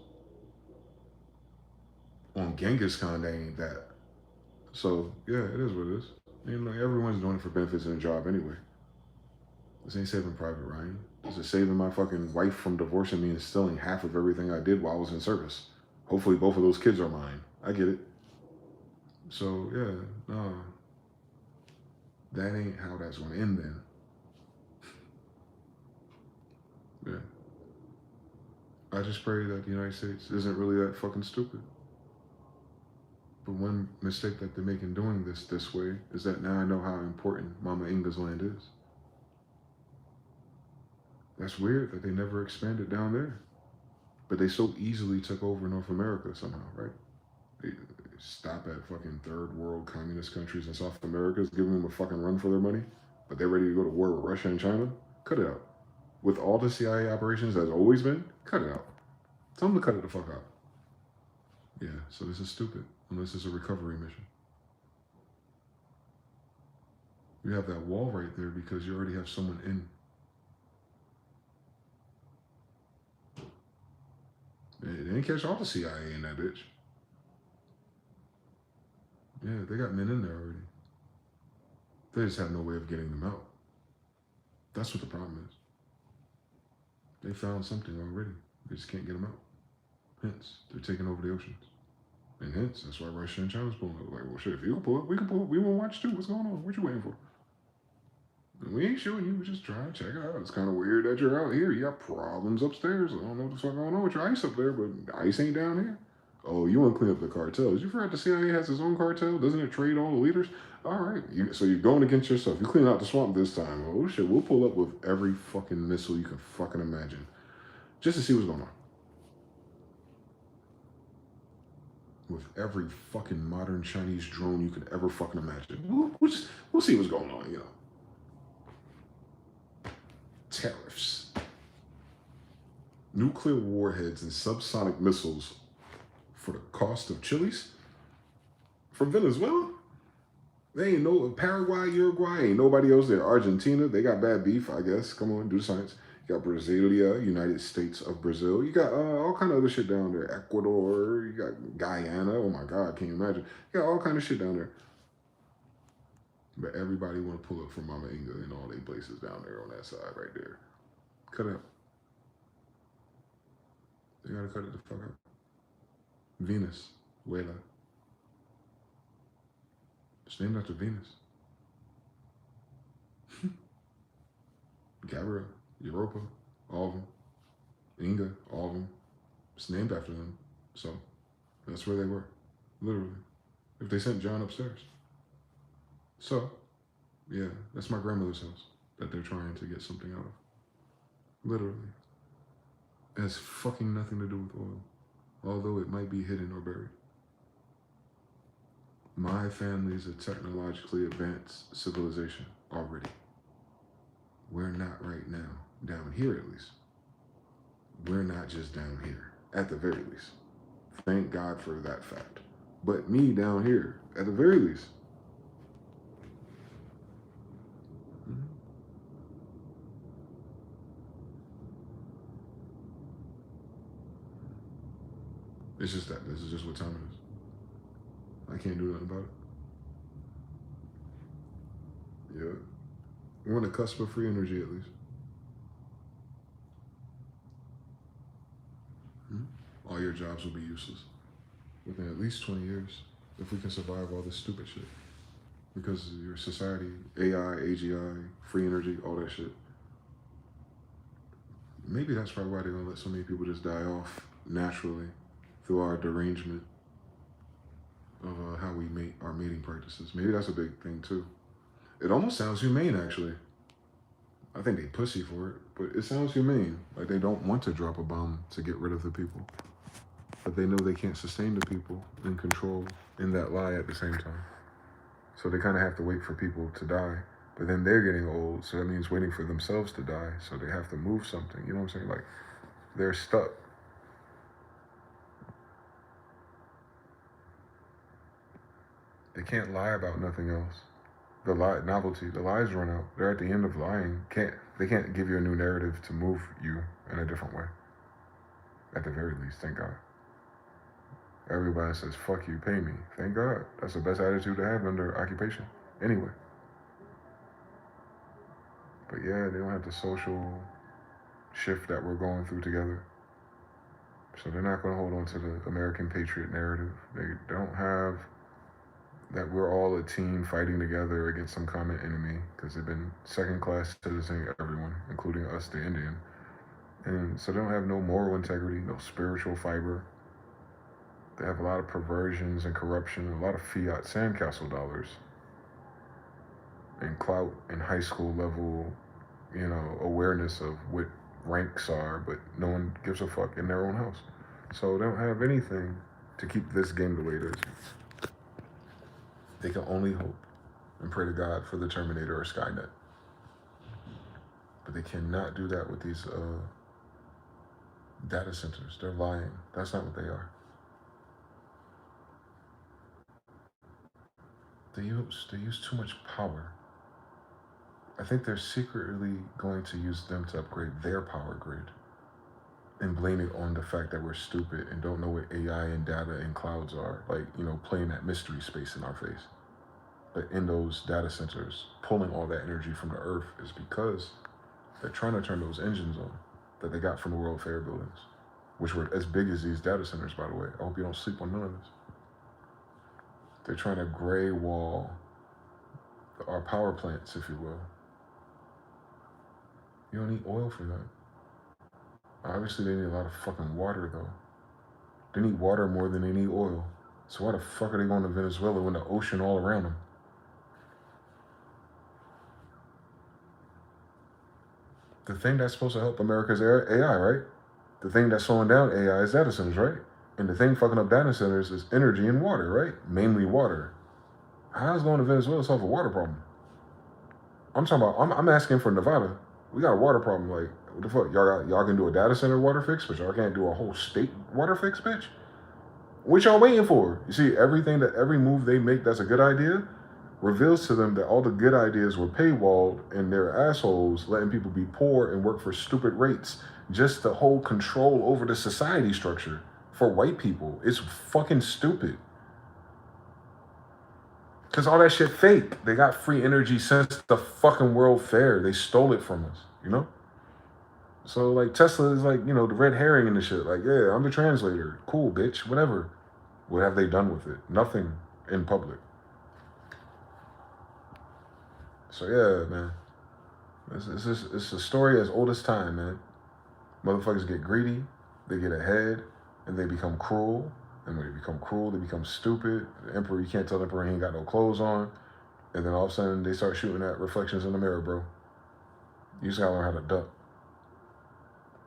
On Genghis Khan, they ain't that. So yeah, it is what it is. You know, everyone's doing it for benefits in a job anyway. This ain't saving Private Ryan. This is saving my fucking wife from divorcing me and stealing half of everything I did while I was in service. Hopefully, both of those kids are mine. I get it. So yeah, no, that ain't how that's gonna end. Then yeah, I just pray that the United States isn't really that fucking stupid. But one mistake that they're making doing this way is that now I know how important Mama Inga's land is. That's weird that they never expanded down there. But they so easily took over North America somehow, right? They stop at fucking third world communist countries in South America, giving them a fucking run for their money. But they're ready to go to war with Russia and China? Cut it out. With all the CIA operations that's always been, cut it out. Tell them to cut it the fuck out. Yeah, so this is stupid, unless it's a recovery mission. You have that wall right there because you already have someone in. They didn't catch all the CIA in that bitch. Yeah, they got men in there already. They just have no way of getting them out. That's what the problem is. They found something already. They just can't get them out. Hence, they're taking over the oceans. And hence, that's why Russia and China's pulling up. Like, well, shit, if you can pull up, we can pull up. We want to watch too. What's going on? What you waiting for? And we ain't shooting you. We're just trying to check it out. It's kind of weird that you're out here. You got problems upstairs. I don't know what the fuck going on with your ice up there, but ice ain't down here. Oh, you want to clean up the cartels. You forgot the CIA has its own cartel? Doesn't it trade all the leaders? All right. So you're going against yourself. You clean out the swamp this time. Oh, shit. We'll pull up with every fucking missile you can fucking imagine just to see what's going on. With every fucking modern Chinese drone you could ever fucking imagine. We'll see what's going on, you know. Tariffs. Nuclear warheads and subsonic missiles for the cost of chilies from Venezuela. They ain't no Paraguay, Uruguay, ain't nobody else there. Argentina, they got bad beef, I guess. Come on, do the science. You got Brasilia, United States of Brazil. You got all kind of other shit down there. Ecuador, you got Guyana. Oh my God, can you imagine? You got all kind of shit down there. But everybody want to pull up from Mama Inga and all they places down there on that side right there. Cut it out. They gotta cut it the fuck out. Venus, Wela. It's named after Venus. Gabriel, Europa, all of them. Inga, all of them. It's named after them. So that's where they were, literally. If they sent John upstairs. So, yeah, that's my grandmother's house that they're trying to get something out of. Literally. It has fucking nothing to do with oil, although it might be hidden or buried. My family is a technologically advanced civilization already. We're not right now, down here at least. We're not just down here, at the very least. Thank God for that fact. But me down here, at the very least. It's just that. This is just what time it is. I can't do nothing about it. Yeah. We're on the cusp of free energy at least. All your jobs will be useless within at least 20 years if we can survive all this stupid shit. Because your society, AI, AGI, free energy, all that shit. Maybe that's probably why they're gonna let so many people just die off naturally through our derangement of how we mate our mating practices. Maybe that's a big thing too. It almost sounds humane, actually. I think they pussy for it, but it sounds humane. Like they don't want to drop a bomb to get rid of the people. But they know they can't sustain the people in control in that lie at the same time. So they kind of have to wait for people to die. But then they're getting old, so that means waiting for themselves to die. So they have to move something. You know what I'm saying? Like, they're stuck. They can't lie about nothing else. The novelty, the lies run out. They're at the end of lying. They can't give you a new narrative to move you in a different way. At the very least, thank God. Everybody says, fuck you, pay me. Thank God. That's the best attitude to have under occupation. Anyway. But yeah, they don't have the social shift that we're going through together. So they're not going to hold on to the American patriot narrative. They don't have that we're all a team fighting together against some common enemy because they've been second class citizening everyone, including us, the Indian. And so they don't have no moral integrity, no spiritual fiber. They have a lot of perversions and corruption, a lot of fiat sandcastle dollars and clout and high school level, awareness of what ranks are, but no one gives a fuck in their own house. So they don't have anything to keep this game the way it is. They can only hope and pray to God for the Terminator or Skynet. But they cannot do that with these data centers. They're lying. That's not what they are. They use too much power. I think they're secretly going to use them to upgrade their power grid and blame it on the fact that we're stupid and don't know what AI and data and clouds are. Like, playing that mystery space in our face. But in those data centers, pulling all that energy from the earth is because they're trying to turn those engines on that they got from the World Fair buildings, which were as big as these data centers, by the way. I hope you don't sleep on none of this. They're trying to gray wall our power plants, if you will. You don't need oil for that. Obviously, they need a lot of fucking water, though. They need water more than they need oil. So why the fuck are they going to Venezuela when the ocean all around them? The thing that's supposed to help America is AI, right? The thing that's slowing down AI is data centers, right? And the thing fucking up data centers is energy and water, right? Mainly water. How's going to Venezuela solve a water problem? I'm talking about, I'm asking for Nevada. We got a water problem. Like, what the fuck? Y'all can do a data center water fix, but y'all can't do a whole state water fix, bitch? What y'all waiting for? You see, every move they make that's a good idea reveals to them that all the good ideas were paywalled and they're assholes letting people be poor and work for stupid rates just to hold control over the society structure for white people. It's fucking stupid. Because all that shit fake. They got free energy since the fucking World Fair. They stole it from us, So, like, Tesla is like, the red herring and the shit. Like, yeah, I'm the translator. Cool, bitch. Whatever. What have they done with it? Nothing in public. So, yeah, man. It's a story as old as time, man. Motherfuckers get greedy. They get ahead. And they become cruel. And when they become cruel, they become stupid. The emperor, you can't tell the emperor he ain't got no clothes on. And then all of a sudden, they start shooting at reflections in the mirror, bro. You just gotta learn how to duck.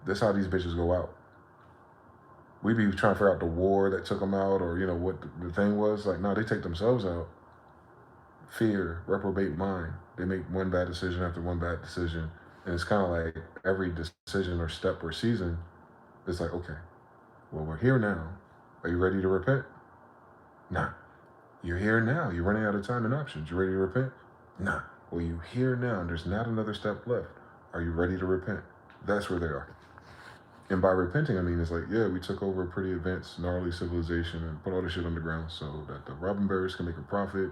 That's how these bitches go out. We be trying to figure out the war that took them out or, what the thing was. Like, no, they take themselves out. Fear, reprobate mind. They make one bad decision after one bad decision. And it's kind of like every decision or step or season, it's like, okay, well, we're here now. Are you ready to repent? Nah. You're here now. You're running out of time and options. You ready to repent? Nah. Well, you're here now and there's not another step left. Are you ready to repent? That's where they are. And by repenting, I mean, it's like, yeah, we took over a pretty advanced, gnarly civilization and put all this shit underground so that the robin bears can make a profit.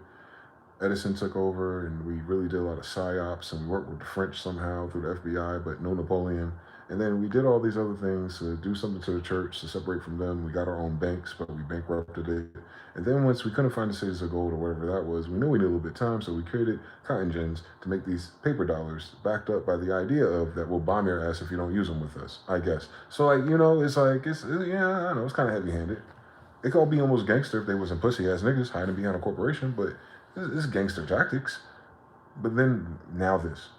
Edison took over and we really did a lot of psyops and we worked with the French somehow through the FBI, but no Napoleon. And then we did all these other things to do something to the church to separate from them. We got our own banks, but we bankrupted it. And then once we couldn't find the cities of gold or whatever that was, we knew we needed a little bit of time, so we created cotton gins to make these paper dollars backed up by the idea of that we'll bomb your ass if you don't use them with us, I guess. So, like, I know, it's kind of heavy-handed. It could all be almost gangster if they wasn't pussy-ass niggas hiding behind a corporation, but it's gangster tactics. But then, now this.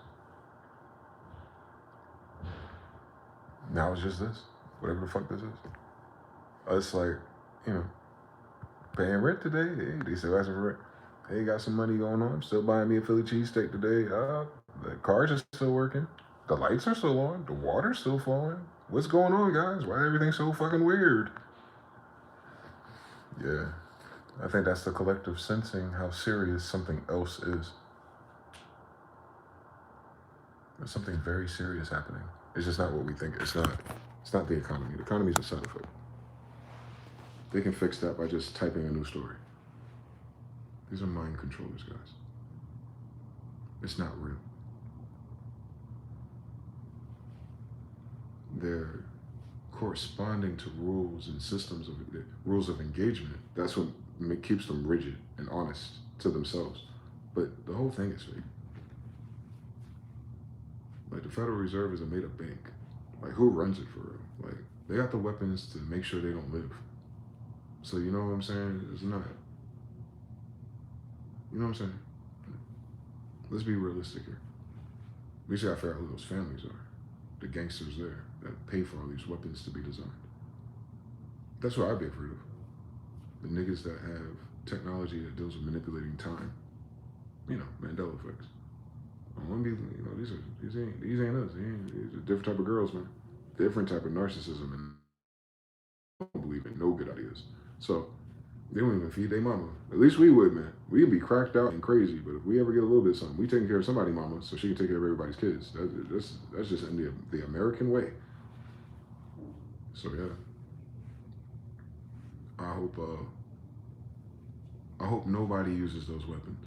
Now it's just this. Whatever the fuck this is. It's like, paying rent today. Hey, they still asking for rent. Hey, got some money going on. I'm still buying me a Philly cheesesteak today. The cars are still working. The lights are still on. The water's still flowing. What's going on, guys? Why everything's so fucking weird? Yeah. I think that's the collective sensing how serious something else is. There's something very serious happening. It's just not what we think. It's not the economy. The economy's a side effect. They can fix that by just typing a new story. These are mind controllers, guys. It's not real. They're corresponding to rules and systems of rules of engagement. That's what keeps them rigid and honest to themselves. But the whole thing is fake. Like, the Federal Reserve is a made-up bank. Like, who runs it for real? Like, they got the weapons to make sure they don't live. So, you know what I'm saying? It's not. You know what I'm saying? Let's be realistic here. We just gotta figure out who those families are. The gangsters there that pay for all these weapons to be designed. That's what I'd be afraid of. The niggas that have technology that deals with manipulating time. You know, Mandela effects. I want to be, you know, these ain't us. These are different type of girls, man. Different type of narcissism, and I don't believe in no good ideas. So they don't even feed their mama. At least we would, man. We'd be cracked out and crazy, but if we ever get a little bit of something, we taking care of somebody's mama so she can take care of everybody's kids. That's just in the American way. So yeah, I hope nobody uses those weapons.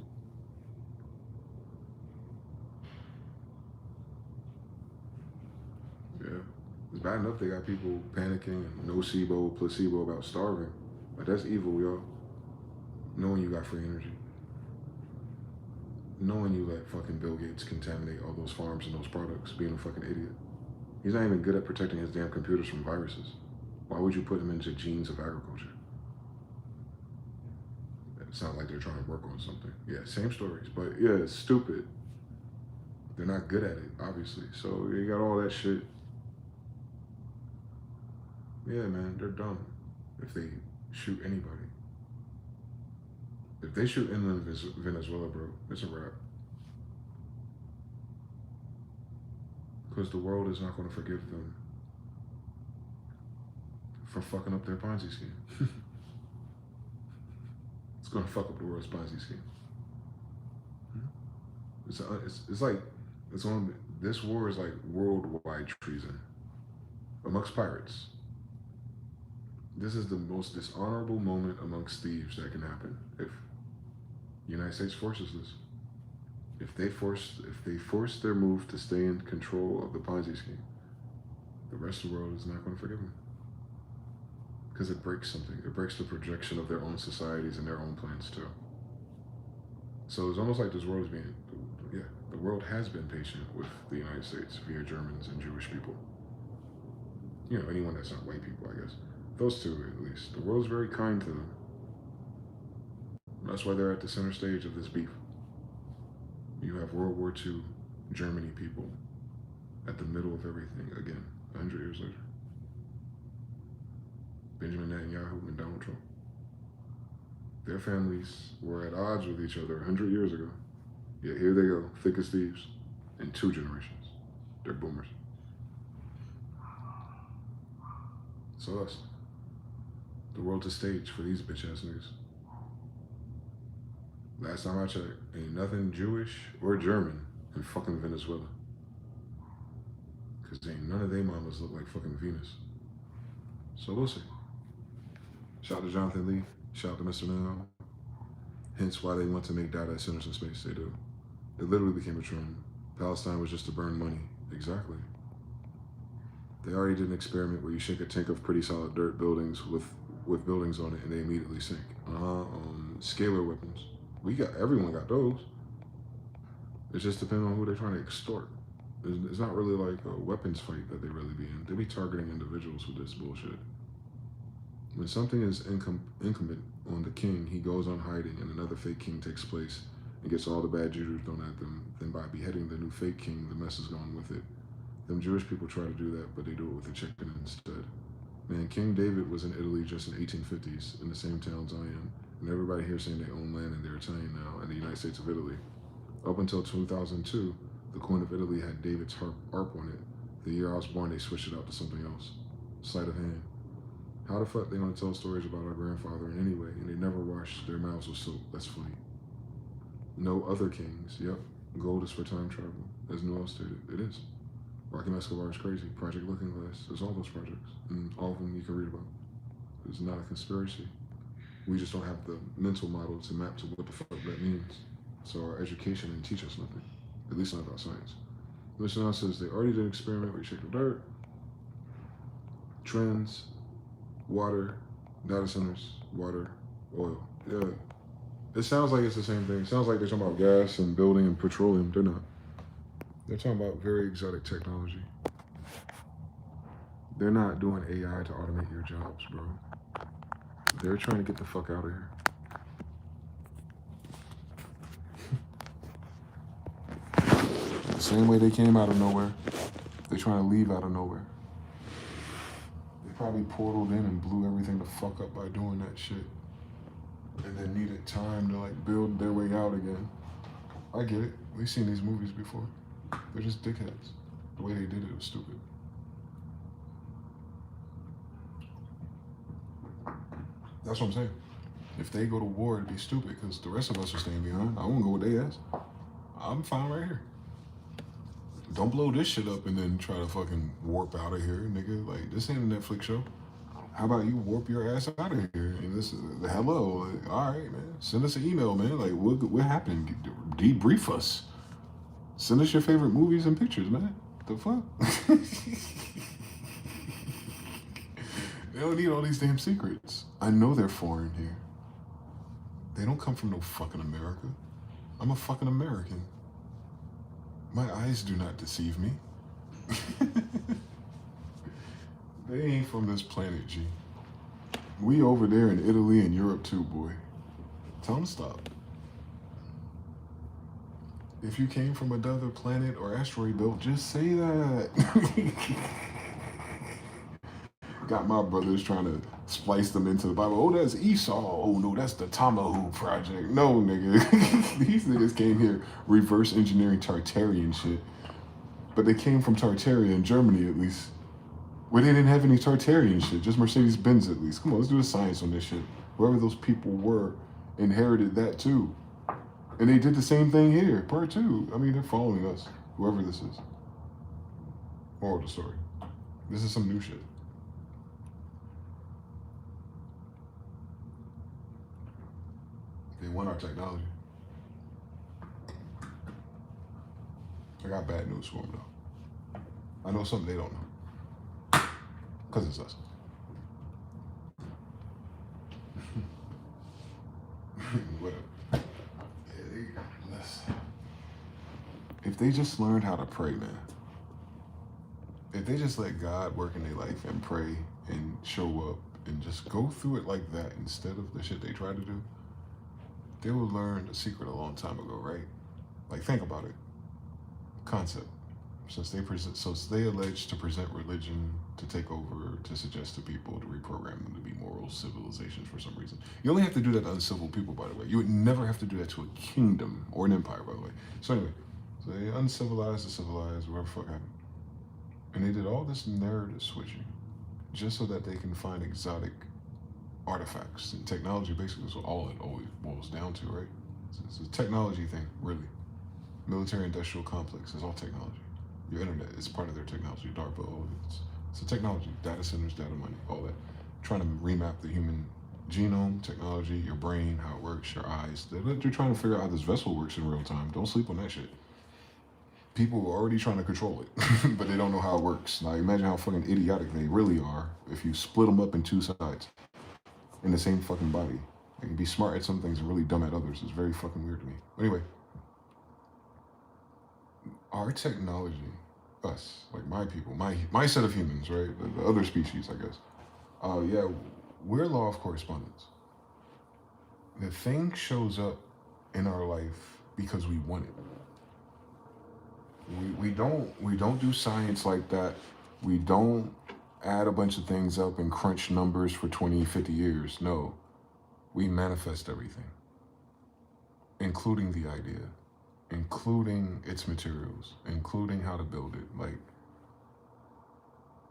Yeah, it's bad enough they got people panicking and nocebo, placebo about starving. Like, that's evil, y'all. Knowing you got free energy. Knowing you let fucking Bill Gates contaminate all those farms and those products, being a fucking idiot. He's not even good at protecting his damn computers from viruses. Why would you put him into genes of agriculture? It's not like they're trying to work on something. Yeah, same stories, but yeah, it's stupid. They're not good at it, obviously. So you got all that shit. Yeah, man, they're dumb if they shoot anybody. If they shoot inland Venezuela, bro, it's a wrap. Because the world is not going to forgive them for fucking up their Ponzi scheme. It's going to fuck up the world's Ponzi scheme. It's like, it's on, this war is like worldwide treason amongst pirates. This is the most dishonorable moment amongst thieves that can happen if the United States forces this. If they force their move to stay in control of the Ponzi scheme, the rest of the world is not going to forgive them. Because it breaks something. It breaks the projection of their own societies and their own plans too. So it's almost like this world is being, the world has been patient with the United States via Germans and Jewish people. You know, anyone that's not white people, I guess. Those two, at least. The world's very kind to them. That's why they're at the center stage of this beef. You have World War II Germany people at the middle of everything again, 100 years later. Benjamin Netanyahu and Donald Trump. Their families were at odds with each other 100 years ago. Yet here they go, thick as thieves, in 2 generations. They're boomers. So us. The world's a stage for these bitch-ass niggas. Last time I checked, ain't nothing Jewish or German in fucking Venezuela. Because ain't none of they mamas look like fucking Venus. So we'll see. Shout out to Jonathan Lee. Shout out to Mr. Now. Hence why they want to make data centers in space. They do. It literally became a trend. Palestine was just to burn money. Exactly. They already did an experiment where you shake a tank of pretty solid dirt buildings with buildings on it and they immediately sink. Scalar weapons. Everyone got those. It just depends on who they're trying to extort. It's not really like a weapons fight that they really be in. They be targeting individuals with this bullshit. When something is incumbent on the king, he goes on hiding and another fake king takes place and gets all the bad juju thrown at them. Then by beheading the new fake king, the mess is gone with it. Them Jewish people try to do that, but they do it with a chicken instead. Man, King David was in Italy just in 1850s, in the same towns I am. And everybody here saying they own land and they're Italian now, in the United States of Italy. Up until 2002, the Queen of Italy had David's harp on it. The year I was born, they switched it out to something else. Sleight of hand. How the fuck they gonna tell stories about our grandfather in any way, and they never washed their mouths with soap? That's funny. No other kings. Yep. Gold is for time travel, as Noel stated. It is. Rocky Escobar is crazy. Project Looking Glass. There's all those projects, and all of them you can read about. is not a conspiracy. We just don't have the mental model to map to what the fuck that means. So our education didn't teach us nothing, at least not about science. Listen now says they already did an experiment where you check the dirt, trends, water, data centers, water, oil. Yeah. It sounds like it's the same thing. It sounds like they're talking about gas and building and petroleum. They're not. They're talking about very exotic technology. They're not doing AI to automate your jobs, bro. They're trying to get the fuck out of here. The same way they came out of nowhere, they're trying to leave out of nowhere. They probably portaled in and blew everything the fuck up by doing that shit. And then needed time to like build their way out again. I get it. We've seen these movies before. They're just dickheads. The way they did it was stupid. That's what I'm saying. If they go to war, it'd be stupid because the rest of us are staying behind. I won't go with their ass. I'm fine right here. Don't blow this shit up and then try to fucking warp out of here, nigga. Like, this ain't a Netflix show. How about you warp your ass out of here? And this is hello. Like, all right, man. Send us an email, man. Like, what happened? Debrief us. Send us your favorite movies and pictures, man. The fuck? They don't need all these damn secrets. I know they're foreign here. They don't come from no fucking America. I'm a fucking American. My eyes do not deceive me. They ain't from this planet, G. We over there in Italy and Europe too, boy. Tell them to stop. If you came from another planet or asteroid belt, just say that. Got my brothers trying to splice them into the Bible. Oh, that's Esau. Oh, no, that's the Tomahawk Project. No, nigga. These niggas came here reverse engineering Tartarian shit. But they came from Tartaria in Germany, at least. Where they didn't have any Tartarian shit. Just Mercedes-Benz, at least. Come on, let's do the science on this shit. Whoever those people were inherited that, too. And they did the same thing here. Part two. I mean, they're following us. Whoever this is. Moral of the story. This is some new shit. They want our technology. I got bad news for them, though. I know something they don't know. Because it's us. Whatever. If they just learned how to pray, man. If they just let God work in their life and pray and show up and just go through it like that instead of the shit they try to do, they will learn the secret a long time ago, right? Like, think about it. Concept. Since they allege to present religion to take over, to suggest to people, to reprogram them to be moral civilizations for some reason. You only have to do that to uncivil people, by the way. You would never have to do that to a kingdom or an empire, by the way. So anyway, so they uncivilized the civilized, whatever the fuck happened. And they did all this narrative switching just so that they can find exotic artifacts. And technology basically is all it always boils down to, right? It's a technology thing, really. Military industrial complex is all technology. Your internet is part of their technology. DARPA, all of it. It's a technology. Data centers, data money, all that. Trying to remap the human genome, technology, your brain, how it works, your eyes. They're trying to figure out how this vessel works in real time. Don't sleep on that shit. People are already trying to control it, but they don't know how it works. Now imagine how fucking idiotic they really are if you split them up in two sides in the same fucking body. They can be smart at some things and really dumb at others. It's very fucking weird to me. Anyway, our technology, us, like my people, my set of humans, right? The other species, I guess. Yeah, we're law of correspondence. The thing shows up in our life because we want it. We don't do science like that. We don't add a bunch of things up and crunch numbers for 20, 50 years. No, we manifest everything, including the idea, including its materials, including how to build it. Like,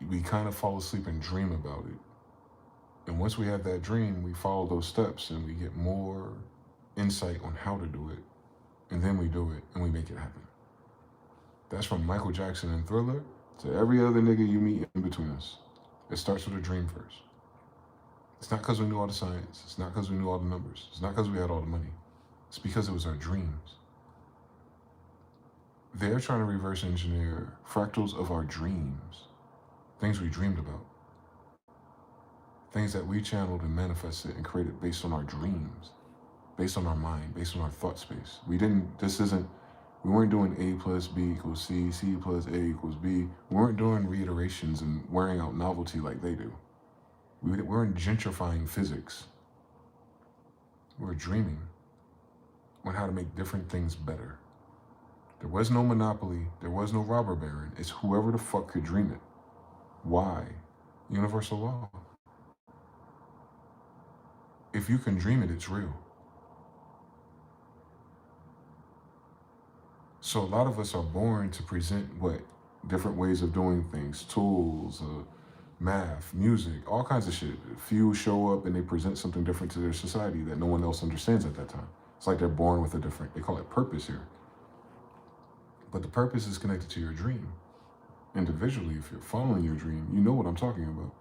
we kind of fall asleep and dream about it. And once we have that dream, we follow those steps and we get more insight on how to do it. And then we do it and we make it happen. That's from Michael Jackson and Thriller to every other nigga you meet in between us. It starts with a dream first. It's not because we knew all the science. It's not because we knew all the numbers. It's not because we had all the money. It's because it was our dreams. They're trying to reverse engineer fractals of our dreams, things we dreamed about, things that we channeled and manifested and created based on our dreams, based on our mind, based on our thought space. We weren't doing A plus B equals C, C plus A equals B. We weren't doing reiterations and wearing out novelty like they do. We weren't gentrifying physics. We were dreaming on how to make different things better. There was no monopoly. There was no robber baron. It's whoever the fuck could dream it. Why? Universal law. If you can dream it, it's real. So a lot of us are born to present different ways of doing things, tools, math, music, all kinds of shit. Few show up and they present something different to their society that no one else understands at that time. It's like they're born with they call it purpose here. But the purpose is connected to your dream. Individually, if you're following your dream, you know what I'm talking about.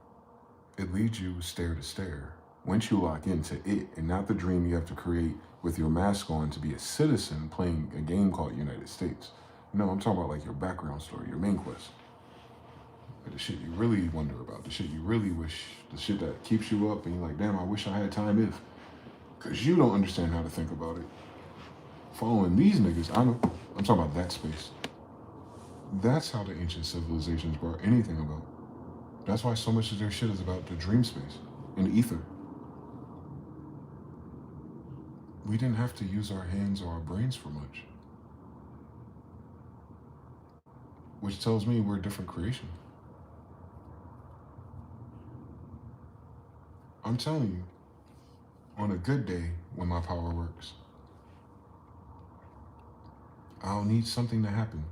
It leads you stair to stair. Once you lock into it and not the dream you have to create with your mask on to be a citizen playing a game called United States. No, I'm talking about like your background story, your main quest. The shit you really wonder about, the shit you really wish, the shit that keeps you up and you're like, damn, I wish I had time if. Because you don't understand how to think about it. Following these niggas, I'm talking about that space. That's how the ancient civilizations brought anything about. That's why so much of their shit is about the dream space and the ether. We didn't have to use our hands or our brains for much. Which tells me we're a different creation. I'm telling you, on a good day when my power works, I'll need something to happen.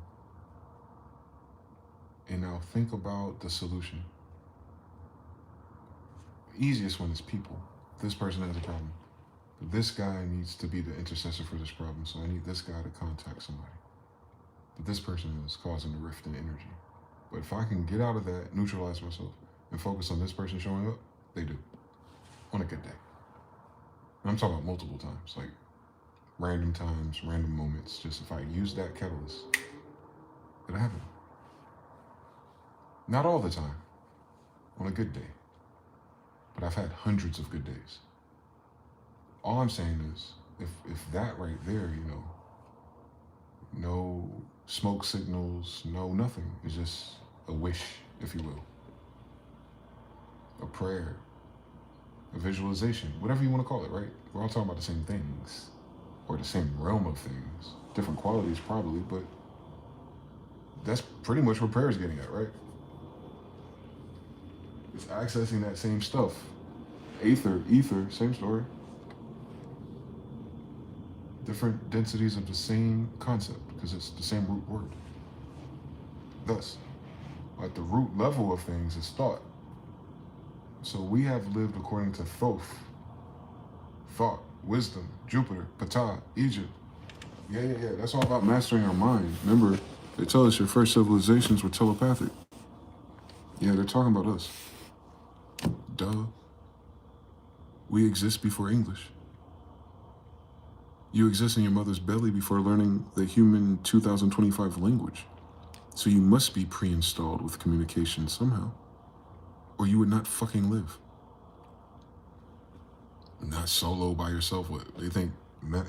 And I'll think about the solution. The easiest one is people. This person has a problem. But this guy needs to be the intercessor for this problem, so I need this guy to contact somebody. But this person is causing a rift in energy. But if I can get out of that, neutralize myself, and focus on this person showing up, they do. On a good day. And I'm talking about multiple times, like random times, random moments. Just if I use that catalyst, it'll happen. Not all the time, on a good day. But I've had hundreds of good days. All I'm saying is, if that right there, no smoke signals, no nothing. It's just a wish, if you will. A prayer, a visualization, whatever you want to call it, right? We're all talking about the same things, or the same realm of things. Different qualities probably, but that's pretty much what prayer is getting at, right? It's accessing that same stuff. Ether, same story. Different densities of the same concept, because it's the same root word. Thus, at the root level of things is thought. So we have lived according to Thoth, thought, wisdom, Jupiter, Ptah, Egypt. Yeah. That's all about mastering our mind. Remember, they tell us your first civilizations were telepathic. Yeah, they're talking about us. Duh. We exist before English. You exist in your mother's belly before learning the human 2025 language. So you must be pre-installed with communication somehow, or you would not fucking live. Not solo by yourself. What they think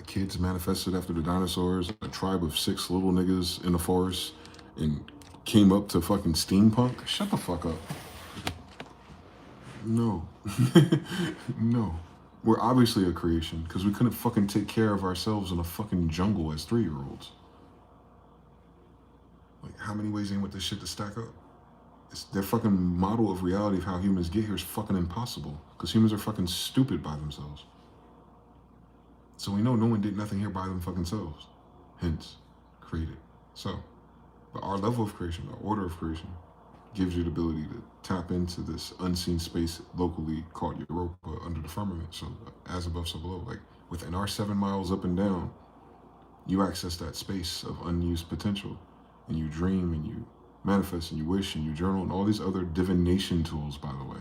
kids manifested after the dinosaurs, a tribe of 6 little niggas in the forest, and came up to fucking steampunk? Shut the fuck up. No. No. We're obviously a creation, because we couldn't fucking take care of ourselves in a fucking jungle as 3-year-olds. Like, how many ways ain't with this shit to stack up? Their fucking model of reality of how humans get here is fucking impossible, because humans are fucking stupid by themselves. So we know no one did nothing here by them fucking selves. Hence, created. So, but our level of creation, our order of creation, gives you the ability to tap into this unseen space locally called Europa under the firmament. So as above, so below. Like within our 7 miles up and down, you access that space of unused potential, and you dream and you manifest and you wish and you journal and all these other divination tools, by the way.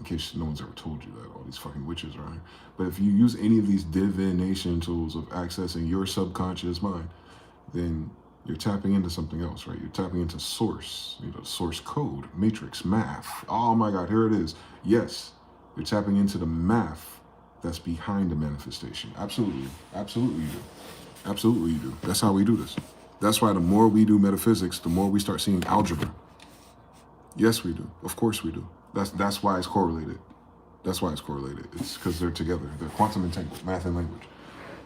in case no one's ever told you that, all these fucking witches around here. But if you use any of these divination tools of accessing your subconscious mind, then you're tapping into something else, right? You're tapping into source, source code, matrix, math. Oh my God, here it is. Yes, you're tapping into the math that's behind the manifestation. Absolutely. Absolutely you do. Absolutely you do. That's how we do this. That's why the more we do metaphysics, the more we start seeing algebra. Yes, we do. Of course we do. That's why it's correlated. That's why it's correlated. It's because they're together. They're quantum entangled, math and language.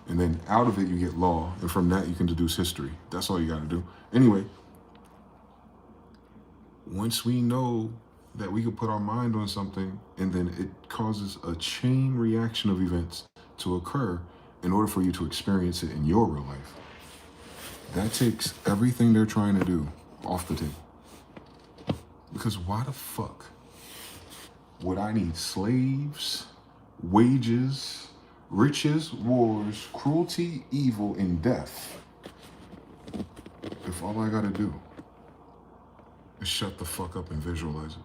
And then out of it, you get law. And from that, you can deduce history. That's all you got to do. Anyway, once we know that we can put our mind on something and then it causes a chain reaction of events to occur in order for you to experience it in your real life, that takes everything they're trying to do off the table. Because why the fuck would I need slaves, wages, riches, wars, cruelty, evil, and death if all I gotta do is shut the fuck up and visualize it?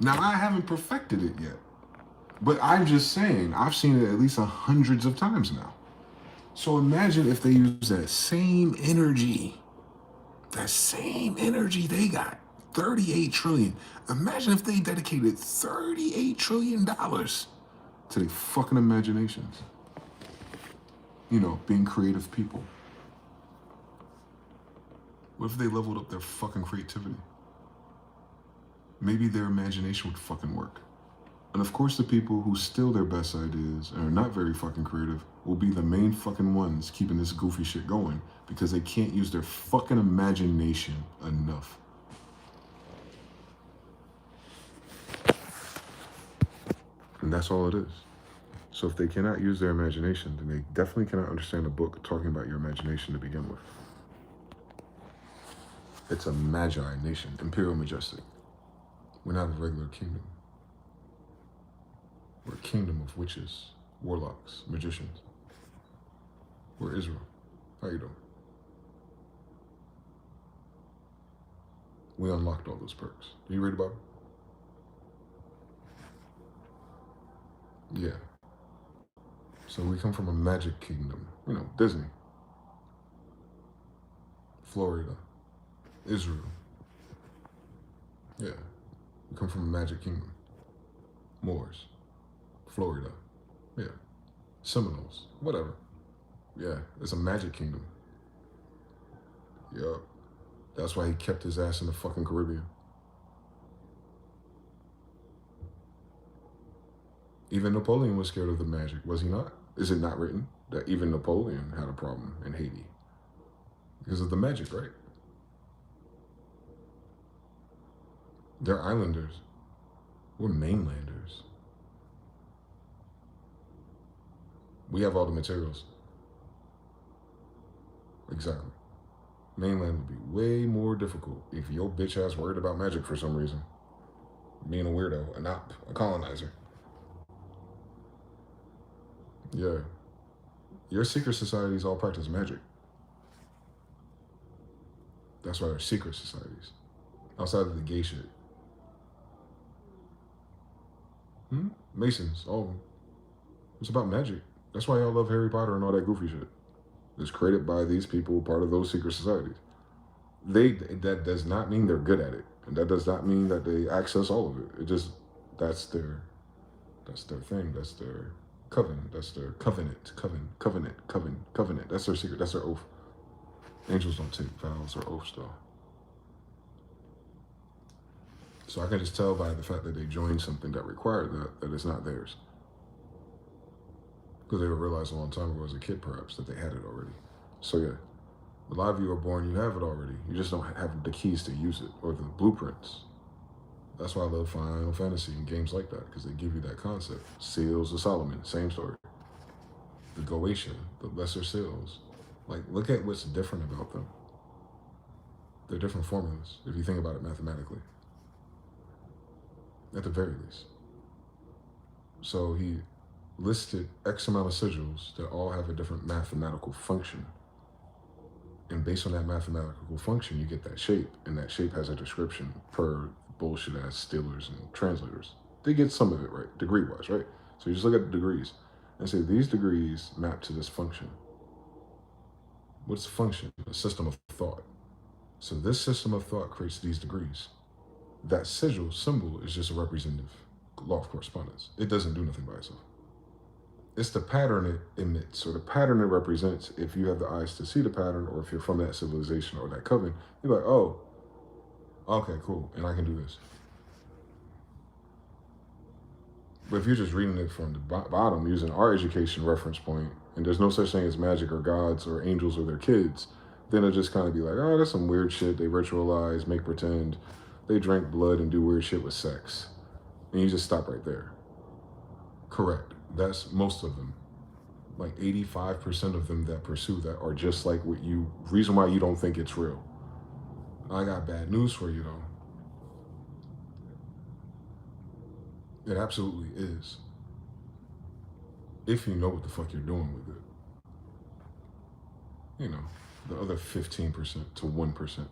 Now, I haven't perfected it yet, but I'm just saying, I've seen it at least hundreds of times now. So imagine if they use that same energy they got, 38 trillion. Imagine if they dedicated $38 trillion to their fucking imaginations. Being creative people. What if they leveled up their fucking creativity? Maybe their imagination would fucking work. And of course, the people who steal their best ideas and are not very fucking creative will be the main fucking ones keeping this goofy shit going because they can't use their fucking imagination enough. And that's all it is. So if they cannot use their imagination, then they definitely cannot understand a book talking about your imagination to begin with. It's a magi nation, imperial majestic. We're not a regular kingdom. We're a kingdom of witches, warlocks, magicians. We're Israel. How you doing? We unlocked all those perks. Are you read about it? Yeah. So we come from a magic kingdom. Disney. Florida. Israel. Yeah. We come from a magic kingdom. Moors. Florida. Yeah. Seminoles. Whatever. Yeah. It's a magic kingdom. Yup. That's why he kept his ass in the fucking Caribbean. Even Napoleon was scared of the magic, was he not? Is it not written that even Napoleon had a problem in Haiti? Because of the magic, right? They're islanders. We're mainlanders. We have all the materials. Exactly. Mainland would be way more difficult if your bitch ass worried about magic for some reason. Being a weirdo, a nop, a colonizer. Yeah. Your secret societies all practice magic. That's why they're secret societies. Outside of the gay shit. Masons, all of them. It's about magic. That's why y'all love Harry Potter and all that goofy shit. It's created by these people, part of those secret societies. That does not mean they're good at it. And that does not mean that they access all of it. It just, that's their thing. That's their covenant. That's their covenant. That's their secret. That's their oath. Angels don't take vows or oaths though. So I can just tell by the fact that they joined something that required that it's not theirs. Because they would realize a long time ago as a kid perhaps that they had it already. So yeah, a lot of you are born, you have it already. You just don't have the keys to use it or the blueprints. That's why I love Final Fantasy and games like that, because they give you that concept. Seals of Solomon, same story. The Goetia, the lesser seals. Like, look at what's different about them. They're different formulas, if you think about it mathematically. At the very least. So he listed X amount of sigils that all have a different mathematical function. And based on that mathematical function, you get that shape, and that shape has a description per bullshit ass stealers and translators. They get some of it right, degree wise, right? So you just look at the degrees and say these degrees map to this function. What's the function? A system of thought. So this system of thought creates these degrees. That sigil symbol is just a representative law of correspondence. It doesn't do nothing by itself. It's the pattern it emits, or the pattern it represents. If you have the eyes to see the pattern, or if you're from that civilization or that coven, you're like, oh, okay, cool, and I can do this. But if you're just reading it from the bottom, using our education reference point, and there's no such thing as magic or gods or angels or their kids, then it'll just kind of be like, oh, that's some weird shit. They ritualize, make pretend, they drink blood and do weird shit with sex. And you just stop right there. Correct. That's most of them. Like 85% of them that pursue that are just like what you, reason why you don't think it's real. I got bad news for you though. It absolutely is. If you know what the fuck you're doing with it. You know, the other 15% to 1%.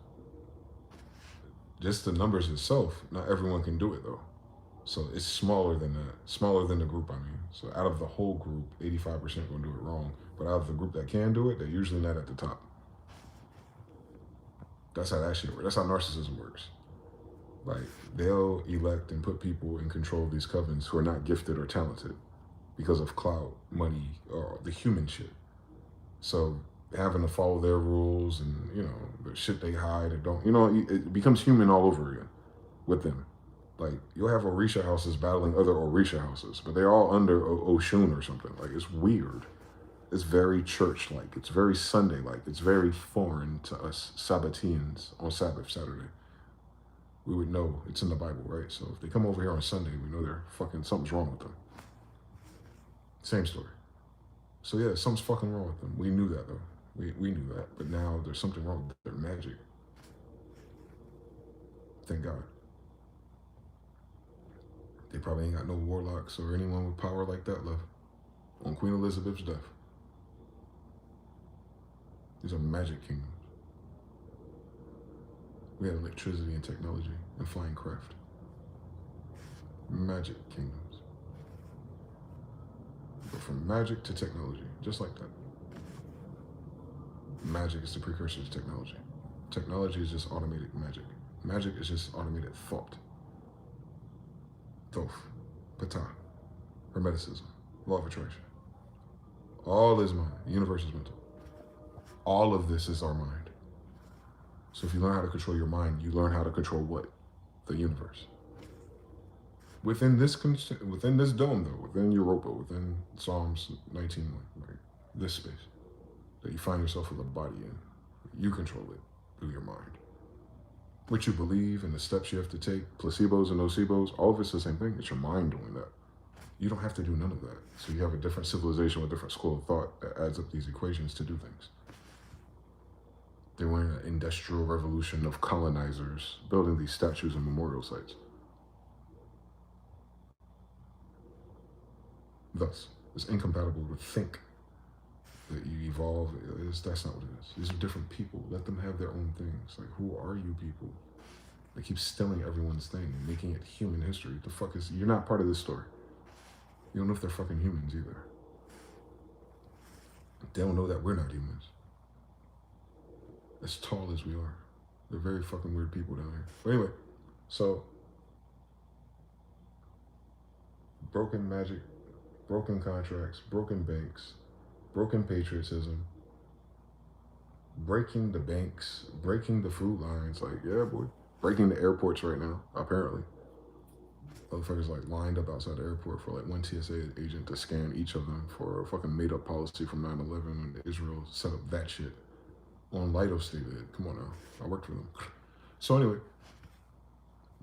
Just the numbers itself, not everyone can do it though. So it's smaller than that, smaller than the group, I mean. So out of the whole group, 85% gonna do it wrong. But out of the group that can do it, they're usually not at the top. That's how that shit works. That's how narcissism works. Like, they'll elect and put people in control of these covens who are not gifted or talented because of clout, money, or the human shit. So having to follow their rules and, you know, the shit they hide and don't, you know, it becomes human all over again with them. Like, you'll have Orisha houses battling other Orisha houses, but they're all under Oshun or something. Like, it's weird. It's very church-like. It's very Sunday-like. It's very foreign to us Sabbateans on Sabbath, Saturday. We would know it's in the Bible, right? So if they come over here on Sunday, we know they're fucking, something's wrong with them. Same story. So yeah, something's fucking wrong with them. We knew that though. We knew that. But now there's something wrong with their magic. Thank God. They probably ain't got no warlocks or anyone with power like that left on Queen Elizabeth's death. These are magic kingdoms. We had electricity and technology and flying craft. Magic kingdoms. But from magic to technology, just like that. Magic is the precursor to technology. Technology is just automated magic. Magic is just automated thought. Thoth, Ptah, Hermeticism, law of attraction. All is mind. The universe is mental. All of this is our mind. So if you learn how to control your mind, you learn how to control what? The universe. Within this dome, though, within Europa, within Psalms 19:1, right? This space that you find yourself with a body in, you control it through your mind. What you believe and the steps you have to take, placebos and nocebos, all of it's the same thing. It's your mind doing that. You don't have to do none of that. So you have a different civilization with a different school of thought that adds up these equations to do things. They were in an industrial revolution of colonizers building these statues and memorial sites. Thus, it's incompatible to think that you evolve. That's not what it is. These are different people. Let them have their own things. Like, who are you people? They keep stealing everyone's thing and making it human history. The fuck is, you're not part of this story. You don't know if they're fucking humans either. They don't know that we're not humans. As tall as we are. They're very fucking weird people down here. But anyway, so broken magic, broken contracts, broken banks, broken patriotism, breaking the banks, breaking the food lines, like, yeah, boy. Breaking the airports right now, apparently. Motherfuckers like lined up outside the airport for like one TSA agent to scan each of them for a fucking made up policy from 9/11 when Israel set up that shit on Lido State. Come on now, I worked for them. So anyway,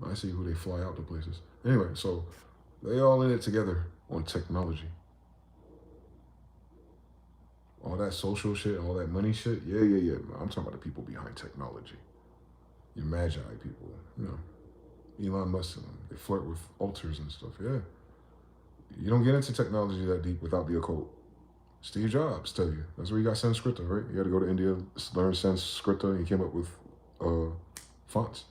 I see who they fly out to places. Anyway, so they all in it together on technology. All that social shit, all that money shit, yeah. I'm talking about the people behind technology. Your magi people, you know. Elon Musk, they flirt with altars and stuff, yeah. You don't get into technology that deep without the occult. Steve Jobs tell you. That's where you got Sanskrit, right? You had to go to India, learn Sanskrit, and he came up with fonts.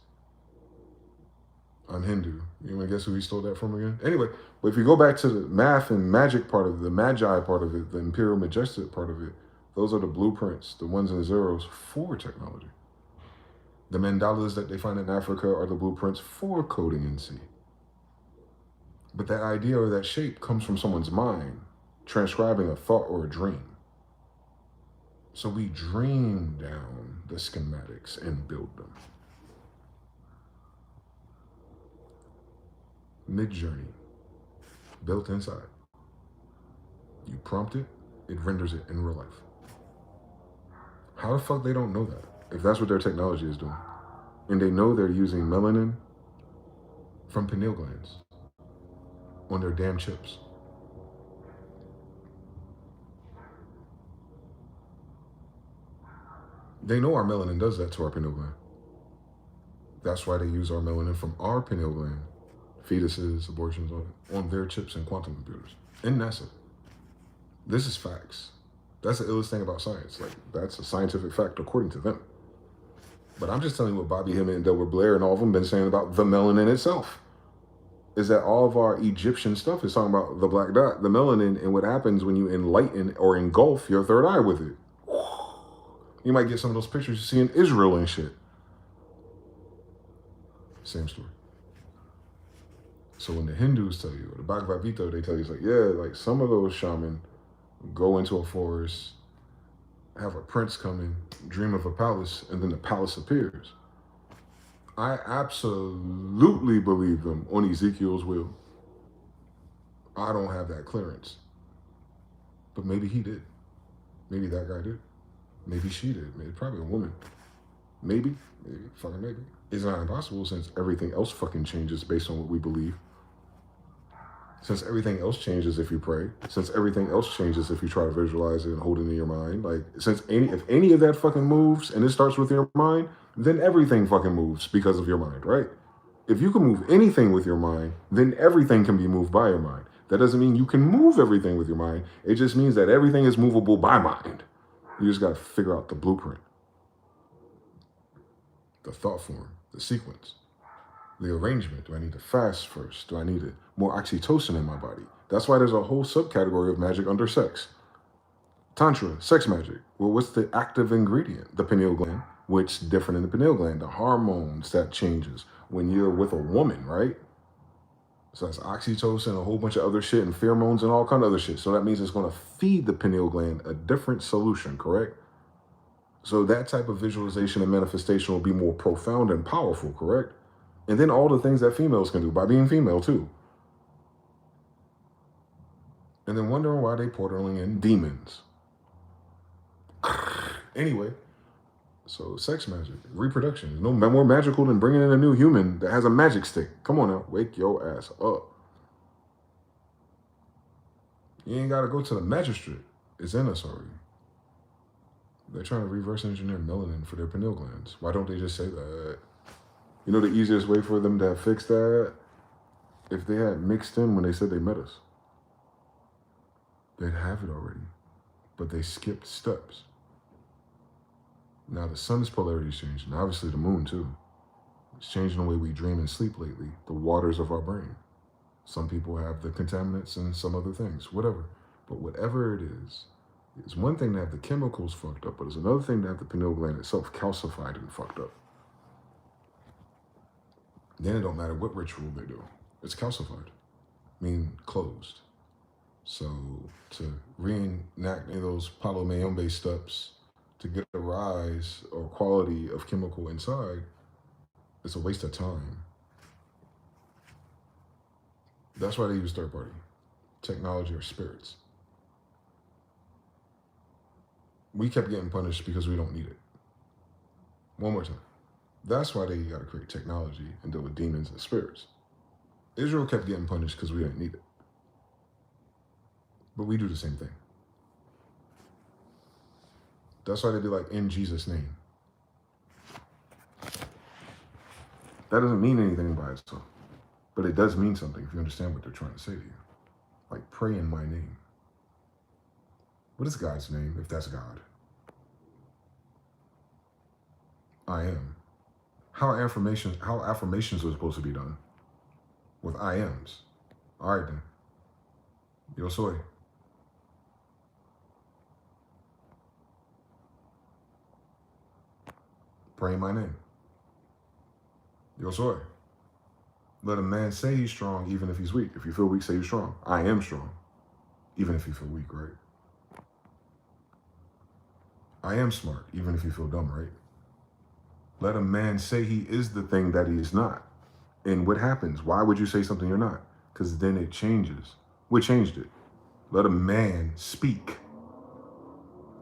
I'm Hindu. You want to guess who he stole that from again? Anyway, but if you go back to the math and magic part of it, the magi part of it, the imperial majestic part of it, those are the blueprints, the ones and zeros for technology. The mandalas that they find in Africa are the blueprints for coding in C. But that idea or that shape comes from someone's mind, transcribing a thought or a dream. So we dream down the schematics and build them. Mid-journey, built inside. You prompt it, it renders it in real life. How the fuck they don't know that? If that's what their technology is doing. And they know they're using melanin from pineal glands on their damn chips. They know our melanin does that to our pineal gland. That's why they use our melanin from our pineal gland, fetuses, abortions, on their chips and quantum computers in NASA. This is facts. That's the illest thing about science. Like, that's a scientific fact according to them. But I'm just telling you what Bobby Hemmett and Delbert Blair and all of them been saying about the melanin itself. Is that all of our Egyptian stuff is talking about the black dot, the melanin, and what happens when you enlighten or engulf your third eye with it. You might get some of those pictures you see in Israel and shit. Same story. So when the Hindus tell you, or the Bhagavad Gita, they tell you, it's like, yeah, like some of those shaman go into a forest, have a prince come in, dream of a palace, and then the palace appears. I absolutely believe them on Ezekiel's will. I don't have that clearance. But maybe he did. Maybe that guy did. Maybe she did. Maybe probably a woman. Maybe. Fucking maybe. It's not impossible since everything else fucking changes based on what we believe. Since everything else changes if you pray. Since everything else changes if you try to visualize it and hold it in your mind. Like, since if any of that fucking moves and it starts with your mind, then everything fucking moves because of your mind, right? If you can move anything with your mind, then everything can be moved by your mind. That doesn't mean you can move everything with your mind. It just means that everything is movable by mind. You just got to figure out the blueprint, the thought form, the sequence, the arrangement. Do I need to fast first? Do I need more oxytocin in my body? That's why there's a whole subcategory of magic under sex. Tantra, sex magic. Well, what's the active ingredient? The pineal gland. Which different in the pineal gland? The hormones that changes when you're with a woman, right? So that's oxytocin, a whole bunch of other shit, and pheromones and all kind of other shit. So that means it's going to feed the pineal gland a different solution, correct? So that type of visualization and manifestation will be more profound and powerful, correct? And then all the things that females can do by being female too. And then wondering why they portaling in demons. Anyway, so sex magic, reproduction is no more magical than bringing in a new human that has a magic stick. Come on now, wake your ass up. You ain't got to go to the magistrate. It's in us already. They're trying to reverse engineer melanin for their pineal glands. Why don't they just say that? You know the easiest way for them to have fixed that? If they had mixed in when they said they met us. They'd have it already. But they skipped steps. Now the sun's polarity is changing. Obviously the moon too. It's changing the way we dream and sleep lately. The waters of our brain. Some people have the contaminants and some other things. Whatever. But whatever it is, it's one thing to have the chemicals fucked up, but it's another thing to have the pineal gland itself calcified and fucked up. Then it don't matter what ritual they do. It's calcified, meaning closed. So to reenact those Palo Mayombe steps to get a rise or quality of chemical inside, it's a waste of time. That's why they use third party technology or spirits. We kept getting punished because we don't need it. One more time. That's why they got to create technology and deal with demons and spirits. Israel kept getting punished because we didn't need it. But we do the same thing. That's why they be like, in Jesus' name. That doesn't mean anything by itself. But it does mean something if you understand what they're trying to say to you. Like, pray in my name. What is God's name, if that's God? I am. How affirmations are supposed to be done? With I ams. All right then. Yo soy. Pray in my name. Yo soy. Let a man say he's strong even if he's weak. If you feel weak, say you're strong. I am strong. Even if you feel weak, right? I am smart, even if you feel dumb, right? Let a man say he is the thing that he is not. And what happens? Why would you say something you're not? Because then it changes. We changed it. Let a man speak.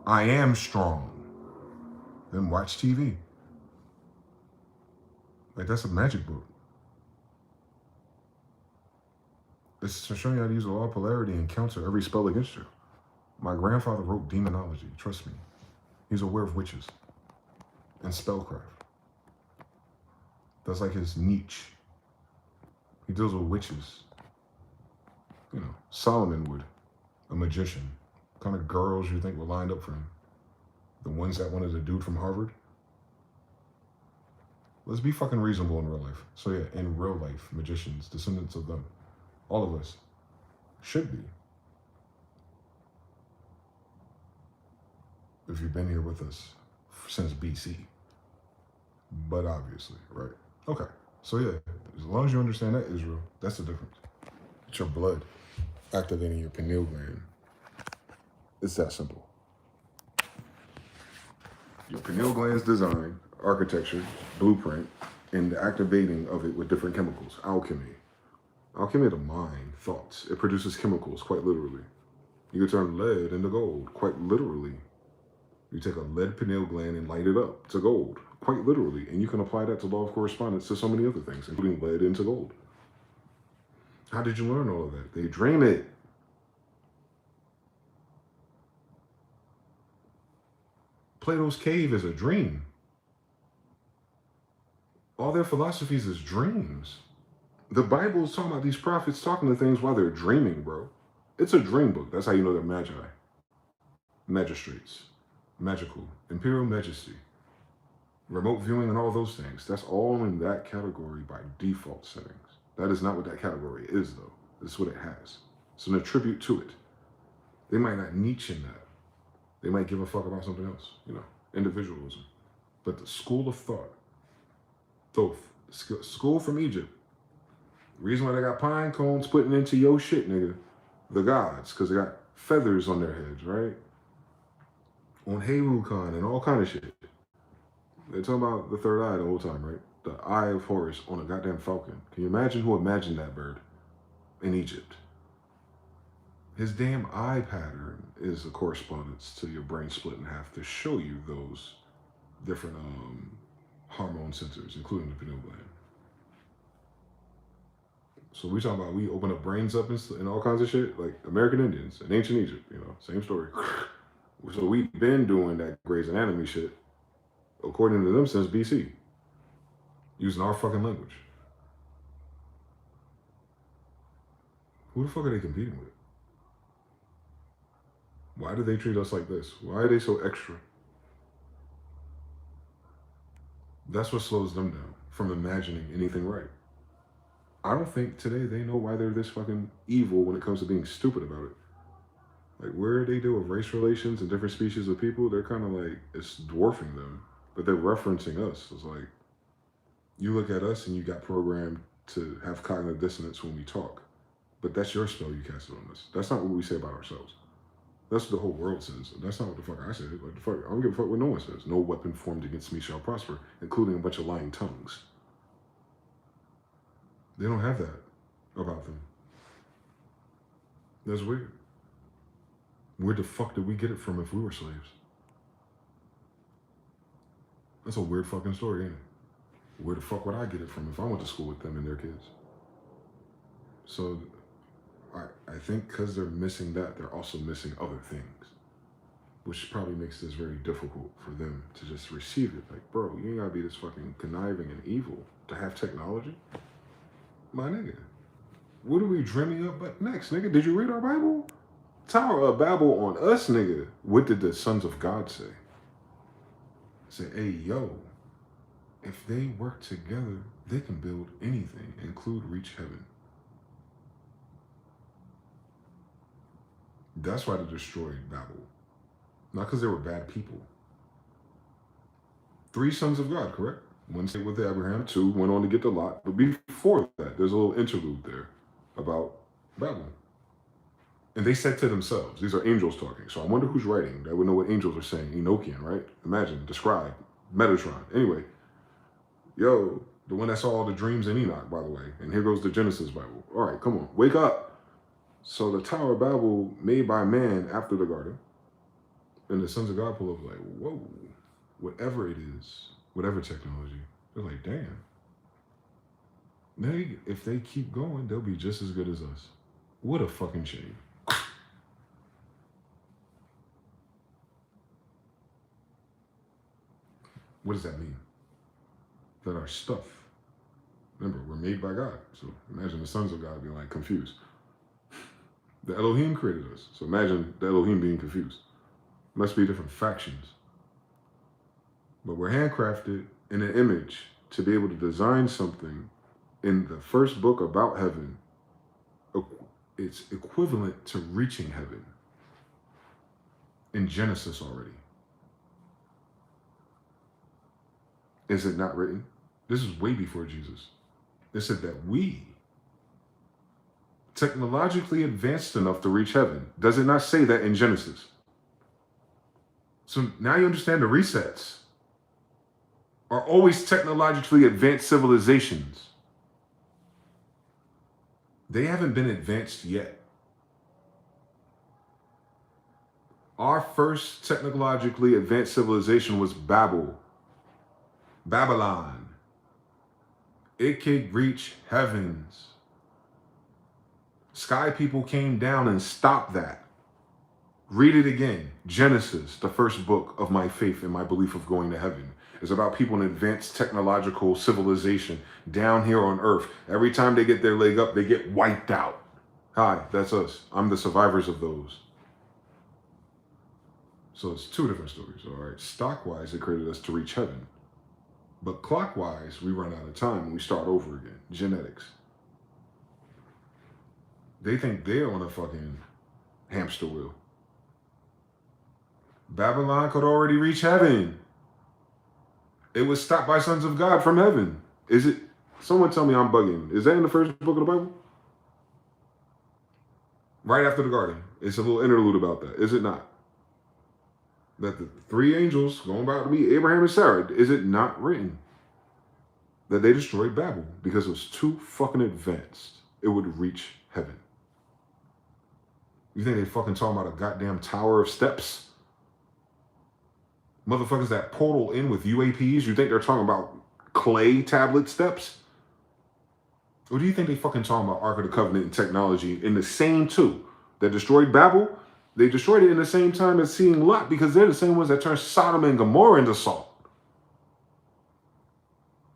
I am strong. Then watch TV. Like, that's a magic book. It's showing you how to use the law of polarity and counter every spell against you. My grandfather wrote demonology, trust me. He's aware of witches and spellcraft. That's like his niche. He deals with witches. You know, Solomon would, a magician. What kind of girls you think were lined up for him? The ones that wanted a dude from Harvard? Let's be fucking reasonable in real life. So yeah, in real life, magicians, descendants of them, all of us, should be. If you've been here with us since BC. But obviously, right? Okay, so yeah, as long as you understand that, Israel, that's the difference. It's your blood activating your pineal gland. It's that simple. Your pineal gland's design, architecture, blueprint, and the activating of it with different chemicals. Alchemy. Alchemy of the mind, thoughts. It produces chemicals, quite literally. You can turn lead into gold, quite literally. You take a lead pineal gland and light it up to gold, quite literally. And you can apply that to law of correspondence to so many other things, including lead into gold. How did you learn all of that? They dream it. Plato's cave is a dream. All their philosophies is dreams. The Bible is talking about these prophets talking to things while they're dreaming, bro. It's a dream book. That's how you know they're magi. Magistrates. Magical. Imperial majesty. Remote viewing and all those things. That's all in that category by default settings. That is not what that category is, though. It's what it has. It's an attribute to it. They might not niche in that. They might give a fuck about something else, you know, individualism. But the school of thought, Thoth, school from Egypt. The reason why they got pine cones putting into your shit, nigga, the gods, because they got feathers on their heads, right? On Herukan and all kind of shit. They're talking about the third eye the whole time, right? The eye of Horus on a goddamn falcon. Can you imagine who imagined that bird in Egypt? His damn eye pattern is a correspondence to your brain split in half to show you those different hormone centers, including the pineal gland. So we talking about we open up brains up and all kinds of shit, like American Indians in ancient Egypt, you know, same story. So we've been doing that Grey's Anatomy shit, according to them, since BC, using our fucking language. Who the fuck are they competing with? Why do they treat us like this? Why are they so extra? That's what slows them down from imagining anything right. I don't think today they know why they're this fucking evil when it comes to being stupid about it. Like, where they deal with race relations and different species of people, they're kind of like, it's dwarfing them. But they're referencing us. It's like, you look at us and you got programmed to have cognitive dissonance when we talk. But that's your spell you casted on us. That's not what we say about ourselves. That's what the whole world says. That's not what the fuck I said. Like, the fuck, I don't give a fuck what no one says. No weapon formed against me shall prosper, including a bunch of lying tongues. They don't have that about them. That's weird. Where the fuck did we get it from if we were slaves? That's a weird fucking story, ain't it? Where the fuck would I get it from if I went to school with them and their kids? So I think because they're missing that, they're also missing other things, which probably makes this very difficult for them to just receive it. Like, bro, you ain't gotta be this fucking conniving and evil to have technology. My nigga, what are we dreaming up but next, nigga? Did you read our Bible? Tower of Babel on us, nigga. What did the sons of God say? Say, hey, yo, if they work together, they can build anything, include reach heaven. That's why they destroyed Babel. Not because they were bad people. 3 sons of God, correct? 1 stayed with Abraham, 2 went on to get the Lot. But before that, there's a little interlude there about Babel. And they said to themselves, these are angels talking. So I wonder who's writing. That would know what angels are saying. Enochian, right? Imagine, describe, Metatron. Anyway, yo, the one that saw all the dreams in Enoch, by the way. And here goes the Genesis Bible. All right, come on, wake up. So the Tower of Babel made by man after the garden. And the sons of God pull up like, whoa, whatever it is, whatever technology. They're like, damn. If they keep going, they'll be just as good as us. What a fucking shame. What does that mean? That our stuff, remember, we're made by God. So imagine the sons of God being like confused. The Elohim created us. So imagine the Elohim being confused. Must be different factions. But we're handcrafted in an image to be able to design something in the first book about heaven. It's equivalent to reaching heaven in Genesis already. Is it not written? This is way before Jesus. It said that we, technologically advanced enough to reach heaven. Does it not say that in Genesis? So now you understand the resets are always technologically advanced civilizations. They haven't been advanced yet. Our first technologically advanced civilization was Babylon. It could reach heavens. Sky people came down and stopped that. Read it again. Genesis, the first book of my faith and my belief of going to heaven, is about people in advanced technological civilization down here on earth. Every time they get their leg up, they get wiped out. Hi, that's us. I'm the survivors of those. So it's 2 different stories. All right. Stockwise, it created us to reach heaven. But clockwise, we run out of time and we start over again. Genetics. They think they're on a fucking hamster wheel. Babylon could already reach heaven. It was stopped by sons of God from heaven. Is it? Someone tell me I'm bugging. Is that in the first book of the Bible? Right after the garden. It's a little interlude about that. Is it not? That the 3 angels going about to meet Abraham and Sarah, is it not written that they destroyed Babel because it was too fucking advanced? It would reach heaven. You think they fucking talking about a goddamn tower of steps? Motherfuckers that portal in with UAPs, you think they're talking about clay tablet steps? Or do you think they fucking talking about Ark of the Covenant and technology in the same 2 that destroyed Babel? They destroyed it in the same time as seeing Lot because they're the same ones that turned Sodom and Gomorrah into salt.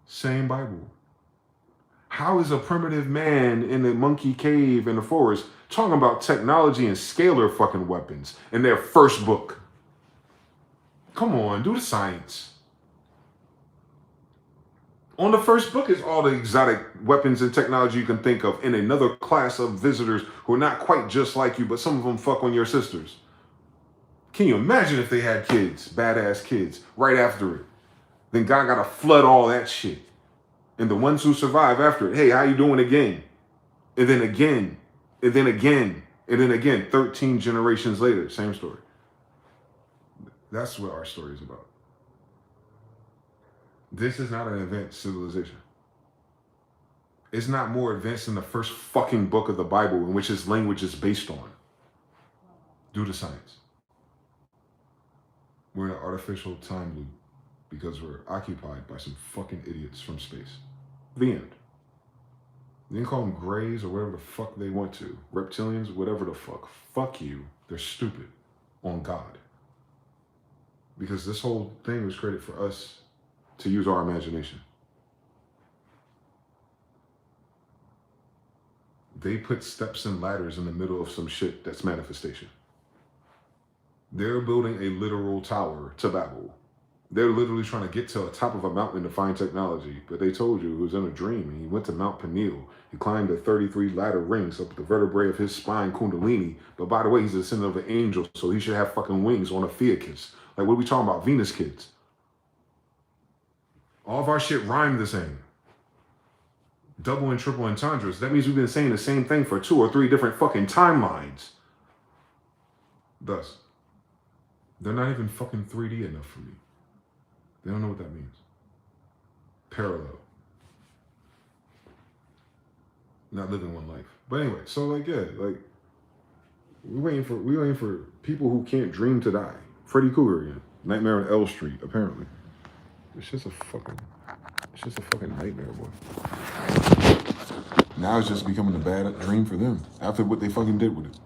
Same Bible. How is a primitive man in the monkey cave in the forest talking about technology and scalar fucking weapons in their first book? Come on, do the science. On the first book is all the exotic weapons and technology you can think of in another class of visitors who are not quite just like you, but some of them fuck on your sisters. Can you imagine if they had kids, badass kids, right after it? Then God got to flood all that shit. And the ones who survive after it, hey, how you doing again? And then again, and then again, and then again, 13 generations later, same story. That's what our story is about. This is not an advanced civilization. It's not more advanced than the first fucking book of the Bible in which its language is based on. Do the science. We're in an artificial time loop because we're occupied by some fucking idiots from space. The end. You can call them grays or whatever the fuck they want to. Reptilians, whatever the fuck. Fuck you. They're stupid on God. Because this whole thing was created for us to use our imagination. They put steps and ladders in the middle of some shit that's manifestation. They're building a literal tower to Babel. They're literally trying to get to the top of a mountain to find technology, but they told you it was in a dream, and he went to Mount Peniel. He climbed the 33 ladder rings up the vertebrae of his spine, Kundalini. But by the way, he's a descendant of an angel, so he should have fucking wings on a Theakis. Like, what are we talking about? Venus kids. All of our shit rhyme the same. Double and triple entendres. That means we've been saying the same thing for 2 or 3 different fucking timelines. Thus, they're not even fucking 3D enough for me. They don't know what that means. Parallel. Not living one life. But anyway, so like, yeah, like, we waiting for people who can't dream to die. Freddy Krueger again. Nightmare on L Street, apparently. It's just a fucking nightmare, boy. Now it's just becoming a bad dream for them after what they fucking did with it.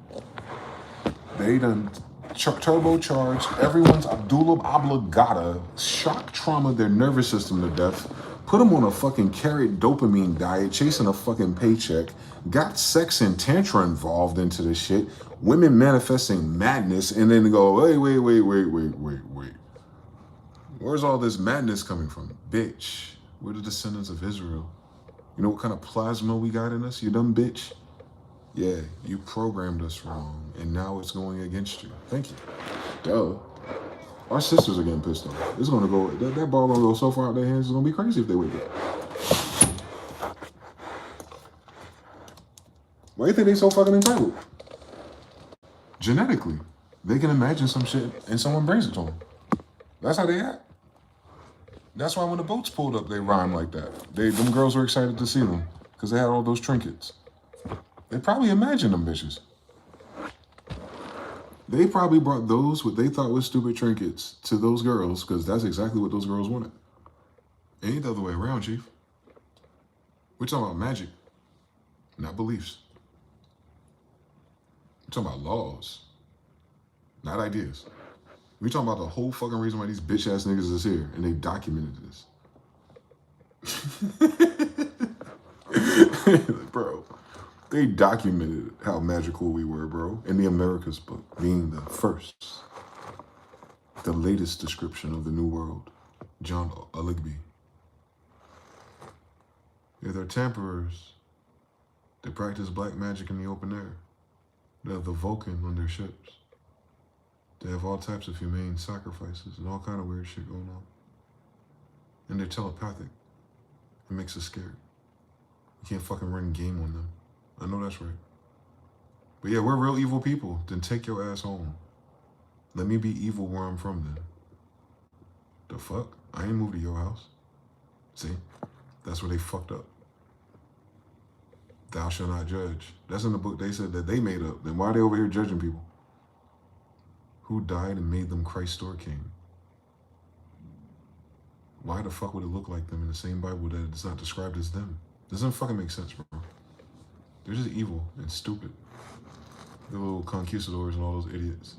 They done turbocharged everyone's Abdullah obligata, shock trauma their nervous system to death, put them on a fucking carrot dopamine diet, chasing a fucking paycheck, got sex and tantra involved into this shit, women manifesting madness, and then go, wait. Where's all this madness coming from? Bitch, we're the descendants of Israel. You know what kind of plasma we got in us, you dumb bitch? Yeah, you programmed us wrong, and now it's going against you. Thank you. Duh. Our sisters are getting pissed off. It's gonna go, that ball gonna go so far out their hands, it's gonna be crazy if they wake up. Why do you think they so fucking entitled? Genetically, they can imagine some shit and someone brings it to them. That's how they act. That's why when the boats pulled up, they rhyme like that. Them girls were excited to see them because they had all those trinkets. They probably imagined them bitches. They probably brought those, what they thought was stupid trinkets, to those girls because that's exactly what those girls wanted. It ain't the other way around, Chief. We're talking about magic, not beliefs. We're talking about laws, not ideas. We're talking about the whole fucking reason why these bitch ass niggas is here, and they documented this. Bro, they documented how magical we were, bro, in the Americas book, being the first, the latest description of the New World, John Aligby. Yeah, they're tamperers. They practice black magic in the open air. They have the Vulcan on their ships. They have all types of humane sacrifices and all kind of weird shit going on. And they're telepathic. It makes us scared. You can't fucking run game on them. I know that's right. But yeah, we're real evil people. Then take your ass home. Let me be evil where I'm from then. The fuck? I ain't moved to your house. See? That's where they fucked up. Thou shalt not judge. That's in the book they said that they made up. Then why are they over here judging people? Who died and made them Christ or King? Why the fuck would it look like them in the same Bible that it's not described as them? Doesn't fucking make sense, bro. They're just evil and stupid. The little conquistadors and all those idiots.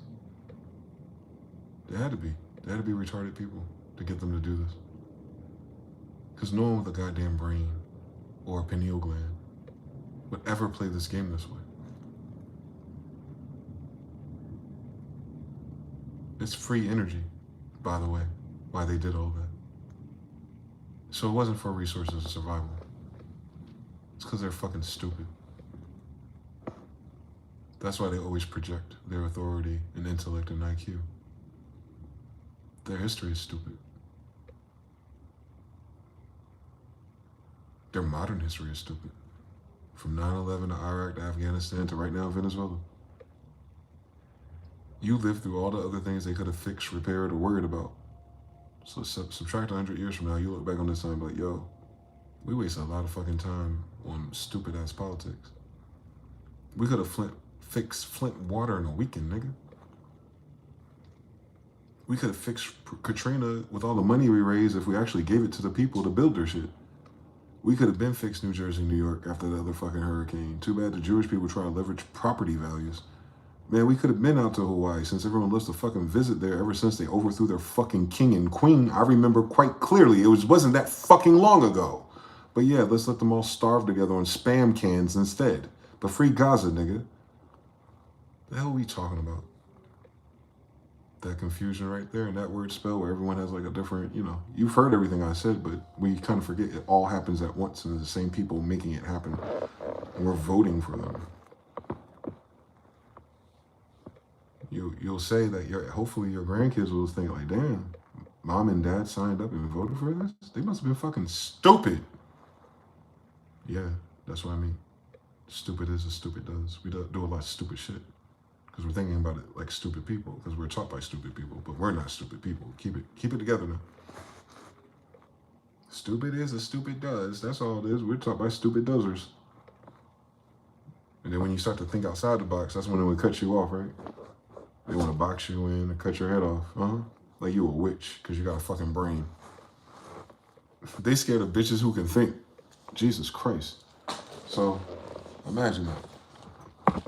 They had to be. They had to be retarded people to get them to do this. Because no one with a goddamn brain or a pineal gland would ever play this game this way. It's free energy, by the way, why they did all that. So it wasn't for resources or survival. It's because they're fucking stupid. That's why they always project their authority and intellect and IQ. Their history is stupid. Their modern history is stupid. From 9/11 to Iraq to Afghanistan to right now Venezuela. You lived through all the other things they could have fixed, repaired, or worried about. So subtract 100 years from now, you look back on this time and be like, yo, we wasted a lot of fucking time on stupid ass politics. We could have fixed Flint water in a weekend, nigga. We could have fixed Katrina with all the money we raised if we actually gave it to the people to build their shit. We could have been fixed New Jersey, New York after the other fucking hurricane. Too bad the Jewish people try to leverage property values. Man, we could have been out to Hawaii since everyone loves to fucking visit there ever since they overthrew their fucking king and queen. I remember quite clearly. It wasn't that fucking long ago. But yeah, let's let them all starve together on Spam cans instead. But free Gaza, nigga. The hell are we talking about? That confusion right there and that word spell where everyone has like a different, you've heard everything I said, but we kind of forget it all happens at once and the same people making it happen. And we're voting for them. You'll say that hopefully your grandkids will think like, damn, mom and dad signed up and voted for this? They must have been fucking stupid. Yeah, that's what I mean. Stupid is as stupid does. We do a lot of stupid shit. Because we're thinking about it like stupid people. Because we're taught by stupid people. But we're not stupid people. Keep it together now. Stupid is as stupid does. That's all it is. We're taught by stupid dozers. And then when you start to think outside the box, that's when it would cut you off, right? They want to box you in and cut your head off. Like you a witch because you got a fucking brain. They scared of bitches who can think. Jesus Christ. So, imagine that.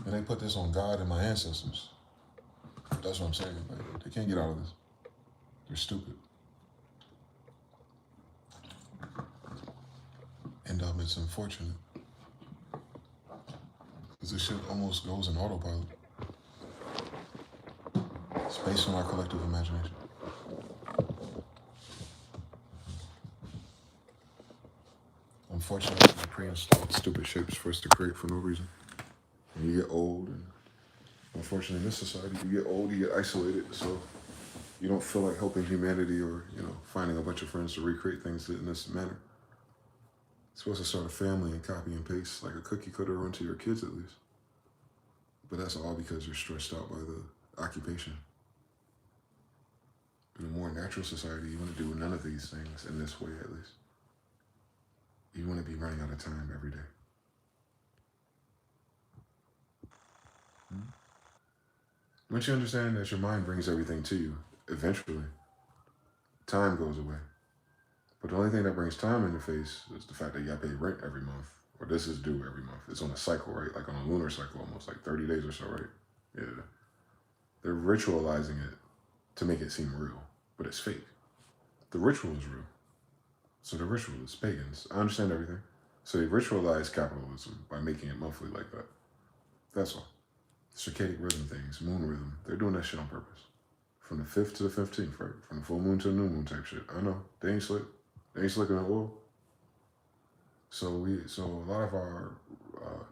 And they put this on God and my ancestors. That's what I'm saying. Like, they can't get out of this. They're stupid. And it's unfortunate. Because this shit almost goes in autopilot. It's based on our collective imagination. Unfortunately, we pre-installed stupid shapes for us to create for no reason. And you get old, and unfortunately in this society, you get old, you get isolated, so you don't feel like helping humanity or, finding a bunch of friends to recreate things in this manner. You're supposed to start a family and copy and paste like a cookie cutter onto your kids at least. But that's all because you're stressed out by the occupation. In a more natural society, you want to do none of these things in this way at least. You want to be running out of time every day. Once you understand that your mind brings everything to you, eventually, time goes away. But the only thing that brings time in the face is the fact that you got to pay rent every month, or this is due every month. It's on a cycle, right? Like on a lunar cycle, almost like 30 days or so, right? Yeah. They're ritualizing it to make it seem real, but it's fake. The ritual is real. So the ritual is pagans. I understand everything. So they ritualize capitalism by making it monthly like that. That's all. Circadian rhythm things, moon rhythm, they're doing that shit on purpose. From the 5th to the 15th, right? From the full moon to the new moon type shit. I know, they ain't slick. They ain't slick in the oil. So a lot of our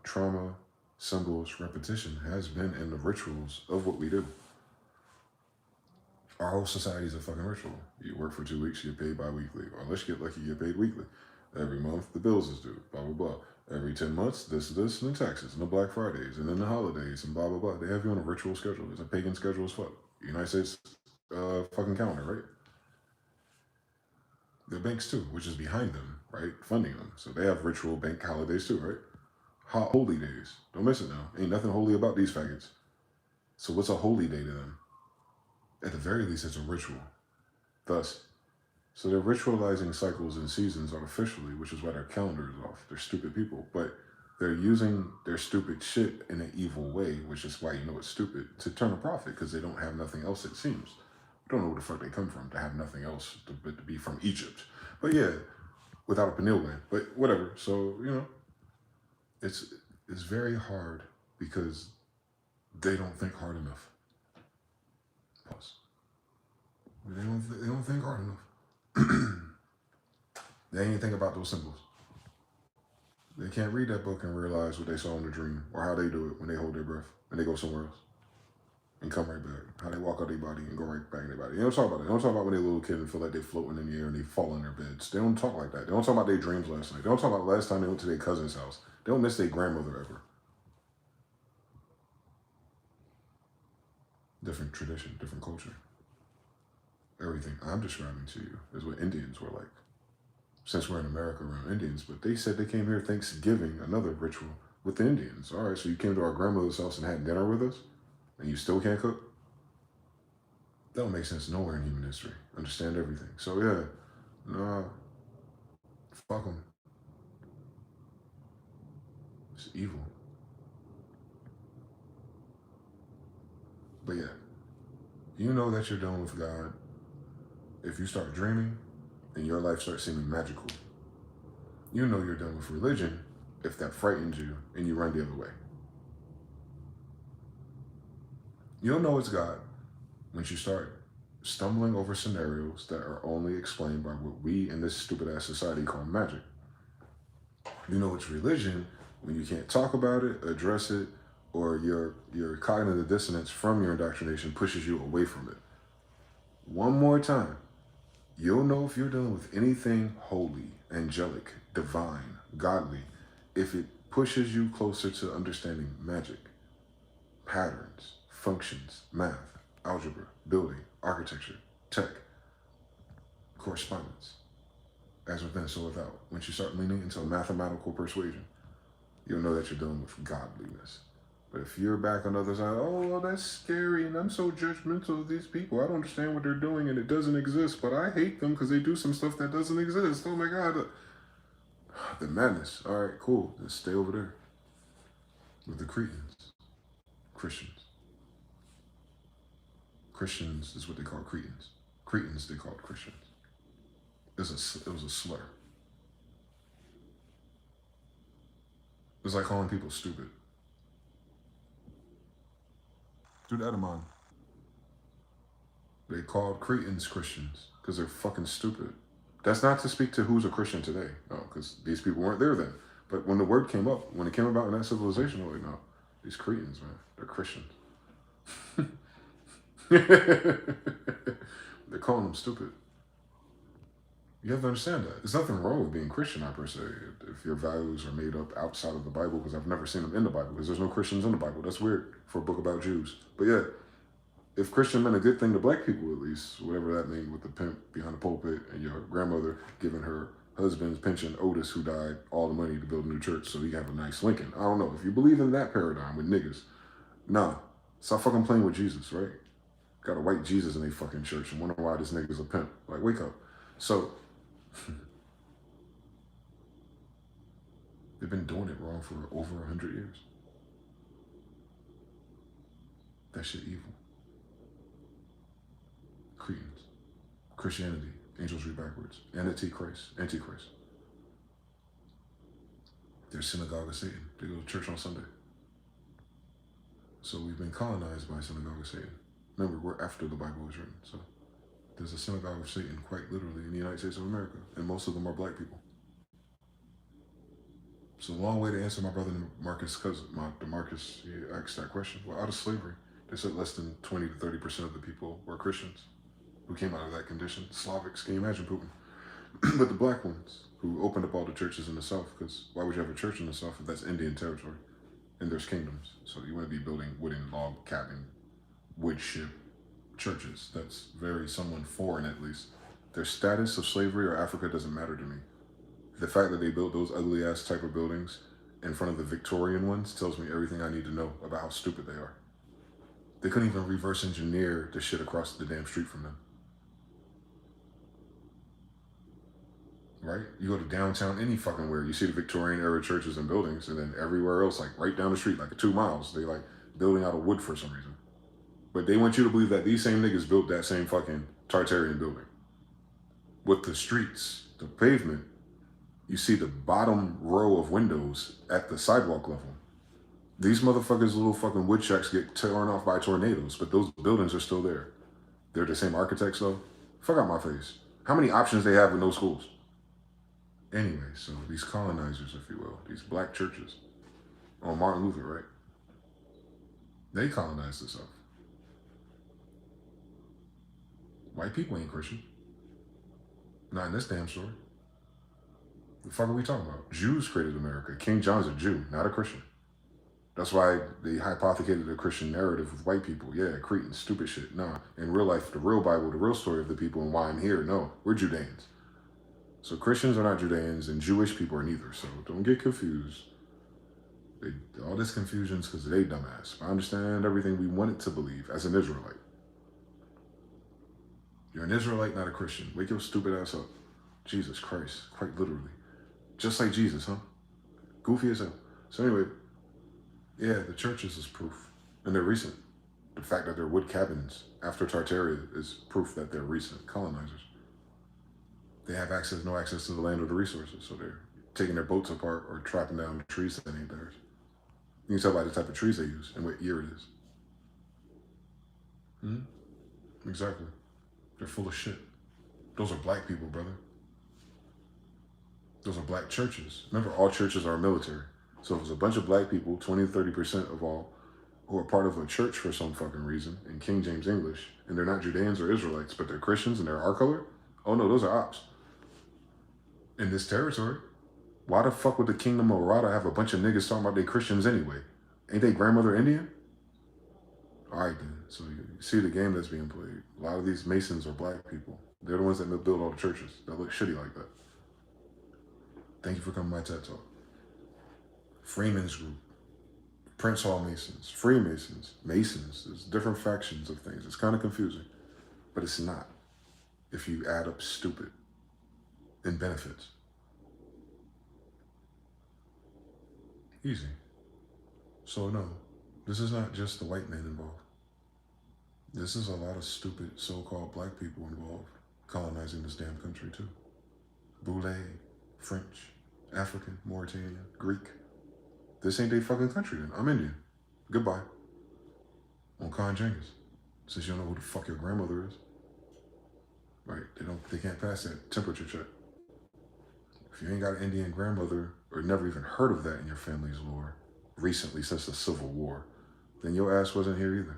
trauma, symbols, repetition has been in the rituals of what we do. Our whole society is a fucking ritual. You work for 2 weeks, you get paid bi-weekly. Or unless you get lucky, you get paid weekly. Every month, the bills is due, blah, blah, blah. Every 10 months, this, and the taxes, and the Black Fridays, and then the holidays, and blah, blah, blah. They have you on a ritual schedule. It's a pagan schedule as fuck. United States fucking calendar, right? The banks too, which is behind them, right? Funding them. So they have ritual bank holidays too, right? Holy days. Don't miss it now. Ain't nothing holy about these faggots. So what's a holy day to them? At the very least, it's a ritual. Thus, so they're ritualizing cycles and seasons artificially, which is why their calendar is off. They're stupid people, but they're using their stupid shit in an evil way, which is why you know it's stupid, to turn a profit, because they don't have nothing else, it seems. I don't know where the fuck they come from to have nothing else but to be from Egypt. But yeah, without a pineal gland. But whatever. So, it's very hard because they don't think hard enough. Pause. They don't think hard enough. They ain't think about those symbols. They can't read that book and realize what they saw in the dream or how they do it when they hold their breath and they go somewhere else and come right back. How they walk out their body and go right back in their body. They don't talk about it. They don't talk about when they're a little kid and feel like they're floating in the air and they fall in their beds. They don't talk like that. They don't talk about their dreams last night. They don't talk about the last time they went to their cousin's house. They don't miss their grandmother ever. Different tradition, different culture. Everything I'm describing to you is what Indians were like. Since we're in America around Indians, but they said they came here Thanksgiving, another ritual, with the Indians. All right, so you came to our grandmother's house and had dinner with us, and you still can't cook? That don't make sense nowhere in human history. Understand everything. So yeah, nah, fuck them. It's evil. But yeah, you know that you're done with God if you start dreaming and your life starts seeming magical. You know you're dealing with religion if that frightens you and you run the other way. You'll know it's God once you start stumbling over scenarios that are only explained by what we in this stupid ass society call magic. You know it's religion when you can't talk about it, address it, or your cognitive dissonance from your indoctrination pushes you away from it. One more time, you'll know if you're dealing with anything holy, angelic, divine, godly, if it pushes you closer to understanding magic, patterns, functions, math, algebra, building, architecture, tech, correspondence. As within, so without. Once you start leaning into a mathematical persuasion, you'll know that you're dealing with godliness. But if you're back on the other side, oh, that's scary, and I'm so judgmental of these people. I don't understand what they're doing, and it doesn't exist, but I hate them because they do some stuff that doesn't exist. Oh my God. The madness. All right, cool. Let's stay over there with the Cretans. Christians. Christians is what they call Cretans. Cretans, they called Christians. It was a slur. It was like calling people stupid. Dude, Edamon. They called Cretans Christians because they're fucking stupid. That's not to speak to who's a Christian today. No, because these people weren't there then. But when the word came up, when it came about in that civilization, they're like, no, these Cretans, man, they're Christians. They're calling them stupid. You have to understand that. There's nothing wrong with being Christian, per se, if your values are made up outside of the Bible, because I've never seen them in the Bible, because there's no Christians in the Bible. That's weird for a book about Jews. But yeah, if Christian meant a good thing to black people, at least, whatever that means, with the pimp behind the pulpit and your grandmother giving her husband's pension, Otis, who died, all the money to build a new church so he can have a nice Lincoln. I don't know. If you believe in that paradigm with niggas, nah, stop fucking playing with Jesus, right? Got a white Jesus in a fucking church and wonder why this nigga's a pimp. Like, wake up. So, they've been doing it wrong for over 100 years. That shit evil. Cretans. Christianity. Angels read backwards. Antichrist. Antichrist. They're synagogue of Satan. They go to church on Sunday. So we've been colonized by synagogue of Satan. Remember, we're after the Bible was written. So there's a synagogue of Satan quite literally in the United States of America. And most of them are black people. It's a long way to answer my brother Marcus' cousin, DeMarcus. He asked that question. Well, out of slavery, they said less than 20 to 30% of the people were Christians who came out of that condition. Slavics, can you imagine Putin? But the black ones who opened up all the churches in the South, because why would you have a church in the South if that's Indian territory? And there's kingdoms. So you want to be building wooden log cabin, wood ship churches. That's very someone foreign at least. Their status of slavery or Africa doesn't matter to me. The fact that they built those ugly ass type of buildings in front of the Victorian ones tells me everything I need to know about how stupid they are. They couldn't even reverse engineer the shit across the damn street from them. Right? You go to downtown, any fucking where, you see the Victorian era churches and buildings, and then everywhere else, like right down the street, like 2 miles, they like building out of wood for some reason. But they want you to believe that these same niggas built that same fucking Tartarian building. With the streets, the pavement, you see the bottom row of windows at the sidewalk level. These motherfuckers' little fucking wood shacks get torn off by tornadoes, but those buildings are still there. They're the same architects though. Fuck out my face. How many options they have with no schools? Anyway, so these colonizers, if you will, these black churches, on Martin Luther, right? They colonized the South. White people ain't Christian. Not in this damn story. The fuck are we talking about? Jews created America. King John's a Jew, not a Christian. That's why they hypothecated a Christian narrative with white people. Yeah, Cretans, stupid shit. Nah, in real life, the real Bible, the real story of the people and why I'm here, no, we're Judeans. So Christians are not Judeans and Jewish people are neither. So don't get confused. All this confusion is because they dumbass. I understand everything we wanted to believe as an Israelite. You're an Israelite, not a Christian. Wake your stupid ass up. Jesus Christ, quite literally. Just like Jesus, huh? Goofy as hell. So anyway, yeah, the churches is proof. And they're recent. The fact that they're wood cabins after Tartaria is proof that they're recent colonizers. They have access, no access to the land or the resources. So they're taking their boats apart or trapping down trees that ain't theirs. You can tell by the type of trees they use and what year it is. Exactly. They're full of shit. Those are black people, brother. Those are black churches. Remember, all churches are military. So if it's a bunch of black people, 20 to 30% of all, who are part of a church for some fucking reason in King James English, and they're not Judeans or Israelites, but they're Christians and they're our color, oh no, those are ops. In this territory, why the fuck would the Kingdom of Rada have a bunch of niggas talking about they Christians anyway? Ain't they grandmother Indian? All right then. So you see the game that's being played. A lot of these Masons are black people. They're the ones that build all the churches that look shitty like that. Thank you for coming to my TED Talk. Freeman's Group, Prince Hall Masons, Freemasons, Masons. There's different factions of things. It's kind of confusing, but it's not if you add up stupid and benefits. Easy. So no, this is not just the white man involved. This is a lot of stupid so-called black people involved colonizing this damn country too. Boule, French, African, Mauritanian, Greek. This ain't their fucking country then. I'm Indian. Goodbye. On Khan Genghis. Since you don't know who the fuck your grandmother is. Right, they can't pass that temperature check. If you ain't got an Indian grandmother or never even heard of that in your family's lore, recently since the Civil War, then your ass wasn't here either.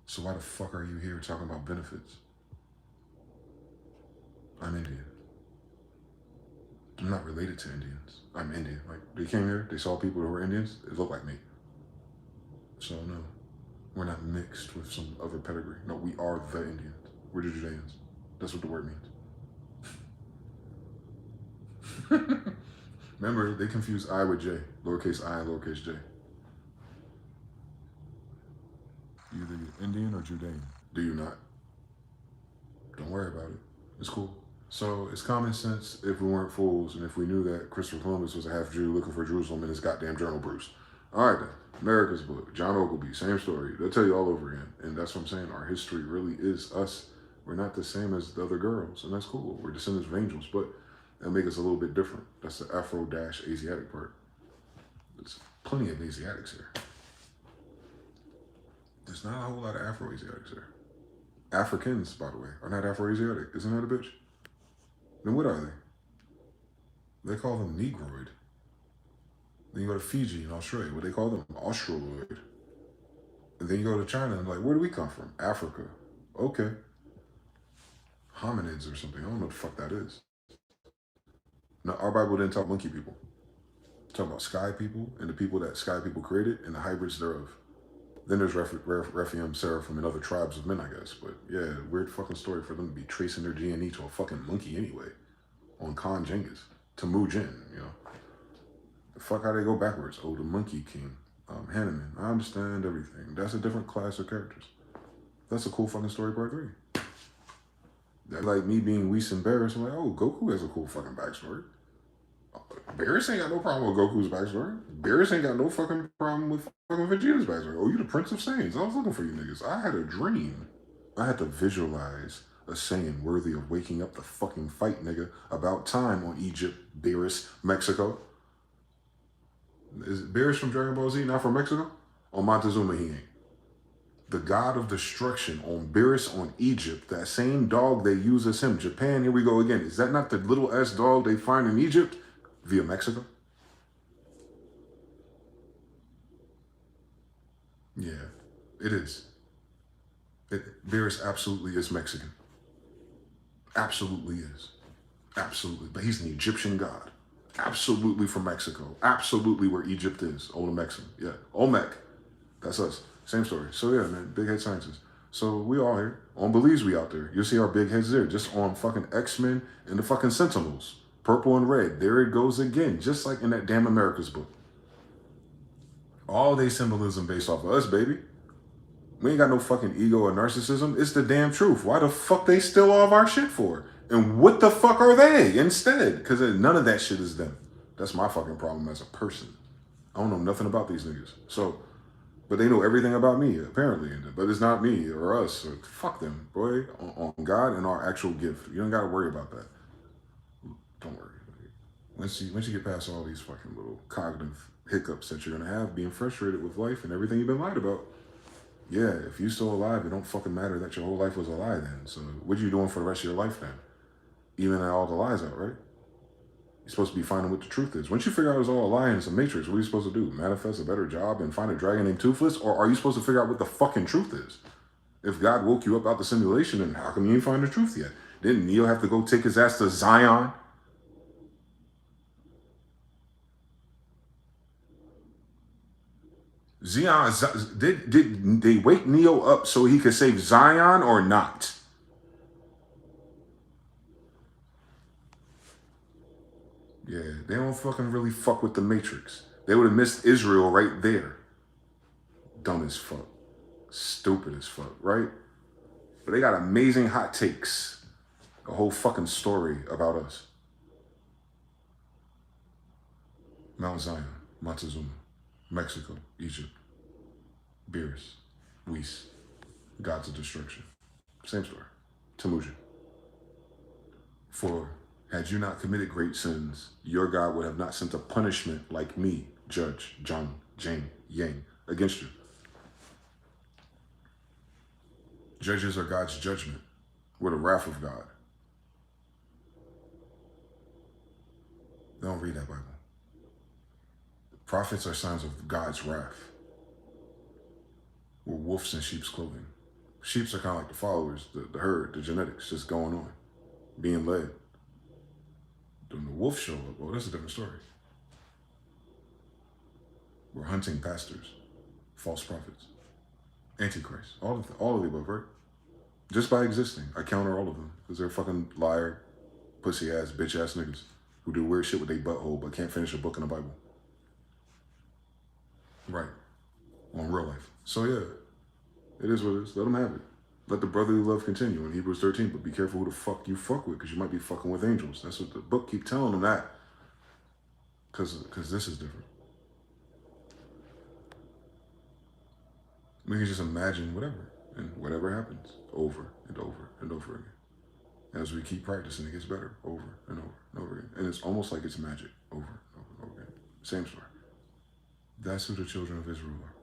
So why the fuck are you here talking about benefits? I'm Indian. I'm not related to Indians. I'm Indian. Like, they came here, they saw people who were Indians, it looked like me. So no, we're not mixed with some other pedigree. No, we are the Indians. We're the Judeans. That's what the word means. Remember, they confuse I with J, lowercase I and lowercase j. Either you're Indian or Judean. Do you not? Don't worry about it. It's cool. So it's common sense if we weren't fools and if we knew that Christopher Columbus was a half Jew looking for Jerusalem in his goddamn journal, Bruce. All right then, America's book, John Ogilvy, same story. They'll tell you all over again. And that's what I'm saying. Our history really is us. We're not the same as the other girls, and that's cool. We're descendants of angels, but that'll make us a little bit different. That's the Afro-Asiatic part. There's plenty of Asiatics here. There's not a whole lot of Afro-Asiatics here. Africans, by the way, are not Afro-Asiatic. Isn't that a bitch? Then what are they? They call them Negroid. Then you go to Fiji and Australia, what they call them? Australoid. And then you go to China and like, where do we come from? Africa. Okay. Hominids or something. I don't know what the fuck that is. No, our Bible didn't talk monkey people. It talked about sky people and the people that sky people created and the hybrids thereof. Then there's Rephaim, Seraphim, and other tribes of men, I guess. But yeah, weird fucking story for them to be tracing their DNA to a fucking monkey anyway. On Khan Genghis. To Mu Jin, you know. The fuck how they go backwards? Oh, the Monkey King. Hanuman. I understand everything. That's a different class of characters. That's a cool fucking story, part 3. That, like me being Whis and Barris, I'm like, oh, Goku has a cool fucking backstory. Barris ain't got no problem with Goku's backstory. Barris ain't got no fucking problem with fucking Vegeta's backstory. Oh, you the Prince of Saiyans. I was looking for you niggas. I had a dream. I had to visualize a Saiyan worthy of waking up the fucking fight, nigga. About time on Egypt, Barris, Mexico. Is Barris from Dragon Ball Z, not from Mexico? On Montezuma, he ain't. The god of destruction on Barris on Egypt, that same dog they use as him. Japan, here we go again. Is that not the little ass dog they find in Egypt via Mexico? Yeah, it is. Barris absolutely is Mexican. Absolutely is. Absolutely. But he's an Egyptian god. Absolutely from Mexico. Absolutely where Egypt is. Olmec. Yeah. Olmec. That's us. Same story. So yeah, man. Big head scientists. So we all here. On Belize, we out there. You'll see our big heads there. Just on fucking X-Men and the fucking Sentinels. Purple and red. There it goes again. Just like in that damn America's book. All they symbolism based off of us, baby. We ain't got no fucking ego or narcissism. It's the damn truth. Why the fuck they steal all of our shit for? And what the fuck are they instead? Because none of that shit is them. That's my fucking problem as a person. I don't know nothing about these niggas. So, but they know everything about me, apparently. But it's not me or us. So fuck them, boy. On God and our actual gift. You don't got to worry about that. Don't worry. Once you get past all these fucking little cognitive hiccups that you're gonna have, being frustrated with life and everything you've been lied about, yeah, if you're still alive, it don't fucking matter that your whole life was a lie then. So what are you doing for the rest of your life then? Even all the lies out, right? You're supposed to be finding what the truth is. Once you figure out it's all a lie and it's a matrix, what are you supposed to do? Manifest a better job and find a dragon named Toothless? Or are you supposed to figure out what the fucking truth is? If God woke you up out the simulation, then how come you ain't find the truth yet? Didn't Neo have to go take his ass to Zion? Did they wake Neo up so he could save Zion or not? Yeah, they don't fucking really fuck with the Matrix. They would have missed Israel right there. Dumb as fuck. Stupid as fuck, right? But they got amazing hot takes. A whole fucking story about us. Mount Zion, Montezuma, Mexico, Egypt, Beerus, Weiss, Gods of Destruction. Same story. Temujin. For had you not committed great sins, your God would have not sent a punishment like me, Judge, John, Jane, Yang, against you. Judges are God's judgment. We're the wrath of God. They don't read that Bible. Prophets are signs of God's wrath. We're wolves in sheep's clothing. Sheeps are kind of like the followers, the herd, the genetics, just going on, being led. When the wolf show up, well, that's a different story. We're hunting pastors, false prophets, antichrist, all of the above, right? Just by existing, I counter all of them because they're fucking liar, pussy ass, bitch ass niggas who do weird shit with their butthole but can't finish a book in the Bible. Right. On real life. So yeah, it is what it is. Let them have it. Let the brotherly love continue in Hebrews 13, but be careful who the fuck you fuck with because you might be fucking with angels. That's what the book keep telling them that. Because this is different. We can just imagine whatever, and whatever happens over and over and over again. As we keep practicing, it gets better over and over and over again. And it's almost like it's magic over and over and over again. Same story. That's who the children of Israel are.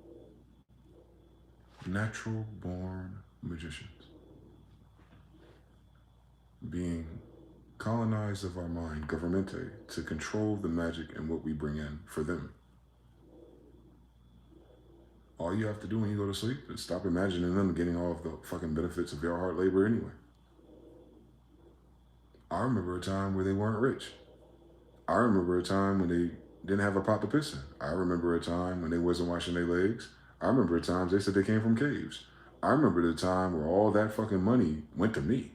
Natural born magicians. Being colonized of our mind, governmente, to control the magic and what we bring in for them. All you have to do when you go to sleep is stop imagining them getting all of the fucking benefits of your hard labor anyway. I remember a time where they weren't rich. I remember a time when they didn't have a pot to piss in. I remember a time when they wasn't washing their legs. I remember times they said they came from caves. I remember the time where all that fucking money went to me.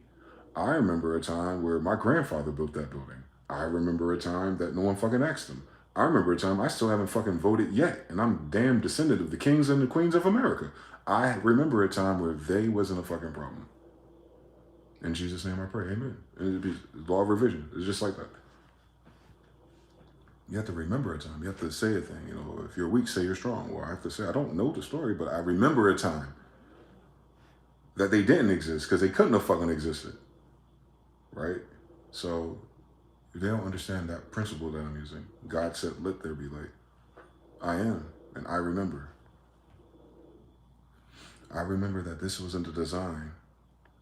I remember a time where my grandfather built that building. I remember a time that no one fucking asked him. I remember a time I still haven't fucking voted yet, and I'm damn descendant of the kings and the queens of America. I remember a time where they wasn't a fucking problem. In Jesus' name I pray, amen. And it'd be law of revision. It's just like that. You have to remember a time. You have to say a thing. You know, if you're weak, say you're strong. Well, I have to say, I don't know the story, but I remember a time that they didn't exist because they couldn't have fucking existed. Right? So if they don't understand that principle that I'm using, God said, let there be light. I am, and I remember. I remember that this wasn't the design.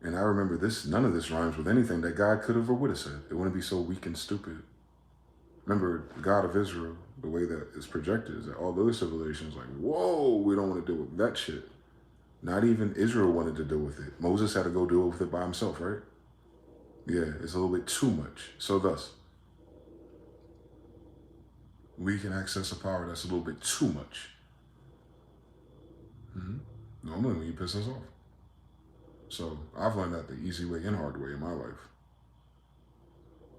And I remember this, none of this rhymes with anything that God could have or would have said. It wouldn't be so weak and stupid. Remember, the God of Israel, the way that it's projected is that all those civilizations like, whoa, we don't want to deal with that shit. Not even Israel wanted to deal with it. Moses had to go deal with it by himself, right? Yeah, it's a little bit too much. So thus, we can access a power that's a little bit too much. Normally when you piss us off. So I've learned that the easy way and hard way in my life.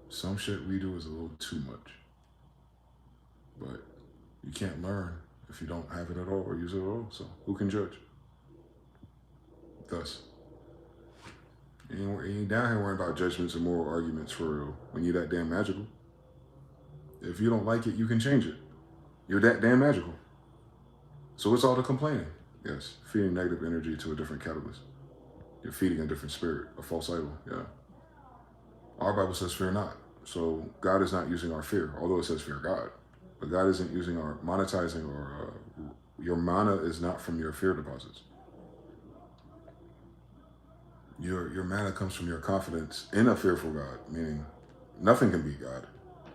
Some shit we do is a little too much. But you can't learn if you don't have it at all or use it at all. So who can judge? Thus, you ain't down here worrying about judgments and moral arguments for real when you're that damn magical. If you don't like it, you can change it. You're that damn magical. So what's all the complaining? Yes, feeding negative energy to a different catalyst. You're feeding a different spirit, a false idol, yeah. Our Bible says, fear not. So God is not using our fear, although it says fear God. But God isn't using our monetizing or your mana is not from your fear deposits. Your mana comes from your confidence in a fearful God, meaning nothing can beat God.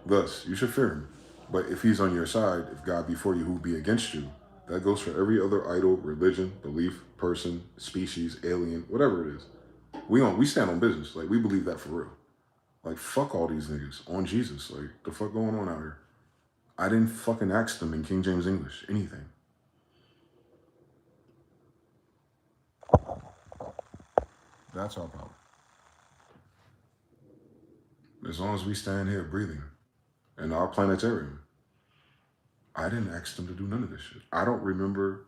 Thus, you should fear him. But if he's on your side, if God be for you, who will be against you? That goes for every other idol, religion, belief, person, species, alien, whatever it is. We stand on business. Like, we believe that for real. Like, fuck all these niggas on Jesus. Like, the fuck going on out here? I didn't fucking ask them in King James English anything. That's our problem. As long as we stand here breathing in our planetarium, I didn't ask them to do none of this shit. I don't remember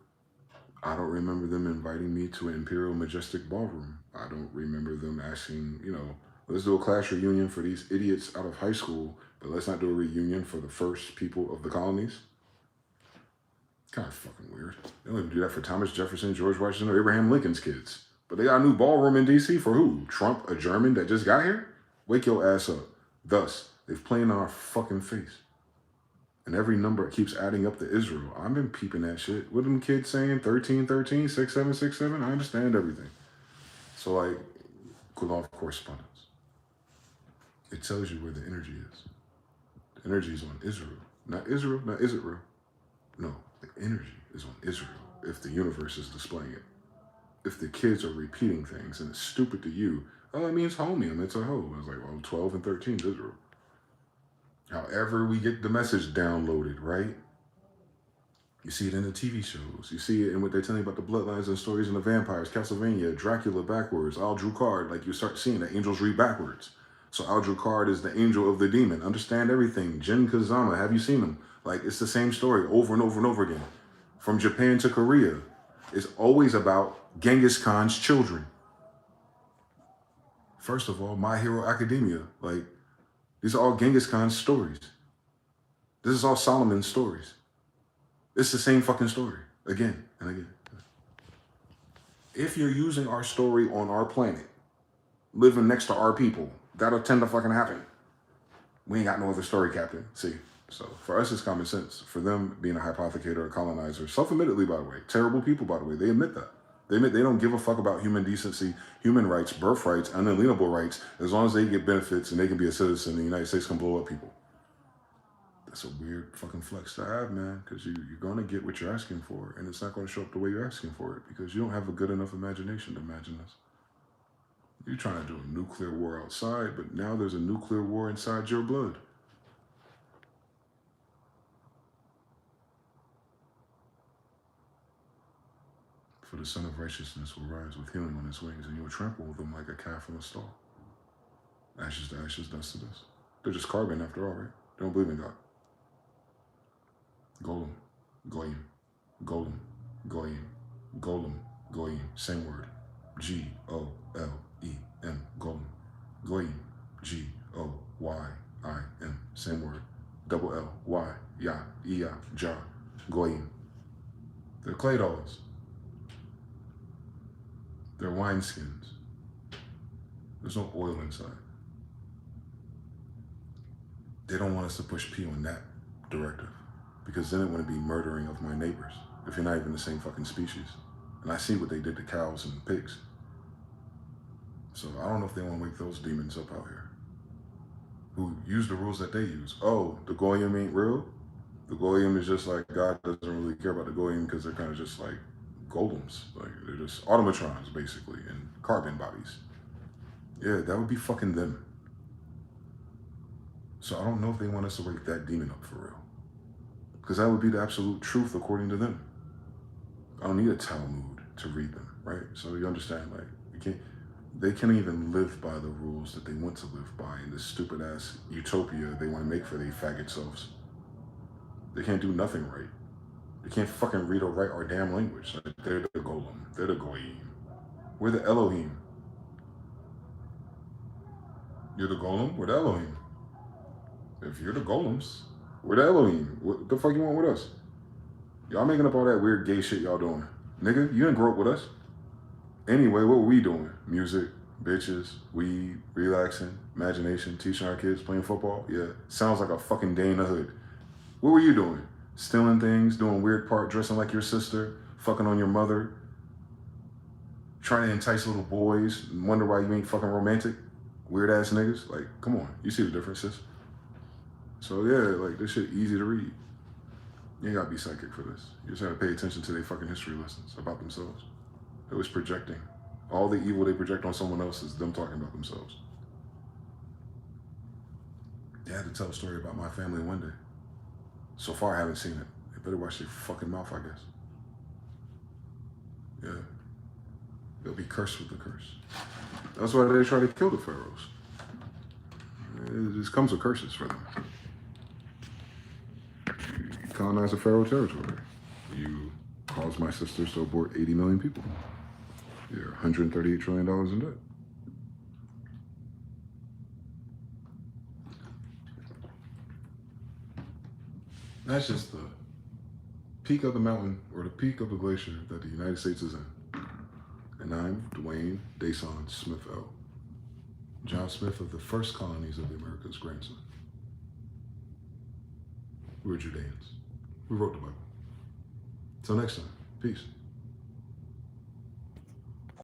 them inviting me to an Imperial Majestic Ballroom. I don't remember them asking, let's do a class reunion for these idiots out of high school, but let's not do a reunion for the first people of the colonies. Kind of fucking weird. They don't even do that for Thomas Jefferson, George Washington, or Abraham Lincoln's kids. But they got a new ballroom in D.C. for who? Trump, a German that just got here? Wake your ass up. Thus, they've played in our fucking face. And every number keeps adding up to Israel. I've been peeping that shit. What them kids saying? 13, 13, 6, 7, 6, 7? I understand everything. So, like, cool off correspondence. It tells you where the energy is. The energy is on Israel. Not Israel, not Israel. No, the energy is on Israel if the universe is displaying it. If the kids are repeating things and it's stupid to you, oh, it means homium, it's a hoe. I was like, well, 12 and 13 is Israel. However we get the message downloaded, right? You see it in the TV shows. You see it in what they're telling you about the bloodlines and stories and the vampires, Castlevania, Dracula backwards, Al-Drucard, like you start seeing the angels read backwards. So Al-Drucard is the angel of the demon. Understand everything. Jin Kazama, have you seen them? Like, it's the same story over and over and over again. From Japan to Korea, it's always about Genghis Khan's children. First of all, My Hero Academia, like, these are all Genghis Khan's stories. This is all Solomon's stories. It's the same fucking story, again and again. If you're using our story on our planet, living next to our people, that'll tend to fucking happen. We ain't got no other story, Captain. See? So for us, it's common sense. For them, being a hypothecator, a colonizer, self-admittedly, by the way, terrible people, by the way, they admit that. They admit they don't give a fuck about human decency, human rights, birthrights, unalienable rights, as long as they get benefits and they can be a citizen, the United States can blow up people. That's a weird fucking flex to have, man, because you're going to get what you're asking for, and it's not going to show up the way you're asking for it, because you don't have a good enough imagination to imagine this. You're trying to do a nuclear war outside, but now there's a nuclear war inside your blood. For the Son of Righteousness will rise with healing on his wings, and you will trample them like a calf on a stall. Ashes to ashes, dust to dust. They're just carbon after all, right? They don't believe in God. Golem, goyim, golem, goyim, golem, goyim. Same word. G-O-L-E-M, golem. Goyim, G-O-Y-I-M. Same word. Double L, Y, Ya, Iya, Ja, goyim. They're clay dolls. They're wineskins. There's no oil inside. They don't want us to push P on that directive, because then it wouldn't be murdering of my neighbors if you're not even the same fucking species. And I see what they did to cows and pigs. So I don't know if they want to wake those demons up out here who use the rules that they use. Oh, the Goyim ain't real? The Goyim is just like, God doesn't really care about the Goyim because they're kind of just like golems. Like, they're just automatrons, basically, and carbon bodies. Yeah, that would be fucking them. So I don't know if they want us to wake that demon up for real, because that would be the absolute truth according to them. I don't need a Talmud to read them, right? So you understand, like, they can't even live by the rules that they want to live by in this stupid ass utopia they want to make for their faggot selves. They can't do nothing right. They can't fucking read or write our damn language. Like, they're the golem. They're the goyim. We're the Elohim. You're the golem? We're the Elohim. If you're the golems, we're the Elohim. What the fuck you want with us? Y'all making up all that weird gay shit y'all doing. Nigga, you didn't grow up with us. Anyway, what were we doing? Music, bitches, weed, relaxing, imagination, teaching our kids, playing football. Yeah, sounds like a fucking day in the hood. What were you doing? Stealing things, doing weird part, dressing like your sister, fucking on your mother, trying to entice little boys, and wonder why you ain't fucking romantic? Weird ass niggas. Like, come on, you see the differences. So yeah, like this shit easy to read. You ain't gotta be psychic for this. You just gotta pay attention to their fucking history lessons about themselves. It was projecting. All the evil they project on someone else is them talking about themselves. They had to tell a story about my family one day. So far, I haven't seen it. They better watch their fucking mouth, I guess. Yeah. They'll be cursed with the curse. That's why they try to kill the pharaohs. It just comes with curses for them. You colonize a pharaoh territory. You caused my sisters to abort 80 million people. You're $138 trillion in debt. That's just the peak of the mountain or the peak of the glacier that the United States is in. And I'm Dwayne Dason Smyth-EL, John Smith of the first colonies of the Americas' grandson. We were Judeans. We wrote the Bible. Till next time, peace.